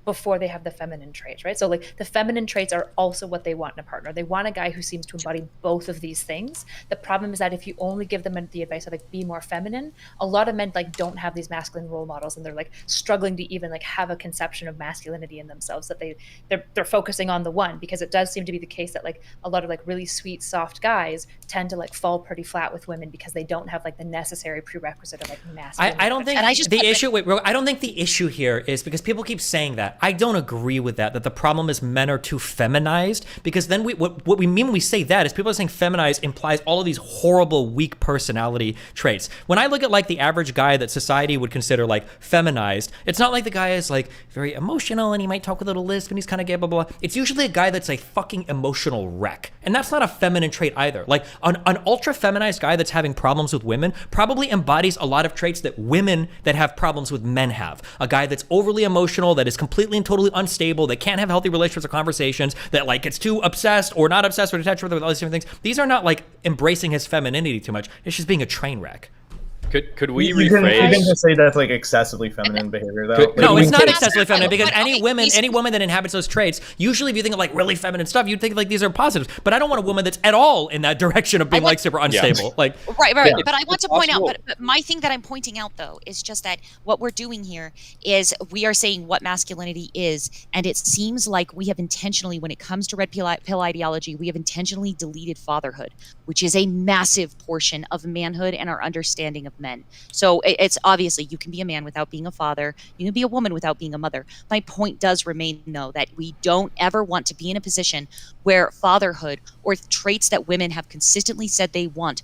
before they have the feminine traits, right? So like the feminine traits are also what they want in a partner. They want a guy who seems to embody both of these things. The problem is that if you only give them the advice of like be more feminine, a lot of men like don't have these masculine role models, and they're like struggling to even like have a conception of masculinity in themselves, that they're focusing on the one, because it does seem to be the case that like a lot of like really sweet soft guys tend to like fall pretty flat with women because they don't have like the necessary prerequisite of like masculinity. I don't think I don't think the issue here is, because people keep saying that. I don't agree with that the problem is men are too feminized, because then what we mean when we say that is people are saying feminized implies all of these horrible weak personality traits. When I look at like the average guy that society would consider like feminized, it's not like the guy is like very emotional and he might talk with a little lisp and he's kind of gay, blah, blah, blah. It's usually a guy that's a fucking emotional wreck. And that's not a feminine trait either. Like an ultra feminized guy that's having problems with women probably embodies a lot of traits that women that have problems with men have. A guy that's overly emotional, that is completely and totally unstable, that can't have healthy relationships or conversations, that like gets too obsessed or not obsessed or detached with all these different things. These are not like embracing his femininity too much. It's just being a train wreck. Could we You rephrase? can just say that's like excessively feminine behavior, though. No, it's not excessively feminine because any woman that inhabits those traits, usually if you think of like really feminine stuff, you'd think like these are positives. But I don't want a woman that's at all in that direction of being like super unstable. Like Right. But I want to point out, but my thing that I'm pointing out though is just that what we're doing here is we are saying what masculinity is, and it seems like we have intentionally, when it comes to red pill ideology, we have intentionally deleted fatherhood, which is a massive portion of manhood and our understanding of men. So it's obviously you can be a man without being a father, you can be a woman without being a mother. My point does remain though that we don't ever want to be in a position where fatherhood or traits that women have consistently said they want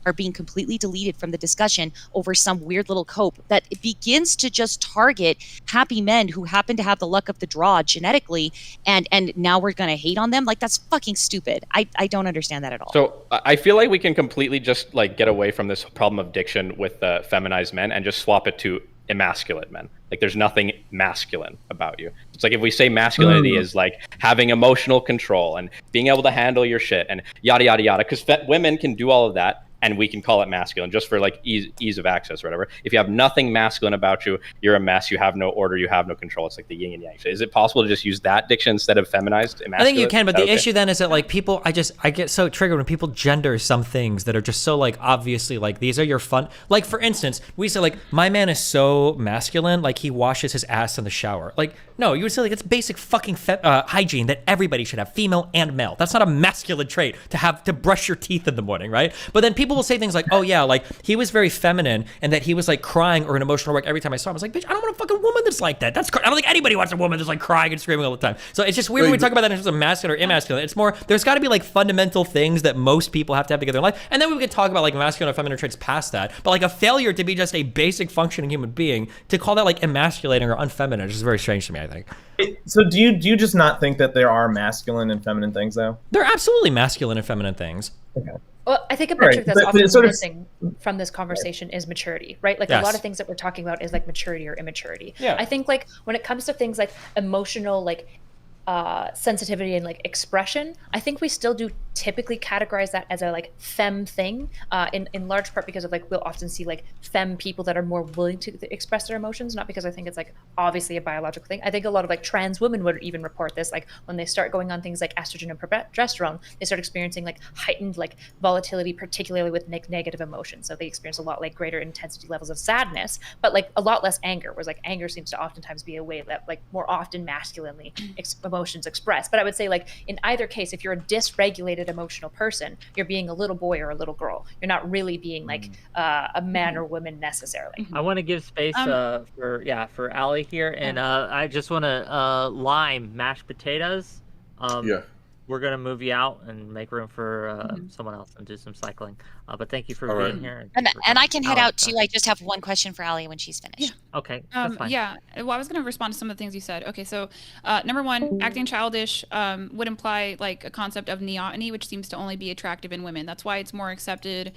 are being completely deleted from the discussion over some weird little cope that it begins to just target happy men who happen to have the luck of the draw genetically, and now we're gonna hate on them. Like, that's fucking stupid. I don't understand that at all. So I feel like we can completely just like get away from this problem of diction with feminized men and just swap it to emasculate men. Like, there's nothing masculine about you. It's like if we say masculinity is like having emotional control and being able to handle your shit and yada yada yada, because women can do all of that and we can call it masculine just for like ease of access or whatever. If you have nothing masculine about you, you're a mess. You have no order. You have no control. It's like the yin and yang. So is it possible to just use that diction instead of feminized? I think you can, but the issue then is that like people, I get so triggered when people gender some things that are just so like obviously like these are your fun. Like for instance, we say like my man is so masculine, like he washes his ass in the shower. Like no, you would say like it's basic fucking hygiene that everybody should have, female and male. That's not a masculine trait to have to brush your teeth in the morning, right? But then people will say things like, oh yeah, like he was very feminine and that he was like crying or an emotional wreck every time I saw him. I was like, bitch, I don't want a fucking woman that's like that. I don't think anybody wants a woman that's like crying and screaming all the time. So it's just weird when we talk about that in terms of masculine or emasculine. It's more, there's got to be like fundamental things that most people have to have together in life. And then we could talk about like masculine or feminine traits past that. But like a failure to be just a basic functioning human being, to call that like emasculating or unfeminine is just very strange to me, I think. So do you just not think that there are masculine and feminine things, though? There are absolutely masculine and feminine things. Okay. Well, I think a metric that's often missing from this conversation is maturity, right? Like a lot of things that we're talking about is like maturity or immaturity. Yeah. I think like when it comes to things like emotional, like sensitivity and like expression, I think we still do typically categorize that as a like femme thing, in large part because of like we'll often see like femme people that are more willing to express their emotions, not because I think it's like obviously a biological thing. I think a lot of like trans women would even report this, like when they start going on things like estrogen and progesterone, they start experiencing like heightened like volatility, particularly with negative emotions. So they experience a lot like greater intensity levels of sadness, but like a lot less anger, whereas like anger seems to oftentimes be a way that like more often masculinely emotions expressed. But I would say like in either case, if you're a dysregulated emotional person, you're being a little boy or a little girl. You're not really being like a man or woman necessarily. I want to give space for Allie here, and I just want to lime mashed potatoes. We're gonna move you out and make room for someone else and do some cycling. But thank you for being here. And I can head out too. I just have one question for Allie when she's finished. Okay, that's fine. Yeah, well, I was going to respond to some of the things you said. Okay, so number one, acting childish would imply like a concept of neoteny, which seems to only be attractive in women. That's why it's more accepted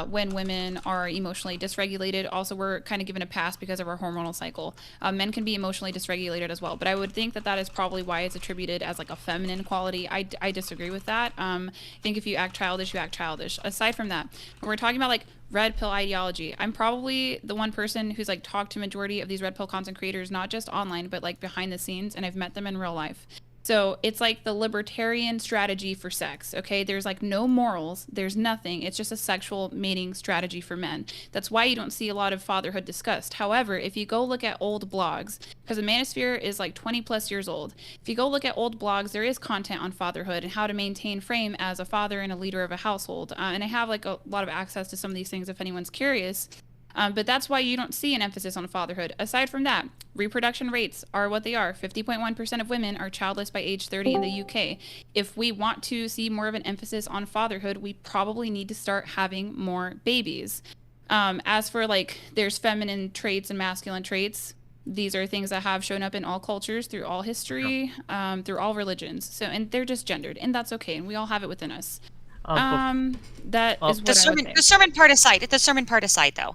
when women are emotionally dysregulated. Also, we're kind of given a pass because of our hormonal cycle. Men can be emotionally dysregulated as well, but I would think that that is probably why it's attributed as like a feminine quality. I disagree with that. I think if you act childish, you act childish. Aside from that, when we're talking about like red pill ideology, I'm probably the one person who's like talked to majority of these red pill content creators, not just online, but like behind the scenes, and I've met them in real life. So it's like the libertarian strategy for sex, okay? There's like no morals, there's nothing. It's just a sexual mating strategy for men. That's why you don't see a lot of fatherhood discussed. However, if you go look at old blogs, because the manosphere is like 20 plus years old, if you go look at old blogs, there is content on fatherhood and how to maintain frame as a father and a leader of a household. And I have like a lot of access to some of these things if anyone's curious. But that's why you don't see an emphasis on fatherhood. Aside from that, reproduction rates are what they are. 50.1% of women are childless by age 30 in the UK. If we want to see more of an emphasis on fatherhood, we probably need to start having more babies. As for like, there's feminine traits and masculine traits. These are things that have shown up in all cultures, through all history, through all religions. So, and they're just gendered, and that's okay, and we all have it within us. That is what the sermon part aside, though,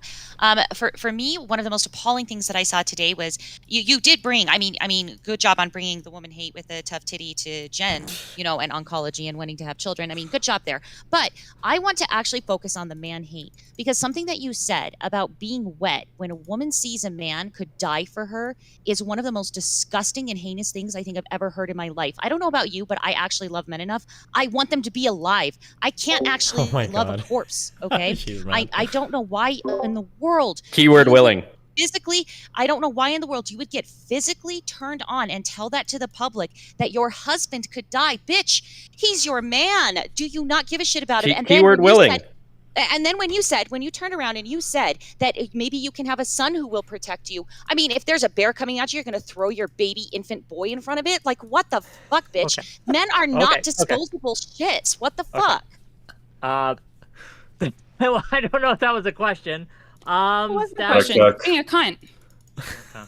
for me, one of the most appalling things that I saw today was you did bring. I mean, good job on bringing the woman hate with the tough titty to Jen, and oncology and wanting to have children. I mean, good job there. But I want to actually focus on the man hate, because something that you said about being wet when a woman sees a man could die for her is one of the most disgusting and heinous things I think I've ever heard in my life. I don't know about you, but I actually love men enough. I want them to be alive. I can't actually love a corpse, okay? I don't know why in the world. Keyword willing. Physically, I don't know why in the world you would get physically turned on and tell that to the public that your husband could die. Bitch, he's your man. Do you not give a shit about it? And keyword willing. And then when you turned around and you said that maybe you can have a son who will protect you. I mean, if there's a bear coming at you, you're going to throw your baby infant boy in front of it? Like, what the fuck, bitch? Okay. Men are not disposable shits. What the fuck? Well, I don't know if that was a question. What's the question? Being a cunt.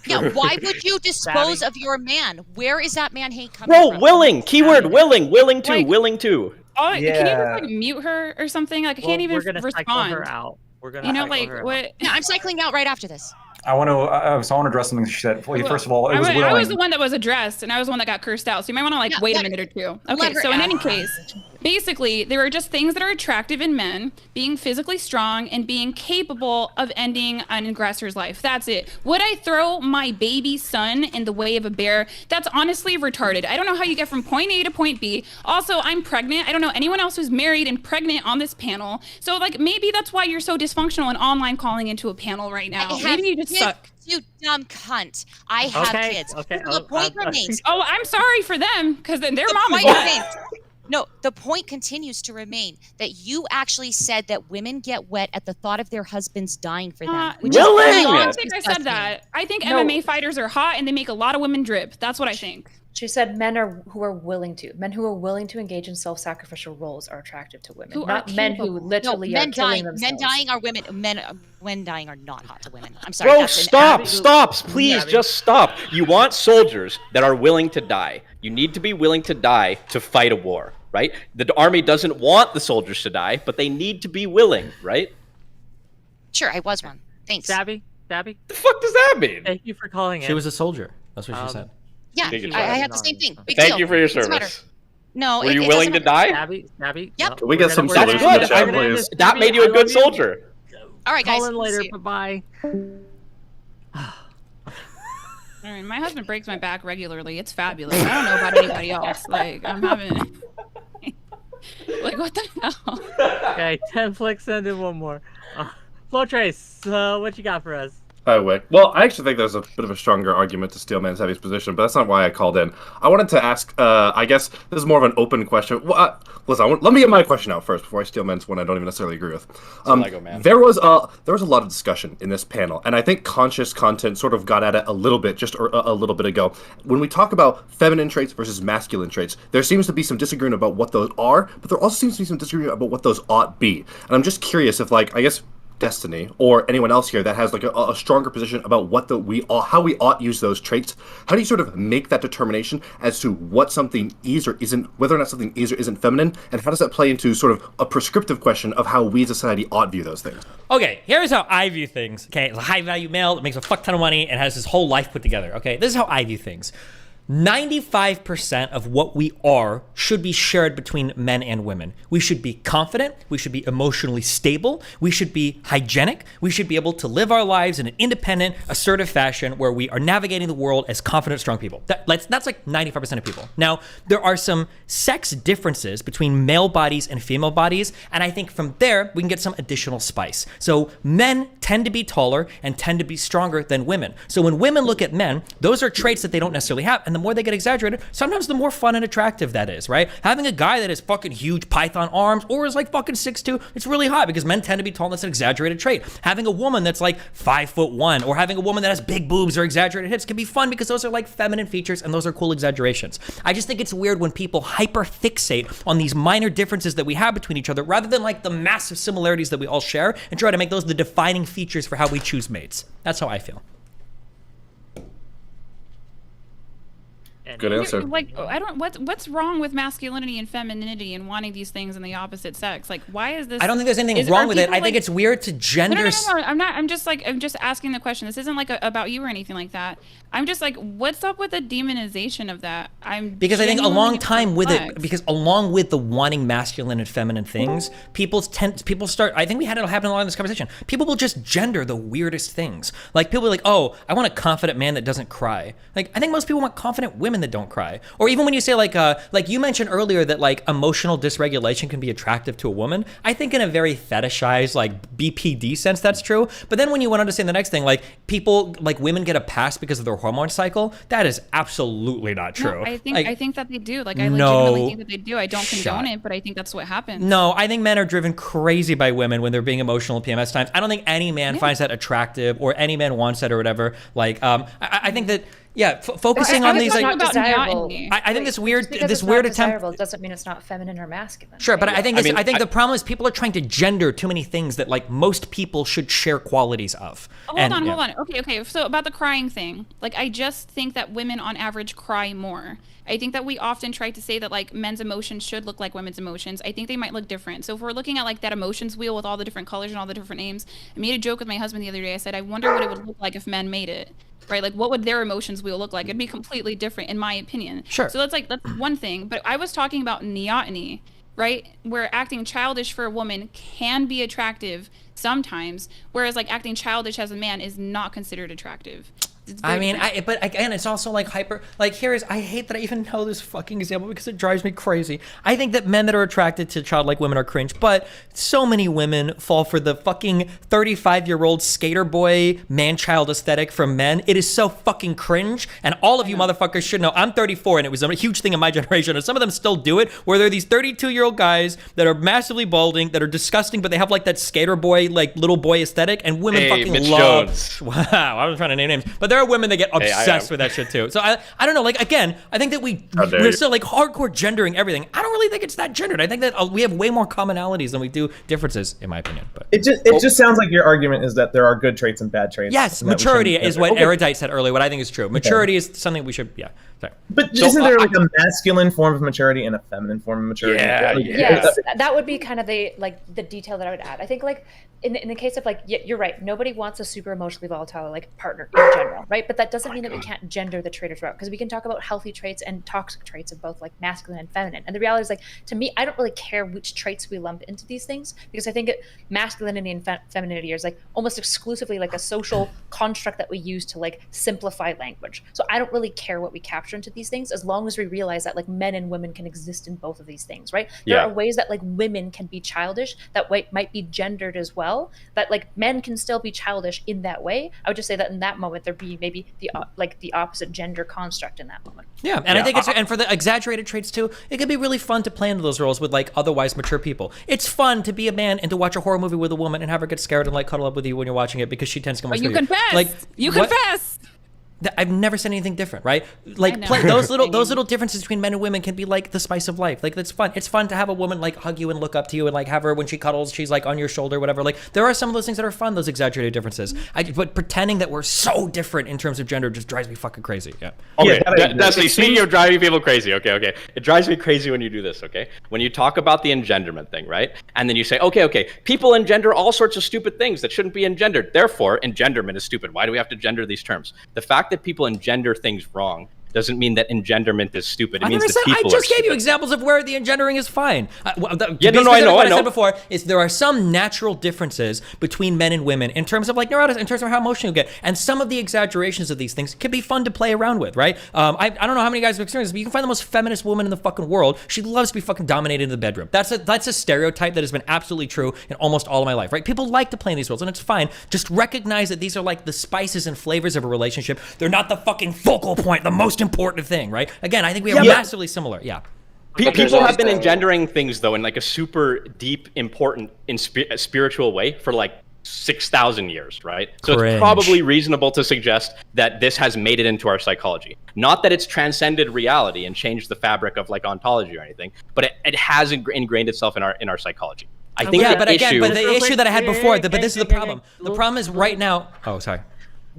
Yeah, why would you dispose of your man? Where is that man hate coming from? Bro, willing. Keyword willing. Willing to. Oh, can you just mute her or something? Like, I can't even respond. We're gonna cycle her out. We're gonna what? No, I'm cycling out right after this. I want to address something she said. Well, first of all, it was willing. I was the one that was addressed, and I was the one that got cursed out. So you might want to wait a minute or two. Okay, so in any case, basically, there are just things that are attractive in men: being physically strong and being capable of ending an aggressor's life. That's it. Would I throw my baby son in the way of a bear? That's honestly retarded. I don't know how you get from point A to point B. Also, I'm pregnant. I don't know anyone else who's married and pregnant on this panel. So maybe that's why you're so dysfunctional and online calling into a panel right now. Maybe you just suck. You dumb cunt. I have kids. Okay. The point remains. Oh, I'm sorry for them, because their mom is dead. No, the point continues to remain that you actually said that women get wet at the thought of their husbands dying for them. I don't think I said that. I think MMA fighters are hot and they make a lot of women drip. That's what I think. She said men who are willing to engage in self-sacrificial roles are attractive to women, not men who literally are killing themselves. Men dying are women. Men dying are not hot to women. I'm sorry. Bro, stop. Please just stop. You want soldiers that are willing to die. You need to be willing to die to fight a war, right? The army doesn't want the soldiers to die, but they need to be willing, right? Sure, I was one. Thanks. Sabby? The fuck does that mean? Thank you for calling in. She was a soldier. That's what she said. Yeah, I have the same thing. Thank you for your service. No, were you willing to die? Sabby? Yep. Can we get some solution in the chat, please? That made you a good soldier. All right, guys. Call in later. Bye-bye. All right, my husband breaks my back regularly. It's fabulous. I don't know about anybody else. Like, I'm having... like, what the hell? Okay, 10 flicks and then one more. Flow Trace, what you got for us? Hi, Wick. Well, I actually think there's a bit of a stronger argument to Steelman's Heavy's position, but that's not why I called in. I wanted to ask, I guess this is more of an open question. Well, listen, let me get my question out first before I steal Men's one I don't even necessarily agree with. Lego man. There was a lot of discussion in this panel, and I think conscious content sort of got at it a little bit, just a little bit ago. When we talk about feminine traits versus masculine traits, there seems to be some disagreement about what those are, but there also seems to be some disagreement about what those ought be. And I'm just curious if, like, I guess Destiny or anyone else here that has like a stronger position about how we ought use those traits. How do you sort of make that determination as to what something is or isn't, whether or not something is or isn't feminine, and how does that play into sort of a prescriptive question of how we as a society ought view those things? Okay, here's how I view things. Okay, it's a high value male that makes a fuck ton of money and has his whole life put together. Okay, this is how I view things. 95% of what we are should be shared between men and women. We should be confident. We should be emotionally stable. We should be hygienic. We should be able to live our lives in an independent, assertive fashion where we are navigating the world as confident, strong people. That's like 95% of people. Now, there are some sex differences between male bodies and female bodies, and I think from there, we can get some additional spice. So men tend to be taller and tend to be stronger than women. So when women look at men, those are traits that they don't necessarily have, and the more they get exaggerated, sometimes the more fun and attractive that is, right? Having a guy that has fucking huge python arms or is like fucking 6'2", it's really hot because men tend to be tall and that's an exaggerated trait. Having a woman that's like 5'1" or having a woman that has big boobs or exaggerated hips can be fun because those are like feminine features and those are cool exaggerations. I just think it's weird when people hyper fixate on these minor differences that we have between each other rather than like the massive similarities that we all share and try to make those the defining features for how we choose mates. That's how I feel. Good answer. Like, I don't. What's wrong with masculinity and femininity and wanting these things in the opposite sex? Like, why is this? I don't think there's anything wrong with it. I think it's weird to gender. No. I'm not. I'm just asking the question. This isn't like about you or anything like that. I'm just like, what's up with the demonization of that? Because I think along with the wanting masculine and feminine things, people start. I think we had it happen a lot in this conversation. People will just gender the weirdest things. Like people are like, oh, I want a confident man that doesn't cry. Like I think most people want confident women that don't cry. Or even when you say like you mentioned earlier that like emotional dysregulation can be attractive to a woman. I think in a very fetishized like BPD sense that's true. But then when you want to understand the next thing, like people like women get a pass because of their hormone cycle, that is absolutely not true. No, I think like, I think that they do. Like I legitimately think that they do. I don't condone it, but I think that's what happens. No, I think men are driven crazy by women when they're being emotional at PMS times. I don't think any man finds that attractive or any man wants that or whatever. Like I think that focusing on these like I think this weird attempt desirable doesn't mean it's not feminine or masculine. Sure, but I think the problem is people are trying to gender too many things that like most people should share qualities of. Hold on. Okay. So about the crying thing, like I just think that women on average cry more. I think that we often try to say that like men's emotions should look like women's emotions. I think they might look different. So if we're looking at like that emotions wheel with all the different colors and all the different names, I made a joke with my husband the other day. I said, I wonder what it would look like if men made it. Right, like what would their emotions wheel look like? It'd be completely different, in my opinion. Sure. So that's one thing. But I was talking about neoteny, right? Where acting childish for a woman can be attractive sometimes, whereas like acting childish as a man is not considered attractive. But again, it's also like hyper. Like I hate that I even know this fucking example because it drives me crazy. I think that men that are attracted to childlike women are cringe, but so many women fall for the fucking 35-year-old skater boy man-child aesthetic from men. It is so fucking cringe, and all of you motherfuckers should know. I'm 34, and it was a huge thing in my generation, and some of them still do it. Where there are these 32-year-old guys that are massively balding, that are disgusting, but they have like that skater boy, like little boy aesthetic, and women fucking Mitch love. Jones. Wow, I was trying to name names, but there are women that get obsessed with that shit too. So I don't know. Like again, I think that we're still like hardcore gendering everything. I don't really think it's that gendered. I think that we have way more commonalities than we do differences, in my opinion. But it just sounds like your argument is that there are good traits and bad traits. Yes, maturity is what Erudite said earlier. What I think is true. Maturity is something we should. Yeah. Sorry. But isn't there like a masculine form of maturity and a feminine form of maturity? Yes, that would be kind of the detail that I would add. I think like in the case of like you're right. Nobody wants a super emotionally volatile like partner in general, right? But that doesn't mean that we can't gender the trait as well, because we can talk about healthy traits and toxic traits of both like masculine and feminine. And the reality is like to me, I don't really care which traits we lump into these things, because I think masculinity and femininity is like almost exclusively like a social construct that we use to like simplify language. So I don't really care what we capture into these things, as long as we realize that like men and women can exist in both of these things, right? There are ways that like women can be childish that might be gendered as well, that like men can still be childish in that way. I would just say that in that moment there'd be maybe the opposite gender construct in that moment. Yeah, and I think and for the exaggerated traits too, it could be really fun to play into those roles with like otherwise mature people. It's fun to be a man and to watch a horror movie with a woman and have her get scared and like cuddle up with you when you're watching it because she tends to come. You confess. Like you confess. I've never said anything different, right? Like those little differences between men and women can be like the spice of life. Like that's fun. It's fun to have a woman like hug you and look up to you and like have her when she cuddles, she's like on your shoulder, whatever. Like there are some of those things that are fun, those exaggerated differences. But pretending that we're so different in terms of gender just drives me fucking crazy. Yeah. Okay, Destiny, speaking of driving people crazy, okay. It drives me crazy when you do this, okay? When you talk about the engenderment thing, right? And then you say, okay, people engender all sorts of stupid things that shouldn't be engendered. Therefore, engenderment is stupid. Why do we have to gender these terms? The fact that people engender things wrong doesn't mean that engenderment is stupid. It means that people I just gave you examples of where the engendering is fine. I know. What I said before is there are some natural differences between men and women in terms of like neuroticism, in terms of how emotional you get, and some of the exaggerations of these things can be fun to play around with, right? I don't know how many guys have experienced this, but you can find the most feminist woman in the fucking world. She loves to be fucking dominated in the bedroom. That's a stereotype that has been absolutely true in almost all of my life, right? People like to play in these roles, and it's fine. Just recognize that these are like the spices and flavors of a relationship. They're not the fucking focal point, the most important thing, right? Again, I think we are massively similar. Yeah. People have been engendering things though in like a super deep, important, spiritual way for like 6,000 years, right? So Cringe. It's probably reasonable to suggest that this has made it into our psychology. Not that it's transcended reality and changed the fabric of like ontology or anything, but it has ingrained itself in our psychology. I think the issue that I had before, but this is the problem. The problem is right now. Oh, sorry.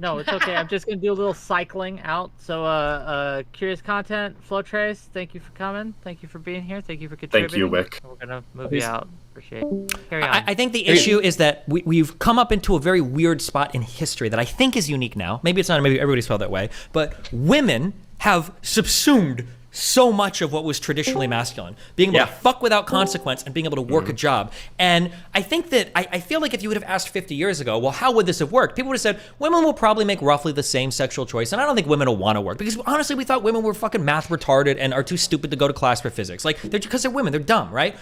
No, it's okay. I'm just gonna do a little cycling out. So, curious content, Flowtrace. Thank you for coming. Thank you for being here. Thank you for contributing. Thank you, Wick. We're gonna move you out. Appreciate it. Carry on. I think the issue is that we've come up into a very weird spot in history that I think is unique now. Maybe it's not. Maybe everybody's felt that way. But women have subsumed so much of what was traditionally masculine, being able to fuck without consequence and being able to work a job. And I think that I feel like if you would have asked 50 years ago, well, how would this have worked? People would have said women will probably make roughly the same sexual choice, and I don't think women will want to work because honestly, we thought women were fucking math retarded and are too stupid to go to class for physics. Like because they're women, they're dumb, right?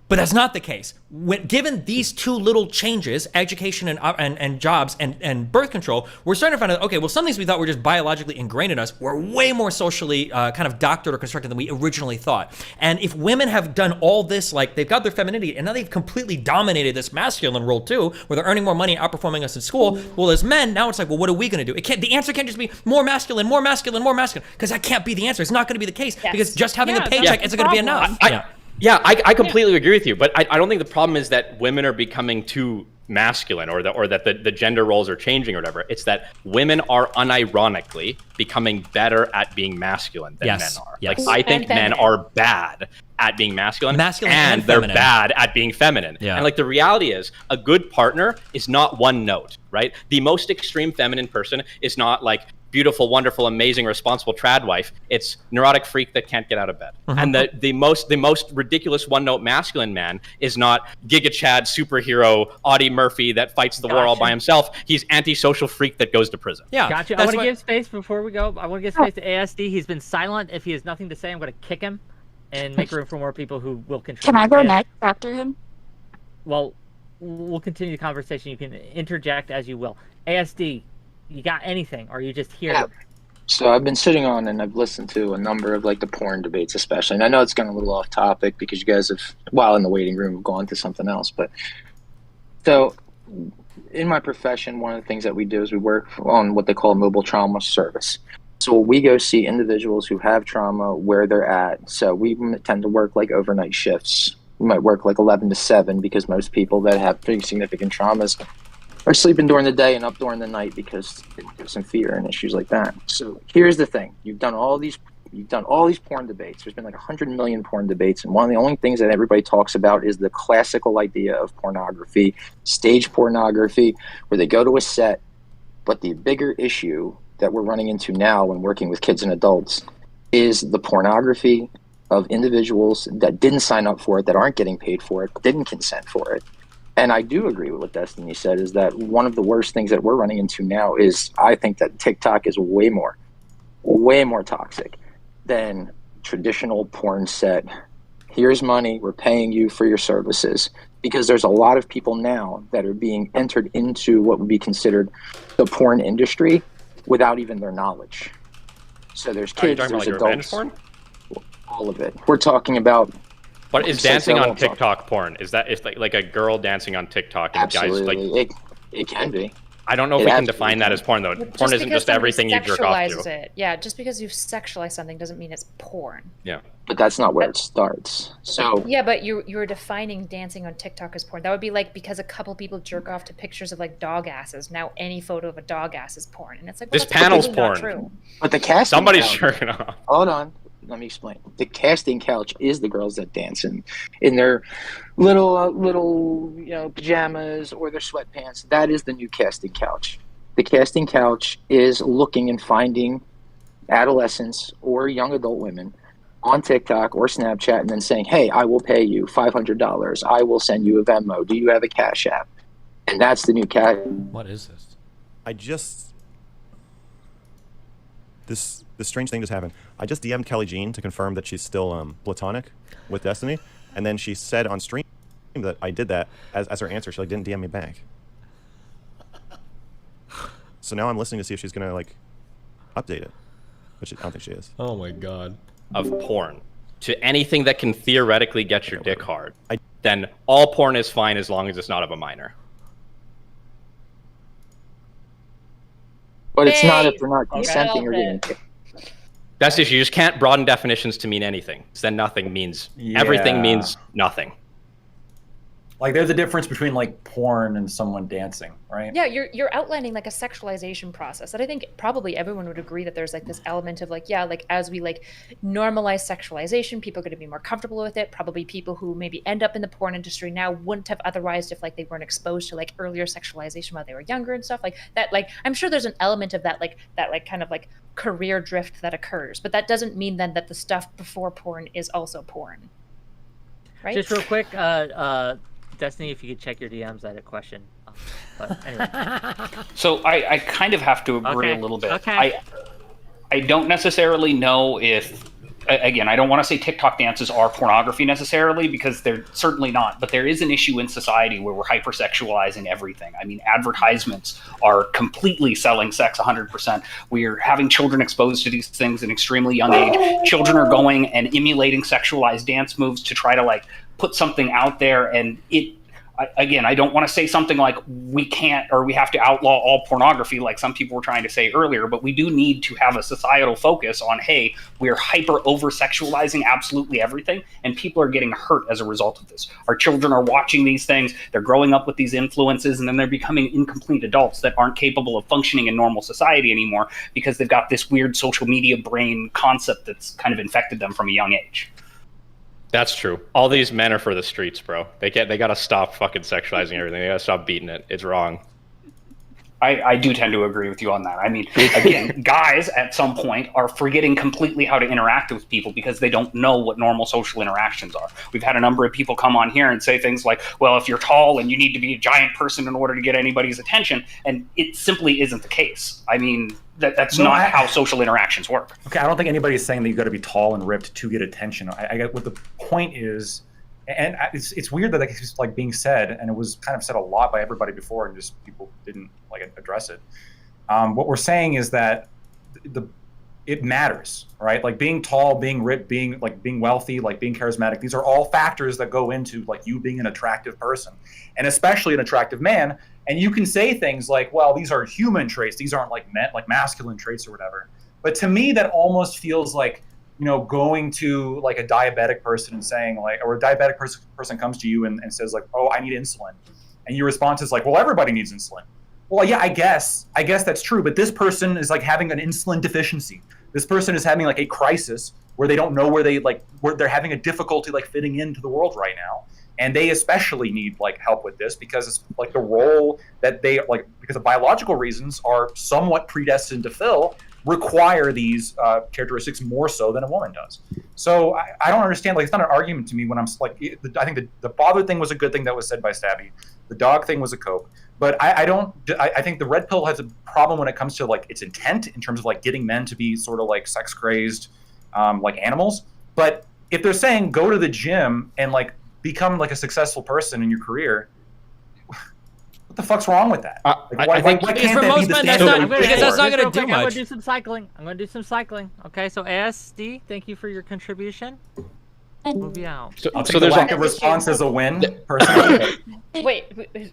But that's not the case. Given these two little changes, education and jobs and birth control, we're starting to find out, okay, well, some things we thought were just biologically ingrained in us were way more socially kind of doctored or constructed than we originally thought. And if women have done all this, like they've got their femininity and now they've completely dominated this masculine role too, where they're earning more money and outperforming us in school, well, as men, now it's like, well, what are we going to do? The answer can't just be more masculine, because that can't be the answer. It's not going to be the case because just having a paycheck isn't going to be enough. Yeah, I completely agree with you, but I don't think the problem is that women are becoming too masculine or that the gender roles are changing or whatever. It's that women are unironically becoming better at being masculine than men are. Yes. Like, I think men are bad at being masculine and they're feminine. bad at being feminine. Yeah. And like the reality is a good partner is not one note, right? The most extreme feminine person is not like beautiful, wonderful, amazing, responsible trad wife. It's neurotic freak that can't get out of bed. And the most ridiculous one-note masculine man is not Giga Chad superhero Audie Murphy that fights the war all by himself. He's antisocial freak that goes to prison. Yeah, gotcha. I want to give space before we go. I want to give space to ASD. He's been silent. If he has nothing to say, I'm going to kick him and make room for more people who will contribute. Can I go next after him? Well, we'll continue the conversation. You can interject as you will. ASD, you got anything, or are you just here? Yeah. So I've been sitting on and I've listened to a number of like the porn debates, especially. And I know it's gone a little off topic because you guys have, while in the waiting room, have gone to something else. But so in my profession, one of the things that we do is we work on what they call mobile trauma service. So we go see individuals who have trauma where they're at. So we tend to work like overnight shifts. We might work like 11 to 7 because most people that have pretty significant traumas are sleeping during the day and up during the night because there's some fear and issues like that. So here's the thing. You've done all these porn debates. There's been like 100 million porn debates. And one of the only things that everybody talks about is the classical idea of pornography, stage pornography, where they go to a set. But the bigger issue that we're running into now when working with kids and adults is the pornography of individuals that didn't sign up for it, that aren't getting paid for it, didn't consent for it. And I do agree with what Destiny said, is that one of the worst things that we're running into now is I think that TikTok is way more toxic than traditional porn set. Here's money, we're paying you for your services. Because there's a lot of people now that are being entered into what would be considered the porn industry without even their knowledge. So there's kids, there's adults, porn? All of it. We're talking about. But is dancing on TikTok porn? Is that like a girl dancing on TikTok and Absolutely. guys like? It can be. I don't know if we can define that as porn though. Porn isn't just everything you jerk off to. It. Yeah, just because you've sexualized something doesn't mean it's porn. Yeah. But that's not where it starts. So yeah, but you're defining dancing on TikTok as porn. That would be like because a couple people jerk off to pictures of like dog asses. Now any photo of a dog ass is porn, and it's like, well, this panel's porn. Not true. But the casting. Somebody's jerking off. Hold on. Let me explain. The casting couch is the girls that dance in their little pajamas or their sweatpants. That is the new casting couch. The casting couch is looking and finding adolescents or young adult women on TikTok or Snapchat and then saying, hey, I will pay you $500. I will send you a Venmo. Do you have a Cash App? And that's the new cash. What is this? This strange thing just happened. I just DM'd Kelly Jean to confirm that she's still platonic with Destiny, and then she said on stream that I did that as her answer. She didn't DM me back. So now I'm listening to see if she's gonna update it, which I don't think she is. Oh my god. Of porn to anything that can theoretically get your dick hard, then all porn is fine as long as it's not of a minor. But it's not if they're not consenting or getting kicked. That's the issue. You just can't broaden definitions to mean anything. Then nothing means everything means nothing. Like there's a difference between like porn and someone dancing, right? Yeah, you're outlining like a sexualization process that I think probably everyone would agree that there's like this element of like, yeah, like as we like normalize sexualization, people are going to be more comfortable with it. Probably people who maybe end up in the porn industry now wouldn't have otherwise if like they weren't exposed to like earlier sexualization while they were younger and stuff like that. Like I'm sure there's an element of that like kind of like career drift that occurs, but that doesn't mean then that the stuff before porn is also porn. Right? Just real quick, Destiny, if you could check your DMs, I had a question. But anyway. So I kind of have to agree Okay. a little bit. Okay. I don't necessarily know if, again, I don't want to say TikTok dances are pornography necessarily, because they're certainly not. But there is an issue in society where we're hypersexualizing everything. I mean, advertisements are completely selling sex 100%. We're having children exposed to these things at an extremely young age. Children are going and emulating sexualized dance moves to try to like put something out there, and again, I don't want to say something like we can't or we have to outlaw all pornography like some people were trying to say earlier, but we do need to have a societal focus on, hey, we're hyper over sexualizing absolutely everything, and people are getting hurt as a result of this. Our children are watching these things, they're growing up with these influences, and then they're becoming incomplete adults that aren't capable of functioning in normal society anymore because they've got this weird social media brain concept that's kind of infected them from a young age. That's true. All these men are for the streets, bro. They gotta stop fucking sexualizing everything. They gotta stop beating it. It's wrong. I do tend to agree with you on that. I mean, again, guys at some point are forgetting completely how to interact with people because they don't know what normal social interactions are. We've had a number of people come on here and say things like, well, if you're tall and you need to be a giant person in order to get anybody's attention, and it simply isn't the case. I mean, that's not how social interactions work. Okay, I don't think anybody's saying that you got to be tall and ripped to get attention. I get what the point is, and it's weird that it's like being said, and it was kind of said a lot by everybody before, and just people didn't like address it. What we're saying is that it matters, right? Like being tall, being ripped, being wealthy, like being charismatic. These are all factors that go into like you being an attractive person, and especially an attractive man. And you can say things like, well, these are human traits. These aren't like masculine traits or whatever. But to me, that almost feels like, you know, going to like a diabetic person and saying like, or a diabetic person comes to you and says like, oh, I need insulin. And your response is like, well, everybody needs insulin. Well, yeah, I guess that's true. But this person is like having an insulin deficiency. This person is having like a crisis where they don't know where they're having a difficulty like fitting into the world right now. And they especially need like help with this because it's like the role that they like, because of biological reasons are somewhat predestined to fill, require these characteristics more so than a woman does. So I don't understand, like it's not an argument to me when I'm like, I think the bother thing was a good thing that was said by Stabby. The dog thing was a cope. But I think the red pill has a problem when it comes to like its intent in terms of like getting men to be sort of like sex crazed like animals. But if they're saying go to the gym and like become like a successful person in your career, what the fuck's wrong with that? Why can't that be the standard? Because that's not going to do I'm much. going to do some cycling. Okay, so ASD, thank you for your contribution. Move you out. I'll take the lack of response as a win, personally. Wait,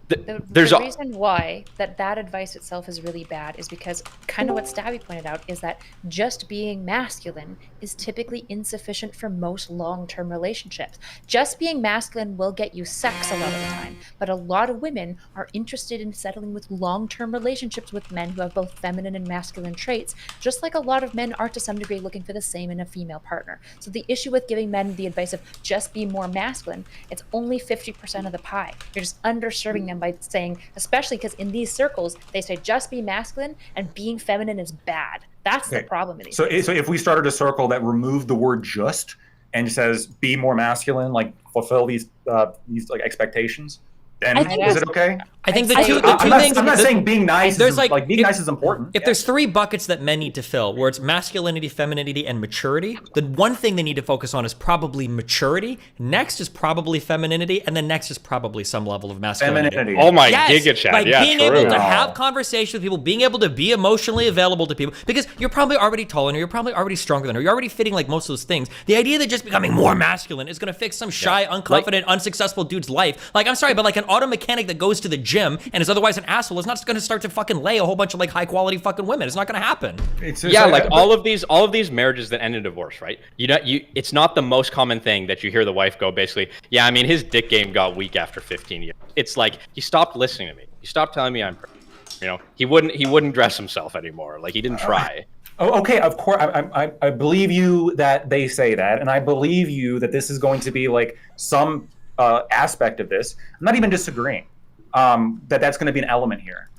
the reason why that advice itself is really bad is because kind of what Stabby pointed out is that just being masculine is typically insufficient for most long-term relationships. Just being masculine will get you sex a lot of the time, but a lot of women are interested in settling with long-term relationships with men who have both feminine and masculine traits, just like a lot of men are to some degree looking for the same in a female partner. So the issue with giving men the advice of just be more masculine, it's only 50% of the pie. You're just underserving them by saying, especially because in these circles, they say just be masculine and being feminine is bad. That's the problem in these cases. So if we started a circle that removed the word just and says be more masculine, like fulfill these like expectations, then is it okay? I think the two things. I'm not saying being nice. There's being nice is important. If there's three buckets that men need to fill, where it's masculinity, femininity, and maturity, the one thing they need to focus on is probably maturity. Next is probably femininity, and then next is probably some level of masculinity. Femininity. Oh my yes, giga chat. like Yeah, being true. able to have conversations with people, being able to be emotionally available to people, because you're probably already taller, and you're probably already stronger than her. You're already fitting like most of those things. The idea that just becoming more masculine is going to fix some shy, unconfident, unsuccessful dude's life. Like, I'm sorry, but like an auto mechanic that goes to the gym and is otherwise an asshole is not going to start to fucking lay a whole bunch of like high quality fucking women. It's not going to happen. Yeah, like all of these marriages that end in divorce, right? It's not the most common thing that you hear the wife go basically, yeah, I mean, his dick game got weak after 15 years. It's like, he stopped listening to me. He stopped telling me I'm pretty. You know, he wouldn't dress himself anymore. Like, he didn't try. Oh, okay, of course. I believe you that they say that, and I believe you that this is going to be like some aspect of this. I'm not even disagreeing that's going to be an element here.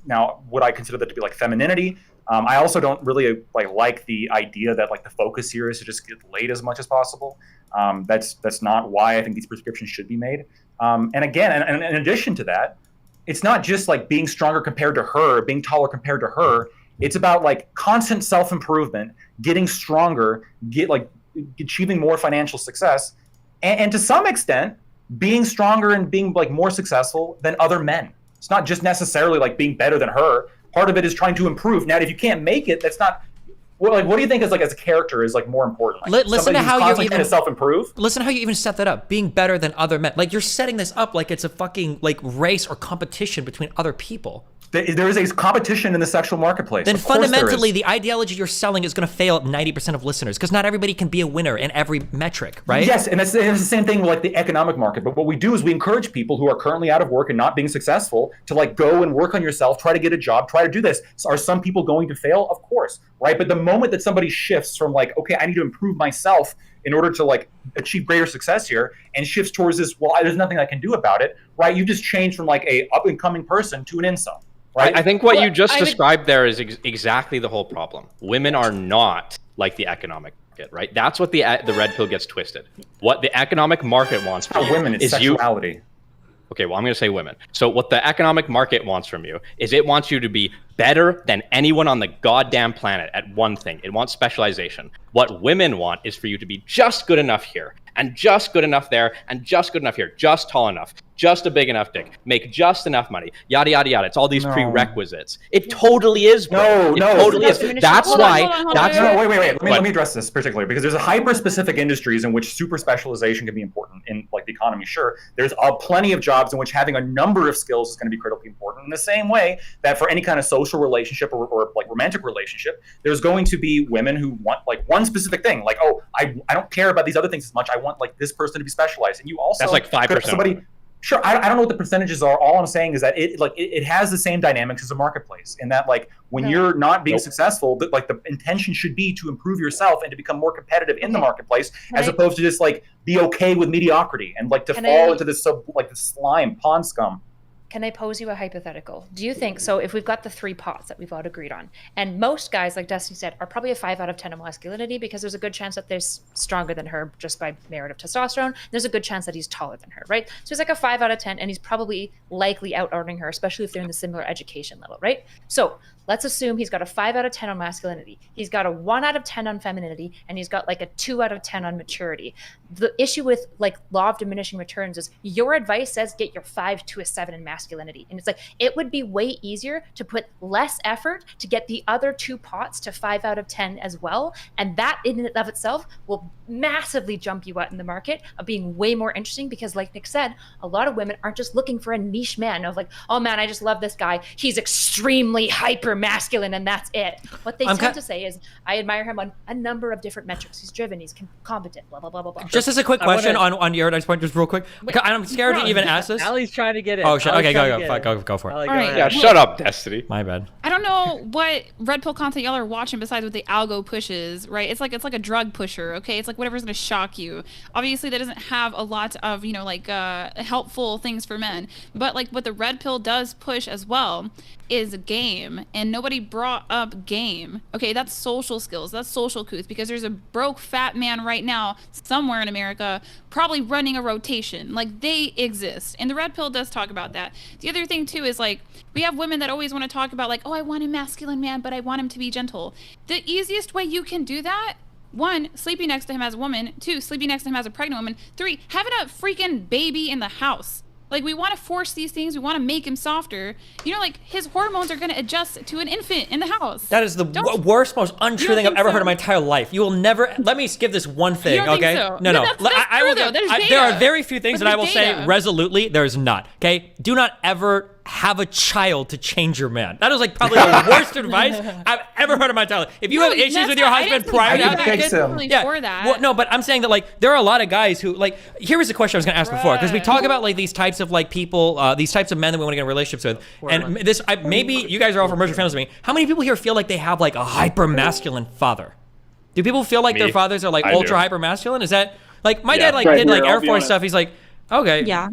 Now, would I consider that to be like femininity? I also don't really like the idea that like the focus here is to just get laid as much as possible. That's not why I think these prescriptions should be made. And again, and in addition to that, it's not just like being stronger compared to her, being taller compared to her. It's about like constant self-improvement, getting stronger, achieving more financial success, and to some extent, being stronger and being like more successful than other men. It's not just necessarily like being better than her. Part of it is trying to improve. Now, if you can't make it, that's not. Well, like, what do you think is like as a character is like more important? Like, listen to how you even trying to self-improve. Listen to how you even set that up. Being better than other men. Like, you're setting this up like it's a fucking like race or competition between other people. There is a competition in the sexual marketplace. Then fundamentally, the ideology you're selling is going to fail at 90% of listeners because not everybody can be a winner in every metric, right? Yes, and it's the same thing with like the economic market. But what we do is we encourage people who are currently out of work and not being successful to like go and work on yourself, try to get a job, try to do this. So are some people going to fail? Of course, right? But the moment that somebody shifts from like, okay, I need to improve myself in order to like achieve greater success here, and shifts towards this, well, there's nothing I can do about it, right? You just change from like a up and coming person to an incel. Right? I think what you just described there is exactly the whole problem. Women are not like the economic market, right? That's what the red pill gets twisted. What the economic market wants from you women, it's is sexuality. Okay, well, I'm going to say women. So what the economic market wants from you is it wants you to be better than anyone on the goddamn planet at one thing. It wants specialization. What women want is for you to be just good enough here, and just good enough there, and just good enough here, just tall enough, just a big enough dick, make just enough money, yada, yada, yada. It's all these prerequisites. It totally is, bro. No. It totally is. That's why. Wait. Let me address this particularly, because there's a hyper-specific industries in which super specialization can be important in like the economy. Sure, there's plenty of jobs in which having a number of skills is going to be critically important. In the same way that for any kind of social relationship or like romantic relationship, there's going to be women who want like one specific thing. Like, oh, I don't care about these other things as much. I want like this person to be specialized. And you also that's like 5%. Sure, I don't know what the percentages are. All I'm saying is that it has the same dynamics as a marketplace, in that like when you're not being successful, like the intention should be to improve yourself and to become more competitive in the marketplace, as opposed to just like be okay with mediocrity and like to fall into this this slime pond scum. Can I pose you a hypothetical? Do you think, so if we've got the 3 pots that we've all agreed on, and most guys, like Destiny said, are probably a 5 out of 10 of masculinity, because there's a good chance that they're stronger than her just by merit of testosterone. There's a good chance that he's taller than her, right? So he's like a 5 out of 10, and he's probably likely out-earning her, especially if they're in the similar education level, right? So let's assume he's got a 5 out of 10 on masculinity. He's got a 1 out of 10 on femininity, and he's got like a 2 out of 10 on maturity. The issue with like law of diminishing returns is your advice says get your 5 to a 7 in masculinity. And it's like, it would be way easier to put less effort to get the other 2 pots to 5 out of 10 as well. And that in and of itself will massively jump you out in the market of being way more interesting, because like Nick said, a lot of women aren't just looking for a niche man of like, oh man, I just love this guy. He's extremely hyper masculine and that's it. What they tend to say is, I admire him on a number of different metrics. He's driven, he's competent, blah, blah, blah, blah, blah. Just as a quick question on your next point, just real quick. I'm scared to even ask this. Allie's trying to get it. Oh shit, okay, go for it. All right. Yeah, shut up, Destiny. My bad. I don't know what red pill content y'all are watching besides what the algo pushes, right? It's like a drug pusher, okay? It's like whatever's gonna shock you. Obviously, that doesn't have a lot of helpful things for men, but like what the red pill does push as well is game, and nobody brought up game. Okay, that's social skills, that's social couth, because there's a broke fat man right now somewhere in America probably running a rotation. Like, they exist, and the red pill does talk about that. The other thing too is like, we have women that always want to talk about like, oh, I want a masculine man, but I want him to be gentle. The easiest way you can do that, 1, sleeping next to him as a woman. 2, sleeping next to him as a pregnant woman. 3, having a freaking baby in the house. Like, we want to force these things. We want to make him softer. You know, like, his hormones are going to adjust to an infant in the house. That is the worst, most untrue thing I've ever heard in my entire life. You will never. Let me give this one thing, You don't okay? think so? No, No, no. that's I will. true, though. There's There are data. very few things But that I will there's say data. resolutely. There's not. Okay. Do not ever have a child to change your man. That is like probably the worst advice I've ever heard in my entire life. If you have issues with your husband prior to having a kid, yeah. No, but I'm saying that like there are a lot of guys who like. Here was the question I was going to ask before, because we talk about like these types of like people, these types of men that we want to get in relationships with, and this maybe you guys are all from merger families with me. How many people here feel like they have like a hyper masculine father? Do people feel like their fathers are like I ultra do. hyper masculine? Is that like my Yeah. dad like Right did here, like I'll Air be Force honest. stuff? He's like, okay, yeah.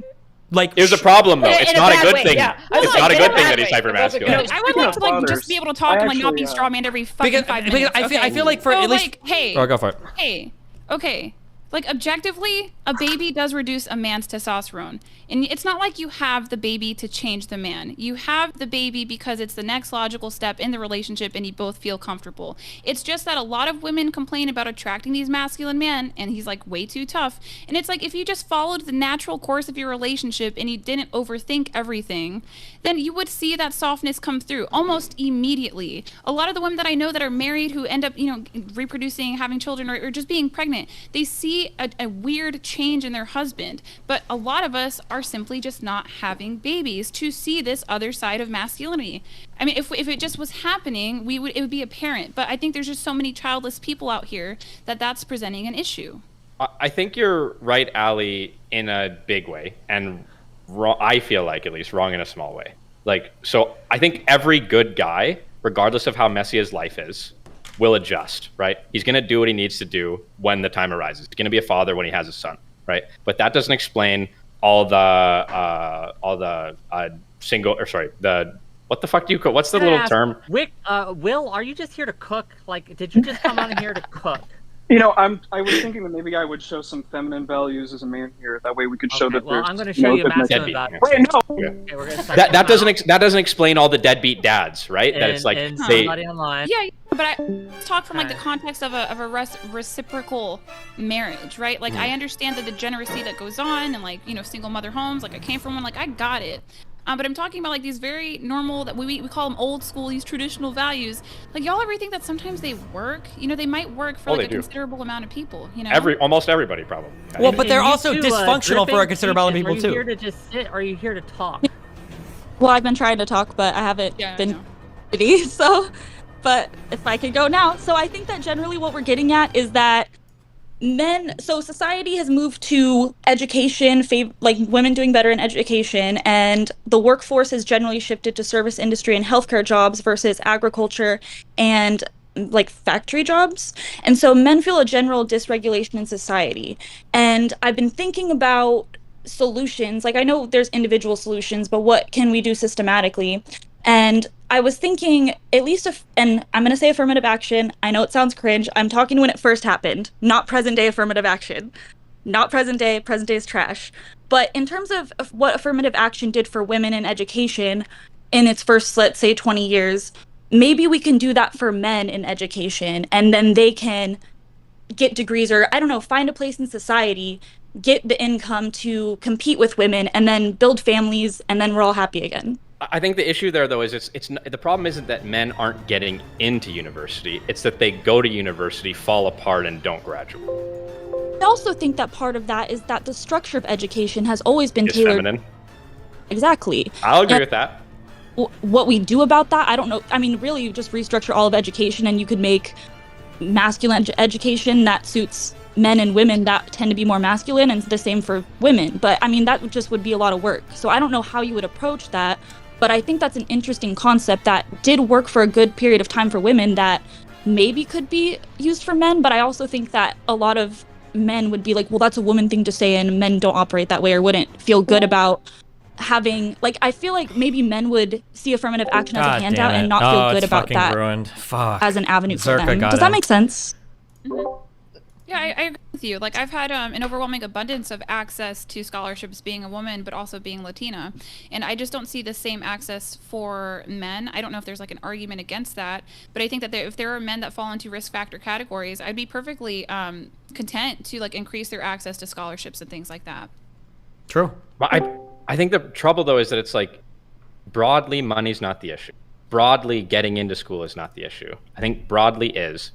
Like Here's a problem though. It's In a not a bad good way, thing. yeah. It's not a good thing that he's hyper masculine. I would like to like just be able to talk and like not be strawmanned every fucking 5 minutes. I feel like for so, at least. like, hey, Oh, go for it. Hey, okay. Like, objectively, a baby does reduce a man's testosterone. And it's not like you have the baby to change the man. You have the baby because it's the next logical step in the relationship and you both feel comfortable. It's just that a lot of women complain about attracting these masculine men and he's like way too tough. And it's like if you just followed the natural course of your relationship and you didn't overthink everything, then you would see that softness come through almost immediately. A lot of the women that I know that are married who end up, you know, reproducing, having children, or just being pregnant, they see a weird change in their husband. But a lot of us are simply just not having babies to see this other side of masculinity. I mean, if it just was happening, it would be apparent. But I think there's just so many childless people out here that that's presenting an issue. I think you're right, Allie, in a big way, and I feel like at least wrong in a small way. Like, so I think every good guy, regardless of how messy his life is, will adjust, right? He's going to do what he needs to do when the time arises. He's going to be a father when he has a son, right? But that doesn't explain all the single, or sorry, the, what the fuck do you cook? What's the little term? Wick, Will, are you just here to cook? Like, did you just come on here to cook? You know, I was thinking that maybe I would show some feminine values as a man here. That way we could show that well, there's. I'm gonna show you a masculine value. Wait, no. Okay, we're gonna That doesn't explain all the deadbeat dads, right? That it's like they. Yeah, but let's talk from like the context of a reciprocal marriage, right? Like I understand that the degeneracy that goes on and like, you know, single mother homes, like I came from one, like I got it. But I'm talking about like these very normal, that we call them old school, these traditional values. Like y'all ever think that sometimes they work? You know, they might work for Oh, like they a do. considerable amount of people, you know? Almost everybody probably. Well, but they're And you also too, dysfunctional for a dripping considerable amount of people peaches. Are you too. here to just sit, or are you here to talk? Well, I've been trying to talk, but I haven't been ready, so. But if I could go now. So I think that generally what we're getting at is that so society has moved to education, like women doing better in education, and the workforce has generally shifted to service industry and healthcare jobs versus agriculture and like factory jobs. And so men feel a general dysregulation in society. And I've been thinking about solutions. Like I know there's individual solutions, but what can we do systematically? And I was thinking, at least, and I'm going to say affirmative action. I know it sounds cringe. I'm talking when it first happened, not present day affirmative action. Not present day is trash. But in terms of what affirmative action did for women in education in its first, let's say, 20 years, maybe we can do that for men in education, and then they can get degrees or, I don't know, find a place in society, get the income to compete with women, and then build families, and then we're all happy again. I think the issue there, though, is it's the problem isn't that men aren't getting into university. It's that they go to university, fall apart, and don't graduate. I also think that part of that is that the structure of education has always been It's tailored. feminine. Exactly. I'll agree And with that. what we do about that, I don't know. I mean, really, you just restructure all of education and you could make masculine education that suits men and women that tend to be more masculine, and the same for women. But I mean, that just would be a lot of work. So I don't know how you would approach that. But I think that's an interesting concept that did work for a good period of time for women that maybe could be used for men. But I also think that a lot of men would be like, well, that's a woman thing to say, and men don't operate that way, or wouldn't feel good about having, like, I feel like maybe men would see affirmative action as a handout and not feel good about that ruined. Fuck. as an avenue for Zerka them. got Does that him. make sense? Yeah, I agree with you. Like, I've had an overwhelming abundance of access to scholarships being a woman, but also being Latina. And I just don't see the same access for men. I don't know if there's like an argument against that, but I think that if there are men that fall into risk factor categories, I'd be perfectly content to like increase their access to scholarships and things like that. True. But I think the trouble though is that it's like broadly money's not the issue. Broadly getting into school is not the issue. I think broadly is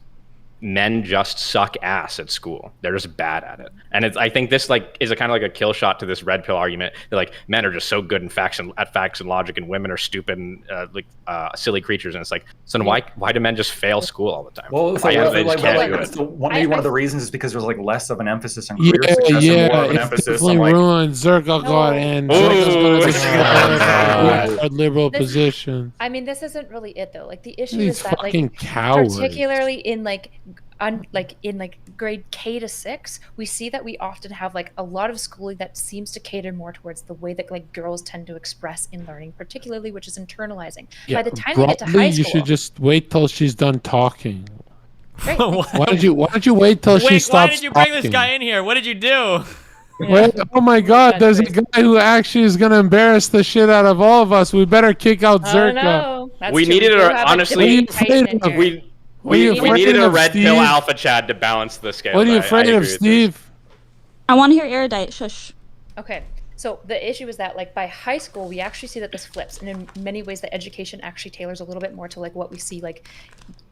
men just suck ass at school. They're just bad at it. And I think this like is a kind of like a kill shot to this red pill argument that like men are just so good in facts and logic, and women are stupid and silly creatures. And it's like, so then why do men just fail school all the time? Well, Why so, they just can't do it? maybe one of the reasons is because there's like less of an emphasis on career success and more of an it's emphasis definitely on like ruined Zerka got and Zerka's gonna liberal position. I mean, this isn't really it though. Like the issue These is that like fucking cowards. particularly in in grade K to 6, we see that we often have like a lot of schooling that seems to cater more towards the way that like girls tend to express in learning, particularly which is internalizing. By the time they get to high school, you should just wait till she's done talking. Right, Why don't you wait till she stops why did you bring talking? this guy in here? What did you do? Wait, oh my God! There's a guy who actually is gonna embarrass the shit out of all of us. We better kick out Zerka. We needed honestly. We needed a red pill alpha Chad to balance the scale. What are you afraid of, Steve? I want to hear erudite. Shush. okay. So the issue is that like by high school, we actually see that this flips, and in many ways, the education actually tailors a little bit more to like what we see like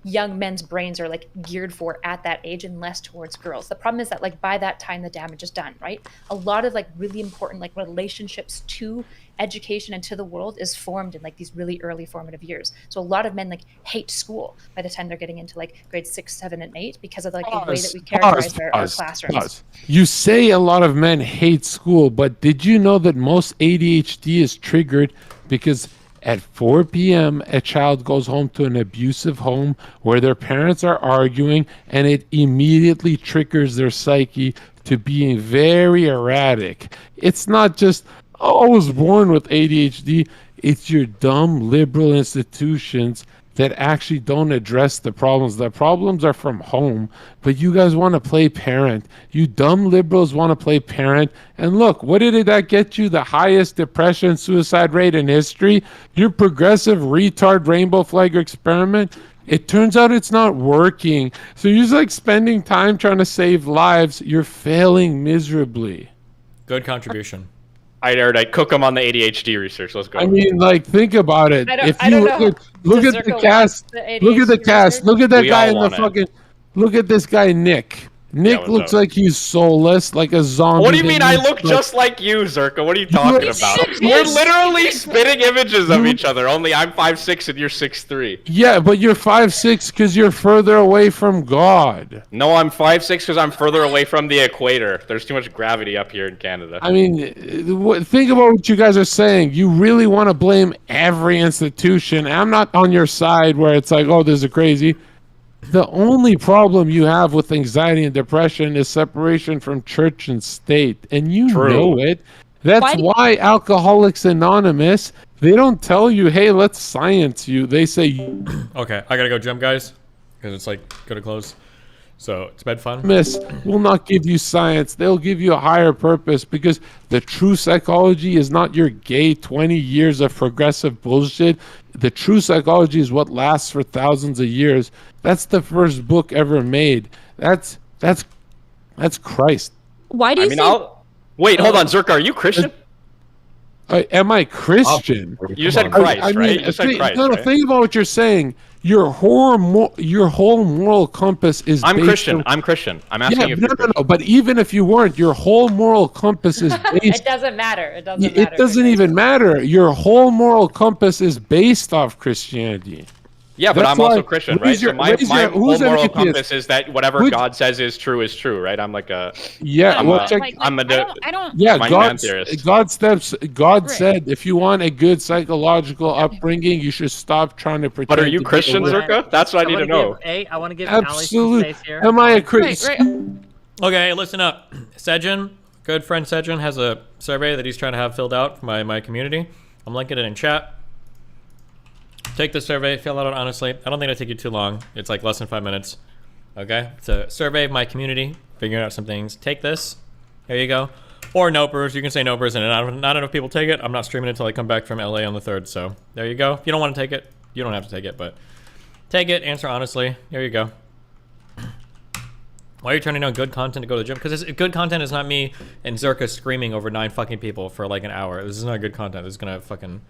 young men's brains are like geared for at that age, and less towards girls. The problem is that like by that time, the damage is done, right? A lot of like really important like relationships to education and to the world is formed in like these really early formative years. So a lot of men like hate school by the time they're getting into like grades 6, 7, and 8 because of like the way that we characterize our classrooms. You say a lot of men hate school, but did you know that most ADHD is triggered because at 4 p.m. a child goes home to an abusive home where their parents are arguing, and it immediately triggers their psyche to being very erratic. It's not just, oh, I was born with ADHD. It's your dumb liberal institutions that actually don't address the problems. The problems are from home, but you guys want to play parent. You dumb liberals want to play parent. And look, what did that get you? The highest depression suicide rate in history? Your progressive retard rainbow flag experiment? It turns out it's not working. So you're just like spending time trying to save lives. You're failing miserably. Good contribution. I'd cook him on the ADHD research. Let's go. I mean, like, think about it. If you look at the cast, look at the cast, look at that guy in the fucking, look at this guy, Nick. Nick looks like he's soulless, like a zombie. What do you mean I look just like you, Zerka? What are you talking about? We're literally spitting images of each other, only I'm 5'6" and you're 6'3". Yeah, but you're 5'6" because you're further away from God. No, I'm 5'6" because I'm further away from the equator. There's too much gravity up here in Canada. I mean, think about what you guys are saying. You really want to blame every institution. I'm not on your side where it's like, oh, this is crazy. The only problem you have with anxiety and depression is separation from church and state, and you know it. That's why Alcoholics Anonymous, they don't tell you, hey, let's science you. They say... Okay, I gotta go jump, guys, because it's like gonna close. So it's been fun. Miss will not give you science. They'll give you a higher purpose, because the true psychology is not your gay 20 years of progressive bullshit. The true psychology is what lasts for thousands of years. That's the first book ever made. That's Christ. Why do you say... Wait, hold on, Zerka, are you Christian? Am I Christian? You just said Christ, right? You said Christ, no, right? think about what you're saying. Your whole moral compass is. I'm Christian. I'm Christian. I'm asking if you're Christian. No. But even if you weren't, your whole moral compass is based. It doesn't matter. It doesn't matter. It doesn't even matter. Your whole moral compass is based off Christianity. Yeah, but I'm also Christian, right? So my whole moral atheist? compass is that whatever God says is true, right? I'm like a... Yeah, I'm well, a, check... I'm a... I don't... Yeah, God Right. said if you want a good psychological upbringing, you should stop trying to pretend. But are you Christian, Zerka? That's what I need to know. I want to give Absolutely. Alex some space here. Am I a Christian? Okay, listen up. Sejin, good friend Sejin, has a survey that he's trying to have filled out for my community. I'm linking it in chat. Take the survey, fill it out honestly. I don't think it'll take you too long. It's like less than 5 minutes. Okay, it's a survey of my community, figuring out some things. Take this. Here you go. Or nopers. You can say nopers, and not enough people take it. I'm not streaming it until I come back from LA on the 3rd. So there you go. If you don't want to take it, you don't have to take it, but take it. Answer honestly. Here you go. Why are you turning down good content to go to the gym? Because good content is not me and Zerka screaming over 9 fucking people for like an hour. This is not good content. This is gonna fucking...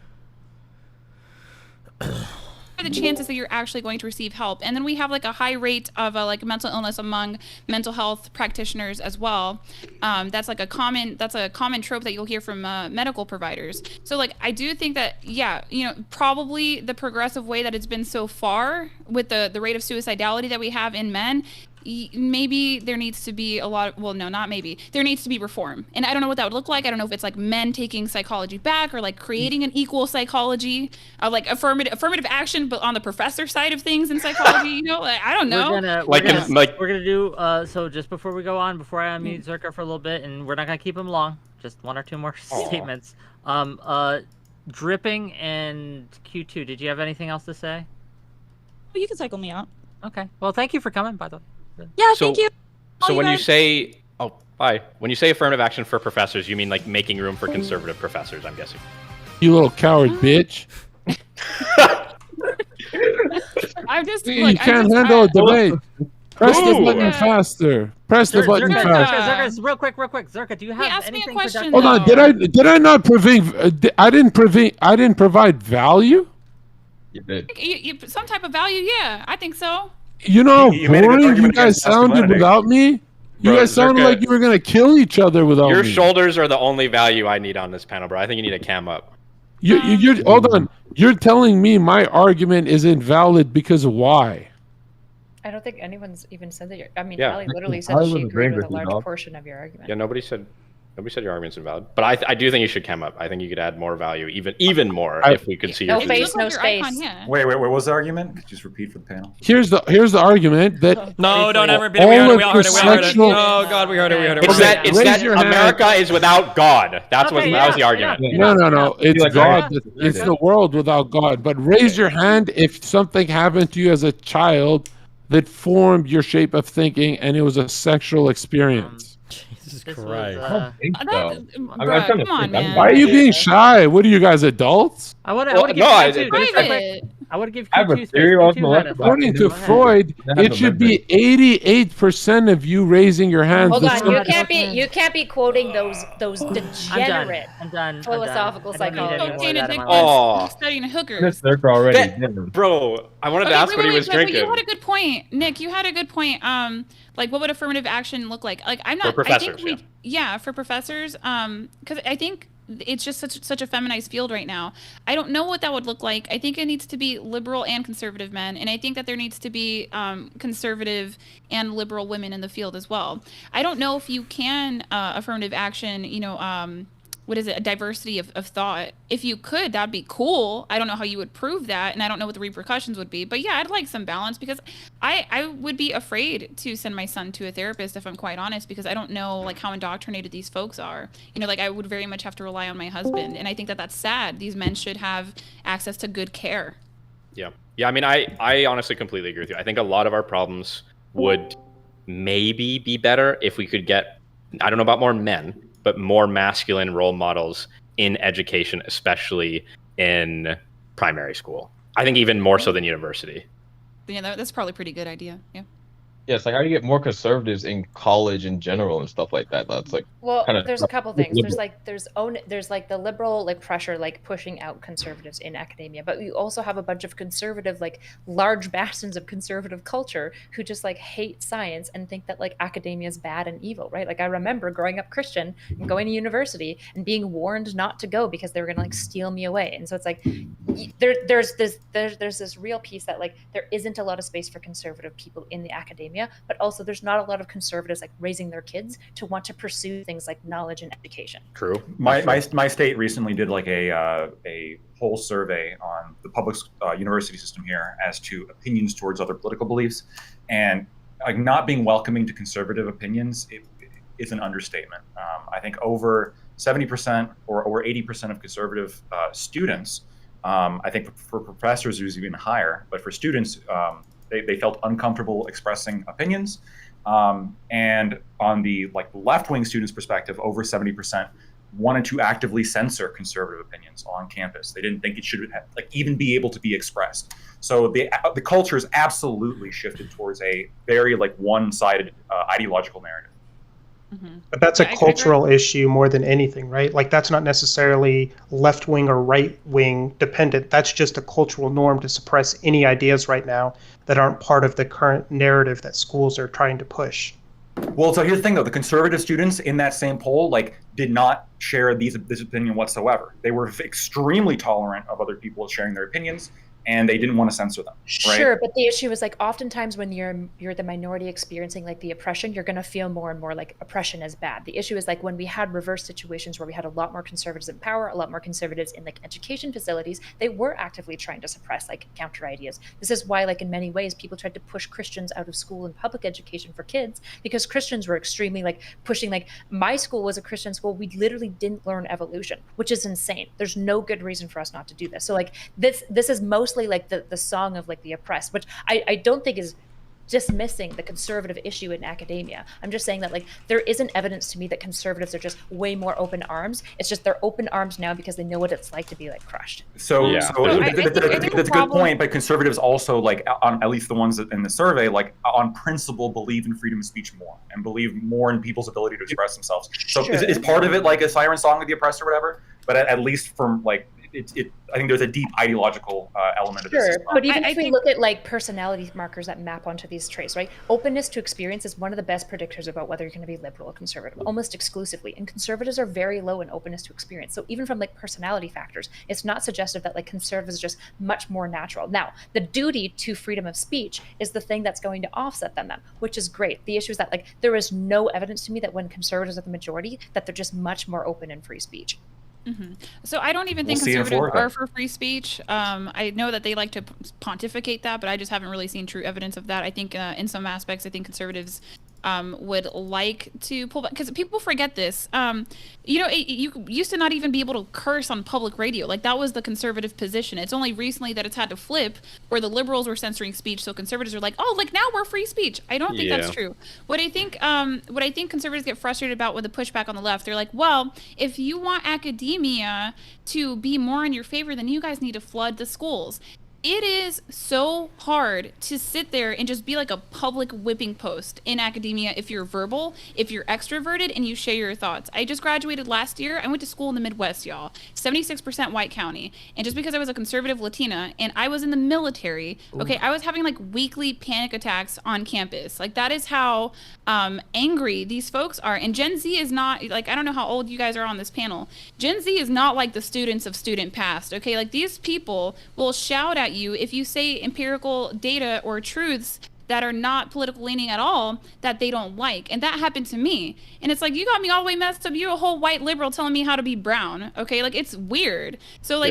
the chances that you're actually going to receive help. And then we have like a high rate of like mental illness among mental health practitioners as well. That's a common trope that you'll hear from medical providers. So like I do think that, yeah, you know, probably the progressive way that it's been so far with the rate of suicidality that we have in men, maybe there needs to be a lot of, well, no, not maybe, there needs to be reform. And I don't know what that would look like. I don't know if it's like men taking psychology back or like creating an equal psychology, like affirmative action, but on the professor side of things in psychology, you know, like, I don't know. We're gonna do, so just before we go on, before I unmute Zerka for a little bit, and we're not gonna keep him long, just 1 or 2 more statements. Dripping and Q2, did you have anything else to say? You can cycle me out. Okay. Well, thank you for coming, by the way. Yeah, thank you. So when you say, when you say affirmative action for professors, you mean like making room for conservative professors, I'm guessing. You little coward bitch. I'm just, You can't handle a debate. Press the button faster. Press the button faster. Zerka, real quick. Zerka, do you have anything productive? Hold on. Did I not provide? I didn't provide value. You did. Some type of value, yeah. I think so. You know how boring you guys sounded without me? You guys sounded like you were going to kill each other without me. Your shoulders are the only value I need on this panel, bro. I think you need a cam up. You're hold on. You're telling me my argument is invalid because of why? I don't think anyone's even said that. I mean, Yeah. Allie literally said she agreed with a large portion of your argument. Yeah, nobody said your argument's invalid. But I do think you should cam up. I think you could add more value, even more, if we could see your face, no space. Wait, what was the argument? Could you just repeat for the panel? Here's the argument that no, don't ever repeat it. We heard it. Oh God, we heard it. It's that America is without God. That was the argument. No. It's God. It's the world without God. But raise your hand if something happened to you as a child that formed your shape of thinking and it was a sexual experience. Jesus Christ. Come on, man. Why are you being shy? What are you guys, adults? I want to give Q2. I would give Q2 space. According to Freud, it should be 88% of you raising your hands. Hold on, you can't be quoting those degenerate philosophical psychologists. Studying hookers. Bro, I wanted to ask what he was drinking. You had a good point, Nick. You had a good point. Like, what would affirmative action look like? Like, I'm not. For professors, for professors. Because I think it's just such a feminized field right now. I don't know what that would look like. I think it needs to be liberal and conservative men, and I think that there needs to be conservative and liberal women in the field as well. I don't know if you can affirmative action. What is it? A diversity of thought. If you could, that'd be cool. I don't know how you would prove that, and I don't know what the repercussions would be. But yeah, I'd like some balance because I would be afraid to send my son to a therapist if I'm quite honest, because I don't know like how indoctrinated these folks are. Like I would very much have to rely on my husband, and I think that that's sad. These men should have access to good care. Yeah. I mean, I honestly completely agree with you. I think a lot of our problems would maybe be better if we could get, I don't know about more men, but more masculine role models in education, especially in primary school. I think even more so than university. Yeah, that's probably a pretty good idea. Yeah. Yeah, it's like, how do you get more conservatives in college in general and stuff like that? That's like, well, there's a couple things. There's like the liberal like pressure, like pushing out conservatives in academia, but you also have a bunch of conservative, like large bastions of conservative culture who just like hate science and think that like academia is bad and evil, right? Like I remember growing up Christian and going to university and being warned not to go because they were gonna like steal me away. And so it's like there's this real piece that like there isn't a lot of space for conservative people in the academia. But also there's not a lot of conservatives like raising their kids to want to pursue things like knowledge and education. True. My state recently did like a whole survey on the public university system here as to opinions towards other political beliefs, and like not being welcoming to conservative opinions is an understatement. I think over 70% or over 80% of conservative students, I think for professors it was even higher, but for students, they felt uncomfortable expressing opinions. And on the like left-wing students' perspective, over 70% wanted to actively censor conservative opinions on campus. They didn't think it should even be able to be expressed. So the culture has absolutely shifted towards a very one-sided ideological narrative. But that's a I cultural issue more than anything, right? Like that's not necessarily left wing or right wing dependent. That's just a cultural norm to suppress any ideas right now that aren't part of the current narrative that schools are trying to push. Well, so here's the thing, though. The conservative students in that same poll, did not share this opinion whatsoever. They were extremely tolerant of other people sharing their opinions, and they didn't want to censor them. Right? Sure, but the issue is oftentimes when you're the minority experiencing the oppression, you're going to feel more and more like oppression is bad. The issue is when we had reverse situations where we had a lot more conservatives in power, a lot more conservatives in education facilities, they were actively trying to suppress counter ideas. This is why in many ways people tried to push Christians out of school and public education for kids, because Christians were extremely pushing my school was a Christian school. We literally didn't learn evolution, which is insane. There's no good reason for us not to do this. So this is mostly the song of the oppressed, which I don't think is dismissing the conservative issue in academia. I'm just saying that there isn't evidence to me that conservatives are just way more open arms. It's just they're open arms now because they know what it's like to be crushed. So, I think that's a good point. But conservatives also, on at least the ones in the survey, on principle, believe in freedom of speech more and believe more in people's ability to express themselves. So, Sure. is part of it a siren song of the oppressed or whatever? But at least from I think there's a deep ideological element of this. Sure, As well. but even if we look at personality markers that map onto these traits, right? Openness to experience is one of the best predictors about whether you're going to be liberal or conservative, almost exclusively. And conservatives are very low in openness to experience. So even from personality factors, it's not suggestive that conservatives are just much more natural. Now, the duty to freedom of speech is the thing that's going to offset them, which is great. The issue is that there is no evidence to me that when conservatives are the majority, that they're just much more open in free speech. So I don't even think conservatives are for free speech. I know that they like to pontificate that, but I just haven't really seen true evidence of that. I think in some aspects, I think conservatives would like to pull back, because people forget this. You used to not even be able to curse on public radio. That was the conservative position. It's only recently that it's had to flip, where the liberals were censoring speech, so conservatives are now we're free speech. I don't think that's true. What I think conservatives get frustrated about with the pushback on the left, they're well, if you want academia to be more in your favor, then you guys need to flood the schools. It is so hard to sit there and just be a public whipping post in academia if you're verbal, if you're extroverted, and you share your thoughts. I just graduated last year. I went to school in the Midwest, y'all. 76% white county. And just because I was a conservative Latina and I was in the military, okay, I was having weekly panic attacks on campus. That is how angry these folks are. And Gen Z is not, I don't know how old you guys are on this panel. Gen Z is not like the students of student past, okay? These people will shout at you if you say empirical data or truths that are not political leaning at all that they don't like. And that happened to me. And it's you got me all the way messed up. You're a whole white liberal telling me how to be brown. Okay, it's weird. So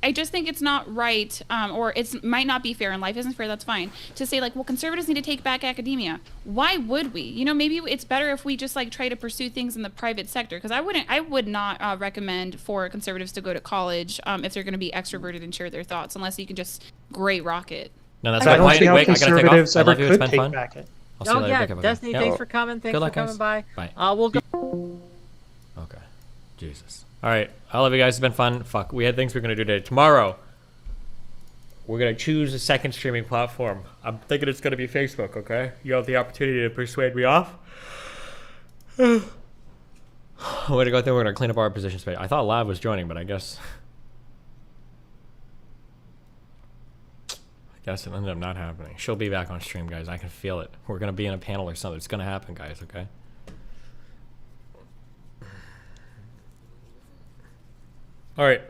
I just think it's not right, or it might not be fair, and life isn't fair, that's fine, to say well, conservatives need to take back academia. Why would we? Maybe it's better if we just try to pursue things in the private sector, because I would not recommend for conservatives to go to college if they're going to be extroverted and share their thoughts, unless you can just great rocket. No, that's I don't see how Wait, conservatives I ever gotta take off. I love you. It's could been take fun. back it. I'll see you later. Pick up again. Destiny, thanks for coming. Thanks Good luck, for coming guys. by. Bye. We'll go. Okay. Jesus. All right. I love you guys. It's been fun. Fuck. We had things we are going to do today. Tomorrow, we're going to choose a second streaming platform. I'm thinking it's going to be Facebook, okay? You have the opportunity to persuade me off. We're going to go through. We're going to clean up our position space. I thought Lav was joining, but I guess it ended up not happening. She'll be back on stream, guys. I can feel it. We're going to be in a panel or something. It's going to happen, guys, okay? All right.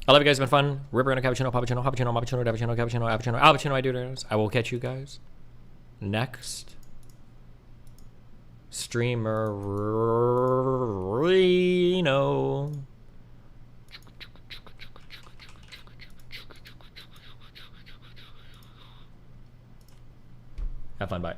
I love you guys. It's been fun. Ripper and a cappuccino, pappuccino, cappuccino, cappuccino, cappuccino, I do this. I will catch you guys next streamer. Have fun. Bye.